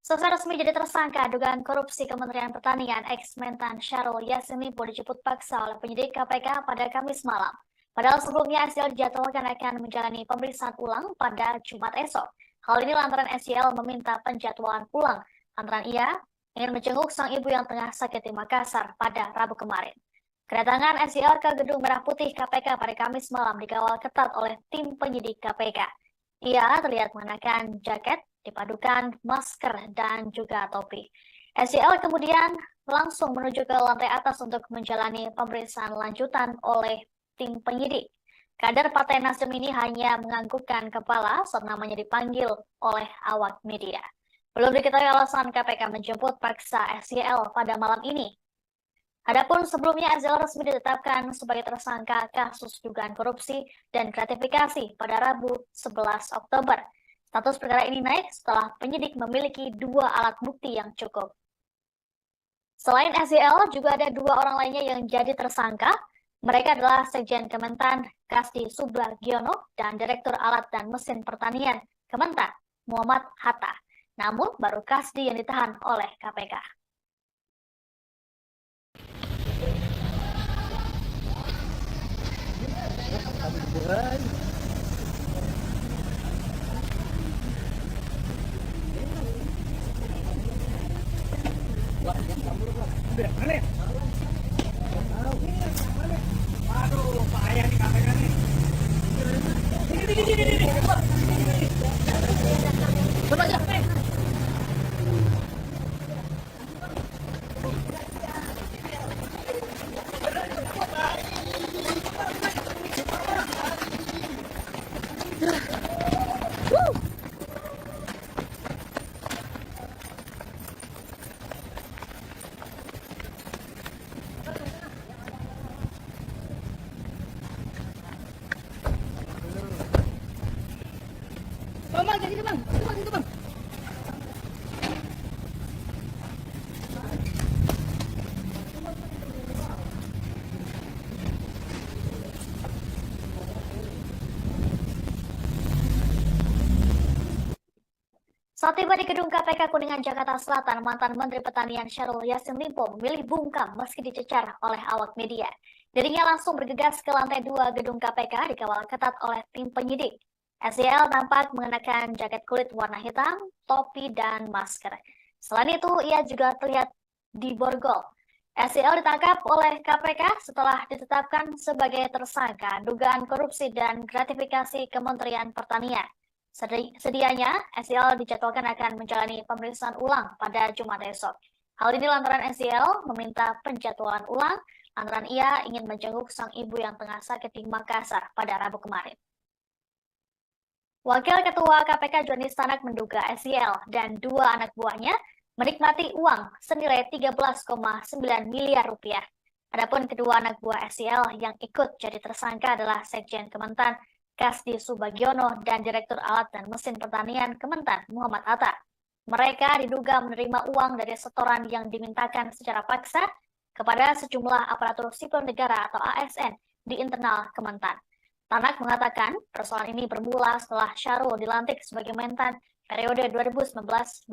Selesai resmi jadi tersangka dugaan korupsi Kementerian Pertanian, ex-Mentan Syahrul Yassin Limpo dijemput paksa oleh penyidik KPK pada Kamis malam. Padahal sebelumnya SYL dijadwalkan akan menjalani pemeriksaan ulang pada Jumat esok. Hal ini lantaran SYL meminta penjadwalan ulang lantaran ia ingin menjenguk sang ibu yang tengah sakit di Makassar pada Rabu kemarin. Kedatangan SYL ke Gedung Merah Putih KPK pada Kamis malam dikawal ketat oleh tim penyidik KPK. Ia terlihat mengenakan jaket, dipadukan masker, dan juga topi. SYL kemudian langsung menuju ke lantai atas untuk menjalani pemeriksaan lanjutan oleh tim penyidik. Kader Partai Nasdem ini hanya menganggukkan kepala saat namanya dipanggil oleh awak media. Belum diketahui alasan KPK menjemput paksa SYL pada malam ini. Adapun sebelumnya SYL resmi ditetapkan sebagai tersangka kasus dugaan korupsi dan gratifikasi pada Rabu 11 Oktober. Status perkara ini naik setelah penyidik memiliki dua alat bukti yang cukup. Selain SYL, juga ada dua orang lainnya yang jadi tersangka, Mereka adalah Sekjen Kementan Kasdi Subagiono dan Direktur Alat dan Mesin Pertanian Kementan Muhammad Hatta. Namun baru Kasdi yang ditahan oleh KPK. Saat tiba di gedung KPK Kuningan, Jakarta Selatan, mantan Menteri Pertanian Syahrul Yassin Limpo memilih bungkam meski dicecar oleh awak media. Dirinya langsung bergegas ke lantai 2 gedung KPK dikawal ketat oleh tim penyidik. SYL tampak mengenakan jaket kulit warna hitam, topi, dan masker. Selain itu, ia juga terlihat diborgol. SYL ditangkap oleh KPK setelah ditetapkan sebagai tersangka dugaan korupsi dan gratifikasi Kementerian Pertanian. Sedianya, SYL dijadwalkan akan menjalani pemeriksaan ulang pada Jumat esok. Hal ini lantaran SYL meminta penjadwalan ulang lantaran ia ingin menjenguk sang ibu yang tengah sakit di Makassar pada Rabu kemarin. Wakil Ketua KPK Johnny Stanak menduga SYL dan 2 anak buahnya menikmati uang senilai 13,9 miliar rupiah. Adapun kedua anak buah SYL yang ikut jadi tersangka adalah Sekjen Kementan Kasdi Subagiono dan Direktur Alat dan Mesin Pertanian Kementan Muhammad Hatta. Mereka diduga menerima uang dari setoran yang dimintakan secara paksa kepada sejumlah aparatur sipil negara atau ASN di internal Kementan. Tanak mengatakan persoalan ini bermula setelah Syahrul dilantik sebagai Mentan periode 2019-2024.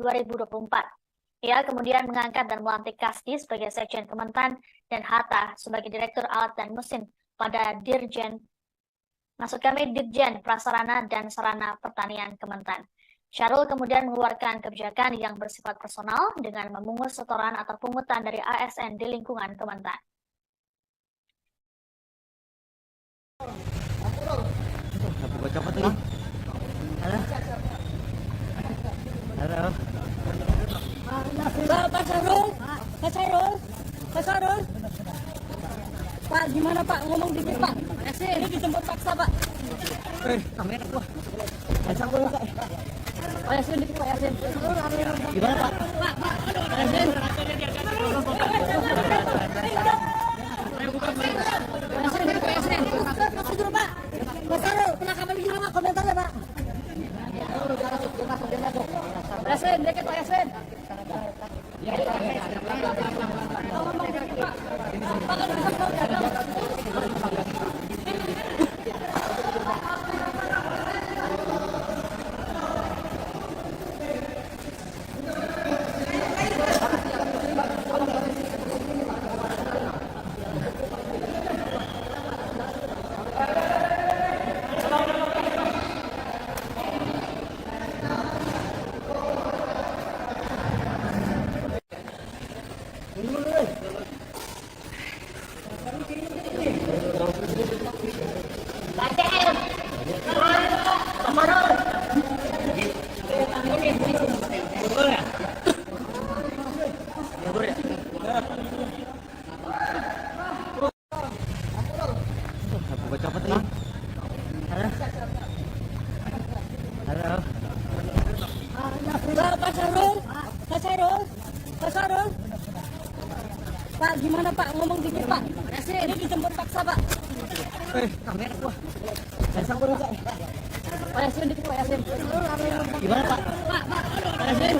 Ia kemudian mengangkat dan melantik Kasdi sebagai Sekjen Kementan dan Hatta sebagai Direktur Alat dan Mesin pada Dirjen Prasarana dan Sarana Pertanian Kementan. Syahrul kemudian mengeluarkan kebijakan yang bersifat personal dengan memungut setoran atau pungutan dari ASN di lingkungan Kementan. Pak Syahrul. Pak, gimana Pak? Ngomong dikit Pak. Ini dijemput paksa Pak. Kamera gua. Pasang gua, Pak. Pak Yasin dikit Pak Yasin. Gimana, Pak? Pak Yasin. Pak Syahrul, penangkapan di mana komentar ya Pak? Pak Yasin, dikit Pak Yasin. Pak Syahrul. Pak, gimana Pak? Ngomong dikit Pak. Ini dijemput paksa Pak. Kamera gua. Pasang gua, Pak. Pak Yasin dikit Pak Yasin. Gimana, Pak? Pak Yasin.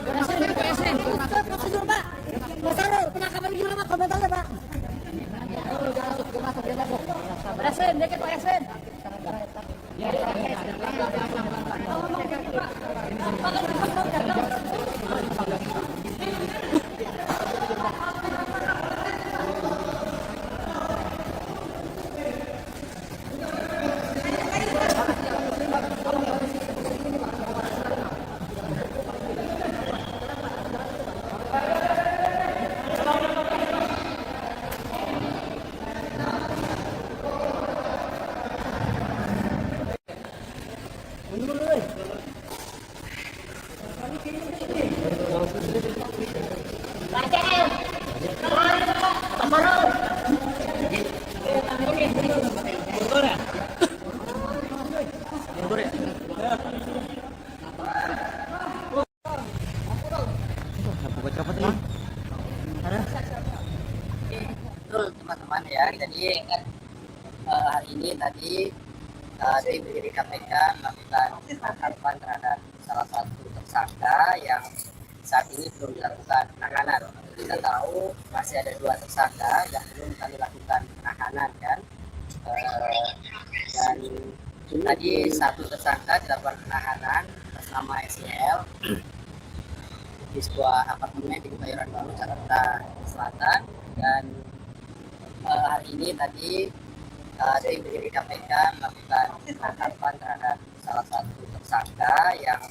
Pak Yasin dikit Pak Yasin. Prosedur Pak. gimana Pak komentarnya Pak? Yasin, dikit Pak Yasin. Betul teman-teman ya, jadi hari ini tadi tim penyidik KPK melakukan penangkapan terhadap salah satu tersangka yang saat ini belum dilakukan penahanan. Kita tahu masih ada 2 tersangka yang belum kami lakukan penahanan kan. Dan tadi 1 tersangka dilakukan penahanan atas nama SEL di sebuah apartemen di Kebayoran Baru, Jakarta Selatan. Dan hari ini tadi tim penyidik KPK melakukan penangkapan terhadap salah satu tersangka yang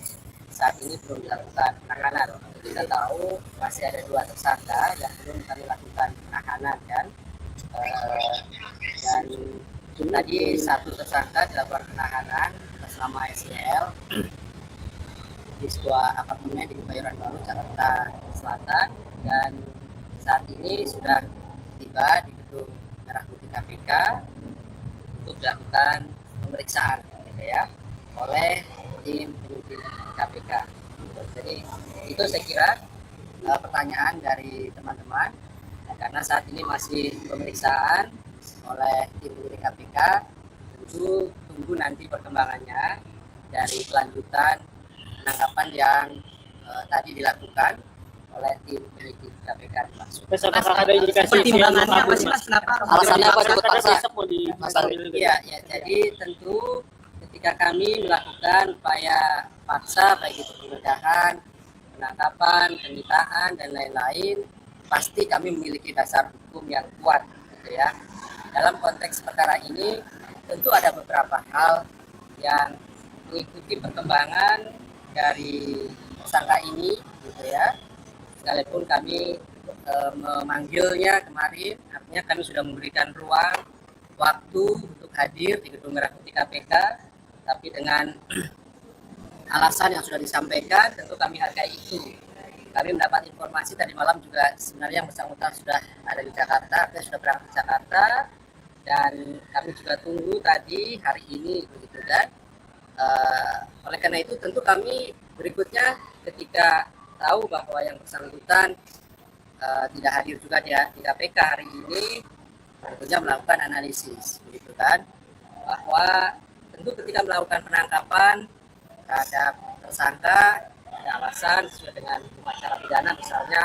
saat ini belum dilakukan penahanan. Kita tahu masih ada 2 tersangka yang belum kami lakukan penahanan kan. Dan tadi 1 tersangka dilakukan penahanan atas nama SEL di sebuah apartemen di Kebayoran Baru, Jakarta Selatan. Dan saat ini sudah tiba di gedung Merah Putih KPK untuk dilakukan pemeriksaan gitu ya oleh tim penyidik KPK. Jadi itu saya kira pertanyaan dari teman-teman, karena saat ini masih pemeriksaan oleh tim penyidik KPK. Tentu tunggu nanti perkembangannya dari kelanjutan penangkapan yang tadi dilakukan oleh tim penyidik KPK dimaksud. Ada indikasi pertimbangannya apa sih Mas? Kenapa? Alasannya apa disebut paksa? Iya, ya, jadi tentu ketika kami melakukan upaya paksa baik itu penggeledahan, penangkapan, penyitaan dan lain-lain, pasti kami memiliki dasar hukum yang kuat gitu ya. Dalam konteks perkara ini tentu ada beberapa hal yang mengikuti perkembangan dari tersangka ini gitu ya. Sekalipun kami memanggilnya kemarin, artinya kami sudah memberikan ruang waktu untuk hadir di Gedung Merah Putih KPK, tapi dengan alasan yang sudah disampaikan tentu kami hargai itu. Kami mendapat informasi tadi malam juga sebenarnya yang bersangkutan sudah ada di Jakarta, artinya sudah berangkat ke Jakarta, dan kami juga tunggu tadi hari ini begitu kan. Oleh karena itu tentu kami berikutnya ketika tahu bahwa yang bersangkutan tidak hadir juga di KPK hari ini, tentunya melakukan analisis begitu kan, bahwa tentu ketika melakukan penangkapan terhadap tersangka ada alasan sesuai dengan hukum acara pidana, misalnya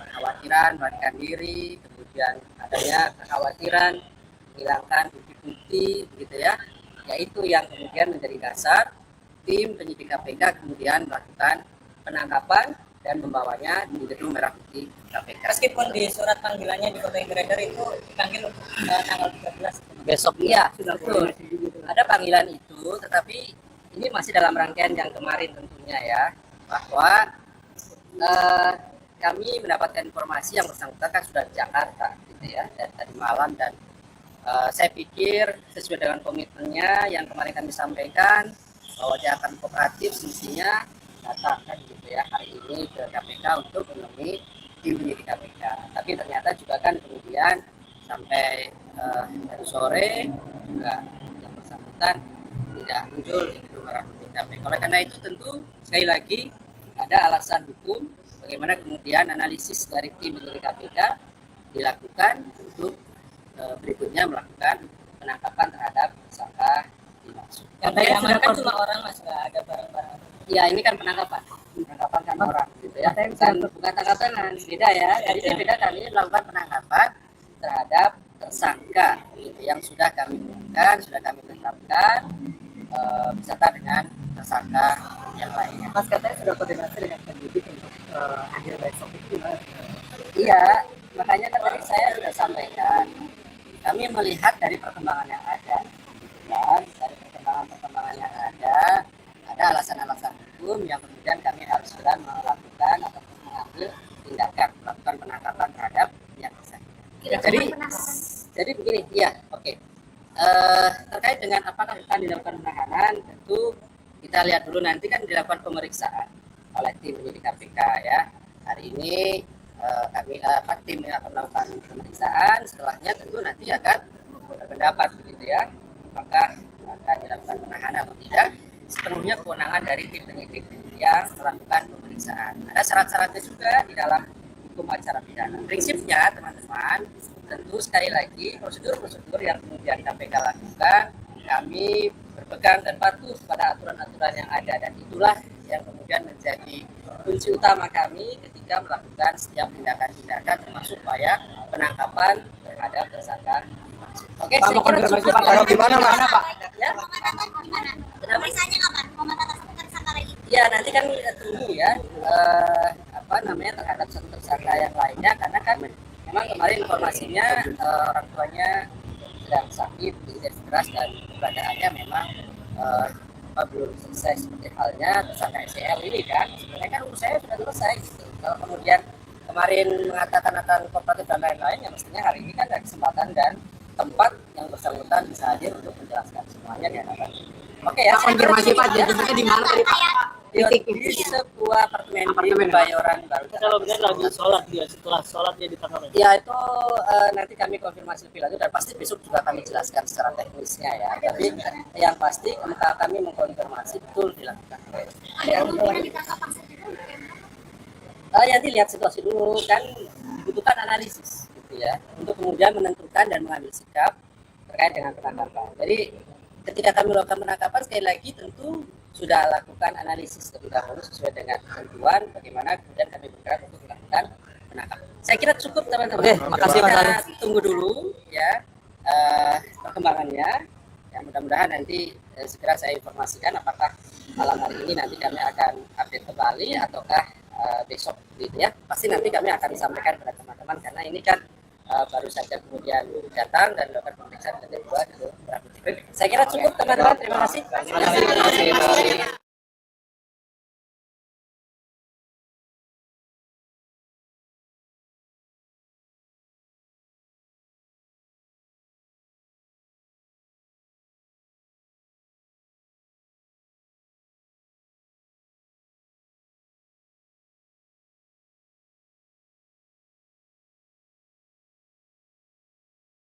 kekhawatiran melarikan diri, kemudian adanya kekhawatiran menghilangkan bukti-bukti begitu ya, yaitu yang kemudian menjadi dasar tim penyidik KPK kemudian melakukan penangkapan dan membawanya di Gedung Merah Putih KPK. Meskipun di surat panggilannya di Kota Beredar itu dipanggil tanggal 13 besok, iya betul. Ada panggilan itu, tetapi ini masih dalam rangkaian yang kemarin tentunya ya, bahwa kami mendapatkan informasi yang bersangkutan kan sudah di Jakarta gitu ya, dan tadi malam, dan saya pikir sesuai dengan komitmennya yang kemarin kami sampaikan bahwa dia akan kooperatif, semestinya datang kan gitu ya hari ini ke KPK untuk menemui tim penyidik KPK. Tapi ternyata juga kan kemudian sampai dari sore juga yang bersangkutan tidak muncul di Gedung Merah Putih KPK. Oleh karena itu tentu sekali lagi ada alasan hukum bagaimana kemudian analisis dari tim penyidik KPK dilakukan untuk berikutnya melakukan penangkapan terhadap tersangka dimaksud. Yang tadi amankan cuma orang Mas, nggak ada barang-barang. Ya ini kan penangkapan kan orang gitu ya. Bukan tangkap tangan, beda ya. Jadi beda, kami melakukan penangkapan terhadap tersangka gitu, yang sudah kami umumkan, sudah kami tetapkan beserta dengan tersangka yang lainnya. Mas katanya sudah koordinasi dengan penyidik untuk hadir besok itu gimana? Iya, makanya kan tadi saya sudah sampaikan, kami melihat dari perkembangan yang ada, dan dari perkembangan yang ada alasan-alasan hukum yang kemudian kami harus segera melakukan atau mengambil tindakan, melakukan penangkapan terhadap yang bersangkutan. Jadi begini, iya, oke. Terkait dengan apakah akan dilakukan penahanan, tentu kita lihat dulu, nanti kan dilakukan pemeriksaan oleh tim penyidik KPK ya. Hari ini kami tim akan melakukan pemeriksaan, setelahnya tentu nanti akan berpendapat begitu ya, apakah akan dilakukan penahanan atau tidak. Sepenuhnya kewenangan dari tim penyidik yang melakukan pemeriksaan. Ada syarat-syaratnya juga di dalam hukum acara pidana. Prinsipnya teman-teman, tentu sekali lagi prosedur-prosedur yang kemudian KPK lakukan, kami berpegang dan patuh pada aturan-aturan yang ada, dan itulah yang kemudian menjadi kunci utama kami ketika melakukan setiap tindakan-tindakan, termasuk upaya penangkapan terhadap tersangka. Oke, Pak, mau konfirmasi Pak, kalau gimana Pak? Ya. Pemeriksaannya kapan? Pemantauan tersangka lagi? Ya, nanti kan tunggu ya terhadap satu tersangka yang lainnya, karena kan memang kemarin informasinya orang tuanya sedang sakit, tidak keras, dan keberadaannya memang belum selesai, seperti halnya tersangka SCL ini kan. Sebenarnya kan urus saya sudah selesai gitu. Kalau kemudian kemarin mengatakan akan kooperatif dan lain-lain, ya mestinya hari ini kan ada kesempatan dan tempat yang bersangkutan bisa hadir untuk menjelaskan semuanya di hadapan. Oke ya. Konfirmasi Pak, jadinya di mana tadi Pak? Di sebuah apartemen di Kebayoran Baru. Kalau benar lagi sholat dia, setelah sholat dia ditangkap. Ya itu nanti kami konfirmasi lebih lanjut, dan pasti besok juga kami jelaskan secara teknisnya ya. Tapi yang pasti kami mengkonfirmasi betul dilakukan. Ya dilihat situasi dulu, kan dibutuhkan analisis gitu ya, untuk kemudian menentukan dan mengambil sikap terkait dengan penangkapan. Jadi ketika kami melakukan penangkapan, sekali lagi tentu sudah lakukan analisis terlebih dahulu sesuai dengan ketentuan bagaimana kemudian kami bergerak untuk melakukan penangkapan. Saya kira cukup teman-teman. Oke, makasih Mas Ari. Kita tunggu dulu ya perkembangannya. Ya, mudah-mudahan nanti segera saya informasikan apakah malam hari ini nanti kami akan update kembali ataukah besok gitu ya. Pasti nanti kami akan sampaikan kepada teman-teman, karena ini kan baru saja kemudian datang dan melakukan pemeriksaan kedua ke Rabu. Saya kira cukup teman-teman, terima kasih.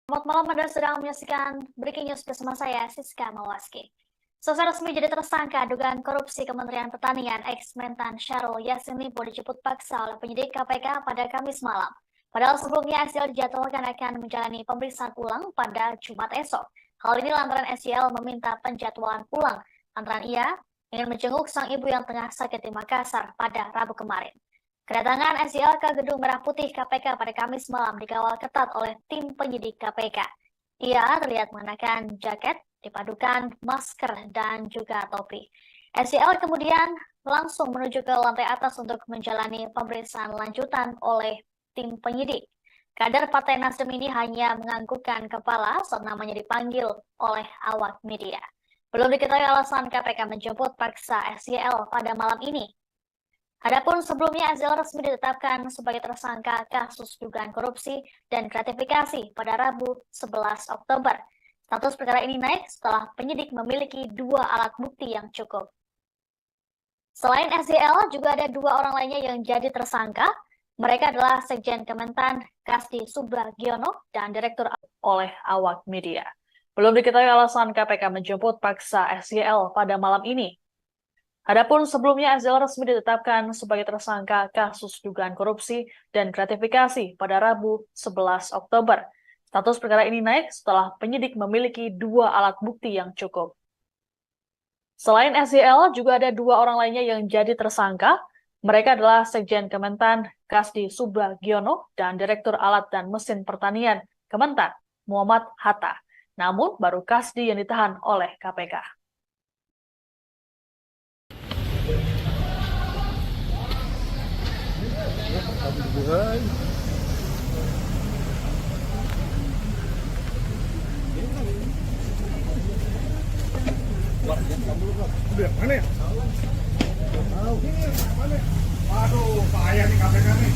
Selamat malam, Anda sedang menyaksikan Breaking News bersama saya, Siska Mawaski. Setelah resmi jadi tersangka dugaan korupsi Kementerian Pertanian, ex-Mentan Syahrul Yassin Limpo dijemput paksa oleh penyidik KPK pada Kamis malam. Padahal sebelumnya SYL dijadwalkan akan menjalani pemeriksaan ulang pada Jumat esok. Hal ini lantaran SYL meminta penjadwalan ulang lantaran ia ingin menjenguk sang ibu yang tengah sakit di Makassar pada Rabu kemarin. Kedatangan SYL ke Gedung Merah Putih KPK pada Kamis malam dikawal ketat oleh tim penyidik KPK. Ia terlihat mengenakan jaket dipadukan masker dan juga topi. SYL kemudian langsung menuju ke lantai atas untuk menjalani pemeriksaan lanjutan oleh tim penyidik. Kader Partai Nasdem ini hanya menganggukkan kepala saat namanya dipanggil oleh awak media. Belum diketahui alasan KPK menjemput paksa SYL pada malam ini. Adapun sebelumnya SYL resmi ditetapkan sebagai tersangka kasus dugaan korupsi dan gratifikasi pada Rabu 11 Oktober. Status perkara ini naik setelah penyidik memiliki 2 alat bukti yang cukup. Selain SYL, juga ada 2 orang lainnya yang jadi tersangka. Mereka adalah Sekjen Kementan Kasdi Subagiono dan Direktur oleh awak media. Belum diketahui alasan KPK menjemput paksa SYL pada malam ini. Adapun sebelumnya SYL resmi ditetapkan sebagai tersangka kasus dugaan korupsi dan gratifikasi pada Rabu 11 Oktober. Status perkara ini naik setelah penyidik memiliki 2 alat bukti yang cukup. Selain SYL, juga ada 2 orang lainnya yang jadi tersangka. Mereka adalah Sekjen Kementan Kasdi Subagiono dan Direktur Alat dan Mesin Pertanian Kementan Muhammad Hatta. Namun baru Kasdi yang ditahan oleh KPK. Mana ya? Aduh, payah nih KPK nih.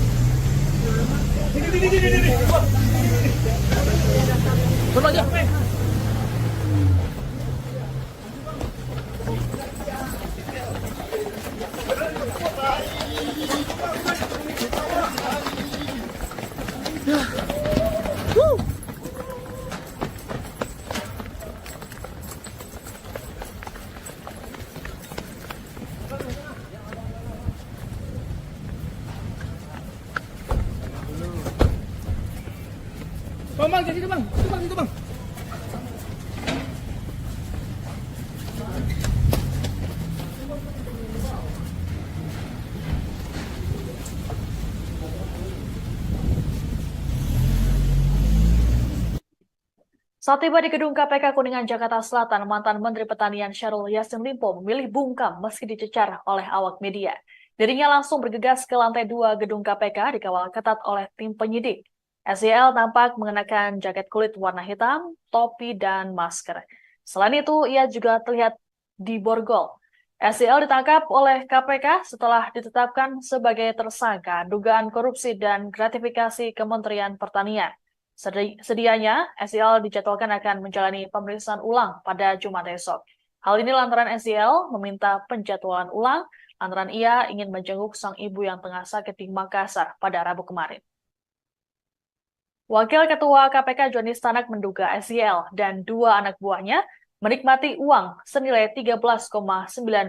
Ini. Coba aja. Bang, jadi bang, itu bang. Saat tiba di gedung KPK Kuningan, Jakarta Selatan, mantan Menteri Pertanian Syahrul Yassin Limpo memilih bungkam meski dicecar oleh awak media. Dirinya langsung bergegas ke lantai 2 gedung KPK dikawal ketat oleh tim penyidik. SYL tampak mengenakan jaket kulit warna hitam, topi, dan masker. Selain itu, ia juga terlihat di borgol. SYL ditangkap oleh KPK setelah ditetapkan sebagai tersangka dugaan korupsi dan gratifikasi Kementerian Pertanian. Sedianya, SYL dijadwalkan akan menjalani pemeriksaan ulang pada Jumat esok. Hal ini lantaran SYL meminta penjadwalan ulang lantaran ia ingin menjenguk sang ibu yang tengah sakit di Makassar pada Rabu kemarin. Wakil Ketua KPK Johnny Stanak menduga SYL dan 2 anak buahnya menikmati uang senilai 13,9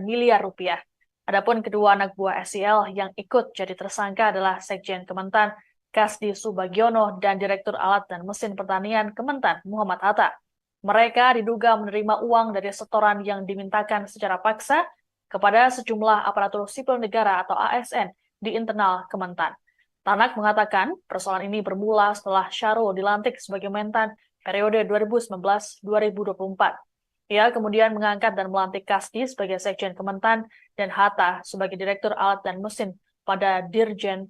miliar rupiah. Adapun kedua anak buah SYL yang ikut jadi tersangka adalah Sekjen Kementan Kasdi Subagiono dan Direktur Alat dan Mesin Pertanian Kementan Muhammad Hatta. Mereka diduga menerima uang dari setoran yang dimintakan secara paksa kepada sejumlah aparatur sipil negara atau ASN di internal Kementan. Tanak mengatakan persoalan ini bermula setelah Syahrul dilantik sebagai Mentan periode 2019-2024. Ia kemudian mengangkat dan melantik Kasdi sebagai Sekjen Kementan dan Hatta sebagai Direktur Alat dan Mesin pada Dirjen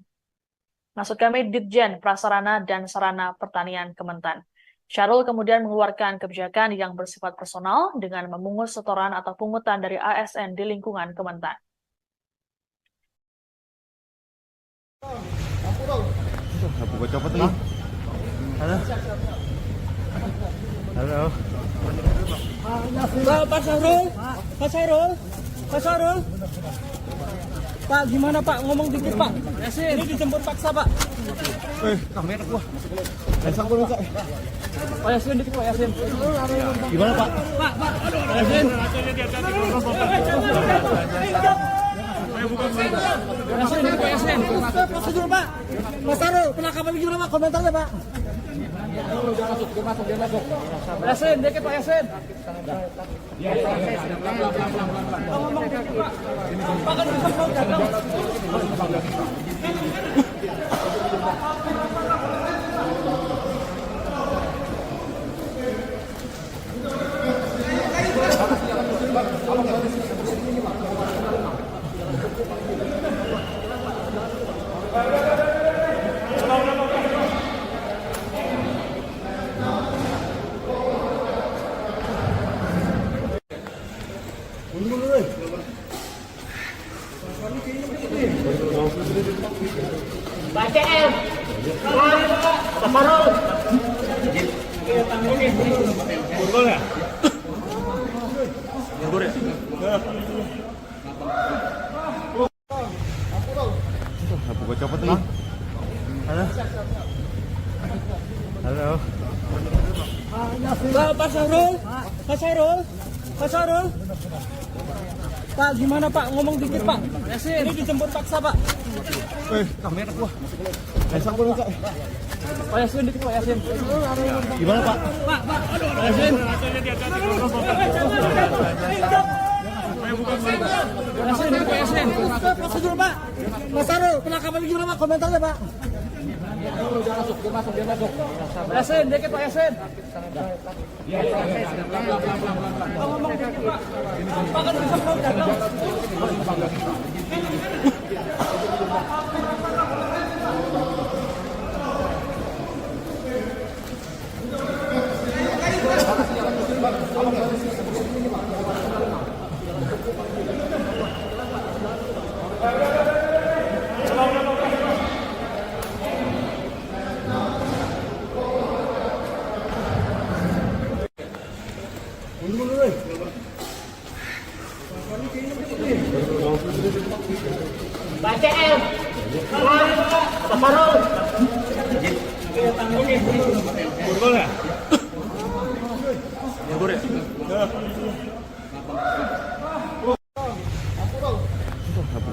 Prasarana dan Sarana Pertanian Kementan. Syahrul kemudian mengeluarkan kebijakan yang bersifat personal dengan memungut setoran atau pungutan dari ASN di lingkungan Kementan. Aku copot nih. Halo. Pak Syahrul. Pak, gimana Pak? Ngomong dikit Pak. Ini dijemput paksa Pak. Kamera gua. Pasang gua bisa. Pak Yasin dikit Pak Yasin. Gimana Pak? Pak Yasin. Yasin dikit Pak Yasin. Prosedur Pak. Mas Syahrul, penangkapan gimana Pak? Komentarnya Pak. Dia masuk. Yasin dikit Pak Yasin. Ngomong dikit Pak. Pak kan bisa dagang. BCM. Samarul. Borgol ya? Borgol ya? Aku gua copot nih. Halo. Pak Syahrul. Pak, gimana Pak? Ngomong dikit Pak. Ini dijemput paksa Pak. Kamera gua. Pasang gua bisa. Pak Yasin dikit Pak Yasin. Gimana Pak? Pak Yasin. Yasin, dikit Pak Yasin. Prosedur Pak. Mas Sarul, penangkapan gimana Pak? Komentarnya Pak. Dia masuk. Yasin, dikit Pak Yasin. Ngomong dikit Pak. Pak kan bisa mau datang.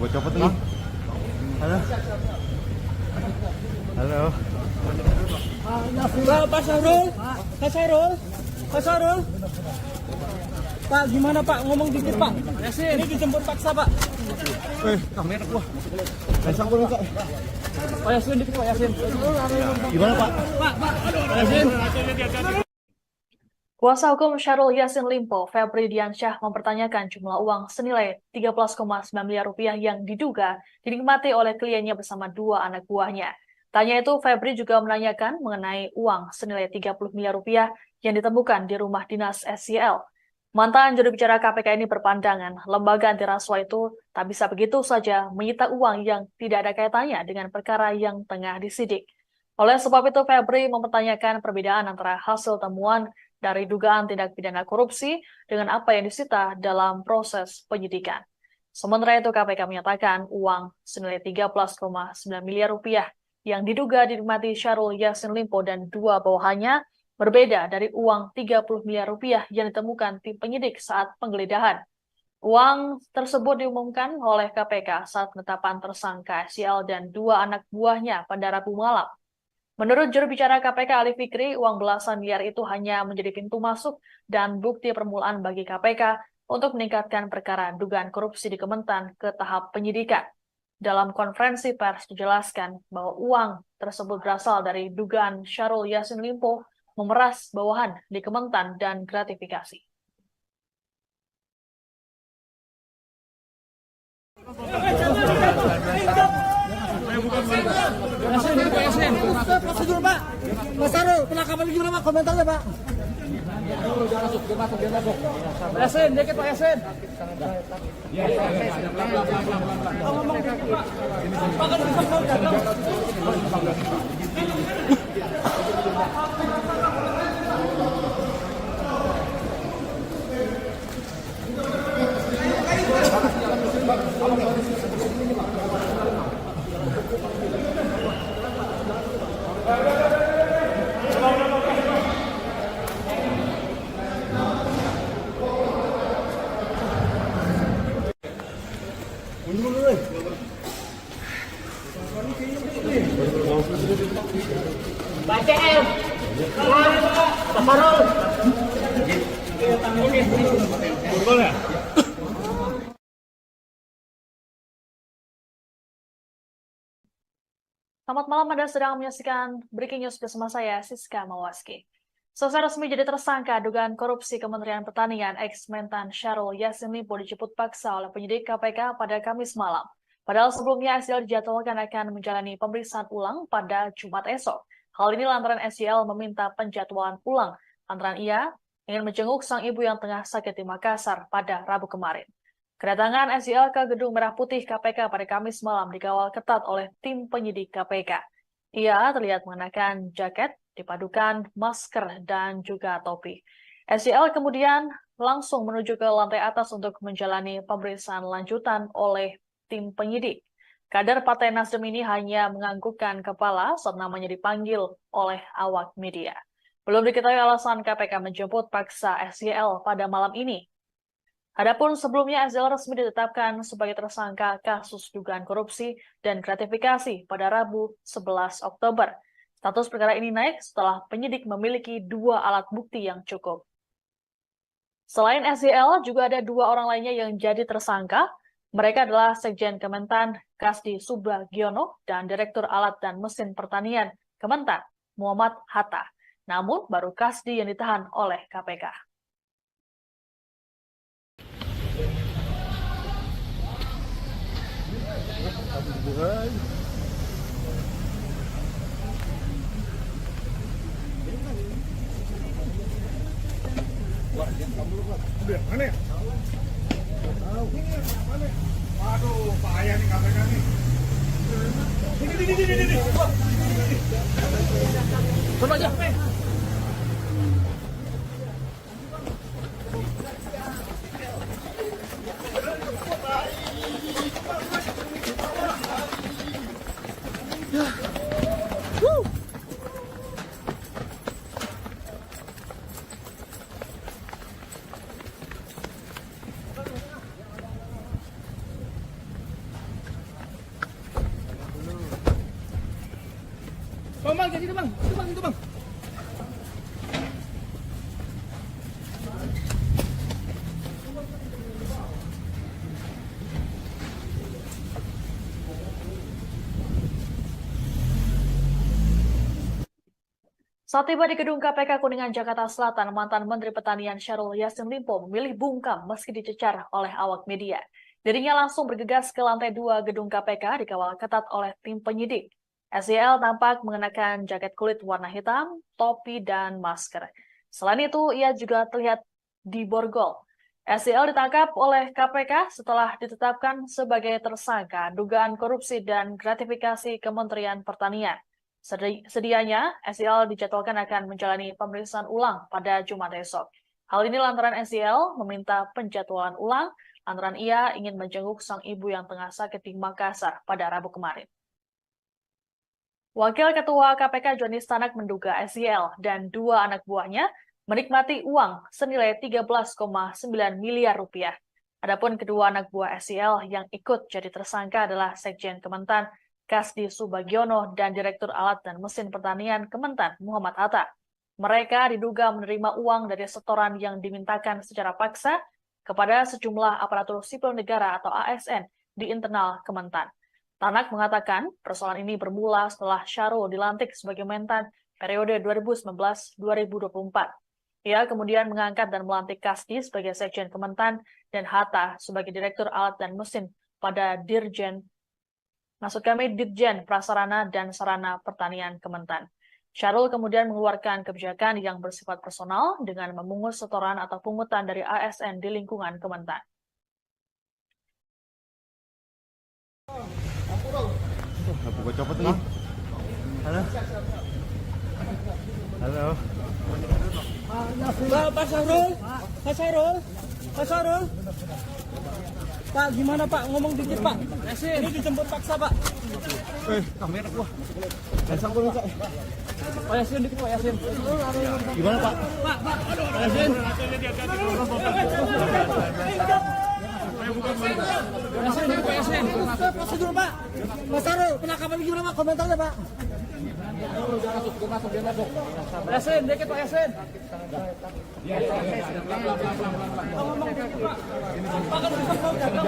Buka copot nih. Halo. Halo. Pak Sarul. Pak Sarul. Pak, gimana Pak? Ngomong dikit Pak. Yasin. Ini dijemput paksa Pak. Kamera gua. Bisa gua Pak. Pak Yasin dikit Pak Yasin. Gimana Pak? Pak Yasin. Kuasa hukum Syahrul Yassin Limpo, Febri Diansyah, mempertanyakan jumlah uang senilai 13,9 miliar rupiah yang diduga dinikmati oleh kliennya bersama dua anak buahnya. Tanya itu, Febri juga menanyakan mengenai uang senilai 30 miliar rupiah yang ditemukan di rumah dinas SYL. Mantan juru bicara KPK ini berpandangan, lembaga anti rasuah itu tak bisa begitu saja menyita uang yang tidak ada kaitannya dengan perkara yang tengah disidik. Oleh sebab itu, Febri mempertanyakan perbedaan antara hasil temuan dari dugaan tindak pidana korupsi dengan apa yang disita dalam proses penyidikan. Sementara itu, KPK menyatakan uang senilai 13,9 miliar rupiah yang diduga dinikmati Syahrul Yassin Limpo dan dua bawahannya berbeda dari uang 30 miliar rupiah yang ditemukan tim penyidik saat penggeledahan. Uang tersebut diumumkan oleh KPK saat penetapan tersangka SYL dan dua anak buahnya pada Rabu malam. Menurut juru bicara KPK Ali Fikri, uang belasan miliar itu hanya menjadi pintu masuk dan bukti permulaan bagi KPK untuk meningkatkan perkara dugaan korupsi di Kementan ke tahap penyidikan. Dalam konferensi pers dijelaskan bahwa uang tersebut berasal dari dugaan Syahrul Yassin Limpo memeras bawahan di Kementan dan gratifikasi. Yasin, dikit Pak Yasin. Prosedur Pak. Mas Sarul, penangkapan gimana Pak? Komentarnya Pak. Dia masuk. Yasin, dikit Pak Yasin. Ngomong dikit Pak. Pak kan bisa mau datang. Selamat malam, Anda sedang menyaksikan Breaking News bersama saya, Siska Mawaski. Selesai resmi jadi tersangka dugaan korupsi Kementerian Pertanian, ex-Mentan Syahrul Yassin Limpo dijemput paksa oleh penyidik KPK pada Kamis malam. Padahal sebelumnya SYL dijadwalkan akan menjalani pemeriksaan ulang pada Jumat esok. Hal ini lantaran SYL meminta penjadwalan ulang lantaran ia ingin menjenguk sang ibu yang tengah sakit di Makassar pada Rabu kemarin. Kedatangan SYL ke Gedung Merah Putih KPK pada Kamis malam dikawal ketat oleh tim penyidik KPK. Ia terlihat mengenakan jaket, dipadukan masker, dan juga topi. SYL kemudian langsung menuju ke lantai atas untuk menjalani pemeriksaan lanjutan oleh tim penyidik. Kader Partai Nasdem ini hanya menganggukkan kepala saat namanya dipanggil oleh awak media. Belum diketahui alasan KPK menjemput paksa SYL pada malam ini. Adapun sebelumnya SYL resmi ditetapkan sebagai tersangka kasus dugaan korupsi dan gratifikasi pada Rabu 11 Oktober. Status perkara ini naik setelah penyidik memiliki dua alat bukti yang cukup. Selain SYL, juga ada dua orang lainnya yang jadi tersangka, Mereka adalah Sekjen Kementan Kasdi Subagiono dan Direktur Alat dan Mesin Pertanian Kementan Muhammad Hatta. Namun baru Kasdi yang ditahan oleh KPK. Mana ya? Waduh, bahaya nih KPK nih. Ini. Coba aja. Bang, jadi bang, itu bang. Saat tiba di gedung KPK Kuningan, Jakarta Selatan, mantan Menteri Pertanian Syahrul Yassin Limpo memilih bungkam meski dicecar oleh awak media. Dirinya langsung bergegas ke lantai 2 gedung KPK dikawal ketat oleh tim penyidik. SYL tampak mengenakan jaket kulit warna hitam, topi, dan masker. Selain itu, ia juga terlihat diborgol. SYL ditangkap oleh KPK setelah ditetapkan sebagai tersangka dugaan korupsi dan gratifikasi Kementerian Pertanian. Sedianya, SYL dijadwalkan akan menjalani pemeriksaan ulang pada Jumat esok. Hal ini lantaran SYL meminta penjadwalan ulang lantaran ia ingin menjenguk sang ibu yang tengah sakit di Makassar pada Rabu kemarin. Wakil Ketua KPK Johnny Stanak menduga SYL dan 2 anak buahnya menikmati uang senilai 13,9 miliar rupiah. Adapun kedua anak buah SYL yang ikut jadi tersangka adalah Sekjen Kementan Kasdi Subagiono dan Direktur Alat dan Mesin Pertanian Kementan Muhammad Hatta. Mereka diduga menerima uang dari setoran yang dimintakan secara paksa kepada sejumlah aparatur sipil negara atau ASN di internal Kementan. Tanak mengatakan persoalan ini bermula setelah Syahrul dilantik sebagai Mentan periode 2019-2024. Ia kemudian mengangkat dan melantik Kasdi sebagai Sekjen Kementan dan Hatta sebagai Direktur Alat dan Mesin pada Ditjen Prasarana dan Sarana Pertanian Kementan. Syahrul kemudian mengeluarkan kebijakan yang bersifat personal dengan memungut setoran atau pungutan dari ASN di lingkungan Kementan. Aku copot nih. Halo. Pak Syahrul. Pak, gimana Pak? Ngomong dikit Pak. Ini dijemput paksa Pak. Kamera gua. Sambung Pak. Pak Yasin dikit Pak Yasin. Gimana Pak? Pak Yasin. Yasin dikit Pak Yasin. Prosedur Pak. Mas Syahrul, penangkapan gimana Pak? Komentarnya Pak. Pak Yasin dikit Pak Yasin. Ngomong dikit Pak. Pak kan bisa mau datang.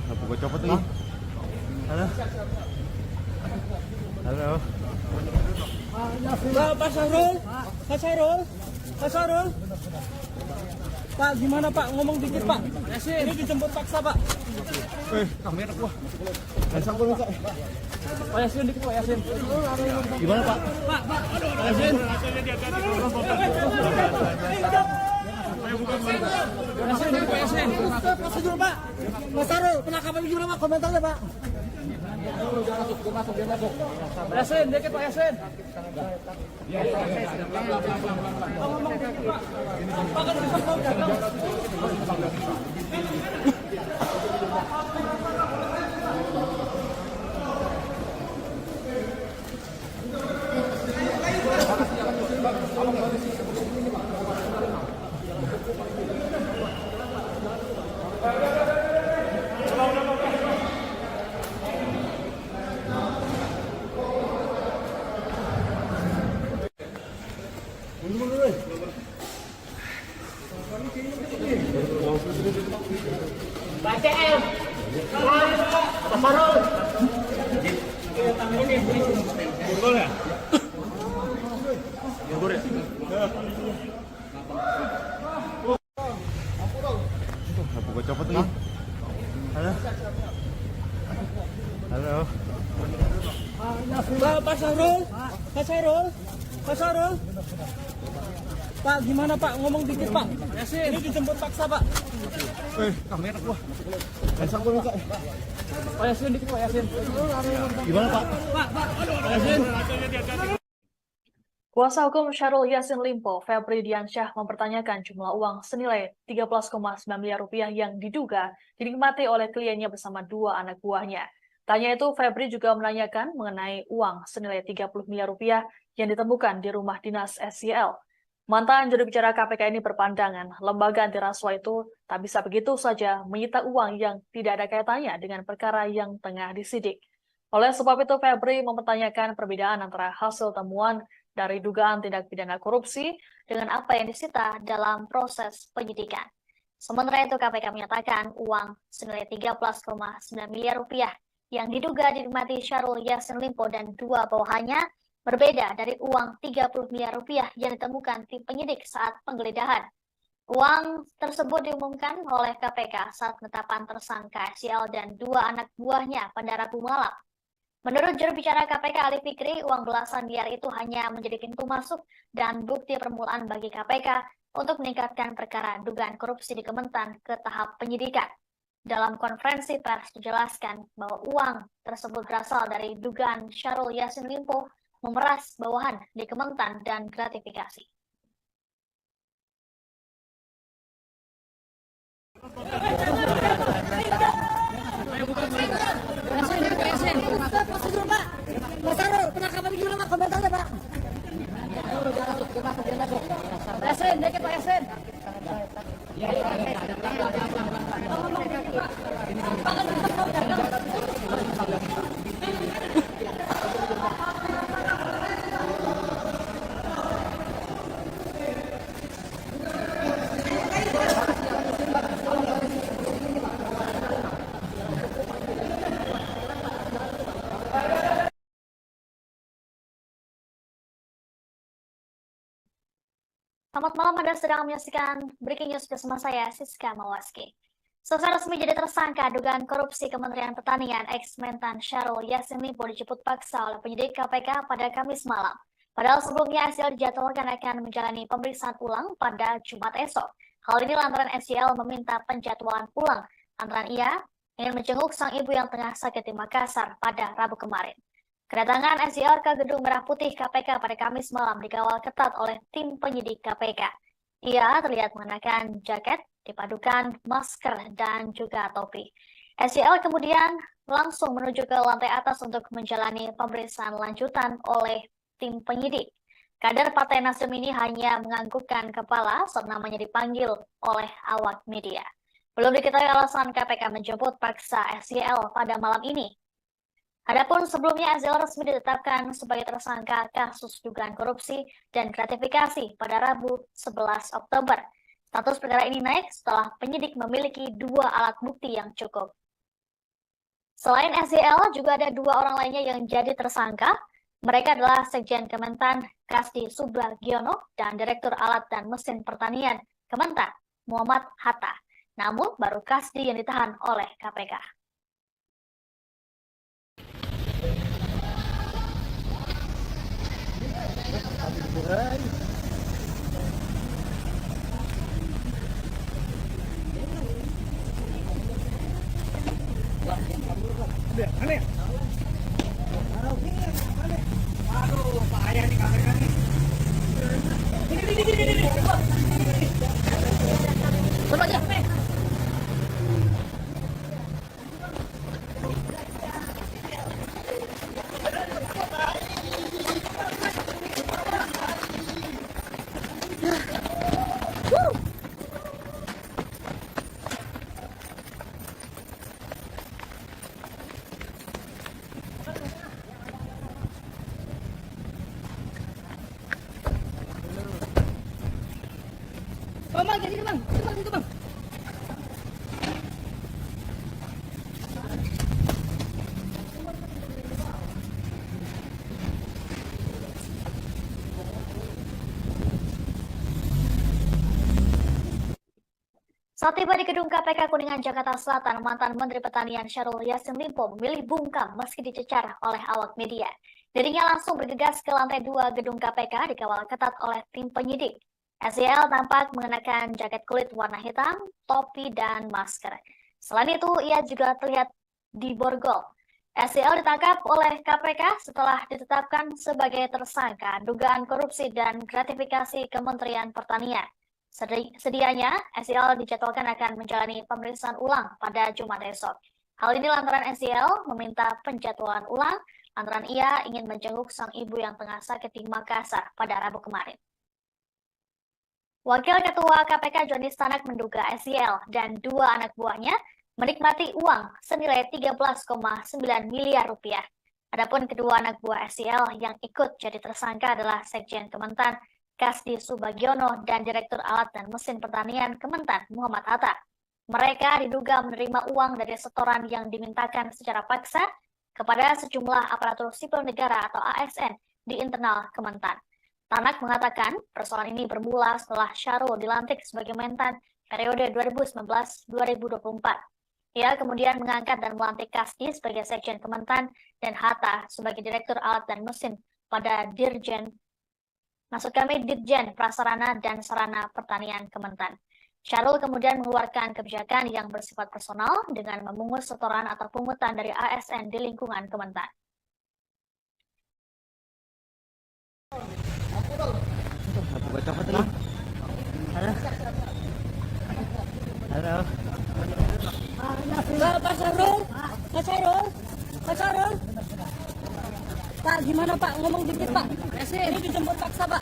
Aku copot nih. Halo. Pak Syahrul. Pak, gimana Pak? Ngomong dikit Pak. Ini dijemput paksa Pak. Kamera gua. Sambung Pak. Pak Yasin dikit Pak Yasin. Gimana Pak? Pak Yasin. Yasin dikit Pak Yasin. Masuk dulu Pak. Mas Sarul, penangkapan gimana Pak? Komentarnya Pak. Yasin, dikit Pak Yasin. Pak kan bisa mau datang. Gue copot nih. Halo. Halo. Pak Sarul, Pak Sarul, Pak Sarul. Pak, gimana Pak? Ngomong dikit Pak. Yasin, ini dijemput paksa Pak. Kamera gua. Besok gua minta. Pak Yasin, dikit Pak Yasin. Gimana Pak? Pak Yasin. Kuasa hukum Syahrul Yassin Limpo, Febri Diansyah, mempertanyakan jumlah uang senilai 13,9 miliar rupiah yang diduga dinikmati oleh kliennya bersama dua anak buahnya. Tanya itu, Febri juga menanyakan mengenai uang senilai 30 miliar rupiah yang ditemukan di rumah dinas SYL. Mantan juru bicara KPK ini berpandangan lembaga anti rasuah itu tak bisa begitu saja menyita uang yang tidak ada kaitannya dengan perkara yang tengah disidik. Oleh sebab itu, Febri mempertanyakan perbedaan antara hasil temuan dari dugaan tindak pidana korupsi dengan apa yang disita dalam proses penyidikan. Sementara itu, KPK menyatakan uang senilai 13,9 miliar rupiah yang diduga dinikmati Syahrul Yassin Limpo dan dua bawahannya berbeda dari uang 30 miliar rupiah yang ditemukan tim penyidik saat penggeledahan. Uang tersebut diumumkan oleh KPK saat penetapan tersangka SYL dan dua anak buahnya pada Rabu malam. Menurut juru bicara KPK Ali Fikri, uang belasan miliar itu hanya menjadi pintu masuk dan bukti permulaan bagi KPK untuk meningkatkan perkara dugaan korupsi di Kementan ke tahap penyidikan. Dalam konferensi pers dijelaskan bahwa uang tersebut berasal dari dugaan Syahrul Yassin Limpo memeras bawahan di Kementan dan gratifikasi. Mas Sarul, penangkapan gimana Pak? Komentarnya Pak. Yasin, dikit Pak Yasin. Selamat malam, Anda sedang menyaksikan Breaking News bersama saya, Siska Mawaski. Setelah resmi jadi tersangka dugaan korupsi Kementerian Pertanian, ex-Mentan Syahrul Yassin Limpo dijemput paksa oleh penyidik KPK pada Kamis malam. Padahal sebelumnya SYL dijadwalkan akan menjalani pemeriksaan ulang pada Jumat esok. Hal ini lantaran SYL meminta penjadwalan ulang antara ia ingin menjenguk sang ibu yang tengah sakit di Makassar pada Rabu kemarin. Kedatangan SYL ke Gedung Merah Putih KPK pada Kamis malam dikawal ketat oleh tim penyidik KPK. Ia terlihat mengenakan jaket dipadukan masker dan juga topi. SYL kemudian langsung menuju ke lantai atas untuk menjalani pemeriksaan lanjutan oleh tim penyidik. Kader Partai Nasdem ini hanya menganggukkan kepala saat namanya dipanggil oleh awak media. Belum diketahui alasan KPK menjemput paksa SYL pada malam ini. Adapun sebelumnya SYL resmi ditetapkan sebagai tersangka kasus dugaan korupsi dan gratifikasi pada Rabu 11 Oktober. Status perkara ini naik setelah penyidik memiliki dua alat bukti yang cukup. Selain SYL, juga ada dua orang lainnya yang jadi tersangka. Mereka adalah Sekjen Kementan Kasdi Subagiono dan Direktur Alat dan Mesin Pertanian Kementan Muhammad Hatta. Namun baru Kasdi yang ditahan oleh KPK. Oh, bang, jadi bang. Itu bang. Saat tiba di gedung KPK Kuningan, Jakarta Selatan, mantan Menteri Pertanian Syahrul Yassin Limpo memilih bungkam meski dicecar oleh awak media. Dirinya langsung bergegas ke lantai 2 gedung KPK dikawal ketat oleh tim penyidik. SYL tampak mengenakan jaket kulit warna hitam, topi, dan masker. Selain itu, ia juga terlihat di borgol. SYL ditangkap oleh KPK setelah ditetapkan sebagai tersangka dugaan korupsi dan gratifikasi Kementerian Pertanian. Sedianya, SYL dijadwalkan akan menjalani pemeriksaan ulang pada Jumat esok. Hal ini lantaran SYL meminta penjadwalan ulang lantaran ia ingin menjenguk sang ibu yang tengah sakit di Makassar pada Rabu kemarin. Wakil Ketua KPK Joni Stanak menduga SYL dan 2 anak buahnya menikmati uang senilai 13,9 miliar rupiah. Adapun kedua anak buah SYL yang ikut jadi tersangka adalah Sekjen Kementan Kasdi Subagiono dan Direktur Alat dan Mesin Pertanian Kementan Muhammad Hatta. Mereka diduga menerima uang dari setoran yang dimintakan secara paksa kepada sejumlah aparatur sipil negara atau ASN di internal Kementan. Tanak mengatakan persoalan ini bermula setelah Syahrul dilantik sebagai Mentan periode 2019-2024. Ia kemudian mengangkat dan melantik Kasdi sebagai Sekjen Kementan dan Hatta sebagai Direktur Alat dan Mesin pada Dirjen Prasarana dan Sarana Pertanian Kementan. Syahrul kemudian mengeluarkan kebijakan yang bersifat personal dengan memungut setoran atau pungutan dari ASN di lingkungan Kementan. Pak Syahrul. Pak, gimana Pak? Ngomong dikit Pak. Ini dijemput paksa Pak.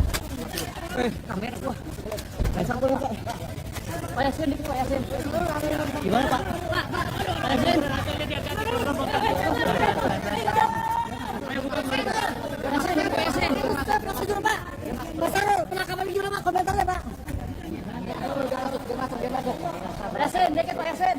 Kamera gua. Pasang dulu, Pak. Pak Yasin dikit Pak Yasin. Gimana, Pak? Pak Yasin. Pak Yasin. Prosedur Pak. Pak Syahrul, penangkapan video Pak, komentarnya Pak. Pak Yasin, dikit Pak Yasin.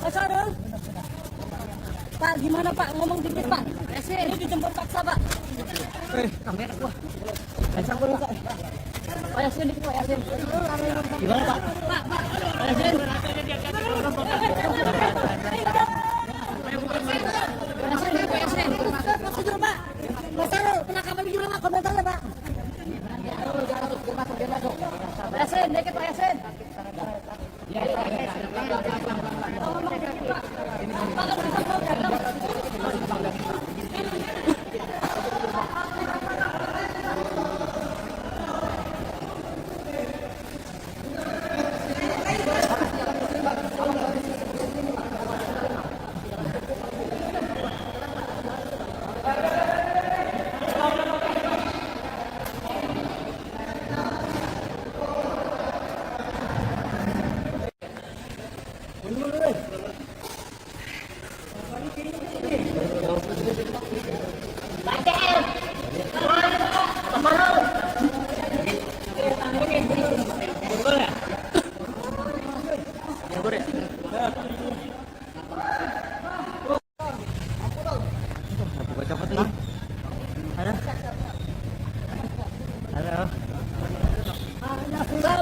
Pak Syahrul. Pak, gimana Pak? Ngomong dikit Pak. Ini dijemput paksa Pak. Kamera gua. Pasang dulu, Pak. Pak Yasin dikit Pak Yasin. Gimana, Pak? Pak Yasin. Pak Yasin. Prosedur Pak. Pak Syahrul, penangkapan video Pak, komentarnya Pak. Pak Yasin, dikit Pak Yasin.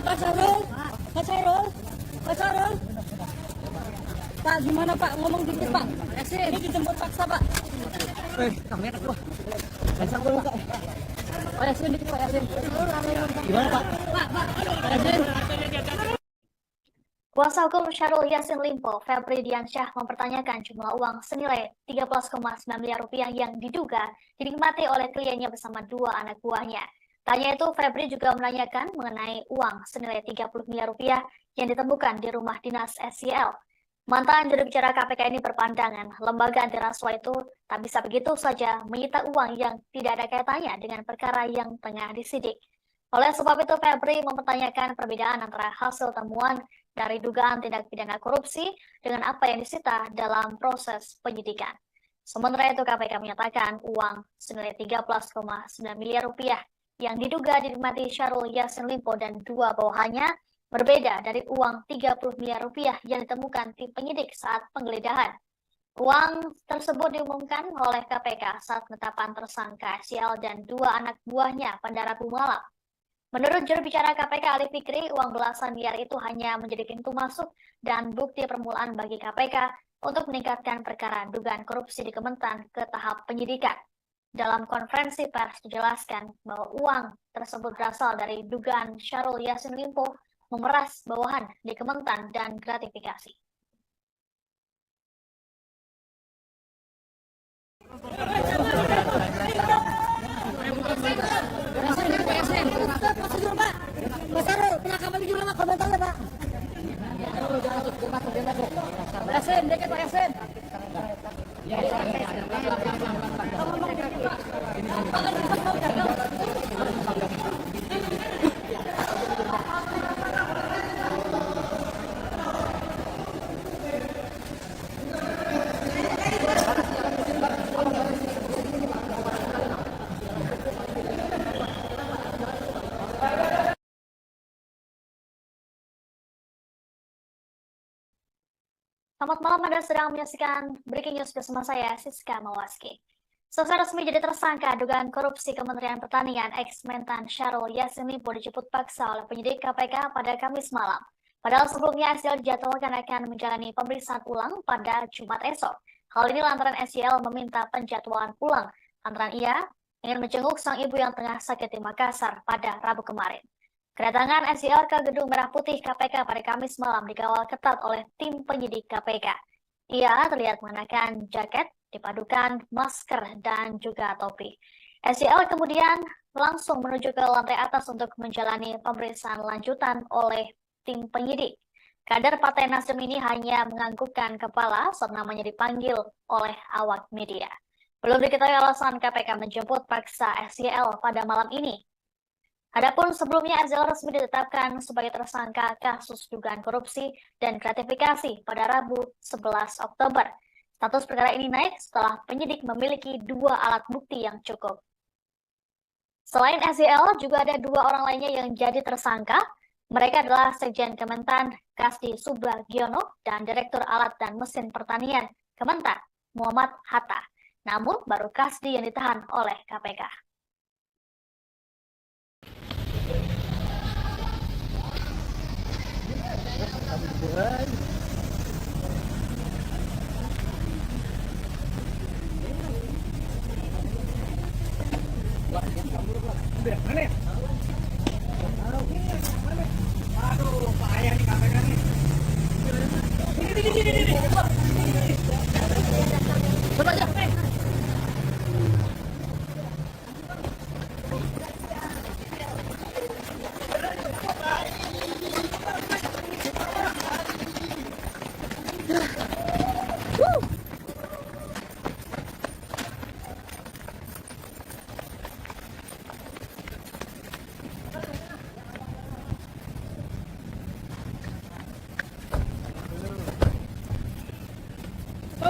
Pak Sarul, Pak Sarul, Pak Sarul. Pak, gimana Pak? Ngomong dikit Pak. Ini dijemput paksa Pak. Kamera gua. Pasang gua Pak. Pak Yasin dikit Pak Yasin. Gimana Pak? Pak Yasin. Kuasa hukum Syahrul Yassin Limpo, Febri Diansyah, mempertanyakan jumlah uang senilai 13,9 miliar rupiah yang diduga dinikmati oleh kliennya bersama dua anak buahnya. Tanya itu, Febri juga menanyakan mengenai uang senilai 30 miliar rupiah yang ditemukan di rumah dinas SYL. Mantan juru bicara KPK ini berpandangan lembaga anti rasuah itu tak bisa begitu saja menyita uang yang tidak ada kaitannya dengan perkara yang tengah disidik. Oleh sebab itu, Febri mempertanyakan perbedaan antara hasil temuan dari dugaan tindak pidana korupsi dengan apa yang disita dalam proses penyidikan. Sementara itu, KPK menyatakan uang senilai 13,9 miliar rupiah yang diduga dinikmati Syahrul Yassin Limpo dan dua bawahannya berbeda dari uang 30 miliar rupiah yang ditemukan tim penyidik saat penggeledahan. Uang tersebut diumumkan oleh KPK saat penetapan tersangka SYL dan dua anak buahnya pada Rabu malam. Menurut juru bicara KPK Ali Fikri, uang belasan miliar itu hanya menjadi pintu masuk dan bukti permulaan bagi KPK untuk meningkatkan perkara dugaan korupsi di Kementan ke tahap penyidikan. Dalam konferensi pers dijelaskan bahwa uang tersebut berasal dari dugaan Syahrul Yassin Limpo memeras bawahan di Kementan dan gratifikasi. Pak Sarul, penangkapan di mana komentarnya Pak? Pak Yasin, dikit Pak Yasin. Selamat malam, Anda sedang menyaksikan Breaking News bersama saya, Siska Mawaski. Selesai resmi jadi tersangka dugaan korupsi Kementerian Pertanian, ex-Mentan Syahrul Yassin Limpo dijemput paksa oleh penyidik KPK pada Kamis malam. Padahal sebelumnya SYL dijadwalkan akan menjalani pemeriksaan ulang pada Jumat esok. Hal ini lantaran SYL meminta penjadwalan ulang lantaran ia ingin menjenguk sang ibu yang tengah sakit di Makassar pada Rabu kemarin. Kedatangan SYL ke Gedung Merah Putih KPK pada Kamis malam dikawal ketat oleh tim penyidik KPK. Ia terlihat mengenakan jaket, dipadukan masker, dan juga topi. SYL kemudian langsung menuju ke lantai atas untuk menjalani pemeriksaan lanjutan oleh tim penyidik. Kader Partai Nasdem ini hanya menganggukkan kepala saat namanya dipanggil oleh awak media. Belum diketahui alasan KPK menjemput paksa SYL pada malam ini. Adapun sebelumnya SYL resmi ditetapkan sebagai tersangka kasus dugaan korupsi dan gratifikasi pada Rabu 11 Oktober. Status perkara ini naik setelah penyidik memiliki dua alat bukti yang cukup. Selain SYL, juga ada dua orang lainnya yang jadi tersangka. Mereka adalah Sekjen Kementan Kasdi Subagiono dan Direktur Alat dan Mesin Pertanian Kementan Muhammad Hatta. Namun baru Kasdi yang ditahan oleh KPK.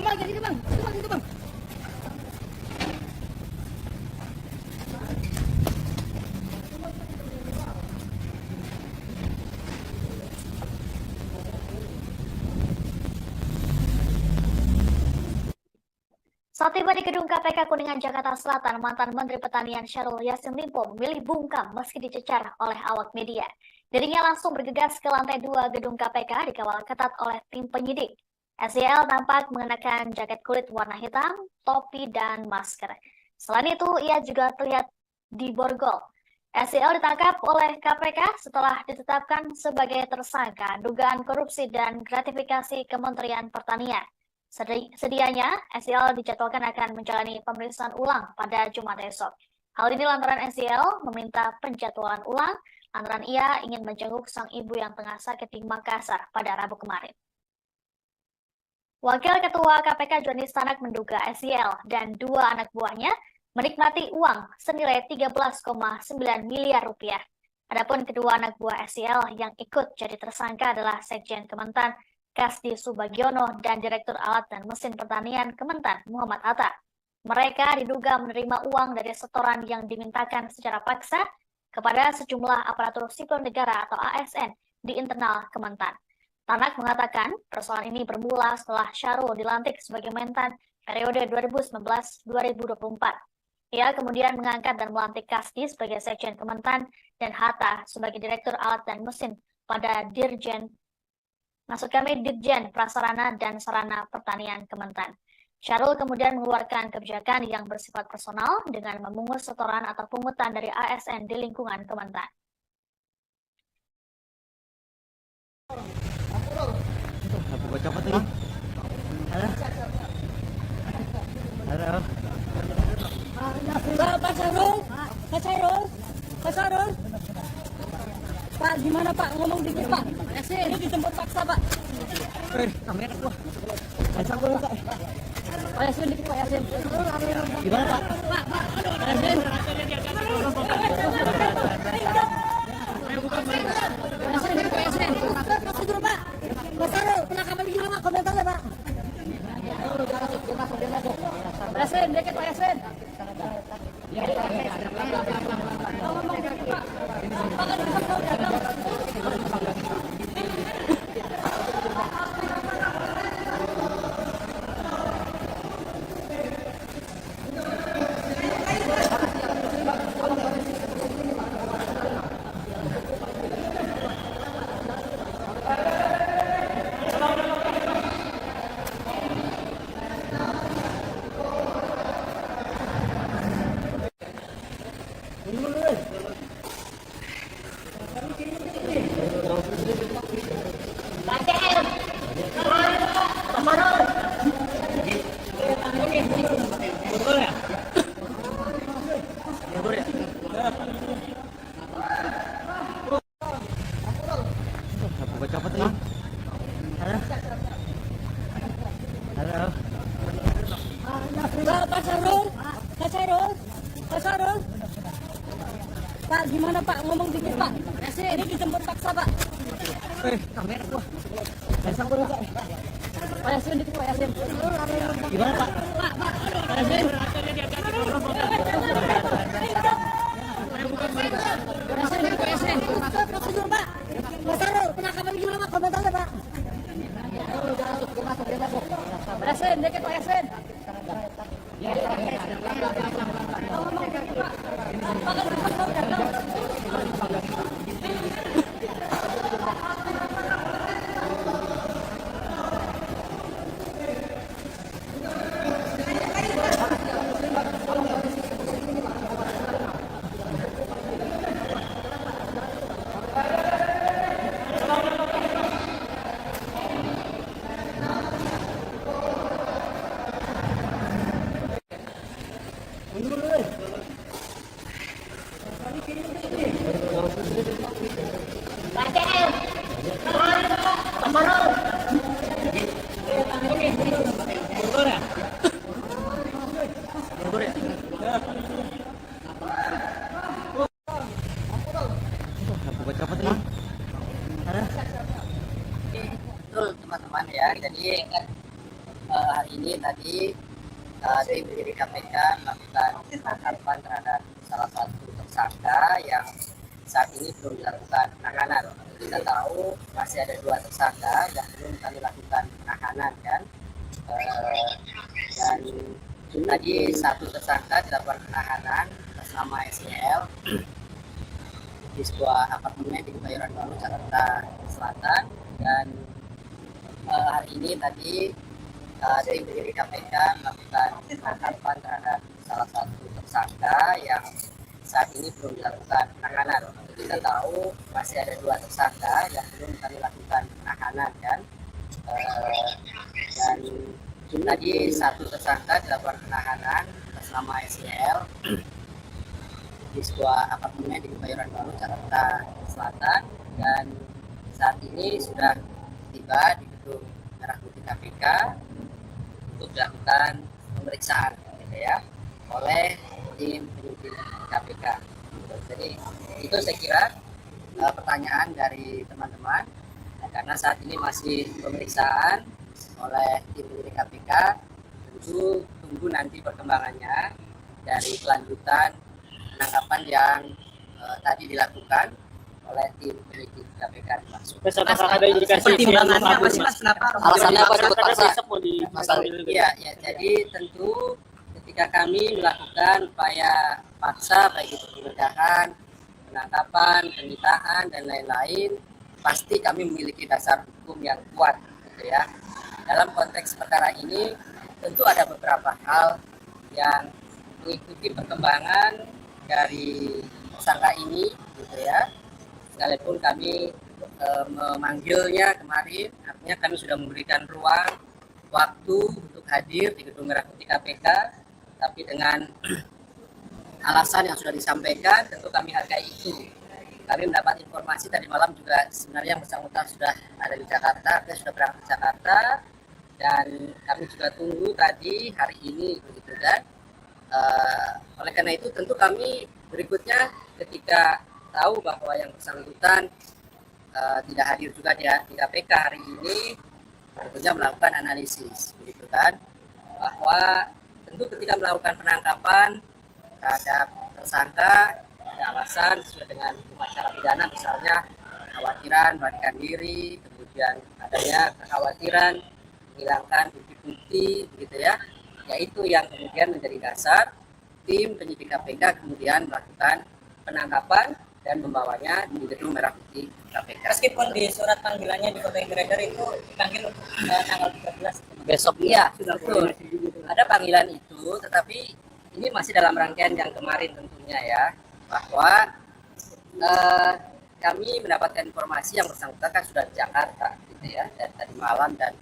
Bang, jadi bang, itu bang. Saat tiba di gedung KPK Kuningan, Jakarta Selatan, mantan Menteri Pertanian Syahrul Yassin Limpo memilih bungkam meski dicecar oleh awak media. Dirinya langsung bergegas ke lantai 2 gedung KPK dikawal ketat oleh tim penyidik. SYL tampak mengenakan jaket kulit warna hitam, topi, dan masker. Selain itu, ia juga terlihat diborgol. SYL ditangkap oleh KPK setelah ditetapkan sebagai tersangka dugaan korupsi dan gratifikasi Kementerian Pertanian. Sedianya, SYL dijadwalkan akan menjalani pemeriksaan ulang pada Jumat esok. Hal ini lantaran SYL meminta penjadwalan ulang lantaran ia ingin menjenguk sang ibu yang tengah sakit di Makassar pada Rabu kemarin. Wakil Ketua KPK Joni Stanak menduga SYL dan 2 anak buahnya menikmati uang senilai 13,9 miliar rupiah. Adapun kedua anak buah SYL yang ikut jadi tersangka adalah Sekjen Kementan Kasdi Subagiono dan Direktur Alat dan Mesin Pertanian Kementan Muhammad Atta. Mereka diduga menerima uang dari setoran yang dimintakan secara paksa kepada sejumlah aparatur sipil negara atau ASN di internal Kementan. Tanak mengatakan persoalan ini bermula setelah Syahrul dilantik sebagai Mentan periode 2019-2024. Ia kemudian mengangkat dan melantik Kasdi sebagai Sekjen Kementan dan Hatta sebagai Direktur Alat dan Mesin pada Dirjen Prasarana dan Sarana Pertanian Kementan. Syahrul kemudian mengeluarkan kebijakan yang bersifat personal dengan memungut setoran atau pungutan dari ASN di lingkungan Kementan. Pak Syahrul. Pak, gimana Pak? Ngomong dikit Pak. Ini dijemput paksa Pak. Kamera gua. Pak Yasin dikit Pak Yasin. Gimana Pak? Pak Yasin. Pak Yasin. Itu Pak. Pak Syahrul, penangkapan gimana Pak? Komentarnya Pak. Pak Yasin, dikit Pak Yasin. Pak, gimana Pak? Ngomong dikit Pak. Ini dijemput paksa Pak. Kamera gua. Pak Yasin dikit Pak Yasin. Gimana Pak? Pak Yasin. Pak Yasin. Prosedur Pak. Pak Syahrul, penangkapan gimana Pak? Komentarnya Pak. Pak Yasin, dikit Pak Yasin. Betul teman-teman ya, jadi hari ini tadi tim penyidik KPK melakukan penangkapan terhadap salah satu tersangka yang saat ini belum dilakukan penahanan. Kita tahu masih ada 2 tersangka yang belum kami lakukan penahanan kan, dan tadi 1 tersangka dilakukan penahanan atas nama SYL di sebuah apartemen di Kebayoran Baru, Jakarta Selatan. Dan hari ini tadi tim penyidik KPK melakukan penangkapan terhadap salah satu tersangka yang saat ini belum dilakukan penahanan. Kita tahu masih ada 2 tersangka yang belum kami lakukan penahanan kan. Dan tadi 1 tersangka dilakukan penahanan atas nama SYL di sebuah apartemen di Kebayoran Baru, Jakarta Selatan. Dan saat ini sudah tiba di gedung Merah Putih KPK untuk dilakukan pemeriksaan gitu ya oleh tim penyidik KPK. Jadi itu saya kira pertanyaan dari teman-teman, karena saat ini masih pemeriksaan oleh tim penyidik KPK. Tentu tunggu nanti perkembangannya dari kelanjutan penangkapan yang tadi dilakukan oleh tim penyidik KPK dimaksud. Ada indikasi Pertimbangannya apa sih Mas? Kenapa? Alasannya apa disebut paksa? Masalah. Iya, ya. Jadi tentu ketika kami melakukan upaya paksa baik itu penggeledahan, penangkapan, penyitaan dan lain-lain, pasti kami memiliki dasar hukum yang kuat, gitu ya. Dalam konteks perkara ini tentu ada beberapa hal yang mengikuti perkembangan dari tersangka ini, gitu ya. Sekalipun kami memanggilnya kemarin, artinya kami sudah memberikan ruang waktu untuk hadir di Gedung Merah Putih KPK, tapi dengan alasan yang sudah disampaikan tentu kami hargai itu. Kami mendapat informasi tadi malam juga sebenarnya yang bersangkutan sudah ada di Jakarta, dia sudah berangkat ke Jakarta, dan kami juga tunggu tadi hari ini begitu kan. Oleh karena itu tentu kami berikutnya ketika tahu bahwa yang bersangkutan tidak hadir juga di KPK hari ini, tentunya melakukan analisis begitu kan, bahwa tentu ketika melakukan penangkapan terhadap tersangka ada alasan sesuai dengan hukum acara pidana, misalnya kekhawatiran melarikan diri, kemudian adanya kekhawatiran menghilangkan bukti-bukti begitu ya, yaitu yang kemudian menjadi dasar tim penyidik KPK kemudian melakukan penangkapan dan membawanya di Gedung Merah Putih KPK. Meskipun di surat panggilannya di Kota Inggris itu dipanggil tanggal 13 Besok iya, betul. Ada panggilan itu, tetapi ini masih dalam rangkaian yang kemarin tentunya ya, bahwa kami mendapatkan informasi yang bersangkutan kan sudah di Jakarta gitu ya, dari tadi malam, dan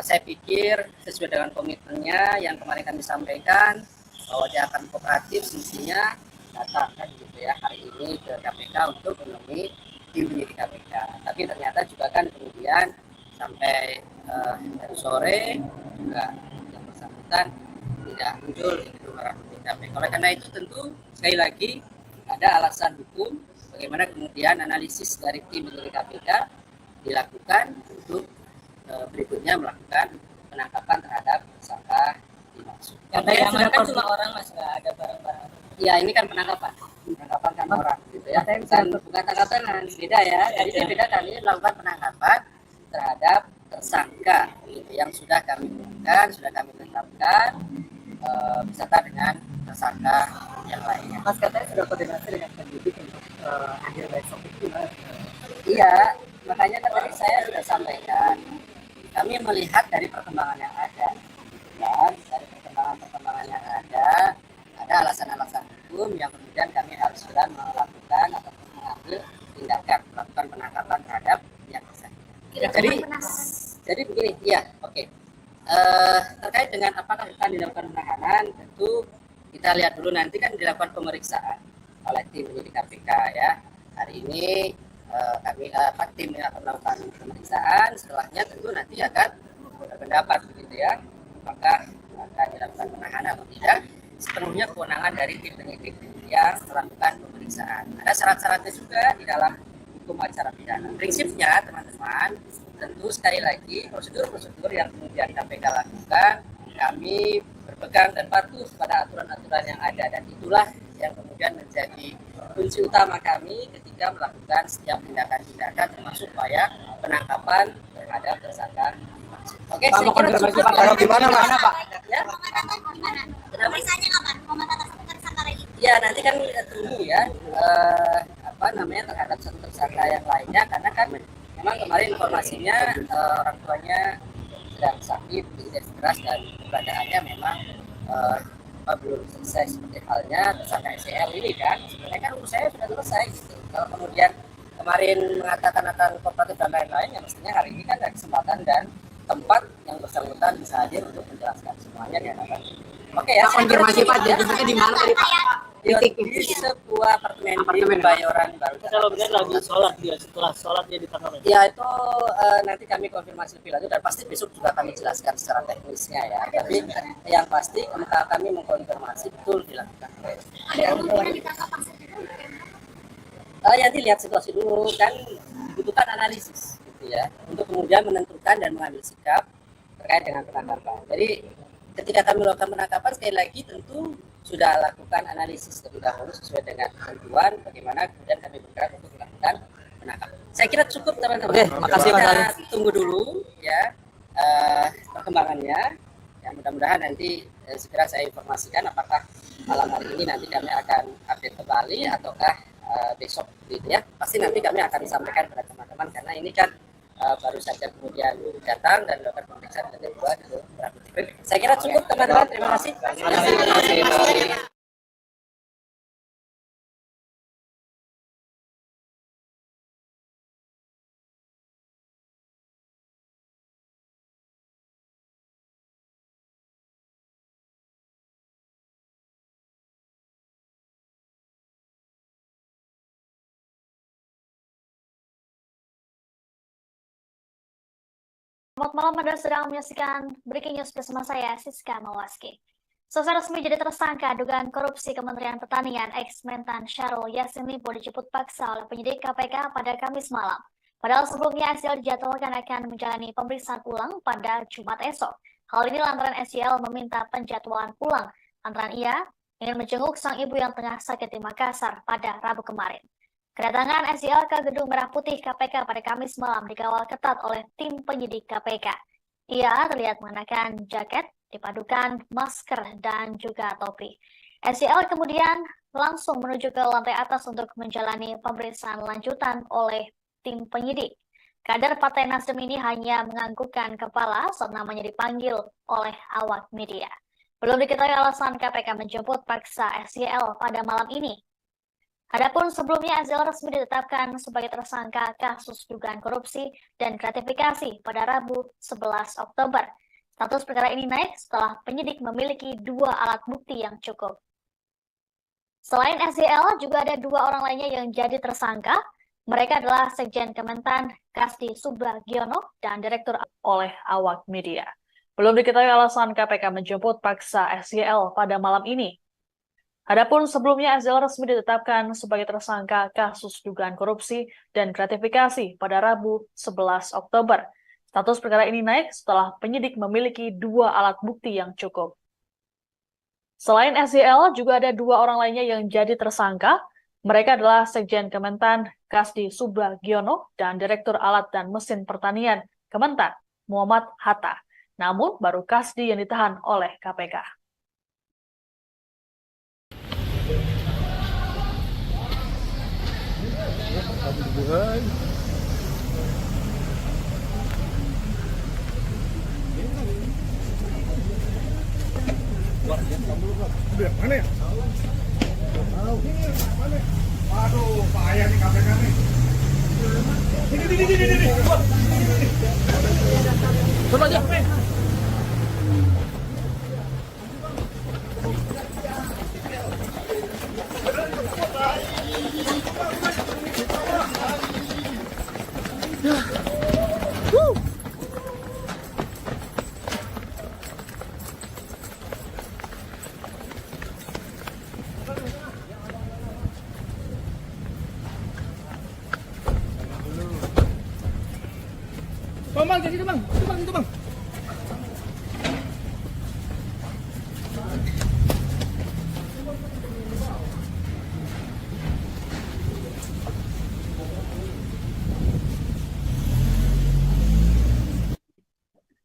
saya pikir sesuai dengan komitmennya yang kemarin kami sampaikan bahwa dia akan kooperatif semestinya datang kan gitu ya hari ini ke KPK untuk menemui tim penyidik KPK. Tapi ternyata juga kan kemudian sampai dari sore juga yang bersangkutan tidak muncul di Gedung Merah Putih KPK. Oleh karena itu tentu sekali lagi ada alasan hukum bagaimana kemudian analisis dari tim penyidik KPK dilakukan untuk berikutnya melakukan penangkapan terhadap tersangka dimaksud. Yang tadi kan cuma orang Mas, nggak ada barang-barang. Ya ini kan penangkapan kan orang gitu ya. Bukan tangkapan beda ya. Jadi ini beda, kami melakukan penangkapan terhadap tersangka gitu, yang sudah kami umumkan, sudah kami tetapkan beserta dengan tersangka yang lainnya. Mas katanya sudah koordinasi dengan penyidik untuk hadir besok itu. Iya, makanya kan tadi saya sudah sampaikan, kami melihat dari perkembangan yang ada, dan dari perkembangan yang ada alasan-alasan hukum yang kemudian kami harus segera melakukan atau mengambil tindakan, melakukan penangkapan terhadap yang bersangkutan. Jadi begini, ya, oke. Terkait dengan apakah akan dilakukan penahanan, tentu kita lihat dulu nanti kan dilakukan pemeriksaan oleh tim penyidik KPK ya. Hari ini tim akan melakukan pemeriksaan, setelahnya tentu nanti akan berpendapat begitu ya, apakah akan dilakukan penahanan atau tidak. Sepenuhnya kewenangan dari tim penyidik yang melakukan pemeriksaan. Ada syarat-syaratnya juga di dalam hukum acara pidana. Prinsipnya teman-teman, tentu sekali lagi prosedur-prosedur yang kemudian KPK lakukan, kami berpegang dan patuh pada aturan-aturan yang ada, dan itulah yang kemudian menjadi kunci utama kami ketika melakukan setiap tindakan-tindakan termasuk upaya penangkapan terhadap tersangka. Oke, saya kira cukup ya. Gimana Pak? Ya. Pemeriksaannya kapan? Komentar tersangka ini? Ya nanti kan kita tunggu ya terhadap satu tersangka yang lainnya, karena kan memang kemarin informasinya orang tuanya sedang sakit, tidak keras, dan keadaannya memang belum selesai, seperti halnya tersangka SEL ini kan. Sebenarnya kan urusannya sudah selesai gitu. Kalau kemudian kemarin mengatakan akan kooperatif dan lain-lain, ya mestinya hari ini kan ada kesempatan dan tempat yang bersangkutan bisa hadir untuk menjelaskan semuanya di hadapan. Oke ya, konfirmasi Pak, jadinya di mana tadi Pak? Di sebuah apartemen di Kebayoran Baru. Kalau benar lagi sholat dia, setelah sholat dia ditangkap. Ya itu nanti kami konfirmasi lebih lanjut, dan pasti besok juga kami jelaskan secara teknisnya ya. Tapi yang pasti kami mengkonfirmasi betul dilakukan. Nanti lihat situasi dulu, kan dibutuhkan analisis gitu ya, untuk kemudian menentukan dan mengambil sikap terkait dengan penangkapan. Jadi ketika kami melakukan penangkapan, sekali lagi tentu sudah lakukan analisis terlebih dahulu sesuai dengan ketentuan bagaimana kemudian kami bergerak untuk melakukan penangkapan. Saya kira cukup teman-teman. Oke, makasih Pak. Kita tunggu dulu ya perkembangannya. Ya, mudah-mudahan nanti segera saya informasikan apakah malam hari ini nanti kami akan update kembali ataukah besok gitu ya. Pasti nanti kami akan sampaikan kepada teman-teman, karena ini kan baru saja kemudian datang dan melakukan pemeriksaan dan kedua ke Rabu. Saya kira cukup teman-teman. Terima kasih. Selamat malam, Anda sedang menyaksikan Breaking News bersama saya, Siska Mawaski. Setelah resmi jadi tersangka dugaan korupsi Kementerian Pertanian, ex-Mentan Syahrul Yassin Limpo dijemput paksa oleh penyidik KPK pada Kamis malam. Padahal sebelumnya SYL dijadwalkan akan menjalani pemeriksaan ulang pada Jumat esok. Hal ini lantaran SYL meminta penjadwalan ulang lantaran ia ingin menjenguk sang ibu yang tengah sakit di Makassar pada Rabu kemarin. Kedatangan SYL ke Gedung Merah Putih KPK pada Kamis malam dikawal ketat oleh tim penyidik KPK. Ia terlihat mengenakan jaket, dipadukan masker, dan juga topi. SYL kemudian langsung menuju ke lantai atas untuk menjalani pemeriksaan lanjutan oleh tim penyidik. Kader Partai Nasdem ini hanya menganggukkan kepala saat namanya dipanggil oleh awak media. Belum diketahui alasan KPK menjemput paksa SYL pada malam ini. Adapun sebelumnya SYL resmi ditetapkan sebagai tersangka kasus dugaan korupsi dan gratifikasi pada Rabu 11 Oktober. Status perkara ini naik setelah penyidik memiliki 2 alat bukti yang cukup. Selain SYL, juga ada 2 orang lainnya yang jadi tersangka. Mereka adalah Sekjen Kementan Kasdi Subagiono dan Direktur oleh awak media. Belum diketahui alasan KPK menjemput paksa SYL pada malam ini. Adapun sebelumnya SYL resmi ditetapkan sebagai tersangka kasus dugaan korupsi dan gratifikasi pada Rabu 11 Oktober. Status perkara ini naik setelah penyidik memiliki 2 alat bukti yang cukup. Selain SYL, juga ada 2 orang lainnya yang jadi tersangka. Mereka adalah Sekjen Kementan Kasdi Subagiono dan Direktur Alat dan Mesin Pertanian Kementan Muhammad Hatta. Namun baru Kasdi yang ditahan oleh KPK. Mana ya? Waduh, payah nih KPK nih. Ini. Coba aja. Bang, jadi bang, itu bang.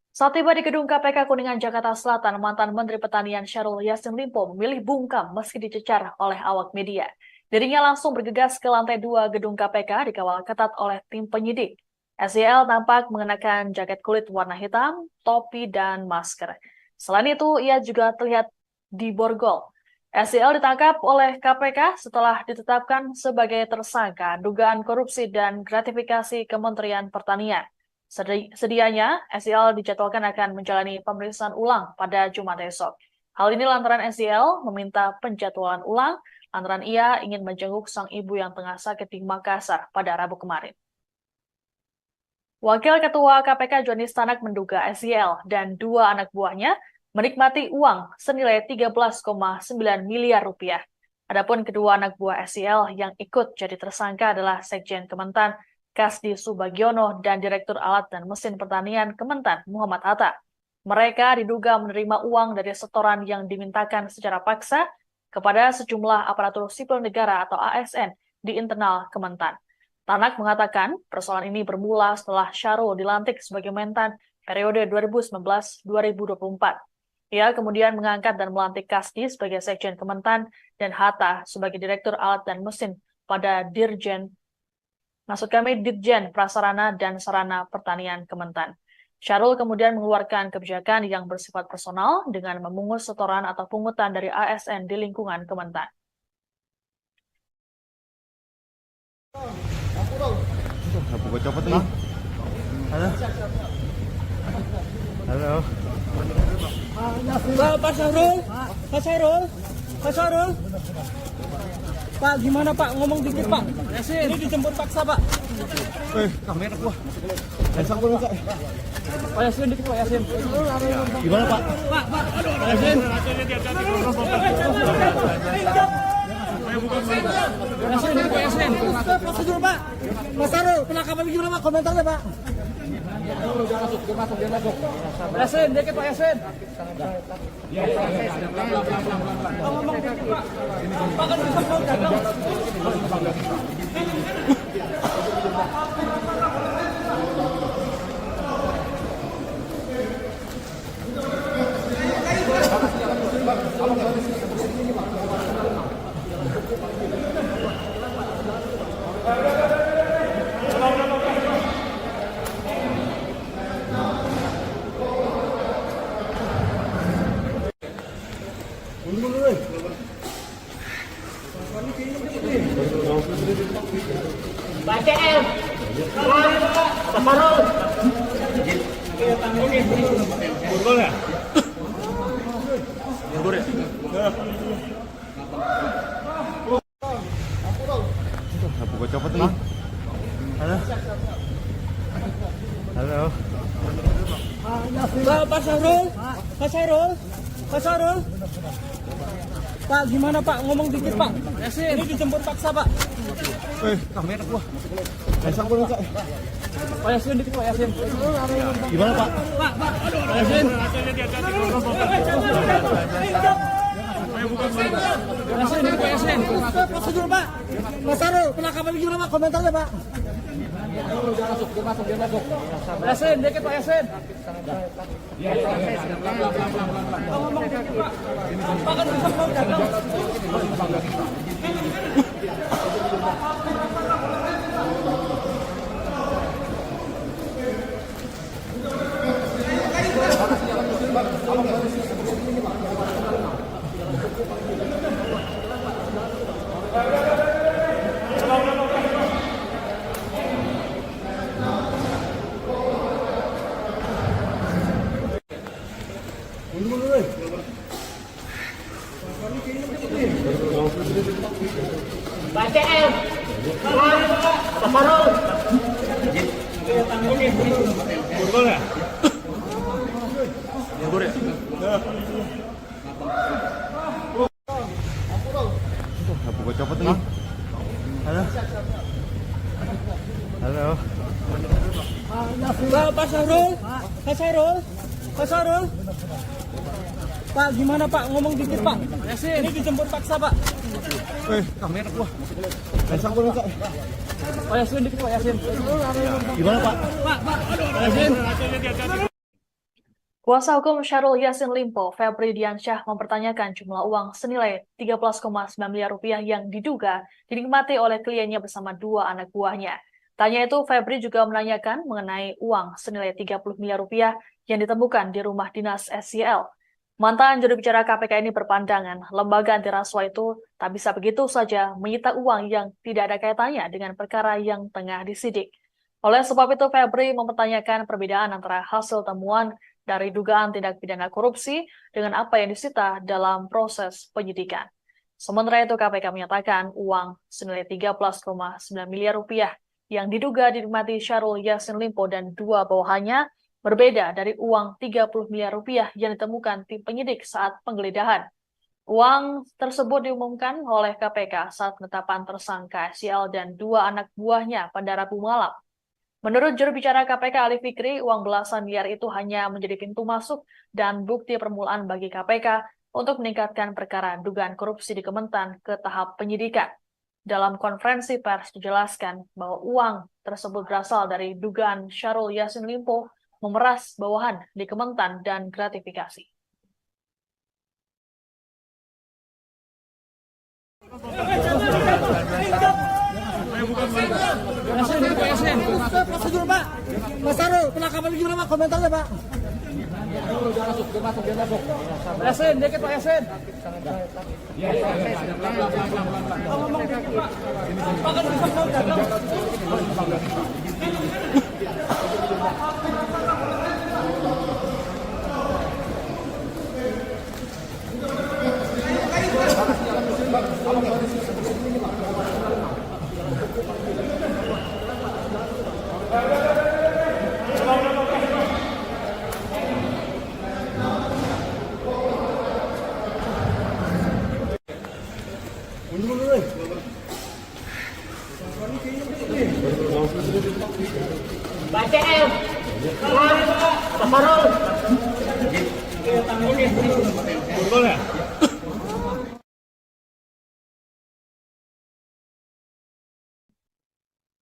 Saat tiba di gedung KPK Kuningan, Jakarta Selatan, mantan Menteri Pertanian Syahrul Yassin Limpo memilih bungkam meski dicecar oleh awak media. Dirinya langsung bergegas ke lantai 2 gedung KPK dikawal ketat oleh tim penyidik. SYL tampak mengenakan jaket kulit warna hitam, topi, dan masker. Selain itu, ia juga terlihat diborgol. SYL ditangkap oleh KPK setelah ditetapkan sebagai tersangka dugaan korupsi dan gratifikasi Kementerian Pertanian. Sedianya, SYL dijadwalkan akan menjalani pemeriksaan ulang pada Jumat esok. Hal ini lantaran SYL meminta penjadwalan ulang lantaran ia ingin menjenguk sang ibu yang tengah sakit di Makassar pada Rabu kemarin. Wakil Ketua KPK Johnny Stanak menduga SYL dan 2 anak buahnya menikmati uang senilai 13,9 miliar rupiah. Adapun kedua anak buah SYL yang ikut jadi tersangka adalah Sekjen Kementan Kasdi Subagiono dan Direktur Alat dan Mesin Pertanian Kementan Muhammad Hatta. Mereka diduga menerima uang dari setoran yang dimintakan secara paksa kepada sejumlah aparatur sipil negara atau ASN di internal Kementan. Tanak mengatakan persoalan ini bermula setelah Syahrul dilantik sebagai Mentan periode 2019-2024. Ia kemudian mengangkat dan melantik Kasdi sebagai Sekjen Kementan dan Hatta sebagai Direktur Alat dan Mesin pada Ditjen Prasarana dan Sarana Pertanian Kementan. Syahrul kemudian mengeluarkan kebijakan yang bersifat personal dengan memungut setoran atau pungutan dari ASN di lingkungan Kementan. Halo. Pak Syahrul. Pak, gimana Pak? Ngomong dikit Pak. Ini dijemput paksa Pak. Kamera gua. Sambung Kak. Pak Yasin dikit Pak Yasin. Gimana Pak? Pak. Yasin. Yasin dikit Pak Yasin. Prosedur Pak. Mas Syahrul, penangkapan gimana Pak? Komentarnya Pak. Dia masuk. Yasin dikit Pak Yasin. Ngomong dikit Pak. Pak kan bisa datang. BCL. Samarul. Borgol ya? Gua copot nih. Halo. Pak Syahrul. Pak, gimana Pak? Ngomong dikit Pak. Ini dijemput paksa Pak. Kamera gua. Sambung Kak. Pak Yasin dikit Pak Yasin. Gimana Pak? Pak. Yasin. Yasin dikit Pak Yasin. Prosedur Pak. Mas Syahrul, penangkapan gimana Pak? Komentarnya Pak. Dia masuk. Yasin dikit Pak Yasin. Ngomong dikit Pak. Pak kan bisa datang. BCL. Samarul. Borgol ya? Gua copot nih. Halo. Pak Syahrul. Pak, gimana Pak? Ngomong dikit Pak. Ini dijemput paksa Pak. Kamera gua. Sambung Kak. Pak Yasin dikit Pak Yasin. Gimana Pak? Pak. Yasin. Kuasa hukum Syahrul Yassin Limpo, Febri Diansyah, mempertanyakan jumlah uang senilai 13,9 miliar rupiah yang diduga dinikmati oleh kliennya bersama dua anak buahnya. Tanya itu, Febri juga menanyakan mengenai uang senilai 30 miliar rupiah yang ditemukan di rumah dinas SYL. Mantan juru bicara KPK ini berpandangan lembaga anti rasuah itu tak bisa begitu saja menyita uang yang tidak ada kaitannya dengan perkara yang tengah disidik. Oleh sebab itu, Febri mempertanyakan perbedaan antara hasil temuan dari dugaan tindak pidana korupsi dengan apa yang disita dalam proses penyidikan. Sementara itu, KPK menyatakan uang senilai 13,9 miliar rupiah yang diduga dinikmati Syahrul Yassin Limpo dan dua bawahannya berbeda dari uang 30 miliar rupiah yang ditemukan tim penyidik saat penggeledahan. Uang tersebut diumumkan oleh KPK saat penetapan tersangka SYL dan dua anak buahnya pada Rabu malam. Menurut juru bicara KPK Ali Fikri, uang belasan miliar itu hanya menjadi pintu masuk dan bukti permulaan bagi KPK untuk meningkatkan perkara dugaan korupsi di Kementan ke tahap penyidikan. Dalam konferensi pers dijelaskan bahwa uang tersebut berasal dari dugaan Syahrul Yassin Limpo memeras bawahan di Kementan dan gratifikasi. Mas Sarul, penangkapan gimana Pak? Komentarnya Pak. Yasin, dikit Pak Yasin.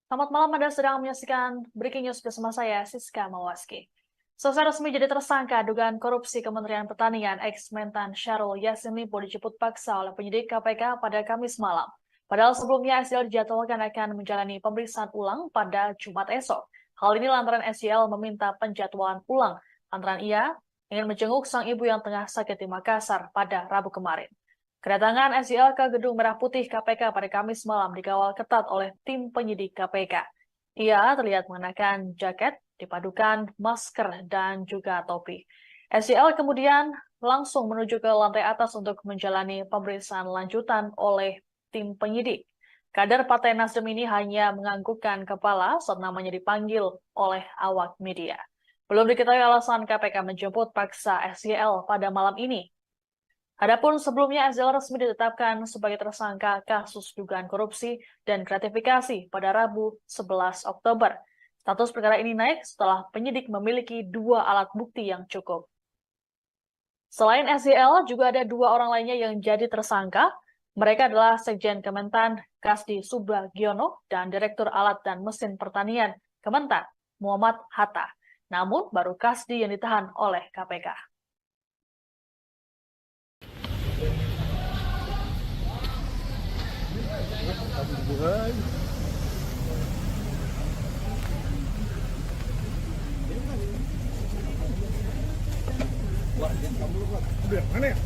Selamat malam, Anda sedang menyaksikan Breaking News bersama saya, Siska Mawaski. Selesai resmi jadi tersangka dugaan korupsi Kementerian Pertanian, ex-Mentan Syahrul Yassin Limpo dijemput paksa oleh penyidik KPK pada Kamis malam. Padahal sebelumnya SYL dijadwalkan akan menjalani pemeriksaan ulang pada Jumat esok. Hal ini lantaran SYL meminta penjadwalan ulang lantaran ia ingin menjenguk sang ibu yang tengah sakit di Makassar pada Rabu kemarin. Kedatangan SYL ke Gedung Merah Putih KPK pada Kamis malam dikawal ketat oleh tim penyidik KPK. Ia terlihat mengenakan jaket, dipadukan masker, dan juga topi. SYL kemudian langsung menuju ke lantai atas untuk menjalani pemeriksaan lanjutan oleh tim penyidik. Kader Partai Nasdem ini hanya menganggukkan kepala saat namanya dipanggil oleh awak media. Belum diketahui alasan KPK menjemput paksa SYL pada malam ini. Adapun sebelumnya SYL resmi ditetapkan sebagai tersangka kasus dugaan korupsi dan gratifikasi pada Rabu 11 Oktober. Status perkara ini naik setelah penyidik memiliki dua alat bukti yang cukup. Selain SYL, juga ada dua orang lainnya yang jadi tersangka. Mereka adalah Sekjen Kementan Kasdi Subagiono dan Direktur Alat dan Mesin Pertanian Kementan Muhammad Hatta. Namun baru Kasdi yang ditahan oleh KPK. Mana ya?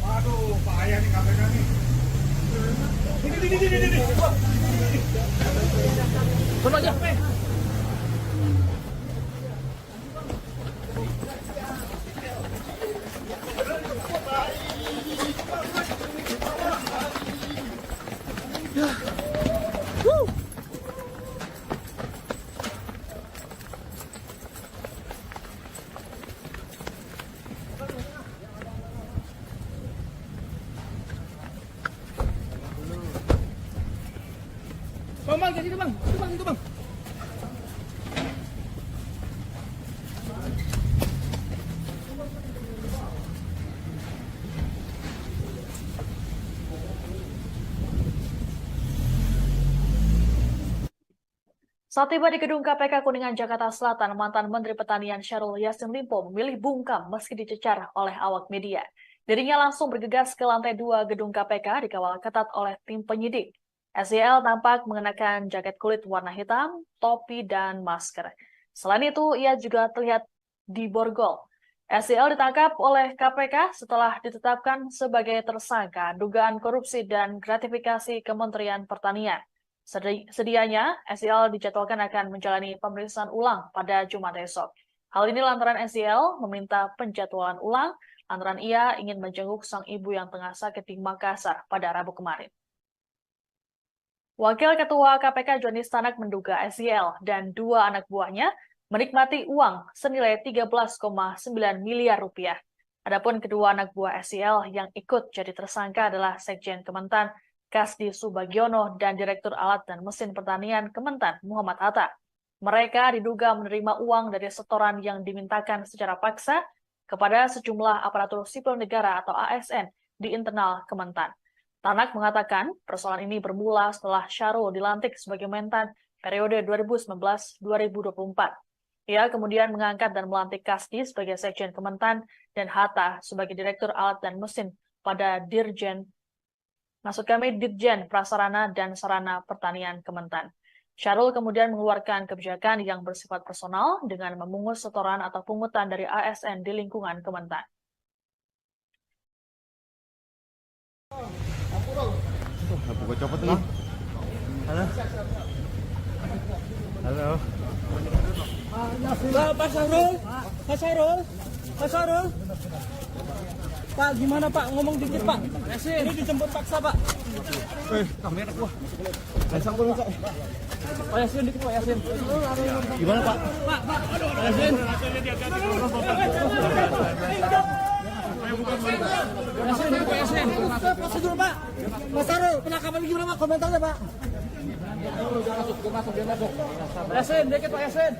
Waduh, payah nih KPK nih. Ini. Sono aja. Bang, jadi itu bang, itu bang. Saat tiba di gedung KPK Kuningan, Jakarta Selatan, mantan Menteri Pertanian Syahrul Yassin Limpo memilih bungkam meski dicecar oleh awak media. Dirinya langsung bergegas ke lantai 2 gedung KPK dikawal ketat oleh tim penyidik. SYL tampak mengenakan jaket kulit warna hitam, topi, dan masker. Selain itu, ia juga terlihat diborgol. SYL ditangkap oleh KPK setelah ditetapkan sebagai tersangka dugaan korupsi dan gratifikasi Kementerian Pertanian. Sedianya, SYL dijadwalkan akan menjalani pemeriksaan ulang pada Jumat esok. Hal ini lantaran SYL meminta penjadwalan ulang lantaran ia ingin menjenguk sang ibu yang tengah sakit di Makassar pada Rabu kemarin. Wakil Ketua KPK Johnny Stanak menduga SYL dan 2 anak buahnya menikmati uang senilai 13,9 miliar rupiah. Adapun kedua anak buah SYL yang ikut jadi tersangka adalah Sekjen Kementan Kasdi Subagiono dan Direktur Alat dan Mesin Pertanian Kementan Muhammad Hatta. Mereka diduga menerima uang dari setoran yang dimintakan secara paksa kepada sejumlah aparatur sipil negara atau ASN di internal Kementan. Tanak mengatakan persoalan ini bermula setelah Syahrul dilantik sebagai Mentan periode 2019-2024. Ia kemudian mengangkat dan melantik Kasdi sebagai Sekjen Kementan dan Hatta sebagai Direktur Alat dan Mesin pada Dirjen Prasarana dan Sarana Pertanian Kementan. Syahrul kemudian mengeluarkan kebijakan yang bersifat personal dengan memungut setoran atau pungutan dari ASN di lingkungan Kementan. Buka copot nih. Halo. Halo. Pak Syahrul, Pak Syahrul, Pak Syahrul. Pak, gimana Pak? Ngomong dikit Pak. Ini dijemput paksa Pak. Kamera gua. Pasang gua Pak. Pak Yasin dikit Pak Yasin. Gimana Pak? Pak, Yasin. Yasin dikit Pak Yasin. Prosedur Pak. Mas Syahrul, penangkapan gimana Pak? Komentarnya Pak. Yasin, dikit Pak Yasin.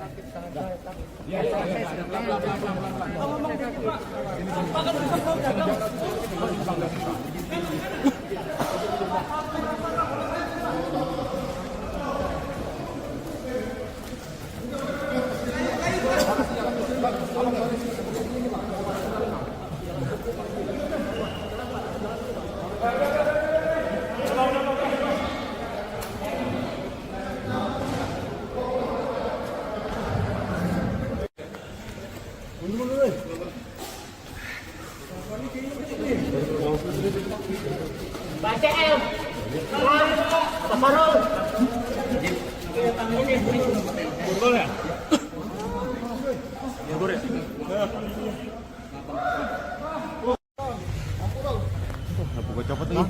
Buka copot nih.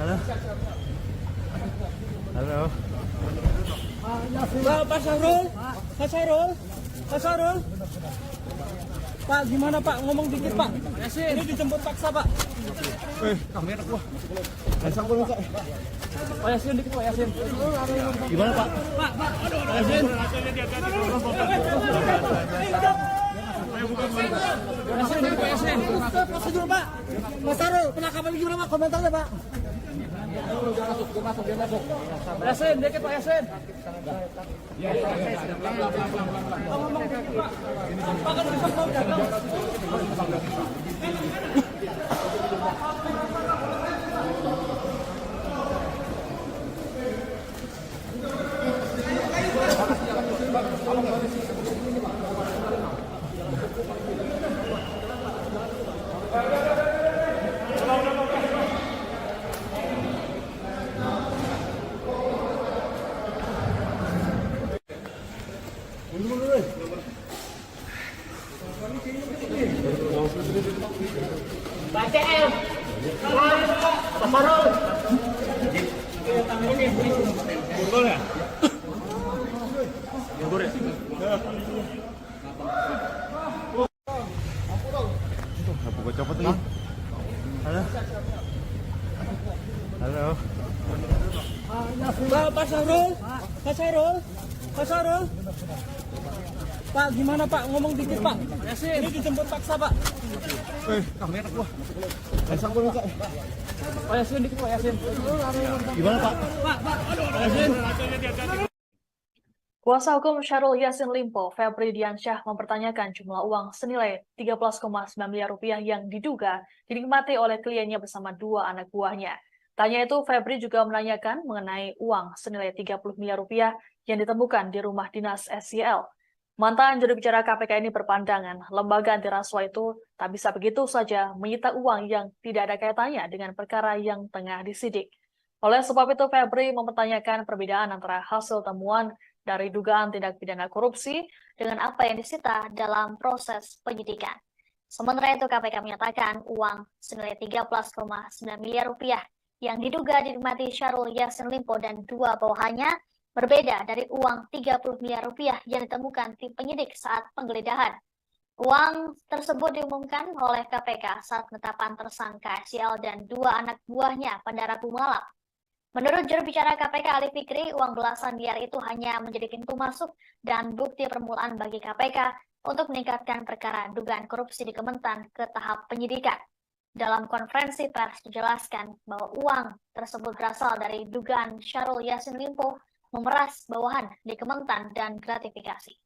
Halo. Halo. Pak Syahrul, Pak Syahrul, Pak Syahrul. Pak, gimana Pak? Ngomong dikit Pak. Ini dijemput paksa Pak. Kamera gua. Pasang gua Pak. Pak Yasin dikit Pak Yasin. Gimana Pak? Pak Yasin. Yasin dikit Pak Yasin. Prosedur Pak. Mas Syahrul, penangkapan gimana Pak? Komentarnya Pak. Yasin dikit Pak Yasin. Buka copot nih. Halo. Halo. Pak Syahrul, Pak Syahrul, Pak Syahrul. Pak, gimana Pak? Ngomong dikit Pak. Ini dijemput paksa Pak. Kamera gua. Pasang gua Pak. Pak Yasin dikit Pak Yasin. Gimana Pak? Pak Yasin. Kuasa hukum Syahrul Yassin Limpo, Febri Diansyah, mempertanyakan jumlah uang senilai 13,9 miliar rupiah yang diduga dinikmati oleh kliennya bersama dua anak buahnya. Tanya itu, Febri juga menanyakan mengenai uang senilai 30 miliar rupiah yang ditemukan di rumah dinas SYL. Mantan juru bicara KPK ini berpandangan lembaga anti rasuah itu tak bisa begitu saja menyita uang yang tidak ada kaitannya dengan perkara yang tengah disidik. Oleh sebab itu, Febri mempertanyakan perbedaan antara hasil temuan dari dugaan tindak pidana korupsi dengan apa yang disita dalam proses penyidikan. Sementara itu, KPK menyatakan uang senilai 13,9 miliar rupiah yang diduga dinikmati Syahrul Yassin Limpo dan dua bawahannya berbeda dari uang 30 miliar rupiah yang ditemukan tim penyidik saat penggeledahan. Uang tersebut diumumkan oleh KPK saat penetapan tersangka SYL dan dua anak buahnya pada Rabu malam. Menurut juru bicara KPK Ali Fikri, uang belasan miliar itu hanya menjadi pintu masuk dan bukti permulaan bagi KPK untuk meningkatkan perkara dugaan korupsi di Kementan ke tahap penyidikan. Dalam konferensi pers dijelaskan bahwa uang tersebut berasal dari dugaan Syahrul Yassin Limpo memeras bawahan di Kementan dan gratifikasi.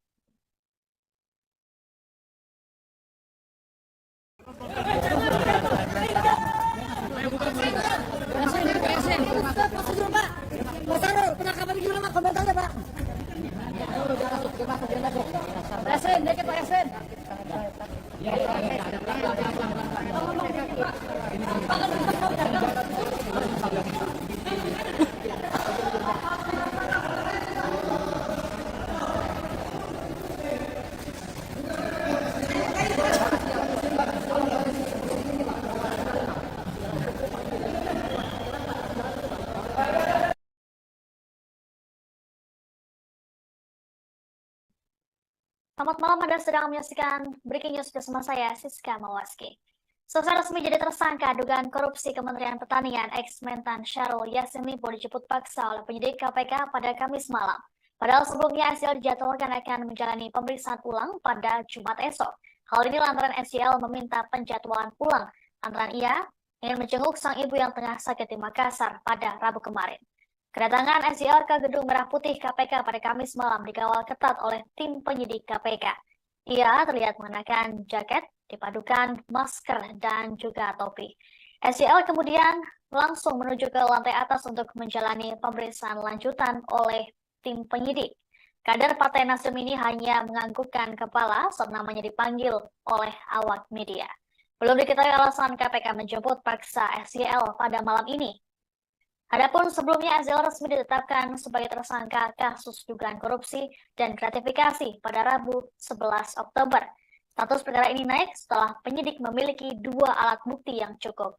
Penangkapan gimana Pak? Komentarnya Pak. Yasin, dikit Pak Yasin. Selamat malam, Anda sedang menyaksikan Breaking News bersama saya, Siska Mawaski. Selesai resmi jadi tersangka dugaan korupsi Kementerian Pertanian, ex-Mentan Syahrul Yassin Limpo dijemput paksa oleh penyidik KPK pada Kamis malam. Padahal sebelumnya SYL dijadwalkan akan menjalani pemeriksaan ulang pada Jumat esok. Hal ini lantaran SYL meminta penjadwalan ulang lantaran ia ingin menjenguk sang ibu yang tengah sakit di Makassar pada Rabu kemarin. Kedatangan SYL ke Gedung Merah Putih KPK pada Kamis malam dikawal ketat oleh tim penyidik KPK. Ia terlihat mengenakan jaket, dipadukan masker, dan juga topi. SYL kemudian langsung menuju ke lantai atas untuk menjalani pemeriksaan lanjutan oleh tim penyidik. Kader Partai Nasdem ini hanya menganggukkan kepala saat namanya dipanggil oleh awak media. Belum diketahui alasan KPK menjemput paksa SYL pada malam ini. Adapun sebelumnya SYL resmi ditetapkan sebagai tersangka kasus dugaan korupsi dan gratifikasi pada Rabu 11 Oktober. Status perkara ini naik setelah penyidik memiliki dua alat bukti yang cukup.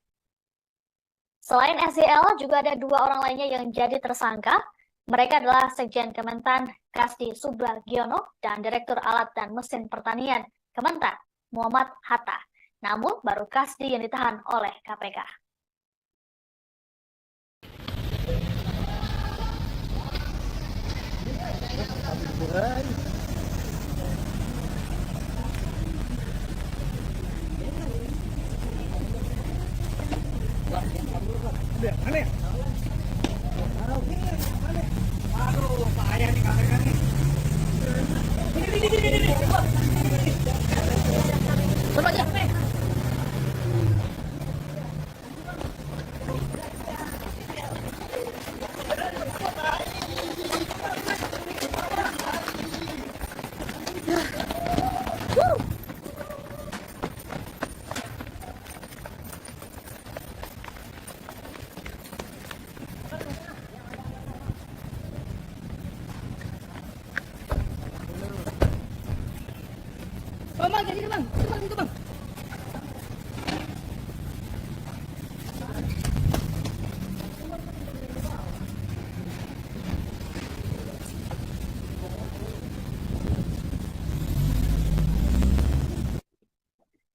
Selain SYL, juga ada dua orang lainnya yang jadi tersangka. Mereka adalah Sekjen Kementan Kasdi Subagiono dan Direktur Alat dan Mesin Pertanian Kementan Muhammad Hatta. Namun baru Kasdi yang ditahan oleh KPK. Bang, jadi bang, itu bang.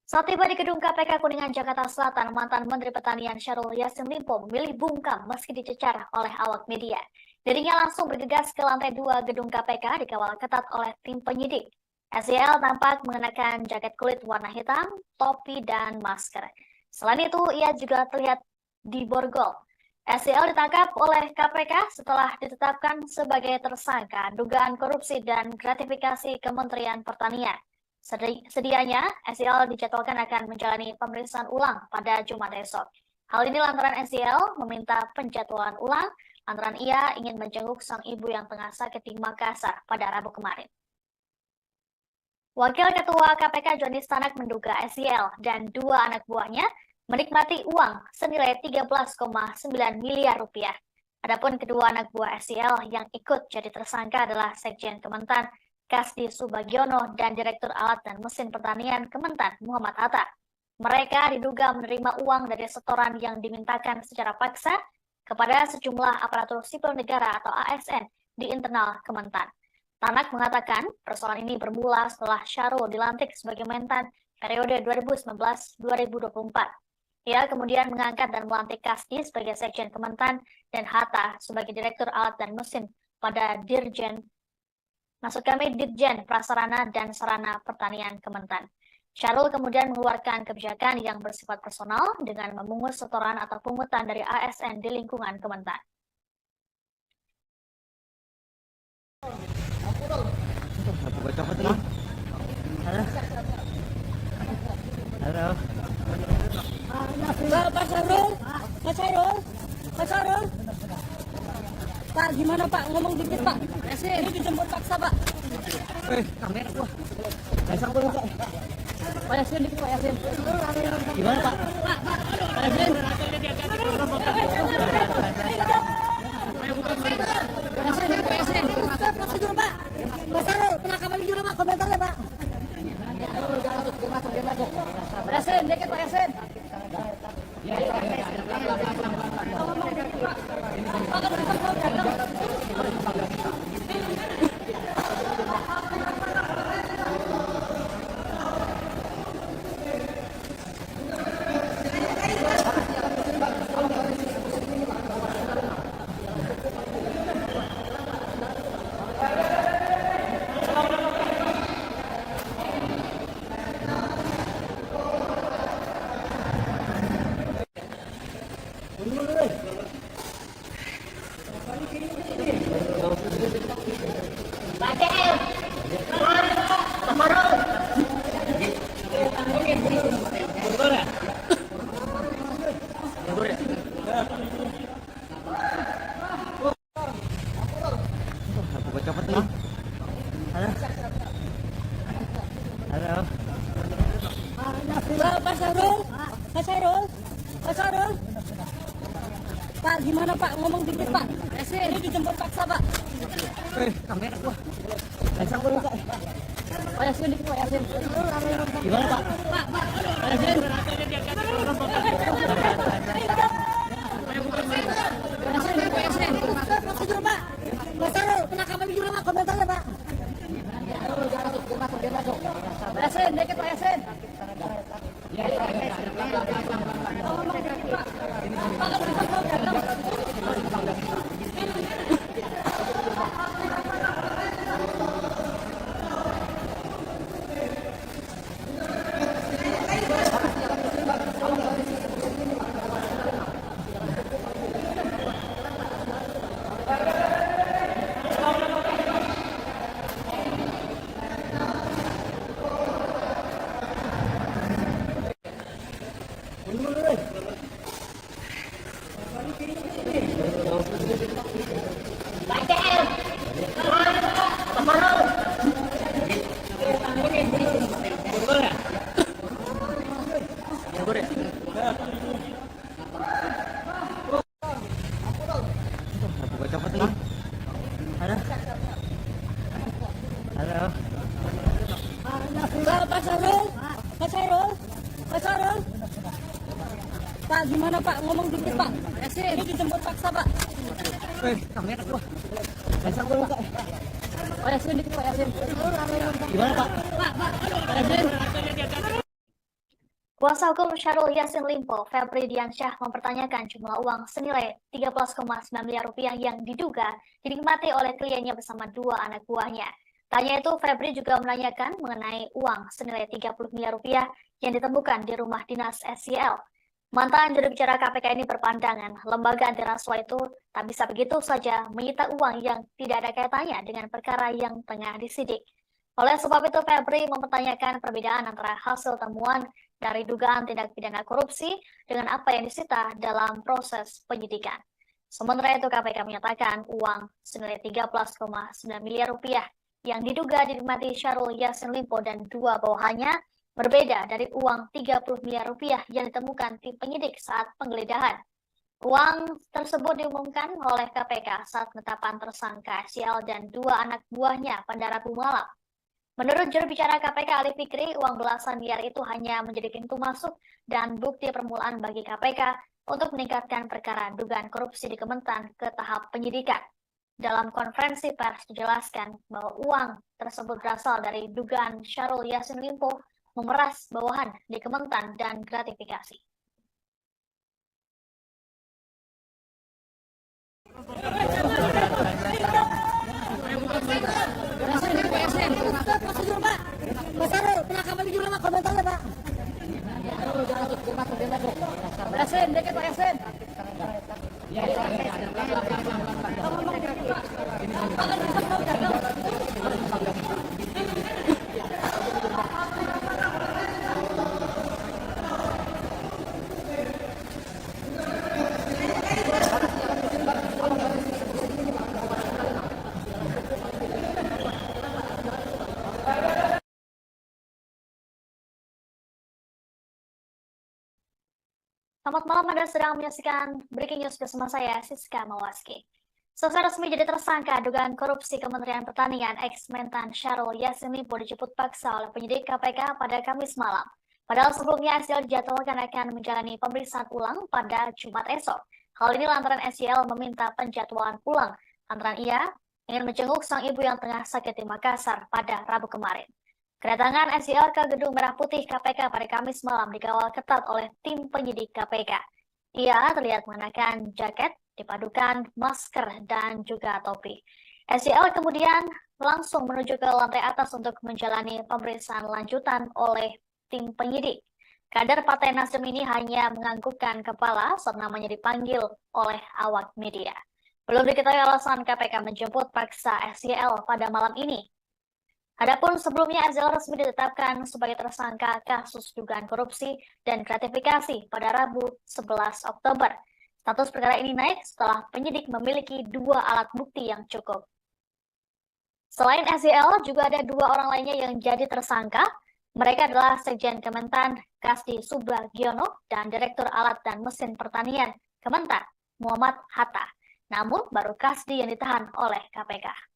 Saat tiba di gedung KPK Kuningan, Jakarta Selatan, mantan Menteri Pertanian Syahrul Yassin Limpo memilih bungkam meski dicecar oleh awak media. Dirinya langsung bergegas ke lantai 2 gedung KPK dikawal ketat oleh tim penyidik. SYL tampak mengenakan jaket kulit warna hitam, topi, dan masker. Selain itu, ia juga terlihat di borgol. SIL ditangkap oleh KPK setelah ditetapkan sebagai tersangka dugaan korupsi dan gratifikasi Kementerian Pertanian. Sedianya, SIL dijadwalkan akan menjalani pemeriksaan ulang pada Jumat esok. Hal ini lantaran SIL meminta penjadwalan ulang lantaran ia ingin menjenguk sang ibu yang tengah sakit di Makassar pada Rabu kemarin. Wakil Ketua KPK Johnny Stanak menduga SIL dan dua anak buahnya menikmati uang senilai 13,9 miliar rupiah. Adapun kedua anak buah SIL yang ikut jadi tersangka adalah Sekjen Kementan Kasdi Subagiono dan Direktur Alat dan Mesin Pertanian Kementan Muhammad Hatta. Mereka diduga menerima uang dari setoran yang dimintakan secara paksa kepada sejumlah aparatur sipil negara atau ASN di internal Kementan. Tanak mengatakan persoalan ini bermula setelah Syahrul dilantik sebagai Mentan periode 2019-2024. Ia kemudian mengangkat dan melantik Kasdi sebagai Sekjen Kementan dan Hatta sebagai Direktur Alat dan Mesin pada Dirjen Prasarana dan Sarana Pertanian Kementan. Syahrul kemudian mengeluarkan kebijakan yang bersifat personal dengan memungut setoran atau pungutan dari ASN di lingkungan Kementan. Pak Syahrul. Pak, gimana Pak? Ngomong dikit Pak. Ini dijemput paksa Pak. Kamera gua. Pak. Pak Yasin dikit Pak Yasin. Gimana Pak? Pak Yasin. Pak Yasin. Prosedur Pak. Pak Syahrul, penangkapan juga Pak. Komentarnya Pak. Pak Yasin, dikit Pak Yasin. Pak Syahrul. Pak, gimana Pak? Ngomong dikit Pak. Ini dijemput paksa Pak. Kamera gua. Pak Yasin dikit Pak Yasin. Gimana Pak? Pak Yasin. Pak Yasin. Prosedur Pak. Pak Syahrul, penangkapan juga Pak. Komentarnya Pak. Pak Yasin, dikit Pak Yasin. Pak, gimana Pak? Ngomong dikit Pak. Ini dijemput paksa Pak. Kamera gua. Pak Yasin dikit Pak Yasin. Gimana Pak? Pak Yasin. Kuasa hukum Syahrul Yassin Limpo, Febri Diansyah, mempertanyakan jumlah uang senilai 13,9 miliar rupiah yang diduga dinikmati oleh kliennya bersama dua anak buahnya. Tanya itu, Febri juga menanyakan mengenai uang senilai 30 miliar rupiah yang ditemukan di rumah dinas SIL. Mantan juru bicara KPK ini berpandangan lembaga anti rasuah itu tak bisa begitu saja menyita uang yang tidak ada kaitannya dengan perkara yang tengah disidik. Oleh sebab itu, Febri mempertanyakan perbedaan antara hasil temuan dari dugaan tindak pidana korupsi dengan apa yang disita dalam proses penyidikan. Sementara itu, KPK menyatakan uang senilai 13,9 miliar rupiah yang diduga dinikmati Syahrul Yassin Limpo dan dua bawahannya berbeda dari uang 30 miliar rupiah yang ditemukan tim penyidik saat penggeledahan. Uang tersebut diumumkan oleh KPK saat penetapan tersangka SYL dan dua anak buahnya pada Rabu malam. Menurut juru bicara KPK Ali Fikri, uang belasan miliar itu hanya menjadi pintu masuk dan bukti permulaan bagi KPK untuk meningkatkan perkara dugaan korupsi di Kementan ke tahap penyidikan. Dalam konferensi pers dijelaskan bahwa uang tersebut berasal dari dugaan Syahrul Yassin Limpo memeras bawahan di Kementan dan gratifikasi. Selamat malam, Anda sedang menyaksikan Breaking News bersama saya, Siska Mawaski. Selesai resmi jadi tersangka dugaan korupsi Kementerian Pertanian ex-Mentan Syahrul Yassin Limpo dijemput paksa oleh penyidik KPK pada Kamis malam. Padahal sebelumnya SYL dijadwalkan akan menjalani pemeriksaan ulang pada Jumat esok. Hal ini lantaran SYL meminta penjadwalan ulang lantaran ia ingin menjenguk sang ibu yang tengah sakit di Makassar pada Rabu kemarin. Kedatangan SYL ke Gedung Merah Putih KPK pada Kamis malam dikawal ketat oleh tim penyidik KPK. Ia terlihat mengenakan jaket, dipadukan masker, dan juga topi. SYL kemudian langsung menuju ke lantai atas untuk menjalani pemeriksaan lanjutan oleh tim penyidik. Kader Partai Nasdem ini hanya menganggukkan kepala saat namanya dipanggil oleh awak media. Belum diketahui alasan KPK menjemput paksa SYL pada malam ini. Adapun sebelumnya SYL resmi ditetapkan sebagai tersangka kasus dugaan korupsi dan gratifikasi pada Rabu 11 Oktober. Status perkara ini naik setelah penyidik memiliki dua alat bukti yang cukup. Selain SYL, juga ada dua orang lainnya yang jadi tersangka. Mereka adalah Sekjen Kementan Kasdi Subagiono dan Direktur Alat dan Mesin Pertanian Kementan Muhammad Hatta. Namun baru Kasdi yang ditahan oleh KPK.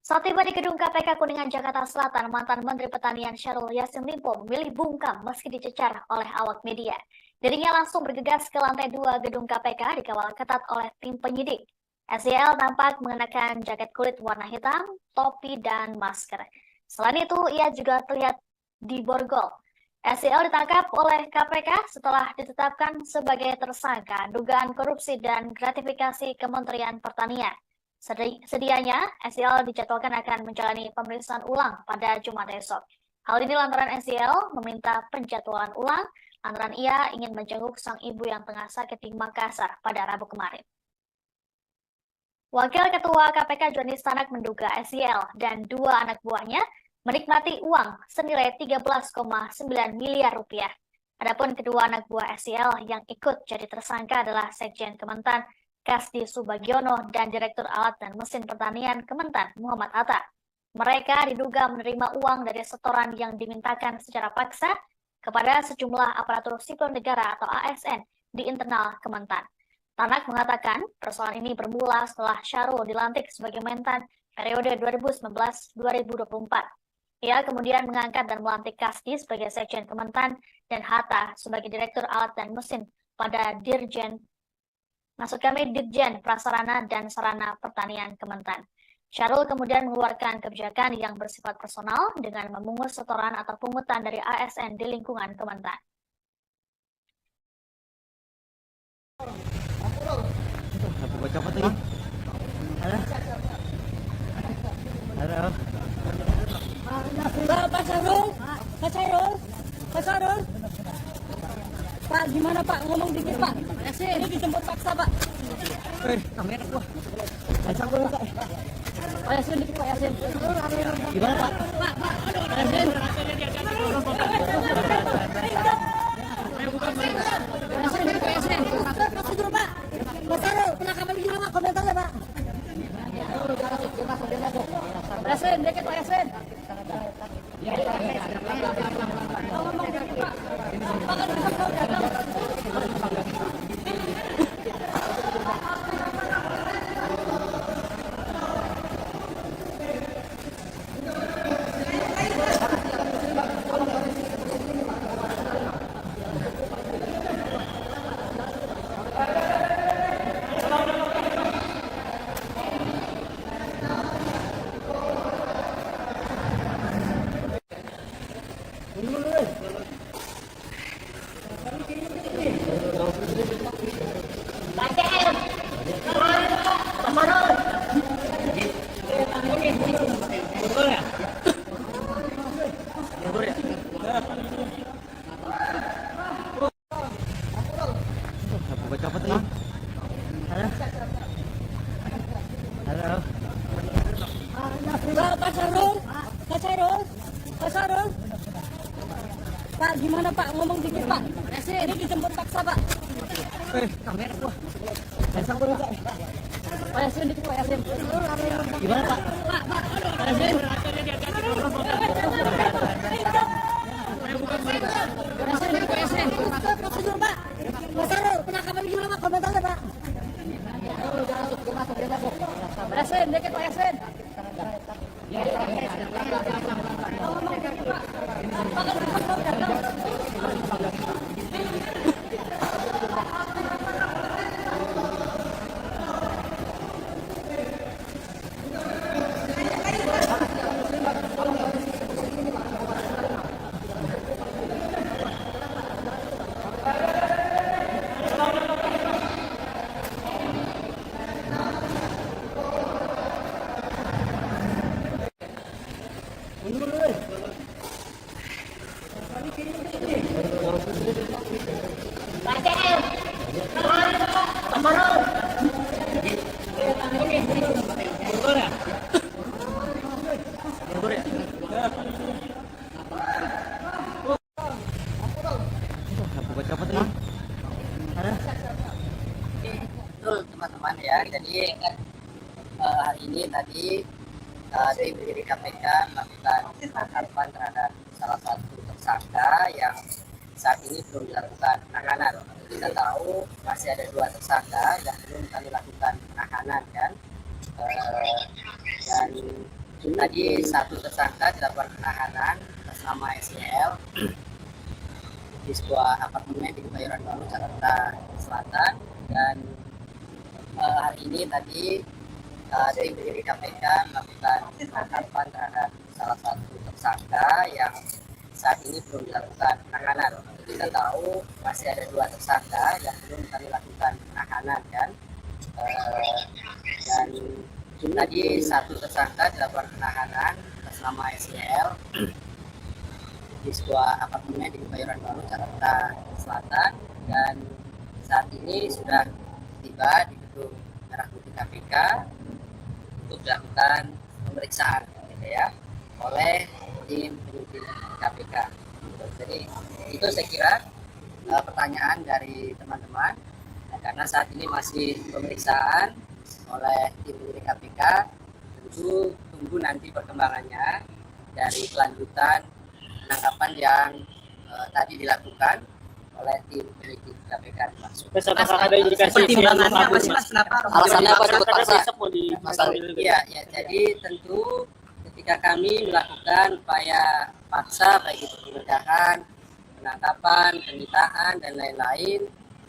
Saat tiba di gedung KPK Kuningan, Jakarta Selatan, mantan Menteri Pertanian Syahrul Yassin Limpo memilih bungkam meski dicecar oleh awak media. Dirinya langsung bergegas ke lantai 2 gedung KPK dikawal ketat oleh tim penyidik. SYL tampak mengenakan jaket kulit warna hitam, topi, dan masker. Selain itu, ia juga terlihat di borgol. SYL ditangkap oleh KPK setelah ditetapkan sebagai tersangka dugaan korupsi dan gratifikasi Kementerian Pertanian. Sedianya, SYL dijadwalkan akan menjalani pemeriksaan ulang pada Jumat esok. Hal ini lantaran SYL meminta penjadwalan ulang lantaran ia ingin menjenguk sang ibu yang tengah sakit di Makassar pada Rabu kemarin. Wakil Ketua KPK Joni Stanak menduga SYL dan dua anak buahnya menikmati uang senilai 13,9 miliar rupiah. Adapun kedua anak buah SYL yang ikut jadi tersangka adalah Sekjen Kementan Kasdi Subagiono dan Direktur Alat dan Mesin Pertanian Kementan Muhammad Atta. Mereka diduga menerima uang dari setoran yang dimintakan secara paksa kepada sejumlah aparatur sipil negara atau ASN di internal Kementan. Tanak mengatakan persoalan ini bermula setelah Syahrul dilantik sebagai Mentan periode 2019-2024. Ia kemudian mengangkat dan melantik Kasdi sebagai Sekjen Kementan dan Hatta sebagai Direktur Alat dan Mesin pada Dirjen Prasarana dan Sarana Pertanian Kementan. Syahrul kemudian mengeluarkan kebijakan yang bersifat personal dengan memungut setoran atau pungutan dari ASN di lingkungan Kementan. Baca apa tadi? Halo. Pak Syahrul, Pak Syahrul, Pak Syahrul. Pak, gimana Pak? Ngomong dikit Pak. Ini dijemput paksa Pak. Kamera gua. Pasang gua Pak. Pak Yasin dikit Pak Yasin. Gimana Pak? Pak Yasin. Yasin dikit Pak Yasin. Prosedur Pak. Pak Syahrul, penangkapan gimana Pak? Komentarnya Pak. Pak Yasin dikit Pak Yasin. Ngomong dikit Pak. Baca apa tadi? Halo. Pak Syahrul, Pak Syahrul, Pak Syahrul. Pak, gimana Pak? Ngomong dikit Pak. Ini dijemput paksa Pak. Kamera gua. Pasang gua Pak. Pak Yasin dikit Pak Yasin. Gimana Pak? Pak Yasin. Yasin dikit Pak Yasin. Prosedur Pak. Pak Syahrul, penangkapan gimana Pak? Komentarnya Pak. Pak Yasin dikit Pak Yasin. Ngomong dikit Pak. Baca apa tadi? Betul teman-teman ya. Jadi hari ini tadi tim penyidik KPK melakukan penangkapan terhadap salah satu tersangka yang saat ini belum dilakukan penahanan. Kita tahu masih ada dua tersangka yang belum kami lakukan penahanan kan. Dan tadi satu tersangka dilakukan penahanan atas nama SYL di sebuah apartemen di Kebayoran Baru, Jakarta Selatan. Dan hari ini tadi tim penyidik KPK melakukan penangkapan terhadap salah satu tersangka yang saat ini belum dilakukan penahanan. Kita tahu masih ada dua tersangka yang belum kami lakukan penahanan kan. Dan tadi satu tersangka dilakukan penahanan atas nama SYL di sebuah apartemen di Kebayoran Baru, Jakarta Selatan. Dan saat ini sudah tiba di gedung Merah Putih KPK untuk dilakukan pemeriksaan gitu ya oleh tim penyidik KPK. Jadi itu saya kira pertanyaan dari teman-teman, karena saat ini masih pemeriksaan oleh tim penyidik KPK. Tentu tunggu nanti perkembangannya dari kelanjutan penangkapan yang tadi dilakukan oleh tim penyidik KPK dimaksud. Apakah ada indikasi Pertimbangannya apa sih Mas? Kenapa? Alasannya apa disebut paksa? Masalah. Iya, ya, jadi tentu ketika kami melakukan upaya paksa baik itu penggeledahan, penangkapan, penyitaan dan lain-lain,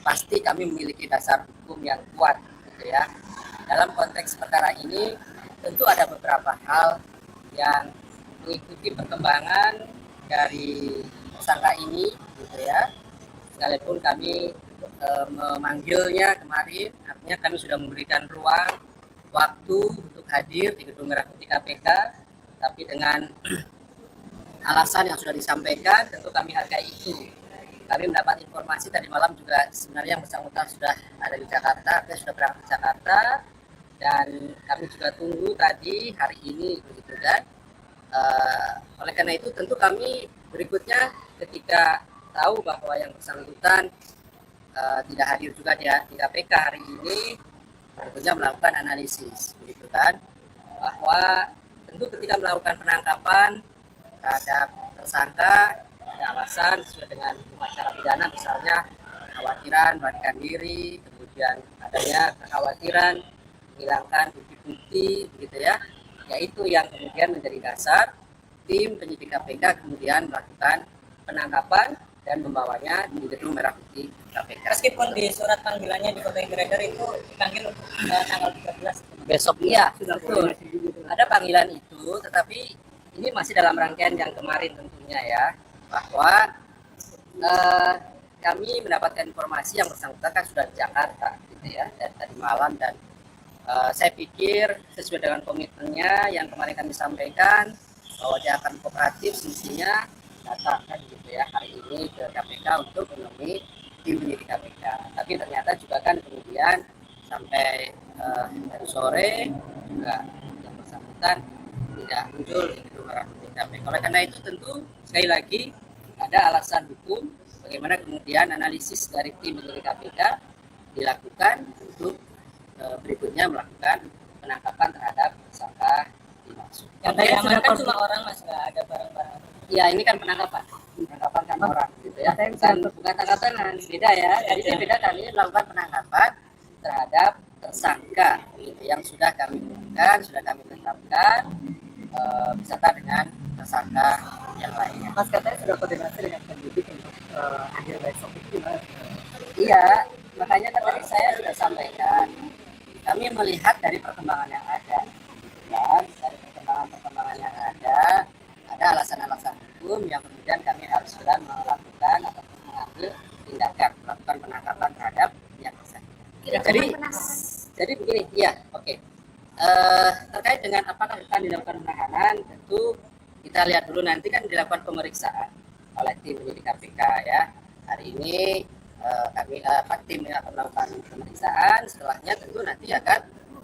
pasti kami memiliki dasar hukum yang kuat, gitu ya. Dalam konteks perkara ini tentu ada beberapa hal yang mengikuti perkembangan dari tersangka ini, gitu ya. Sekalipun kami memanggilnya kemarin, artinya kami sudah memberikan ruang waktu untuk hadir di Gedung Merah Putih KPK, tapi dengan alasan yang sudah disampaikan, tentu kami hargai itu. Kami mendapat informasi tadi malam juga sebenarnya yang bersangkutan sudah ada di Jakarta, dia sudah berangkat ke Jakarta, dan kami juga tunggu tadi hari ini, begitu kan. Oleh karena itu tentu kami berikutnya ketika tahu bahwa yang bersangkutan tidak hadir juga di KPK hari ini, tentunya melakukan analisis, begitu kan, bahwa tentu ketika melakukan penangkapan terhadap tersangka ada alasan sesuai dengan hukum acara pidana, misalnya kekhawatiran melarikan diri, kemudian adanya kekhawatiran menghilangkan bukti-bukti, begitu ya, yaitu yang kemudian menjadi dasar tim penyidik KPK kemudian melakukan penangkapan dan membawanya di Gedung Merah Putih KPK. Meskipun di surat panggilannya di Kota Trader itu dipanggil tanggal 13 Besok iya, betul. Ada panggilan itu, tetapi ini masih dalam rangkaian yang kemarin tentunya ya, bahwa kami mendapatkan informasi yang bersangkutan kan sudah di Jakarta, gitu ya, dari tadi malam, dan saya pikir sesuai dengan komitmennya yang kemarin kami sampaikan bahwa dia akan kooperatif, semestinya datang kan gitu ya hari ini ke KPK untuk menemui tim penyidik KPK. Tapi ternyata juga kan kemudian sampai dari sore juga yang bersangkutan tidak muncul di Gedung Merah Putih KPK. Oleh karena itu tentu sekali lagi ada alasan hukum bagaimana kemudian analisis dari tim penyidik KPK dilakukan untuk berikutnya melakukan penangkapan terhadap tersangka dimaksud. Yang diamankan cuma orang Mas, nggak ada barang-barang. Ya ini kan penangkapan kan orang gitu ya. Bukan tangkapan beda ya. Jadi ini beda, kami melakukan penangkapan terhadap tersangka gitu, yang sudah kami umumkan, sudah kami tetapkan beserta dengan tersangka yang lainnya. Mas katanya sudah koordinasi dengan penyidik untuk hadir besok itu gimana? Iya, makanya kan tadi saya sudah sampaikan, kami melihat dari perkembangan yang ada, dan dari perkembangan yang ada alasan-alasan hukum yang kemudian kami harus segera melakukan atau mengambil tindakan, melakukan penangkapan terhadap yang bersangkutan. Jadi begini, ya, oke. Terkait dengan apakah akan dilakukan penahanan, tentu kita lihat dulu nanti kan dilakukan pemeriksaan oleh tim penyidik KPK ya. Hari ini tim akan melakukan pemeriksaan, setelahnya tentu nanti akan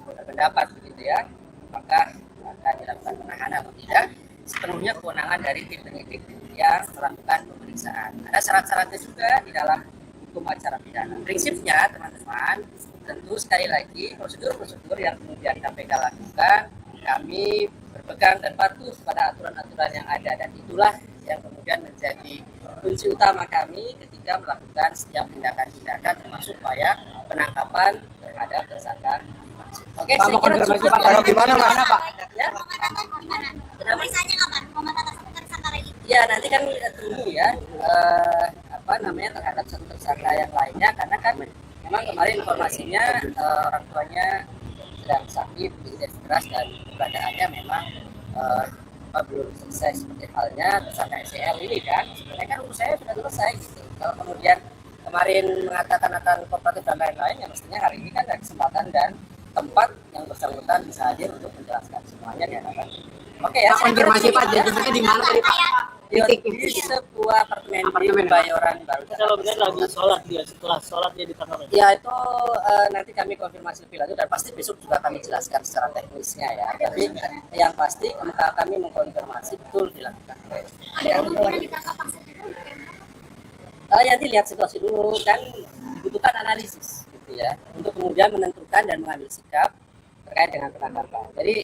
berpendapat begitu ya, apakah akan dilakukan penahanan atau tidak. Sepenuhnya kewenangan dari tim penyidik yang melakukan pemeriksaan. Ada syarat-syaratnya juga di dalam hukum acara pidana. Prinsipnya teman-teman, tentu sekali lagi prosedur-prosedur yang kemudian KPK lakukan, kami berpegang dan patuh pada aturan-aturan yang ada, dan itulah yang kemudian menjadi kunci utama kami ketika melakukan setiap tindakan-tindakan termasuk upaya penangkapan terhadap tersangka. Oke, saya kira cukup. Kalau gimana Pak? Ya. Pemeriksaannya kapan? Tersangka lagi? Ya nanti kan kita tunggu ya terhadap satu tersangka yang lainnya, karena kan memang kemarin informasinya orang tuanya sedang sakit, tidak keras, dan keberadaannya memang belum selesai, seperti halnya tersangka SCL ini kan. Sebenarnya kan urus saya sudah selesai gitu. Kalau kemudian kemarin mengatakan akan kooperatif dan lain-lain, ya mestinya hari ini kan ada kesempatan dan tempat yang bersangkutan bisa hadir untuk menjelaskan semuanya di hadapan. Oke ya. Konfirmasi Pak, jadinya di mana tadi Pak? di sebuah apartemen di Kebayoran Baru. Kalau benar lagi sholat dia, setelah sholat dia ditangkap. Ya itu nanti kami konfirmasi lebih lanjut dan pasti besok juga kami jelaskan secara teknisnya ya. Tapi yang pasti kami mengkonfirmasi betul dilakukan. Nanti lihat situasi dulu, kan dibutuhkan analisis gitu ya untuk kemudian menentukan dan mengambil sikap terkait dengan penangkapan. Jadi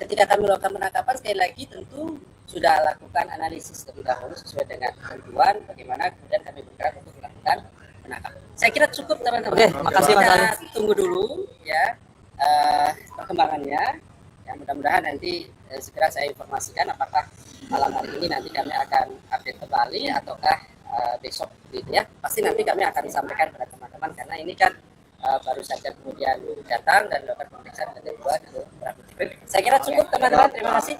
ketika kami melakukan penangkapan, sekali lagi tentu sudah lakukan analisis terlebih dahulu sesuai dengan ketentuan bagaimana kemudian kami bergerak untuk melakukan penangkapan. Saya kira cukup teman-teman. Oke, makasih Mas Ari. Kita tunggu dulu ya perkembangannya. Ya, mudah-mudahan nanti segera saya informasikan apakah malam hari ini nanti kami akan update kembali ataukah besok gitu ya. Pasti nanti kami akan sampaikan kepada teman-teman karena ini kan baru saja kemudian datang dan dilakukan pemeriksaan dan kedua itu berarti. Saya kira cukup teman-teman. Terima kasih.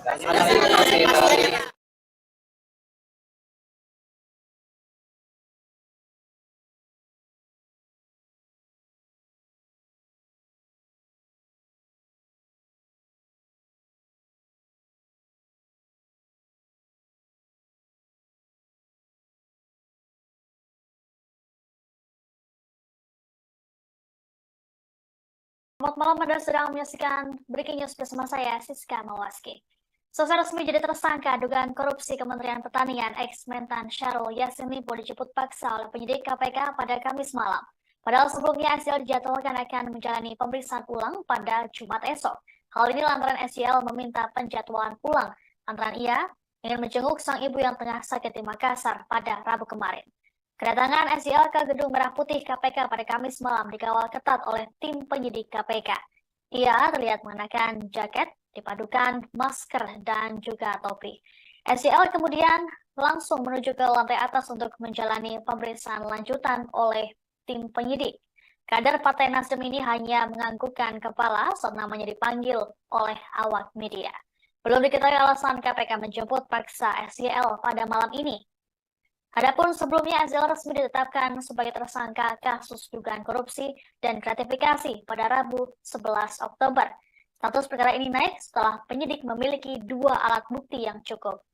Selamat malam, Anda sedang menyaksikan Breaking News bersama saya, Siska Mawaski. Selesai resmi jadi tersangka dugaan korupsi Kementerian Pertanian, ex-Mentan Syahrul Yassin Limpo dijemput paksa oleh penyidik KPK pada Kamis malam. Padahal sebelumnya SYL dijadwalkan akan menjalani pemeriksaan ulang pada Jumat esok. Hal ini lantaran SYL meminta penjadwalan ulang lantaran ia ingin menjenguk sang ibu yang tengah sakit di Makassar pada Rabu kemarin. Kedatangan SYL ke Gedung Merah Putih KPK pada Kamis malam dikawal ketat oleh tim penyidik KPK. Ia terlihat mengenakan jaket, dipadukan masker, dan juga topi. SYL kemudian langsung menuju ke lantai atas untuk menjalani pemeriksaan lanjutan oleh tim penyidik. Kader Partai Nasdem ini hanya menganggukkan kepala saat namanya dipanggil oleh awak media. Belum diketahui alasan KPK menjemput paksa SYL pada malam ini. Adapun sebelumnya SYL resmi ditetapkan sebagai tersangka kasus dugaan korupsi dan gratifikasi pada Rabu 11 Oktober. Status perkara ini naik setelah penyidik memiliki 2 alat bukti yang cukup.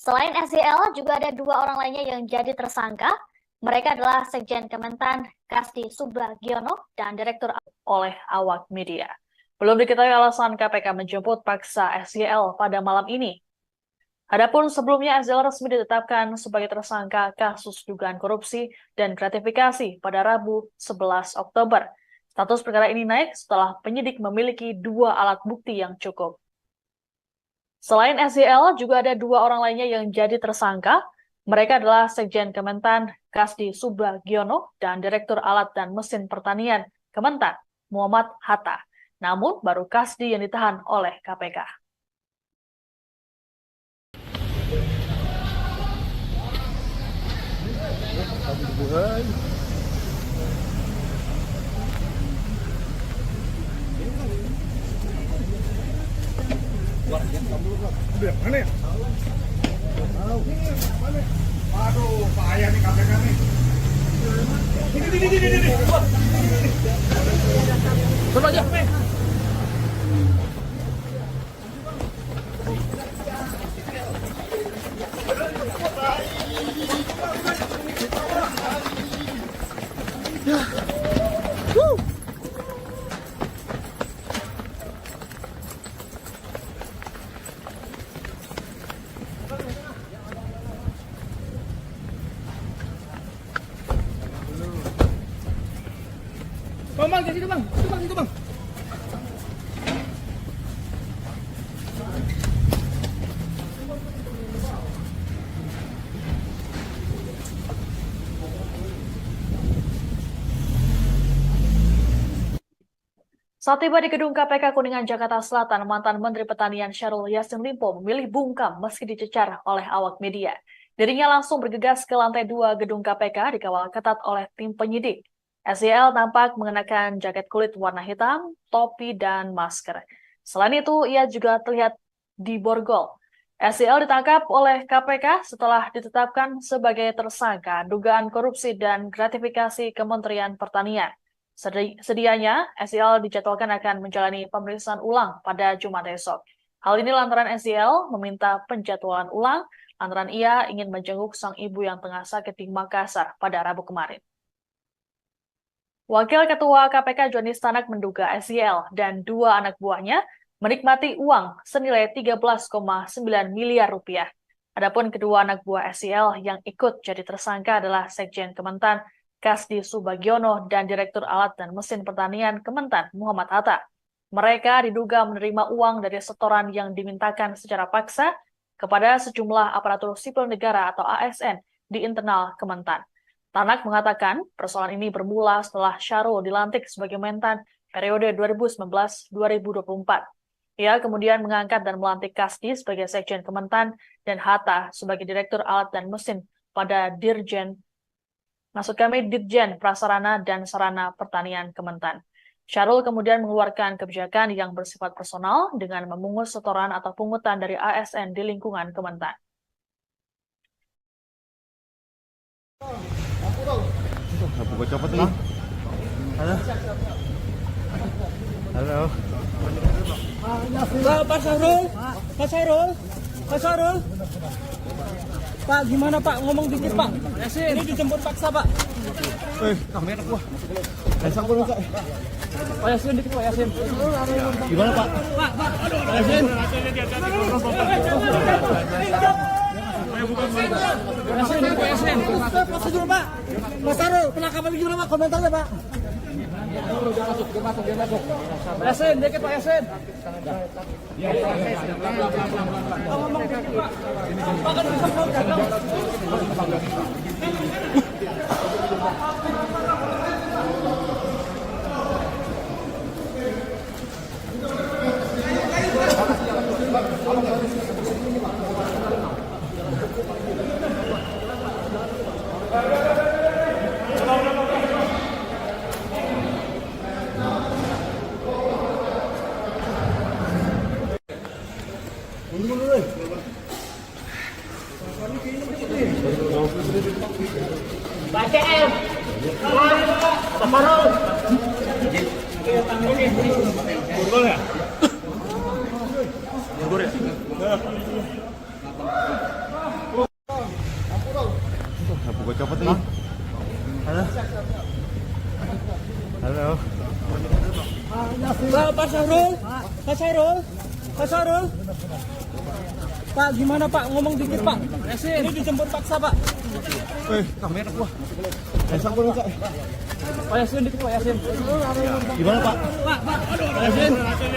Selain SYL, juga ada 2 orang lainnya yang jadi tersangka. Mereka adalah Sekjen Kementan Kasdi Subagiono dan Direktur oleh awak media. Belum diketahui alasan KPK menjemput paksa SYL pada malam ini. Adapun sebelumnya SYL resmi ditetapkan sebagai tersangka kasus dugaan korupsi dan gratifikasi pada Rabu 11 Oktober. Status perkara ini naik setelah penyidik memiliki 2 alat bukti yang cukup. Selain SYL, juga ada 2 orang lainnya yang jadi tersangka. Mereka adalah Sekjen Kementan Kasdi Subagiono dan Direktur Alat dan Mesin Pertanian Kementan Muhammad Hatta. Namun baru Kasdi yang ditahan oleh KPK. Mana ya? Aduh, payah nih KPK nih. Ini. Coba aja. Bang, ke situ bang. Itu bang. Saat tiba di gedung KPK Kuningan, Jakarta Selatan, mantan Menteri Pertanian Syahrul Yassin Limpo memilih bungkam meski dicecar oleh awak media. Dirinya langsung bergegas ke lantai 2 gedung KPK dikawal ketat oleh tim penyidik. SYL tampak mengenakan jaket kulit warna hitam, topi, dan masker. Selain itu, ia juga terlihat diborgol. SYL ditangkap oleh KPK setelah ditetapkan sebagai tersangka dugaan korupsi dan gratifikasi Kementerian Pertanian. Sedianya, SYL dijadwalkan akan menjalani pemeriksaan ulang pada Jumat esok. Hal ini lantaran SYL meminta penjadwalan ulang antara ia ingin menjenguk sang ibu yang tengah sakit di Makassar pada Rabu kemarin. Wakil Ketua KPK Joni Stanak menduga SYL dan dua anak buahnya menikmati uang senilai 13,9 miliar rupiah. Adapun kedua anak buah SYL yang ikut jadi tersangka adalah Sekjen Kementan Kasdi Subagiono dan Direktur Alat dan Mesin Pertanian Kementan Muhammad Hatta. Mereka diduga menerima uang dari setoran yang dimintakan secara paksa kepada sejumlah aparatur sipil negara atau ASN di internal Kementan. Tanak mengatakan persoalan ini bermula setelah Syahrul dilantik sebagai Mentan periode 2019-2024. Ia kemudian mengangkat dan melantik Kasdi sebagai Sekjen Kementan dan Hatta sebagai Direktur Alat dan Mesin pada Ditjen Prasarana dan Sarana Pertanian Kementan. Syahrul kemudian mengeluarkan kebijakan yang bersifat personal dengan memungut setoran atau pungutan dari ASN di lingkungan Kementan. Buka copot nih. Halo. Halo. Pak Syahrul, Pak Syahrul, Pak Syahrul. Pak, gimana Pak? Ngomong dikit Pak. Ini dijemput paksa Pak. Kamera gua. Pasang gua Pak. Pak Yasin dikit Pak Yasin. Gimana Pak? Pak Yasin. Yasin, Pak Yasin. Prosedur Pak. Mas Syahrul, penangkapan gimana Pak? Komentarnya Pak. Pak Yasin, dikit Pak Yasin. Ngomong dikit Pak. Pak kan bisa gagal. Buka copot nih. Halo. Halo. Pak Syahrul, Pak Syahrul, Pak Syahrul. Pak, gimana Pak? Ngomong dikit Pak. Ini dijemput paksa Pak. Kamera gua. Pasang gua Pak. Pak Yasin dikit Pak Yasin. Gimana Pak? Pak Yasin. Yasin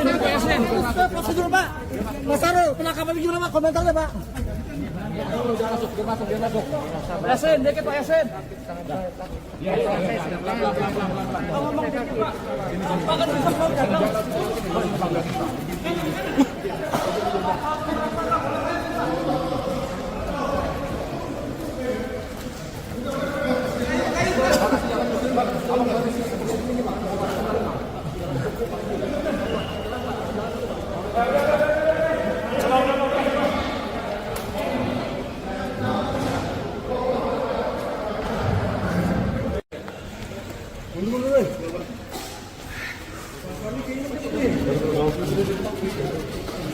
dikit Pak Yasin. Prosedur Pak. Mas Syahrul, penangkapan gimana Pak? Komentarnya Pak. Pak Yasin dikit Pak Yasin. Ngomong dikit Pak. Pak kan bisa gagal.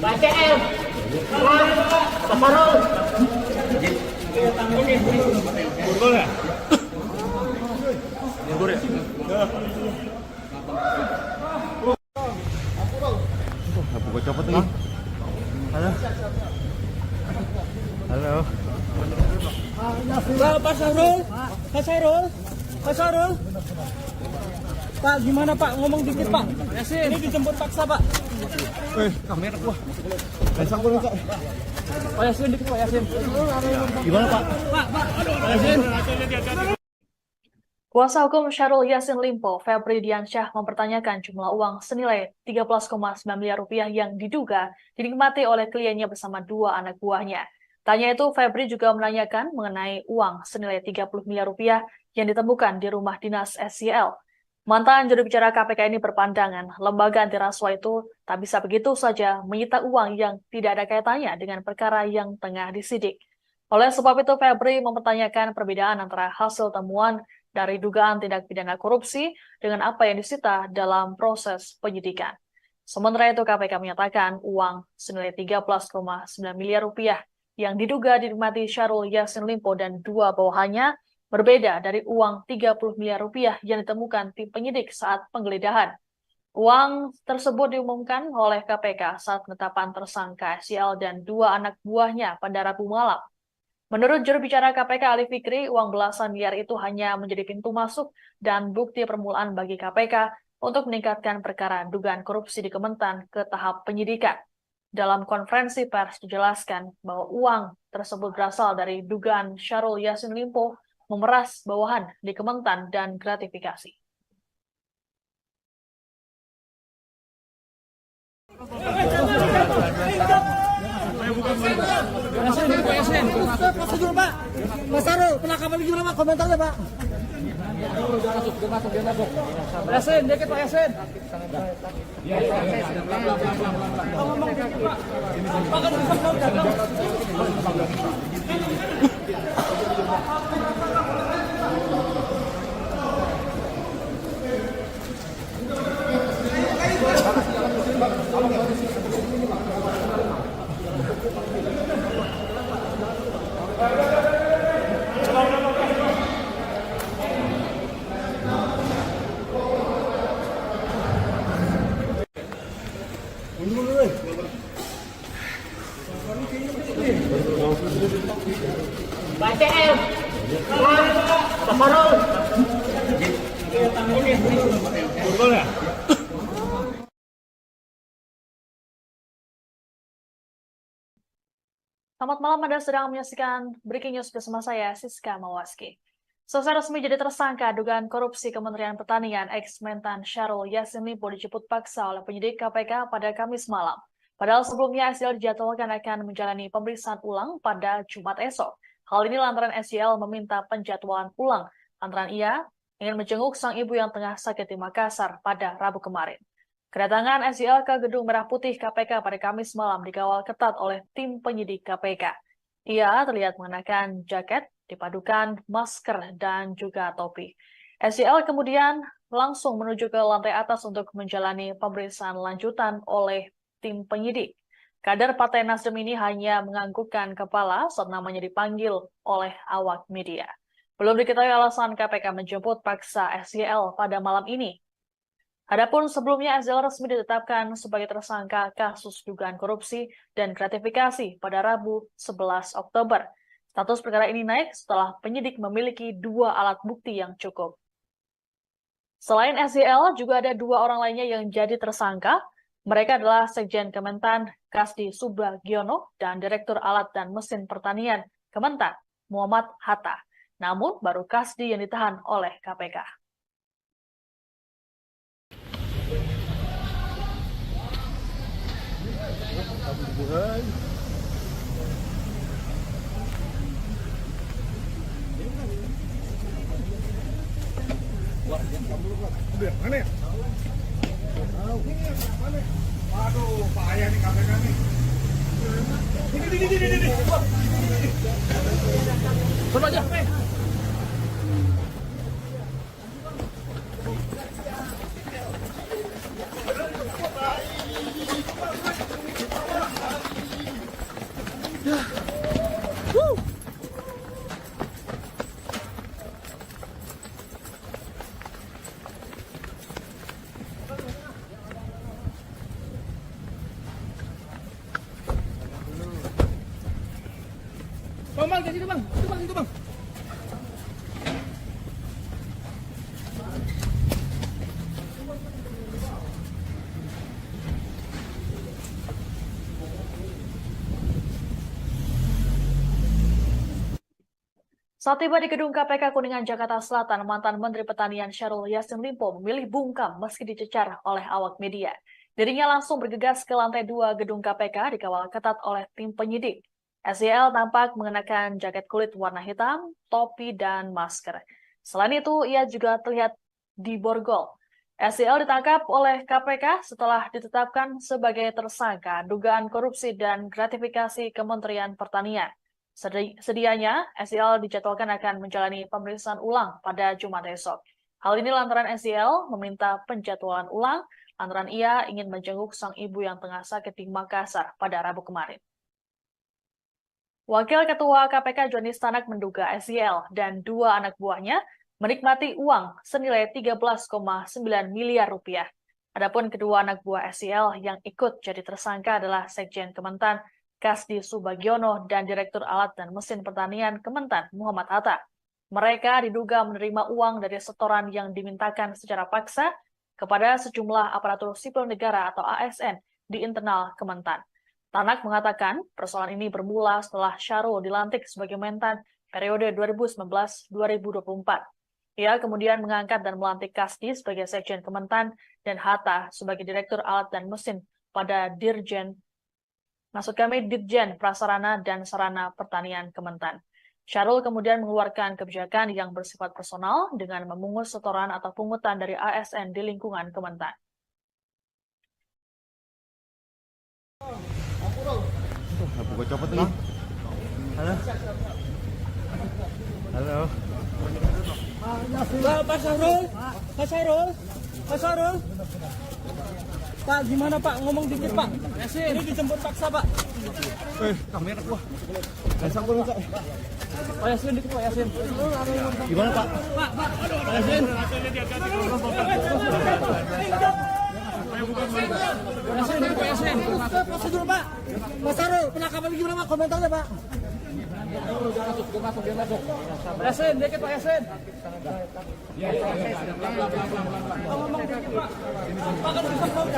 Pak CM. Pak Syahrul. Buka copot nih. Halo. Halo. Pak Syahrul, Pak Syahrul, Pak Syahrul. Pak, gimana Pak? Ngomong dikit Pak. Ini dijemput paksa Pak. Kamera gua. Pasang gua Pak. Pak Yasin dikit Pak Yasin. Gimana Pak? Pak Yasin. Kuasa hukum Syahrul Yassin Limpo, Febri Diansyah, mempertanyakan jumlah uang senilai 13,9 miliar rupiah yang diduga dinikmati oleh kliennya bersama dua anak buahnya. Tanya itu, Febri juga menanyakan mengenai uang senilai 30 miliar rupiah yang ditemukan di rumah dinas SYL. Mantan juru bicara KPK ini berpandangan, lembaga anti rasuah itu tak bisa begitu saja menyita uang yang tidak ada kaitannya dengan perkara yang tengah disidik. Oleh sebab itu, Febri mempertanyakan perbedaan antara hasil temuan dari dugaan tindak pidana korupsi dengan apa yang disita dalam proses penyidikan. Sementara itu KPK menyatakan uang senilai 13,9 miliar rupiah yang diduga dinikmati Syahrul Yassin Limpo dan dua bawahannya berbeda dari uang 30 miliar rupiah yang ditemukan tim penyidik saat penggeledahan. Uang tersebut diumumkan oleh KPK saat penetapan tersangka SYL dan dua anak buahnya pada Rabu malam. Menurut juru bicara KPK Ali Fikri, uang belasan miliar itu hanya menjadi pintu masuk dan bukti permulaan bagi KPK untuk meningkatkan perkara dugaan korupsi di Kementan ke tahap penyidikan. Dalam konferensi pers dijelaskan bahwa uang tersebut berasal dari dugaan Syahrul Yassin Limpo memeras bawahan di Kementan dan gratifikasi. Prosedur Pak. Mas Sarul, penangkapan gimana Pak? Komentarnya Pak. Yasin, dikit Pak Yasin. Ngomong dikit Pak. Pak kan bisa mau datang. Selamat malam, Anda sedang menyaksikan Breaking News bersama saya, Siska Mawaski. Selesai resmi jadi tersangka dugaan korupsi Kementerian Pertanian, ex-Mentan Syahrul Yassin Limpo dijemput paksa oleh penyidik KPK pada Kamis malam. Padahal sebelumnya SYL dijadwalkan akan menjalani pemeriksaan ulang pada Jumat esok. Hal ini lantaran SYL meminta penjadwalan ulang lantaran ia ingin menjenguk sang ibu yang tengah sakit di Makassar pada Rabu kemarin. Kedatangan SYL ke Gedung Merah Putih KPK pada Kamis malam dikawal ketat oleh tim penyidik KPK. Ia terlihat mengenakan jaket, dipadukan masker, dan juga topi. SYL kemudian langsung menuju ke lantai atas untuk menjalani pemeriksaan lanjutan oleh tim penyidik. Kader Partai Nasdem ini hanya menganggukkan kepala saat namanya dipanggil oleh awak media. Belum diketahui alasan KPK menjemput paksa SYL pada malam ini. Adapun sebelumnya SYL resmi ditetapkan sebagai tersangka kasus dugaan korupsi dan gratifikasi pada Rabu 11 Oktober. Status perkara ini naik setelah penyidik memiliki dua alat bukti yang cukup. Selain SYL, juga ada dua orang lainnya yang jadi tersangka. Mereka adalah Sekjen Kementan Kasdi Subagiono dan Direktur Alat dan Mesin Pertanian Kementan Muhammad Hatta. Namun baru Kasdi yang ditahan oleh KPK. Mana ya? Waduh, payah nih KPK nih. Ini. Coba aja. Bang, ke sini bang, itu bang. Saat tiba di gedung KPK Kuningan, Jakarta Selatan, mantan Menteri Pertanian Syahrul Yassin Limpo memilih bungkam meski dicecar oleh awak media. Dirinya langsung bergegas ke lantai 2 gedung KPK dikawal ketat oleh tim penyidik. SYL tampak mengenakan jaket kulit warna hitam, topi, dan masker. Selain itu, ia juga terlihat diborgol. SYL ditangkap oleh KPK setelah ditetapkan sebagai tersangka dugaan korupsi dan gratifikasi Kementerian Pertanian. Sedianya, SYL dijadwalkan akan menjalani pemeriksaan ulang pada Jumat esok. Hal ini lantaran SYL meminta penjadwalan ulang lantaran ia ingin menjenguk sang ibu yang tengah sakit di Makassar pada Rabu kemarin. Wakil Ketua KPK Johnny Stanak menduga SYL dan 2 anak buahnya menikmati uang senilai 13,9 miliar rupiah. Adapun kedua anak buah SYL yang ikut jadi tersangka adalah Sekjen Kementan Kasdi Subagiono dan Direktur Alat dan Mesin Pertanian Kementan Muhammad Hatta. Mereka diduga menerima uang dari setoran yang dimintakan secara paksa kepada sejumlah aparatur sipil negara atau ASN di internal Kementan. Tanak mengatakan persoalan ini bermula setelah Syahrul dilantik sebagai Mentan periode 2019-2024. Ia kemudian mengangkat dan melantik Kasdi sebagai Sekjen Kementan dan Hatta sebagai Direktur Alat dan Mesin pada Dirjen Prasarana dan Sarana Pertanian Kementan. Syahrul kemudian mengeluarkan kebijakan yang bersifat personal dengan memungut setoran atau pungutan dari ASN di lingkungan Kementan. Aku copot nih. Halo. Halo. Pak Syahrul, Pak Syahrul, Pak Syahrul. Pak, gimana Pak? Ngomong dikit Pak. Ini dijemput paksa Pak. Kamera gua. Pasang gua enggak. Pak Yasin dikit Pak Yasin. Gimana Pak? Pak Yasin. Yasin dikit Pak Yasin. Prosedur Pak. Mas Syahrul, penangkapan gimana Pak? Komentarnya Pak. Pak Yasin dikit Pak Yasin. Ngomong dikit Pak. Pak kan bisa ngomong.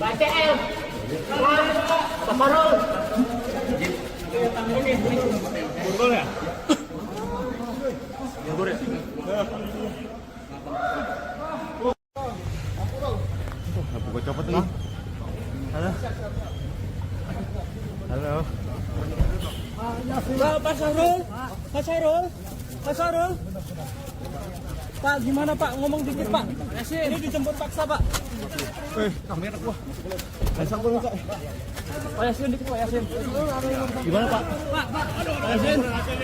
Pak CL. Pak Marul. Burgol ya? Burgol ya? Aku copot nih. Halo. Halo. Pak Syahrul, Pak Syahrul, Pak Syahrul. Pak, gimana Pak? Ngomong dikit Pak. Ini dijemput paksa Pak. Kamera gua. Pasang gua enggak. Pak Yasin dikit Pak Yasin. Gimana Pak? Pak Yasin. Yasin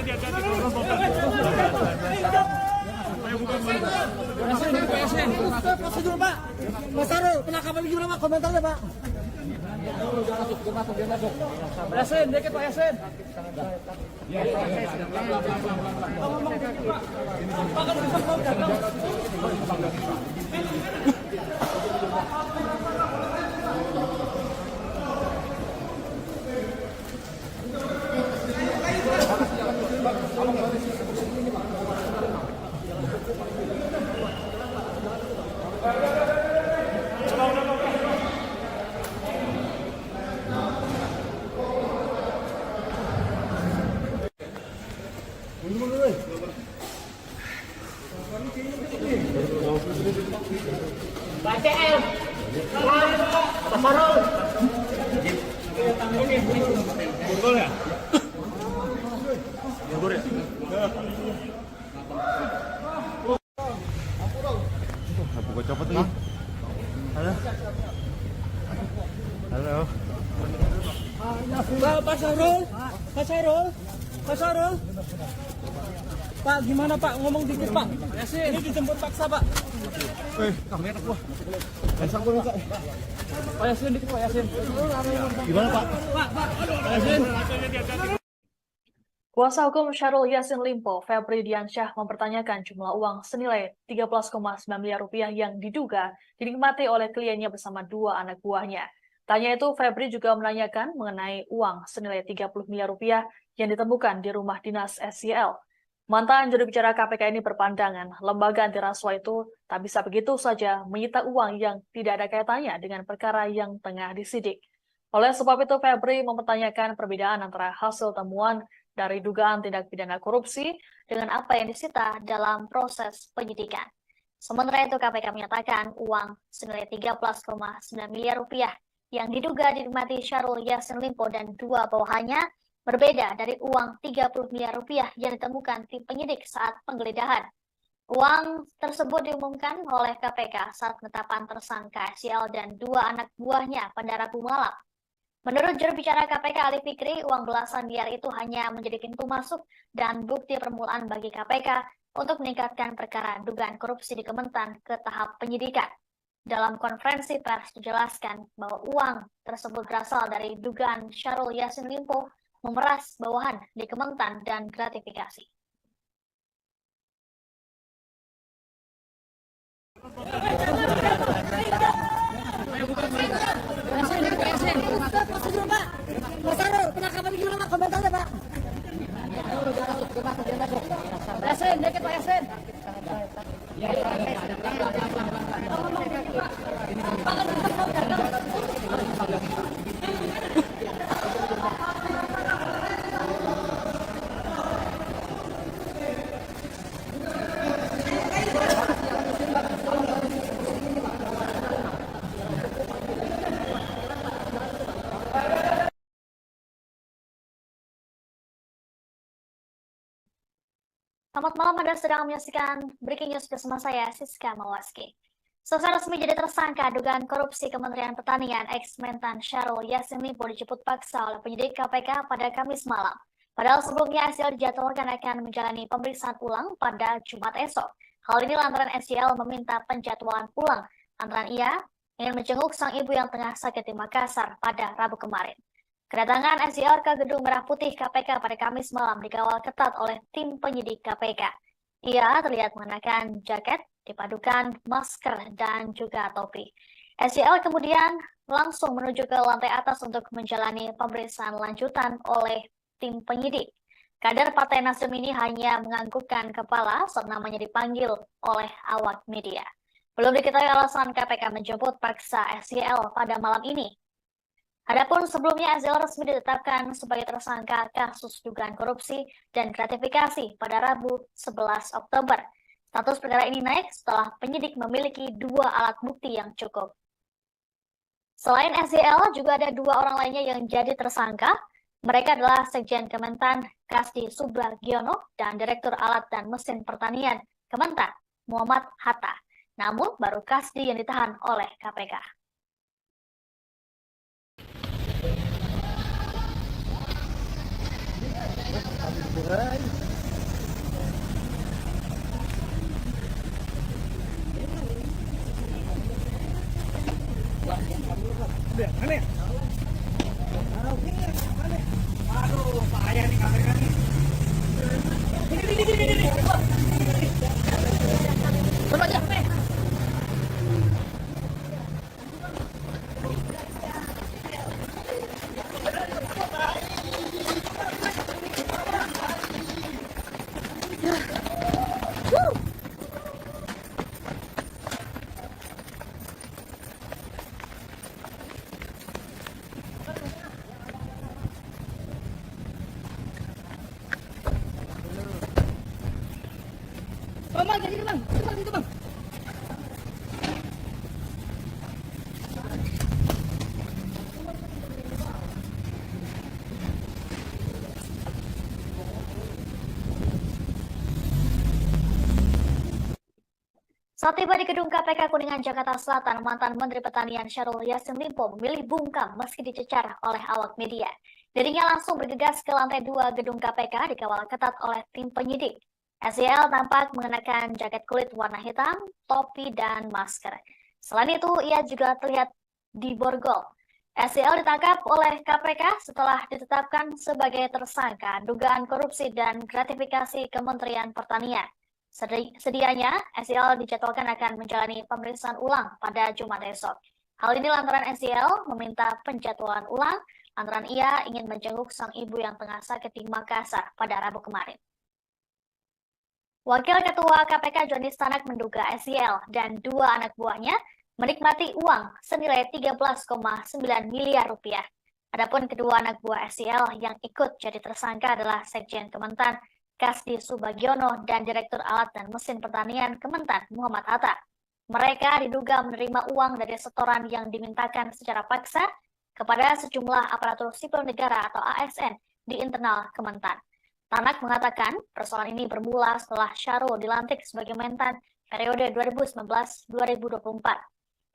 dikit Pak Yasin. Prosedur Pak. Mas Syahrul, penangkapan gimana Pak? Komentarnya Pak. Yasin dikit Pak Yasin. Ngomong dikit Pak. Pak kan bisa ngomong. Pak CL. Pak Marul. Burgol ya? Burgol ya? Aku copot nih. Halo. Halo. Pak Syahrul, Pak Syahrul, Pak Syahrul. Pak, gimana Pak? Ngomong dikit Pak. Ini dijemput paksa Pak. Kamera gua. Pasang gua enggak. Pak Yasin dikit Pak Yasin. Gimana Pak? Pak Yasin. Kuasa hukum Syahrul Yassin Limpo, Febri Diansyah, mempertanyakan jumlah uang senilai 13,9 miliar rupiah yang diduga dinikmati oleh kliennya bersama 2 anak buahnya. Tanya itu, Febri juga menanyakan mengenai uang senilai 30 miliar rupiah yang ditemukan di rumah dinas SYL. Mantan juru bicara KPK ini berpandangan lembaga anti rasuah itu tak bisa begitu saja menyita uang yang tidak ada kaitannya dengan perkara yang tengah disidik. Oleh sebab itu, Febri mempertanyakan perbedaan antara hasil temuan dari dugaan tindak pidana korupsi dengan apa yang disita dalam proses penyidikan. Sementara itu KPK menyatakan uang senilai 13,9 miliar rupiah yang diduga dinikmati Syahrul Yassin Limpo dan dua bawahannya berbeda dari uang 30 miliar rupiah yang ditemukan tim penyidik saat penggeledahan. Uang tersebut diumumkan oleh KPK saat penetapan tersangka SYL dan dua anak buahnya pada Rabu malam. Menurut juru bicara KPK Ali Fikri, uang belasan miliar itu hanya menjadi pintu masuk dan bukti permulaan bagi KPK untuk meningkatkan perkara dugaan korupsi di Kementan ke tahap penyidikan. Dalam konferensi pers dijelaskan bahwa uang tersebut berasal dari dugaan Syahrul Yassin Limpo memeras bawahan di Kementan dan gratifikasi. Mas Sarul, penangkapan gimana Pak? Komentarnya Pak. Yasin, dikit Pak Yasin. Selamat malam, Anda sedang menyaksikan Breaking News bersama saya, Siska Mawaski. Secara resmi jadi tersangka dugaan korupsi Kementerian Pertanian ex-Mentan Syahrul Yassin Limpo dijemput paksa oleh penyidik KPK pada Kamis malam. Padahal sebelumnya SYL dijadwalkan akan menjalani pemeriksaan ulang pada Jumat esok. Hal ini lantaran SYL meminta penjadwalan ulang antara ia ingin menjenguk sang ibu yang tengah sakit di Makassar pada Rabu kemarin. Kedatangan SYL ke Gedung Merah Putih KPK pada Kamis malam dikawal ketat oleh tim penyidik KPK. Ia terlihat mengenakan jaket, dipadukan masker, dan juga topi. SYL kemudian langsung menuju ke lantai atas untuk menjalani pemeriksaan lanjutan oleh tim penyidik. Kader Partai Nasdem ini hanya menganggukkan kepala saat namanya dipanggil oleh awak media. Belum diketahui alasan KPK menjemput paksa SYL pada malam ini. Adapun sebelumnya SYL resmi ditetapkan sebagai tersangka kasus dugaan korupsi dan gratifikasi pada Rabu 11 Oktober. Status perkara ini naik setelah penyidik memiliki dua alat bukti yang cukup. Selain SYL, juga ada dua orang lainnya yang jadi tersangka. Mereka adalah Sekjen Kementan Kasdi Subagiono dan Direktur Alat dan Mesin Pertanian Kementan Muhammad Hatta. Namun baru Kasdi yang ditahan oleh KPK. Bang, jadi Bang. Itu Bang. Saat tiba di gedung KPK Kuningan, Jakarta Selatan, mantan Menteri Pertanian Syahrul Yassin Limpo memilih bungkam meski dicecar oleh awak media. Dirinya langsung bergegas ke lantai 2 gedung KPK dikawal ketat oleh tim penyidik. SYL tampak mengenakan jaket kulit warna hitam, topi, dan masker. Selain itu, ia juga terlihat diborgol. SYL ditangkap oleh KPK setelah ditetapkan sebagai tersangka dugaan korupsi dan gratifikasi Kementerian Pertanian. Sedianya, SYL dijadwalkan akan menjalani pemeriksaan ulang pada Jumat esok. Hal ini lantaran SYL meminta penjadwalan ulang lantaran ia ingin menjenguk sang ibu yang tengah sakit di Makassar pada Rabu kemarin. Wakil Ketua KPK Joni Stanak menduga SYL dan dua anak buahnya menikmati uang senilai 13,9 miliar rupiah. Adapun kedua anak buah SYL yang ikut jadi tersangka adalah Sekjen Kementan Kasdi Subagiono, dan Direktur Alat dan Mesin Pertanian Kementan Muhammad Hatta. Mereka diduga menerima uang dari setoran yang dimintakan secara paksa kepada sejumlah aparatur sipil negara atau ASN di internal Kementan. Tanak mengatakan persoalan ini bermula setelah Syahrul dilantik sebagai Mentan periode 2019-2024.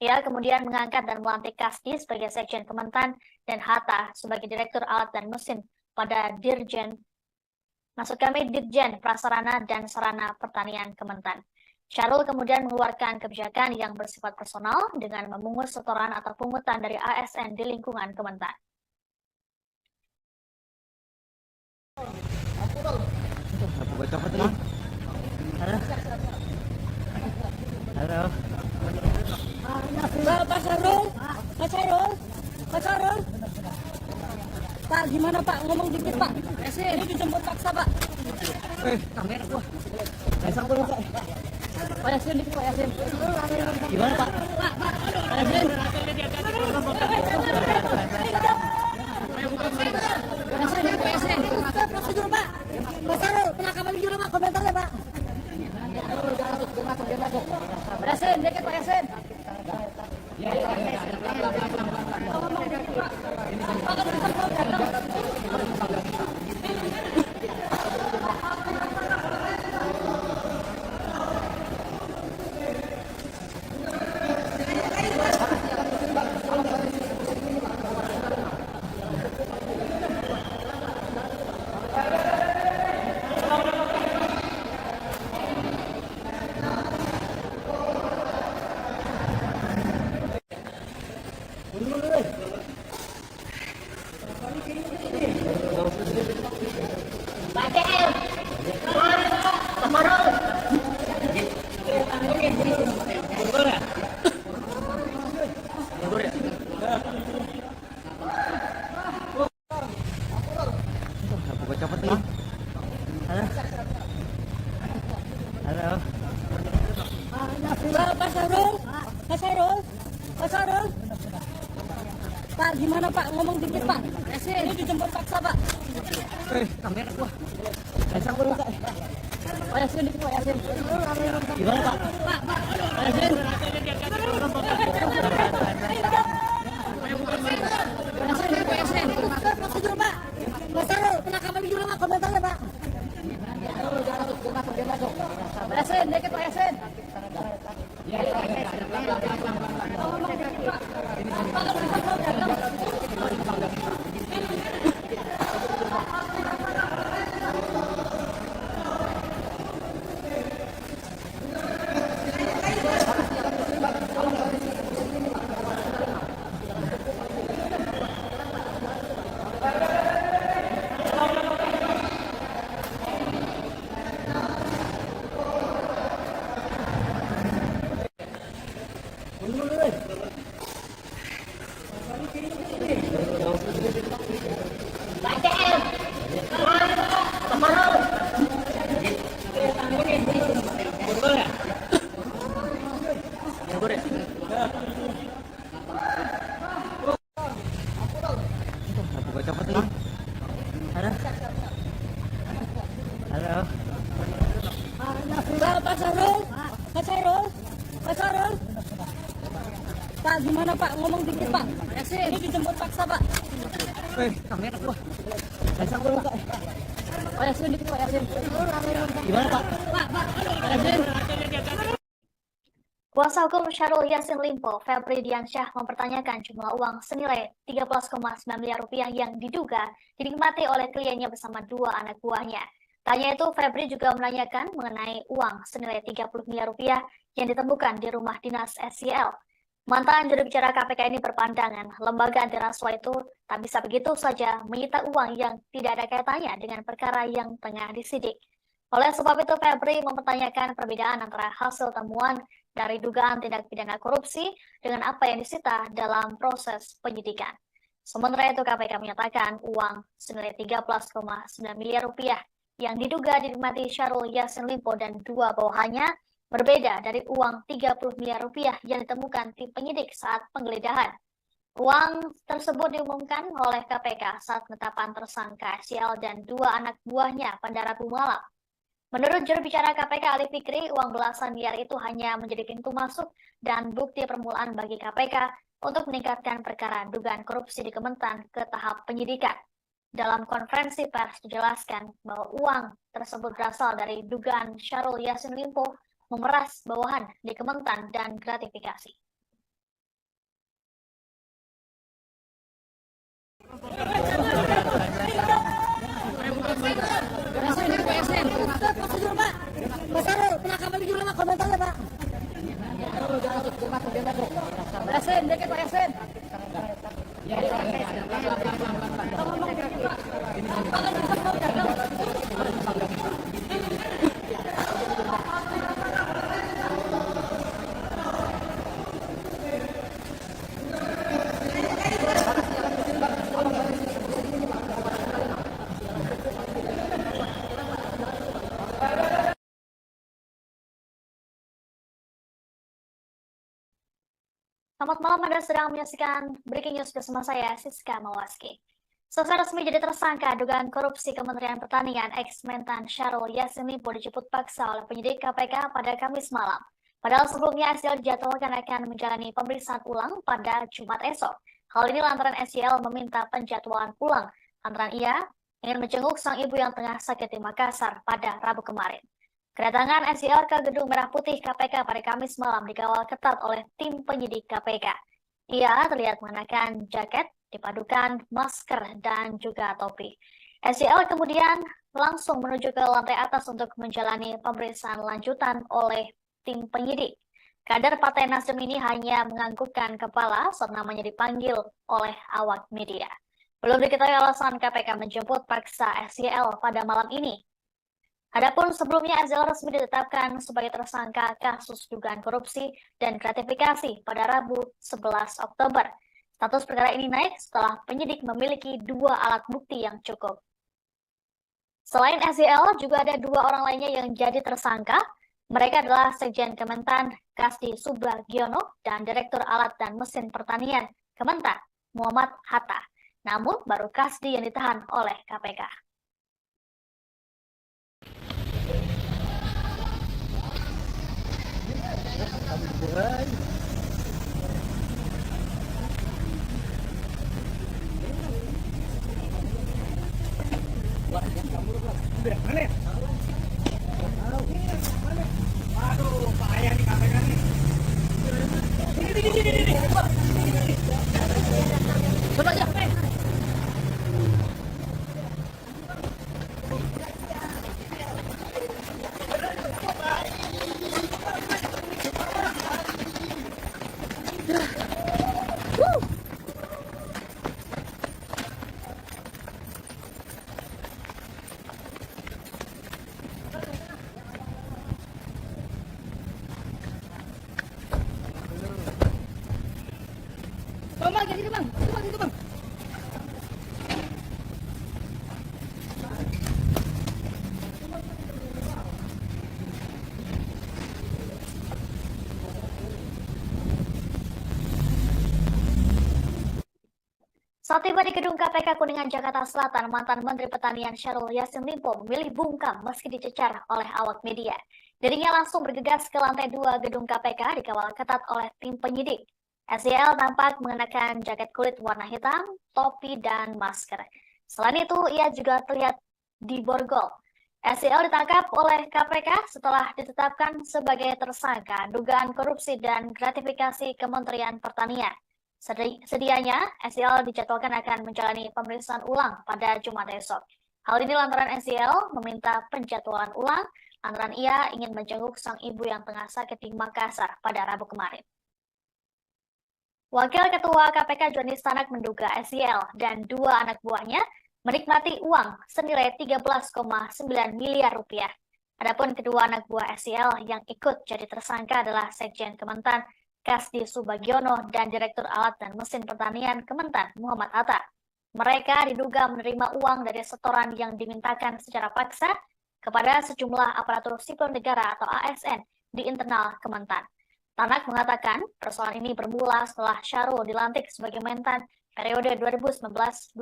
Ia kemudian mengangkat dan melantik Kasdi sebagai Sekjen Kementan dan Hatta sebagai Direktur Alat dan Mesin pada Dirjen Prasarana dan Sarana Pertanian Kementan. Syahrul kemudian mengeluarkan kebijakan yang bersifat personal dengan memungut setoran atau pungutan dari ASN di lingkungan Kementan. Halo. Pak Syahrul. Pak, gimana Pak? Ngomong dikit Pak. Ini dijemput paksa Pak. Kamera gua. Sambung Pak. Pak Yasin dikit Pak Yasin. Gimana Pak? Pak Yasin. Pak Yasin. Prosedur Pak. Pak Syahrul, penangkapan video Pak, komentarnya Pak. Pak Yasin, dikit Pak Yasin. Halo. Pak Syahrul. Pak, gimana Pak? Ngomong dikit Pak. Ini dijemput paksa Pak. Kamera gua. Sambung Pak. Pak Yasin dikit Pak Yasin. Gimana Pak? Pak Yasin. Pak Yasin. Prosedur Pak. Pak Syahrul, penangkapan video Pak, komentarnya Pak. Pak Yasin, dikit Pak Yasin. Halo. Pak Syahrul. Pak, gimana Pak? Ngomong dikit Pak. Ini dijemput paksa Pak. Kamera gua. Sambung Pak. Pak Yasin dikit Pak Yasin. Gimana Pak? Pak Yasin. Kuasa hukum Syahrul Yassin Limpo, Febri Diansyah, mempertanyakan jumlah uang senilai 13,9 miliar rupiah yang diduga dinikmati oleh kliennya bersama dua anak buahnya. Tanya itu, Febri juga menanyakan mengenai uang senilai 30 miliar rupiah yang ditemukan di rumah dinas SYL. Mantan juru bicara KPK ini berpandangan lembaga anti rasuah itu tak bisa begitu saja menyita uang yang tidak ada kaitannya dengan perkara yang tengah disidik. Oleh sebab itu, Febri mempertanyakan perbedaan antara hasil temuan dari dugaan tindak pidana korupsi dengan apa yang disita dalam proses penyidikan. Sementara itu, KPK menyatakan uang senilai 13,9 miliar rupiah yang diduga dinikmati Syahrul Yassin Limpo dan dua bawahannya berbeda dari uang 30 miliar rupiah yang ditemukan tim penyidik saat penggeledahan. Uang tersebut diumumkan oleh KPK saat penetapan tersangka SYL dan 2 anak buahnya pada Rabu malam. Menurut juru bicara KPK Ali Fikri, uang belasan miliar itu hanya menjadi pintu masuk dan bukti permulaan bagi KPK untuk meningkatkan perkara dugaan korupsi di Kementan ke tahap penyidikan. Dalam konferensi pers dijelaskan bahwa uang tersebut berasal dari dugaan Syahrul Yassin Limpo memeras bawahan di Kementan dan gratifikasi. Mas Sarul, penangkapan di gimana komentarnya Pak? Yasin, dikit Pak Yasin. Selamat malam, Anda sedang menyaksikan Breaking News bersama saya, Siska Mawaski. Selesai resmi jadi tersangka dugaan korupsi Kementerian Pertanian, ex-Mentan Syahrul Yassin Limpo dijemput paksa oleh penyidik KPK pada Kamis malam. Padahal sebelumnya SYL dijadwalkan akan menjalani pemeriksaan ulang pada Jumat esok. Hal ini lantaran SYL meminta penjadwalan ulang lantaran ia ingin menjenguk sang ibu yang tengah sakit di Makassar pada Rabu kemarin. Kedatangan SYL ke Gedung Merah Putih KPK pada Kamis malam dikawal ketat oleh tim penyidik KPK. Ia terlihat mengenakan jaket dipadukan masker dan juga topi. SYL kemudian langsung menuju ke lantai atas untuk menjalani pemeriksaan lanjutan oleh tim penyidik. Kader Partai Nasdem ini hanya menganggukkan kepala saat namanya dipanggil oleh awak media. Belum diketahui alasan KPK menjemput paksa SYL pada malam ini. Adapun sebelumnya SYL resmi ditetapkan sebagai tersangka kasus dugaan korupsi dan gratifikasi pada Rabu 11 Oktober. Status perkara ini naik setelah penyidik memiliki 2 alat bukti yang cukup. Selain SYL, juga ada 2 orang lainnya yang jadi tersangka. Mereka adalah Sekjen Kementan Kasdi Subagiono dan Direktur Alat dan Mesin Pertanian Kementan Muhammad Hatta. Namun baru Kasdi yang ditahan oleh KPK. Bang, kayak gitu bang, itu bang. Saat tiba di gedung KPK Kuningan, Jakarta Selatan, mantan Menteri Pertanian Syahrul Yassin Limpo memilih bungkam meski dicecar oleh awak media. Dirinya langsung bergegas ke lantai 2 gedung KPK dikawal ketat oleh tim penyidik. SYL tampak mengenakan jaket kulit warna hitam, topi, dan masker. Selain itu, ia juga terlihat diborgol. SYL ditangkap oleh KPK setelah ditetapkan sebagai tersangka dugaan korupsi dan gratifikasi Kementerian Pertanian. Sedianya, SYL dijadwalkan akan menjalani pemeriksaan ulang pada Jumat esok. Hal ini lantaran SYL meminta penjadwalan ulang lantaran ia ingin menjenguk sang ibu yang tengah sakit di Makassar pada Rabu kemarin. Wakil Ketua KPK Joni Stanak menduga SYL dan 2 anak buahnya menikmati uang senilai 13,9 miliar rupiah. Adapun kedua anak buah SYL yang ikut jadi tersangka adalah Sekjen Kementan Kasdi Subagiono dan Direktur Alat dan Mesin Pertanian Kementan Muhammad Hatta. Mereka diduga menerima uang dari setoran yang dimintakan secara paksa kepada sejumlah aparatur sipil negara atau ASN di internal Kementan. Tanak mengatakan persoalan ini bermula setelah Syahrul dilantik sebagai Mentan periode 2019-2024.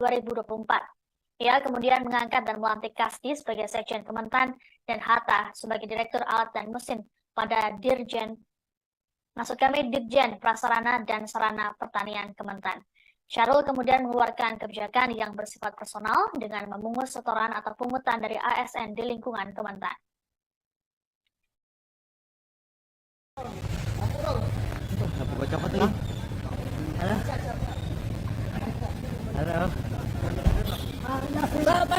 Ia kemudian mengangkat dan melantik Kasdi sebagai Sekjen Kementan dan Hatta sebagai Direktur Alat dan Mesin pada Dirjen Prasarana dan Sarana Pertanian Kementan. Syahrul kemudian mengeluarkan kebijakan yang bersifat personal dengan memungut setoran atau pungutan dari ASN di lingkungan Kementan. Pak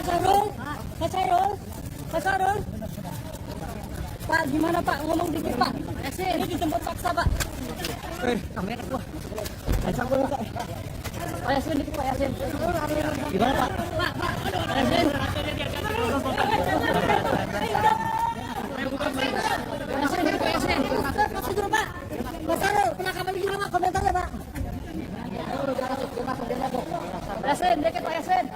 Syahrul, Pak Syahrul, Pak Syahrul. Pak, gimana Pak? Ngomong dikit Pak. Ini dijemput paksa Pak. Kamera gua. Pak Yasin dikit Pak Yasin. Gimana Pak? Pak Yasin. Yasin dikit Pak Yasin. Situ Pak. Pak Syahrul, penangkapan gimana Pak? Komentarnya Pak. Yasin dikit Pak Yasin.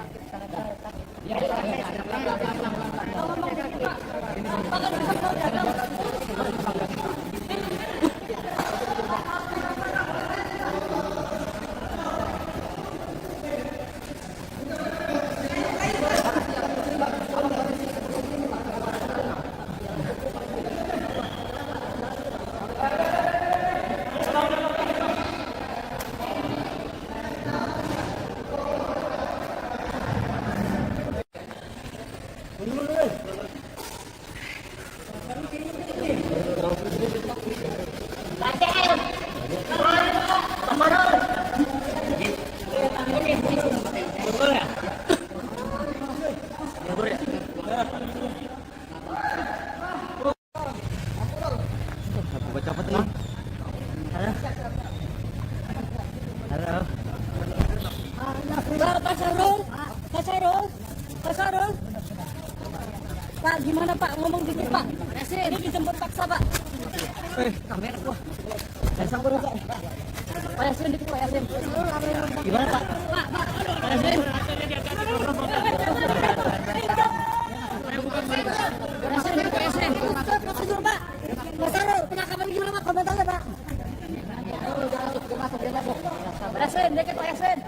Pak Syahrul, Pak Syahrul, Pak Syahrul. Pak, gimana Pak? Ngomong dikit Pak. Ini dijemput paksa Pak. Kamera gua. Pak Yasin dikit Pak Yasin. Gimana Pak? Pak Yasin. Yasin dikit Pak Yasin. Situ Pak. Pak Syahrul, penangkapan gimana Pak? Komentarnya Pak. Yasin dikit Pak Yasin.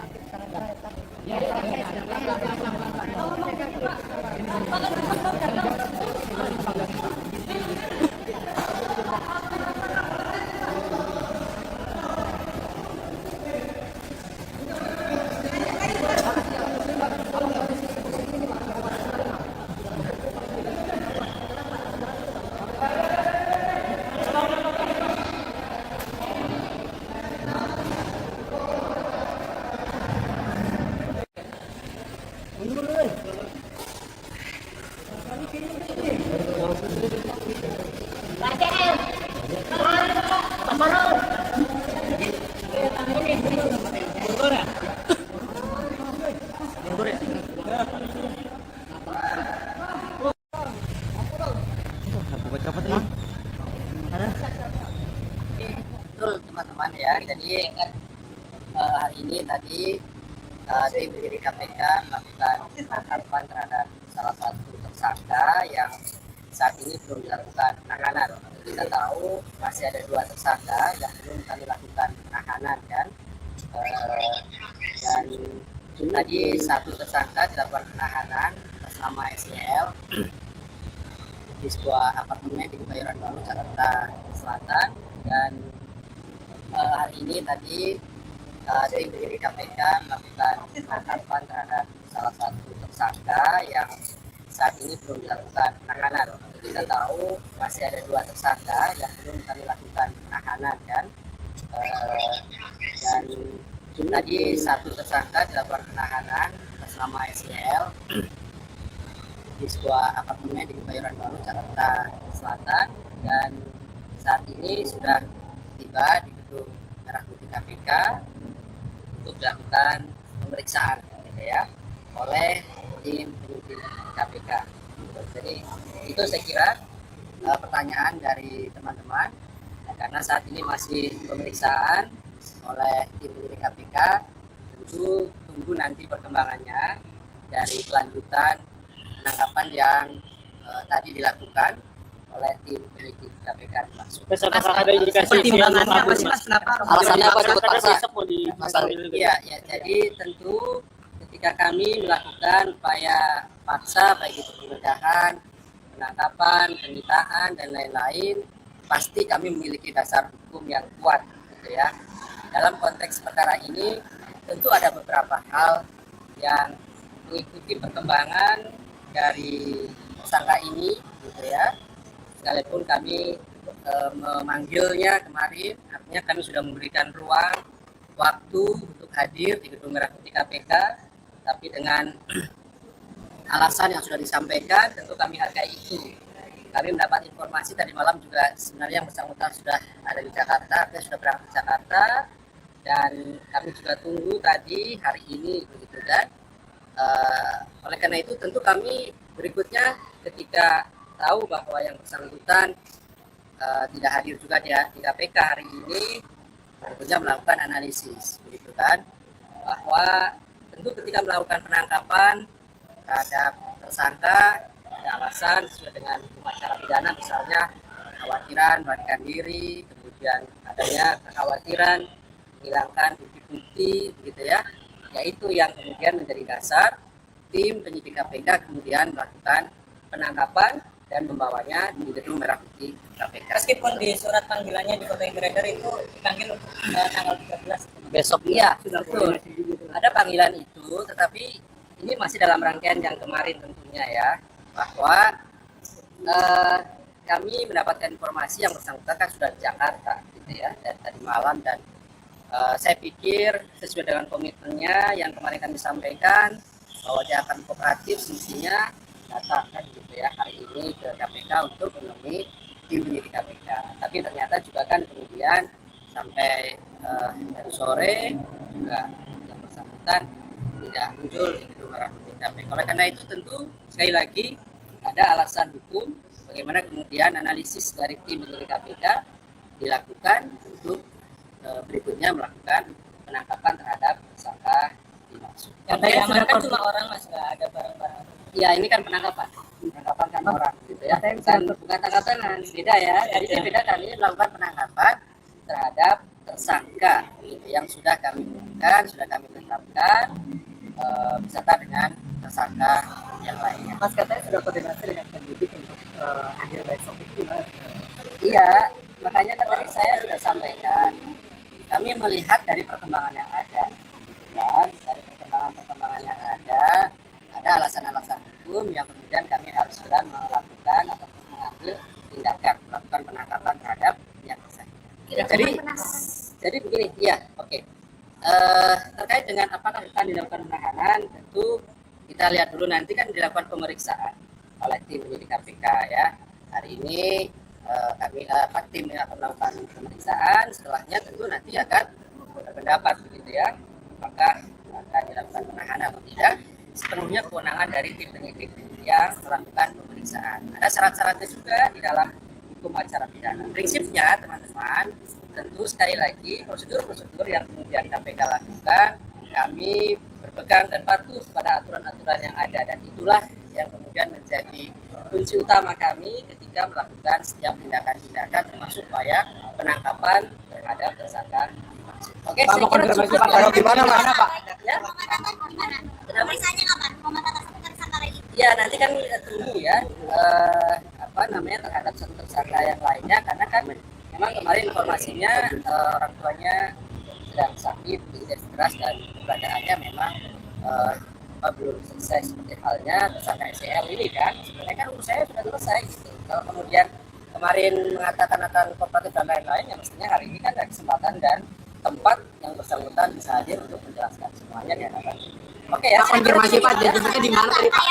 Betul teman-teman ya, jadi hari ini tadi tim penyidik KPK melakukan penangkapan terhadap salah satu tersangka yang saat ini belum dilakukan penahanan. Kita tahu masih ada 2 tersangka yang belum kami lakukan penahanan kan. Dan tadi 1 tersangka dilakukan penahanan atas nama SYL di sebuah apartemen di Kebayoran Baru, Jakarta Selatan. Dan hari ini tadi tim penyidik KPK melakukan penangkapan terhadap salah satu tersangka yang saat ini belum dilakukan penahanan. Kita tahu masih ada 2 tersangka yang belum kami lakukan penahanan kan. Dan tadi 1 tersangka dilakukan penahanan atas nama SYL di sebuah apartemen di Kebayoran Baru, Jakarta Selatan. Dan saat ini sudah tiba di gedung Merah Putih KPK untuk dilakukan pemeriksaan gitu ya oleh tim penyidik KPK. Jadi itu saya kira pertanyaan dari teman-teman, karena saat ini masih pemeriksaan oleh tim penyidik KPK. Tentu tunggu nanti perkembangannya dari kelanjutan penangkapan yang tadi dilakukan oleh tim penyidik KPK langsung. Apakah ada indikasi pertimbangannya apa sih Mas? Kenapa? Alasannya apa disebut paksa? Pasal Iya, ya. Jadi tentu ketika kami melakukan upaya paksa baik itu penggeledahan, penangkapan, penyitaan dan lain-lain, pasti kami memiliki dasar hukum yang kuat, gitu ya. Dalam konteks perkara ini tentu ada beberapa hal yang mengikuti perkembangan dari tersangka ini, gitu ya. Sekalipun kami memanggilnya kemarin, artinya kami sudah memberikan ruang waktu untuk hadir di Gedung Merah Putih KPK, tapi dengan alasan yang sudah disampaikan, tentu kami hargai itu. Kami mendapat informasi tadi malam juga sebenarnya yang bersangkutan sudah ada di Jakarta, artinya sudah berangkat ke Jakarta, dan kami juga tunggu tadi hari ini, begitu kan. Oleh karena itu tentu kami berikutnya ketika tahu bahwa yang bersangkutan tidak hadir juga di KPK hari ini, berikutnya melakukan analisis, begitu kan, bahwa tentu ketika melakukan penangkapan terhadap tersangka ada alasan sesuai dengan hukum acara pidana, misalnya kekhawatiran melarikan diri, kemudian adanya kekhawatiran menghilangkan bukti-bukti, begitu ya, yaitu yang kemudian menjadi dasar tim penyidik KPK kemudian melakukan penangkapan dan membawanya di Gedung Merah Putih KPK. Meskipun di surat panggilannya di Kota Inggris itu dipanggil tanggal 13 Besok, iya, betul. Ada panggilan itu, tetapi ini masih dalam rangkaian yang kemarin tentunya ya, bahwa kami mendapatkan informasi yang bersangkutan kan sudah di Jakarta, gitu ya, dan tadi malam, dan saya pikir sesuai dengan komitmennya yang kemarin kami sampaikan bahwa dia akan kooperatif, semestinya datang kan gitu ya hari ini ke KPK untuk menemui tim penyidik KPK. Tapi ternyata juga kan kemudian sampai dari sore juga yang bersangkutan tidak muncul di Gedung Merah Putih KPK. Oleh karena itu tentu sekali lagi ada alasan hukum bagaimana kemudian analisis dari tim penyidik KPK dilakukan untuk berikutnya melakukan penangkapan terhadap tersangka dimaksud. Yang diamankan cuma orang Mas, nggak ada barang-barang. Ya ini kan penangkapan kan orang gitu ya. Bukan tangkap tangan, beda ya. Jadi ini beda, kali ini melakukan penangkapan terhadap tersangka gitu, yang sudah kami umumkan, sudah kami tetapkan beserta dengan tersangka yang lainnya. Mas katanya sudah koordinasi dengan penyidik untuk hadir besok itu. Iya, makanya kan tadi saya sudah sampaikan, kami melihat dari perkembangan yang ada, dan dari perkembangan yang ada alasan-alasan hukum yang kemudian kami harus segera melakukan atau mengambil tindakan, melakukan penangkapan terhadap yang bersangkutan. Jadi begini, ya, oke. Terkait dengan apakah akan dilakukan penahanan, tentu kita lihat dulu, nanti kan dilakukan pemeriksaan oleh tim penyidik KPK ya. Hari ini tim yang akan melakukan pemeriksaan, setelahnya tentu nanti akan berpendapat begitu ya, apakah akan dilakukan penahanan atau tidak. Sepenuhnya kewenangan dari tim penyidik yang melakukan pemeriksaan. Ada syarat-syaratnya juga di dalam hukum acara pidana. Prinsipnya teman-teman, tentu sekali lagi prosedur-prosedur yang kemudian KPK lakukan, kami berpegang dan patuh pada aturan-aturan yang ada, dan itulah yang kemudian menjadi kunci utama kami ketika melakukan setiap tindakan-tindakan termasuk upaya penangkapan terhadap tersangka. Oke, Pak, mau konfirmasi Pak, kalau gimana Mas? Ya. Pemeriksaannya kapan? Tersangka lagi? Ya, nanti kan tunggu ya terhadap satu tersangka yang lainnya, karena kan memang kemarin informasinya orang tuanya sedang sakit, tidak keras, dan keberadaannya memang belum selesai, seperti halnya tersangka SCL ini kan. Sebenarnya kan saya sudah selesai gitu. Kalau kemudian kemarin mengatakan akan kooperatif dan lain-lain, ya mestinya hari ini kan ada kesempatan dan tempat yang bersangkutan bisa hadir untuk menjelaskan semuanya di hadapan. Oke ya. Konfirmasi Pak, jadinya di mana tadi Pak?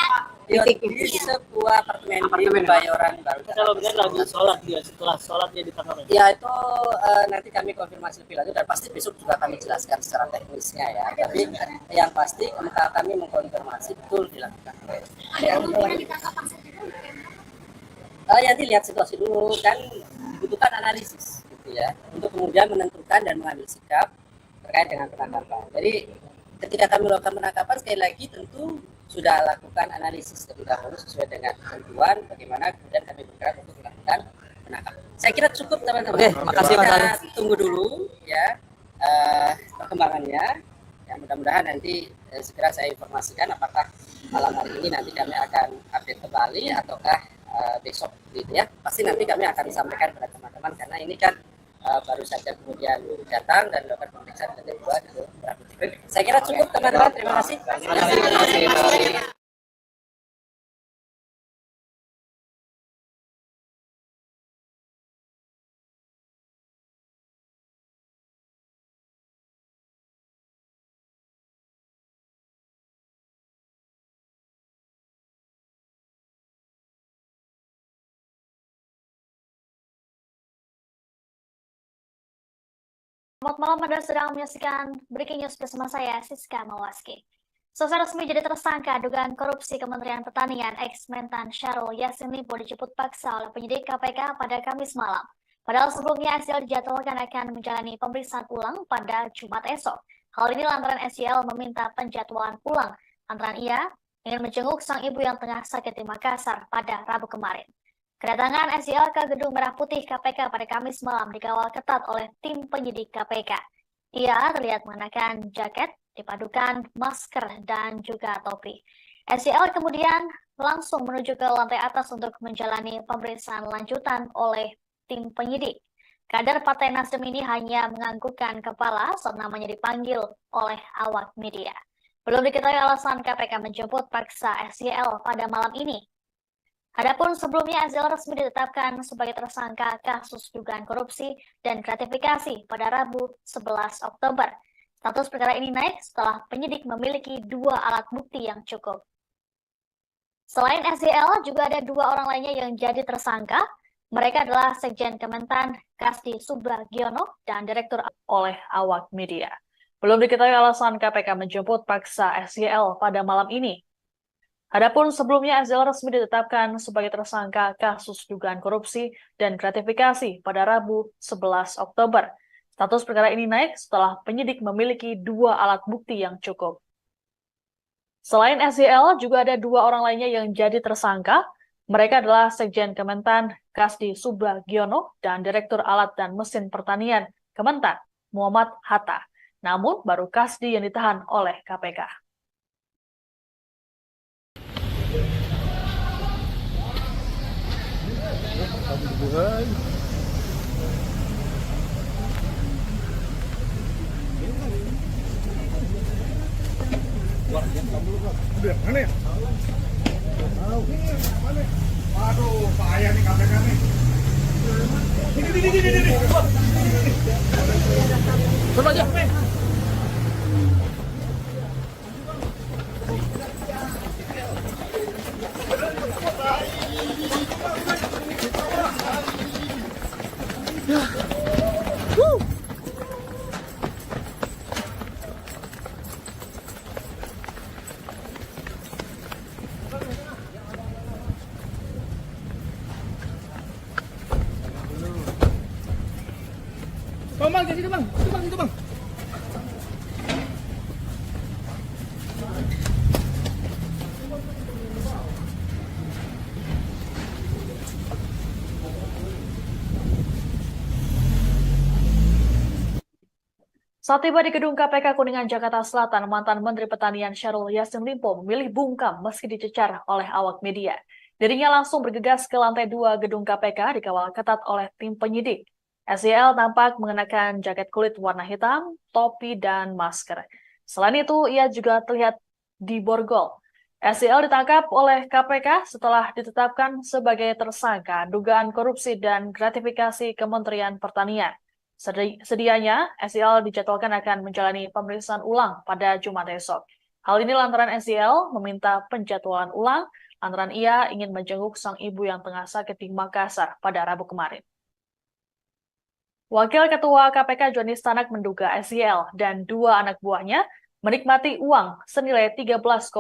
Di sebuah apartemen di Kebayoran Baru. Kalau benar lagi sholat dia, setelah sholat dia ditangkap. Ya itu nanti kami konfirmasi lebih lanjut, dan pasti besok juga kami jelaskan secara teknisnya ya. Tapi yang pasti kami mengkonfirmasi betul dilakukan. Nanti lihat situasi dulu, kan dibutuhkan analisis gitu ya, untuk kemudian menentukan dan mengambil sikap terkait dengan penangkapan. Jadi ketika kami melakukan penangkapan, sekali lagi tentu sudah lakukan analisis terlebih dahulu sesuai dengan ketentuan bagaimana kemudian kami bergerak untuk melakukan melakukan penangkapan. Saya kira cukup teman-teman. Oke, makasih, Mas Ali. Kita tunggu dulu ya perkembangannya. Ya, mudah-mudahan nanti segera saya informasikan apakah malam hari ini nanti kami akan update kembali ataukah besok gitu ya. Pasti nanti kami akan sampaikan kepada teman-teman karena ini kan baru saja kemudian datang dan melakukan pemeriksaan kedua ke Rabu. Saya kira cukup teman-teman. Terima kasih. Terima kasih. Selamat malam, Anda sedang menyaksikan Breaking News bersama saya, Siska Mawaski. Selesai resmi jadi tersangka dugaan korupsi Kementerian Pertanian, ex-Mentan Syahrul Yassin Limpo dijemput paksa oleh penyidik KPK pada Kamis malam. Padahal sebelumnya SYL dijadwalkan akan menjalani pemeriksaan ulang pada Jumat esok. Hal ini lantaran SYL meminta penjadwalan ulang lantaran ia ingin menjenguk sang ibu yang tengah sakit di Makassar pada Rabu kemarin. Kedatangan SYL ke Gedung Merah Putih KPK pada Kamis malam dikawal ketat oleh tim penyidik KPK. Ia terlihat mengenakan jaket, dipadukan masker, dan juga topi. SYL kemudian langsung menuju ke lantai atas untuk menjalani pemeriksaan lanjutan oleh tim penyidik. Kader Partai Nasdem ini hanya menganggukkan kepala saat namanya dipanggil oleh awak media. Belum diketahui alasan KPK menjemput paksa SYL pada malam ini. Adapun sebelumnya SYL resmi ditetapkan sebagai tersangka kasus dugaan korupsi dan gratifikasi pada Rabu 11 Oktober. Status perkara ini naik setelah penyidik memiliki 2 alat bukti yang cukup. Selain SYL, juga ada 2 orang lainnya yang jadi tersangka. Mereka adalah Sekjen Kementan Kasdi Subagiono dan Direktur oleh awak media. Belum diketahui alasan KPK menjemput paksa SYL pada malam ini. Adapun sebelumnya SYL resmi ditetapkan sebagai tersangka kasus dugaan korupsi dan gratifikasi pada Rabu 11 Oktober. Status perkara ini naik setelah penyidik memiliki 2 alat bukti yang cukup. Selain SYL, juga ada 2 orang lainnya yang jadi tersangka. Mereka adalah Sekjen Kementan Kasdi Subagiono dan Direktur Alat dan Mesin Pertanian Kementan Muhammad Hatta. Namun baru Kasdi yang ditahan oleh KPK. Aduh, bahaya nih KPK nih. Ini. Coba aja. Bang, jadi bang. Itu bang. Saat tiba di gedung KPK Kuningan, Jakarta Selatan, mantan Menteri Pertanian Syahrul Yassin Limpo memilih bungkam meski dicecar oleh awak media. Dirinya langsung bergegas ke lantai 2 gedung KPK dikawal ketat oleh tim penyidik. SYL tampak mengenakan jaket kulit warna hitam, topi, dan masker. Selain itu, ia juga terlihat diborgol. SYL ditangkap oleh KPK setelah ditetapkan sebagai tersangka dugaan korupsi dan gratifikasi Kementerian Pertanian. Sedianya, SYL dijadwalkan akan menjalani pemeriksaan ulang pada Jumat esok. Hal ini lantaran SYL meminta penjadwalan ulang lantaran ia ingin menjenguk sang ibu yang tengah sakit di Makassar pada Rabu kemarin. Wakil Ketua KPK Johnny Stanak menduga SYL dan 2 anak buahnya menikmati uang senilai 13,9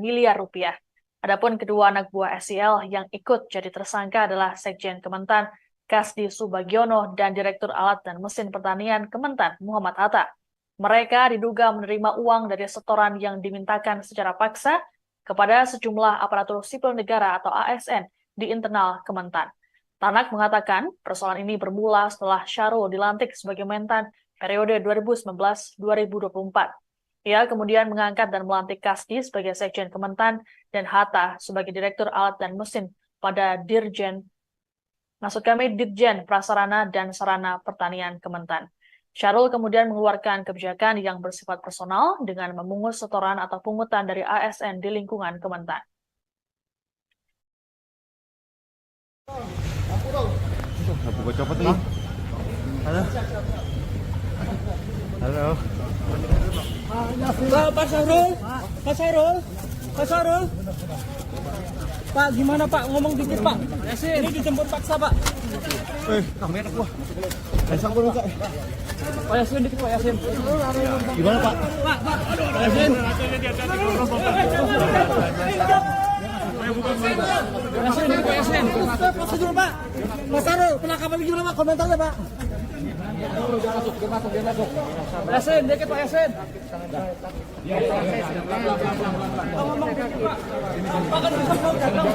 miliar rupiah. Adapun kedua anak buah SYL yang ikut jadi tersangka adalah Sekjen Kementan Kasdi Subagiono dan Direktur Alat dan Mesin Pertanian Kementan Muhammad Hatta. Mereka diduga menerima uang dari setoran yang dimintakan secara paksa kepada sejumlah aparatur sipil negara atau ASN di internal Kementan. Tanak mengatakan persoalan ini bermula setelah Syahrul dilantik sebagai Mentan periode 2019-2024. Ia kemudian mengangkat dan melantik Kasdi sebagai Sekjen Kementan dan Hatta sebagai Direktur Alat dan Mesin pada Ditjen Prasarana dan Sarana Pertanian Kementan. Syahrul kemudian mengeluarkan kebijakan yang bersifat personal dengan memungut setoran atau pungutan dari ASN di lingkungan Kementan. Buka copot nih. Halo. Halo. Pak Syahrul, Pak Syahrul, Pak Syahrul. Pak, gimana Pak? Ngomong dikit Pak. Ini dijemput paksa Pak. Kamera gua. Sambung Kak. Pak Yasin dikit Pak Yasin. Gimana Pak? Pak, Pak Yasin. Yasin dikit Pak Yasin. Prosedur Pak. Mas Syahrul, penangkapan gimana Pak? Komentarnya Pak. Dia masuk. Yasin, dikit Pak Yasin. Ngomong dikit Pak. Pak kan bisa ngomong.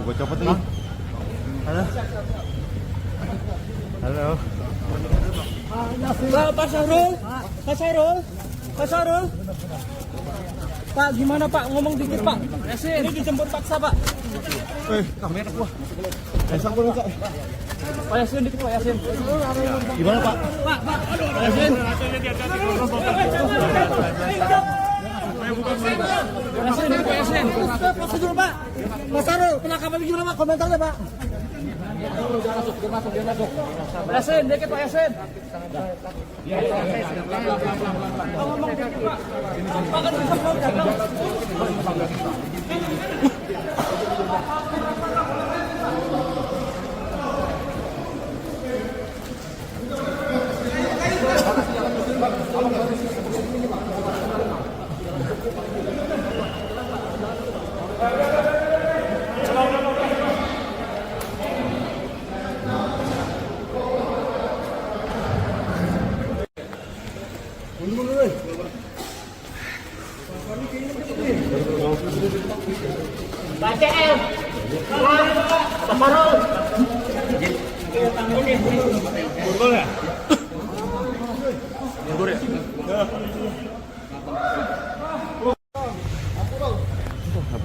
Buka copot nih. Halo. Halo. Pak Syahrul, Pak Syahrul, Pak Syahrul. Pak, gimana Pak? Ngomong dikit Pak. Ini dijemput paksa Pak. Kamera gua. Sambung Kak. Pak Yasin dikit Pak Yasin. Gimana Pak? Pak Yasin. Yasin dikit Pak Yasin. Prosedur Pak. Mas Syahrul, penangkapan gimana Pak? Komentarnya Pak. Dia masuk. Yasin dikit Pak Yasin. Ngomong dikit Pak. Pak kan bisa ngomong.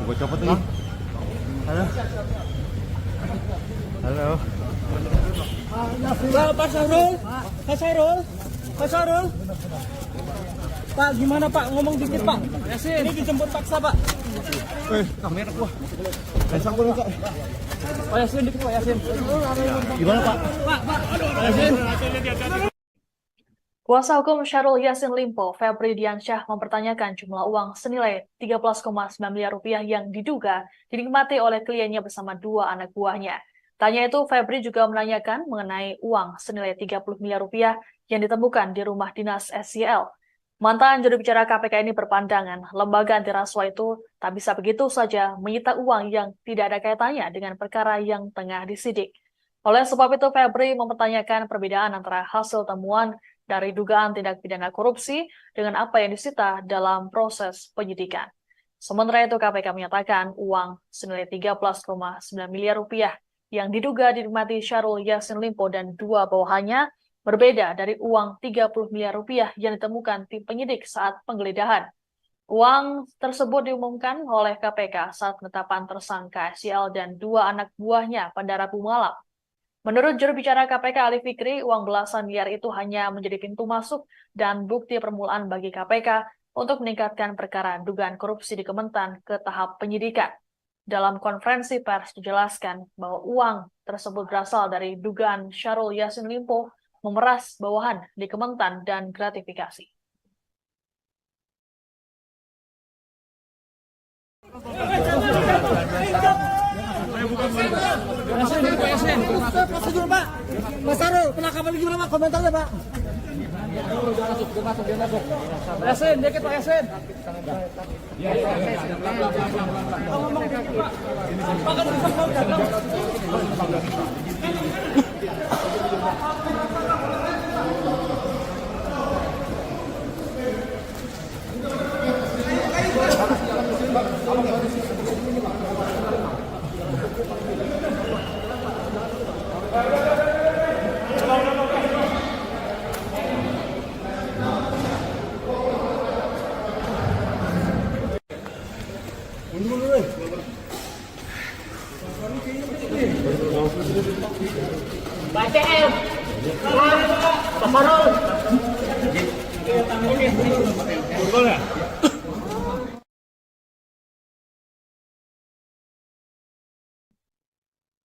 Buka copot nih. Halo. Halo. Pak Syahrul, Pak Syahrul, Pak Syahrul. Pak, gimana Pak? Ngomong dikit Pak. Ini dijemput paksa Pak. Kamera gua. Sambung Kak. Pak Yasin dikit Pak Yasin. Gimana Pak? Pak Yasin. Kuasa hukum Syahrul Yassin Limpo, Febri Diansyah, mempertanyakan jumlah uang senilai 13,9 miliar rupiah yang diduga dinikmati oleh kliennya bersama dua anak buahnya. Tanya itu, Febri juga menanyakan mengenai uang senilai 30 miliar rupiah yang ditemukan di rumah dinas SYL. Mantan juru bicara KPK ini berpandangan lembaga anti rasuah itu tak bisa begitu saja menyita uang yang tidak ada kaitannya dengan perkara yang tengah disidik. Oleh sebab itu, Febri mempertanyakan perbedaan antara hasil temuan dari dugaan tindak pidana korupsi dengan apa yang disita dalam proses penyidikan. Sementara itu, KPK menyatakan uang senilai 13,9 miliar rupiah yang diduga dinikmati Syahrul Yassin Limpo dan dua bawahannya berbeda dari uang 30 miliar rupiah yang ditemukan tim penyidik saat penggeledahan. Uang tersebut diumumkan oleh KPK saat penetapan tersangka SYL dan dua anak buahnya pada Rabu malam. Menurut juru bicara KPK Ali Fikri, uang belasan miliar itu hanya menjadi pintu masuk dan bukti permulaan bagi KPK untuk meningkatkan perkara dugaan korupsi di Kementan ke tahap penyidikan. Dalam konferensi pers dijelaskan bahwa uang tersebut berasal dari dugaan Syahrul Yassin Limpo memeras bawahan di Kementan dan gratifikasi. Mas Sarul, penangkapan gimana Pak? Komentarnya Pak. Yasin, dikit Pak Yasin.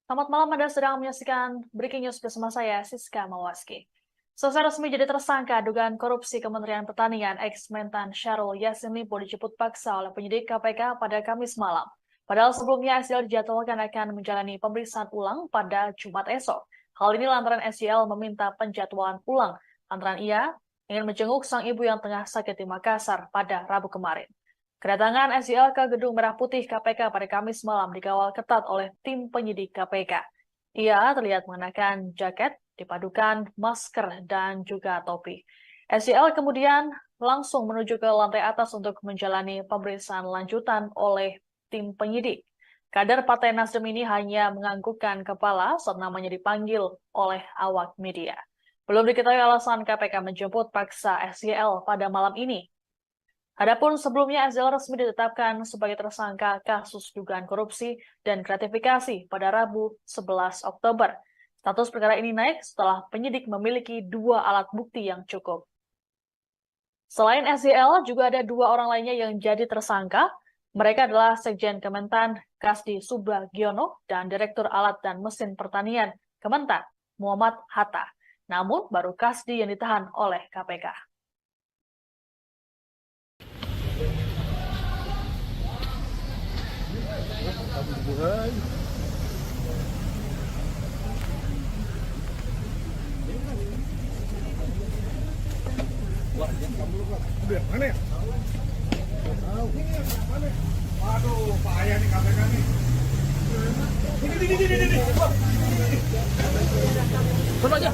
Selamat malam, Anda sedang menyaksikan Breaking News bersama saya, Siska Mawaski. Selesai resmi jadi tersangka dugaan korupsi Kementerian Pertanian, ex-Mentan Syahrul Yassin Limpo dijemput paksa oleh penyidik KPK pada Kamis malam. Padahal sebelumnya SYL dijadwalkan akan menjalani pemeriksaan ulang pada Jumat esok. Hal ini lantaran SYL meminta penjadwalan ulang, lantaran ia ingin menjenguk sang ibu yang tengah sakit di Makassar pada Rabu kemarin. Kedatangan SYL ke Gedung Merah Putih KPK pada Kamis malam dikawal ketat oleh tim penyidik KPK. Ia terlihat mengenakan jaket, dipadukan masker, dan juga topi. SYL kemudian langsung menuju ke lantai atas untuk menjalani pemeriksaan lanjutan oleh tim penyidik. Kader Partai Nasdem ini hanya menganggukkan kepala saat namanya dipanggil oleh awak media. Belum diketahui alasan KPK menjemput paksa SYL pada malam ini. Adapun sebelumnya SYL resmi ditetapkan sebagai tersangka kasus dugaan korupsi dan gratifikasi pada Rabu 11 Oktober. Status perkara ini naik setelah penyidik memiliki 2 alat bukti yang cukup. Selain SYL, juga ada 2 orang lainnya yang jadi tersangka. Mereka adalah Sekjen Kementan Kasdi Subagiono dan Direktur Alat dan Mesin Pertanian Kementan Muhammad Hatta. Namun baru Kasdi yang ditahan oleh KPK. Mana ya? Waduh, payah nih KPK nih. Ini. Coba aja.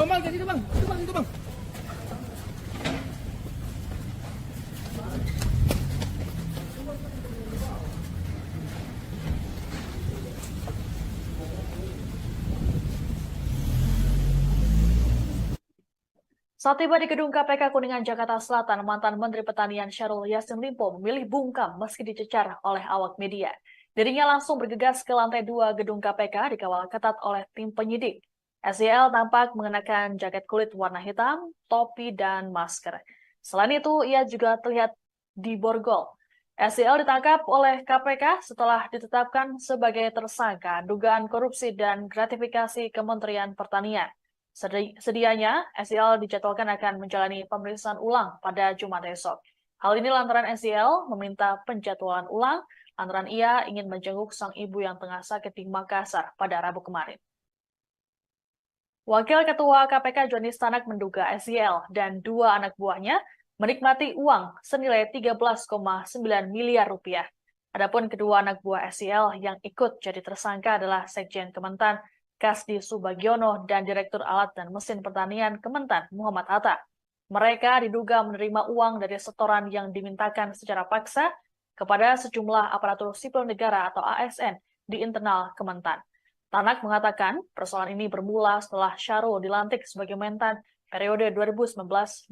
Bang, jadi itu bang, itu bang. Saat tiba di gedung KPK Kuningan, Jakarta Selatan, mantan Menteri Pertanian Syahrul Yassin Limpo memilih bungkam meski dicecar oleh awak media. Dirinya langsung bergegas ke lantai 2 gedung KPK dikawal ketat oleh tim penyidik. SYL tampak mengenakan jaket kulit warna hitam, topi, dan masker. Selain itu, ia juga terlihat diborgol. SYL ditangkap oleh KPK setelah ditetapkan sebagai tersangka dugaan korupsi dan gratifikasi Kementerian Pertanian. Sedianya, SYL dijadwalkan akan menjalani pemeriksaan ulang pada Jumat esok. Hal ini lantaran SYL meminta penjadwalan ulang, lantaran ia ingin menjenguk sang ibu yang tengah sakit di Makassar pada Rabu kemarin. Wakil Ketua KPK Joni Stanak menduga SYL dan 2 anak buahnya menikmati uang senilai 13,9 miliar rupiah. Adapun kedua anak buah SYL yang ikut jadi tersangka adalah Sekjen Kementan Kasdi Subagiono dan Direktur Alat dan Mesin Pertanian Kementan Muhammad Hatta. Mereka diduga menerima uang dari setoran yang dimintakan secara paksa kepada sejumlah aparatur sipil negara atau ASN di internal Kementan. Tanak mengatakan persoalan ini bermula setelah Syahrul dilantik sebagai Mentan periode 2019-2024.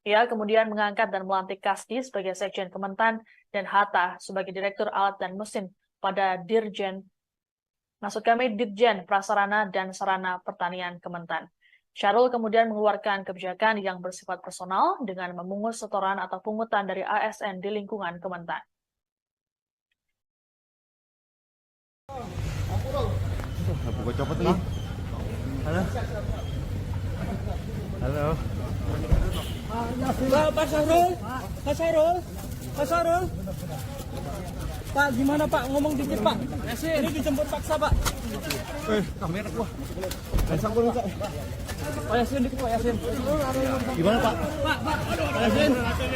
Ia kemudian mengangkat dan melantik Kasdi sebagai Sekjen Kementan dan Hatta sebagai Direktur Alat dan Mesin pada Ditjen Prasarana dan Sarana Pertanian Kementan. Syahrul kemudian mengeluarkan kebijakan yang bersifat personal dengan memungut setoran atau pungutan dari ASN di lingkungan Kementan. Buka copot nih. Halo. Halo. Pak Syahrul, Pak Syahrul, Pak Syahrul. Pak, gimana Pak? Ngomong dikit Pak. Ini dijemput paksa Pak. Kamera gua. Sambung Kak. Pak Yasin dikit Pak Yasin. Gimana Pak? Pak Yasin. Yasin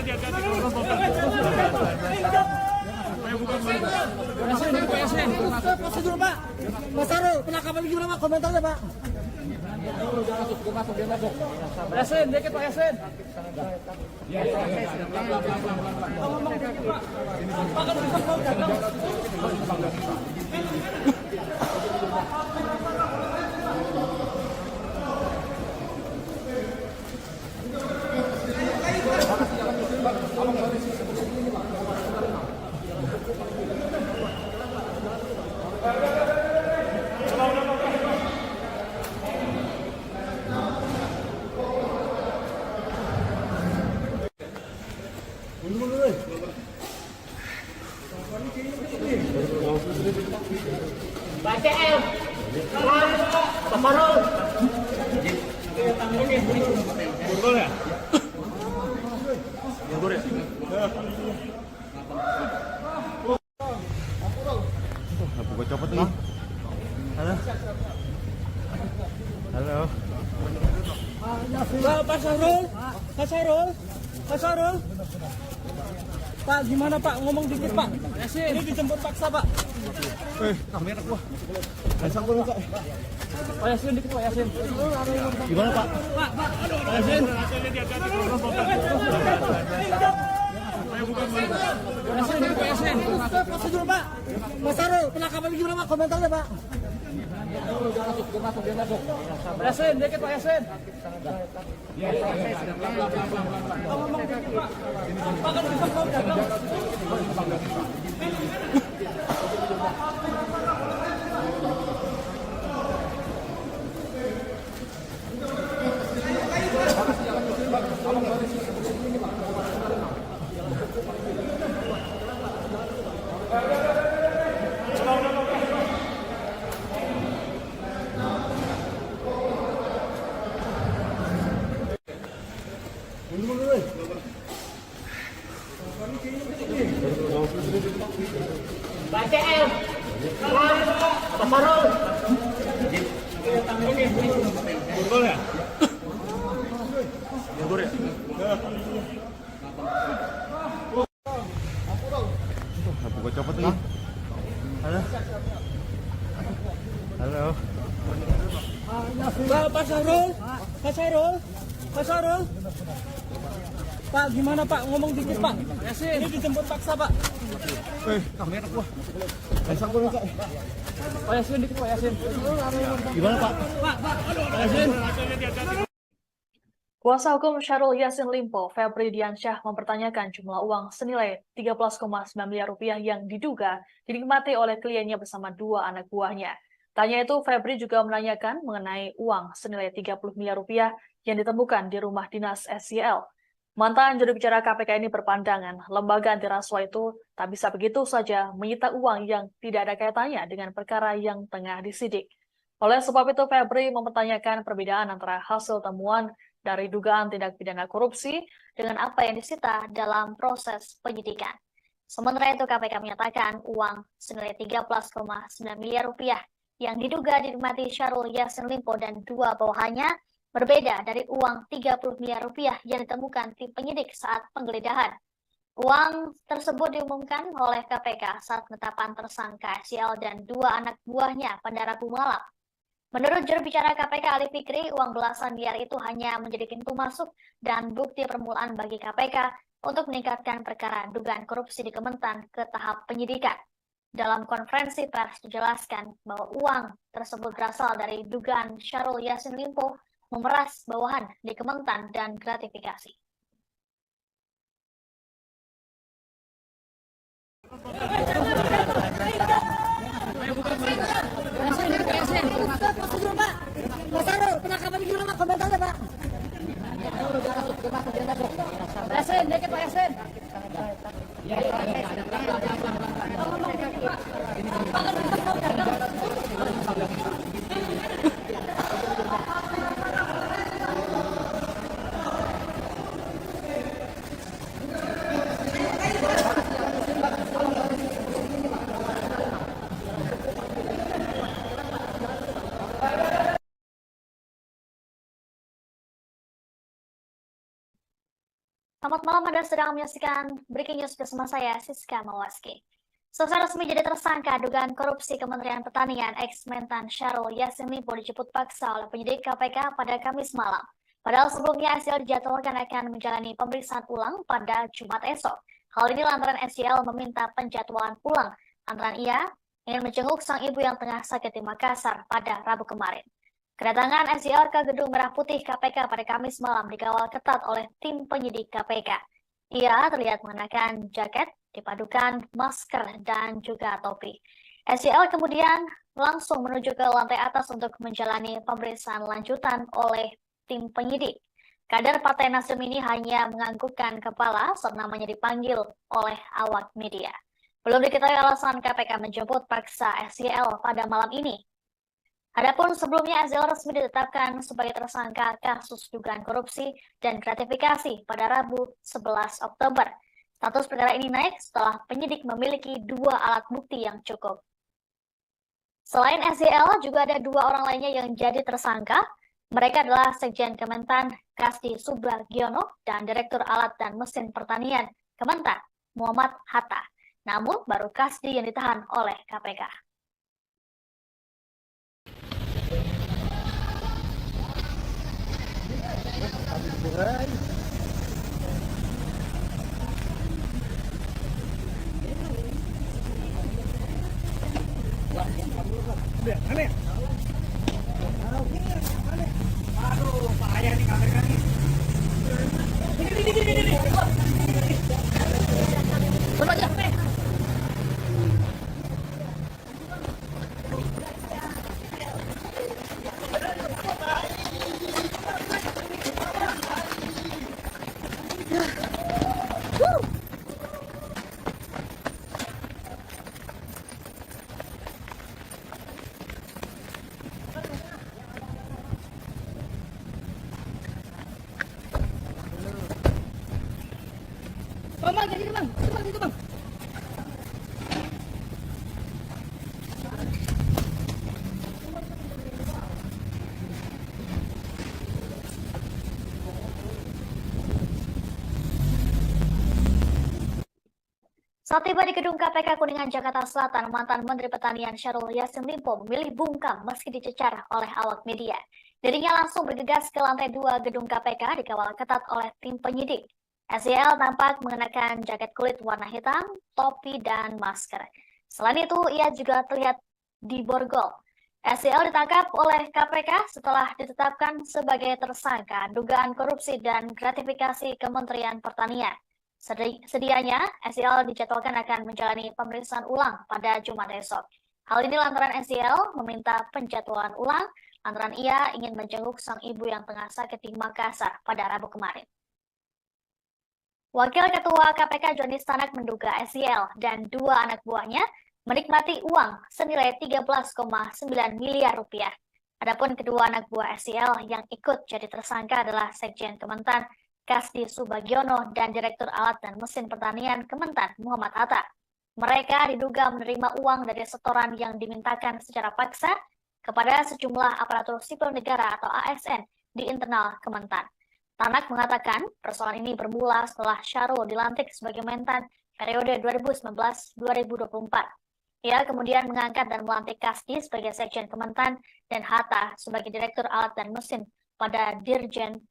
dikit Pak Yasin. Prosedur Pak. Mas Syahrul, penangkapan gimana Pak? Komentarnya Pak. Yasin dikit Pak Yasin. Ngomong dikit Pak. Pak kan bisa mau datang. Buka copot nih. Halo. Halo. Pak Syahrul, Pak Syahrul, Pak Syahrul. Pak, gimana Pak? Ngomong dikit Pak. Ini dijemput paksa Pak. Kamera gua. Sambung Kak. Pak Yasin dikit Pak Yasin. Gimana Pak? Pak Yasin. Yasin dikit Pak Yasin. Prosedur Pak. Mas Syahrul, penangkapan gimana Pak? Komentarnya Pak. Yasin dikit Pak Yasin. Ngomong dikit Pak. Pak kan bisa mau datang. Buka copot nih. Halo. Halo. Pak Syahrul, Pak Syahrul, Pak Syahrul. Pak, gimana Pak? Ngomong dikit Pak. Ini dijemput paksa Pak. Kamera gua. Sambung Kak. Pak Yasin dikit Pak Yasin. Gimana Pak? Pak Yasin. Kuasa hukum Syahrul Yassin Limpo, Febri Diansyah, mempertanyakan jumlah uang senilai 13,9 miliar rupiah yang diduga dinikmati oleh kliennya bersama dua anak buahnya. Tanya itu, Febri juga menanyakan mengenai uang senilai 30 miliar rupiah yang ditemukan di rumah dinas SYL. Mantan juru bicara KPK ini berpandangan lembaga anti rasuah itu tak bisa begitu saja menyita uang yang tidak ada kaitannya dengan perkara yang tengah disidik. Oleh sebab itu, Febri mempertanyakan perbedaan antara hasil temuan dari dugaan tindak pidana korupsi dengan apa yang disita dalam proses penyidikan. Sementara itu, KPK menyatakan uang senilai 13,9 miliar rupiah yang diduga dinikmati Syahrul Yassin Limpo dan dua bawahannya berbeda dari uang 30 miliar rupiah yang ditemukan tim penyidik saat penggeledahan. Uang tersebut diumumkan oleh KPK saat penetapan tersangka SYL dan dua anak buahnya pada Rabu malam. Menurut juru bicara KPK Ali Fikri, uang belasan miliar itu hanya menjadi pintu masuk dan bukti permulaan bagi KPK untuk meningkatkan perkara dugaan korupsi di Kementan ke tahap penyidikan. Dalam konferensi pers dijelaskan bahwa uang tersebut berasal dari dugaan Syahrul Yassin Limpo memeras bawahan di Kementan dan gratifikasi. Penangkapan gimana Pak? Komentarnya Pak. Yasin, dikit Pak Yasin. Selamat malam, Anda sedang menyaksikan Breaking News bersama saya, Siska Mawaski. Selesai resmi jadi tersangka dugaan korupsi Kementerian Pertanian, ex-Mentan Syahrul Yassin Limpo dijemput paksa oleh penyidik KPK pada Kamis malam. Padahal sebelumnya SYL dijadwalkan akan menjalani pemeriksaan ulang pada Jumat esok. Hal ini lantaran SYL meminta penjadwalan ulang antara ia ingin menjenguk sang ibu yang tengah sakit di Makassar pada Rabu kemarin. Kedatangan SYL ke Gedung Merah Putih KPK pada Kamis malam dikawal ketat oleh tim penyidik KPK. Ia terlihat mengenakan jaket, dipadukan masker, dan juga topi. SYL kemudian langsung menuju ke lantai atas untuk menjalani pemeriksaan lanjutan oleh tim penyidik. Kader Partai Nasdem ini hanya menganggukkan kepala saat namanya dipanggil oleh awak media. Belum diketahui alasan KPK menjemput paksa SYL pada malam ini. Adapun sebelumnya SYL resmi ditetapkan sebagai tersangka kasus dugaan korupsi dan gratifikasi pada Rabu 11 Oktober. Status perkara ini naik setelah penyidik memiliki 2 alat bukti yang cukup. Selain SYL, juga ada 2 orang lainnya yang jadi tersangka. Mereka adalah Sekjen Kementan Kasdi Subagiono dan Direktur Alat dan Mesin Pertanian Kementan Muhammad Hatta. Namun baru Kasdi yang ditahan oleh KPK. Bang, jadi bang, itu bang. Saat tiba di gedung KPK Kuningan, Jakarta Selatan, mantan Menteri Pertanian Syahrul Yassin Limpo memilih bungkam meski dicecar oleh awak media. Dirinya langsung bergegas ke lantai 2 gedung KPK dikawal ketat oleh tim penyidik. SYL tampak mengenakan jaket kulit warna hitam, topi, dan masker. Selain itu, ia juga terlihat diborgol. SYL ditangkap oleh KPK setelah ditetapkan sebagai tersangka dugaan korupsi dan gratifikasi Kementerian Pertanian. Sedianya, SYL dijadwalkan akan menjalani pemeriksaan ulang pada Jumat esok. Hal ini lantaran SYL meminta penjadwalan ulang lantaran ia ingin menjenguk sang ibu yang tengah sakit di Makassar pada Rabu kemarin. Wakil Ketua KPK Johnny Stanak menduga SYL dan 2 anak buahnya menikmati uang senilai 13,9 miliar rupiah. Adapun kedua anak buah SYL yang ikut jadi tersangka adalah Sekjen Kementan Kasdi Subagiono dan Direktur Alat dan Mesin Pertanian Kementan Muhammad Hatta. Mereka diduga menerima uang dari setoran yang dimintakan secara paksa kepada sejumlah aparatur sipil negara atau ASN di internal Kementan. Tanak mengatakan persoalan ini bermula setelah Syahrul dilantik sebagai Mentan periode 2019-2024. Ia kemudian mengangkat dan melantik Kasdi sebagai Sekjen Kementan dan Hatta sebagai Direktur Alat dan Mesin pada Dirjen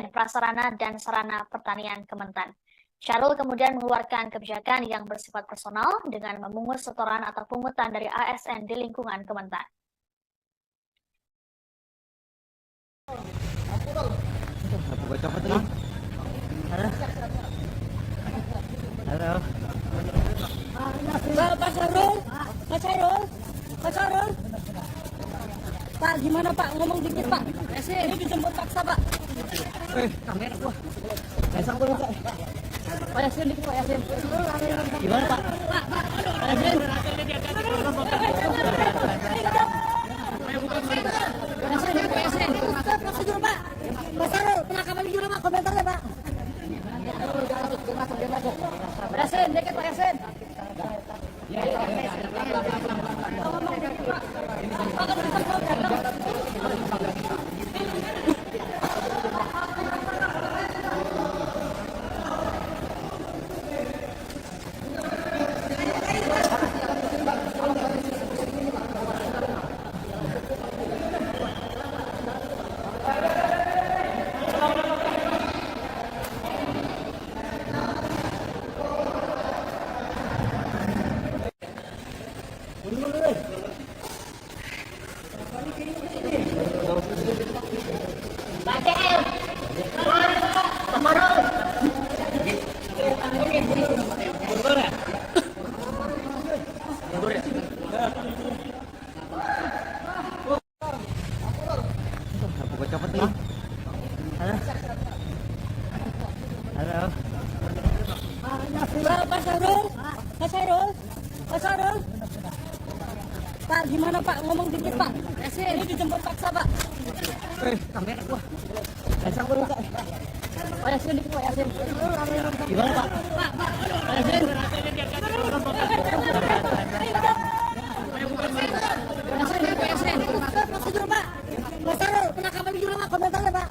Prasarana dan Sarana Pertanian Kementan. Syahrul kemudian mengeluarkan kebijakan yang bersifat personal dengan memungut setoran atau pungutan dari ASN di lingkungan Kementan. Halo. Pak Syahrul, Pak Syahrul, Pak Syahrul. Pak, gimana Pak? Ngomong dikit Pak. Ini dijemput paksa Pak. Kamera gua. Pak Yasin dikit Pak Yasin. Gimana Pak? Pak Yasin. Pak Yasin. Prosedur Pak. Pak Syahrul, penangkapan gimana Pak? Komentarnya Pak. Pak Yasin, dikit Pak Yasin. Halo. Pak Syahrul, Pak Syahrul, Pak Syahrul. Pak, gimana Pak? Ngomong dikit Pak. Ini dijemput paksa Pak. Kamera gua. Pak Yasin dikit Pak Yasin. Gimana Pak? Pak Yasin. Pak Yasin. Prosedur Pak. Pak Syahrul, penangkapan gimana Pak? Komentarnya Pak.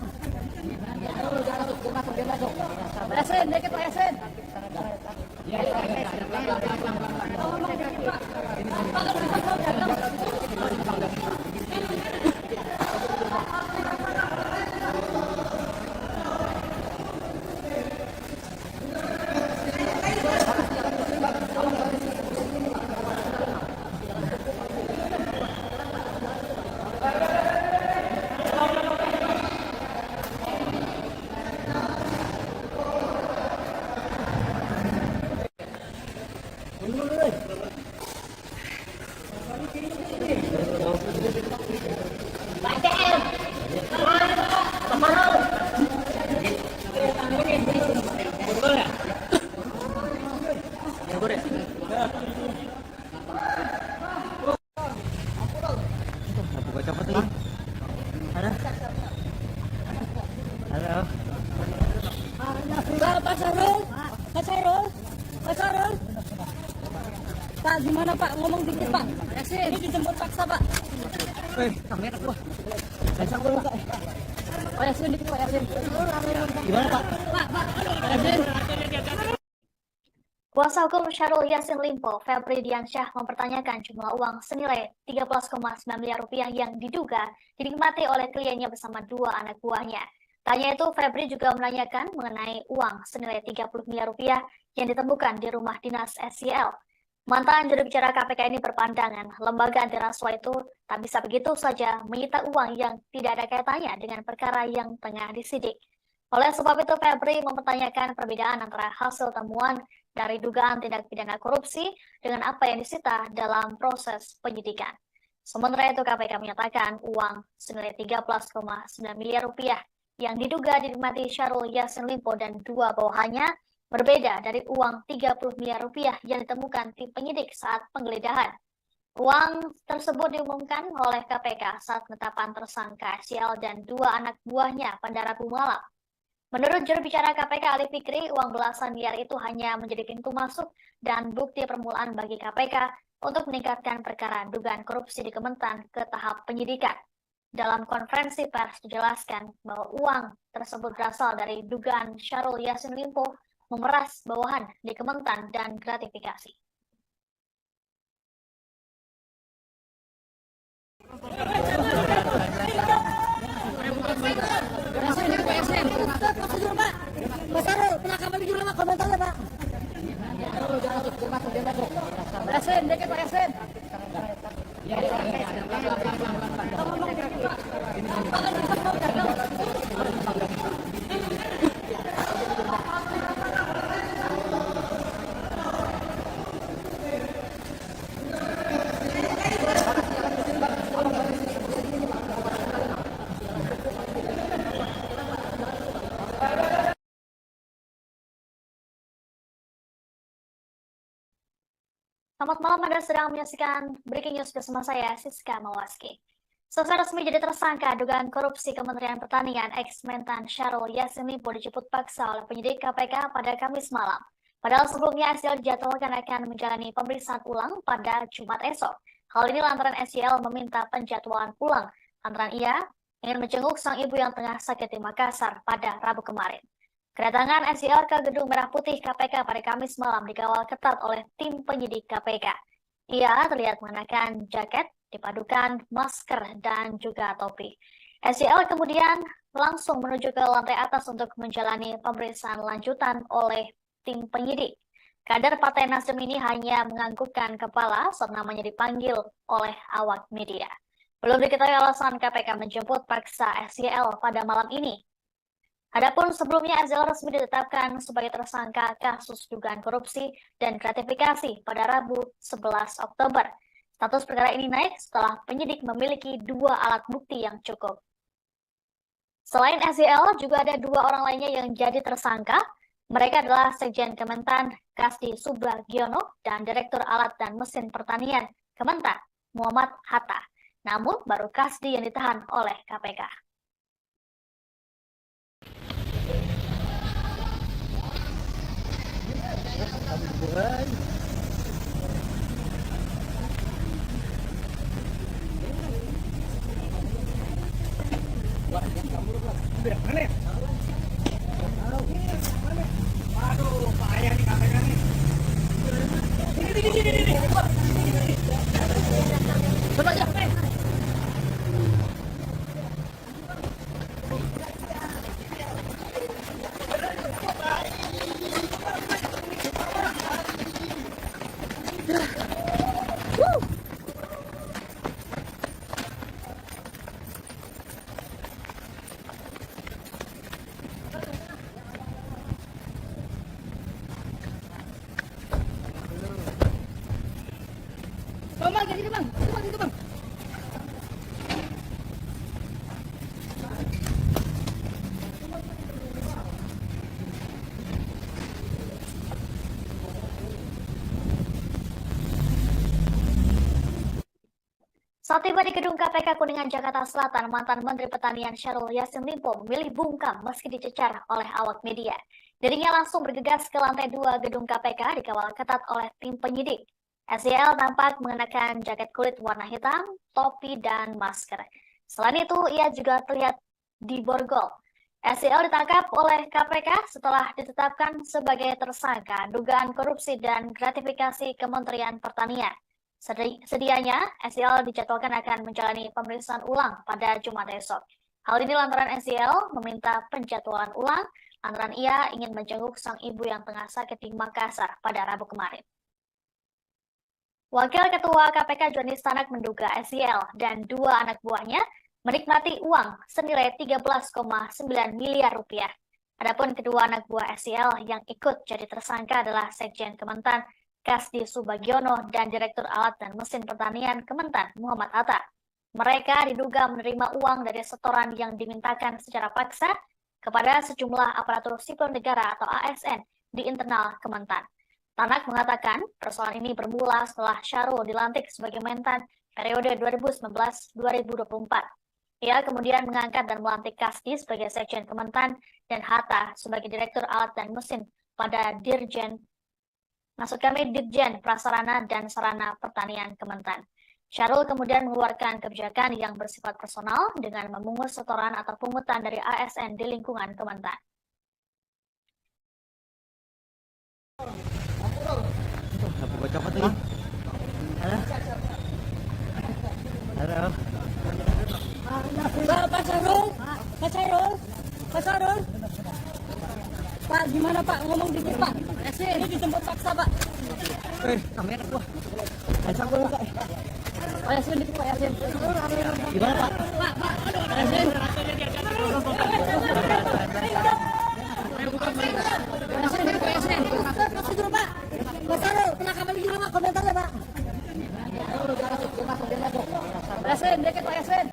Pak Yasin, dikit Pak Yasin. Halo. Pak Syahrul, Pak Syahrul, Pak Syahrul. Pak, gimana Pak? Ngomong dikit Pak. Ini dijemput paksa Pak. Kamera gua. Pak Yasin dikit Pak Yasin. Gimana Pak? Pak Yasin. Kuasa hukum Syahrul Yassin Limpo, Febri Diansyah, mempertanyakan jumlah uang senilai 13,9 miliar rupiah yang diduga dinikmati oleh kliennya bersama dua anak buahnya. Tanya itu, Febri juga menanyakan mengenai uang senilai 30 miliar rupiah yang ditemukan di rumah dinas SYL. Mantan juru bicara KPK ini berpandangan lembaga anti rasuah itu tak bisa begitu saja menyita uang yang tidak ada kaitannya dengan perkara yang tengah disidik. Oleh sebab itu, Febri mempertanyakan perbedaan antara hasil temuan dari dugaan tindak pidana korupsi dengan apa yang disita dalam proses penyidikan. Sementara itu, KPK menyatakan uang senilai 13,9 miliar rupiah yang diduga dinikmati Syahrul Yassin Limpo dan dua bawahannya berbeda dari uang 30 miliar rupiah yang ditemukan tim penyidik saat penggeledahan. Uang tersebut diumumkan oleh KPK saat penetapan tersangka SYL dan dua anak buahnya pada Rabu malam. Menurut juru bicara KPK Ali Fikri, uang belasan miliar itu hanya menjadi pintu masuk dan bukti permulaan bagi KPK untuk meningkatkan perkara dugaan korupsi di Kementan ke tahap penyidikan. Dalam konferensi pers dijelaskan bahwa uang tersebut berasal dari dugaan Syahrul Yassin Limpo memeras bawahan di Kementan dan gratifikasi. Pak Syahrul, penangkapan di mana komentarnya Pak? Yasin, deket Pak Yasin. Selamat malam, Anda sedang menyaksikan Breaking News bersama saya, Siska Mawaski. Selesai resmi jadi tersangka dugaan korupsi Kementerian Pertanian, ex-Mentan Syahrul Yassin Limpo dijemput paksa oleh penyidik KPK pada Kamis malam. Padahal sebelumnya SYL dijadwalkan akan menjalani pemeriksaan ulang pada Jumat esok. Hal ini lantaran SYL meminta penjadwalan ulang lantaran ia ingin menjenguk sang ibu yang tengah sakit di Makassar pada Rabu kemarin. Kedatangan SYL ke Gedung Merah Putih KPK pada Kamis malam dikawal ketat oleh tim penyidik KPK. Ia terlihat mengenakan jaket, dipadukan masker, dan juga topi. SYL kemudian langsung menuju ke lantai atas untuk menjalani pemeriksaan lanjutan oleh tim penyidik. Kader Partai Nasdem ini hanya menganggukkan kepala saat namanya dipanggil oleh awak media. Belum diketahui alasan KPK menjemput paksa SYL pada malam ini. Adapun sebelumnya SYL resmi ditetapkan sebagai tersangka kasus dugaan korupsi dan gratifikasi pada Rabu 11 Oktober. Status perkara ini naik setelah penyidik memiliki 2 alat bukti yang cukup. Selain SYL, juga ada 2 orang lainnya yang jadi tersangka. Mereka adalah Sekjen Kementan Kasdi Subagiono dan Direktur Alat dan Mesin Pertanian Kementan Muhammad Hatta. Namun baru Kasdi yang ditahan oleh KPK. Bang, jadi bang, itu bang. Saat tiba di gedung KPK Kuningan, Jakarta Selatan, mantan Menteri Pertanian Syahrul Yassin Limpo memilih bungkam meski dicecar oleh awak media. Dirinya langsung bergegas ke lantai 2 gedung KPK dikawal ketat oleh tim penyidik. SYL tampak mengenakan jaket kulit warna hitam, topi, dan masker. Selain itu, ia juga terlihat diborgol. SYL ditangkap oleh KPK setelah ditetapkan sebagai tersangka dugaan korupsi dan gratifikasi Kementerian Pertanian. Sedianya, SYL dijadwalkan akan menjalani pemeriksaan ulang pada Jumat esok. Hal ini lantaran SYL meminta penjadwalan ulang lantaran ia ingin menjenguk sang ibu yang tengah sakit di Makassar pada Rabu kemarin. Wakil Ketua KPK Johnny Stanak menduga SYL dan 2 anak buahnya menikmati uang senilai 13,9 miliar rupiah. Adapun kedua anak buah SYL yang ikut jadi tersangka adalah Sekjen Kementan Kasdi Subagiono dan Direktur Alat dan Mesin Pertanian Kementan Muhammad Hatta. Mereka diduga menerima uang dari setoran yang dimintakan secara paksa kepada sejumlah aparatur sipil negara atau ASN di internal Kementan. Tanak mengatakan persoalan ini bermula setelah Syahrul dilantik sebagai Mentan periode 2019-2024. Ia kemudian mengangkat dan melantik Kasdi sebagai Sekjen Kementan dan Hatta sebagai Direktur Alat dan Mesin pada Dirjen Prasarana dan Sarana Pertanian Kementan. Syahrul kemudian mengeluarkan kebijakan yang bersifat personal dengan memungut setoran atau pungutan dari ASN di lingkungan Kementan. Pak Syahrul, Pak Syahrul, Pak Syahrul. Pak, gimana Pak? Ngomong dikit Pak. Ini dijemput paksa Pak. Kamera gua. Pasang gua Pak. Pak Yasin dikit Pak Yasin. Gimana Pak? Pak Yasin. Pak Yasin. Prosedur Pak. Mas Sarul, penangkapan gimana Pak? Komentarnya Pak. Pak Yasin, dikit Pak Yasin.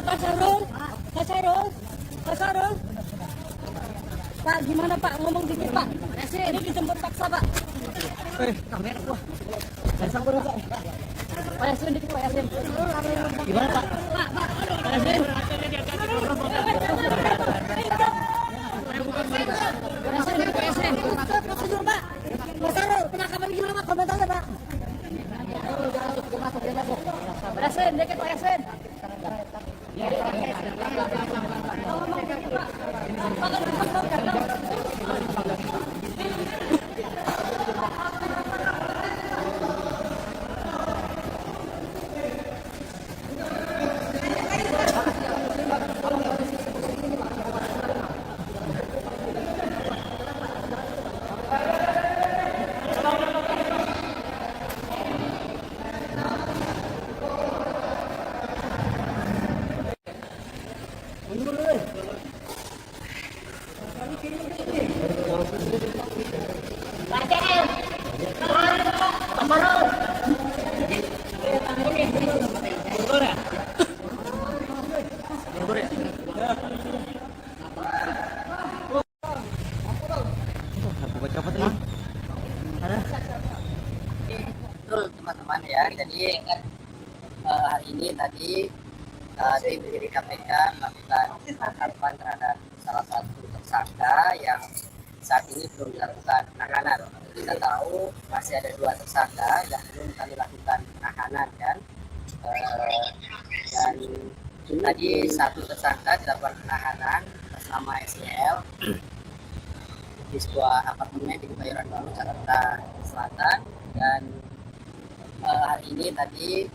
Pak Sarul, Pak Sarul, Pak Sarul. Pak, gimana Pak? Ngomong dikit Pak. Ini dijemput paksa Pak. Kamera gua. Pasang gua Pak. Pak Yasin dikit Pak Yasin. Gimana Pak? Pak Yasin. Pak Yasin dikit Pak Yasin. Prosedur Pak. Mas Sarul, penangkapan gimana Pak? Komentarnya Pak. Pak Yasin dikit Pak Yasin. Betul teman-teman ya, jadi hari ini tadi tim penyidik KPK melakukan penangkapan terhadap salah satu tersangka yang saat ini belum dilakukan penahanan. Kita tahu masih ada 2 tersangka yang belum kami lakukan penahanan kan. Dan tadi 1 tersangka dilakukan penahanan atas nama SL di sebuah apartemen di Kebayoran Baru, Jakarta Selatan. Dan hari ini tadi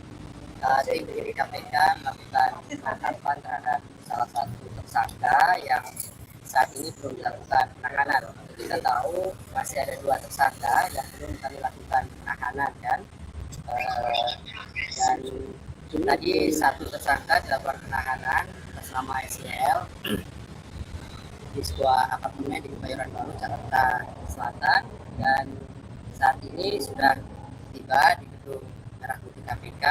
tim penyidik KPK melakukan penangkapan terhadap salah satu tersangka yang saat ini belum dilakukan penahanan. Kita tahu masih ada 2 tersangka yang belum kami lakukan penahanan kan. Dan tadi 1 tersangka dilakukan penahanan atas nama SL di sebuah apartemen di Kebayoran Baru, Jakarta Selatan. Dan saat ini sudah tiba di gedung Merah Putih KPK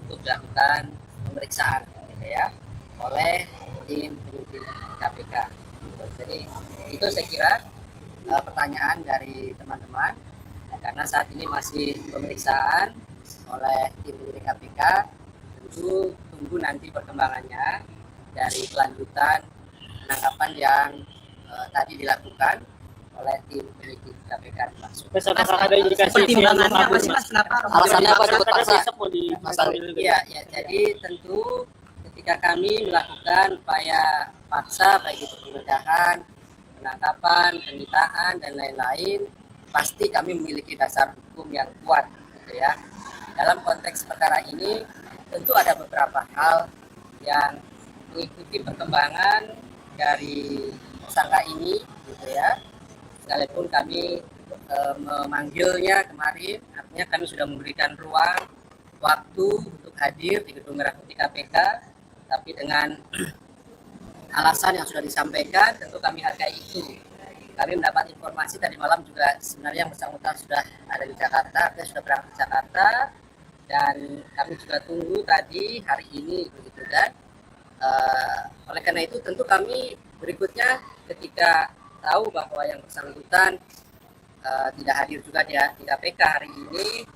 untuk dilakukan pemeriksaan gitu ya oleh tim penyidik KPK. Jadi itu saya kira pertanyaan dari teman-teman, karena saat ini masih pemeriksaan oleh tim penyidik KPK. Tentu tunggu nanti perkembangannya dari kelanjutan penangkapan yang tadi dilakukan oleh tim penyidik KPK dimaksud. Ada indikasi pertimbangannya apa sih Mas? Kenapa alasannya apa cukup paksa? Iya, Ya, jadi tentu ketika kami melakukan upaya paksa baik itu penggeledahan, penangkapan, penyitaan dan lain-lain, pasti kami memiliki dasar hukum yang kuat gitu ya. Dalam konteks perkara ini tentu ada beberapa hal yang mengikuti perkembangan dari tersangka ini gitu ya. Sekalipun kami memanggilnya kemarin, artinya kami sudah memberikan ruang waktu untuk hadir di Gedung Merah Putih KPK, tapi dengan alasan yang sudah disampaikan tentu kami hargai itu. kami mendapat informasi tadi malam juga sebenarnya yang bersangkutan sudah ada di Jakarta, dia sudah berangkat ke Jakarta, dan kami juga tunggu tadi hari ini begitu kan. Oleh karena itu tentu kami berikutnya ketika tahu bahwa yang bersangkutan tidak hadir juga di KPK hari ini,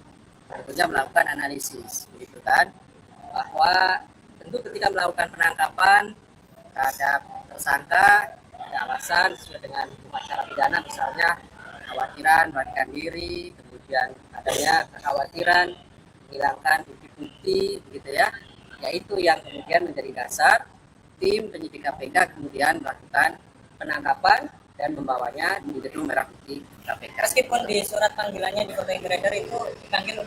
tentunya melakukan analisis begitu kan, bahwa tentu ketika melakukan penangkapan terhadap tersangka ada alasan sesuai dengan hukum acara pidana, misalnya kekhawatiran melarikan diri, kemudian adanya kekhawatiran menghilangkan bukti-bukti begitu ya, yaitu yang kemudian menjadi dasar tim penyidik KPK kemudian melakukan penangkapan dan membawanya di gedung Merah Putih KPK. Meskipun di surat panggilannya di Kota Trader itu dipanggil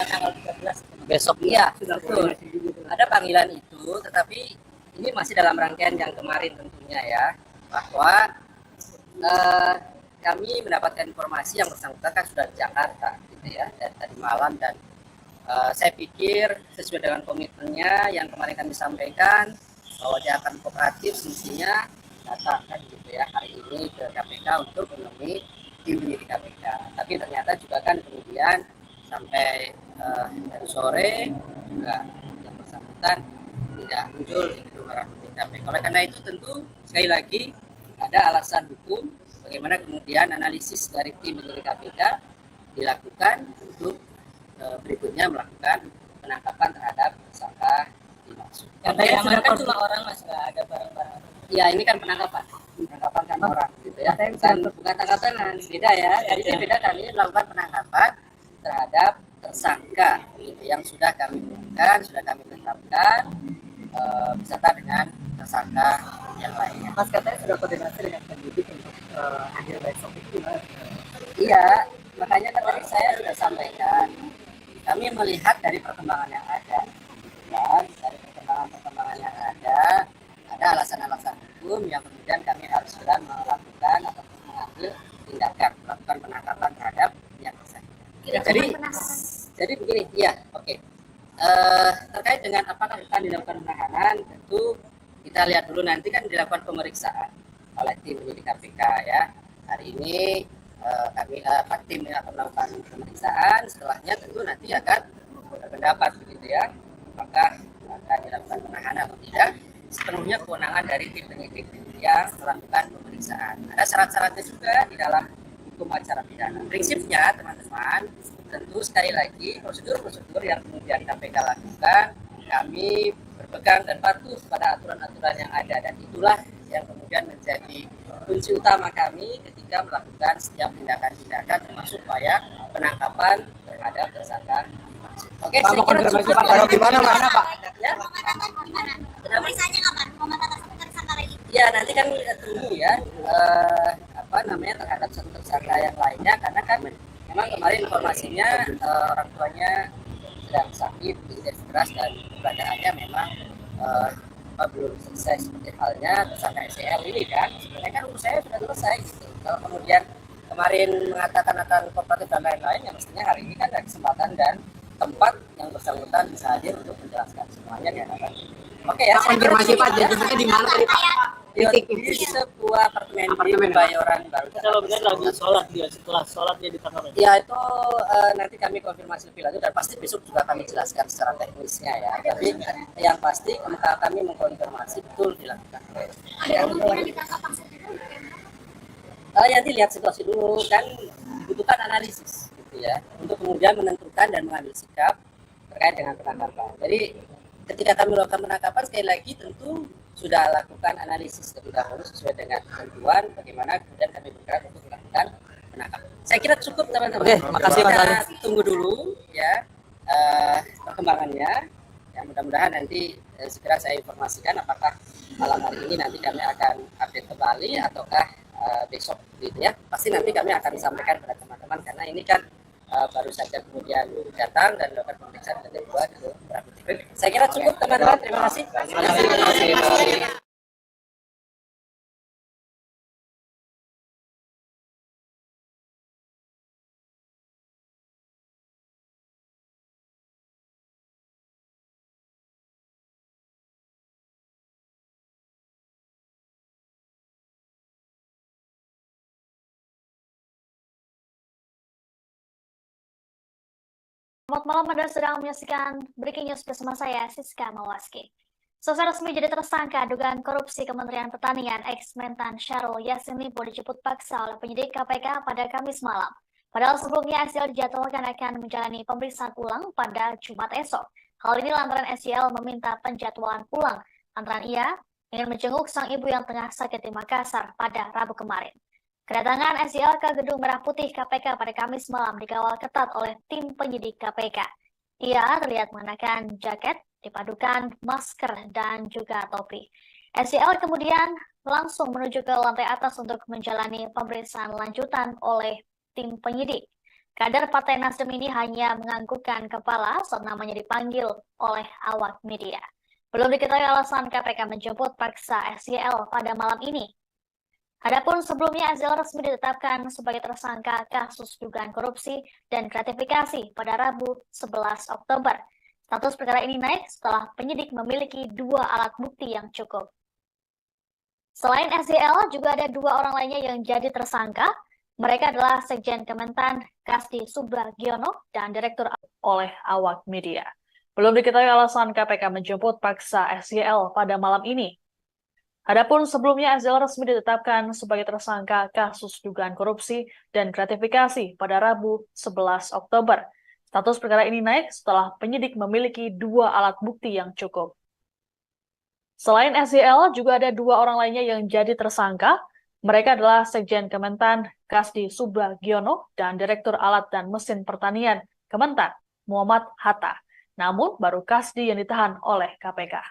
tanggal 13 Besok ya, betul. Ada panggilan itu, tetapi ini masih dalam rangkaian yang kemarin tentunya ya, bahwa kami mendapatkan informasi yang bersangkutan kan sudah di Jakarta gitu ya, dari tadi malam, dan saya pikir sesuai dengan komitmennya yang kemarin kami sampaikan bahwa dia akan kooperatif semestinya datang kan gitu ya hari ini ke KPK untuk menemui tim penyidik KPK. Tapi ternyata juga kan kemudian sampai dari sore juga yang bersangkutan tidak muncul di gedung Merah Putih KPK. Oleh karena itu tentu sekali lagi ada alasan hukum bagaimana kemudian analisis dari tim penyidik KPK dilakukan untuk berikutnya melakukan penangkapan terhadap tersangka dimaksud. yang diamankan cuma orang, Mas, nggak ada barang-barang. Ya ini kan penangkapan kan orang gitu ya, bukan tangkap tangan, beda ya. Jadi ini beda, kami melakukan penangkapan terhadap tersangka gitu, yang sudah kami umumkan, sudah kami tetapkan beserta dengan tersangka yang lainnya. Mas, katanya sudah koordinasi dengan penyidik untuk hadir besok itu gimana? Iya, makanya kan tadi saya sudah sampaikan, kami melihat dari perkembangan yang ada, dan dari perkembangan yang ada alasan-alasan hukum yang kemudian kami harus segera melakukan atau mengambil tindakan, melakukan penangkapan terhadap yang bersangkutan. Jadi begini, ya, oke. Terkait dengan apakah akan dilakukan penahanan, tentu kita lihat dulu, nanti kan dilakukan pemeriksaan oleh tim penyidik KPK ya. Hari ini tim yang akan melakukan pemeriksaan, setelahnya tentu nanti akan berpendapat begitu ya, apakah akan dilakukan penahanan atau tidak. Sepenuhnya kewenangan dari tim penyidik yang melakukan pemeriksaan. Ada syarat-syaratnya juga di dalam hukum acara pidana. Prinsipnya teman-teman, tentu sekali lagi prosedur-prosedur yang kemudian KPK lakukan, kami berpegang dan patuh pada aturan-aturan yang ada, dan itulah yang kemudian menjadi kunci utama kami ketika melakukan setiap tindakan-tindakan termasuk upaya penangkapan terhadap tersangka. Oke, saya kira cukup ya. Gimana Pak? Ya. Pemeriksaannya kapan? Tersangka lagi. Ya nanti kan kita tunggu ya terhadap satu tersangka yang lainnya, karena kan memang kemarin informasinya orang tuanya sedang sakit, intensif keras, dan keberadaannya memang belum selesai, seperti halnya tersangka SEL ini kan. Sebenarnya kan urus saya sudah selesai gitu. Kalau kemudian kemarin mengatakan akan kooperatif dan lain-lain, ya mestinya hari ini kan ada kesempatan dan tempat yang bersangkutan bisa hadir untuk menjelaskan semuanya di hadapan. Oke ya. Konfirmasi Pak, jadinya di mana tadi Pak? Di sebuah apartemen di Kebayoran Baru. Kalau benar lagi sholat dia, setelah sholat dia ditangkap. Ya itu nanti kami konfirmasi lebih lanjut, dan pasti besok juga kami jelaskan secara teknisnya ya. Tapi yang pasti kami mengkonfirmasi betul dilakukan. Ada kemungkinan ditangkap paksa juga? Nanti lihat situasi dulu, dan dibutuhkan analisis gitu ya, untuk kemudian menentukan dan mengambil sikap terkait dengan penangkapan. Jadi ketika kami melakukan penangkapan, sekali lagi tentu sudah lakukan analisis terlebih dahulu sesuai dengan ketentuan bagaimana kemudian kami bergerak untuk melakukan penangkapan. Saya kira cukup teman-teman. Oke, makasih Mas Ali. Kita tunggu dulu ya perkembangannya. Ya, mudah-mudahan nanti segera saya informasikan apakah malam hari ini nanti kami akan update kembali ataukah besok gitu ya. Pasti nanti kami akan sampaikan kepada teman-teman, karena ini kan baru saja kemudian datang dan melakukan pemeriksaan kedua ke Merah Putih. Saya kira cukup teman-teman, terima kasih. Selamat malam, Anda sedang menyaksikan Breaking News bersama saya, Siska Mawaski. Secara resmi jadi tersangka dugaan korupsi Kementerian Pertanian ex-Mentan Syahrul Yassin Limpo dijemput paksa oleh penyidik KPK pada Kamis malam. Padahal sebelumnya SYL dijadwalkan akan menjalani pemeriksaan ulang pada Jumat esok. Hal ini lantaran SYL meminta penjadwalan ulang lantaran ia ingin menjenguk sang ibu yang tengah sakit di Makassar pada Rabu kemarin. Kedatangan SYL ke Gedung Merah Putih KPK pada Kamis malam dikawal ketat oleh tim penyidik KPK. Ia terlihat mengenakan jaket, dipadukan masker, dan juga topi. SYL kemudian langsung menuju ke lantai atas untuk menjalani pemeriksaan lanjutan oleh tim penyidik. Kader Partai Nasdem ini hanya menganggukkan kepala saat namanya dipanggil oleh awak media. Belum diketahui alasan KPK menjemput paksa SYL pada malam ini. Adapun sebelumnya SYL resmi ditetapkan sebagai tersangka kasus dugaan korupsi dan gratifikasi pada Rabu 11 Oktober. Status perkara ini naik setelah penyidik memiliki 2 alat bukti yang cukup. Selain SYL, juga ada 2 orang lainnya yang jadi tersangka. Mereka adalah Sekjen Kementan Kasdi Subagiono dan Direktur oleh awak media. Belum diketahui alasan KPK menjemput paksa SYL pada malam ini. Adapun sebelumnya SYL resmi ditetapkan sebagai tersangka kasus dugaan korupsi dan gratifikasi pada Rabu 11 Oktober. Status perkara ini naik setelah penyidik memiliki 2 alat bukti yang cukup. Selain SYL, juga ada 2 orang lainnya yang jadi tersangka. Mereka adalah Sekjen Kementan Kasdi Subagiono dan Direktur Alat dan Mesin Pertanian Kementan Muhammad Hatta. Namun baru Kasdi yang ditahan oleh KPK.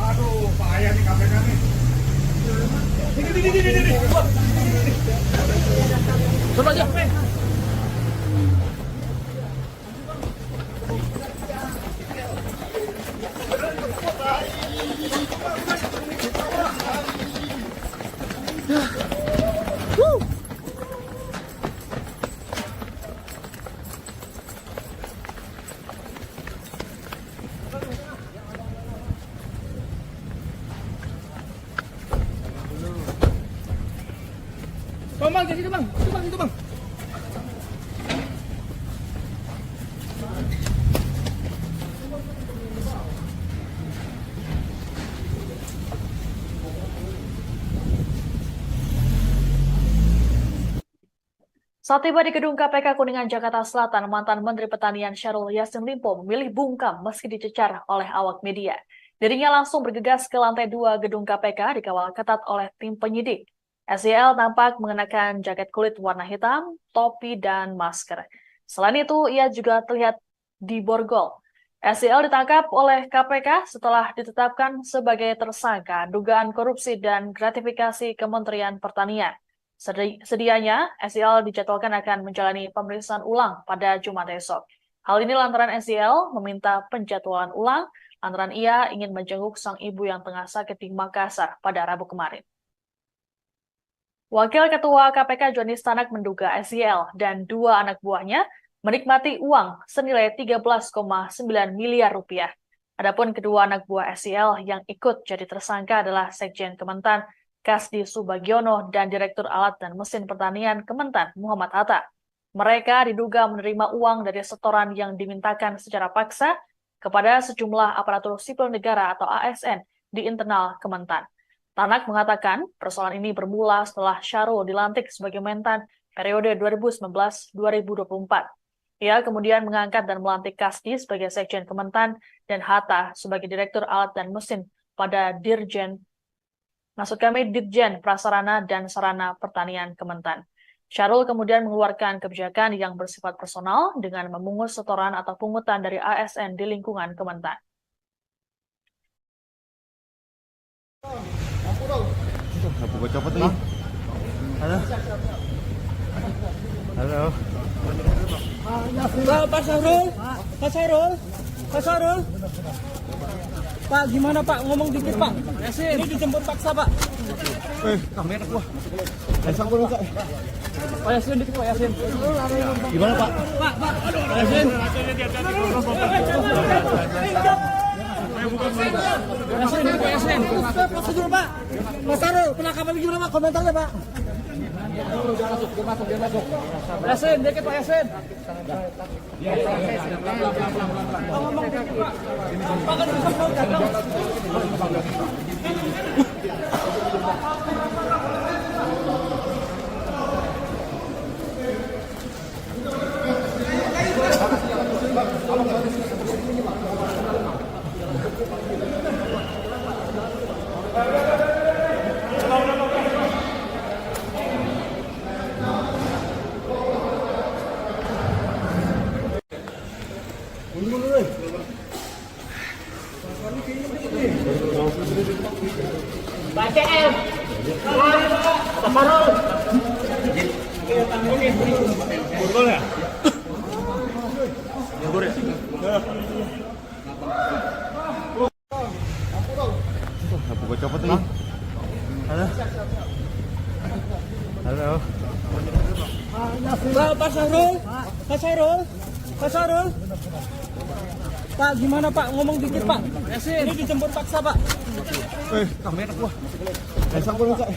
Aduh, payah nih KPK nih. Coba aja. Bang, jadi bang, itu bang. Saat tiba di gedung KPK Kuningan, Jakarta Selatan, mantan Menteri Pertanian Syahrul Yassin Limpo memilih bungkam meski dicecar oleh awak media. Dirinya langsung bergegas ke lantai 2 gedung KPK dikawal ketat oleh tim penyidik. SYL tampak mengenakan jaket kulit warna hitam, topi, dan masker. Selain itu, ia juga terlihat diborgol. SYL ditangkap oleh KPK setelah ditetapkan sebagai tersangka dugaan korupsi dan gratifikasi Kementerian Pertanian. Sedianya, SYL dijadwalkan akan menjalani pemeriksaan ulang pada Jumat esok. Hal ini lantaran SYL meminta penjadwalan ulang lantaran ia ingin menjenguk sang ibu yang tengah sakit di Makassar pada Rabu kemarin. Wakil Ketua KPK Johnny Stanak menduga SYL dan 2 anak buahnya menikmati uang senilai 13,9 miliar rupiah. Adapun kedua anak buah SYL yang ikut jadi tersangka adalah Sekjen Kementan Kasdi Subagiono dan Direktur Alat dan Mesin Pertanian Kementan Muhammad Hatta. Mereka diduga menerima uang dari setoran yang dimintakan secara paksa kepada sejumlah aparatur sipil negara atau ASN di internal Kementan. Tanak mengatakan persoalan ini bermula setelah Syahrul dilantik sebagai Mentan periode 2019-2024. Ia kemudian mengangkat dan melantik Kasdi sebagai Sekjen Kementan dan Hatta sebagai Direktur Alat dan Mesin pada Dirjen Prasarana dan Sarana Pertanian Kementan. Syahrul kemudian mengeluarkan kebijakan yang bersifat personal dengan memungut setoran atau pungutan dari ASN di lingkungan Kementan. Apa copot lagi? Halo. Halo. Pak Syahrul. Pak, gimana Pak? Ngomong dikit Pak. Ini dijemput paksa Pak. Kamera gua. Saya sambung, Kak. Pak Yasin dikit Pak Yasin. Gimana Pak? Pak Yasin. Yasin dikit Pak Yasin. Prosedur Pak. Mas Sarul, penangkapan gimana Pak? Komentarnya Pak. Yasin dikit Pak Yasin. Gue copot nih. Halo. Halo. Pak Sarul. Pak Sarul. Pak gimana Pak? Ngomong dikit Pak. Yasin. Ini dijemput paksa Pak. Kamera gua. Sambung Pak.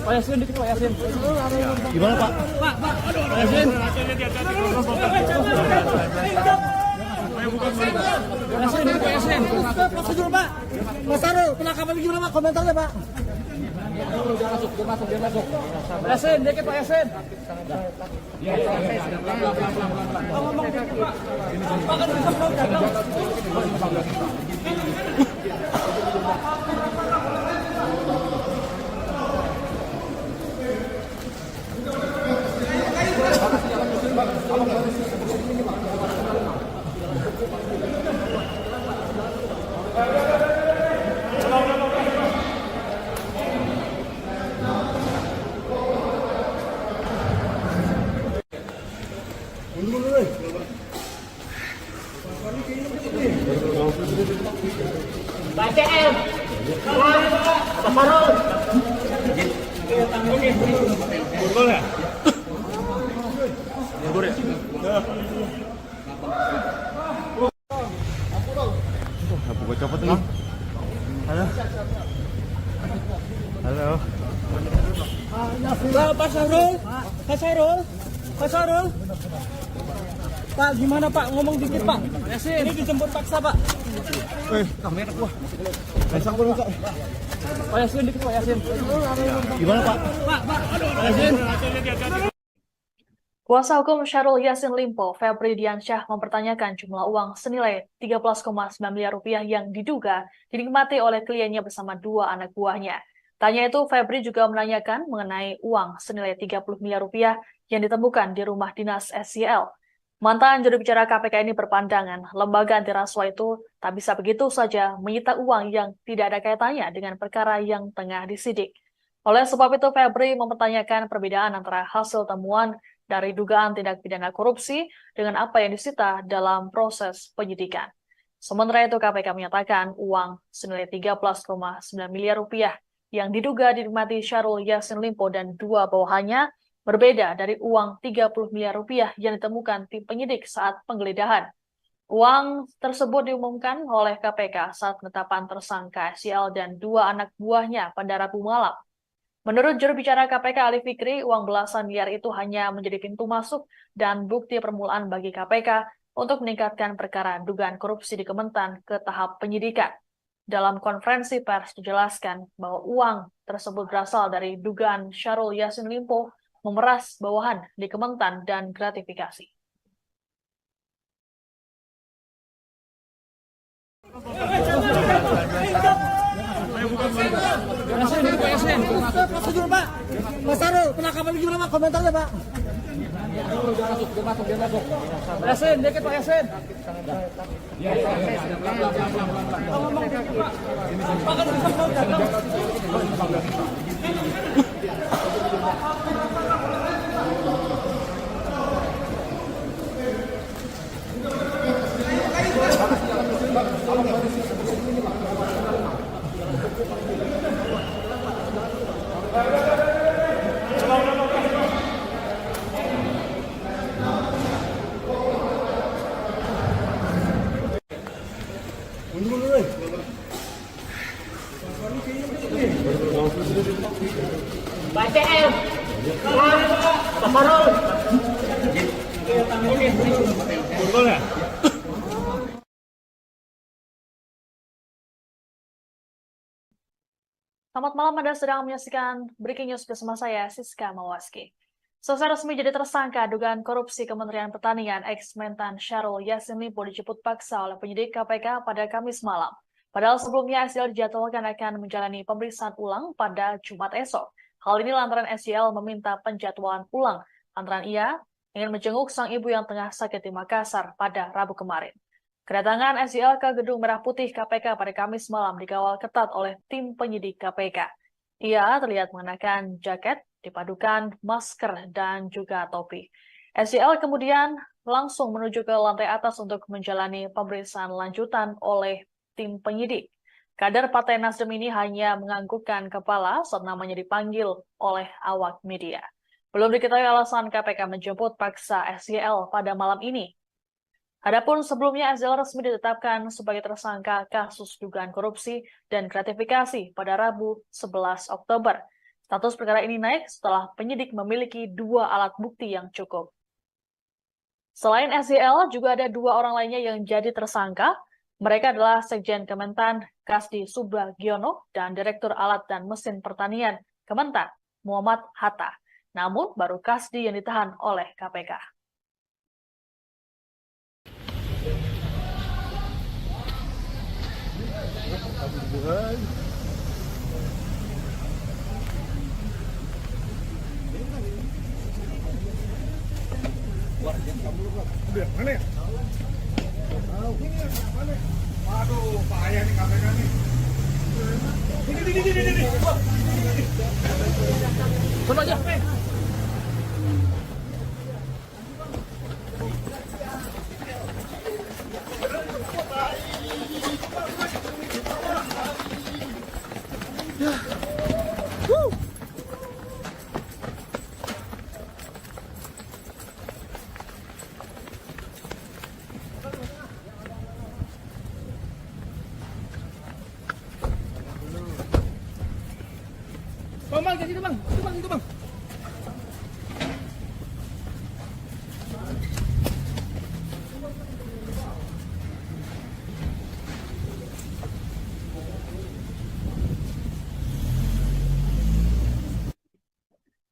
Pak Yasin dikit Pak Yasin. Gimana Pak? Pak Yasin. Yasin dikit Pak Yasin. Prosedur Pak. Mas Sarul, penangkapan gimana Pak? Komentarnya Pak. Yasin dikit Pak Yasin. Gue copot nih. Halo. Halo. Pak Sarul. Pak gimana Pak? Ngomong dikit Pak. Yasin. Ini dijemput paksa Pak. Kamera gua. Sambung Pak. Pak Yasin dikit Pak Yasin. Gimana Pak? Pak Yasin. Kuasa hukum Syahrul Yassin Limpo, Febri Diansyah, mempertanyakan jumlah uang senilai 13,9 miliar rupiah yang diduga dinikmati oleh kliennya bersama dua anak buahnya. Tanya itu, Febri juga menanyakan mengenai uang senilai 30 miliar rupiah yang ditemukan di rumah dinas SYL. Mantan juru bicara KPK ini berpandangan, lembaga anti rasuah itu tak bisa begitu saja menyita uang yang tidak ada kaitannya dengan perkara yang tengah disidik. Oleh sebab itu, Febri mempertanyakan perbedaan antara hasil temuan dari dugaan tindak pidana korupsi dengan apa yang disita dalam proses penyidikan. Sementara itu, KPK menyatakan uang senilai 13,9 miliar rupiah yang diduga dinikmati Syahrul Yassin Limpo dan dua bawahannya berbeda dari uang 30 miliar rupiah yang ditemukan tim penyidik saat penggeledahan. Uang tersebut diumumkan oleh KPK saat penetapan tersangka SYL dan dua anak buahnya pada Rabu malam. Menurut juru bicara KPK Ali Fikri, uang belasan miliar itu hanya menjadi pintu masuk dan bukti permulaan bagi KPK untuk meningkatkan perkara dugaan korupsi di Kementan ke tahap penyidikan. Dalam konferensi pers dijelaskan bahwa uang tersebut berasal dari dugaan Syahrul Yassin Limpo memeras bawahan di Kementan dan gratifikasi. Prosedur Pak. Mas Sarul, penangkapan gimana Pak? Komentarnya Pak. Yasin dikit Pak Yasin. Selamat malam, Anda sedang menyaksikan Breaking News bersama saya, Siska Mawaski. Selesai resmi jadi tersangka dugaan korupsi Kementerian Pertanian, ex-Mentan Syahrul Yassin Limpo dijemput paksa oleh penyidik KPK pada Kamis malam. Padahal sebelumnya SYL dijadwalkan akan menjalani pemeriksaan ulang pada Jumat esok. Hal ini lantaran SYL meminta penjadwalan ulang lantaran ia ingin menjenguk sang ibu yang tengah sakit di Makassar pada Rabu kemarin. Kedatangan SYL ke Gedung Merah Putih KPK pada Kamis malam dikawal ketat oleh tim penyidik KPK. Ia terlihat mengenakan jaket, dipadukan masker, dan juga topi. SYL kemudian langsung menuju ke lantai atas untuk menjalani pemeriksaan lanjutan oleh tim penyidik. Kader Partai Nasdem ini hanya menganggukkan kepala saat namanya dipanggil oleh awak media. Belum diketahui alasan KPK menjemput paksa SYL pada malam ini. Adapun sebelumnya SYL resmi ditetapkan sebagai tersangka kasus dugaan korupsi dan gratifikasi pada Rabu 11 Oktober. Status perkara ini naik setelah penyidik memiliki 2 alat bukti yang cukup. Selain SYL, juga ada 2 orang lainnya yang jadi tersangka. Mereka adalah Sekjen Kementan Kasdi Subagiono dan Direktur Alat dan Mesin Pertanian Kementan Muhammad Hatta. Namun baru Kasdi yang ditahan oleh KPK. Mana ya? Waduh, bahaya nih KPK nih. Ini. Sono aja. Bang, jadi bang, itu bang.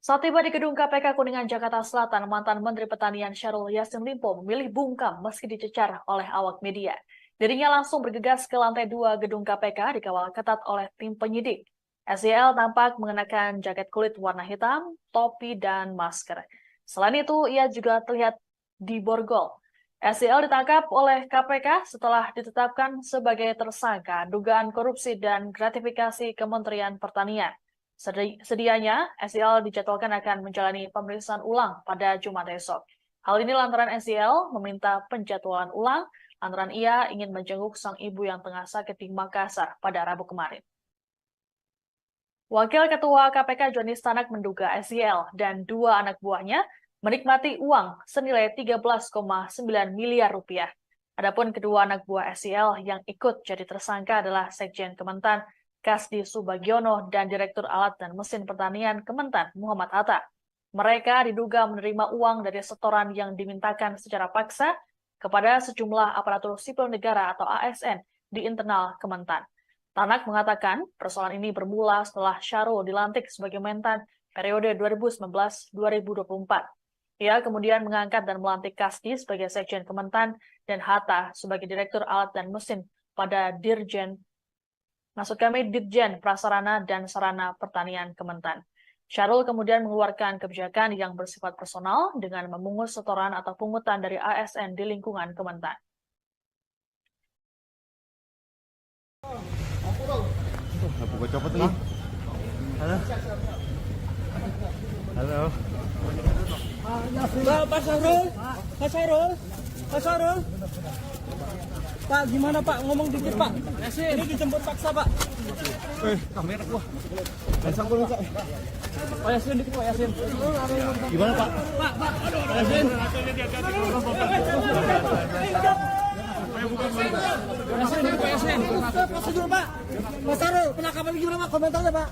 Saat tiba di gedung KPK Kuningan, Jakarta Selatan, mantan Menteri Pertanian Syahrul Yassin Limpo memilih bungkam meski dicecar oleh awak media. Dirinya langsung bergegas ke lantai 2 gedung KPK dikawal ketat oleh tim penyidik. SYL tampak mengenakan jaket kulit warna hitam, topi, dan masker. Selain itu, ia juga terlihat diborgol. SYL ditangkap oleh KPK setelah ditetapkan sebagai tersangka dugaan korupsi dan gratifikasi Kementerian Pertanian. Sedianya, SYL dijadwalkan akan menjalani pemeriksaan ulang pada Jumat esok. Hal ini lantaran SYL meminta penjadwalan ulang lantaran ia ingin menjenguk sang ibu yang tengah sakit di Makassar pada Rabu kemarin. Wakil Ketua KPK Joni Stanak menduga SYL dan 2 anak buahnya menikmati uang senilai 13,9 miliar rupiah. Adapun kedua anak buah SYL yang ikut jadi tersangka adalah Sekjen Kementan Kasdi Subagiono dan Direktur Alat dan Mesin Pertanian Kementan Muhammad Hatta. Mereka diduga menerima uang dari setoran yang dimintakan secara paksa kepada sejumlah aparatur sipil negara atau ASN di internal Kementan. Tanak mengatakan persoalan ini bermula setelah Syahrul dilantik sebagai Mentan periode 2019-2024. Ia kemudian mengangkat dan melantik Kasdi sebagai Sekjen Kementan dan Hatta sebagai Direktur Alat dan Mesin pada Dirjen Prasarana dan Sarana Pertanian Kementan. Syahrul kemudian mengeluarkan kebijakan yang bersifat personal dengan memungut setoran atau pungutan dari ASN di lingkungan Kementan. Buka copot nih. Halo. Halo. Pak Syahrul. Pak, gimana Pak? Ngomong dikit Pak. Ini dijemput paksa Pak. Kamera gua. Sangkul Pak. Pak Yassin dikit Pak Yassin. Gimana Pak? Pak Yassin. Pak Yassin. Prosedur Pak. Pak Syahrul, penangkapan gimana Pak? Komentarnya Pak.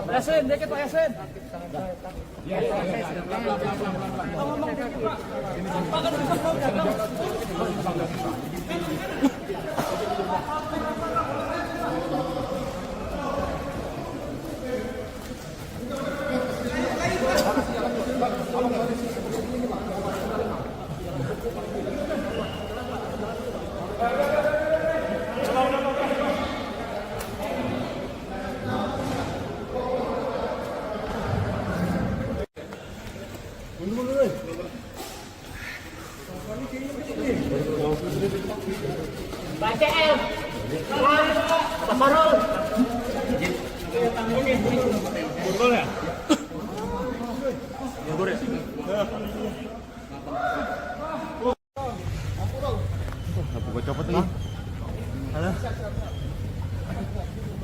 Pak Yassin, dikit Pak Yassin. Ngomong dikit Pak. Pak kan bisa dagang. Buka copot nih. Halo.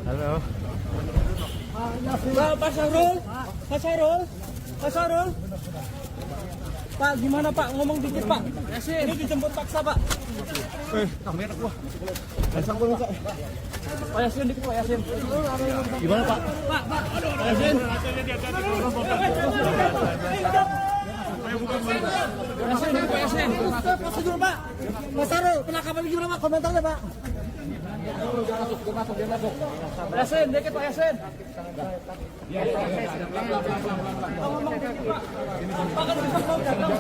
Halo. Pak Syahrul, Pak Syahrul, Pak Syahrul. Pak, gimana Pak? Ngomong dikit Pak. Ini dijemput paksa Pak. Kamera gua. Pasang gua, Pak. Pak Yasin dikit Pak Yasin. Gimana, Pak? Pak Yasin. Yasin dikit Pak Yasin. Prosedur Pak. Mas Syahrul, penangkapan gimana Pak? Komentarnya Pak. Yasin dikit Pak Yasin. Ngomong dikit Pak. Pak kan bisa mau datang.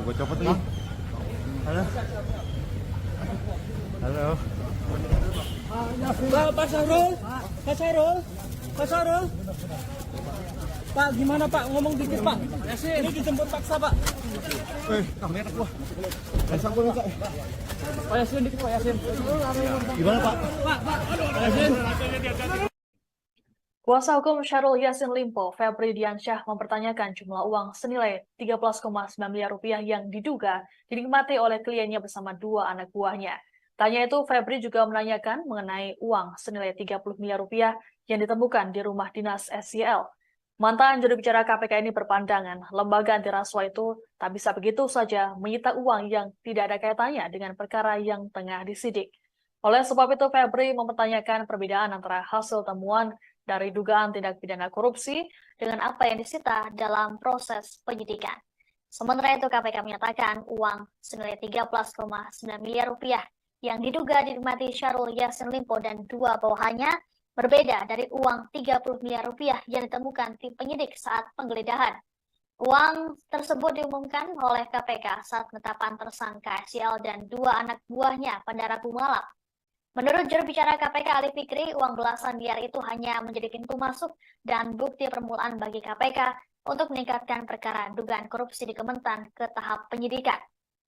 Buka copot nih. Halo. Halo. Pak Syahrul, Pak Syahrul, Pak Syahrul. Pak, gimana Pak? Ngomong dikit Pak. Ini dijemput paksa Pak. Kamera gua. Pasang gua, Pak. Pak Yasin dikit Pak Yasin. Gimana, Pak? Pak Yasin. Kuasa hukum Syahrul Yassin Limpo, Febri Diansyah, mempertanyakan jumlah uang senilai 13,9 miliar rupiah yang diduga dinikmati oleh kliennya bersama dua anak buahnya. Tanya itu, Febri juga menanyakan mengenai uang senilai 30 miliar rupiah yang ditemukan di rumah dinas SYL. Mantan juru bicara KPK ini berpandangan, lembaga anti rasuah itu tak bisa begitu saja menyita uang yang tidak ada kaitannya dengan perkara yang tengah disidik. Oleh sebab itu, Febri mempertanyakan perbedaan antara hasil temuan dari dugaan tindak pidana korupsi dengan apa yang disita dalam proses penyidikan. Sementara itu, KPK menyatakan uang senilai 13,9 miliar rupiah yang diduga dinikmati Syahrul Yassin Limpo dan dua bawahannya berbeda dari uang 30 miliar rupiah yang ditemukan tim penyidik saat penggeledahan. Uang tersebut diumumkan oleh KPK saat penetapan tersangka SYL dan dua anak buahnya pada Rabu malam. Menurut juru bicara KPK Ali Fikri, uang belasan miliar itu hanya menjadi pintu masuk dan bukti permulaan bagi KPK untuk meningkatkan perkara dugaan korupsi di Kementan ke tahap penyidikan.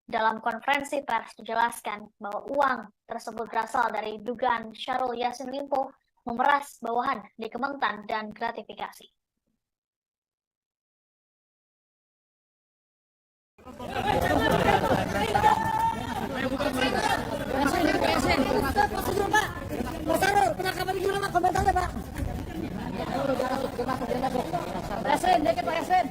Dalam konferensi pers dijelaskan bahwa uang tersebut berasal dari dugaan Syahrul Yassin Limpo memeras bawahan di Kementan dan gratifikasi. Mas Syahrul, penangkapan gimana Pak? Komentarnya Pak. Yasin dikit Pak Yasin.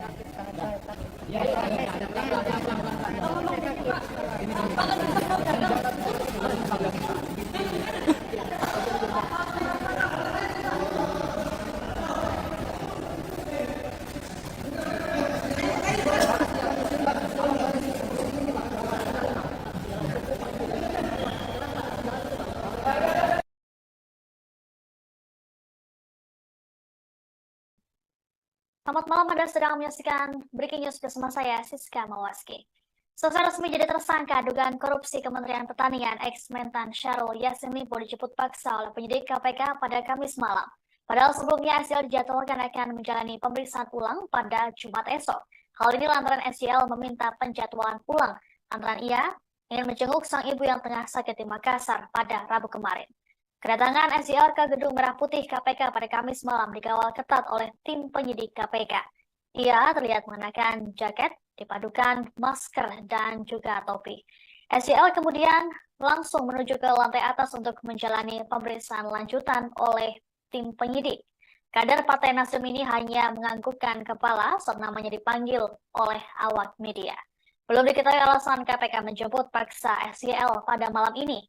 Selamat malam, Anda sedang menyaksikan Breaking News bersama saya, Siska Mawaski. Selesai resmi jadi tersangka dugaan korupsi Kementerian Pertanian, ex-Mentan Syahrul Yassin Limpo dijemput paksa oleh penyidik KPK pada Kamis malam. Padahal sebelumnya SYL dijadwalkan akan menjalani pemeriksaan ulang pada Jumat esok. Hal ini lantaran SYL meminta penjadwalan ulang lantaran ia ingin menjenguk sang ibu yang tengah sakit di Makassar pada Rabu kemarin. Kedatangan SYL ke Gedung Merah Putih KPK pada Kamis malam dikawal ketat oleh tim penyidik KPK. Ia terlihat mengenakan jaket, dipadukan masker, dan juga topi. SYL kemudian langsung menuju ke lantai atas untuk menjalani pemeriksaan lanjutan oleh tim penyidik. Kader Partai Nasdem ini hanya menganggukkan kepala saat namanya dipanggil oleh awak media. Belum diketahui alasan KPK menjemput paksa SYL pada malam ini.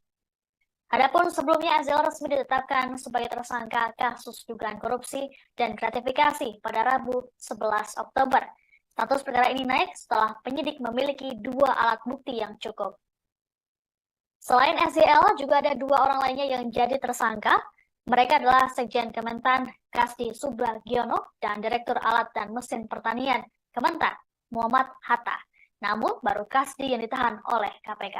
Adapun sebelumnya SYL resmi ditetapkan sebagai tersangka kasus dugaan korupsi dan gratifikasi pada Rabu 11 Oktober. Status perkara ini naik setelah penyidik memiliki 2 alat bukti yang cukup. Selain SYL, juga ada 2 orang lainnya yang jadi tersangka. Mereka adalah Sekjen Kementan Kasdi Subagiono dan Direktur Alat dan Mesin Pertanian Kementan Muhammad Hatta. Namun baru Kasdi yang ditahan oleh KPK.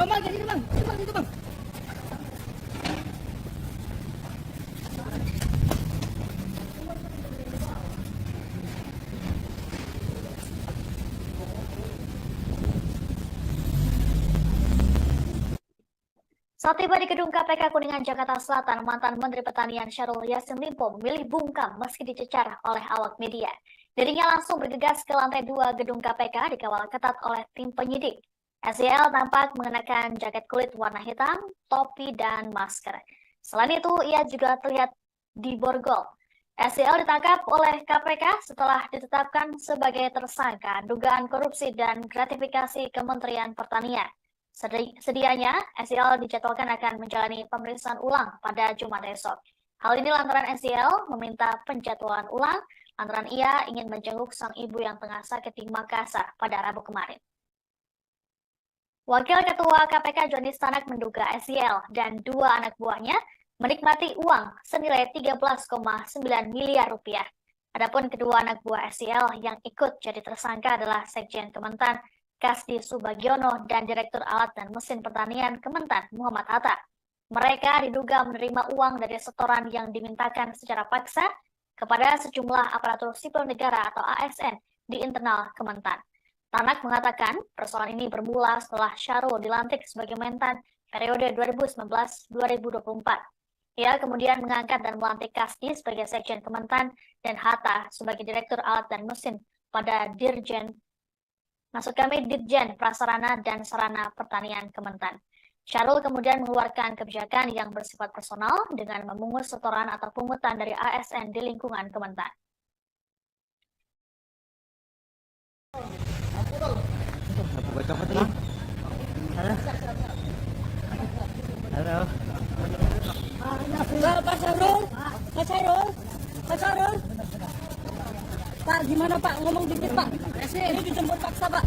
Bang, jadi bang, itu bang. Saat tiba di gedung KPK Kuningan, Jakarta Selatan, mantan Menteri Pertanian Syahrul Yassin Limpo memilih bungkam meski dicecar oleh awak media. Dirinya langsung bergegas ke lantai 2 gedung KPK dikawal ketat oleh tim penyidik. SYL tampak mengenakan jaket kulit warna hitam, topi, dan masker. Selain itu, ia juga terlihat diborgol. SYL ditangkap oleh KPK setelah ditetapkan sebagai tersangka dugaan korupsi dan gratifikasi Kementerian Pertanian. Sedianya, SYL dijadwalkan akan menjalani pemeriksaan ulang pada Jumat esok. Hal ini lantaran SYL meminta penjadwalan ulang lantaran ia ingin menjenguk sang ibu yang tengah sakit di Makassar pada Rabu kemarin. Wakil Ketua KPK Joni Stanak menduga SYL dan 2 anak buahnya menikmati uang senilai 13,9 miliar rupiah. Adapun kedua anak buah SYL yang ikut jadi tersangka adalah Sekjen Kementan Kasdi Subagiono dan Direktur Alat dan Mesin Pertanian Kementan Muhammad Hatta. Mereka diduga menerima uang dari setoran yang dimintakan secara paksa kepada sejumlah aparatur sipil negara atau ASN di internal Kementan. Tanak mengatakan persoalan ini bermula setelah Syahrul dilantik sebagai Mentan periode 2019-2024. Ia kemudian mengangkat dan melantik Kasdi sebagai Sekjen Kementan dan Hatta sebagai Direktur Alat dan Mesin pada Dirjen Prasarana dan Sarana Pertanian Kementan. Syahrul kemudian mengeluarkan kebijakan yang bersifat personal dengan memungut setoran atau pungutan dari ASN di lingkungan Kementan. Halo. Pak Syahrul. Pak, gimana Pak? Ngomong dikit Pak. Ini dijemput paksa Pak.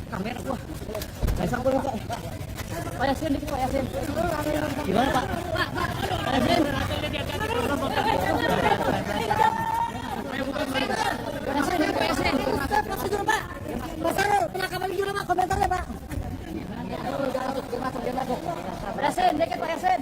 Kamera gua. Saya boleh Pak. Pak Yasin dikit Pak Yasin. Gimana Pak? Pak Yasin. Pak Yasin. Prosedur Pak. Pak Syahrul, penangkapan juga Pak. Komentarnya Pak. Pak Yasin, dikit Pak Yasin.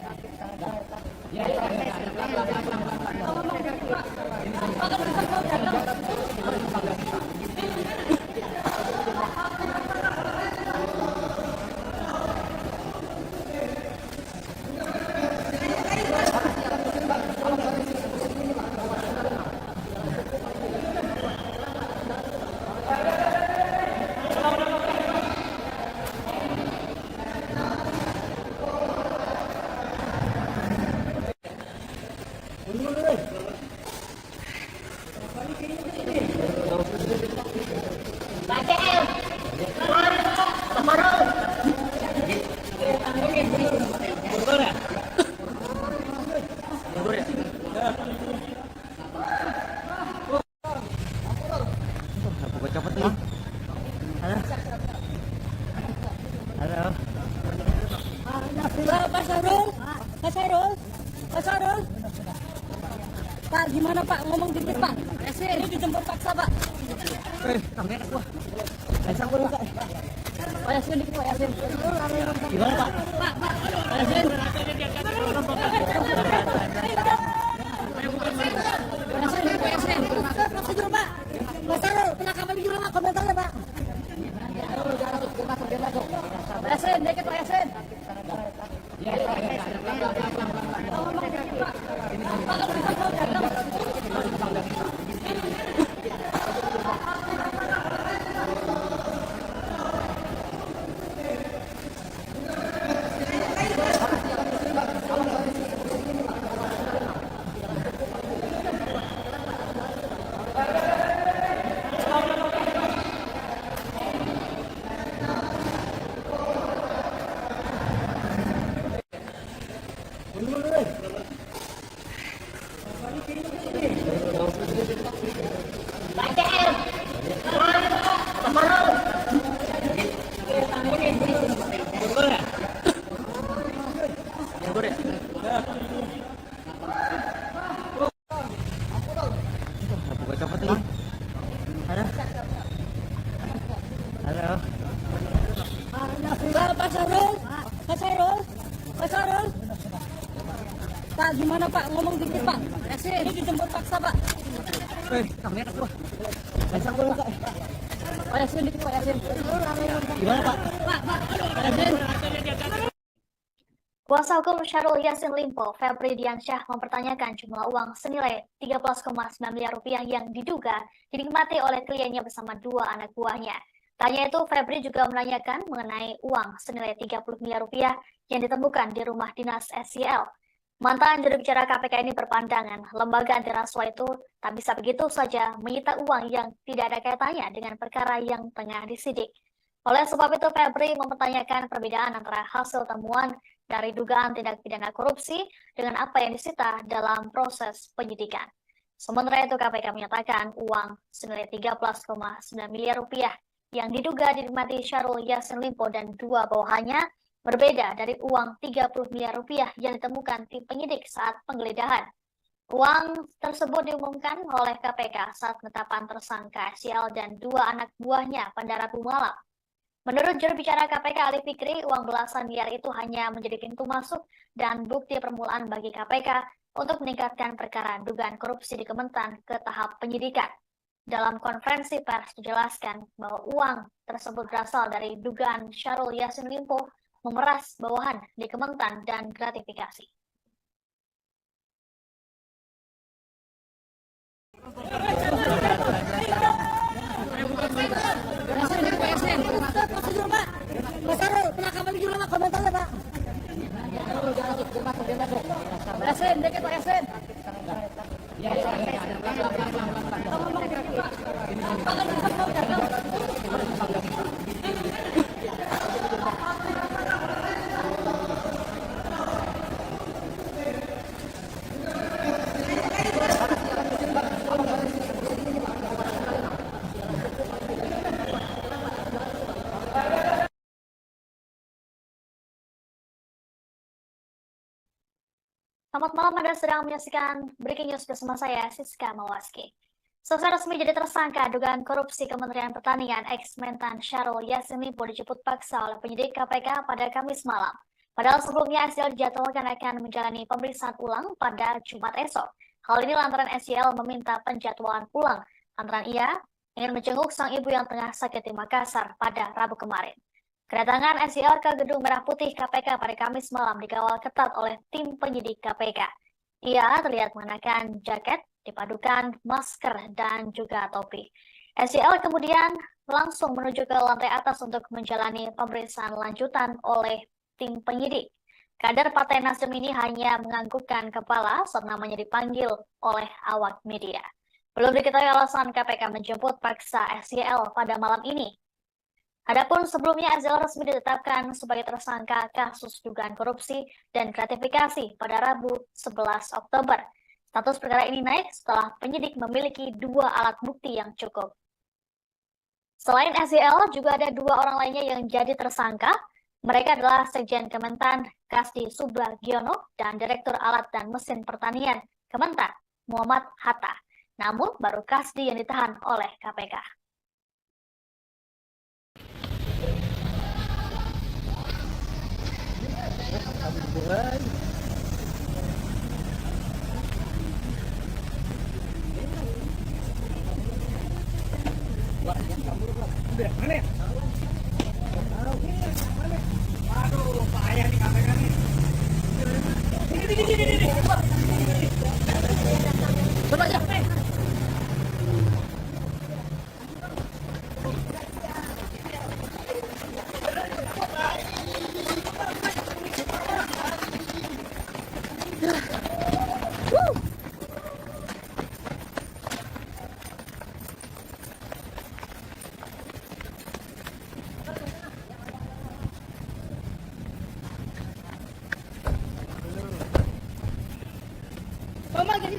Pak Sarul, Pak Sarul, Pak Sarul. Pak, gimana Pak? Ngomong dikit Pak. Ini dijemput paksa Pak. Kamera gua. Pasang gua Pak. Pak Yasin dikit Pak Yasin. Gimana Pak? Pak Yasin. Pak Yasin. Sejuk Pak. Pak Sarul, penangkapan di rumah komentarnya Pak. Pak Yasin, dikit Pak Yasin. Pak Sarul, Pak Sarul, Pak Sarul. Pak, gimana Pak? Ngomong dikit Pak. Ini dijemput paksa Pak. Kamera gua. Pasang gua Pak. Pak Yasin dikit Pak Yasin. Gimana Pak? Pak Yasin. Kuasa hukum Syahrul Yassin Limpo, Febri Diansyah, mempertanyakan jumlah uang senilai 13,9 miliar rupiah yang diduga dinikmati oleh kliennya bersama dua anak buahnya. Tanya itu, Febri juga menanyakan mengenai uang senilai 30 miliar rupiah yang ditemukan di rumah dinas SYL. Mantan juru bicara KPK ini berpandangan lembaga anti rasuah itu tak bisa begitu saja menyita uang yang tidak ada kaitannya dengan perkara yang tengah disidik. Oleh sebab itu, Febri mempertanyakan perbedaan antara hasil temuan dari dugaan tindak pidana korupsi dengan apa yang disita dalam proses penyidikan. Sementara itu, KPK menyatakan uang senilai 13,9 miliar rupiah yang diduga dinikmati Syahrul Yassin Limpo dan dua bawahannya berbeda dari uang 30 miliar rupiah yang ditemukan tim penyidik saat penggeledahan. Uang tersebut diumumkan oleh KPK saat penetapan tersangka SYL dan dua anak buahnya pada Rabu malam. Menurut juru bicara KPK Ali Fikri, uang belasan miliar itu hanya menjadi pintu masuk dan bukti permulaan bagi KPK untuk meningkatkan perkara dugaan korupsi di Kementan ke tahap penyidikan. Dalam konferensi pers dijelaskan bahwa uang tersebut berasal dari dugaan Syahrul Yassin Limpo memeras bawahan di Kementan dan gratifikasi. Pak Sarul, penangkapan di rumah komentarnya Pak. Pak Yasin, dikit Pak Yasin. Selamat malam, Anda sedang menyaksikan Breaking News bersama saya, Siska Mawaski. Selesai resmi jadi tersangka dugaan korupsi Kementerian Pertanian ex-Mentan Syahrul Yassin Limpo dijemput paksa oleh penyidik KPK pada Kamis malam. Padahal sebelumnya SYL dijadwalkan akan menjalani pemeriksaan ulang pada Jumat esok. Hal ini lantaran SYL meminta penjadwalan ulang lantaran ia ingin menjenguk sang ibu yang tengah sakit di Makassar pada Rabu kemarin. Kedatangan SYL ke Gedung Merah Putih KPK pada Kamis malam dikawal ketat oleh tim penyidik KPK. Ia terlihat mengenakan jaket, dipadukan masker, dan juga topi. SYL kemudian langsung menuju ke lantai atas untuk menjalani pemeriksaan lanjutan oleh tim penyidik. Kader Partai Nasdem ini hanya menganggukkan kepala saat namanya dipanggil oleh awak media. Belum diketahui alasan KPK menjemput paksa SYL pada malam ini. Adapun sebelumnya SYL resmi ditetapkan sebagai tersangka kasus dugaan korupsi dan gratifikasi pada Rabu 11 Oktober. Status perkara ini naik setelah penyidik memiliki dua alat bukti yang cukup. Selain SYL, juga ada dua orang lainnya yang jadi tersangka, Mereka adalah Sekjen Kementan Kasdi Subagiono dan Direktur Alat dan Mesin Pertanian Kementan Muhammad Hatta. Namun baru Kasdi yang ditahan oleh KPK.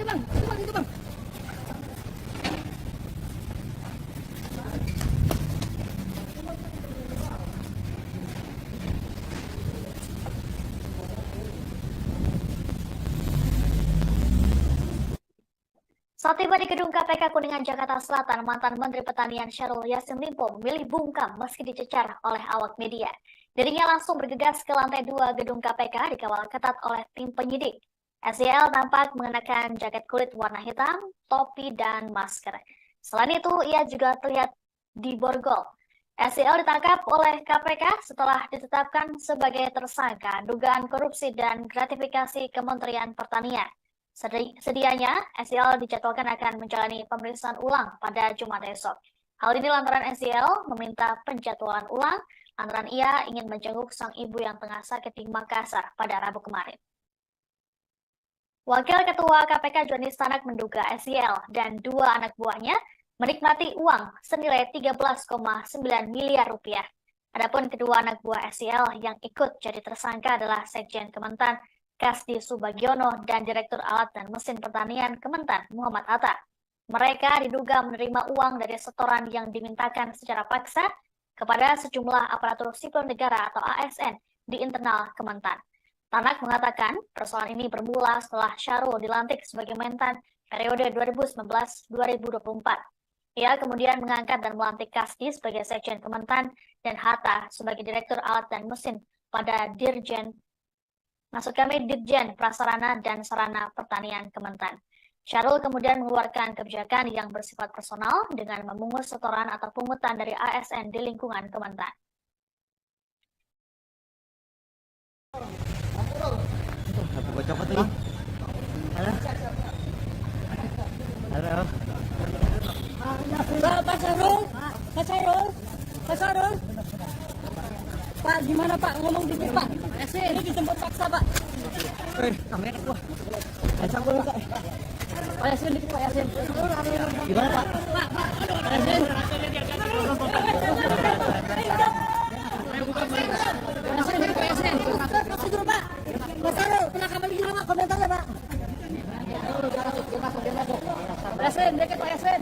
Bang, gitu bang, gitu bang. Saat tiba di gedung KPK Kuningan, Jakarta Selatan, mantan Menteri Pertanian Syahrul Yassin Limpo memilih bungkam meski dicecar oleh awak media. Dirinya langsung bergegas ke lantai 2 gedung KPK dikawal ketat oleh tim penyidik. SYL tampak mengenakan jaket kulit warna hitam, topi, dan masker. Selain itu, ia juga terlihat diborgol. SYL ditangkap oleh KPK setelah ditetapkan sebagai tersangka dugaan korupsi dan gratifikasi Kementerian Pertanian. Sedianya, SYL dijadwalkan akan menjalani pemeriksaan ulang pada Jumat esok. Hal ini lantaran SYL meminta penjadwalan ulang lantaran ia ingin menjenguk sang ibu yang tengah sakit di Makassar pada Rabu kemarin. Wakil Ketua KPK Johnny Stanak menduga SYL dan 2 anak buahnya menikmati uang senilai 13,9 miliar rupiah. Adapun kedua anak buah SYL yang ikut jadi tersangka adalah Sekjen Kementan Kasdi Subagiono dan Direktur Alat dan Mesin Pertanian Kementan Muhammad Hatta. Mereka diduga menerima uang dari setoran yang dimintakan secara paksa kepada sejumlah aparatur sipil negara atau ASN di internal Kementan. Tanak mengatakan persoalan ini bermula setelah Syahrul dilantik sebagai Mentan periode 2019-2024. Ia kemudian mengangkat dan melantik Kasdi sebagai Sekjen Kementan dan Hatta sebagai Direktur Alat dan Mesin pada Dirjen Prasarana dan Sarana Pertanian Kementan. Syahrul kemudian mengeluarkan kebijakan yang bersifat personal dengan memungut setoran atau pungutan dari ASN di lingkungan Kementan. Pak Syahrul. Pak, gimana Pak? Ngomong dikit Pak. Ini dijemput paksa Pak. Kamera gua. Pak Yasin dikit Pak Yasin. Gimana Pak? Pak Yasin. Pak Yasin. Prosedur Pak. Pak Syahrul, kena kamera gini Pak, komentarnya Pak. Pak Yasin, dikit Pak Yasin.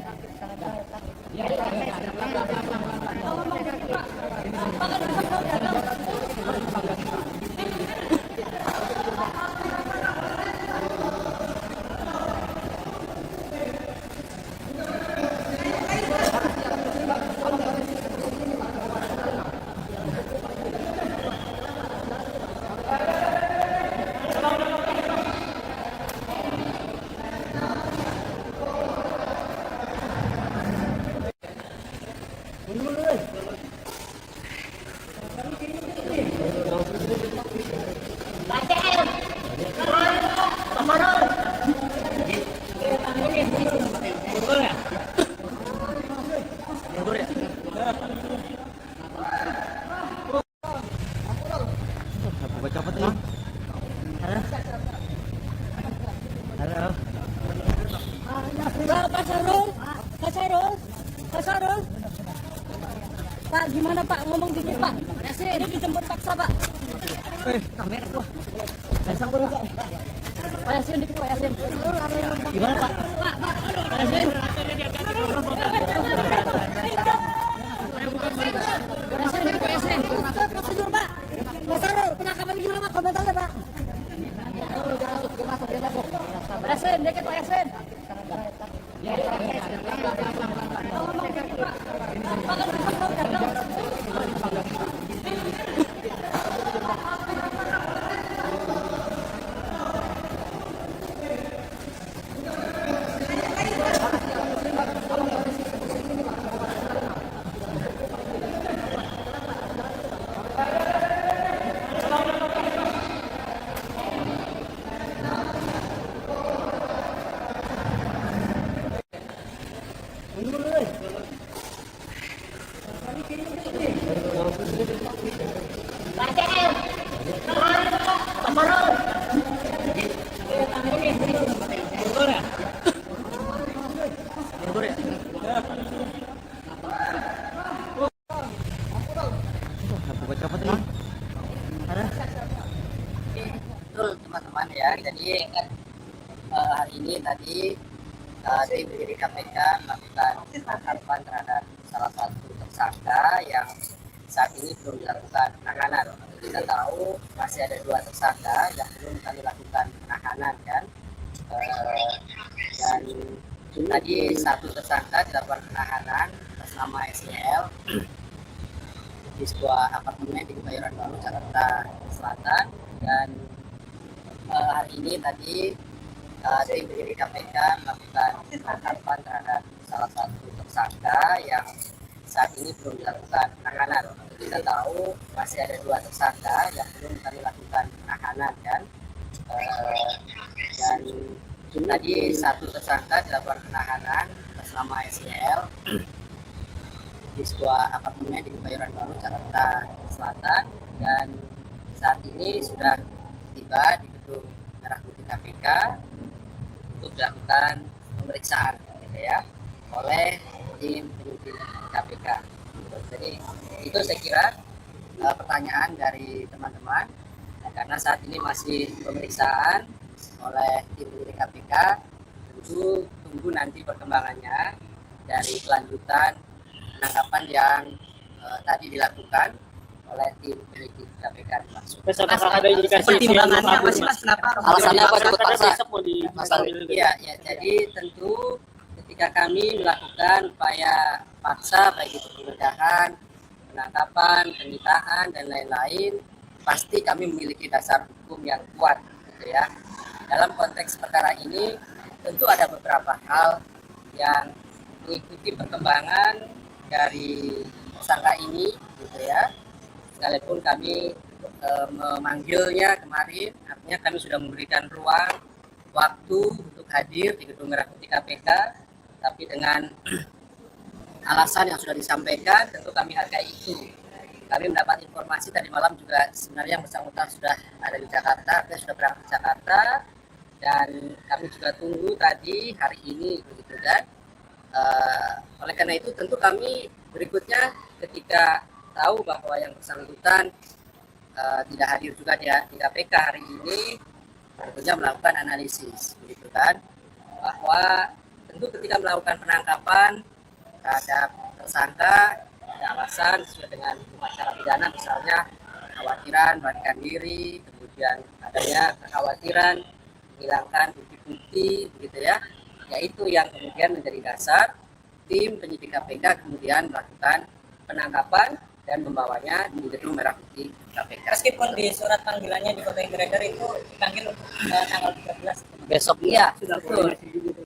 Pak Syahrul. Pak, gimana Pak? Ngomong dikit Pak. Ini dijemput paksa Pak. Kamera gua. Pak Yasin dikit Pak Yasin. Gimana Pak? Pak Yasin. Pak Yasin dikit Pak Yasin. Prosedur Pak. komentarnya Pak. Yasin, dikit Pak Yasin. Betul teman-teman ya, jadi hari ini tadi tim penyidik KPK melakukan penangkapan terhadap salah satu tersangka yang saat ini belum dilakukan penahanan. Kita tahu masih ada 2 tersangka yang belum kami lakukan penahanan kan. Dan tadi 1 tersangka dilakukan penahanan atas nama SEL di sebuah apartemen di Kebayoran Baru, Jakarta Selatan. Dan hari ini tadi tim penyidik KPK melakukan penangkapan terhadap salah satu tersangka yang saat ini belum dilakukan penahanan. Kita tahu masih ada 2 tersangka yang belum kami lakukan penahanan kan. Dan tadi 1 tersangka dilakukan penahanan atas nama SEL di sebuah apartemen di Kebayoran Baru, Jakarta Selatan. Dan saat ini sudah tiba di gedung Merah Putih KPK untuk dilakukan pemeriksaan gitu ya oleh tim penyidik KPK. Jadi itu saya kira pertanyaan dari teman-teman, karena saat ini masih pemeriksaan oleh tim penyidik KPK. Tentu tunggu nanti perkembangannya dari kelanjutan penangkapan yang tadi dilakukan oleh tim penyidik KPK. Ada indikasi pertimbangannya apa sih Mas? Kenapa? Alasannya apa cukup paksa? Iya, jadi tentu ketika kami melakukan upaya paksa baik itu penggeledahan, penangkapan, penyitaan dan lain-lain, pasti kami memiliki dasar hukum yang kuat gitu ya. Dalam konteks perkara ini tentu ada beberapa hal yang mengikuti perkembangan dari tersangka ini gitu ya. Sekalipun kami memanggilnya kemarin, artinya kami sudah memberikan ruang waktu untuk hadir di gedung Merah Putih KPK, tapi dengan alasan yang sudah disampaikan tentu kami hargai itu. Kami mendapat informasi tadi malam juga sebenarnya yang bersangkutan sudah ada di Jakarta, artinya sudah berangkat ke Jakarta, dan kami juga tunggu tadi hari ini begitu kan. Oleh karena itu tentu kami berikutnya ketika tahu bahwa yang bersangkutan tidak hadir juga di KPK hari ini, tentunya melakukan analisis begitu kan, bahwa tentu ketika melakukan penangkapan terhadap tersangka ada alasan sesuai dengan hukum acara pidana, misalnya kekhawatiran melarikan diri, kemudian adanya kekhawatiran menghilangkan bukti-bukti begitu ya, yaitu yang kemudian menjadi dasar tim penyidik KPK kemudian melakukan penangkapan dan membawanya di gedung Merah Putih KPK. Meskipun di surat panggilannya di Kota Inggreder itu dipanggil tanggal 13 besok, iya sudah betul.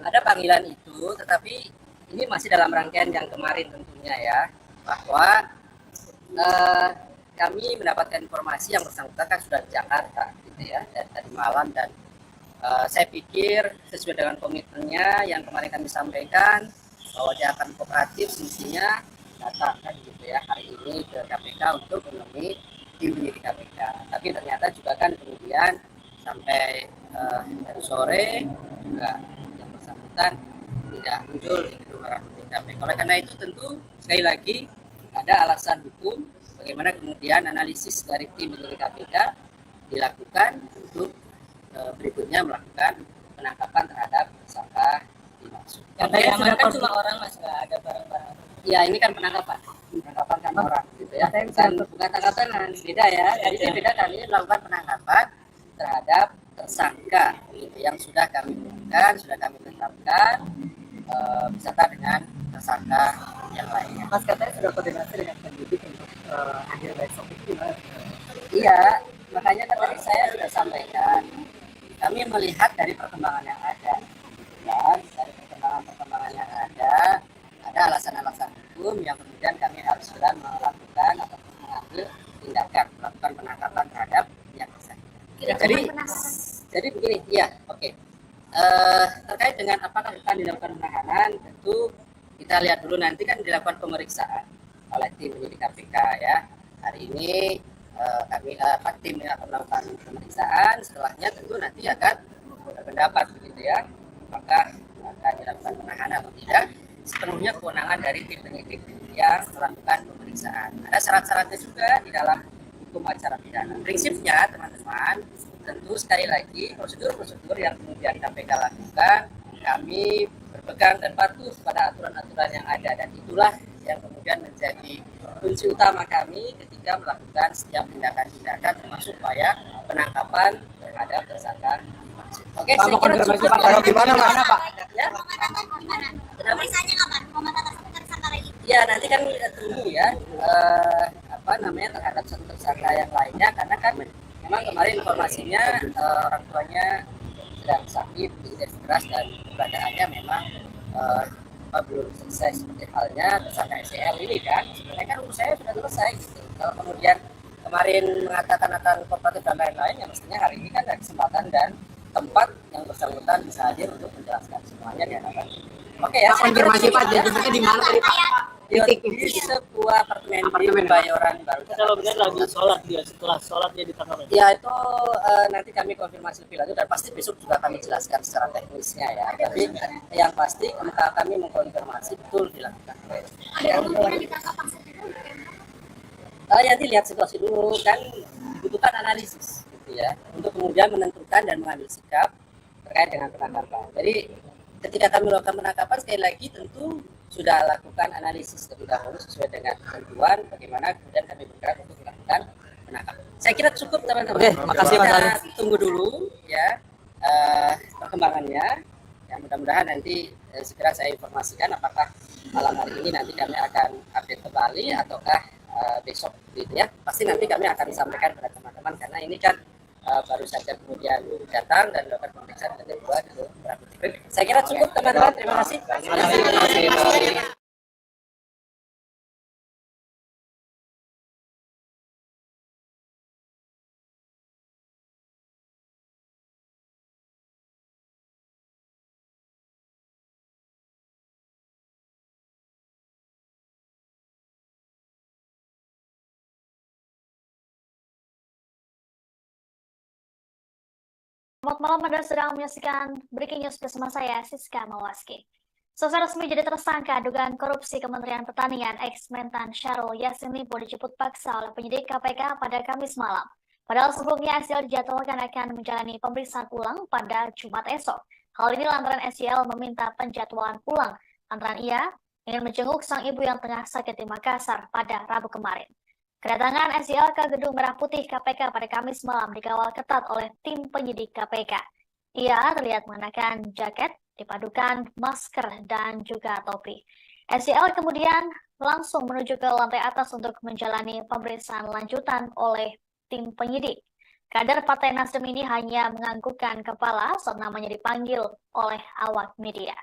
Ada panggilan itu, tetapi ini masih dalam rangkaian yang kemarin tentunya ya, bahwa kami mendapatkan informasi yang bersangkutan kan sudah di Jakarta gitu ya, dari tadi malam. Dan saya pikir sesuai dengan komitmennya yang kemarin kami sampaikan bahwa dia akan kooperatif, semestinya datang kan gitu ya hari ini ke KPK untuk menemui tim penyidik KPK. Tapi ternyata juga kan kemudian sampai dari sore juga yang bersangkutan tidak muncul di gedung Merah Putih KPK. Oleh karena itu tentu sekali lagi ada alasan hukum bagaimana kemudian analisis dari tim penyidik KPK dilakukan untuk berikutnya melakukan penangkapan terhadap tersangka dimaksud. Yang diamankan cuma orang Mas, nggak ada barang-barang. Ya ini kan penangkapan kan orang gitu ya. Bukan tangkapan beda ya. Jadi ini beda, kami melakukan penangkapan terhadap tersangka gitu, yang sudah kami umumkan, sudah kami tetapkan beserta dengan tersangka yang lainnya. Mas katanya sudah koordinasi dengan penyidik untuk hadir besok itu gimana? Iya, makanya kan tadi saya sudah sampaikan, kami melihat dari perkembangan yang ada, dan dari perkembangan yang ada alasan-alasan hukum yang kemudian kami harus segera melakukan atau mengambil tindakan, melakukan penangkapan terhadap yang bersangkutan. Jadi begini, ya, oke. Terkait dengan apakah akan dilakukan penahanan, tentu kita lihat dulu, nanti kan dilakukan pemeriksaan oleh tim penyidik KPK ya. Hari ini tim akan melakukan pemeriksaan, setelahnya tentu nanti akan berpendapat begitu ya, apakah akan dilakukan penahanan atau tidak. Sepenuhnya kewenangan dari tim penyidik yang melakukan pemeriksaan. Ada syarat-syaratnya juga di dalam hukum acara pidana. Prinsipnya teman-teman, tentu sekali lagi prosedur-prosedur yang kemudian KPK lakukan, kami berpegang dan patuh pada aturan-aturan yang ada, dan itulah yang kemudian menjadi kunci utama kami ketika melakukan setiap tindakan-tindakan, termasuk upaya penangkapan terhadap tersangka. Oke, saya kira cukup. Kalau gimana Pak? Ya. Pemeriksaannya kapan? Tersangka lagi? Ya, nanti kan tunggu ya terhadap satu tersangka yang lainnya, karena kan memang kemarin informasinya orang tuanya sedang sakit, tidak keras, dan keberadaannya memang belum selesai, seperti halnya tersangka SCL ini kan. Sebenarnya kan urus saya sudah selesai gitu. Kalau kemudian kemarin mengatakan akan kooperatif dan lain-lain, ya mestinya hari ini kan ada kesempatan dan tempat yang bersangkutan bisa hadir untuk menjelaskan semuanya di hadapan. Oke ya, Konfirmasi Pak, jadinya di mana tadi Pak? di sebuah apartemen di Kebayoran Baru. Kalau benar lagi sholat dia, setelah sholat dia ditangkap. Ya itu nanti kami konfirmasi lebih lanjut, dan pasti besok juga kami jelaskan secara teknisnya ya. Tapi yang pasti kami mengkonfirmasi betul dilakukan. Nanti lihat situasi dulu, kan dibutuhkan analisis gitu ya, untuk kemudian menentukan dan mengambil sikap terkait dengan penangkapan. Jadi ketika kami melakukan penangkapan, sekali lagi tentu sudah lakukan analisis terlebih dahulu sesuai dengan ketentuan bagaimana kemudian kami bergerak untuk melakukan penangkapan. Saya kira cukup teman-teman. Oke, makasih Mas Ali. Kita tunggu dulu ya perkembangannya. Ya, mudah-mudahan nanti segera saya informasikan apakah malam hari ini nanti kami akan update kembali ataukah besok gitu ya. Pasti nanti kami akan sampaikan kepada teman-teman, karena ini kan baru saja kemudian datang dan melakukan pemeriksaan yang kedua gitu. Saya kira cukup teman-teman. Terima kasih. Terima kasih. Selamat malam, Anda sedang menyaksikan Breaking News bersama saya, Siska Mawaski. Saudara resmi jadi tersangka dugaan korupsi Kementerian Pertanian ex-Mentan Syahrul Yassin Limpo dijemput paksa oleh penyidik KPK pada Kamis malam. Padahal sebelumnya SYL dijadwalkan akan menjalani pemeriksaan ulang pada Jumat esok. Hal ini lantaran SYL meminta penjadwalan ulang lantaran ia ingin menjenguk sang ibu yang tengah sakit di Makassar pada Rabu kemarin. Kedatangan SYL ke Gedung Merah Putih KPK pada Kamis malam dikawal ketat oleh tim penyidik KPK. Ia terlihat mengenakan jaket dipadukan masker dan juga topi. SYL kemudian langsung menuju ke lantai atas untuk menjalani pemeriksaan lanjutan oleh tim penyidik. Kader Partai Nasdem ini hanya menganggukkan kepala saat namanya dipanggil oleh awak media.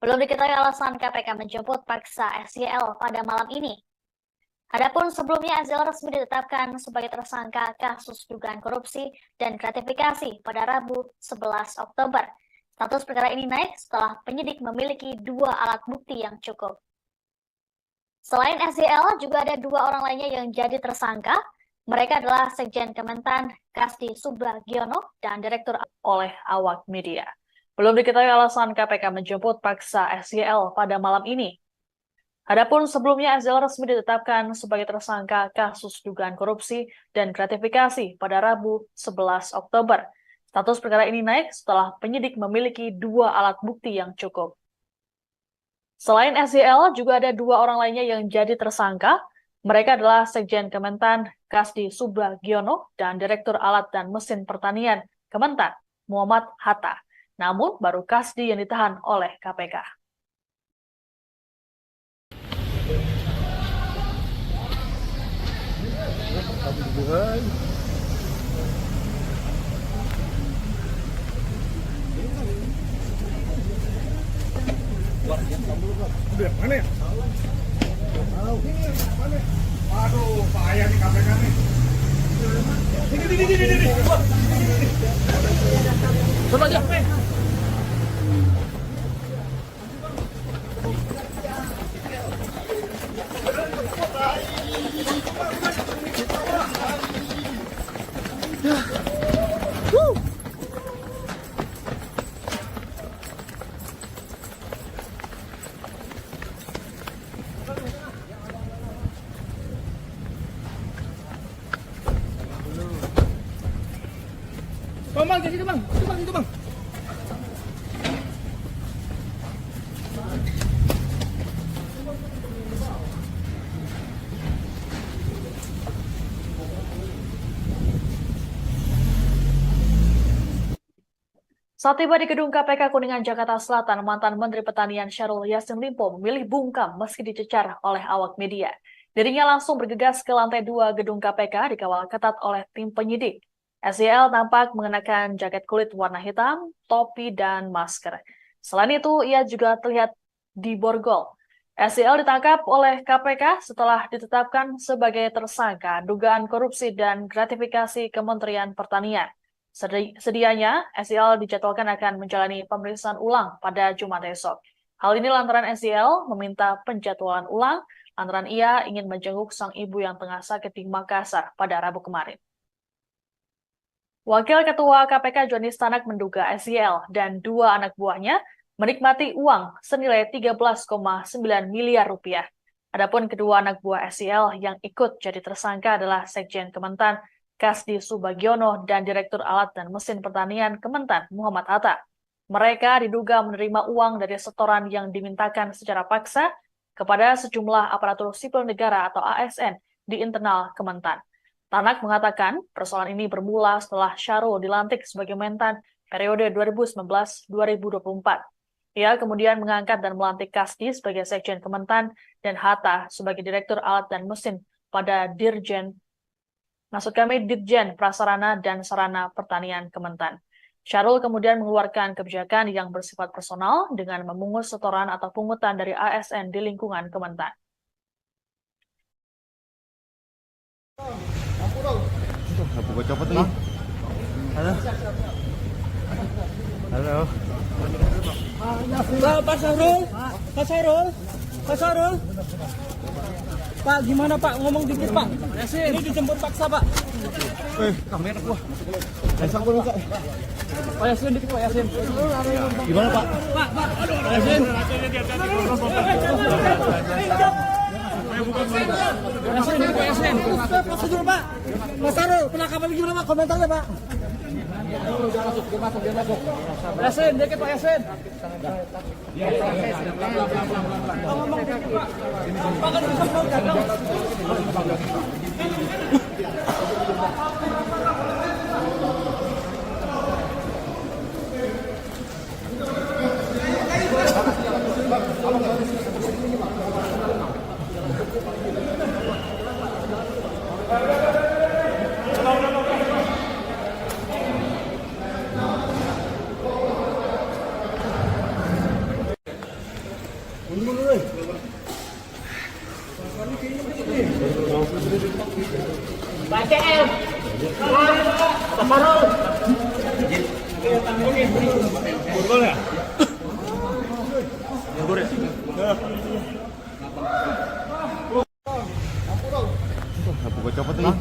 Belum diketahui alasan KPK menjemput paksa SYL pada malam ini. Adapun sebelumnya SYL resmi ditetapkan sebagai tersangka kasus dugaan korupsi dan gratifikasi pada Rabu 11 Oktober. Status perkara ini naik setelah penyidik memiliki 2 alat bukti yang cukup. Selain SYL, juga ada 2 orang lainnya yang jadi tersangka. Mereka adalah Sekjen Kementan Kasdi Subagiono dan Direktur oleh awak media. Belum diketahui alasan KPK menjemput paksa SYL pada malam ini. Adapun sebelumnya SYL resmi ditetapkan sebagai tersangka kasus dugaan korupsi dan gratifikasi pada Rabu 11 Oktober. Status perkara ini naik setelah penyidik memiliki 2 alat bukti yang cukup. Selain SYL, juga ada 2 orang lainnya yang jadi tersangka. Mereka adalah Sekjen Kementan Kasdi Subagiono dan Direktur Alat dan Mesin Pertanian Kementan Muhammad Hatta. Namun, baru Kasdi yang ditahan oleh KPK. Mana ya? Aduh, payah nih KPK nih. Ini. Coba aja. Bang, jadi bang, itu bang. Saat tiba di gedung KPK Kuningan, Jakarta Selatan, mantan Menteri Pertanian Syahrul Yassin Limpo memilih bungkam meski dicecar oleh awak media. Dirinya langsung bergegas ke lantai 2 gedung KPK dikawal ketat oleh tim penyidik. SYL tampak mengenakan jaket kulit warna hitam, topi, dan masker. Selain itu, ia juga terlihat di borgol. SYL ditangkap oleh KPK setelah ditetapkan sebagai tersangka dugaan korupsi dan gratifikasi Kementerian Pertanian. Sedianya, SYL dijadwalkan akan menjalani pemeriksaan ulang pada Jumat esok. Hal ini lantaran SYL meminta penjadwalan ulang lantaran ia ingin menjenguk sang ibu yang tengah sakit di Makassar pada Rabu kemarin. Wakil Ketua KPK Johnny Stanak menduga SYL dan 2 anak buahnya menikmati uang senilai 13,9 miliar rupiah. Adapun kedua anak buah SYL yang ikut jadi tersangka adalah Sekjen Kementan Kasdi Subagiono dan Direktur Alat dan Mesin Pertanian Kementan Muhammad Hatta. Mereka diduga menerima uang dari setoran yang dimintakan secara paksa kepada sejumlah aparatur sipil negara atau ASN di internal Kementan. Tanak mengatakan persoalan ini bermula setelah Syahrul dilantik sebagai Mentan periode 2019-2024. Ia kemudian mengangkat dan melantik Kasdi sebagai Sekjen Kementan dan Hatta sebagai Direktur Alat dan Mesin pada Dirjen Prasarana dan Sarana Pertanian Kementan. Syahrul kemudian mengeluarkan kebijakan yang bersifat personal dengan memungut setoran atau pungutan dari ASN di lingkungan Kementan. Aku copot nih. Halo. Pak Syahrul. Pak, gimana Pak? Ngomong dikit Pak. Ini dijemput paksa Pak. Kamera gua. Pasang gua enggak. Pak Yasin dikit Pak Yasin. Gimana Pak? Pak Yasin. Yasin dikit Pak Yasin. Prosedur Pak. Mas Syahrul, penangkapan gimana Pak? Komentarnya Pak. Dia masuk. Yasin dikit Pak Yasin. Ngomong dikit Pak. Pak kan bisa gagal. Aku copot nih.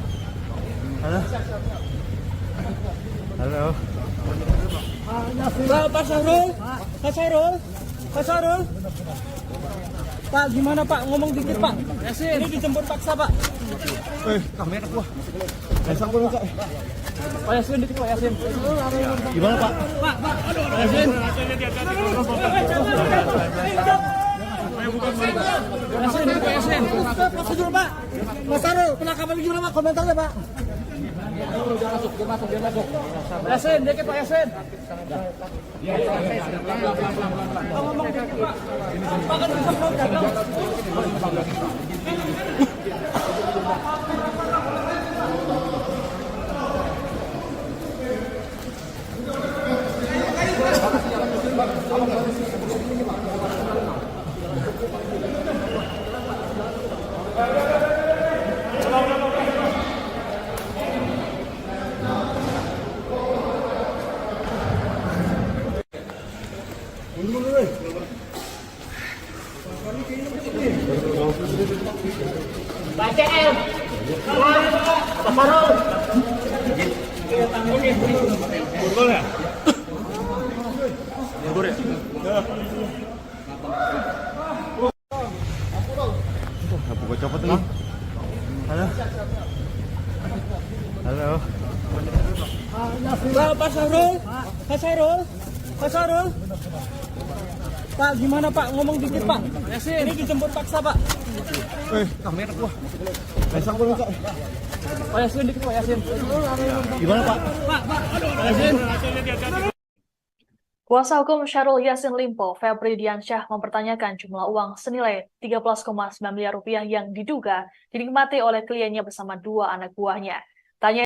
Halo. Pak Syahrul. Pak, gimana Pak? Ngomong dikit Pak. Ini dijemput paksa Pak. Kamera gua. Pasang gua enggak. Pak Yasin dikit Pak Yasin. Gimana Pak? Pak Yasin. Yasin, dikit Pak Yasin. Prosedur Pak. Mas Sarul, penangkapan gimana Pak? Komentarnya Pak. Dia masuk. Yasin, dikit Pak Yasin. Ngomong dikit Pak. Pak kan bisa mau datang. Buka copot nih. Halo. Halo. Pak Sarul. Pak Sarul. Pak, gimana Pak? Ngomong dikit Pak. Yasin. Ini dijemput paksa Pak. Kamera gua. Sampul Pak. Pak Yasin dikit Pak Yasin. Gimana Pak? Pak Yasin. Kuasa hukum Syahrul Yassin Limpo, Febri Diansyah, mempertanyakan jumlah uang senilai 13,9 miliar rupiah yang diduga dinikmati oleh kliennya bersama dua anak buahnya. Tanya